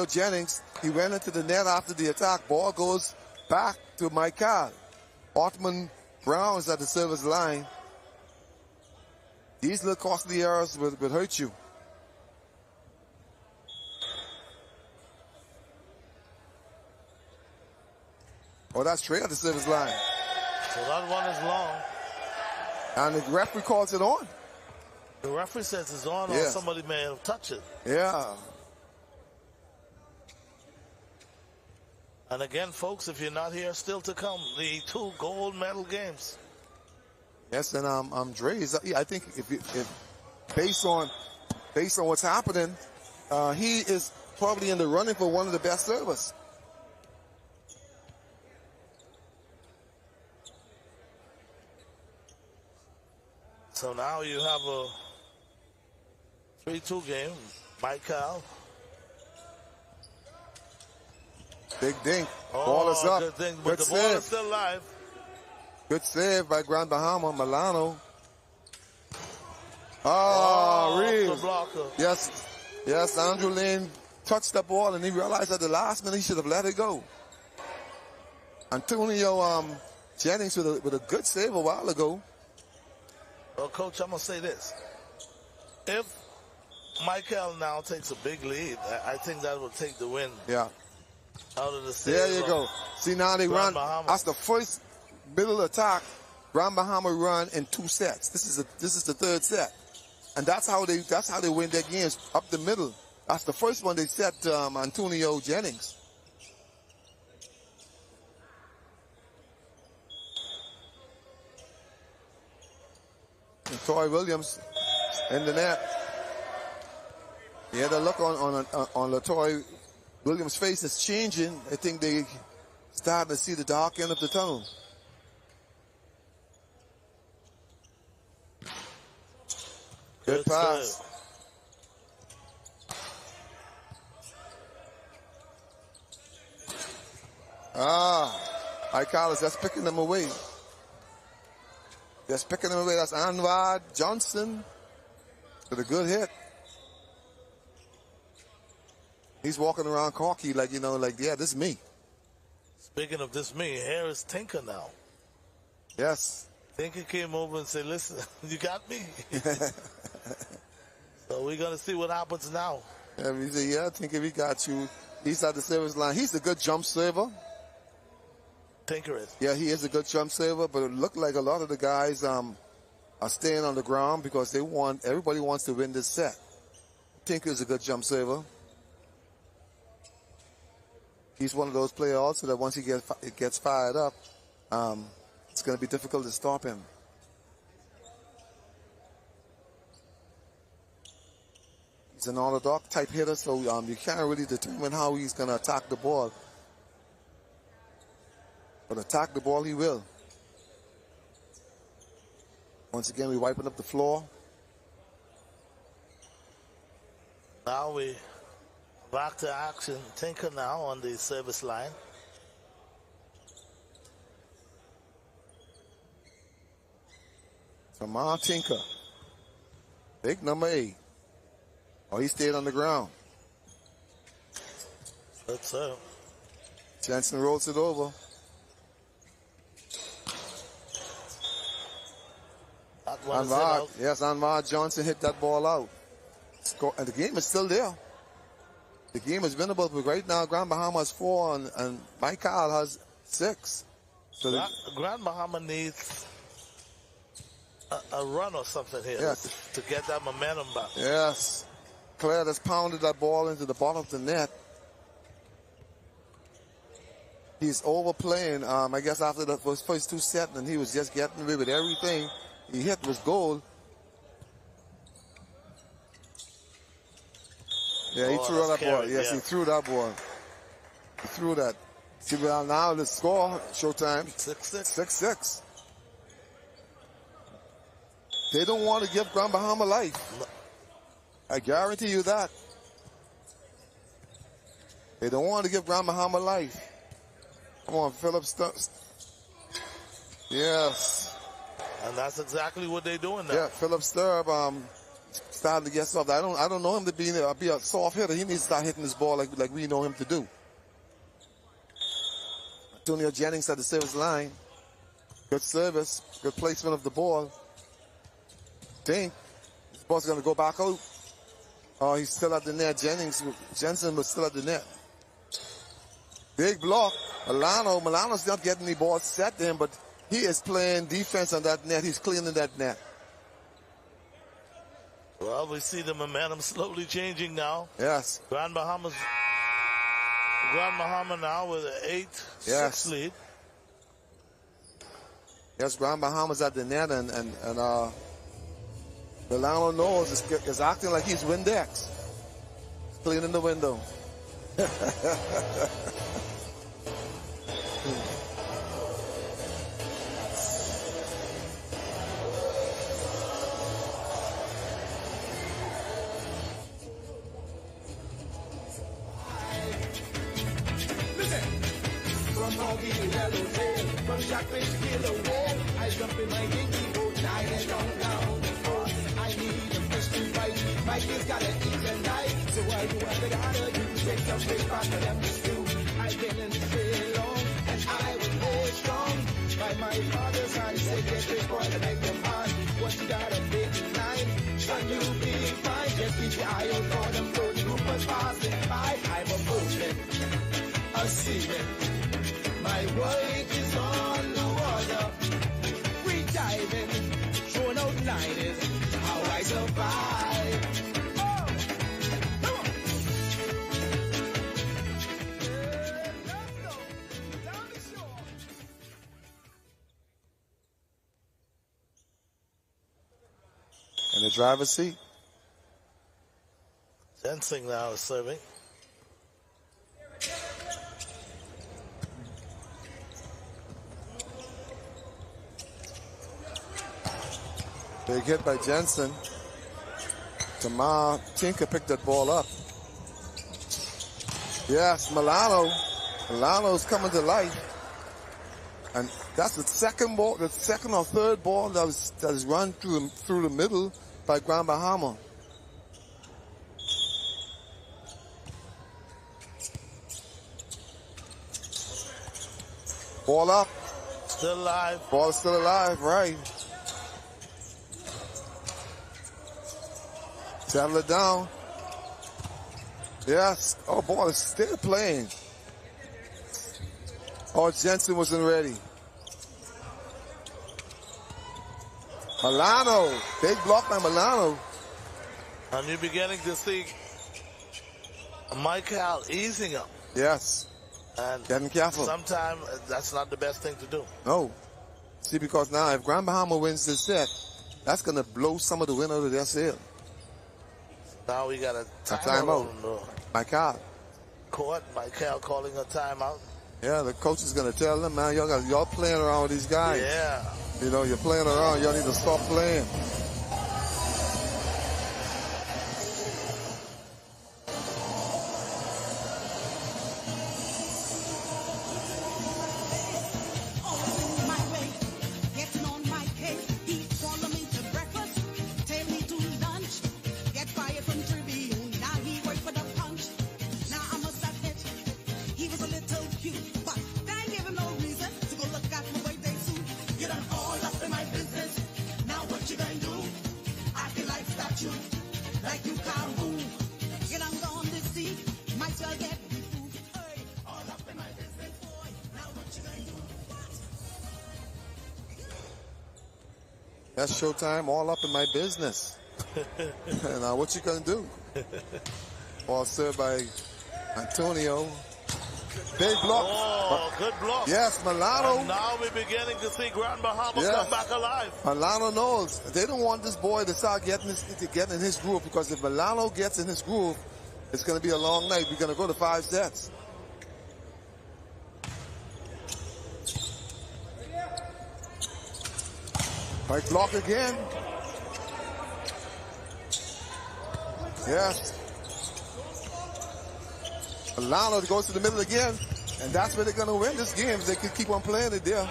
Jennings. He went into the net after the attack. Ball goes back to Michael. Othman Brown is at the service line. These little costly errors will hurt you. Oh, that's Trey at the service line. So that one is long. And the referee calls it on. The referee says it's on, or somebody may have touched it. Yeah. And again, folks, if you're not here, still to come, the 2 gold medal games. Yes, and Dre is. I think if based on what's happening, he is probably in the running for one of the best servers. So now you have a 3-2 game. Michael. Big dink. Ball is up. Good thing, but the ball is still alive. Good save by Grand Bahama. Milano. Reeves. Yes, Andrew Lane touched the ball and he realized at the last minute he should have let it go. Antonio Jennings with a good save a while ago. Well, Coach, I'm going to say this. If Michael now takes a big lead, I think that will take the win. Yeah. Out of the there you go. See, now they run. That's the first middle attack. Grand Bahama run in 2 sets. This is the 3rd set, and that's how they win their games up the middle. That's the first one they set Antonio Jennings. And Troy Williams in the net. Yeah, the look on LaToy Williams' face is changing. I think they starting to see the dark end of the tunnel. Good pass. Carlos, that's picking them away. That's picking them away. That's Anwar Johnson with a good hit. He's walking around cocky like, yeah, this is me. Speaking of this me, here is Tinker now. Yes. Tinker came over and said, listen, you got me. So we're going to see what happens now. Yeah, he said, yeah, Tinker, we got you. He's at the service line. He's a good jump server. Tinker is. Yeah, he is a good jump server, but it looked like a lot of the guys are staying on the ground because everybody wants to win this set. Tinker is a good jump server. He's one of those players also that once he gets fired up, it's going to be difficult to stop him. He's an orthodox type hitter, so you can't really determine how he's going to attack the ball. But attack the ball he will. Once again, we're wiping up the floor. Now we back to action. Tinker now on the service line. Tamar Tinker. Big number 8. Oh, he stayed on the ground. Good serve. Jensen rolls it over. Anwar Johnson hit that ball out. And the game is still there. The game is winnable, but right now Grand Bahama has 4 and Michael has 6. So Grand Bahama needs a run or something here to get that momentum back. Yes. Claire has pounded that ball into the bottom of the net. He's overplaying. I guess after the first 2 sets, and he was just getting away with everything he hit was goal. Yeah, he threw that ball. Yes, he threw that ball. He threw that. See, well, now the score, showtime. 6-6. 6-6. They don't want to give Grand Bahama life. I guarantee you that. They don't want to give Grand Bahama life. Come on, Philip Stubbs. Yes. And that's exactly what they're doing now. Yeah, Philip Sturb starting to get soft. I don't know him to be a soft hitter. He needs to start hitting this ball like we know him to do. Antonio Jennings at the service line. Good service. Good placement of the ball. Think this ball's going to go back out. Oh, he's still at the net. Jensen was still at the net. Big block. Milano's not getting the ball set to him, but he is playing defense on that net. He's cleaning that net. Well, we see the momentum slowly changing now. Yes. Grand Bahama now with an 8-6 lead. Yes, Grand Bahama's at the net, and Milano knows is acting like he's Windex. Cleaning the window. From Hoggy to Yellowtail, from Shotfish to Killer Whale, I jump in my dinky boat, night and down the coast. I need a fish to bite, my kids gotta eat tonight, so I do what they gotta do, take some fish back for them to stew. I've been in the field long, and I was very strong. By my father's hand, he said, get this boy to make them on. What you got a big line, son, you be fine, just keep your eye out for them, so the group was passing by. I'm a boatman, a seaman. My wife is on the water, free diving, throwing out line is how I survive. Oh, come on. Let's go down the shore. In the driver's seat. Jensen now is serving. Big hit by Jensen. Tamar Tinker picked that ball up. Yes, Milano's coming to life. And that's the second ball, the second or third ball that is run through the middle by Grand Bahama. Ball up. Still alive. Ball is still alive, right. Settle it down. Yes. Oh, ball is still playing. Oh, Jensen wasn't ready. Milano. Big block by Milano. And you're beginning to see Michael easing up. Yes. And getting careful. Sometimes that's not the best thing to do. No. See, because now if Grand Bahama wins this set, that's going to blow some of the wind out of their sail. Now we got a timeout. Michael. Court. Michael calling a timeout. Yeah, the coach is going to tell them, man, y'all playing around with these guys. Yeah. You know, you're playing around. Y'all need to stop playing. That's showtime, all up in my business. Now, what you gonna do? All served by Antonio. Big block. Oh, good block. Yes, Milano. And now we're beginning to see Grand Bahamas come back alive. Milano knows. They don't want this boy to start getting in his groove, because if Milano gets in his groove, it's going to be a long night. We're going to go to 5 sets. Right block again. Yes. Milano goes to the middle again, and that's where they're going to win this game if they can keep on playing it there.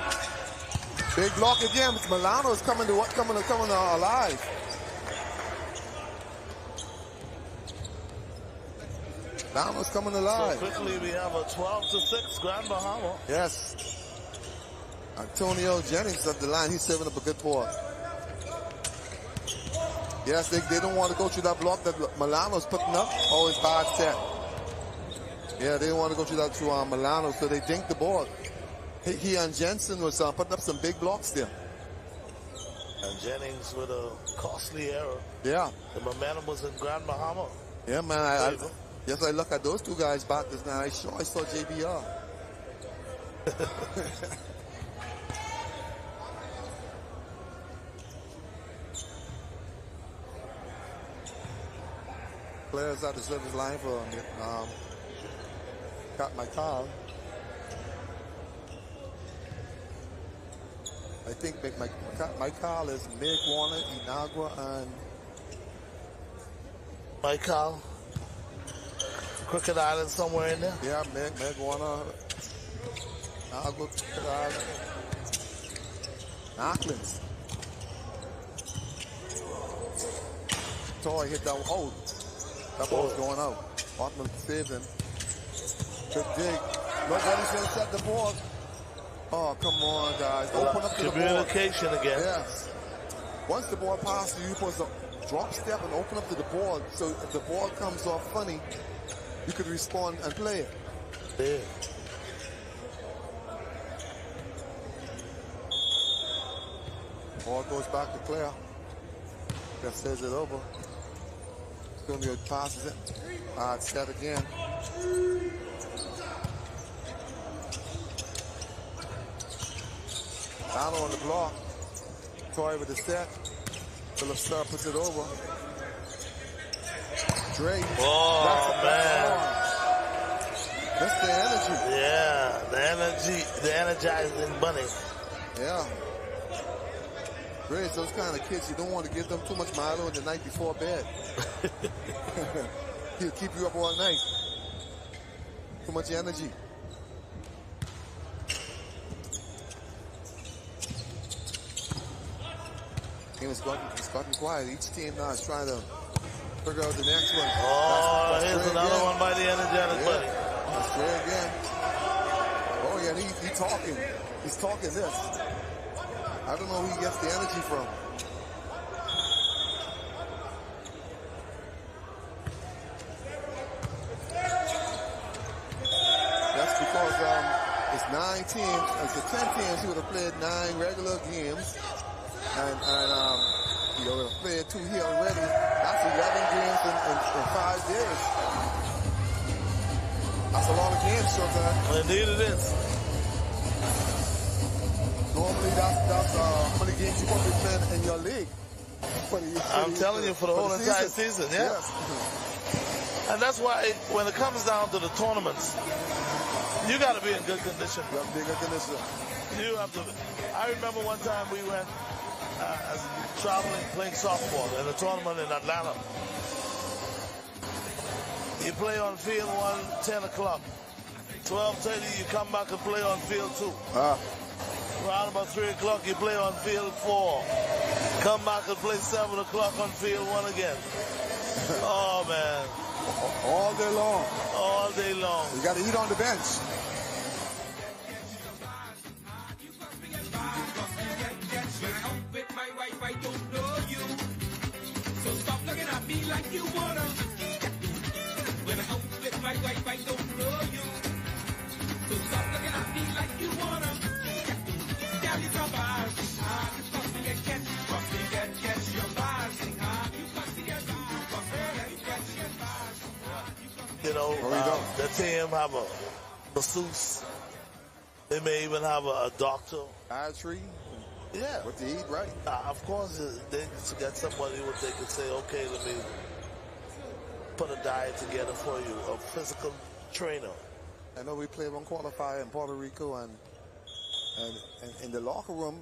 Big block again. Milano is coming alive. Milano's coming alive. So quickly we have a 12-6 Grand Bahama. Yes. Antonio Jennings up the line. He's serving up a good ball. Yes, they don't want to go through that block that Milano's putting up. Oh, it's bad set. Yeah, they didn't want to go through that to Milano, so they dinked the ball. He and Jensen was putting up some big blocks there. And Jennings with a costly error. Yeah. The momentum was in Grand Bahama. Yeah, man. I look at those two guys back just now. I saw JBR. Players at the service line for my call. I think my call is Meg Warner, Inagua, and Michael. Crooked Island somewhere in there? Yeah, Meg Warner, Inagua, Crooked Island, Auckland's. Toy hit that. Oh, that ball's going out. Auckland saved him. Good dig. Look what he's going to set the ball. Oh, come on, guys. Open up to the ball. Communication again. Yes. Once the ball passes you, you're supposed to drop step and open up to the ball. So if the ball comes off funny, you could respond and play it. Yeah. Ball goes back to Claire. That says it over. Julio passes it. Set again. Allo on the block. Toy with the set. Philip Starr puts it over. Drake. Oh, man. That's the energy. Yeah, the energizing bunny. Yeah. Grace, those kind of kids, you don't want to give them too much Milo the night before bed. He'll keep you up all night. Too much energy. It's gotten quiet. Each team now is trying to figure out the next one. Oh, here's another one by the energetic buddy. That's Trey again. Oh, yeah, he's talking. He's talking this. I don't know who he gets the energy from. That's because it's 9 teams. It's the 10 teams. He would have played 9 regular games. And he would have played 2 here already. That's 11 games in 5 days. That's a lot of games, Showtime. Indeed it is. Normally, that's how many games you want to be playing in your league. I'm telling you, for the whole entire season, yeah. Yes. And that's why when it comes down to the tournaments, you got to be in good condition. You have to be in good condition. You have to. I remember one time we went traveling, playing softball in a tournament in Atlanta. You play on field 1, 10 o'clock. 12:30, you come back and play on field 2. Around about 3 o'clock, you play on field 4. Come back and play 7 o'clock on field 1 again. Oh, man. All day long. All day long. You got to eat on the bench. I don't know you, so stop looking at me like you wanna. When I'm out with my wife, I don't know you, so stop looking at me like you wanna. Girl, you so bad, you fuck me again, fuck me No, we don't. The team have a masseuse. They may even have a doctor. Dietary. Yeah. What to eat, right? Of course, they get somebody who they can say, okay, let me put a diet together for you, a physical trainer. I know we played one qualifier in Puerto Rico, and in the locker room,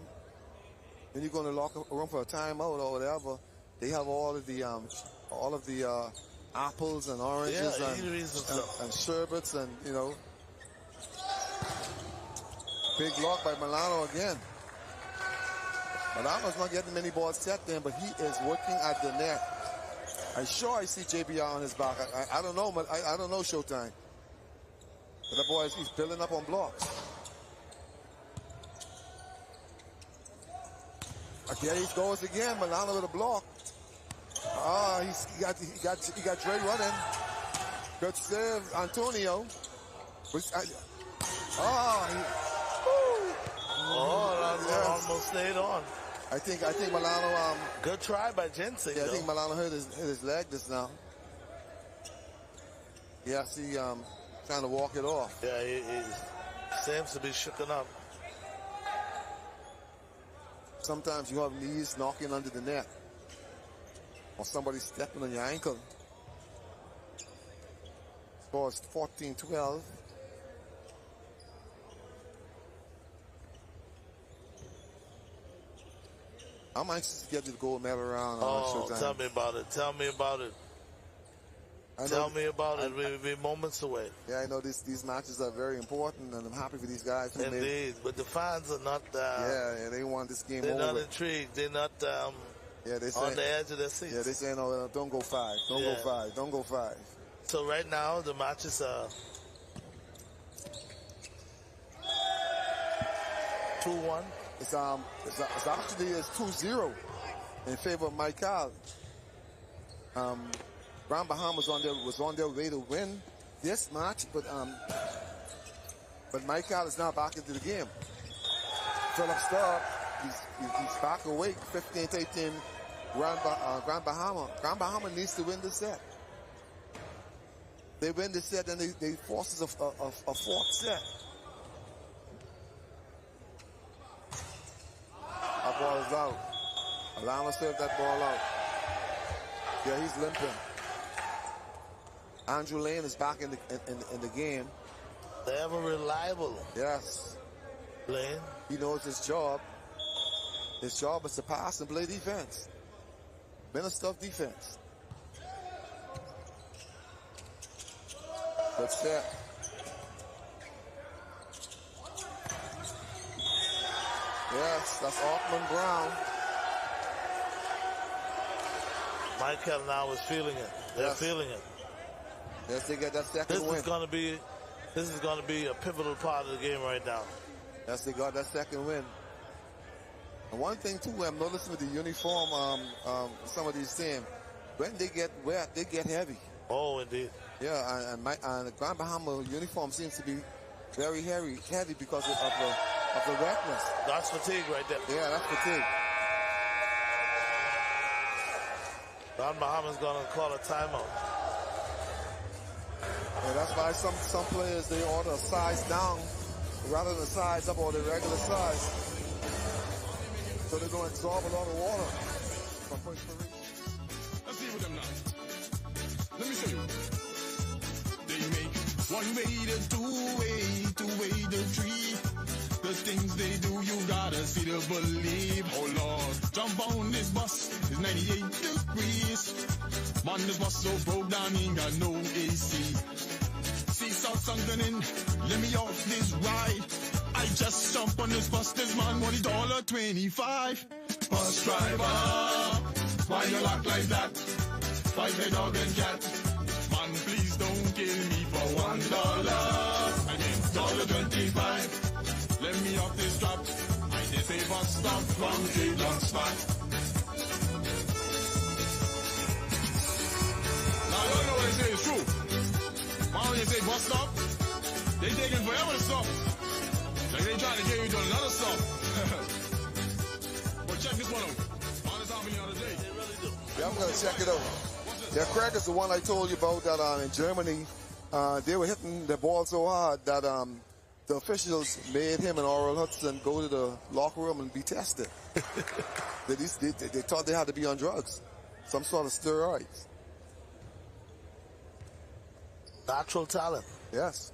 when you go in the locker room for a timeout or whatever, they have all of the apples and oranges and sherbets and, you know. Big block by Milano again. Milano's not getting many balls set there, but he is working at the net. I'm sure I see JBR on his back. I don't know, but I don't know Showtime. But the boy, he's building up on blocks. There he goes again. Milano with a block. He got Dre running. Good save, Antonio. That almost stayed on. I think Milano. Good try by Jensen. Yeah, I think Milano hit his leg just now. Yeah, see, trying to walk it off. Yeah, he seems to be shooken up. Sometimes you have knees knocking under the net, or somebody stepping on your ankle. Score is 14-12. I'm anxious to get to the gold medal round. Showtime. Tell me about it. Tell me about it. Tell me about it. We'll be moments away. Yeah, I know these matches are very important, and I'm happy for these guys. Indeed, but the fans are not. Yeah, they want this game over. They're not intrigued. They're not on the edge of their seats. Yeah, they say no, don't go 5. Don't go 5. Don't go 5. So right now the matches are 2-1. It's actually 2-0 in favor of Michael. Grand Bahamas was on their way to win this match, but Michael is now back into the game. Philip Starr, he's back awake. 15-18. Grand Bahama. Grand Bahama needs to win the set. They win the set, and they forces a fourth set. That ball is out. Alana served that ball out. Yeah, he's limping. Andrew Lane is back in the game. They have a reliable. Yes. Lane. He knows his job. His job is to pass and play defense. Been a tough defense. Good set. Yes, that's Altman Brown. Michael now is feeling it. They're feeling it. Yes, they get that second win. This is gonna be a pivotal part of the game right now. Yes, they got that second win. And one thing too, I'm noticing with the uniform, some of these teams, when they get wet, they get heavy. Oh, indeed. Yeah, and the Grand Bahama uniform seems to be very heavy because of the wetness. That's fatigue right there. Yeah, that's fatigue. Grand Bahama's gonna call a timeout. Yeah, that's why some players, they order a size down rather than a size up or the regular size. So they're going to absorb a lot of water from perspiration. Let's see what them now. Let me show you. They make one way to two-way to three. The things they do, you gotta see to believe. Oh Lord, jump on this bus, it's 98 degrees. Man, this bus so broke down, ain't got no AC. See, saw something in, let me off this ride. I just jump on this bus, this man want $1.25. Bus driver, why you lock like that? Fight a dog and cat. Man, please don't kill me for $1. Again, $1.25. Let me off this trap. I did say bus stop from K-Block spot. Now, I don't know what they say is true. Why don't you say bus stop? They taking forever to stop. Like they trying to get you to another stop. But check this one out. Honest how many other days? They really do. Yeah, I'm going to check it out. Yeah, Craig is the one I told you about that in Germany. they were hitting the ball so hard that the officials made him and Oral Hudson go to the locker room and be tested. they thought they had to be on drugs, some sort of steroids. Natural talent. Yes.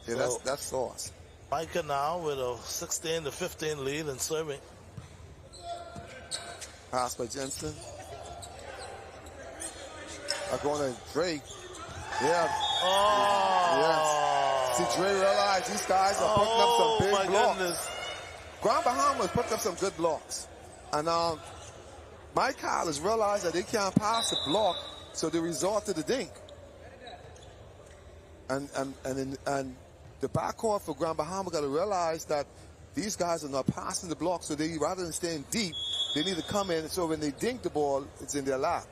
Yeah, So, that's sauce. Micah now with a 16-15 lead in serving. Pass by Jensen. Going to Drake. Yeah. Oh. Yes. See, Dre realized these guys are putting up some big blocks. Goodness. Grand Bahamas putting up some good blocks. And Mike Collins realized that they can't pass the block, so they resort to the dink. And the backcourt for Grand Bahama got to realize that these guys are not passing the block, so they, rather than staying deep, they need to come in, so when they dink the ball, it's in their lap.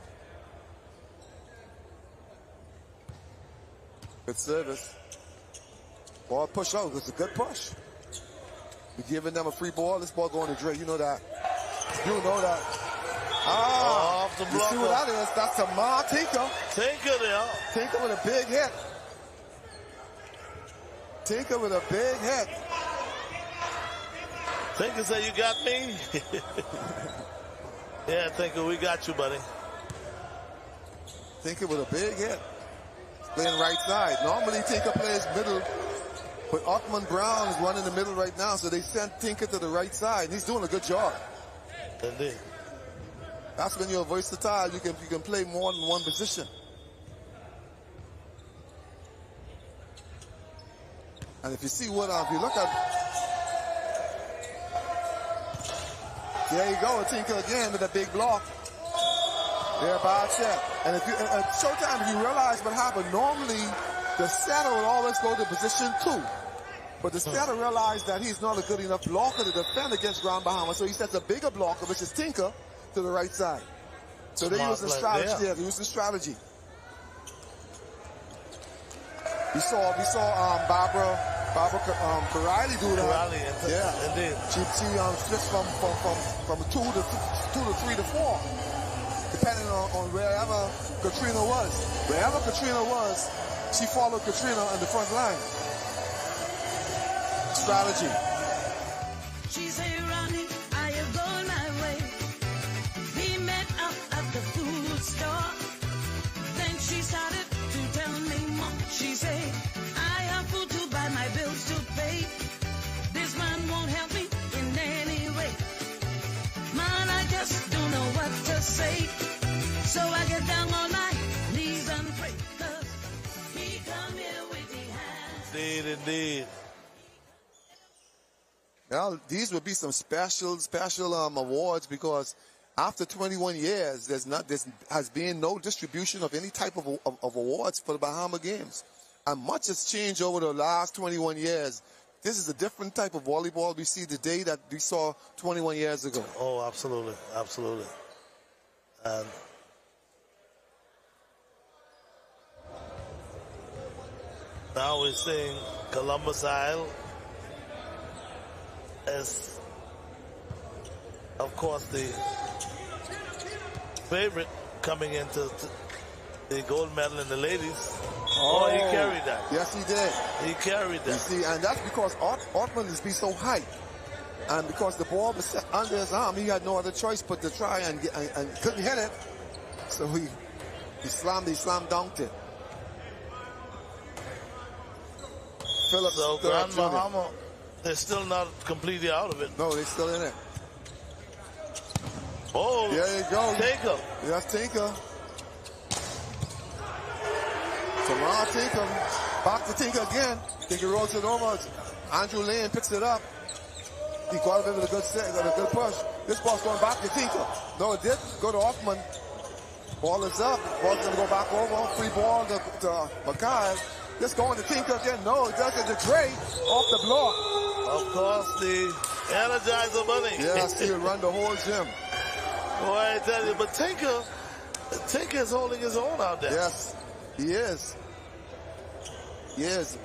Good service. Ball push out. It's a good push. You're giving them a free ball. This ball going to Dre. You know that. You know that. Off the you block. see what that is? That's Tamar Tinker. Tinker there. Tinker with a big hit. Tinker with a big hit. Tinker said, you got me? Yeah, Tinker, we got you, buddy. Tinker with a big hit. Playing right side. Normally Tinker plays middle, but Ockman Brown is running the middle right now, so they sent Tinker to the right side, and he's doing a good job. Indeed. That's when you're versatile. You can play more than one position. And if you see what, if you look at, there you go, Tinker again with a big block. There, bad set. And if you, at Showtime, if you realize what happened, normally the setter will always go to position 2. But the setter realized that he's not a good enough blocker to defend against Grand Bahama, so he sets a bigger blocker, which is Tinker, to the right side. So they're using strategy. Yeah, they're using strategy. We saw Barbara Corrali do that. Corrali, yeah, indeed. She switched from 2 to 3 to 4, depending on wherever Katrina was. Wherever Katrina was, she followed Katrina on the front line. Strategy. She say, Ronnie, I am going my way. We met up at the food store. Then she started to tell me more. She say, I have food to buy, my bills to pay. This man won't help me in any way. Man, I just don't know what to say. So I get down on my knees and pray. 'Cause he come here with the hands. Indeed. Well, these would be some special awards, because after 21 years, there has been no distribution of any type of awards for the Bahama Games. And much has changed over the last 21 years. This is a different type of volleyball we see today that we saw 21 years ago. Oh, absolutely. Absolutely. And now we're seeing Columbus Isle as, of course, the favorite coming into the gold medal in the ladies. Oh, he carried that. Yes, he did. He carried that. You see, and that's because Ortman is be so high. And because the ball was set under his arm, he had no other choice but to try and couldn't hit it. So he slam dunked it. Phillips, so Grand Bahama, they're still not completely out of it. No, they're still in it. Oh, there you go. Tinker. Yes, Tinker. Tamar Tinker. Back to Tinker again. Tinker rolls it over. Andrew Lane picks it up. He got it with a good set, got a good push. This ball's going back to Tinker. No, it did go to Hoffman. Ball is up. Ball's going to go back over. Free ball to Mackay. Just going to Tinker again. No, it does it to Dre off the block. Of course, the Energizer Bunny. Yes, he'll run the whole gym. Boy, I tell you, but Tinker is holding his own out there. Yes, he is. He is.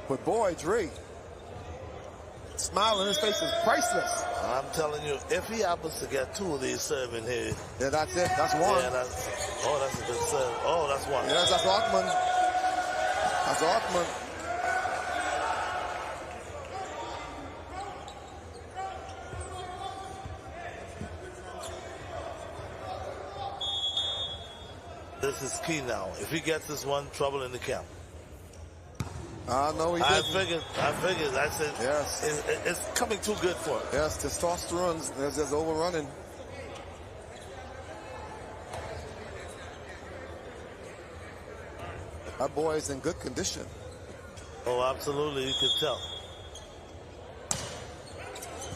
But boy, Dre, smile on his face is priceless. I'm telling you, if he happens to get 2 of these serving here. Yeah, that's it. That's one. Yeah, that's a good serve. Oh, that's one. Yes, that's Ockman. That's Othman. This is key now. If he gets this one, trouble in the camp. No, he didn't. I figured. I said, yes. It's coming too good for him. Yes, testosterone is just overrunning. That boy is in good condition. Oh, absolutely. You can tell.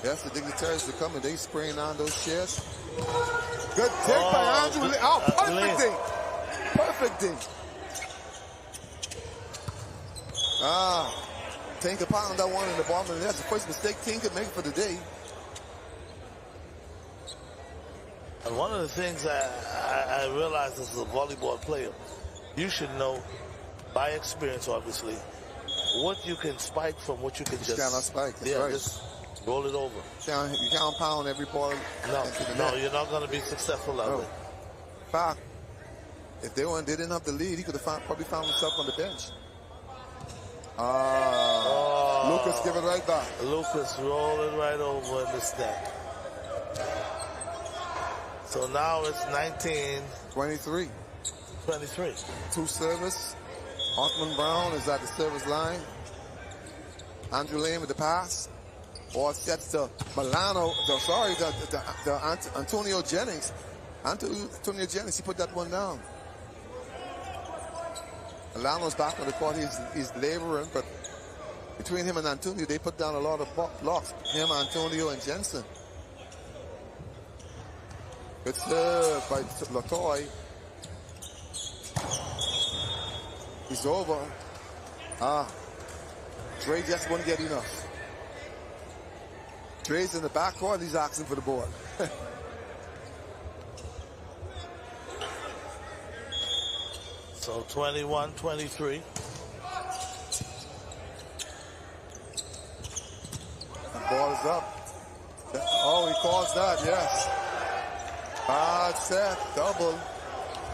Yes, the dignitaries are coming. They spraying on those chairs. Good dig by Andrew Lee. Oh, perfect dig. Perfect dig. Tinker pound that one in the bottom of the net. That's the first mistake Tinker made for the day. And one of the things I realized as a volleyball player, you should know, by experience obviously, what you can spike from what you can just... cannot spike, that's right. Just roll it over. You can't pound every ball. No, you're not going to be successful that way. In fact, if they didn't have the lead, he could have probably found himself on the bench. Lucas give it right back. Lucas roll it right over in the net. So now it's 23. 23. Two service. Othman Brown is at the service line. Andrew Lane with the pass. Ball sets to Milano. Antonio Jennings. Antonio Jennings, he put that one down. Milano's back on the court. He's laboring, but between him and Antonio, they put down a lot of blocks. Him, Antonio, and Jensen. Good serve by Latoy. He's over. Dre just won't get enough. Dre's in the backcourt. He's asking for the board. So 21-23. The ball is up. Oh, he calls that, yes. Bad set, double.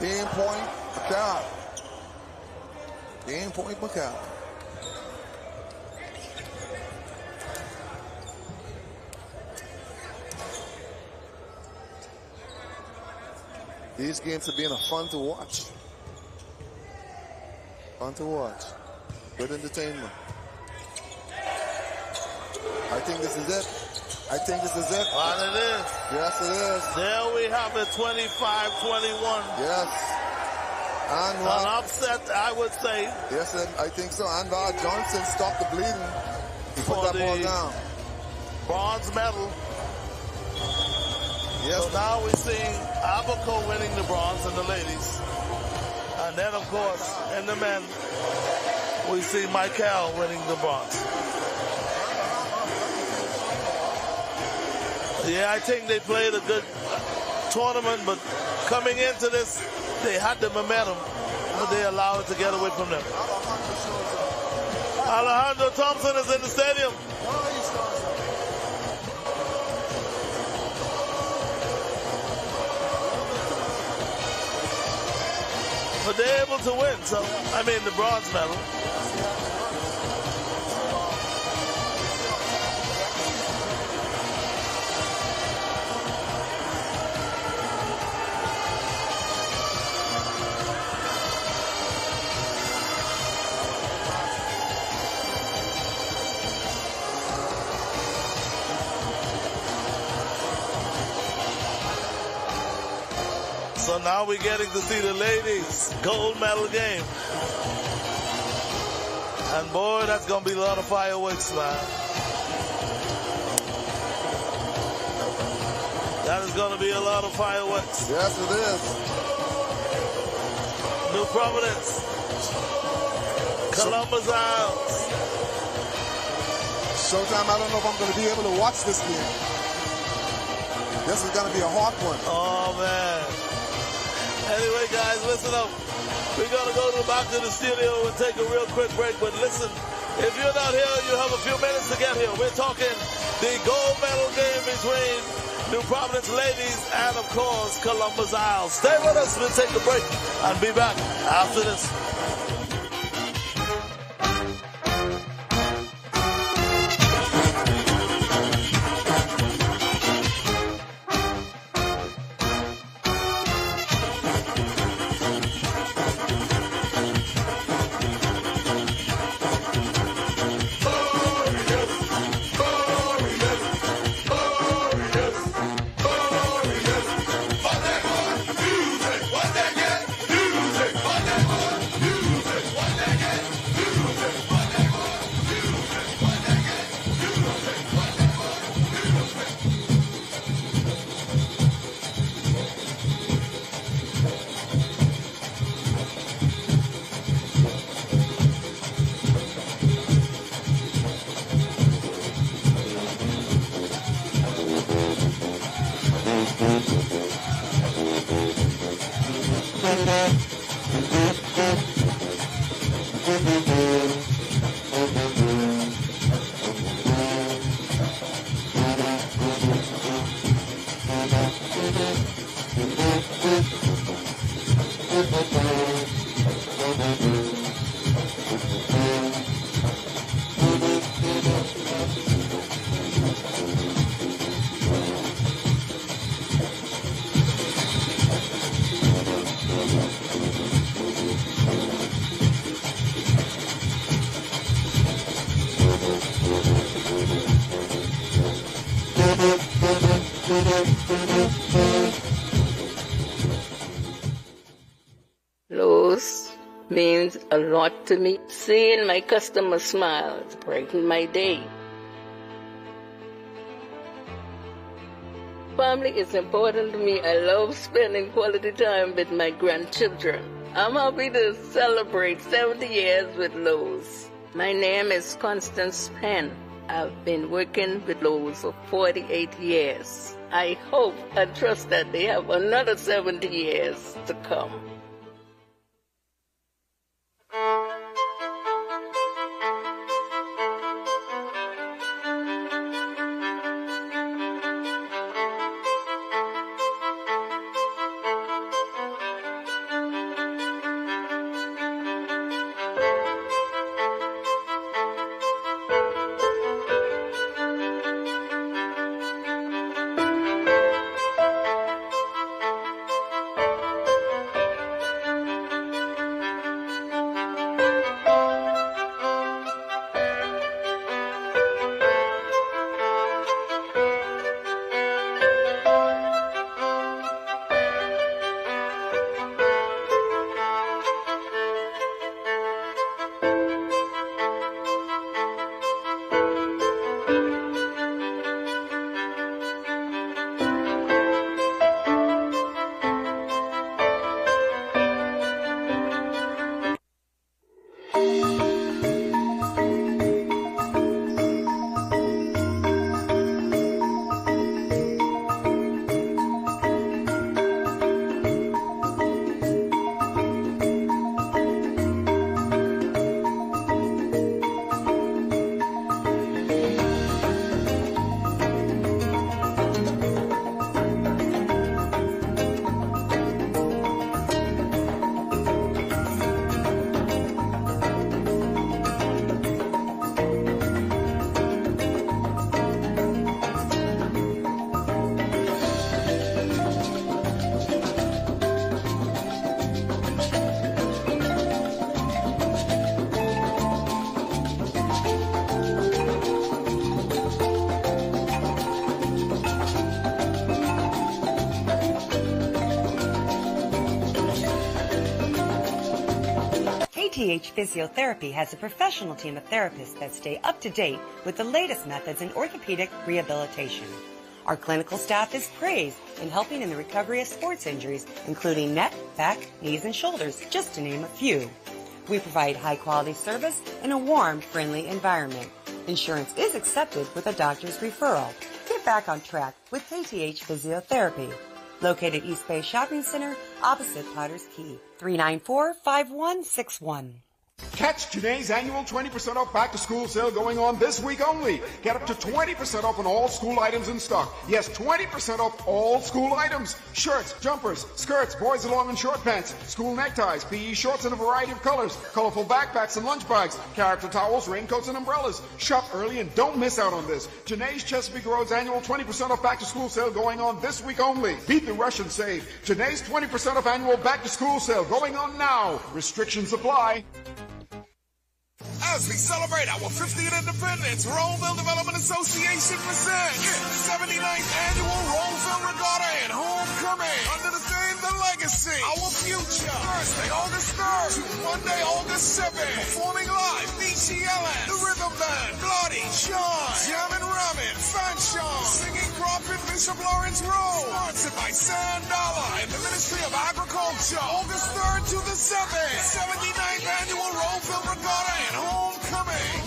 Game point, McCall. Game point, McCall. These games are being fun to watch. Fun to watch. Good entertainment. I think this is it. I think this is it. And it is. Yes, it is. There we have it, 25-21. Yes. An upset, I would say. Yes, I think so. Anwar Johnson stopped the bleeding. He put that ball down. Bronze medal. Yes. So now we're seeing Abaco winning the bronze in the ladies. And then, of course, in the men, we see Michael winning the bronze. Yeah, I think they played a good tournament, but coming into this, they had the momentum, but they allowed it to get away from them. Alejandro Thompson is in the stadium. But they're able to win, so, I mean, the bronze medal. So now we're getting to see the ladies' gold medal game. And boy, that's going to be a lot of fireworks, man. That is going to be a lot of fireworks. Yes, it is. New Providence. Columbus Isles. Showtime, I don't know if I'm going to be able to watch this game. This is going to be a hard one. Oh, man. Anyway, guys, listen up. We're going to go back to the studio and take a real quick break. But listen, if you're not here, you have a few minutes to get here. We're talking the gold medal game between New Providence ladies and, of course, Columbus Isles. Stay with us. We'll take a break and be back after this. Lowe's means a lot to me. Seeing my customers smile brightens my day. Family is important to me. I love spending quality time with my grandchildren. I'm happy to celebrate 70 years with Lowe's. My name is Constance Penn. I've been working with Lowe's for 48 years. I hope and trust that they have another 70 years to come. KTH Physiotherapy has a professional team of therapists that stay up to date with the latest methods in orthopedic rehabilitation. Our clinical staff is praised in helping in the recovery of sports injuries, including neck, back, knees, and shoulders, just to name a few. We provide high-quality service in a warm, friendly environment. Insurance is accepted with a doctor's referral. Get back on track with KTH Physiotherapy. Located East Bay Shopping Center, opposite Potter's Key. 394-5161. Catch Janae's annual 20% off back-to-school sale going on this week only. Get up to 20% off on all school items in stock. Yes, 20% off all school items. Shirts, jumpers, skirts, boys' long and short pants, school neckties, PE shorts in a variety of colors, colorful backpacks and lunch bags, character towels, raincoats, and umbrellas. Shop early and don't miss out on this. Janae's Chesapeake Road's annual 20% off back-to-school sale going on this week only. Beat the rush and save. Janae's 20% off annual back-to-school sale going on now. Restrictions apply. As we celebrate our 50th independence, Rollville Development Association presents its 79th annual Rollville Regatta and Homecoming under the theme The Legacy, Our Future. Thursday, August 3rd to Monday, August 7th. Performing live, BCLS, The Rhythm Band, Bloody, Sean, Jam and Ramen, Fanchon, Singing Prophet Bishop Lawrence Rowe. Sponsored by Sand Dollar and the Ministry of Agriculture. August 3rd to the 7th. 79th annual Rollville Regatta and Homecoming.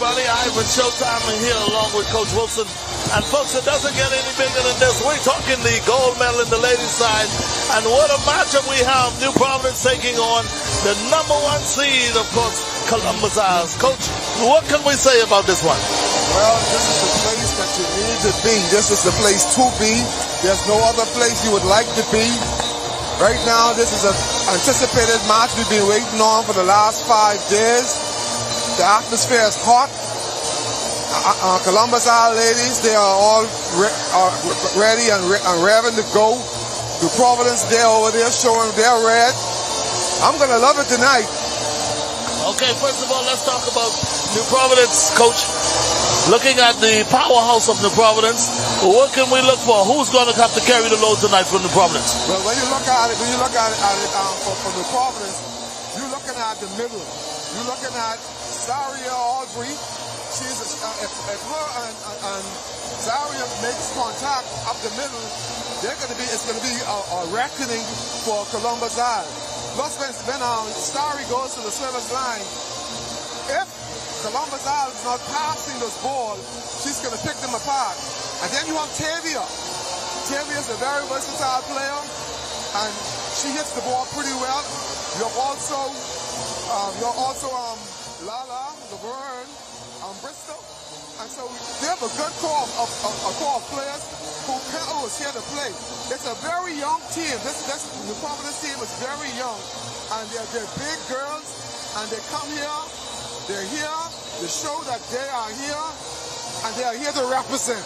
everybody. Ivan Showtime here along with Coach Wilson. And folks, it doesn't get any bigger than this. We're talking the gold medal in the ladies' side. And what a matchup we have. New Providence taking on the number 1 seed, of course, Columbus Isles. Coach, what can we say about this one? Well, this is the place that you need to be. This is the place to be. There's no other place you would like to be. Right now, this is an anticipated match we've been waiting on for the last 5 days. The atmosphere is hot. Columbus Isle ladies, they are all ready and raring to go. The Providence, they're over there showing their red. I'm going to love it tonight. Okay, first of all, let's talk about New Providence, Coach. Looking at the powerhouse of New Providence, what can we look for? Who's going to have to carry the load tonight for New Providence? Well, when you look at it, for New Providence, you're looking at the middle. You're looking at Zaria Audrey. She's if her and Zaria makes contact up the middle, it's going to be a reckoning for Columbus Isle. Plus, when Starry goes to the service line, if Columbus Isle is not passing this ball, she's going to pick them apart. And then you have Tavia. Tavia is a very versatile player, and she hits the ball pretty well. You have also Lala, Laverne, Bristol. And so they have a good core of players who is here to play. It's a very young team. The Providence team is very young. And they're big girls, and they come here. They're here to show that they are here, and they are here to represent.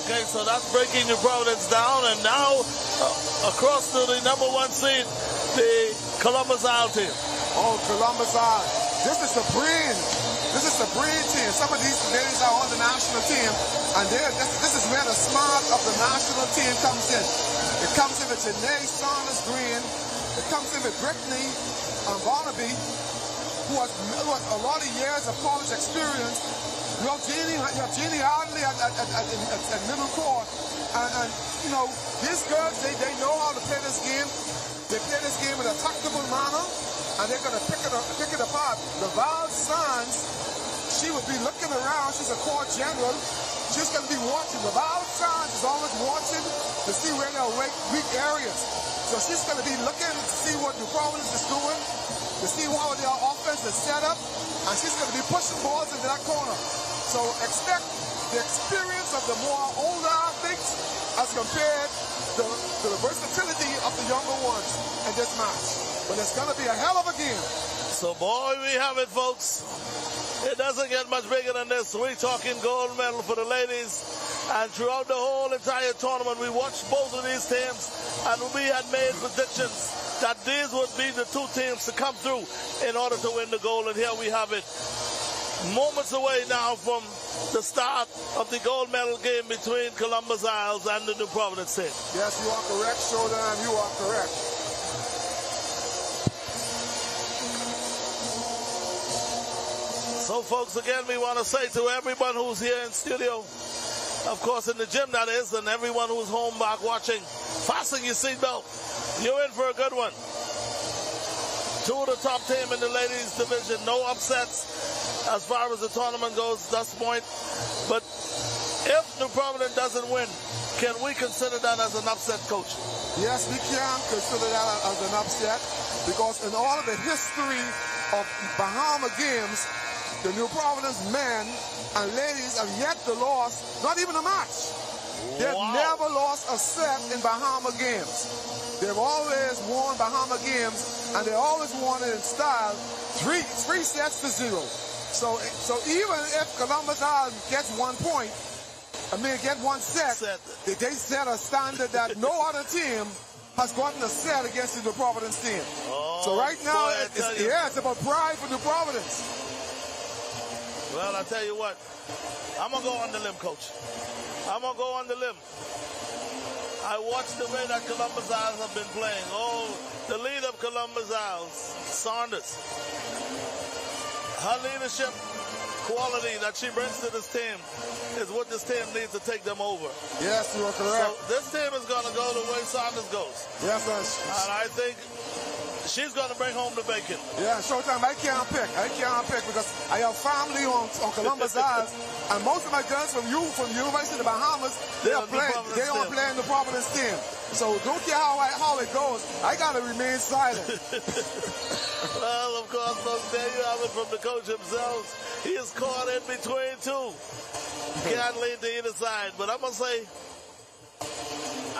Okay, so that's breaking New Providence down, and now across to the number 1 seed, the Columbus Isle team. Oh, Columbus Isle. This is the brain. This is the brain team. Some of these ladies are on the national team, and this is where the smart of the national team comes in. It comes in with Janae Saunders Green. It comes in with Brittany Barnaby, who has a lot of years of college experience. You have Jeannie Hadley at middle court. And you know, these girls, they know how to play this game. They play this game in a tactical manner, and they're going to pick it apart. Laval Sands, she would be looking around. She's a court general. She's going to be watching. Laval Sands is always watching to see where there are weak areas. So she's going to be looking to see what New Providence is doing, to see how their offense is set up, and she's going to be pushing balls into that corner. So expect the experience of the more older athletes as compared to the versatility of the younger ones in this match. But it's going to be a hell of a game. So, boy, we have it, folks. It doesn't get much bigger than this. We're talking gold medal for the ladies. And throughout the whole entire tournament, we watched both of these teams, and we had made predictions that these would be the 2 teams to come through in order to win the gold. And here we have it. Moments away now from the start of the gold medal game between Columbus Isles and the New Providence team. Yes, you are correct, Showdown. You are correct. So, folks, again, we want to say to everyone who's here in studio, of course, in the gym, that is, and everyone who's home back watching, fasten your seatbelt. You're in for a good one. 2 of the top team in the ladies division. No upsets as far as the tournament goes thus point. But if New Providence doesn't win, can we consider that as an upset, Coach? Yes, we can consider that as an upset, because in all of the history of Bahama games, the New Providence men and ladies have yet to lose, not even a match. They've never lost a set in Bahama games. They've always won Bahama games, and they always won it in style, 3 sets to 0. So even if Columbus Isle gets 1 point, get 1 set, they set a standard that no other team has gotten a set against the New Providence team. So right now, it's about pride for New Providence. Well, I tell you what, I'm going to go on the limb, Coach. I'm going to go on the limb. I watched the way that Columbus Isles have been playing. Oh, the lead of Columbus Isles, Saunders. Her leadership quality that she brings to this team is what this team needs to take them over. Yes, you are correct. So this team is going to go the way Saunders goes. Yes, and I think she's going to bring home the bacon. Yeah, Showtime, I can't pick because I have family on Columbus Isles, and most of my girls from University of the Bahamas, they are playing the Providence team. So don't care how it goes, I got to remain silent. Well, of course, folks, there you have it from the coach himself. He is caught in between two. Can't lead to either side, but I'm going to say,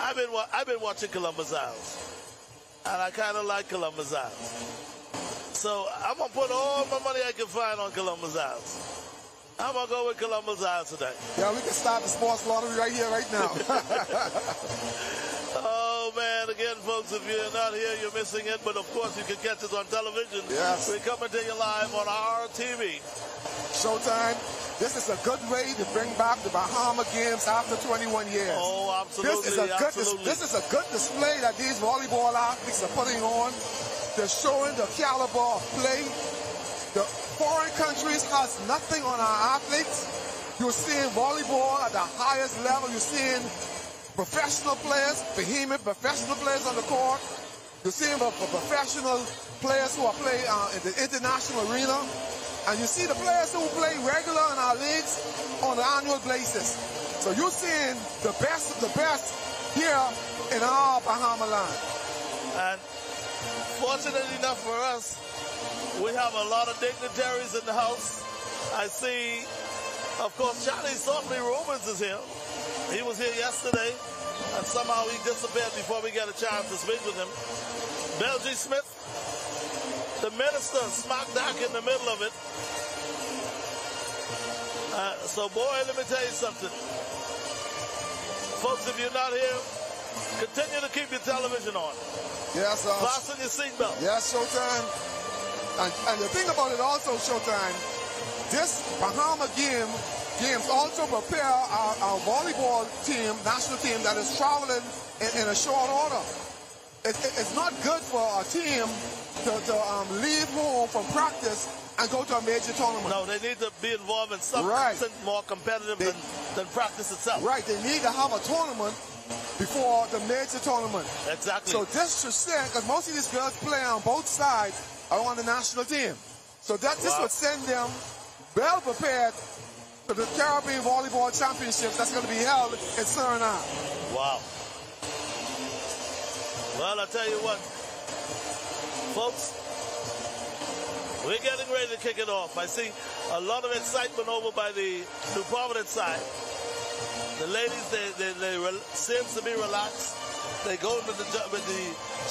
I've been watching Columbus Isles, and I kind of like Columbus Isles. So I'm going to put all my money I can find on Columbus Isles. I'm going to go with Columbus Isles today. Yeah, we can start the sports lottery right here, right now. Oh, man, again, folks, if you're not here, you're missing it. But, of course, you can catch us on television. Yes. We're coming to you live on our TV. Showtime. This is a good way to bring back the Bahama games after 21 years. Oh, absolutely, This is a good display that these volleyball athletes are putting on. They're showing the caliber of play. The foreign countries has nothing on our athletes. You're seeing volleyball at the highest level. You're seeing professional players, vehement professional players on the court. You're seeing professional players who are playing in the international arena. And you see the players who play regular in our leagues on an annual basis. So you're seeing the best of the best here in our Bahama land. And fortunately enough for us, we have a lot of dignitaries in the house. I see, of course, Charlie Softly Romans is here. He was here yesterday, and somehow he disappeared before we got a chance to speak with him. Belgie Smith, the minister, smack dab in the middle of it. So, boy, let me tell you something. Folks, if you're not here, continue to keep your television on. Yes, fasten your seatbelt. Yes, Showtime. And the thing about it also, Showtime, this Bahama games also prepare our volleyball team, national team, that is traveling in a short order. It's not good for a team to leave home from practice and go to a major tournament. No, they need to be involved in something more competitive than practice itself. Right, they need to have a tournament before the major tournament. Exactly. So this should send, because most of these girls play on both sides are on the national team. So this would send them well prepared for the Caribbean Volleyball Championships that's going to be held in Suriname. Wow. Well, I tell you what, folks, we're getting ready to kick it off. I see a lot of excitement over by the New Providence side. The ladies, they seem to be relaxed. They go with the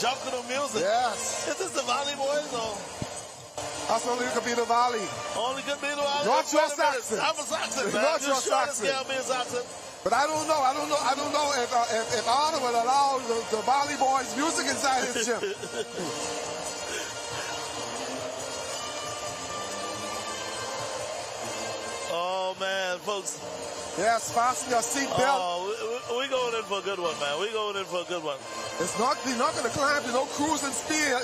jungle music. Yes. Is this the Valley Boys or? That's only could be the Valley. Only could be the Valley. Not your Saxon. I'm a Saxon, man. Not your Saxon. But I don't know if Arnold will allow the Valley Boys music inside his gym. Oh man, folks. Yes, fasten your seatbelt. Oh, we going in for a good one, man. We going in for a good one. You're not going to climb to no cruising speed.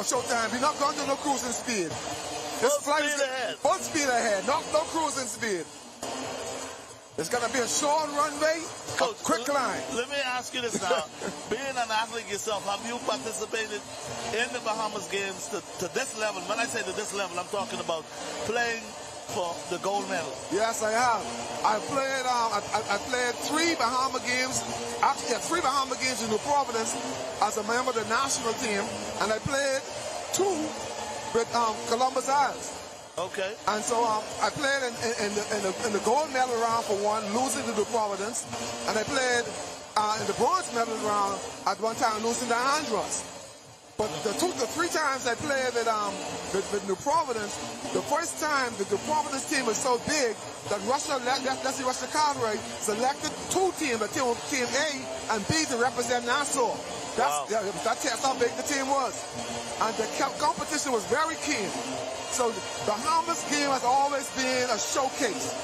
Showtime. You're not going to no cruising speed. Full speed ahead. No cruising speed. It's going to be a short runway, Coach, quick climb. Let me ask you this now. Being an athlete yourself, have you participated in the Bahamas games to this level? When I say to this level, I'm talking about playing for the gold medal. Yes, I have. I played 3 Bahama games. Actually, 3 Bahama games in New Providence as a member of the national team, and I played 2 with Columbus Isles. Okay. And so I played in the gold medal round for one, losing to New Providence, and I played in the bronze medal round at one time, losing to Andros. But the 3 times I played with New Providence, the first time the New Providence team was so big that Leslie Russia Cartwright selected 2 teams, Team A and B, to represent Nassau. That's how big the team was. And the competition was very keen. So the Bahamas game has always been a showcase.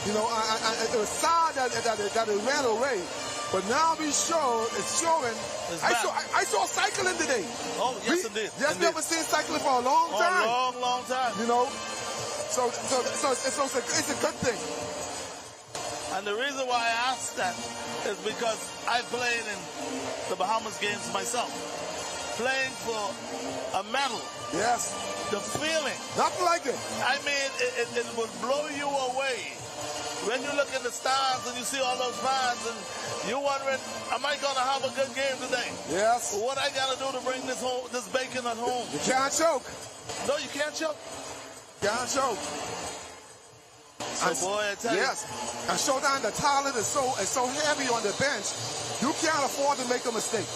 You know, it was sad that it ran away. But now it's showing. I saw cycling today. Oh, yes, indeed. Just never seen cycling for a long time. A long time. You know, so it's a good thing. And the reason why I asked that is because I played in the Bahamas games myself. playing for a medal. Yes. The feeling. Nothing like it. I mean, it will blow you away. When you look in the stands and you see all those fans and you're wondering, am I going to have a good game today? Yes. What I got to do to bring this bacon at home? You can't choke. No, you can't choke. Can't choke. So boy, I tell you. Yes. And Showtime, the talent is so heavy on the bench, you can't afford to make a mistake.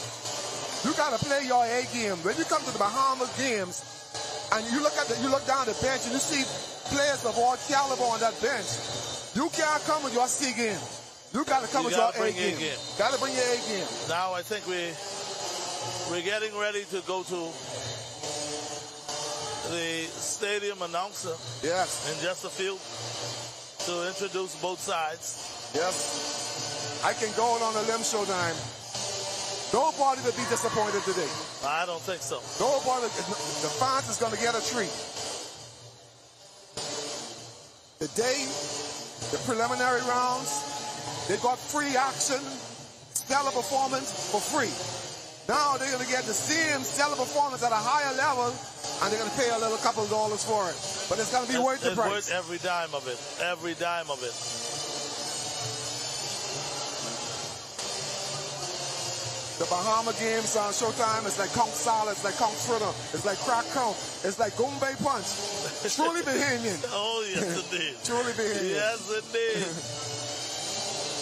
You got to play your A game. When you come to the Bahamas games and you look down the bench and you see players of all caliber on that bench, you can't come with your C game. You got to come with your A game. Got to bring your A game. Now I think we're getting ready to go to the stadium announcer. Yes. In just a few to introduce both sides. Yes. I can go on a limb, Showtime. Nobody will be disappointed today. I don't think so. Nobody. The fans is going to get a treat. Today, the preliminary rounds, they got free action, stellar performance for free. Now they're going to get the same stellar performance at a higher level, and they're going to pay a little couple dollars for it. But it's going to be worth the price. It's worth every dime of it. Every dime of it. The Bahama games on Showtime is like conch salad, it's like conch fritter, it's like crack conch, it's like gumbe punch. Truly Bahamian. Oh, yes, indeed. Truly Bahamian. Yes, indeed.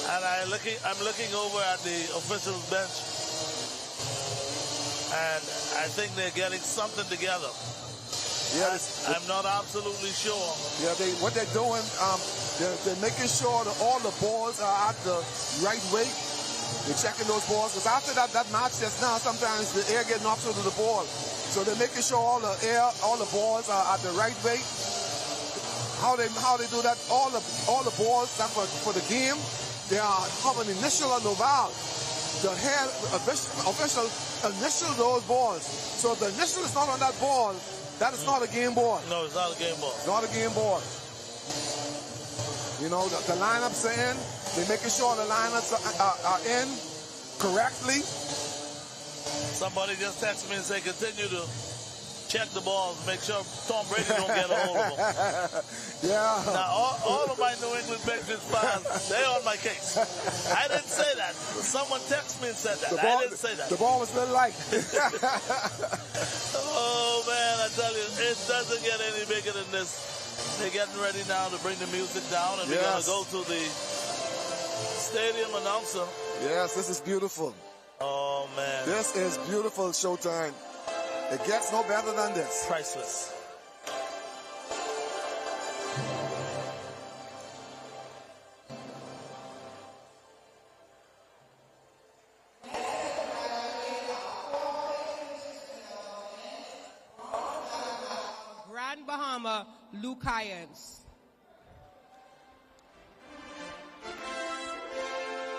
And I'm looking over at the officials' bench, and I think they're getting something together. Yes, I'm not absolutely sure. Yeah, what they're doing, they're making sure that all the balls are at the right weight. They're checking those balls, because after that match just now, sometimes the air get knocked into the ball. So they're making sure all the balls are at the right weight. How they do that, all the balls that for the game, they have an initial on the valve. The head official initial those balls. So if the initial is not on that ball, that is not a game ball. No, it's not a game ball. It's not a game ball. You know, the lineups are in. They're making sure the lineups are in correctly. Somebody just texted me and said, continue to check the balls, make sure Tom Brady don't get a hold of them. Yeah. Now, all of my New England Patriots fans, they're on my case. I didn't say that. Someone texted me and said that. I didn't say that. The ball was little light. Oh, man, I tell you, it doesn't get any bigger than this. They're getting ready now to bring the music down, and we're going to go to the stadium announcer. Yes, this is beautiful. Oh, man. This is beautiful, Showtime. It gets no better than this. Priceless. Grand Bahama, Luke Hyans.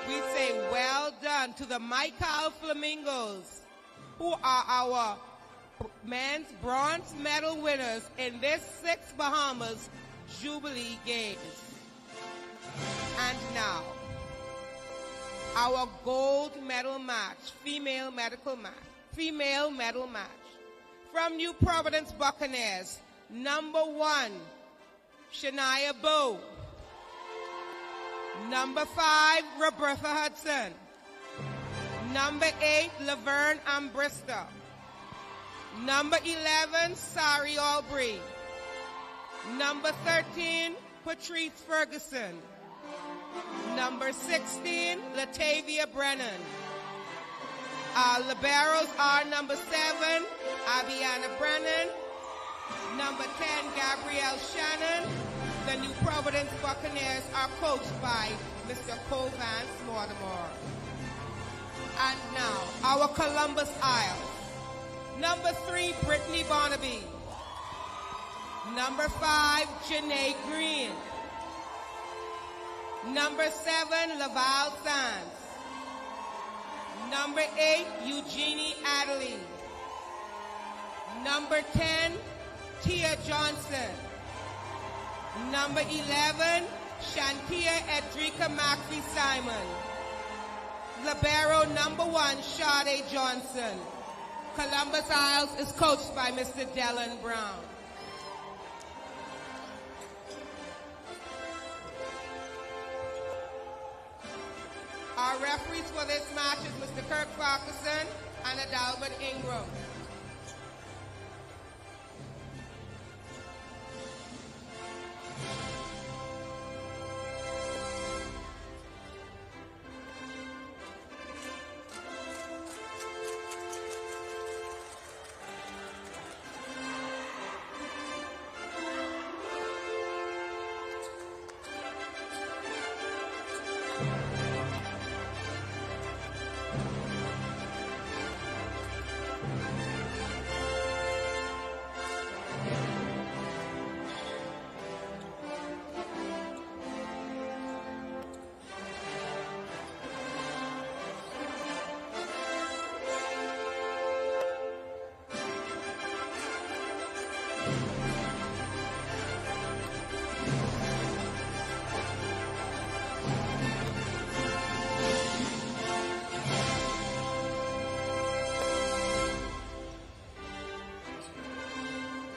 We say well done to the Michael Flamingos, who are our men's bronze medal winners in this 6th Bahamas Jubilee Games. And now, our gold medal match, female medal match. From New Providence Buccaneers, number 1, Shania Bowe. Number 5, Roberta Hudson. Number 8, Laverne Ambrister. Number 11, Sari Aubrey. Number 13, Patrice Ferguson. Number 16, Latavia Brennan. Our liberos are number 7, Aviana Brennan. Number 10, Gabrielle Shannon. The New Providence Buccaneers are coached by Mr. Cole Vance Mortimer. And now, our Columbus Isles. Number 3, Brittany Barnaby. Number 5, Janae Green. Number 7, Laval Sands. Number 8, Eugenie Adderley. Number 10, Tia Johnson. Number 11, Shantia Edrika Maxey Simon. Libero number 1, Sade Johnson. Columbus Isles is coached by Mr. Dylan Brown. Our referees for this match is Mr. Kirk Farquharson and Adalbert Ingram.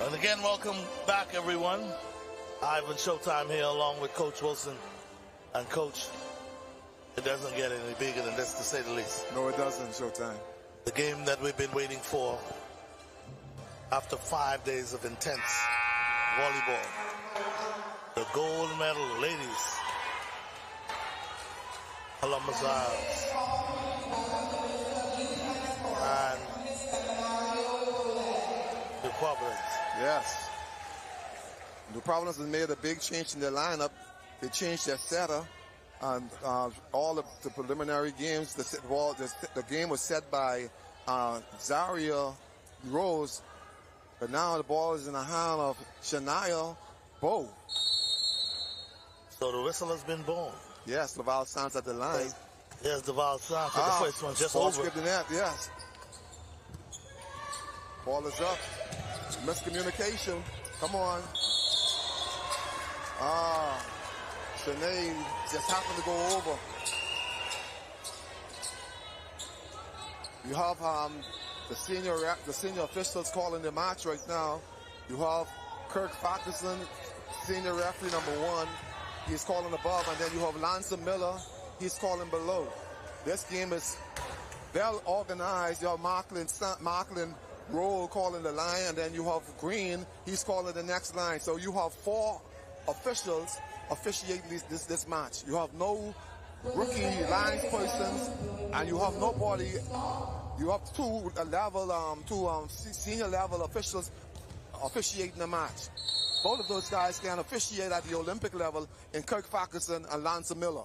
And again, welcome back, everyone. Ivan Showtime here along with Coach Wilson. And Coach, it doesn't get any bigger than this, to say the least. No, it doesn't, Showtime. The game that we've been waiting for after 5 days of intense volleyball. The gold medal, ladies. Columbus Isles. And New Providence. Yes. New Providence has made a big change in their lineup. They changed their setter. And all of the preliminary games, the game was set by Zaria Rose. But now the ball is in the hand of Shania Bow. So the whistle has been blown. Yes, Laval stands at the line. Yes, Laval stands at the first one, just over. The net, yes. Ball is up. Miscommunication. Come on. Shanae just happened to go over. You have the senior officials calling the match right now. You have Kirk Farquharson, senior referee number 1. He's calling above, and then you have Lance Miller. He's calling below. This game is well organized. You have Marklin Roll calling the line, and then you have Green. He's calling the next line. So you have 4 officials officiating this match. You have no rookie line persons, and you have nobody. You have two senior level officials officiating the match. Both of those guys can officiate at the Olympic level in Kirk Farquharson and Lance Miller.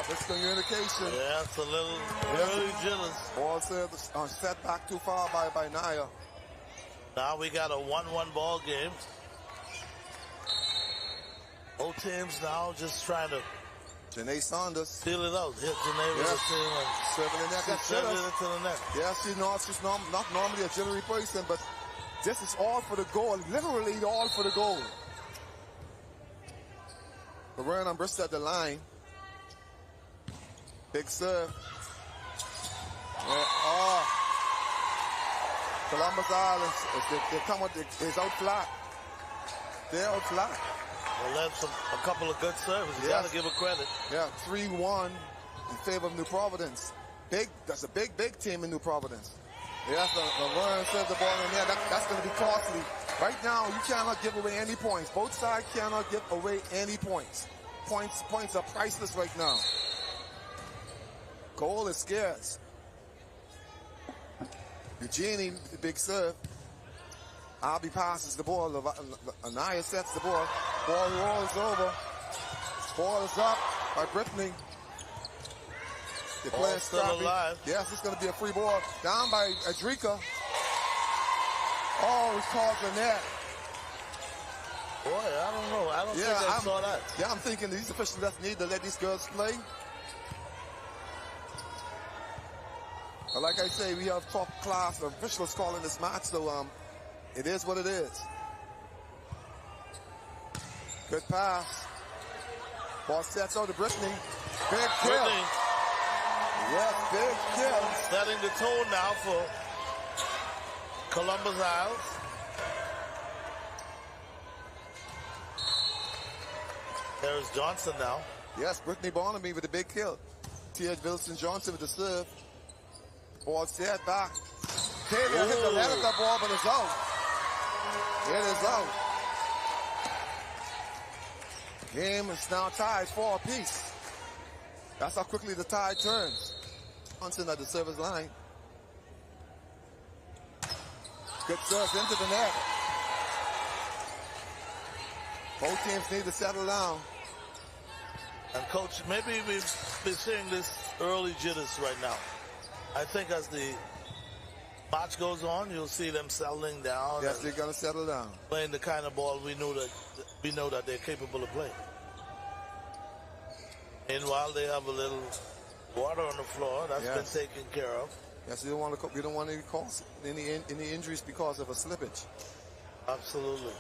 Miscommunication. Yeah, it's a little really jealous. Ball set back too far by Naya. Now we got a 1-1 ball game. Both teams now just trying to Janae Saunders feel it out. Hit Janae with the team and serving the net. serving it to the net. Yeah, she's not normally a jittery person, but this is all for the goal. Literally all for the goal. Laverne and Bristol at the line. Big serve. Columbus Islands, they come with, is out flat. They're out flat. Well, that's a couple of good serves. You got to give it credit. Yeah, 3-1 in favor of New Providence. That's a big team in New Providence. Yes, Laverne served the ball in there. That's going to be costly. Right now, you cannot give away any points. Both sides cannot give away any points. Points are priceless right now. Goal is scarce. Eugenie, big serve. Albie passes the ball. Anaya sets the ball. Ball rolls over. Ball is up by Brittany. The player still alive. Yes, it's going to be a free ball. Down by Adrika. Oh, it's called the net. Boy, I don't know. I don't think I saw that. Yeah, I'm thinking these officials just need to let these girls play. But like I say, we have top class officials calling this match, so it is what it is. Good pass. Ball sets out to Brittany. Big kill. Brittany. Yes, big kill. Setting the tone now for Columbus Isles. There's Johnson now. Yes, Brittany Barnaby with the big kill. T.H. Wilson Johnson with the serve. Ball set back. Tavia hit the net of the ball, but it's out. It is out. Game is now tied 4 apiece. That's how quickly the tide turns. Johnson at the service line. Good serve into the net. Both teams need to settle down. And Coach, maybe we've been seeing this early jitters right now. I think as the match goes on, you'll see them settling down. Yes, they're going to settle down. Playing the kind of ball we know that they're capable of playing. Meanwhile, they have a little water on the floor that's been taken care of. Yes, we don't want to cause any injuries because of a slippage. Absolutely.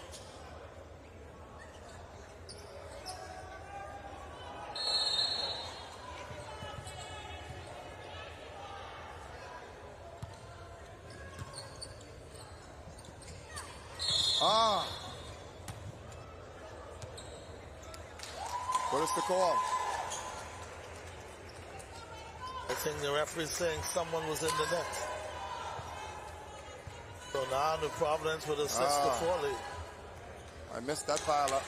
What is the call? I think the referee is saying someone was in the net. So now New Providence with a 6-4 lead. I missed that pile up.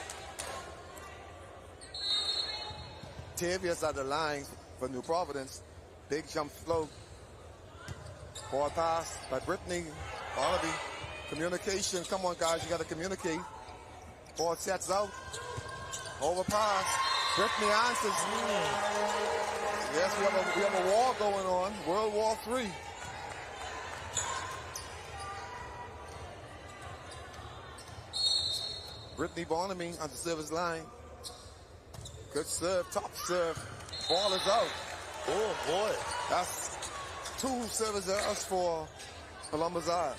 Tavia's at the line for New Providence. Big jump float. Ball pass by Brittany Barnaby. Communication. Come on, guys. You got to communicate. Ball sets out. Overpass. Brittany answers. Yes, we have a war going on. World War III. Brittany Barnaby on the service line. Good serve, top serve. Ball is out. Oh, boy. That's 2 service errors for Columbus Isle.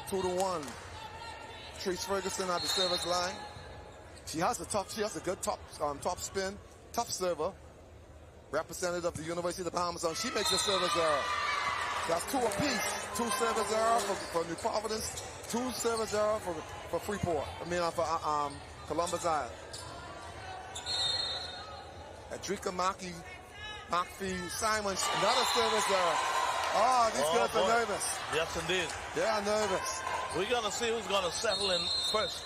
2-1. Trace Ferguson at the service line. She has a good top spin, tough server. Representative of the University of the Bahamas. She makes a service error. That's 2 apiece. 2 service error for New Providence. 2 service error for Freeport. For Columbus Isle. Adrika McPhee Simons, another service error. Oh, these girls are nervous. Yes, indeed. They are nervous. We're going to see who's going to settle in first.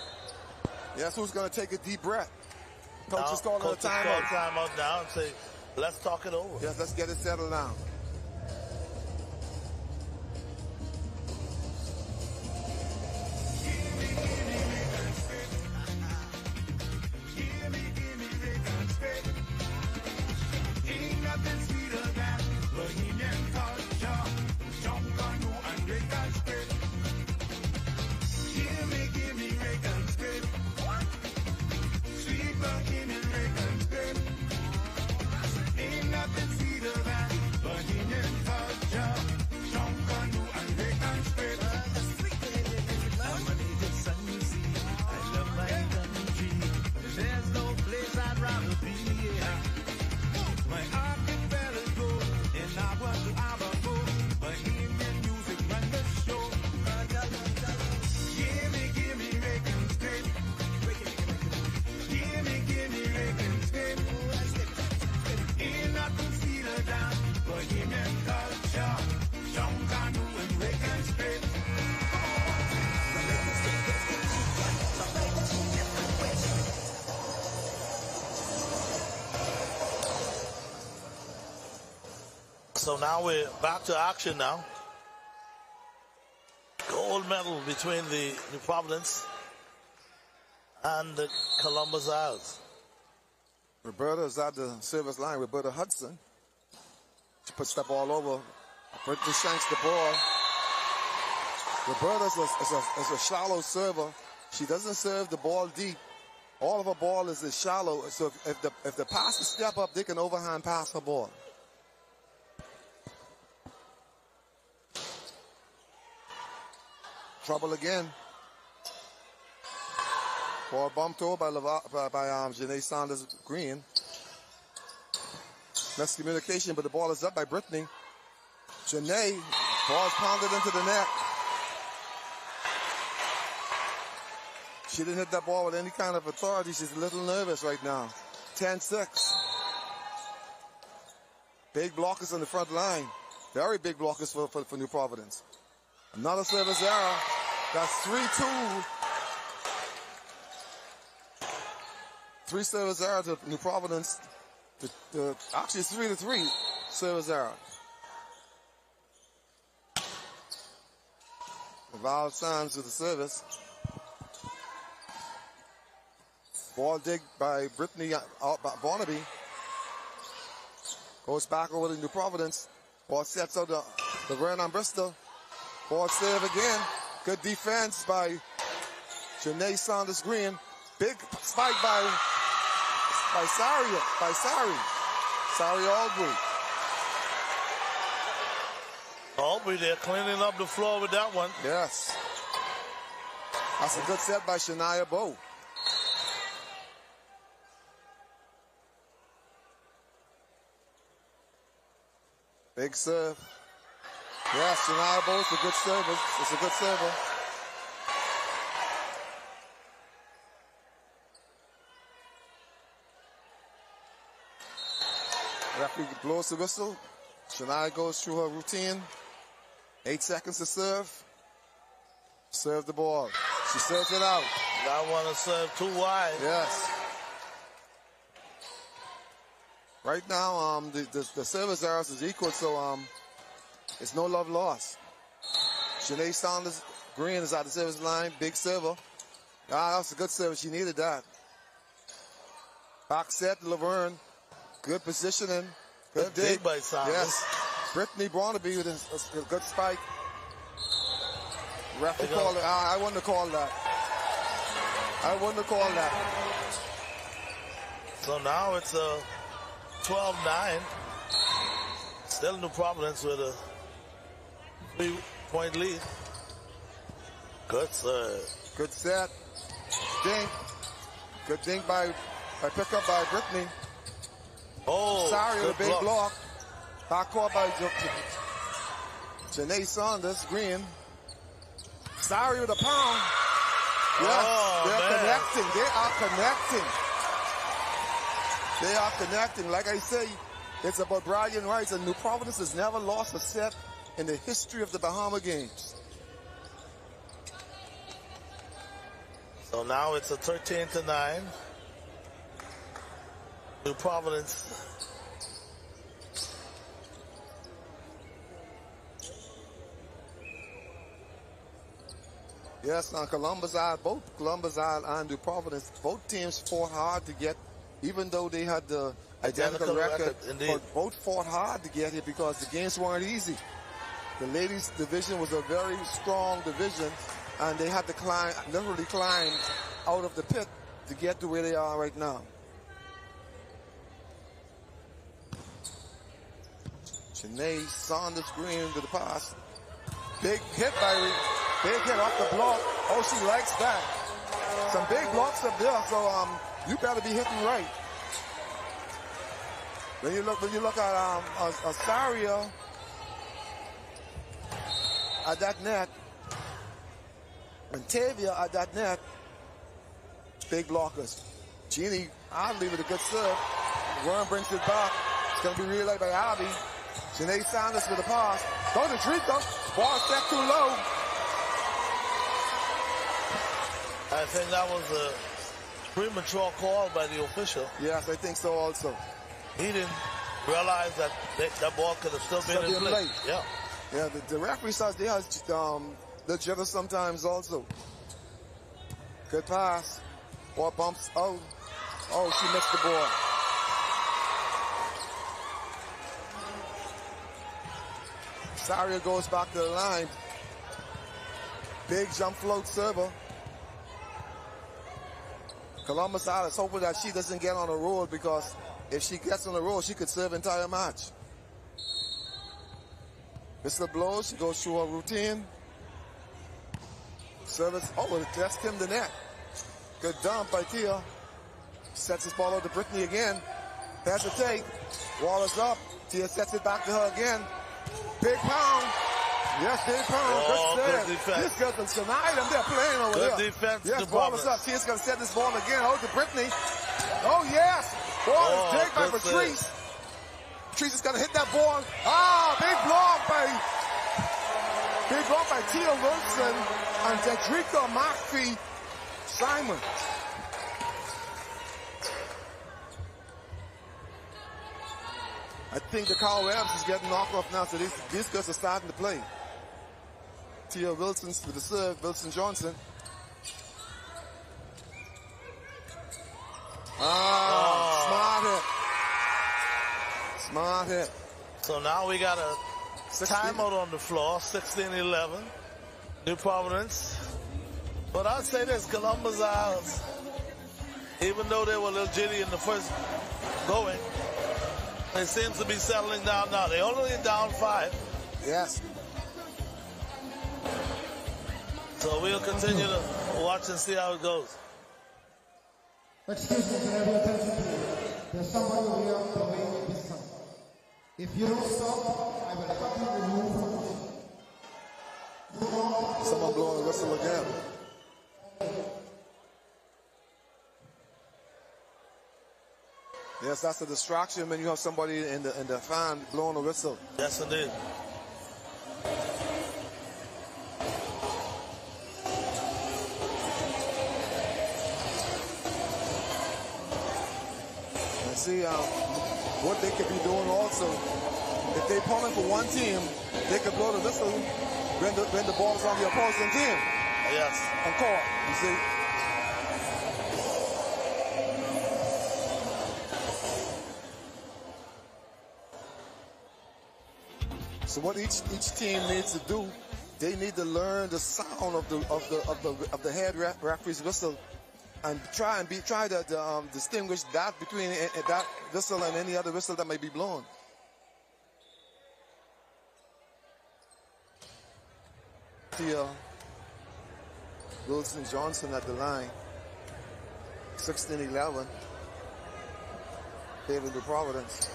Yes, who's going to take a deep breath. Coach is calling a timeout. Timeout now and say, let's talk it over. Yes, let's get it settled down. So now we're back to action now. Gold medal between the New Providence and the Columbus Isles. Roberta is at the service line. Roberta Hudson. She puts the ball over. Brittany shanks the ball. Roberta is a shallow server. She doesn't serve the ball deep. All of her ball is shallow. So if the passers step up, they can overhand pass her ball. Trouble again. Ball bumped over by Janae Saunders Green. Miscommunication, but the ball is up by Brittany. Janae, ball's pounded into the net. She didn't hit that ball with any kind of authority. She's a little nervous right now. 10-6. Big blockers on the front line. Very big blockers for New Providence. Another service error. That's 3-2. 3 service error to New Providence. Actually, it's 3-3 service error. Val Sands with the service. Ball dig by Brittany Barnaby. Goes back over to New Providence. Ball sets out the Vernon Bristol. Ball save again. Good defense by Janae Saunders Green. Big spike by Sari Albury. Albury, they're cleaning up the floor with that one. Yes. That's a good set by Shania Bowe. Big serve. Yes, Shania Bowe's a good server. It's a good server. Referee blows the whistle. Shania goes through her routine. 8 seconds to serve. Serve the ball. She serves it out. I want to serve too wide. Yes. Right now, the service errors is equal, so it's no love lost. Janae Saunders Green is at the service line. Big server. That was a good service. She needed that. Back set, Laverne. Good positioning. Good dig by Saunders. Yes. Brittany Barnaby with a good spike. Referee called it. I wouldn't have called that. I wouldn't have called that. So now it's a 12-9. Still New Providence with a 3-point lead. Good serve. Good set. Dink. Good dink by pickup by Brittany. Oh, Sari with a big block. Back court by Janae Saunders Green. Sari with a pound. Yes, they're connecting. They are connecting. Like I say, it's about bragging rights, and New Providence has never lost a set in the history of the Bahama games. So now it's a 13-9. New Providence. Yes, now both Columbus Isle and New Providence, both teams fought hard to get, even though they had the identical record, but both fought hard to get here because the games weren't easy. The ladies division was a very strong division, and they had to literally climb out of the pit to get to where they are right now. Janae Saunders Green to the pass. Big hit off the block. Oh, she likes that. Some big blocks up there, so you better be hitting right. When you look at Asaria at that net, and Tavia at that net, big blockers. Jeannie Adley with a good serve. Worm brings it back. It's going to be relayed by Abby. Janae Saunders with the pass. Go to Drika. Ball set too low. I think that was a premature call by the official. Yes, I think so also. He didn't realize that that ball could have still been in play. Yeah. Yeah, the referee says they have the jitter sometimes also. Good pass. Ball bumps out. Oh, she missed the ball. Saria goes back to the line. Big jump float server. Columbus Isle is hoping that she doesn't get on a roll, because if she gets on a roll, she could serve entire match. Mr. blows, she goes through her routine. Service, oh, that's Kim the net. Good dump by Tia. Sets his ball out to Brittany again. Hesitate. Wallace up. Tia sets it back to her again. Big pound. Yes, big pound. Good defense. This girl tonight, they're playing over there. Good defense. Yes, Wallace up. Tia's going to set this ball again. Out to Brittany. Oh, yes. Ball is digged by Patrice. Patrice is going to hit that ball. Big block by Tia Wilson and Dedrica McPhee Simon. I think the Carl Adams is getting knocked off now, so these girls are starting to play. Tia Wilson with the serve, Wilson Johnson. Smart hit. Smart hit. So now we got a timeout on the floor, 16-11. New Providence. But I'll say this, Columbus Isles, even though they were a little jitty in the first going, they seem to be settling down now. They're only down 5. Yes. So we'll continue to watch and see how it goes. Excuse me, can I have your attention please? There's somebody over here playing this song. If you don't stop, I will cut you remove from the Someone blowing the whistle again. Yes, that's a distraction when you have somebody in the fan blowing a whistle. Yes, indeed. And see what they could be doing also. If they pulling for one team, they could blow the whistle when the ball's on the opposing team. Yes. On court, you see. So what each team needs to do, they need to learn the sound of the head referee's whistle, and try to distinguish that between that whistle and any other whistle that may be blown. Tia Wilson Johnson at the line, 16-11, favoring the Providence.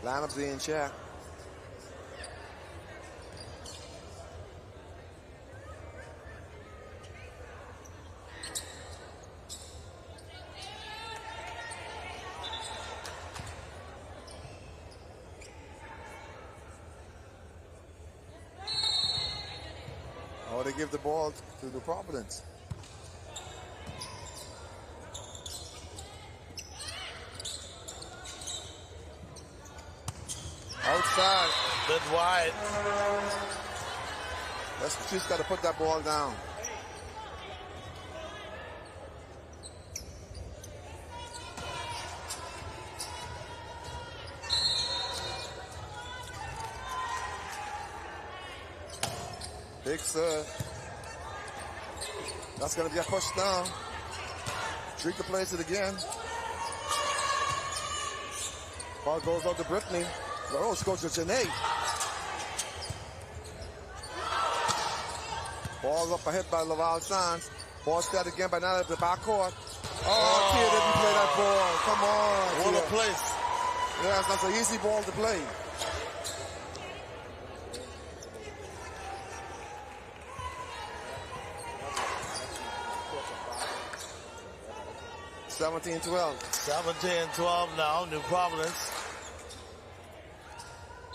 Lineups in check. Oh, they give the ball to the Providence. Outside. Bit wide. She's got to put that ball down. Big serve. That's going to get pushed down. Drika plays it again. Ball goes out to Brittany. Oh, she goes to Janae. Ball up ahead by Laval Sands. Ball set again by Nana at the backcourt. Oh, Tia didn't play that ball. Come on. What Tia. a place. Yes, that's an easy ball to play. (17-12). 17-12 now, New Providence.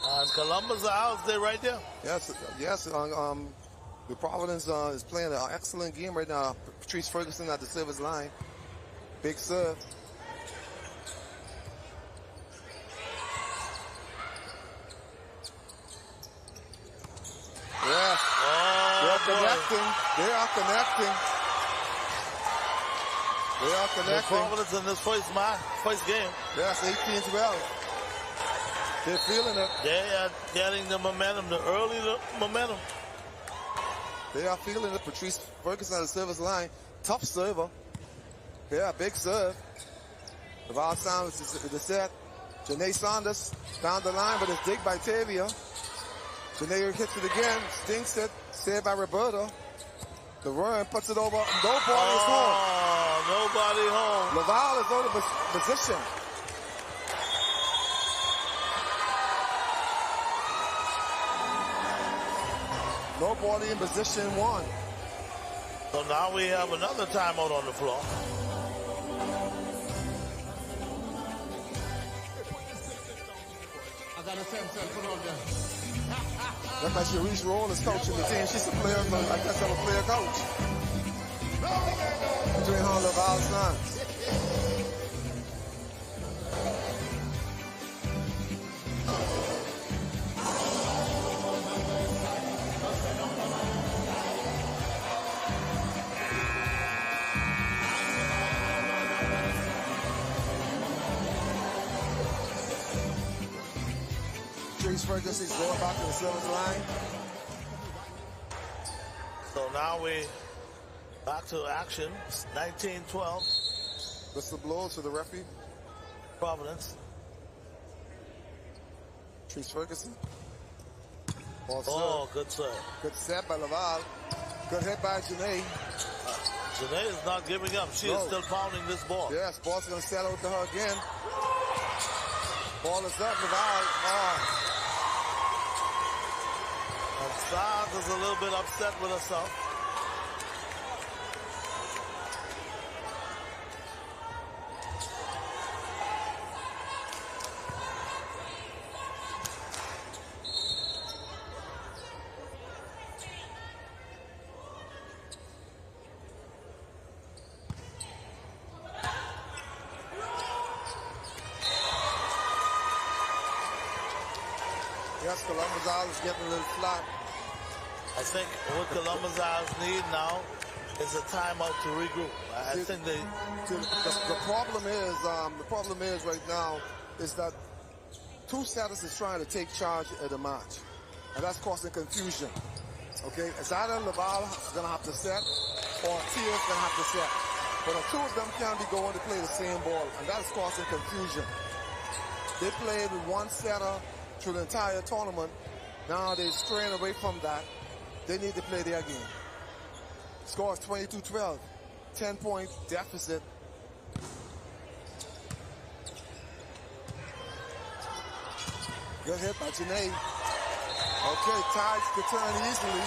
And Columbus Isles, they're right there. Yes. The Providence is playing an excellent game right now. Patrice Ferguson at the service line. Big serve. Yes. Oh, They are connecting. They are connecting. New Providence in this first game. Yes, 18-12. They're feeling it. They are getting the momentum, the early momentum. They are feeling it. Patrice Ferguson at the service line. Tough server. Yeah, big serve. Laval Sands is the set. Janae Saunders down the line, but it's digged by Tavia. Janae hits it again. Stinks it. Saved by Roberta. Laverne puts it over. Nobody is home. Nobody home. Laval is out of position. Nobody in position one. So now we have another timeout on the floor. I got a sense of put on there. Look like Sharice Roll is coaching the team. She's a player, but I guess I'm a player coach. Between her and Laval's sons. Ferguson is going back to the seventh line. So now we back to action. 19-12. Whistle blows to the referee. Providence. Trees Ferguson. Good serve. Good set by Laval. Good hit by Janae. Janae is not giving up. She is still pounding this ball. Yes, ball's going to settle to her again. Ball is up, Laval. And Saad is a little bit upset with herself. Yes, Columbus Isles is getting a little flat. I think what Columbus Isles need now is a timeout to regroup. I think they. The problem is right now is that two setters is trying to take charge of the match, and that's causing confusion. Okay, it's either Laval is going to have to set, or Tia is going to have to set. But the two of them can't be going to play the same ball, and that's causing confusion. They played with one setter through the entire tournament. Now they're straying away from that. They need to play their game. Score is 22-12. 10-point deficit. Good hit by Janae. Okay, tides could turn easily.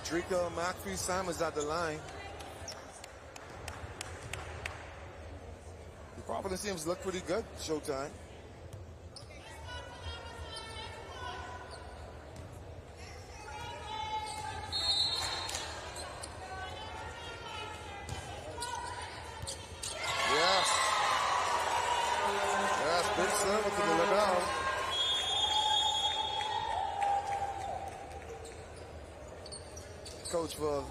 Drika McPhee Simons at the line. The Providence teams look pretty good. Showtime. Yes, big serve to the Laval. Coach for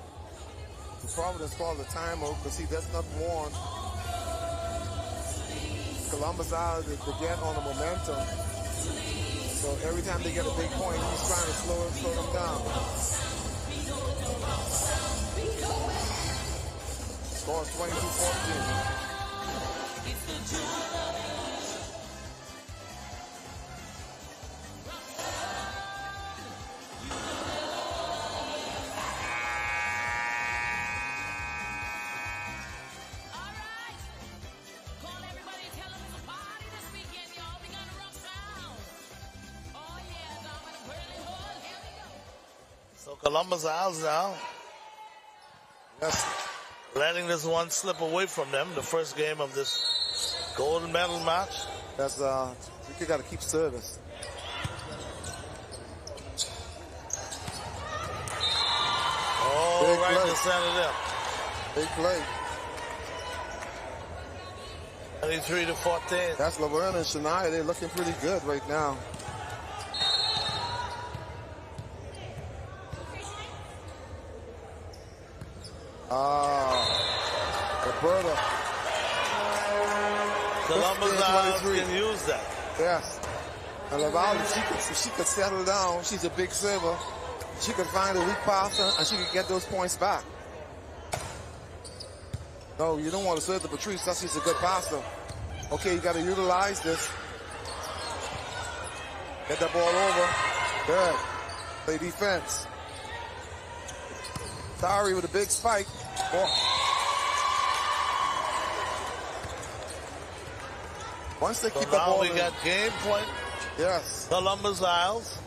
Providence called the timeout because he does not want Columbus Isles to get on the momentum. So every time they get a big point, he's trying to slow them down. Score 22-14. Columbus Isles now. Yes. Letting this one slip away from them. The first game of this gold medal match. That's you got to keep service. Oh, big right play. to center them. Big play. 23-14. That's Laverne and Shania. They're looking pretty good right now. Roberta. Columbus Isles can use that. Yes. And Laval, if she could settle down, she's a big server. She could find a weak passer and she could get those points back. No, you don't want to serve to Patrice. That's she's a good passer. Okay, you got to utilize this. Get the ball over. Good. Play defense. Tari with a big spike. Ball. Once they keep the now ball we in. got game point. Yes. Columbus Isles.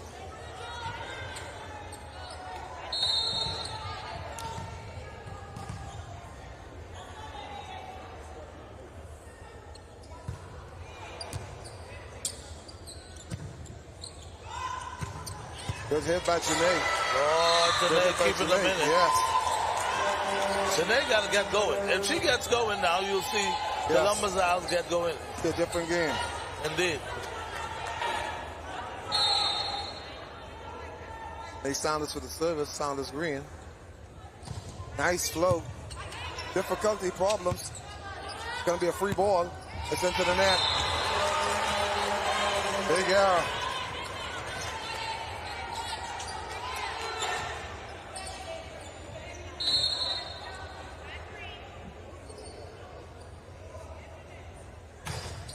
Good hit by Janae. Oh, Janae keeping them in it. Yes. Janae got to get going. If she gets going now, you'll see Columbus Isles get going. It's a different game. Indeed. They Saunders for the service. Saunders Green. Nice flow. Difficulty problems. It's going to be a free ball. It's into the net. Big error.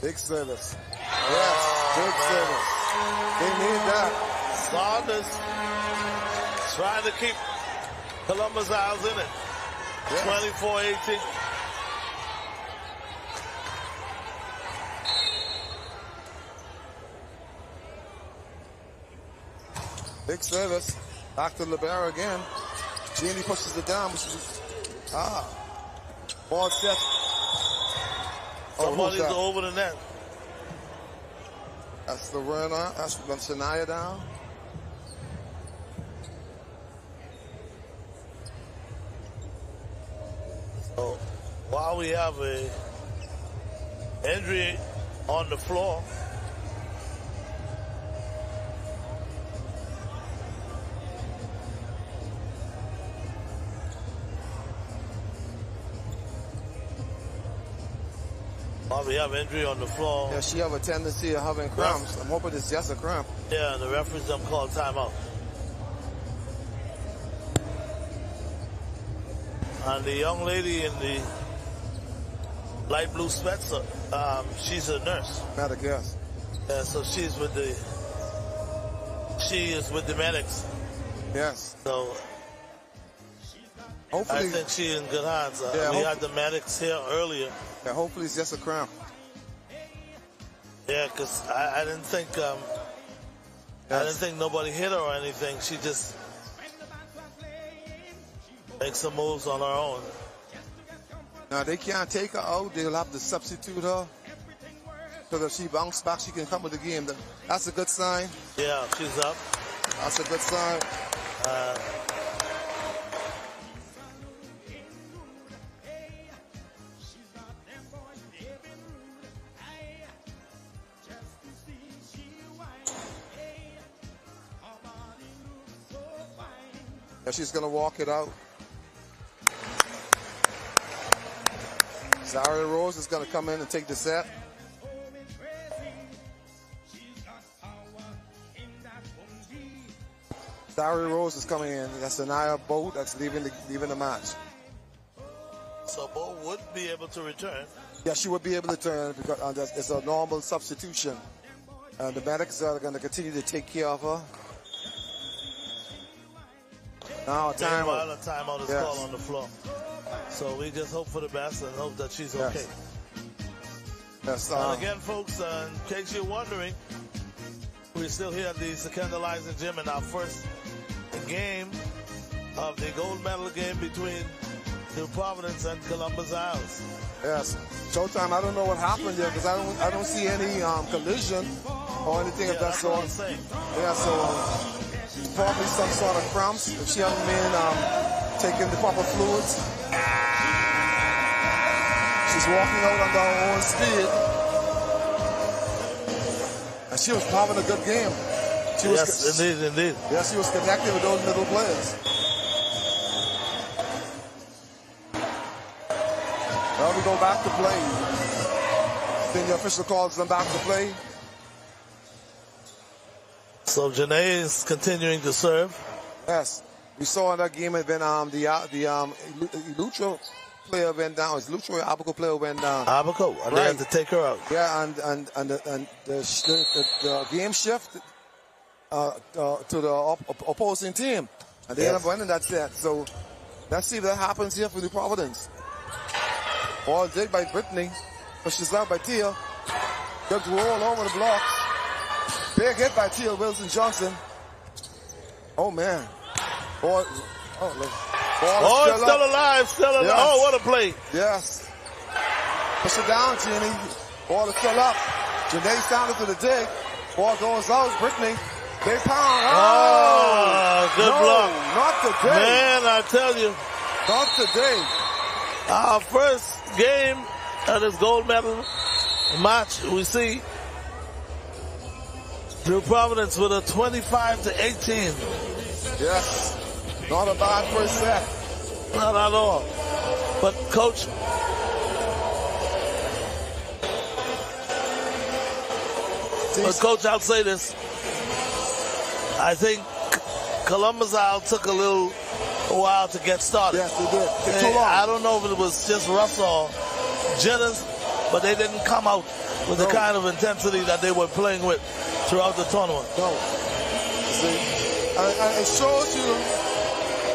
Big service. Yes, big service. They need that. Saunders trying to keep Columbus Isles in it. Yes. 24-18. Big service. Back to Libera again. Jeannie pushes it down. Ball set. Somebody's over the net. That's the runner. That's Shania down. So while we have a injury on the floor, we have injury on the floor. Yeah, she have a tendency of having cramps. I'm hoping it's just a cramp. Yeah, and the referees don't call timeout. And the young lady in the light blue sweats, she's a nurse. Medic, yes. Yeah, so she is with the medics. Yes. So hopefully, I think she's in good hands. We had the medics here earlier. Yeah, hopefully it's just a cramp. Yeah, because I didn't think I didn't think nobody hit her or anything. She just makes some moves on her own. Now they can't take her out. They'll have to substitute her. So if she bounces back, she can come with the game. That's a good sign. Yeah, she's up. That's a good sign. Yeah, she's going to walk it out. Zaria Rose is going to come in and take the set. Zaria Rose is coming in. That's Anaya Boat that's leaving the match. So Bo would be able to return. Yeah, she would be able to turn because it's a normal substitution. And the medics are going to continue to take care of her. Now a timeout. A timeout is called on the floor. So we just hope for the best and hope that she's okay. Yes. And again, folks, in case you're wondering, we're still here at the Secondalizer Gym in our first game of the gold medal game between New Providence and Columbus Isles. Yes. Showtime, I don't know what happened there because I don't see any collision or anything of that sort. Yeah, so probably some sort of cramps if she hasn't been taking the proper fluids. She's walking out under her own speed. And she was having a good game. Yes, indeed. Yeah, she was connected with those middle players. Well, we go back to play. Then the official calls them back to play. So Janae is continuing to serve. Yes. We saw in that game had been the Ilucho player went down. It's Luke Troy Abaco player went down. Abaco, and they had to take her out. Yeah, and the game shift to the opposing team, and they end up winning that set. So let's see if that happens here for New Providence. Ball dig by Brittany, pushes out by Tia. Good roll over the block. Big hit by Tia Wilson Johnson. Oh man. Ball, it's still alive, Yes. Oh, what a play. Yes. Push it down, Jenny. Ball is still up. Janae sounded to the dig. Ball goes out. Brittany. Big pound. Good block. Not today. Man, I tell you. Not today. Our first game of this gold medal match, we see New Providence with a 25-18. Yes. Not a bad first set. Not at all. But Coach, I'll say this. I think Columbus Isle took a while to get started. Yes, they did. It's too long. I don't know if it was just rough or jitters, but they didn't come out with the kind of intensity that they were playing with throughout the tournament. No. See, and it shows you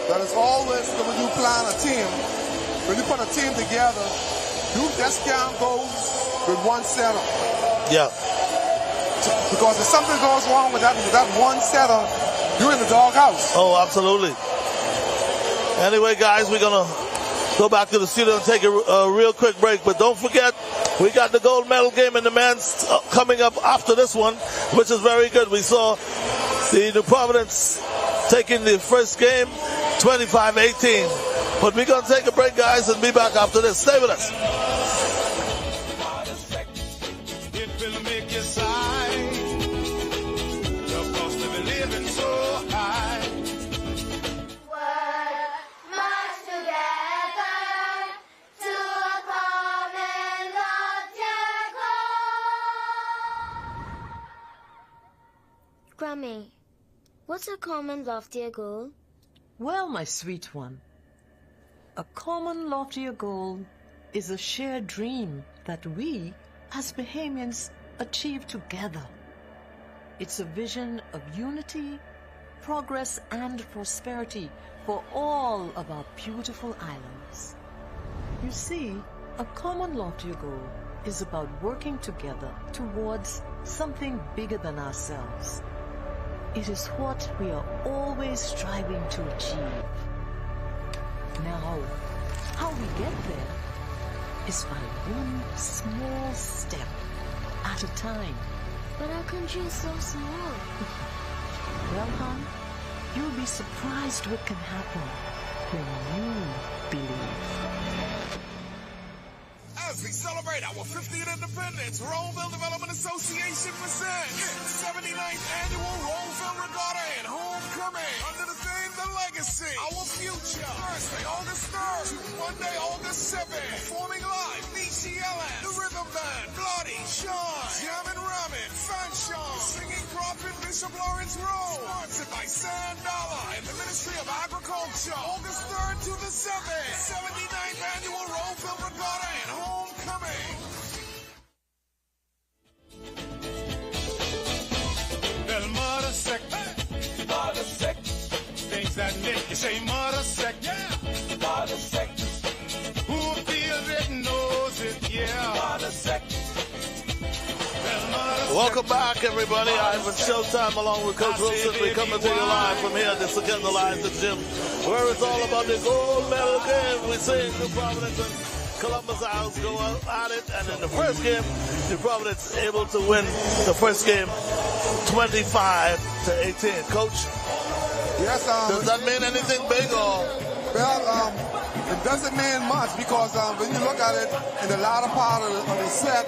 that it's always when you plan a team, when you put a team together, you just can't go with one setup. Yeah. Because if something goes wrong with that one setup, you're in the doghouse. Oh, absolutely. Anyway, guys, we're going to go back to the studio and take a real quick break. But don't forget, we got the gold medal game in the men's coming up after this one, which is very good. We saw the New Providence taking the first game 25-18. But we're going to take a break, guys, and be back after this. Stay with us. It will make you sigh. The cost of living so high. Grammy, what's a common loftier goal? Well, my sweet one, a common loftier goal is a shared dream that we, as Bahamians, achieve together. It's a vision of unity, progress, and prosperity for all of our beautiful islands. You see, a common loftier goal is about working together towards something bigger than ourselves. It is what we are always striving to achieve. Now, how we get there is by one small step at a time. But our country is so small. Well, hon, you'll be surprised what can happen when you believe. As we celebrate our 50th independence, Rollville Development Association presents 79th Annual Rollville Regatta and Homecoming under the theme The Legacy, Our Future. Thursday, August 3rd to Monday, August 7th. Performing live, Nishi Ellen, The Rhythm Band, Bloody, Sean, Jamin Ramen, Fanshawn, Singing Prophet Bishop Lawrence Rowe. Sponsored by Sandala and the Ministry of Agriculture. August 3rd to the 7th. 79th Annual Rollville Regatta and Homecoming. Well, mother sec, mother sec. Things that make you say mother sec, yeah. Mother sec. Who feels it knows it, yeah. Mother sec. Welcome back, everybody. Ivan Showtime along with Coach Wilson. We're coming to you live from here at the Second Live the Gym, where it's all about the gold medal game. We sing New Providence and Columbus Isles go at it, and in the first game, New Providence able to win the first game 25-18. Coach, yes, does that mean anything big or? Well, it doesn't mean much because when you look at it in the latter part of the set,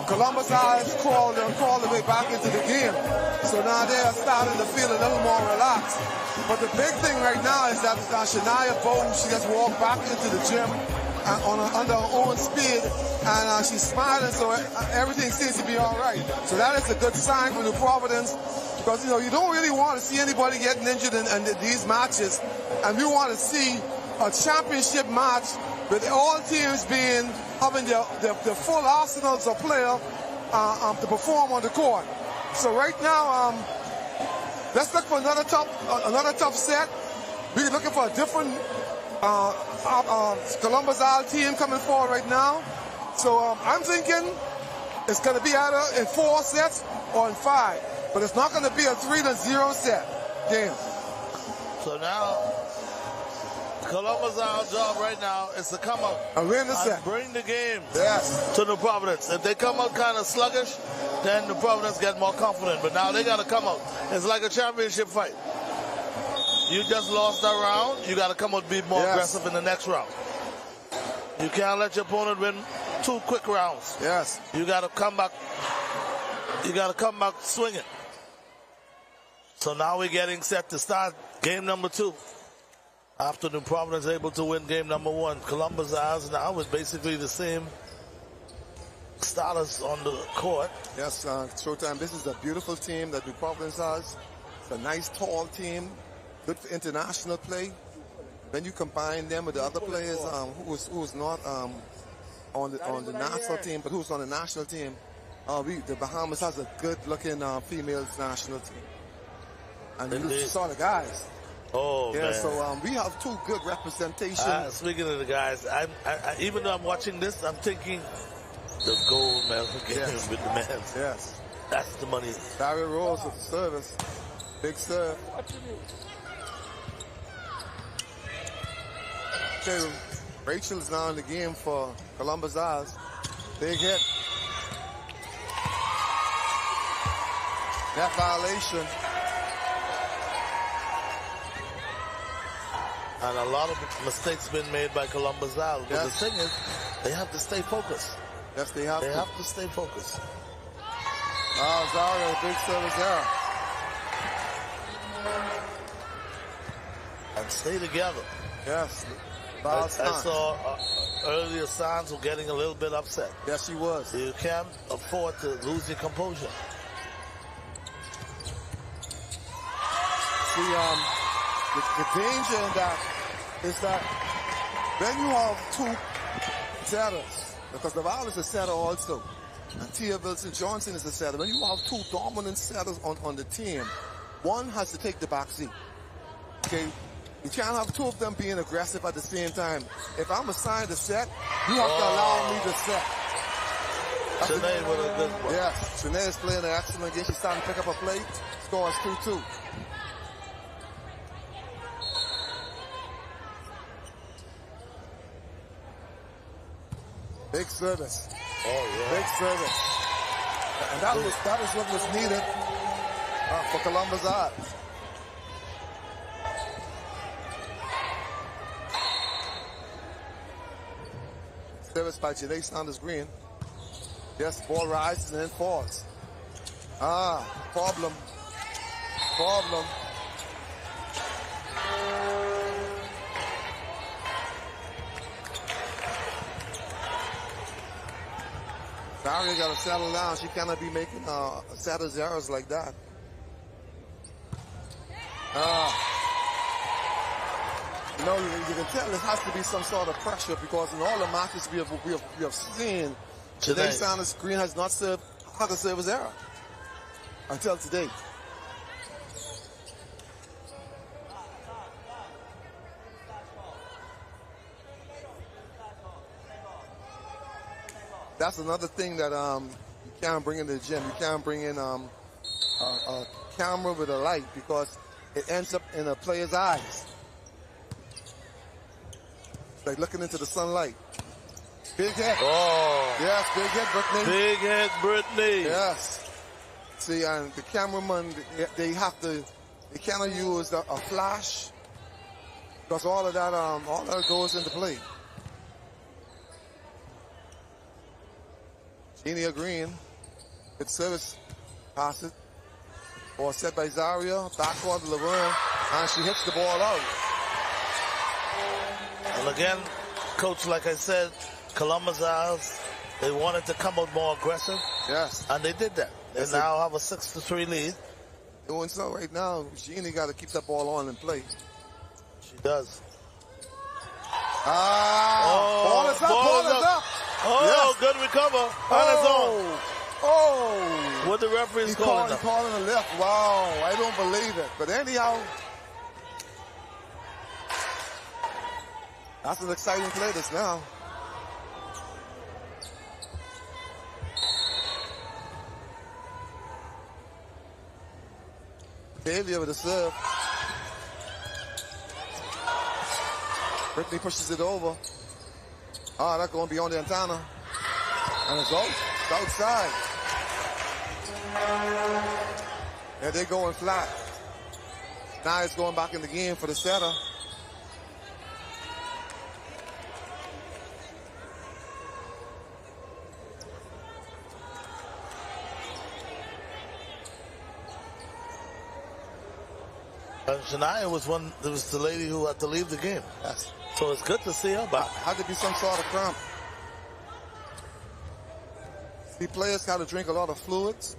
Columbus Isles crawled their way back into the game. So now they are starting to feel a little more relaxed. But the big thing right now is that Shania Bowden, she just walked back into the gym under her own speed, and she's smiling, so everything seems to be all right. So that is a good sign for New Providence, because you don't really want to see anybody getting injured in these matches, and you want to see a championship match with all teams having their full arsenals of players to perform on the court. So right now, let's look for another tough set. We're looking for a different Columbus Isle team coming forward right now. So I'm thinking it's going to be either in 4 sets or in 5. But it's not going to be a 3-0 set game. So now, Columbus Isle's job right now is to come out and win the set. Bring the game to New Providence. If they come out kind of sluggish, then New Providence get more confident. But now they got to come out. It's like a championship fight. You just lost that round. You got to come out and be more aggressive in the next round. You can't let your opponent win 2 quick rounds. Yes. You got to come back. You got to come back swinging. So now we're getting set to start game number 2. After New Providence able to win game number 1, Columbus Isles now with basically the same starters on the court. Yes, Showtime, this is a beautiful team that New Providence has. It's a nice, tall team, good for international play. Then you combine them with the other players who's not on the national team, but who's on the national team. The Bahamas has a good-looking female national team. And you saw the guys. Oh, yeah, man. So we have 2 good representations. Speaking of the guys, I even though I'm watching this, I'm thinking the gold medal game with the men. Yes. That's the money. Barry Rose with the service. Big serve. Okay, Rachel's now in the game for Columbus Isles. Big hit. Net violation. And a lot of mistakes been made by Columbus Isles. But the thing is, they have to stay focused. Yes, they have to. They have to stay focused. Zaria, big service error. And stay together. Yes. I saw earlier signs of getting a little bit upset. Yes, she was. So you can't afford to lose your composure. See, the danger in that is that when you have 2 setters, because the Val is a setter also, and Tia Wilson-Johnson is a setter. When you have 2 dominant setters on the team, one has to take the back seat. Okay? You can't have 2 of them being aggressive at the same time. If I'm assigned a set, you have to allow me to set. Shanae with a good one. Yes, Shanae is playing an excellent game. She's starting to pick up a play. Scores 2-2. Big service. Oh, yeah. Big service. And that was what was needed for Columbus Isles. Service by Janae Sanders Green. Yes, ball rises and then falls. Problem. Zaria got to settle down. She cannot be making settlers errors like that. You know, you can tell there has to be some sort of pressure because in all the matches we have seen, Janae Sanders Green has not had a service error until today. That's another thing that you can't bring in the gym. You can't bring in a camera with a light because it ends up in a player's eyes. It's like looking into the sunlight. Big hit. Oh. Yes, big hit, Brittany. Big hit, Brittany. Yes. See, and the cameraman, they cannot use a flash because all of that goes into play. Genia Green, good service, pass it, or set by Zaria, backward to Laverne, and she hits the ball out. And again, Coach, like I said, Columbus Isles, they wanted to come out more aggressive. Yes. And they did that. They now have a 6-3 lead. Doing so right now, Genia got to keep that ball on and play. She does. Ball is up, ball is up. Oh, good recover. On his own. Oh. What the referee is calling? He's calling a left. Wow, I don't believe it. But anyhow, that's an exciting play this now. Failure with the serve. Brittany pushes it over. Ah, that's going beyond the antenna. And it's out. It's outside. Yeah, they're going flat. Now it's going back in the game for the setter. Shania was the lady who had to leave the game. Yes. So it's good to see her back. Had to be some sort of cramp. See, players got to drink a lot of fluids,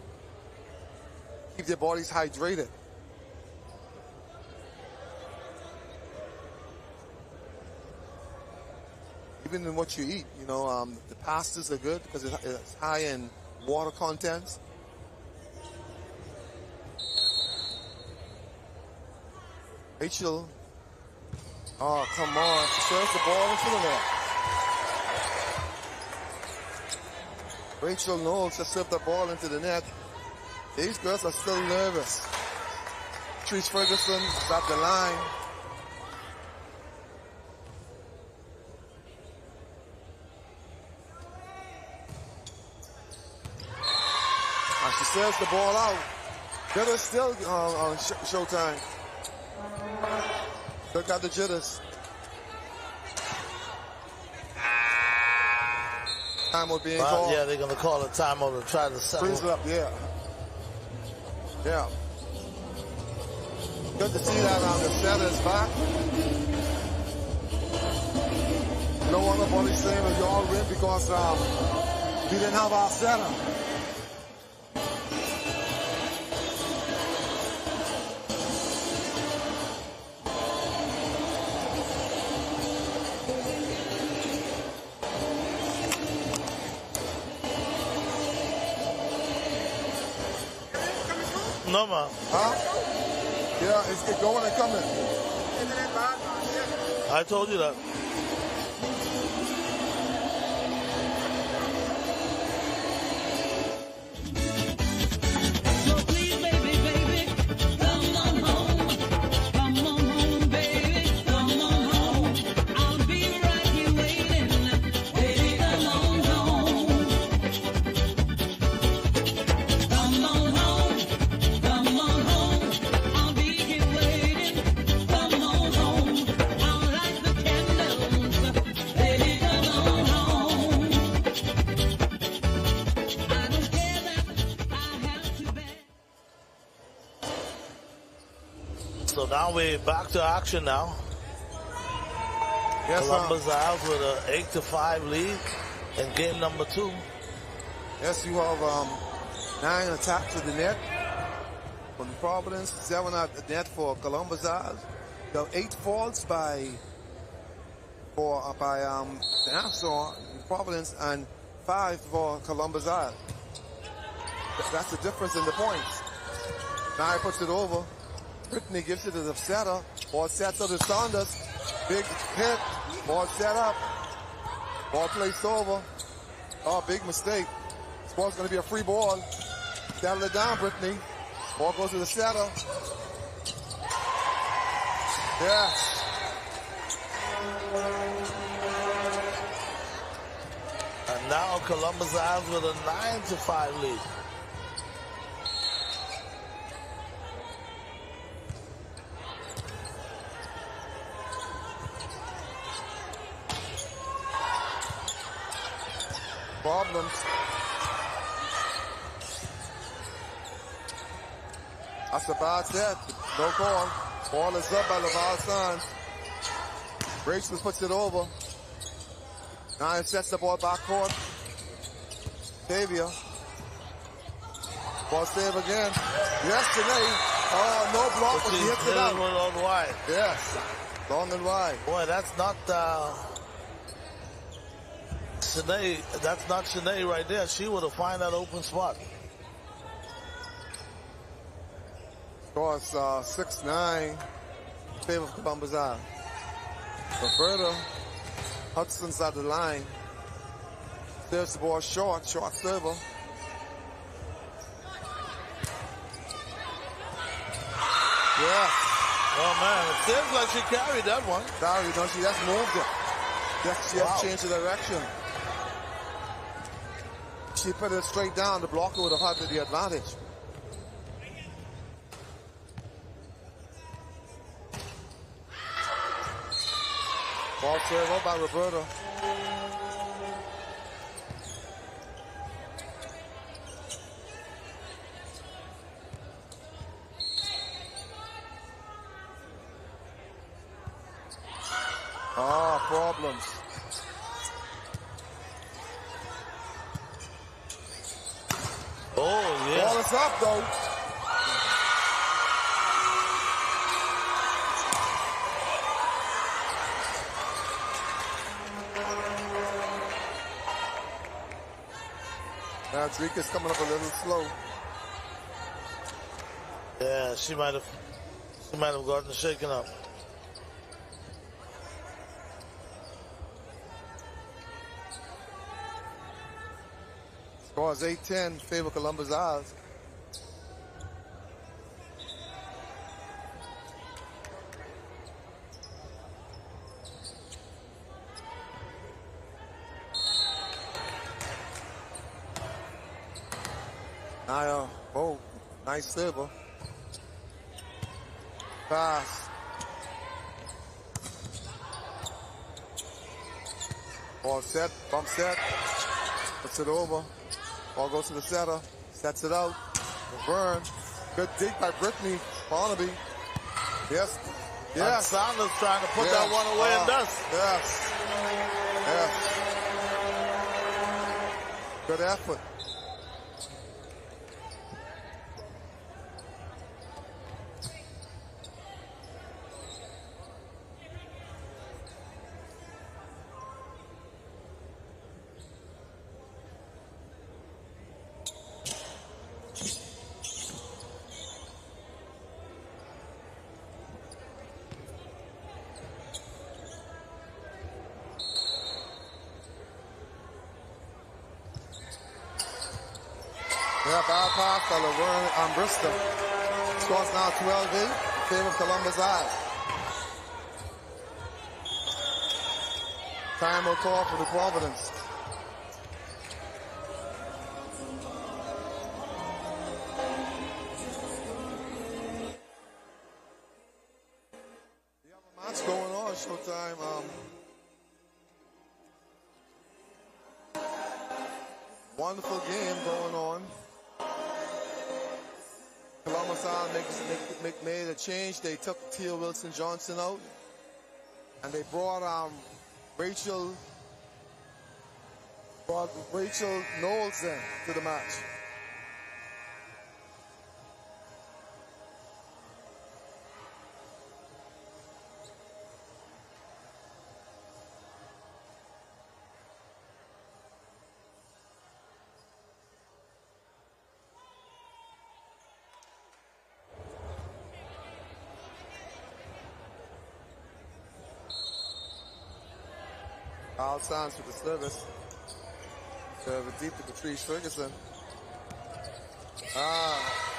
keep their bodies hydrated. Even in what you eat, you know, the pastas are good because it's high in water contents. Rachel, oh, come on. She serves the ball into the net. Rachel knows to serve the ball into the net. These girls are still nervous. Trish Ferguson is at the line. And she serves the ball out. Jitters still on showtime. Look at the jitters. Timeout being called. Yeah, they're going to call a timeout and try to settle. Freeze up, yeah. Yeah. Good to see that the setter is back. No wonder Bonnie's saying that you all win because we didn't have our setter. No, man. Huh? Yeah, it's going and coming. I told you that. So now we're back to action now. Yes, Columbus out with an 8-5 lead in game number 2. Yes, you have 9 attacks to the net from Providence, 7 at the net for Columbus Isles. You have 8 faults by Nassau in Providence and 5 for Columbus Isles. That's the difference in the points. Now he puts it over. Brittany gives it to the setter. Ball sets up to Saunders. Big hit. Ball set up. Ball placed over. Oh, big mistake. This ball's going to be a free ball. Settle it down, Brittany. Ball goes to the setter. Yes. And now Columbus Isles with a 9-5 lead. Problems. That's a bad set. No call. Ball is up by Laval Sons. Rachel puts it over. Now it sets the ball back court. Xavier. Ball save again. Yesterday. Oh, no block, but she hits it out. Long and wide. Yes. Long and wide. Boy, that's not Shanae, that's not Shanae right there. She would have found that open spot. Score is 6-9. Favor of Columbus Isle. Roberta Hudson's at the line. Serves the ball short server. Yeah. Oh man, it seems like she carried that one. Carried, no, she just moved it. She just changed the direction. She put it straight down. The blocker would have had the advantage. Ball serve up by Roberta. Problems. Oh, yeah. Ball is up, though. Now Drika's coming up a little slow. Yeah, she might have gotten shaken up. Score is 8-10, favor Columbus Isles. Naya, oh, nice server. Pass. Ball set, bump set, puts it over. Ball goes to the setter, sets it out. Laverne, good dig by Brittany Barnaby. Yes, yes. And Sanders trying to put that one away and does. Yes, yes. Good effort. Yeah, bad pass by Laverne on Bristol. Scores now 12-8 in favor of Columbus Isle. Time will call for the Providence. We have a match going on, Showtime. Wonderful game going on. Columbus Isle made a change. They took Tia Wilson-Johnson out, and they brought Rachel Knowles in to the match. Al Sands with the service. Serve it deep to Patrice Ferguson.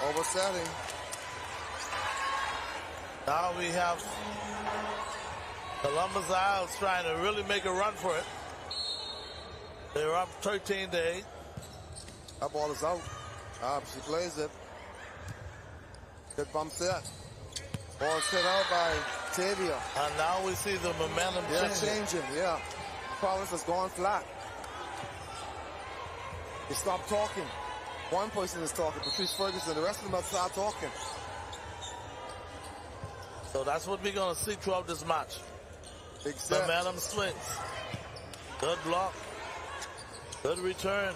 Oversetting. Now we have Columbus Isles trying to really make a run for it. They're up 13-8. That ball is out. She plays it. Good bump set. Ball set out by Tavia. And now we see the momentum changing. Yeah. Providence has gone flat. They stopped talking. One person is talking, Patrice Ferguson. The rest of them have started talking. So that's what we're going to see throughout this match. Big set. Momentum swings. Good block. Good return.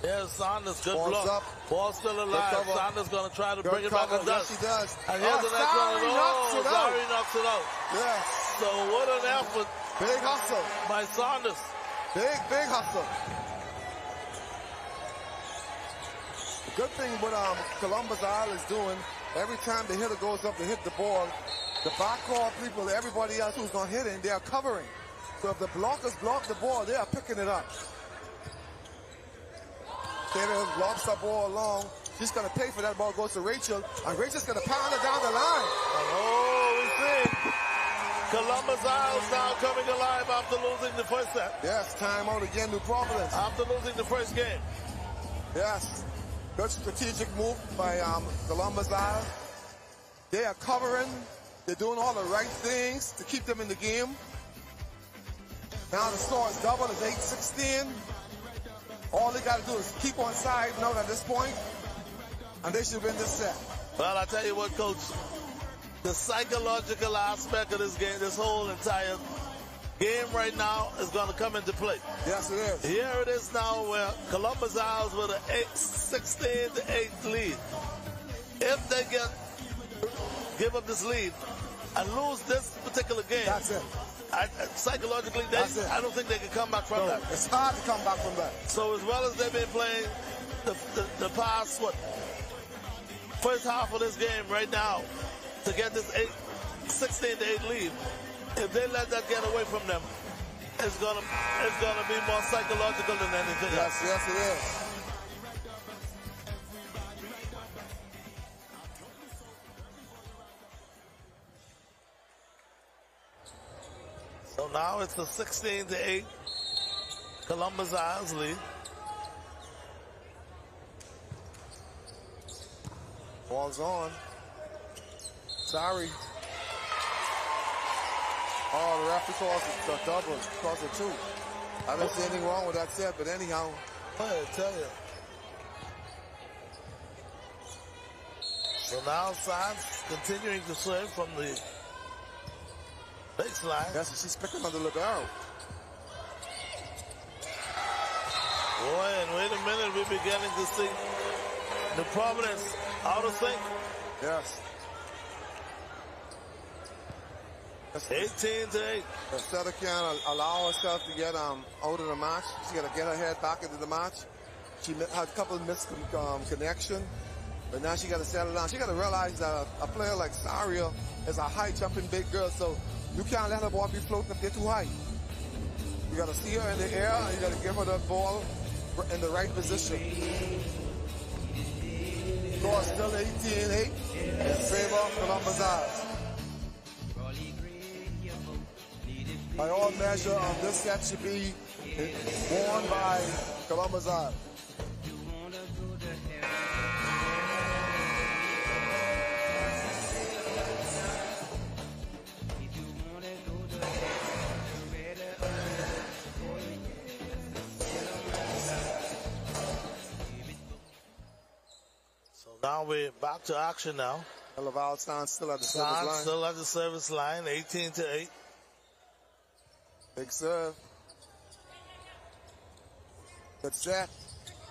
There's Saunders. Good Ball's block. Up. Ball still alive. Saunders going to try to bring it back and does. Yes, he does. And here's the next one. Zari knocks it out. Yes. So what an effort. Big hustle by Saunders. Big hustle. The good thing what Columbus Isle is doing, every time the hitter goes up to hit the ball, the backcourt people, everybody else who's not hitting, they are covering. So if the blockers block the ball, they are picking it up. Taylor lobs the ball along. She's going to pay for that ball, goes to Rachel, and Rachel's going to pound it down the line. Oh, we see Columbus Isles now coming alive after losing the first set. Yes, timeout again, New Providence. After losing the first game. Yes, good strategic move by Columbus Isles. They are covering. They're doing all the right things to keep them in the game. Now the score is double, it's 8-16. All they got to do is keep on side note at this point, and they should win this set. Well, I tell you what, Coach, the psychological aspect of this game, this whole entire game right now is going to come into play. Yes, it is. Here it is now where Columbus Isles with an 16-8 lead. If they give up this lead and lose this particular game, that's it. Psychologically, I don't think they can come back from that. It's hard to come back from that. So as well as they've been playing the past, first half of this game right now, to get this 16-8 lead, if they let that get away from them, it's gonna be more psychological than anything else. Yes, it is. So now it's the 16-8 Columbus Isles lead. Ball's on. Sorry. Oh, the referee calls it a double. Calls it 2. I don't see anything wrong with that set, but anyhow. I tell you. So now Sands continuing to serve from the baseline. Yes, she's picking on the libero. Boy, and wait a minute, we're beginning to see the Providence out of sync. Yes. 18-8. Estella can't allow herself to get out of the match. She got to get her head back into the match. She had a couple of misconnection, but now she got to settle down. She got to realize that a player like Saria is a high jumping big girl, so you can't let her ball be floating if they're too high. You got to see her in the air, and you got to give her the ball in the right position. Score still 18-8 in favor of Columbus Isles. By all measure, this set should be won by Columbus Isles. So now we're back to action now. Laval stands still at the service line. Still at the service line, 18-8. Big serve. Good set.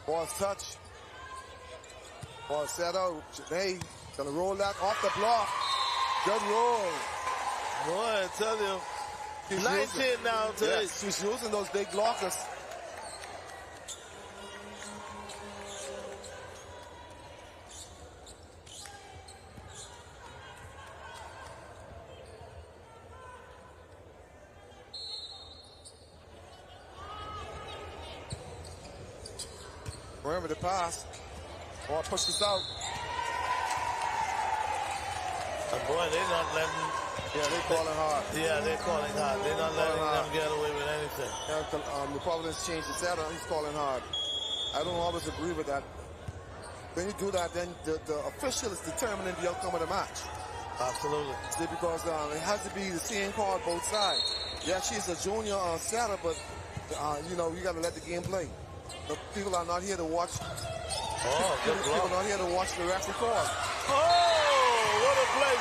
Ball's touch. Ball set out. Janae gonna roll that off the block. Good roll. Boy, I tell you. She's 19 now to 8. She's using those big blockers. Remember the pass. Ball push this out. And boy, they're not letting. Yeah, they're calling hard. Yeah, they're calling hard. They're not letting them get away with anything. Yeah, the Providence changed the setup. He's calling hard. I don't always agree with that. When you do that, then the official is determining the outcome of the match. Absolutely. See, because it has to be the same call both sides. Yeah, she's a junior setter, but you know, you got to let the game play. The people are not here to watch. Oh, good block. People are not here to watch the referee call. Oh, what a play.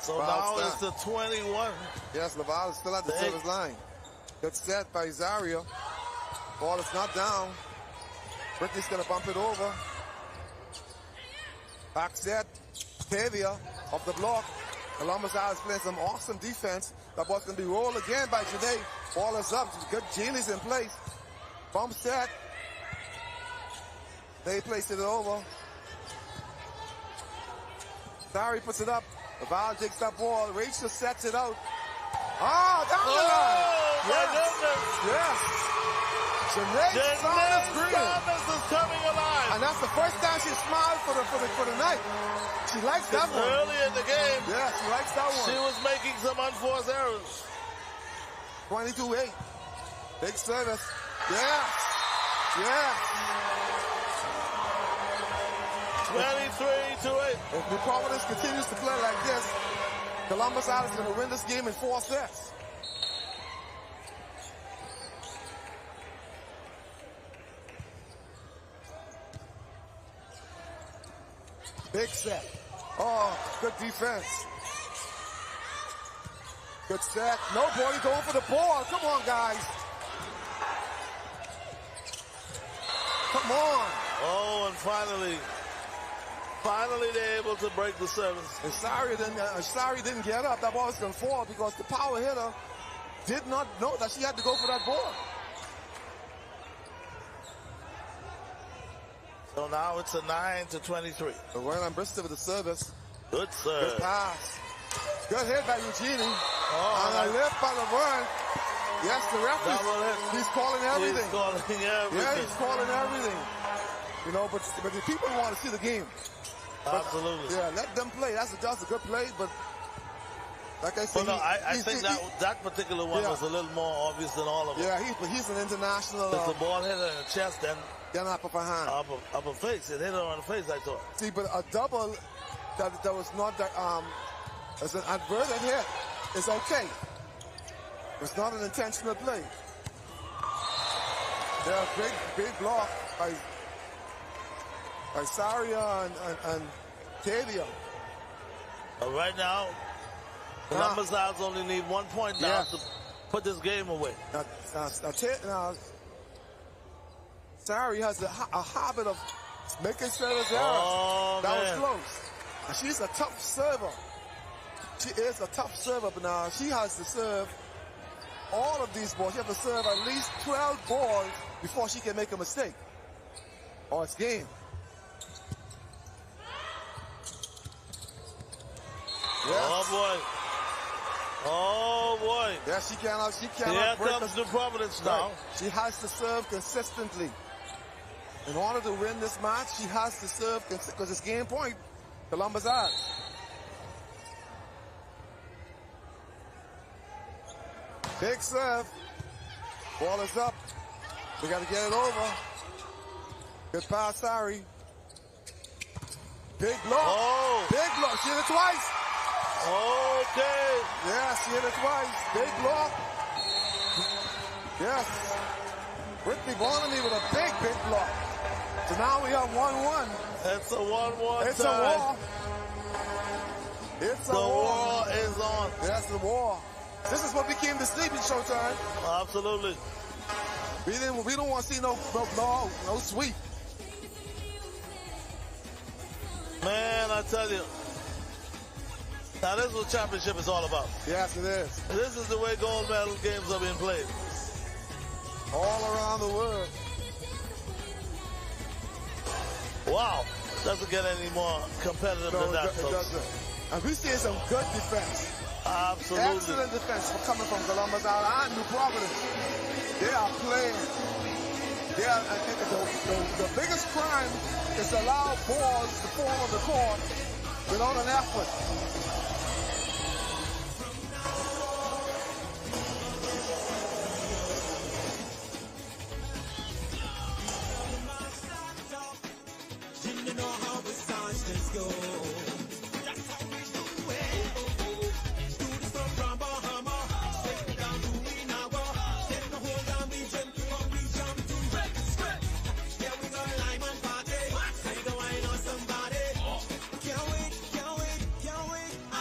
So now it's the 21. Yes, Laval is still at the service line. Good set by Zaria. Ball is not down. Brittany's going to bump it over. Back set. Tavia off the block. Columbus Isles playing some awesome defense. That ball's going to be rolled again by Janae. Ball is up. Good Jeannie's in place. Bump set. They placed it over. Sari puts it up. Val takes that ball. Rachel sets it out. Oh, down the line. My goodness. Yes. Janae Thomas is coming alive. And that's the first time she smiled for the night. She likes that one. Early in the game. Yeah, she likes that one. She was making some unforced errors. 22-8. Big service. Yes. Yes. 23-8. If New Providence continues to play like this, Columbus Isles is going to win this game in 4 sets. Big set. Oh, good defense. Good set. Nobody going for the ball. Come on, guys. Come on. Oh, and finally they're able to break the service. And Sari didn't get up. That ball was going to fall because the power hitter did not know that she had to go for that ball. So now it's a 9-23. Rowan Bristol with the service. Good serve. Good pass. Good hit by Eugenie. Oh, and a lift by Laverne. Yes, the referee. He's calling everything. He's calling everything. Yeah, he's calling everything. You know, but the people want to see the game. But, absolutely. Yeah, let them play. That's a good play, but like I said, well, no, I think that particular one was a little more obvious than all of them. Yeah, but he's an international. If the ball hit her in the chest, then upper hand. Upper face. It hit her on the face, I thought. See, but a double that was not that as an adverse hit is okay. It's not an intentional play. Yeah, big block by Saria and Tavia. Right now, Columbus Isles only need 1 point now to put this game away. Now Sari has a habit of making service errors. That was close. And she's a tough server. She is a tough server, but now she has to serve all of these balls. She has to serve at least 12 balls before she can make a mistake. Or it's game. Yes. Oh boy. Oh boy. Yeah, she cannot. Here comes the Providence now. Right. She has to serve consistently. In order to win this match, she has to serve because it's game point. Columbus Isles. Big serve. Ball is up. We got to get it over. Good pass, Sari. Big block. Oh. Big block. She hit it twice. Okay. Yeah, she hit it twice. Big block. Yes. Brittany Bonamy with a big block. So now we have 1-1. It's a 1-1 It's a war. It's a war. The war is on. Yes, the war. This is what became the sleeping show time. Absolutely. We don't want to see no sweep. Man, I tell you. Now this is what championship is all about. Yes, it is. This is the way gold medal games are being played. All around the world. Wow. Doesn't get any more competitive than that. It doesn't. And we see some good defense. Absolutely. Excellent defense coming from Columbus Island and New Providence. They are playing. The biggest crime is to allow balls to fall on the court without an effort. You know how the songs just go. That's how we do it. Do the stuff from Bahamas. Take it down to Inawa. Take the whole down region. From region to red script. Yeah, we got lime and party. Say the wine on somebody. Can't wait, can't wait, can't wait. I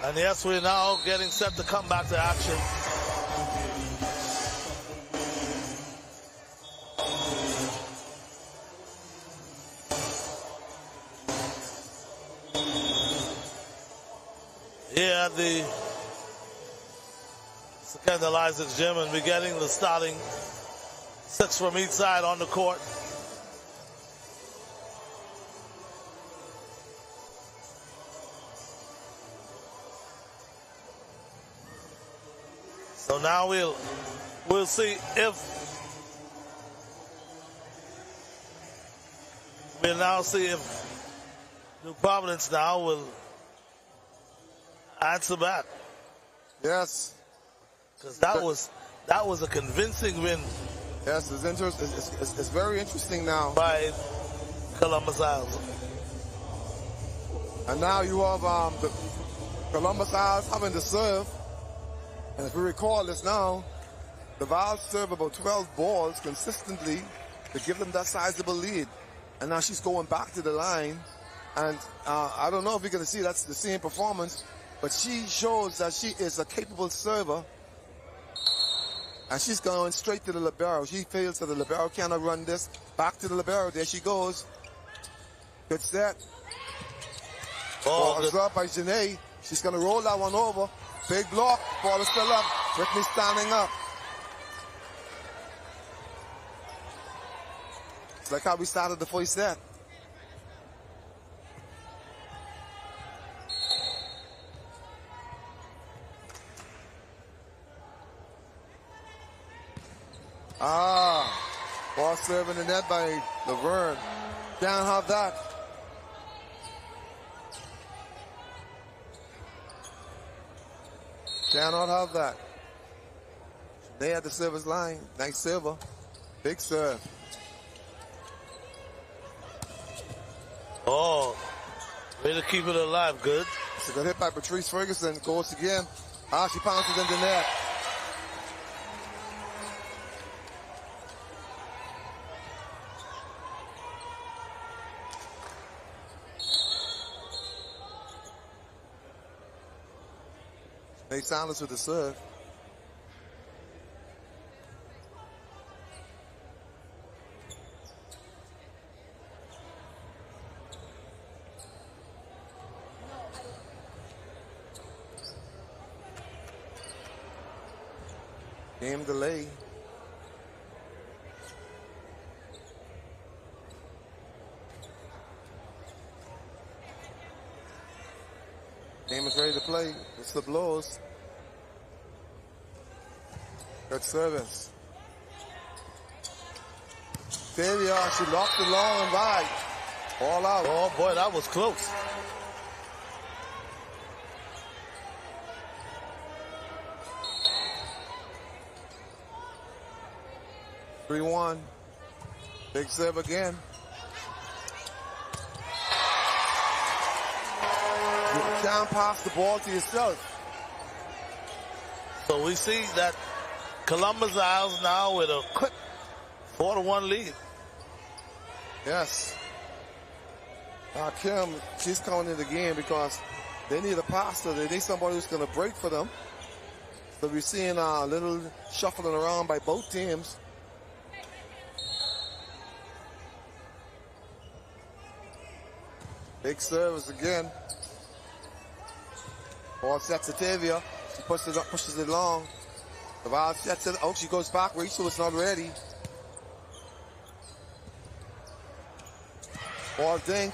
And yes, we're now getting set to come back to action. Here at the Scandal Isaacs Gym, and we're getting the starting six from each side on the court. So now we'll see if New Providence now will answer back. Yes. Because that was a convincing win. Yes, it's very interesting now. By Columbus Isles. And now you have the Columbus Isles having to serve. And if we recall this now, the Vols serve about 12 balls consistently to give them that sizable lead. And now she's going back to the line. And I don't know if you're going to see that's the same performance, but she shows that she is a capable server. And she's going straight to the libero. She feels that the libero cannot run this. Back to the libero. There she goes. Good set. Ball is up by Janae. She's going to roll that one over. Big block. Ball is still up. Brittany standing up. It's like how we started the first set. Ball serving the net by Laverne. Can't have that. Cannot have that. They at the service line. Nice server. Big serve. Oh, way to keep it alive. Good. It's a good hit by Patrice Ferguson. Goes again. She pounces into net. Nate Sanders with the serve. Game delay. Game is ready to play. It's the blows. Good service. Failure. She locked it long and wide. All out. Oh boy, that was close. (3-1). Big serve again. You can't pass the ball to yourself. So we see that Columbus Isles now with a quick 4-1 lead. Yes. Kim, she's coming in the game because they need a passer. They need somebody who's going to break for them. So we're seeing a little shuffling around by both teams. Big service again. Ball sets to Tavia. She pushes it long. The Vols sets it. Oh, she goes back. Rachel is not ready. Ball dink.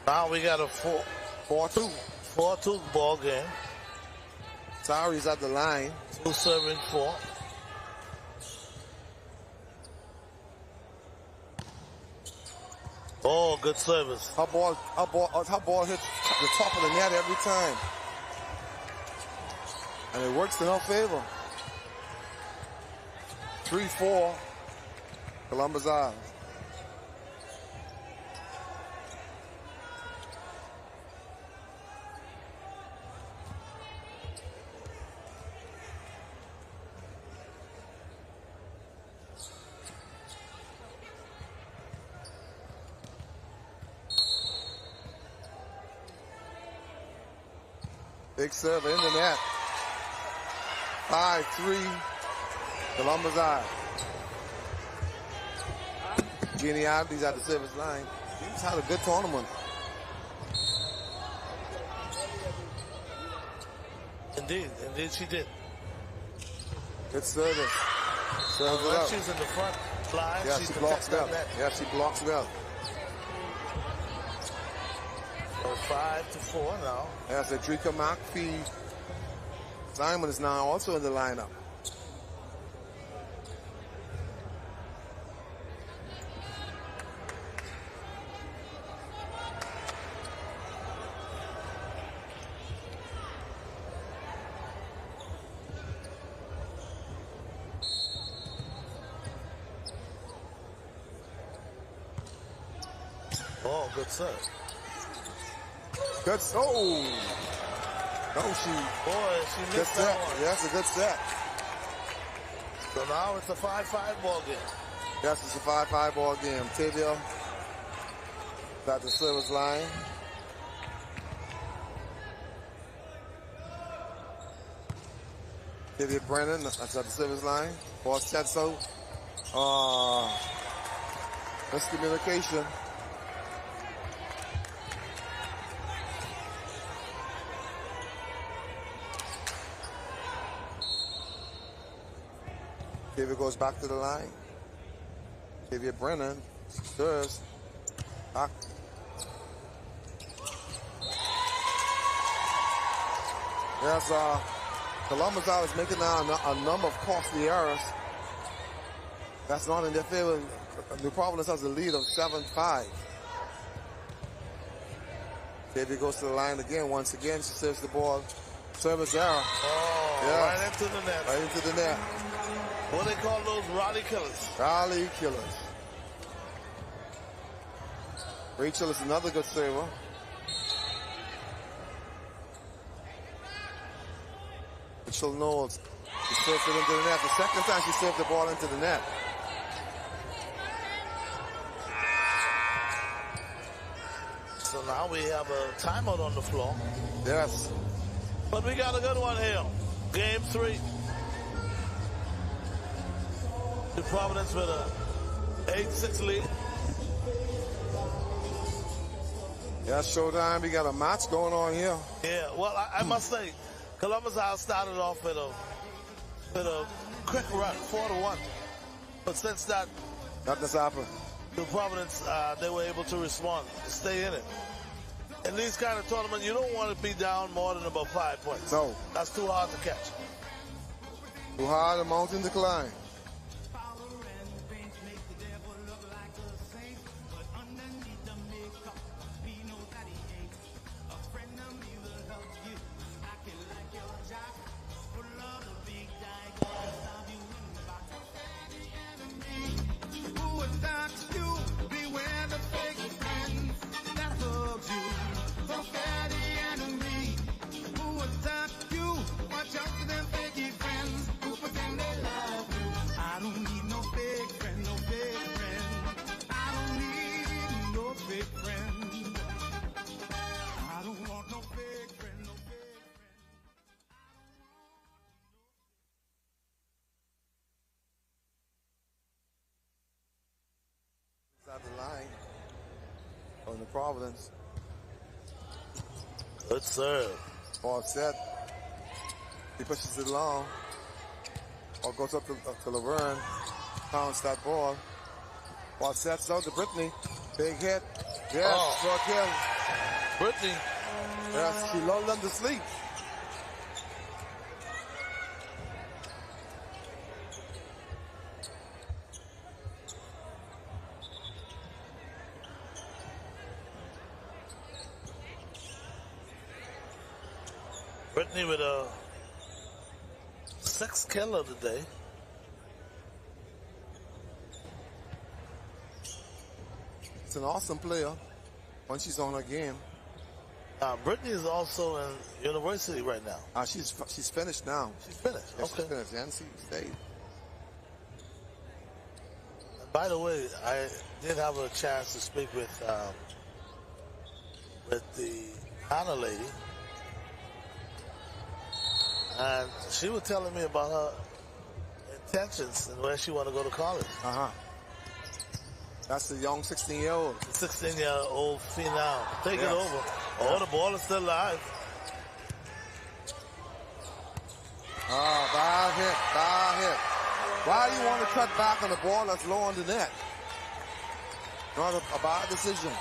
Now we got a 4-2 ball game. Sari's at the line. 2 serving 4. Oh, good service. Her ball hits the top of the net every time. And it works in her favor. 3-4, Columbus Isles. Big server in the net. 5-3. Columbus Eye. Guinea Adams at the service line. He's had a good tournament. Indeed she did. Good service. Serves it up. She's in the front line. Yeah, she blocks well. Yeah, she blocks well. So 5-4 now. Yeah, Cedrica McPhee. Simon is now also in the lineup. Oh, good serve. Good. Oh. No, she missed that one. Yeah, that's a good set. So now it's a 5-5 ball game. Yes, it's a 5-5 ball game. Tavia at the service line. Tavia Brennan that's at the service line. Ball set so. Miscommunication. David goes back to the line. Tavia Brennan serves. Back. Yes, Columbus is making now a number of costly errors. That's not in their favor. New Providence has a lead of 7-5. Tavia goes to the line again. Once again, she serves the ball. Service error. Oh, yes. right into the net. Right into the net. What do they call those rally killers? Rally killers. Rachel is another good server. Rachel Knowles. She serves it into the net. The second time she served the ball into the net. So now we have a timeout on the floor. Yes. But we got a good one here. Game 3. New Providence with a 8-6 lead. Yeah, showtime. We got a match going on here. Yeah, well, I must say, Columbus House started off with a quick run, 4-1. But since that, nothing's happened. New Providence, they were able to respond, to stay in it. In these kind of tournaments, you don't want to be down more than about 5 points. No. That's too hard to catch. Too hard, the mountain to climb. The line on the Providence. Good serve. Ball set. He pushes it long. Ball goes up to Laverne. Pounds that ball. Ball sets out to Brittany. Big hit. Yes, short kill. Brittany. Yes, she lulled them to sleep. Brittany with a 6th kill of the day. It's an awesome player when she's on her game. Brittany is also in university right now. She's finished now. She's finished. Yeah, Okay. she's finished. NC State. By the way, I did have a chance to speak with the honor lady. And she was telling me about her intentions and where she want to go to college. That's the young 16-year-old. 16-year-old female. Take it Yes. over. Oh, the ball is still live. Bad hit. Why do you want to cut back on the ball that's low on the net? Not a bad decision.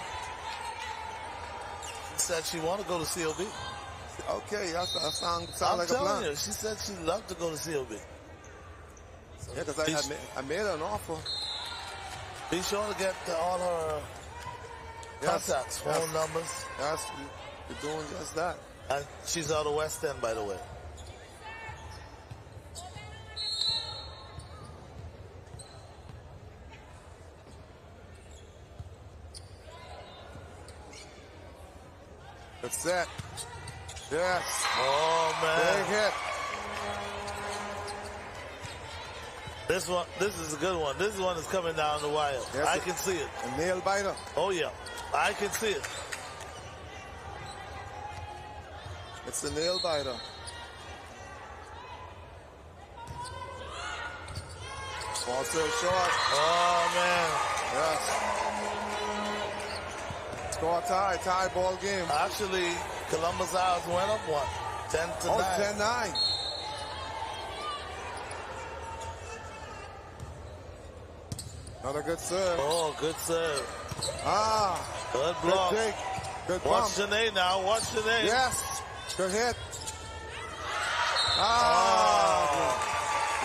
She said she want to go to COB. Okay, that sound I'm like a telling plan. you, she said she'd love to go to COB. Yeah, because I made her an offer. Be sure to get all her contacts, phone numbers. Yes, you're doing just that. And she's out of West End, by the way. Good set. Yes. Oh, man. Big hit. This is a good one. This one is coming down the wire. Yes, I can see it. A nail biter. Oh, yeah. I can see it. It's a nail biter. Ball still short. Oh, man. Yes. Score tie ball game. Actually, Columbus Isles went up one. 10-9. Oh, 10-9. Another good serve. Oh, good serve. Good block. Good take. Good Watch bump. Sinead now. Watch Sinead. Yes. Good hit.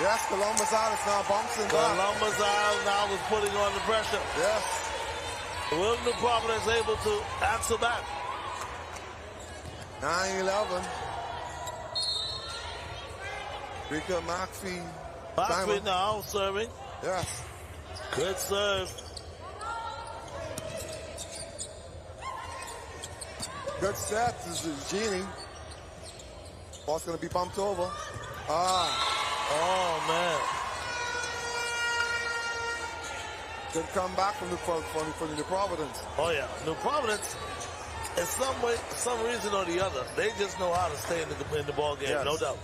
Yes, Columbus Isles now bouncing back. Columbus Isles now was putting on the pressure. Yes. Wilton Providence able to answer back. 9-11. Rika McPhee. McPhee now serving. Yes. Good serve. Good set. This is Genie. Ball's going to be bumped over. Oh, man. Good comeback from the Providence. Oh, yeah. New Providence, in some way, some reason or the other, they just know how to stay in the ball game, Yes. no doubt.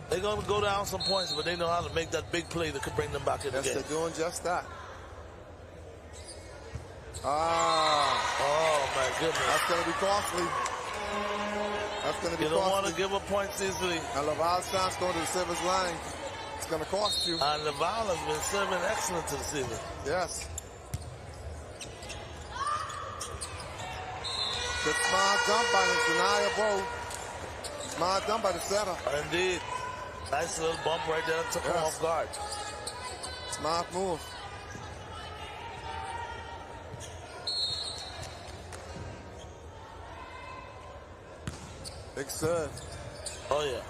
They're going to go down some points, but they know how to make that big play that could bring them back in the game. Yes, they're doing just that. Oh, my goodness. That's going to be costly. That's going to be costly. You don't want to give up points easily. And Laval's chance going to the service line. It's going to cost you. And Laval has been serving excellent to the season. Yes. Good smart jump by the Janaya Bow. Smart jump by the setter. Indeed. Nice little bump right there. Took him off guard. Smart move. Big serve. Oh, yeah.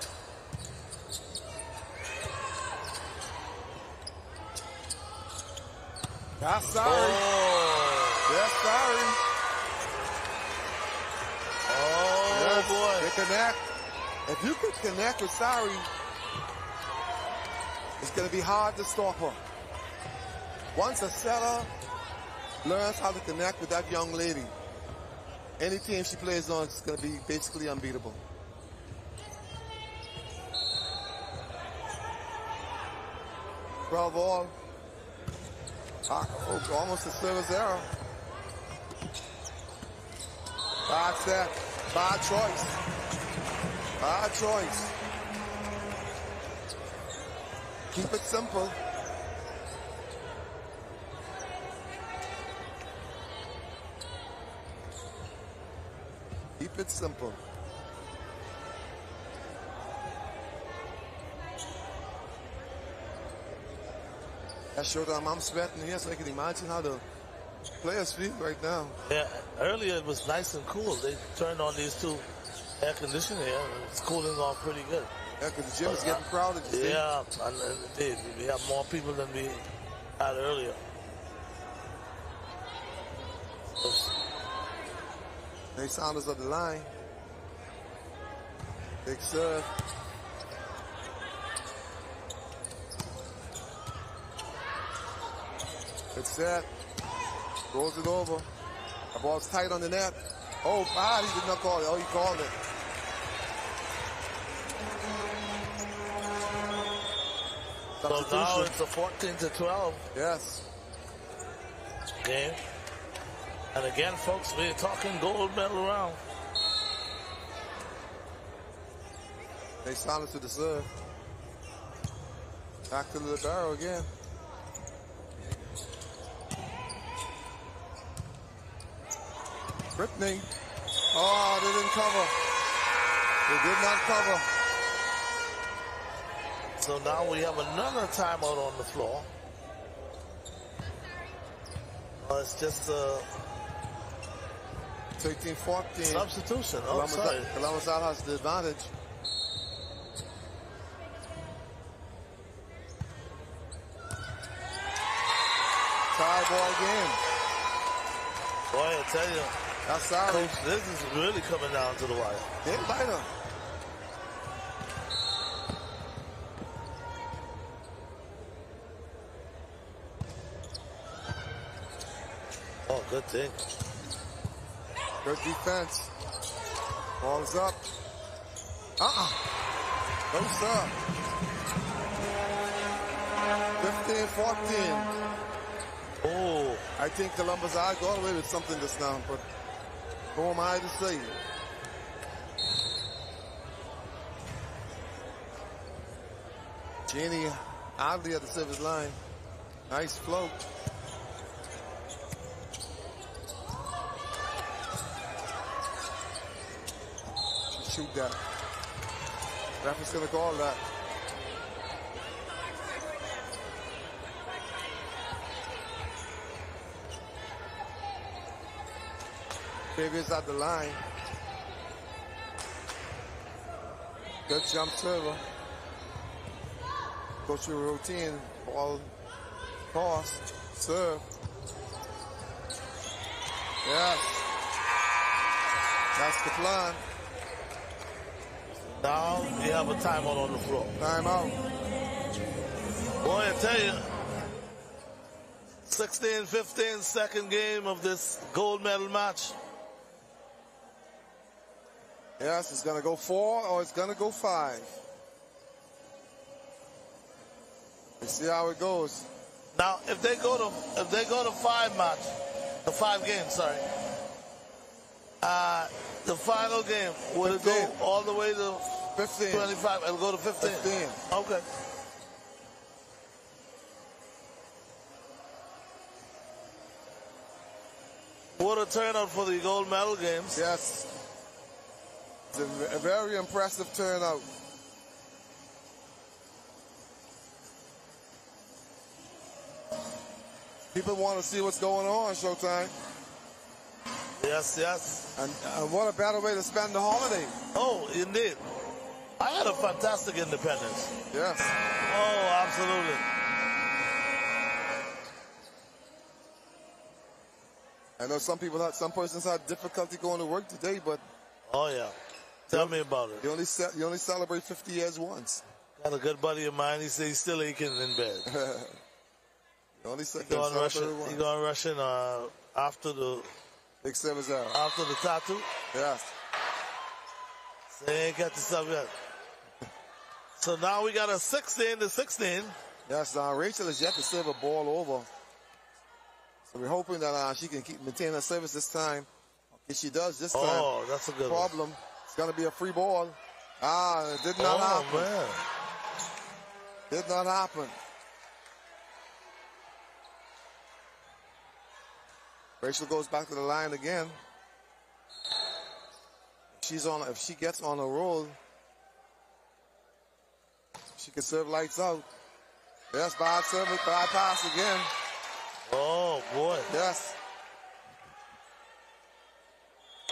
That's sorry. Yes, sorry. Oh, yes, boy. They connect. If you could connect with Sari, it's going to be hard to stop her. Once a setter learns how to connect with that young lady, any team she plays on is going to be basically unbeatable. All. Almost a service error. Bad set. Bad choice. Bad choice. Keep it simple. Keep it simple. That showed I'm sweating here, so I can imagine how the players feel right now. Yeah, earlier it was nice and cool. They turned on these two air conditioning here, and it's cooling off pretty good. Yeah, because the gym is getting crowded. Yeah, and indeed, we have more people than we had earlier. They Saunders up the line. Big serve. Good set. Rolls it over. The ball's tight on the net. Oh, he did not call it. Oh, he called it. So now it's a 14-12. Yes. Game. And again, folks, we're talking gold medal round. They silence to the serve. Back to the libero again. Brittany. Oh, they didn't cover. They did not cover. So now we have another timeout on the floor. It's just 13-14. Substitution. Oh, sorry. Columbus Isle has the advantage. Tie ball game. Boy, I tell you. That's solid. Coach, this is really coming down to the wire. Get lighter. Oh, good thing. Good defense. Ball's up. No stop. 15-14. Oh. I think Columbus Isle got away with something just now, but who am I to say? Jenny oddly at the service line. Nice float. Shoot that. Ref is going to call that. Davis at the line. Good jump server. Go through routine. Ball toss. Serve. Yes. That's the plan. Now we have a timeout on the floor. Timeout. Boy, I tell you, 16-15, second game of this gold medal match. Yes, it's going to go 4 or it's going to go 5. Let's see how it goes. Now, if they go to 5 match, the 5 games, sorry. The final game, will it go all the way to 15? 25? It'll go to 15. 15. Okay. What a turnout for the gold medal games. Yes. It's a very impressive turnout. People want to see what's going on, Showtime. Yes, yes. And what a better way to spend the holiday. Oh, indeed. I had a fantastic independence. Yes. Oh, absolutely. I know some persons had difficulty going to work today, but oh yeah, tell me about it. You only celebrate 50 years once. Got a good buddy of mine. He says he's still aching in bed. He going rushing after the big service hour. After the tattoo. Yes. So they ain't got this up yet. So now we got a 16-16. Yes, Rachel is yet to serve a ball over. So we're hoping that she can maintain her service this time. If she does this time, oh, that's a good problem. One. It's going to be a free ball. It did not happen. Man. Did not happen. Rachel goes back to the line again. If she gets on a roll, she can serve lights out. Yes, bad service, bad pass again. Oh, boy. Yes.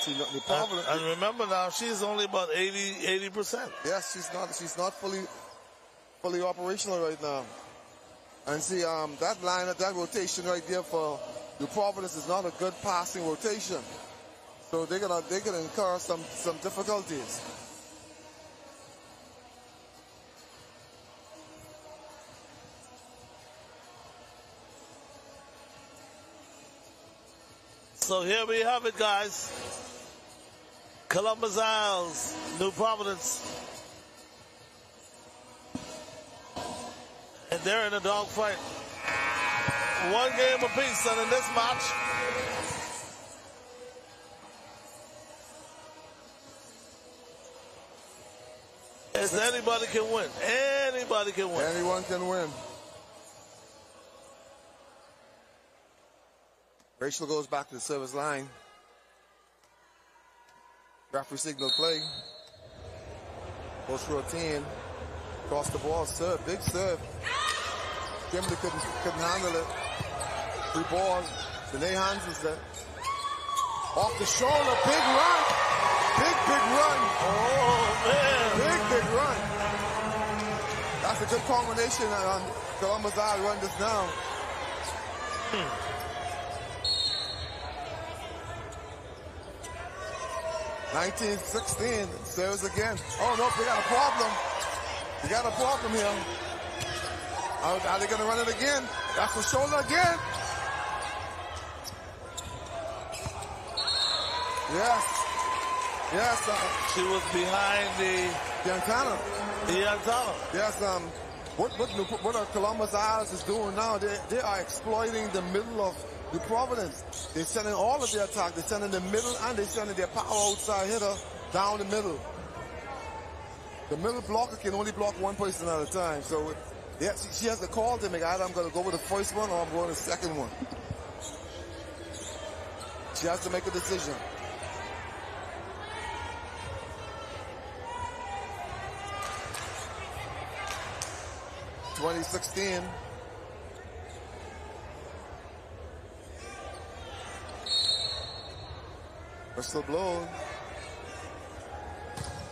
See, the problem, and remember now, she's only about 80%. Yes, she's not fully operational right now. And see, that line, that rotation right there for New Providence is not a good passing rotation. So they're gonna incur some difficulties. So here we have it, guys. Columbus Isles, New Providence. And they're in a dogfight. One game apiece, and in this match, it's anybody can win. Anybody can win. Anyone can win. Rachel goes back to the service line. Referee signal play. Goes for a 10. Cross the ball, serve, big serve. Kimberly couldn't handle it. Free ball. Danae Hans is there. Off the shoulder, big run. Big run. Oh, man. Big run. That's a good combination on Columbus Isle run this now. 19-16, serves again. Oh, no, they got a problem. They got a problem here. Are they going to run it again? That's the shoulder again. Yes. She was behind the antenna. The antenna. Yes. What Columbus Isles is doing now, they are exploiting the middle of New Providence. They're sending all of their attack. They're sending the middle and they're sending their power outside hitter down the middle. The middle blocker can only block one person at a time. So she has the call to make. Either I'm going to go with the first one or I'm going to the second one. She has to make a decision. (2016). Whistle blown.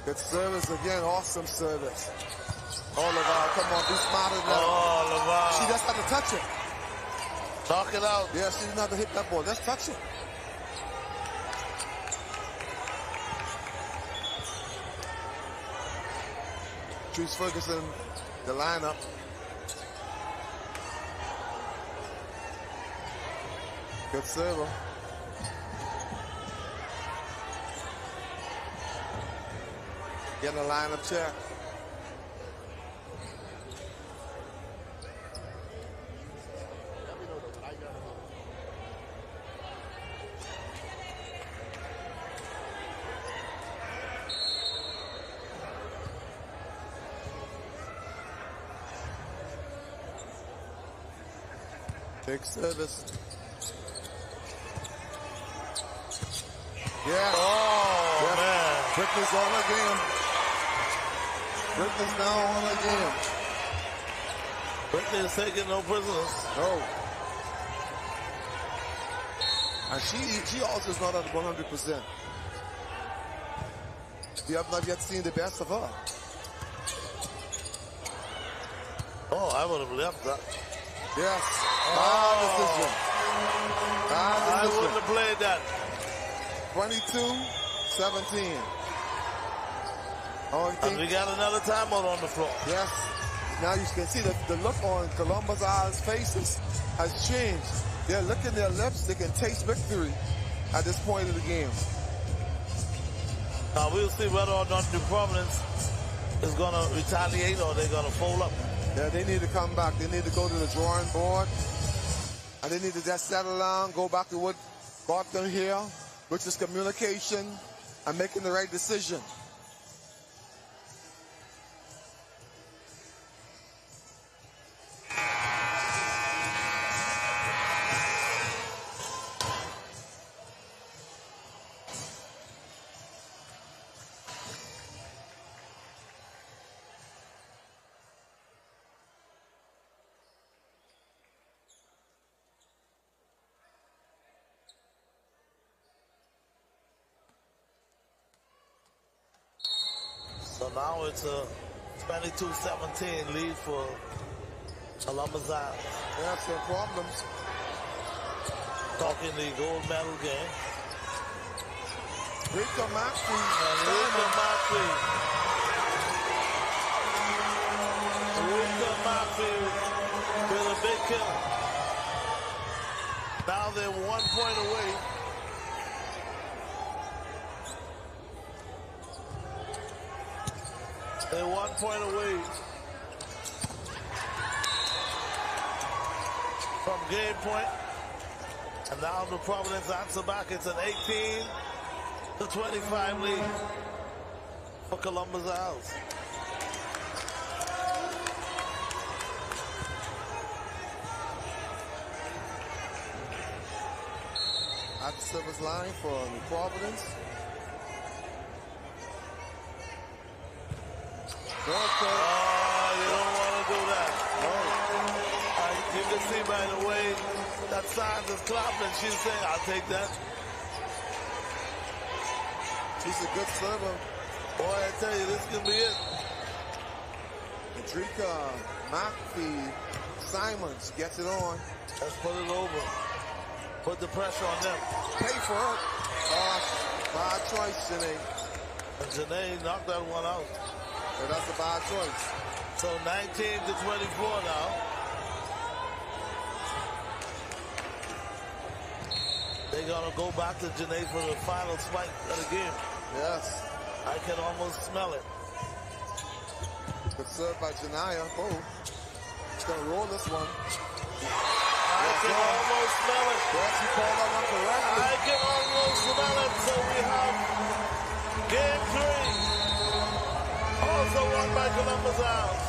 Good service again. Awesome service. Oh, LaVar, come on. Be smarter now. Oh, LaVar. She just had to touch it. Knock it out. Yeah, she didn't have to hit that ball. Just touch it. Patrice Ferguson, the lineup. Good server. Getting a lineup check. Big service. Yeah. Oh, yes. man. Brittany's on again. Brittany's now on again. Brittany is taking no prisoners. No. And she also is not at 100%. We have not yet seen the best of her. Oh, I would have left that. Yes. Oh. Decision. I wouldn't have played that. 22-17. And we got another timeout on the floor. Yes. Now you can see that the look on Columbus Isles' faces has changed. They're licking their lips. They can taste victory at this point of the game. Now we'll see whether or not New Providence is going to retaliate or they're going to fold up. Yeah, they need to come back. They need to go to the drawing board. And they need to just settle down, go back to what got them here, which is communication and making the right decision. So now it's a 22-17 lead for Columbus Isles. They have some problems. Talking the gold medal game. Rika Maxey. Rika Maxey with a big kill. Now they're 1 point away. They're 1 point away. from game point. And now the Providence answer back. It's an 18-25 lead for Columbus Isles. At the service line for New Providence. Oh, you don't want to do that. No. You can see by the way that Sands is clapping. She's saying, I'll take that. She's a good server. Boy, I tell you, this can be it. Drika, McPhee, Simons gets it on. Let's put it over. Put the pressure on them. Pay for it. Bad choice, Janae. And Janae knocked that one out. And that's a bad choice. So 19-24 now. They're going to go back to Janae for the final spike of the game. Yes. I can almost smell it. Good serve by Janaya. Oh. She's going to roll this one. I can almost smell it. Yes, you called that one correctly. I can almost smell it. So we have game 3. Also won by Columbus Isles.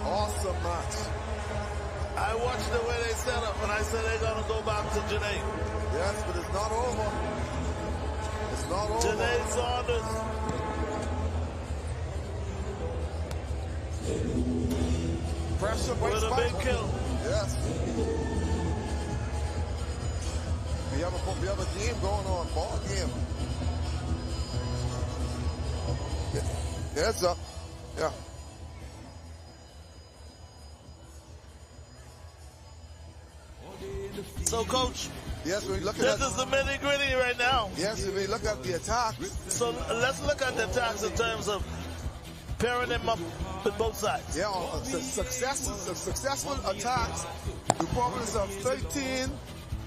Awesome match. I watched the way they set up and I said they're going to go back to Janae. Yes, but it's not over. It's not over. Janae Saunders. Pressure by with a big kill. Yes. We have a game going on, ball game. Heads up. Yeah. So, Coach. Yes, we look at this is the nitty-gritty right now. Yes, if we look at the attacks. So let's look at the attacks in terms of pairing them up with both sides. Yeah, successful attacks. The Providence have 13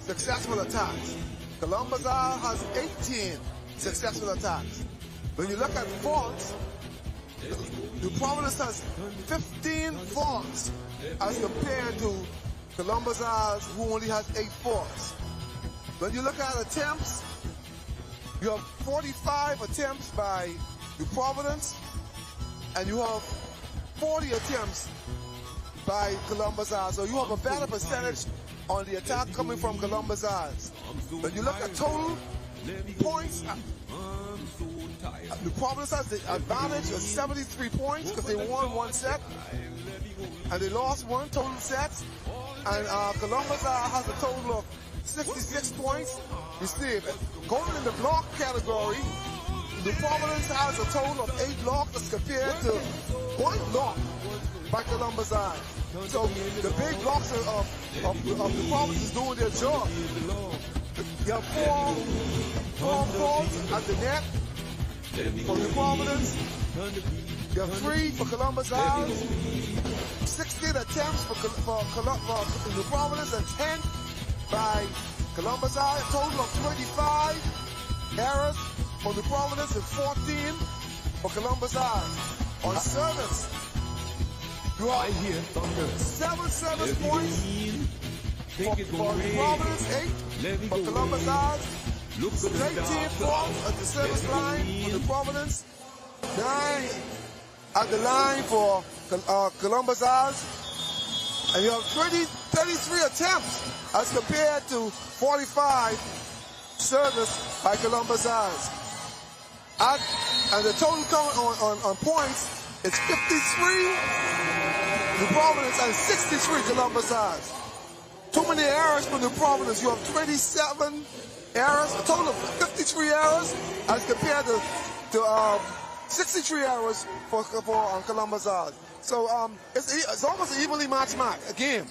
successful attacks. Columbus Isle has 18 successful attacks. When you look at faults, the Providence has 15 faults as compared to Columbus Isles, who only has 8 faults. When you look at attempts, you have 45 attempts by New Providence, and you have 40 attempts by Columbus Isles. So you have a better percentage on the attack coming from Columbus Isles. When you look at total points, New Providence has the advantage of 73 points because they won one set, and they lost one total set. And Columbus has a total of 66 points. You see, going in the block category, New Providence has a total of 8 blocks as compared to 1 block by Columbus Isle. So the big blocks of New Providence is doing their job. You have 4 balls at the net for New Providence. You have 3 for Columbus Isle. 16 attempts for New Providence and 10 by Columbus Isle. A total of 25 errors for New Providence and 14 for Columbus Isle. On service, you have 7 service points for New Providence, 8 for Columbus Isle. 18 faults at the service line for New Providence, 9 at the line for Columbus Isles, and you have 33 attempts as compared to 45 service by Columbus Isles. And the total count on points is 53 New Providence and 63 Columbus Isles. Too many errors for New Providence. You have 27 errors, a total of 53 errors as compared to 63 errors for Columbus Isles. So it's almost an evenly matched match, a game.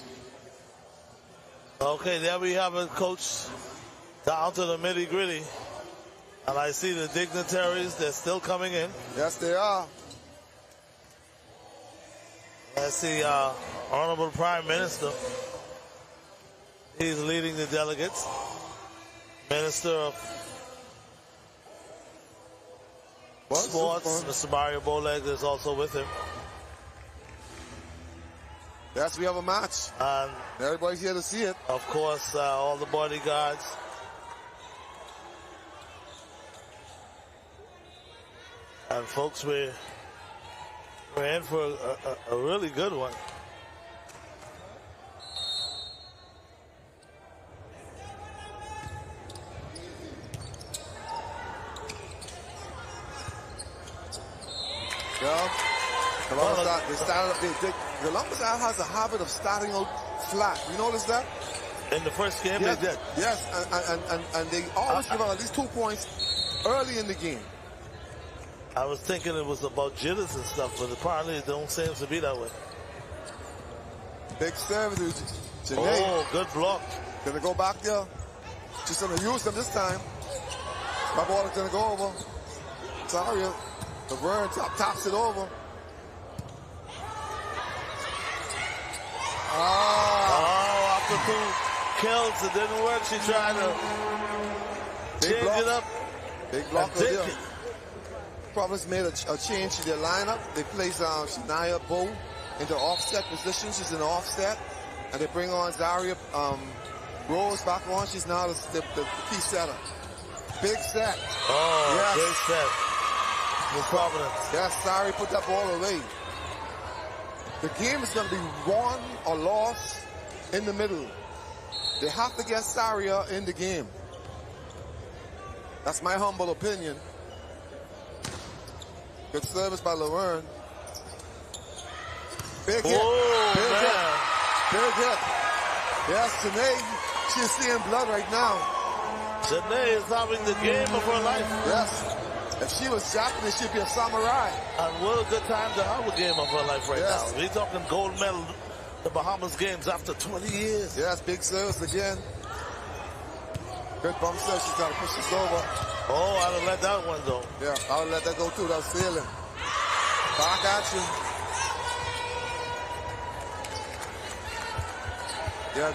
Okay, there we have it, Coach. Down to the nitty-gritty. And I see the dignitaries, they're still coming in. Yes, they are. I see Honorable Prime Minister. He's leading the delegates. Minister of Sports, Mr. Mario Boleg, is also with him. Yes, we have a match. And everybody's here to see it. Of course, all the bodyguards. And folks, we're in for a really good one. Yeah. Columbus has a habit of starting out flat. You notice that? In the first game, yes, they did. Yes, and they always give out at least 2 points early in the game. I was thinking it was about jitters and stuff, but apparently it don't seem to be that way. Big service, Janae. Oh, good block. Gonna go back there. She's gonna use them this time. My ball is gonna go over. Sorry, the Vern tops it over. Oh, after 2 kills, it didn't work. She tried to change it up. Big block over there. Providence made a change to their lineup. They place Shania Bow into offset position. She's in the offset. And they bring on Zaria Rose back on. She's now the key setter. Big set. Oh, yes. Big set. For Providence. Yes, Zaria put that ball away. The game is going to be won or lost in the middle. They have to get Zaria in the game. That's my humble opinion. Good service by Laverne. Big hit. Big hit. Big hit. Yes, Janae, she's seeing blood right now. Janae is having the game of her life. Yes. If she was Japanese, she'd be a samurai. And what a good time to have a game of her life right now. We're talking gold medal, the Bahamas games after 20 years. Yes, big service again. Good bump set. She's got to push this over. Oh, I'd have let that one go. Yeah, I would let that go too. That was sailing. Back action. Yeah,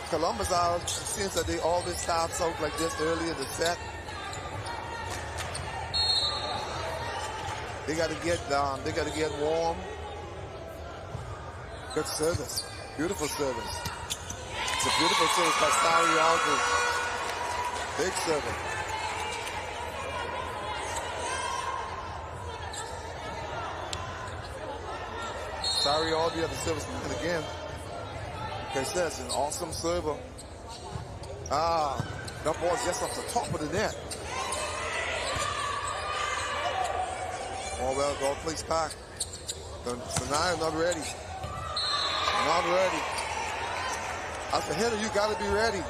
Columbus out. It seems that they always start out like this early in the set. They got to get warm. Good service. Beautiful service. It's a beautiful service by Sari Aldrin. Big service. Sorry, all the other service and again. Like I said, it's an awesome server. That ball's just off the top of the net. Oh well, ball placed back. Sanaya not ready. Not ready. As a hitter, you gotta be ready.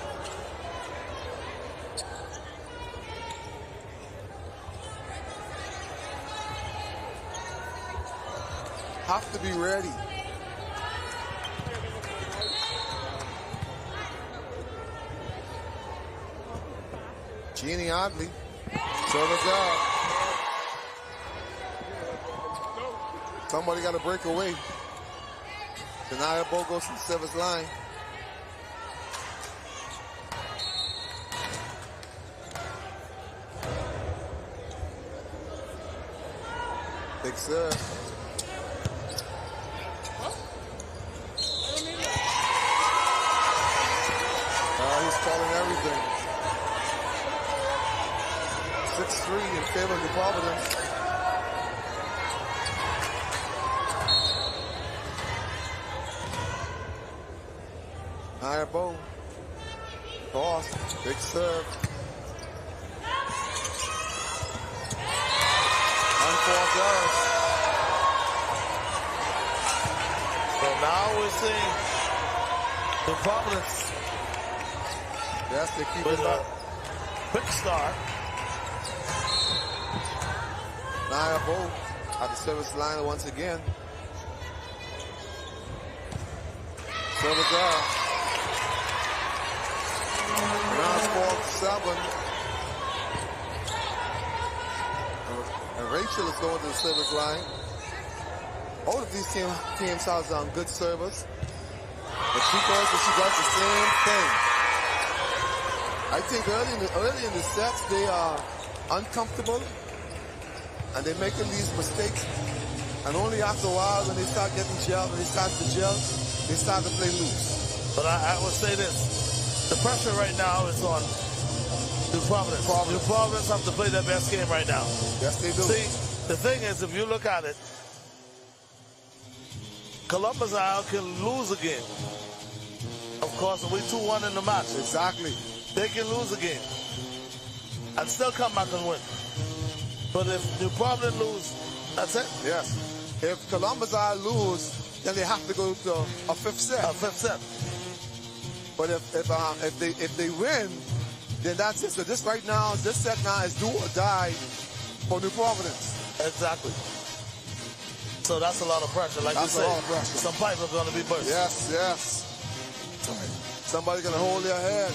Have to be ready. Jeannie Oddly. Service out. Somebody got to break away. Shania Bow goes to the service line. Big serve. He's calling everything. 6-3 in favor of the Providence. Higher bow. Toss. Big serve. Unforced errors. So now we're seeing the Providence. Yes, they keep with it up. Quick start. Naya Bow at the service line once again. Service out. Now it's 4-7. And Rachel is going to the service line. All of these teams have good service. But she goes and she does the same thing. I think early in the sets they are uncomfortable and they're making these mistakes And only after a while, when they start getting gel, when they start to gel, they start to play loose. But I would say this. The pressure right now is on New Providence. New Providence have to play their best game right now. Yes, they do. See, the thing is, if you look at it, Columbus Isle can lose a game. Of course, we 2-1 in the match. Exactly. They can lose a game and still come back and win. But if New Providence lose, that's it. Yes. If Columbus Isle lose, then they have to go to a fifth set. A fifth set. But if they win, then that's it. So this right now, this set now is do or die for New Providence. Exactly. So that's a lot of pressure. Like That's you a said, lot of pressure. some pipes are going to be burst. Yes, yes. Somebody's going to hold their head.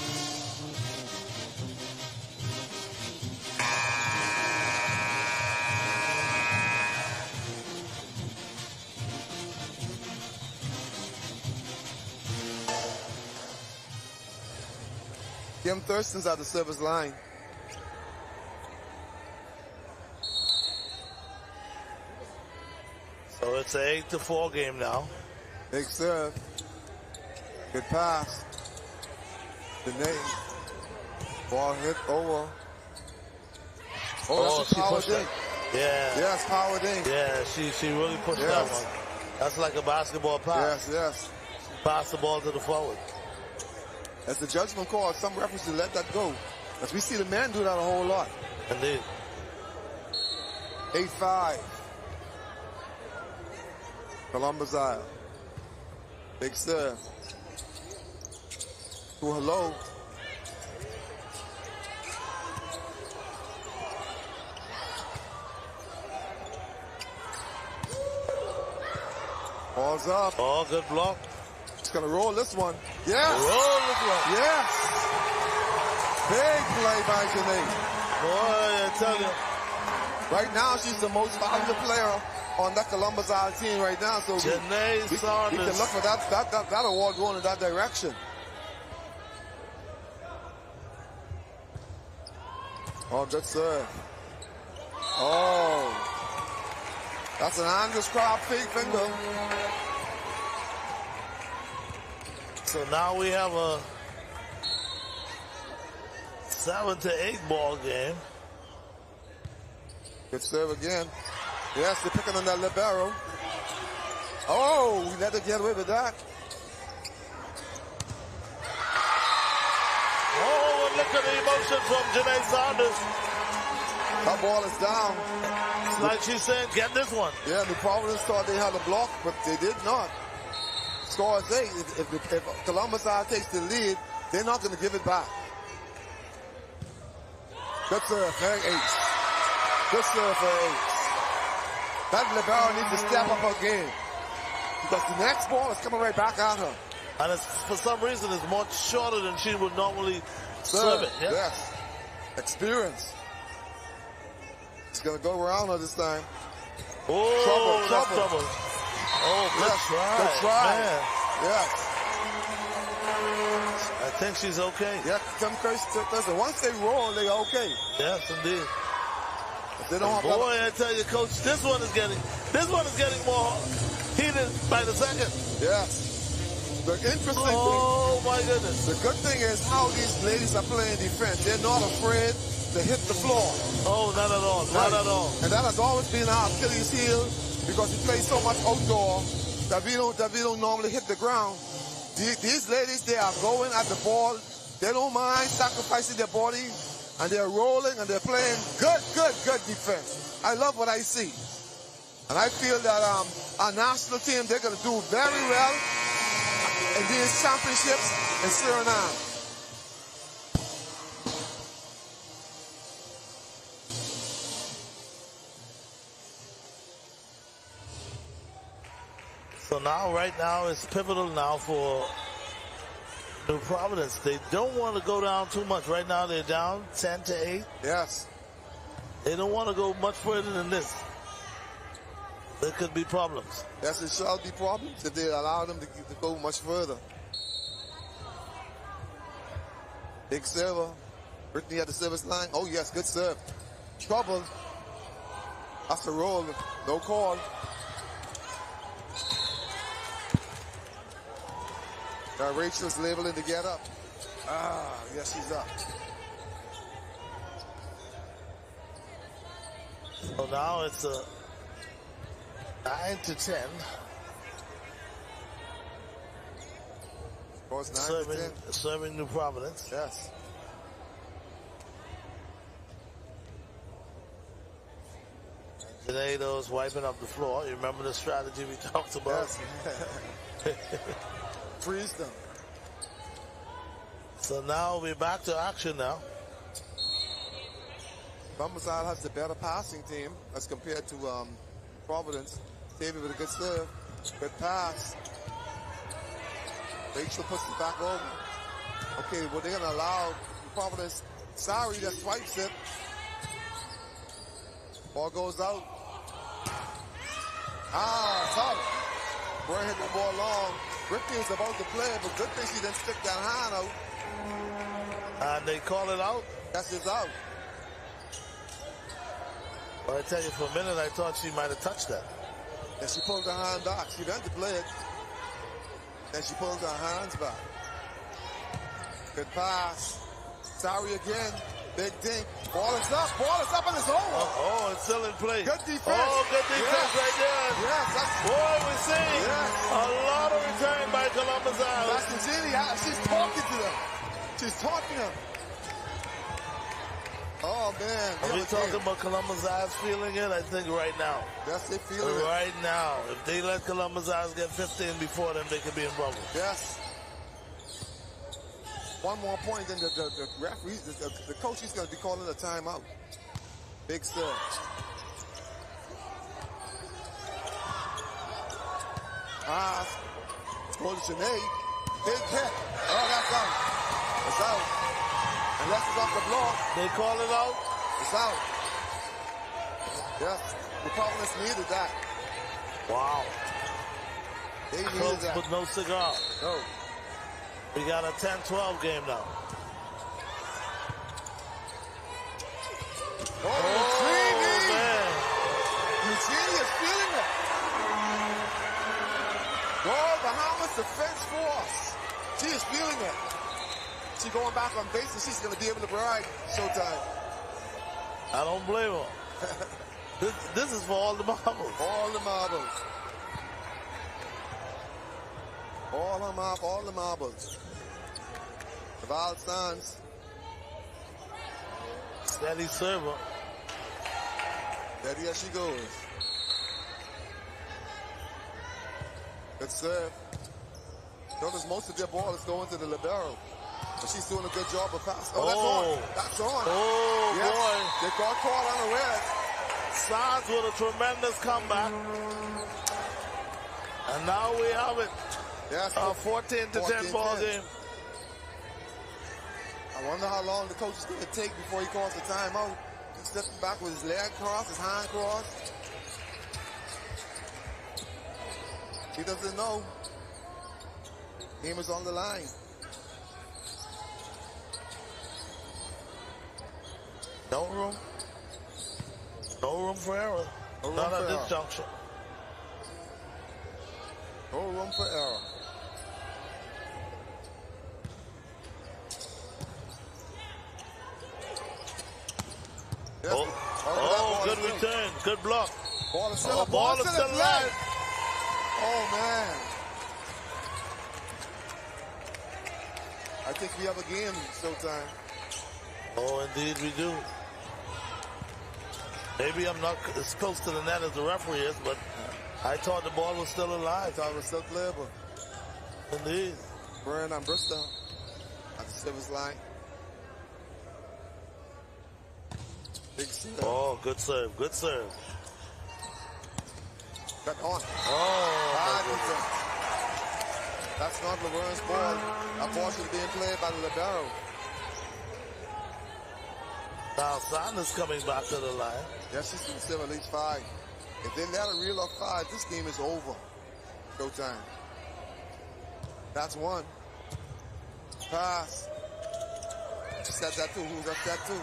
Kim Thurston's at the service line. So it's an 8-4 game now. Big serve. Good pass. The name. Ball hit over. Oh, that's a power dink. Yeah. Yes, power dink. Yeah, she really pushed that one. That's like a basketball pass. Yes, yes. Pass the ball to the forward. As the judgment call, some referees let that go. As we see the men do that a whole lot. Indeed. 8-5. Columbus Isle. Big serve. To hello. Ball's up. Oh, good block. It's going to roll this one. Yes. Roll this one. Yes. Big play by Janae. Boy, I tell you. Right now, she's the most valuable player on that Columbus Isle team right now. So Janae Saunders. We can look for that award going in that direction. Oh, good serve. Oh. That's an Andrews crab fake finger. So now we have a 7-8 ball game. Good serve again. Yes, they're picking on that libero. Oh, we let her get away with that. Oh, look at the emotion from Janae Saunders. That ball is down. It's like she's saying, get this one. Yeah, the Providence thought they had a block, but they did not. Score is 8. If Columbus Isle takes the lead, they're not going to give it back. Good serve, very ace. Good serve for ace. That libero needs to step up her game. Because the next ball is coming right back at her. And it's, for some reason, it's much shorter than she would normally serve it. Yeah? Yes. Experience. It's going to go around her this time. Oh, that's trouble. Oh, good try. Good try. Man. Yes. I think she's okay. Yeah, once they roll, they're okay. Yes, indeed. If they don't have boy, I tell you, Coach, this one is getting more heated by the second. Yes. The interesting thing. Oh my goodness. The good thing is how these ladies are playing defense. They're not afraid to hit the floor. Oh, not at all. Not at all. And that has always been our Achilles heel because we play so much outdoor that we don't normally hit the ground. These ladies, they are going at the ball. They don't mind sacrificing their body, and they're rolling and they're playing good defense. I love what I see. And I feel that our national team, they're going to do very well in these championships in Suriname. So now, right now, it's pivotal now for New Providence. They don't want to go down too much. Right now, they're down 10-8. Yes. They don't want to go much further than this. There could be problems. Yes, it shall be problems if they allow them to go much further. Big server. Brittany at the service line. Oh, yes, good serve. Trouble. That's a roll. No call. Rachel's labeling to get up. Yes, she's up. So now it's a 9-10. Of course, 9-10. Serving New Providence. Yes. Tornadoes wiping up the floor. You remember the strategy we talked about? Yes. Freeze them. So now we're back to action now. Bahamas has the better passing team as compared to Providence. David with a good serve. Good pass. Rachel puts it back over. Okay, well, they're going to allow Providence. Sorry, that swipes it. Ball goes out. Tough. We're hitting the ball long. Ricky is about to play, but good thing she didn't stick that hand out. And they call it out? Yes, it's out. Well, I tell you, for a minute, I thought she might have touched that. And she pulled her hand back. She went to play it. Then she pulled her hands back. Good pass. Sorry again. Big dink. Ball is up, and it's over. Oh, it's still in play. Good defense. Oh, good defense right there. Yes, that's... Boy, we're seeing a lot of return by Columbus Isles. That's the Genie. She's talking to them. She's talking to them. Oh, man. Are we talking about Columbus Isles feeling it? I think right now. Yes, they feel it. Right now. If they let Columbus Isles get 15 before them, they could be in trouble. Yes. One more point, then the referee, the coach is going to be calling a timeout. Big serve. Pass. Go to Sinead. Big hit. Oh, that's out. It's out. Unless it's off the block. They call it out? It's out. Yes. The Providence needed that. Wow. They needed Close, that. but no cigar. No. We got a 10-12 game now. Oh, man. Eugenie is feeling it. Royal Bahamas Defense Force. She is feeling it. She's going back on base and she's going to be able to brag showtime. I don't blame her. this is for all the marbles. All the marbles. All the marbles. The ball stands. Steady server. Steady as she goes. Good serve. Notice most of their ball is going to the libero. But she's doing a good job of passing. Oh, that's on. That's on. Oh, yes. boy. They got caught unaware. Sands with a tremendous comeback. And now we have it. Yes. 14-10 ball game. I wonder how long the coach is going to take before he calls the timeout. He's stepping back with his leg crossed, his hand crossed. He doesn't know. Game is on the line. No room. No room for error. Not at this juncture. No room for error. Yes. Oh, good return. Good block. Ball is still, ball is still alive. Oh, man. I think we have a game showtime. Oh, indeed we do. Maybe I'm not as close to the net as the referee is, but I thought the ball was still alive. I thought it was still playable. Indeed. Byrne and Bristol at the service line. Big serve. Oh, good serve. Good serve. Got on. Oh, that's not Laverne's ball. That ball is being played by the libero. Now Sanders coming back to the line. Yes, she's going to serve at least 5. If they let her reel up 5, this game is over. Showtime. That's one. Pass. She set that too. Who's up that too?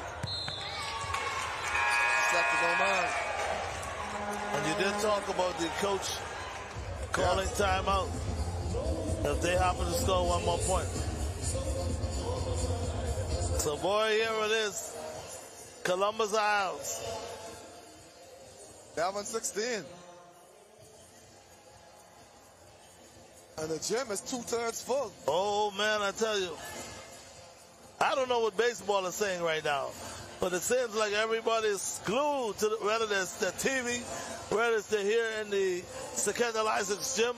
Set to Oman. And you did talk about the coach calling timeout. if they happen to score one more point. So, boy, here it is. Columbus Isles. 11-16. And the gym is 2/3 full. Oh, man, I tell you. I don't know what baseball is saying right now, but it seems like everybody's glued to whether it's the TV, whether it's they're here in the Secondary License gym,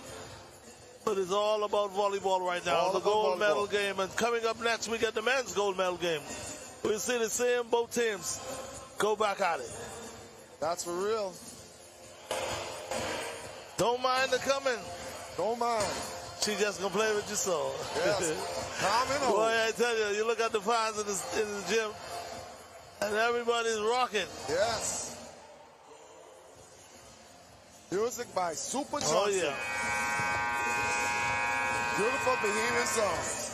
but it's all about volleyball right now. The gold medal game, and coming up next, we get the men's gold medal game. We'll see the same both teams go back at it. That's for real. Don't mind the coming. Don't mind. She just gonna play with your soul. Yes. Boy, I tell you, you look at the fans in the gym, and everybody's rocking. Yes. Music by Super Johnson. Oh, yeah. Beautiful Bahamian songs.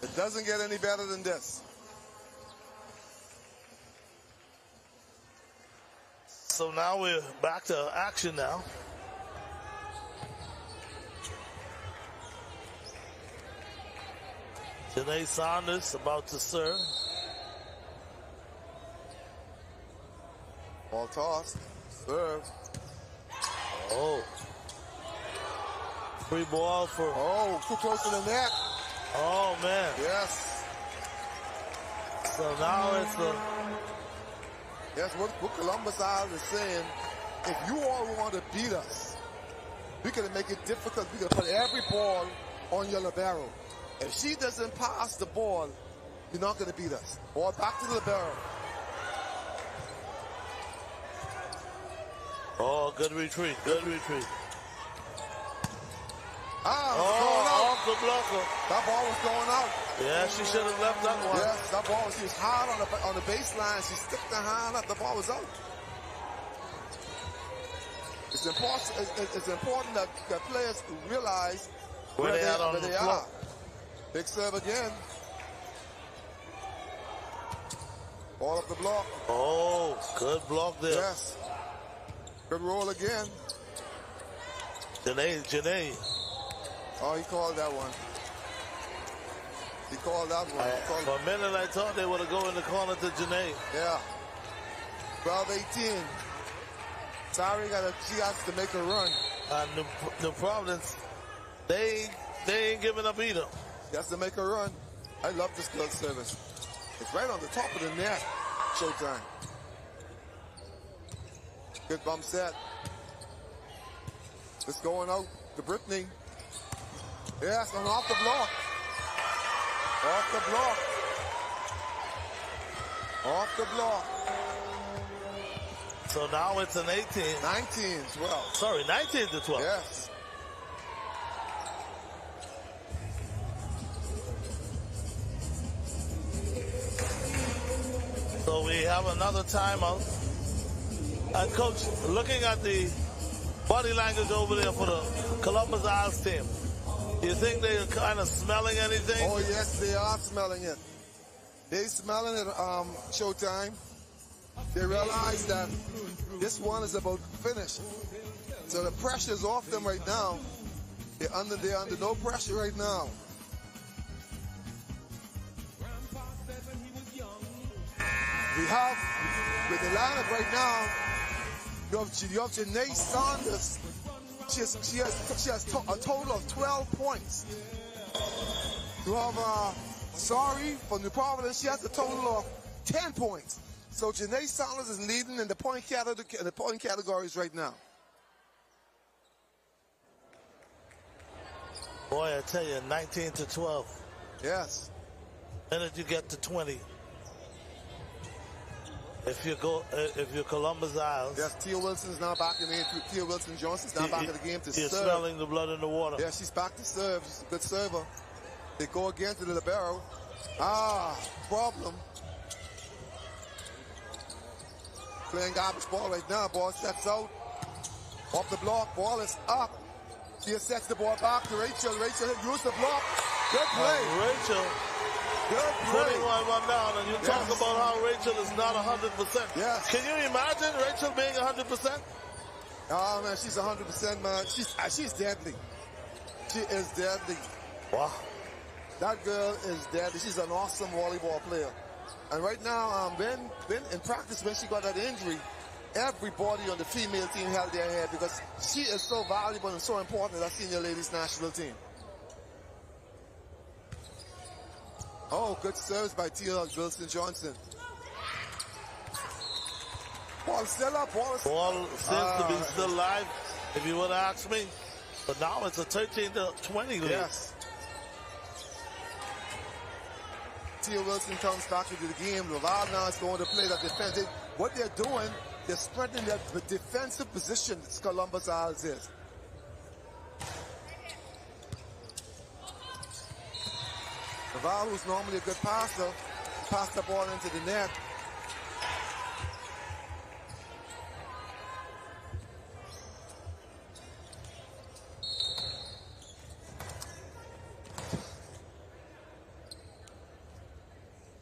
It doesn't get any better than this. So now we're back to action now. Janae Saunders about to serve. Ball tossed. Serve. Oh. Free ball for... Oh, too close to the net. Oh, man. Yes. So now it's the... Yes, what Columbus Isles is saying, if you all want to beat us, we can make it difficult. We can put every ball on your libero. If she doesn't pass the ball, you're not going to beat us. Ball back to the libero. Oh, good retreat. Good retreat. Off the blocker. That ball was going out. Yeah, she should have left that one. Yes, that ball, she was hard on the baseline. She stuck the hand up. The ball was out. It's important that players realize where they are on the floor. Big serve again. Ball up the block. Oh, good block there. Yes. Good roll again. Janae. Oh, he called that one. He called that one. For a minute, I thought they would have go in the corner to Janae. Yeah. 12-18. Sorry, she has to make a run. And the Providence, they ain't giving up either. She has to make a run. I love this club service. It's right on the top of the net. Showtime. Good bump set. It's going out to Brittany. Yes, and off the block. Off the block. Off the block. So now it's an 18. 19-12. Sorry, 19-12. Yes. So we have another timeout. And Coach, looking at the body language over there for the Columbus Isles team, you think they're kind of smelling anything? Oh, yes, they are smelling it. They smelling it, Showtime. They realize that this one is about to finish. So the pressure's off them right now. They're under no pressure right now. We have, with the lineup right now, you have Janae Saunders. She has a total of 12 points. You have Sorry from New Providence. She has a total of 10 points. So Janae Saunders is leading in the point categories right now. Boy, I tell you, 19-12. Yes. Minute you get to 20. If you're Columbus Isles. Yes, Tia Wilson's now back in the game. Tia Wilson Johnson's now back in the game to serve. You're smelling the blood in the water. Yeah, she's back to serve. She's a good server. They go again to the libero. Problem. Playing garbage ball right now. Ball sets out. Off the block. Ball is up. She sets the ball back to Rachel. Rachel use the block. Good play. Rachel. Good play. Putting one down, and you talk about how Rachel is not 100%. Yes. Can you imagine Rachel being 100%? Oh, man, she's 100%, man. She's deadly. She is deadly. Wow. That girl is deadly. She's an awesome volleyball player. And right now, when in practice, when she got that injury, everybody on the female team held their head because she is so valuable and so important to that senior ladies national team. Oh, good service by Tia Wilson Johnson. Ball still up. Ball seems to be still live, if you would ask me. But now it's a 13-20 lead. Yes. Tia Wilson comes back into the game. Laval now is going to play that defense. What they're doing, they're strengthening the defensive position that Columbus Isles is. Laval, who's normally a good passer, passed the ball into the net.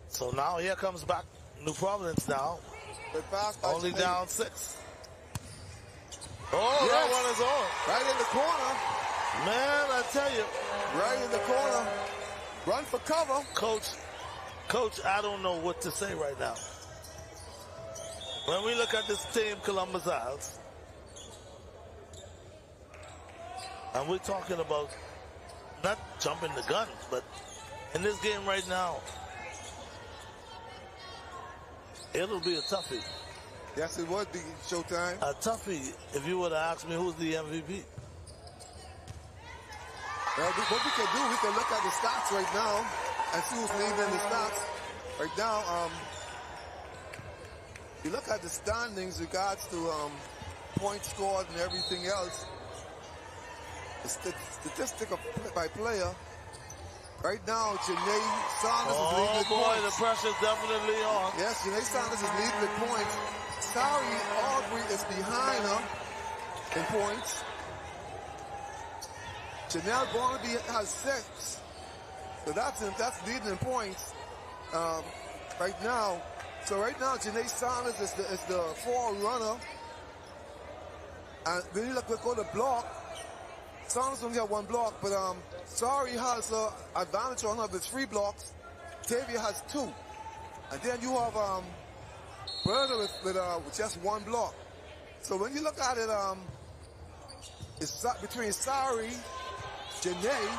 So now here comes back New Providence now. Only down 6. Oh, yes. That one is on. Right in the corner. Man, I tell you. Right in the corner. Run for cover. Coach, I don't know what to say right now. When we look at this team, Columbus Isles, and we're talking about not jumping the gun, but in this game right now, it'll be a toughie. Yes, it would be, Showtime. A toughie, if you would have asked me who's the MVP. Well, what we can do, we can look at the stats right now and see who's leading the stats. Right now, you look at the standings regards to points scored and everything else. The statistic by player. Right now, Janae Sanders is leading with points. Oh, boy, the pressure's definitely on. Yes, Janae Sanders is leading with points. Sari Aubrey is behind her in points. Janelle Barnaby has 6. So that's leading in points right now. So right now, Janae Sanders is the forerunner. And when you look at the block, Sanders only have 1 block, but Sari has an advantage on her with 3 blocks. Tavia has 2. And then you have Bertha with just 1 block. So when you look at it, it's between Sari, Janae,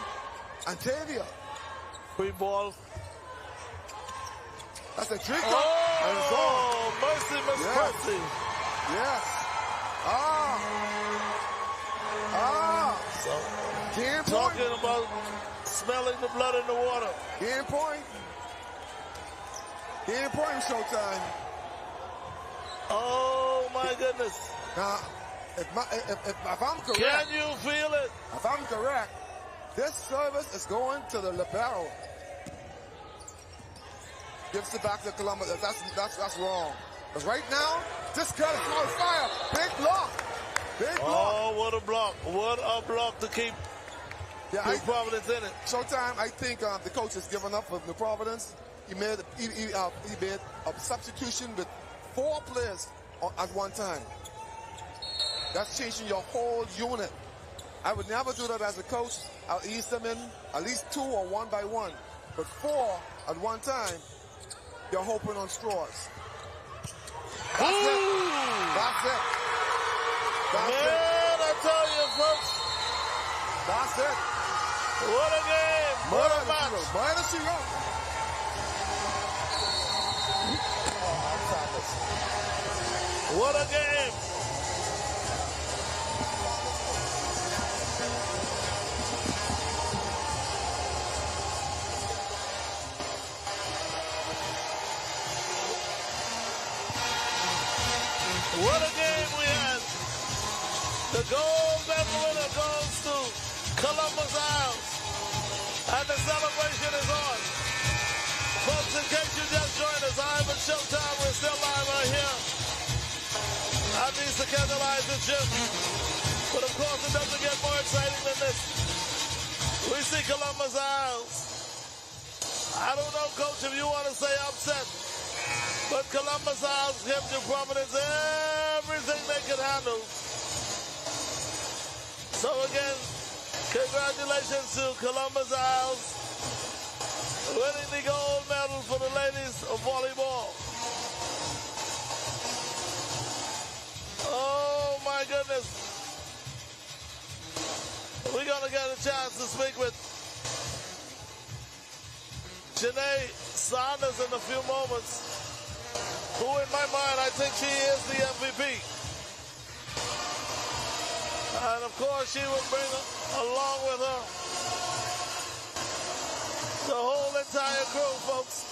and Tavia. Free ball. That's a trick. Oh, mercy, Miss Yes. Mercy. Yes. So, game talking point. about smelling the blood in the water. Game point. Game point, Showtime. Oh, my goodness. Now, if I'm correct. Can you feel it? If I'm correct, this service is going to the libero. Gives it back to Columbus. That's wrong. Because right now, this girl is on fire. Big block. Big block. Oh, what a block. What a block to keep New Providence in it. Showtime, I think the coach has given up with New Providence. He made a substitution with 4 players at one time. That's changing your whole unit. I would never do that as a coach. I'll ease them in at least 2 or 1 by 1. But 4 at one time, you're hoping on straws. That's it. That's it. That's Man, I tell you, folks. That's it. What a game. What a match. Minus 0. What a game. What a game we had. The gold medal winner goes to Columbus Isles. And the celebration is on. Folks, in case you just joined us, I'm at Showtime. We're still live right here at the Candlelight Gym. But of course, it doesn't get more exciting than this. We see Columbus Isles. I don't know, Coach, if you want to say upset. But Columbus Isles give New Providence everything they can handle. So again, congratulations to Columbus Isles winning the gold medal for the ladies of volleyball. Oh my goodness. We're going to get a chance to speak with Janae Saunders in a few moments, who in my mind, I think she is the MVP. And of course, she will bring along with her the whole entire crew, folks.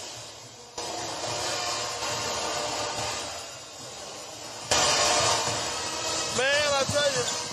Man, I tell you,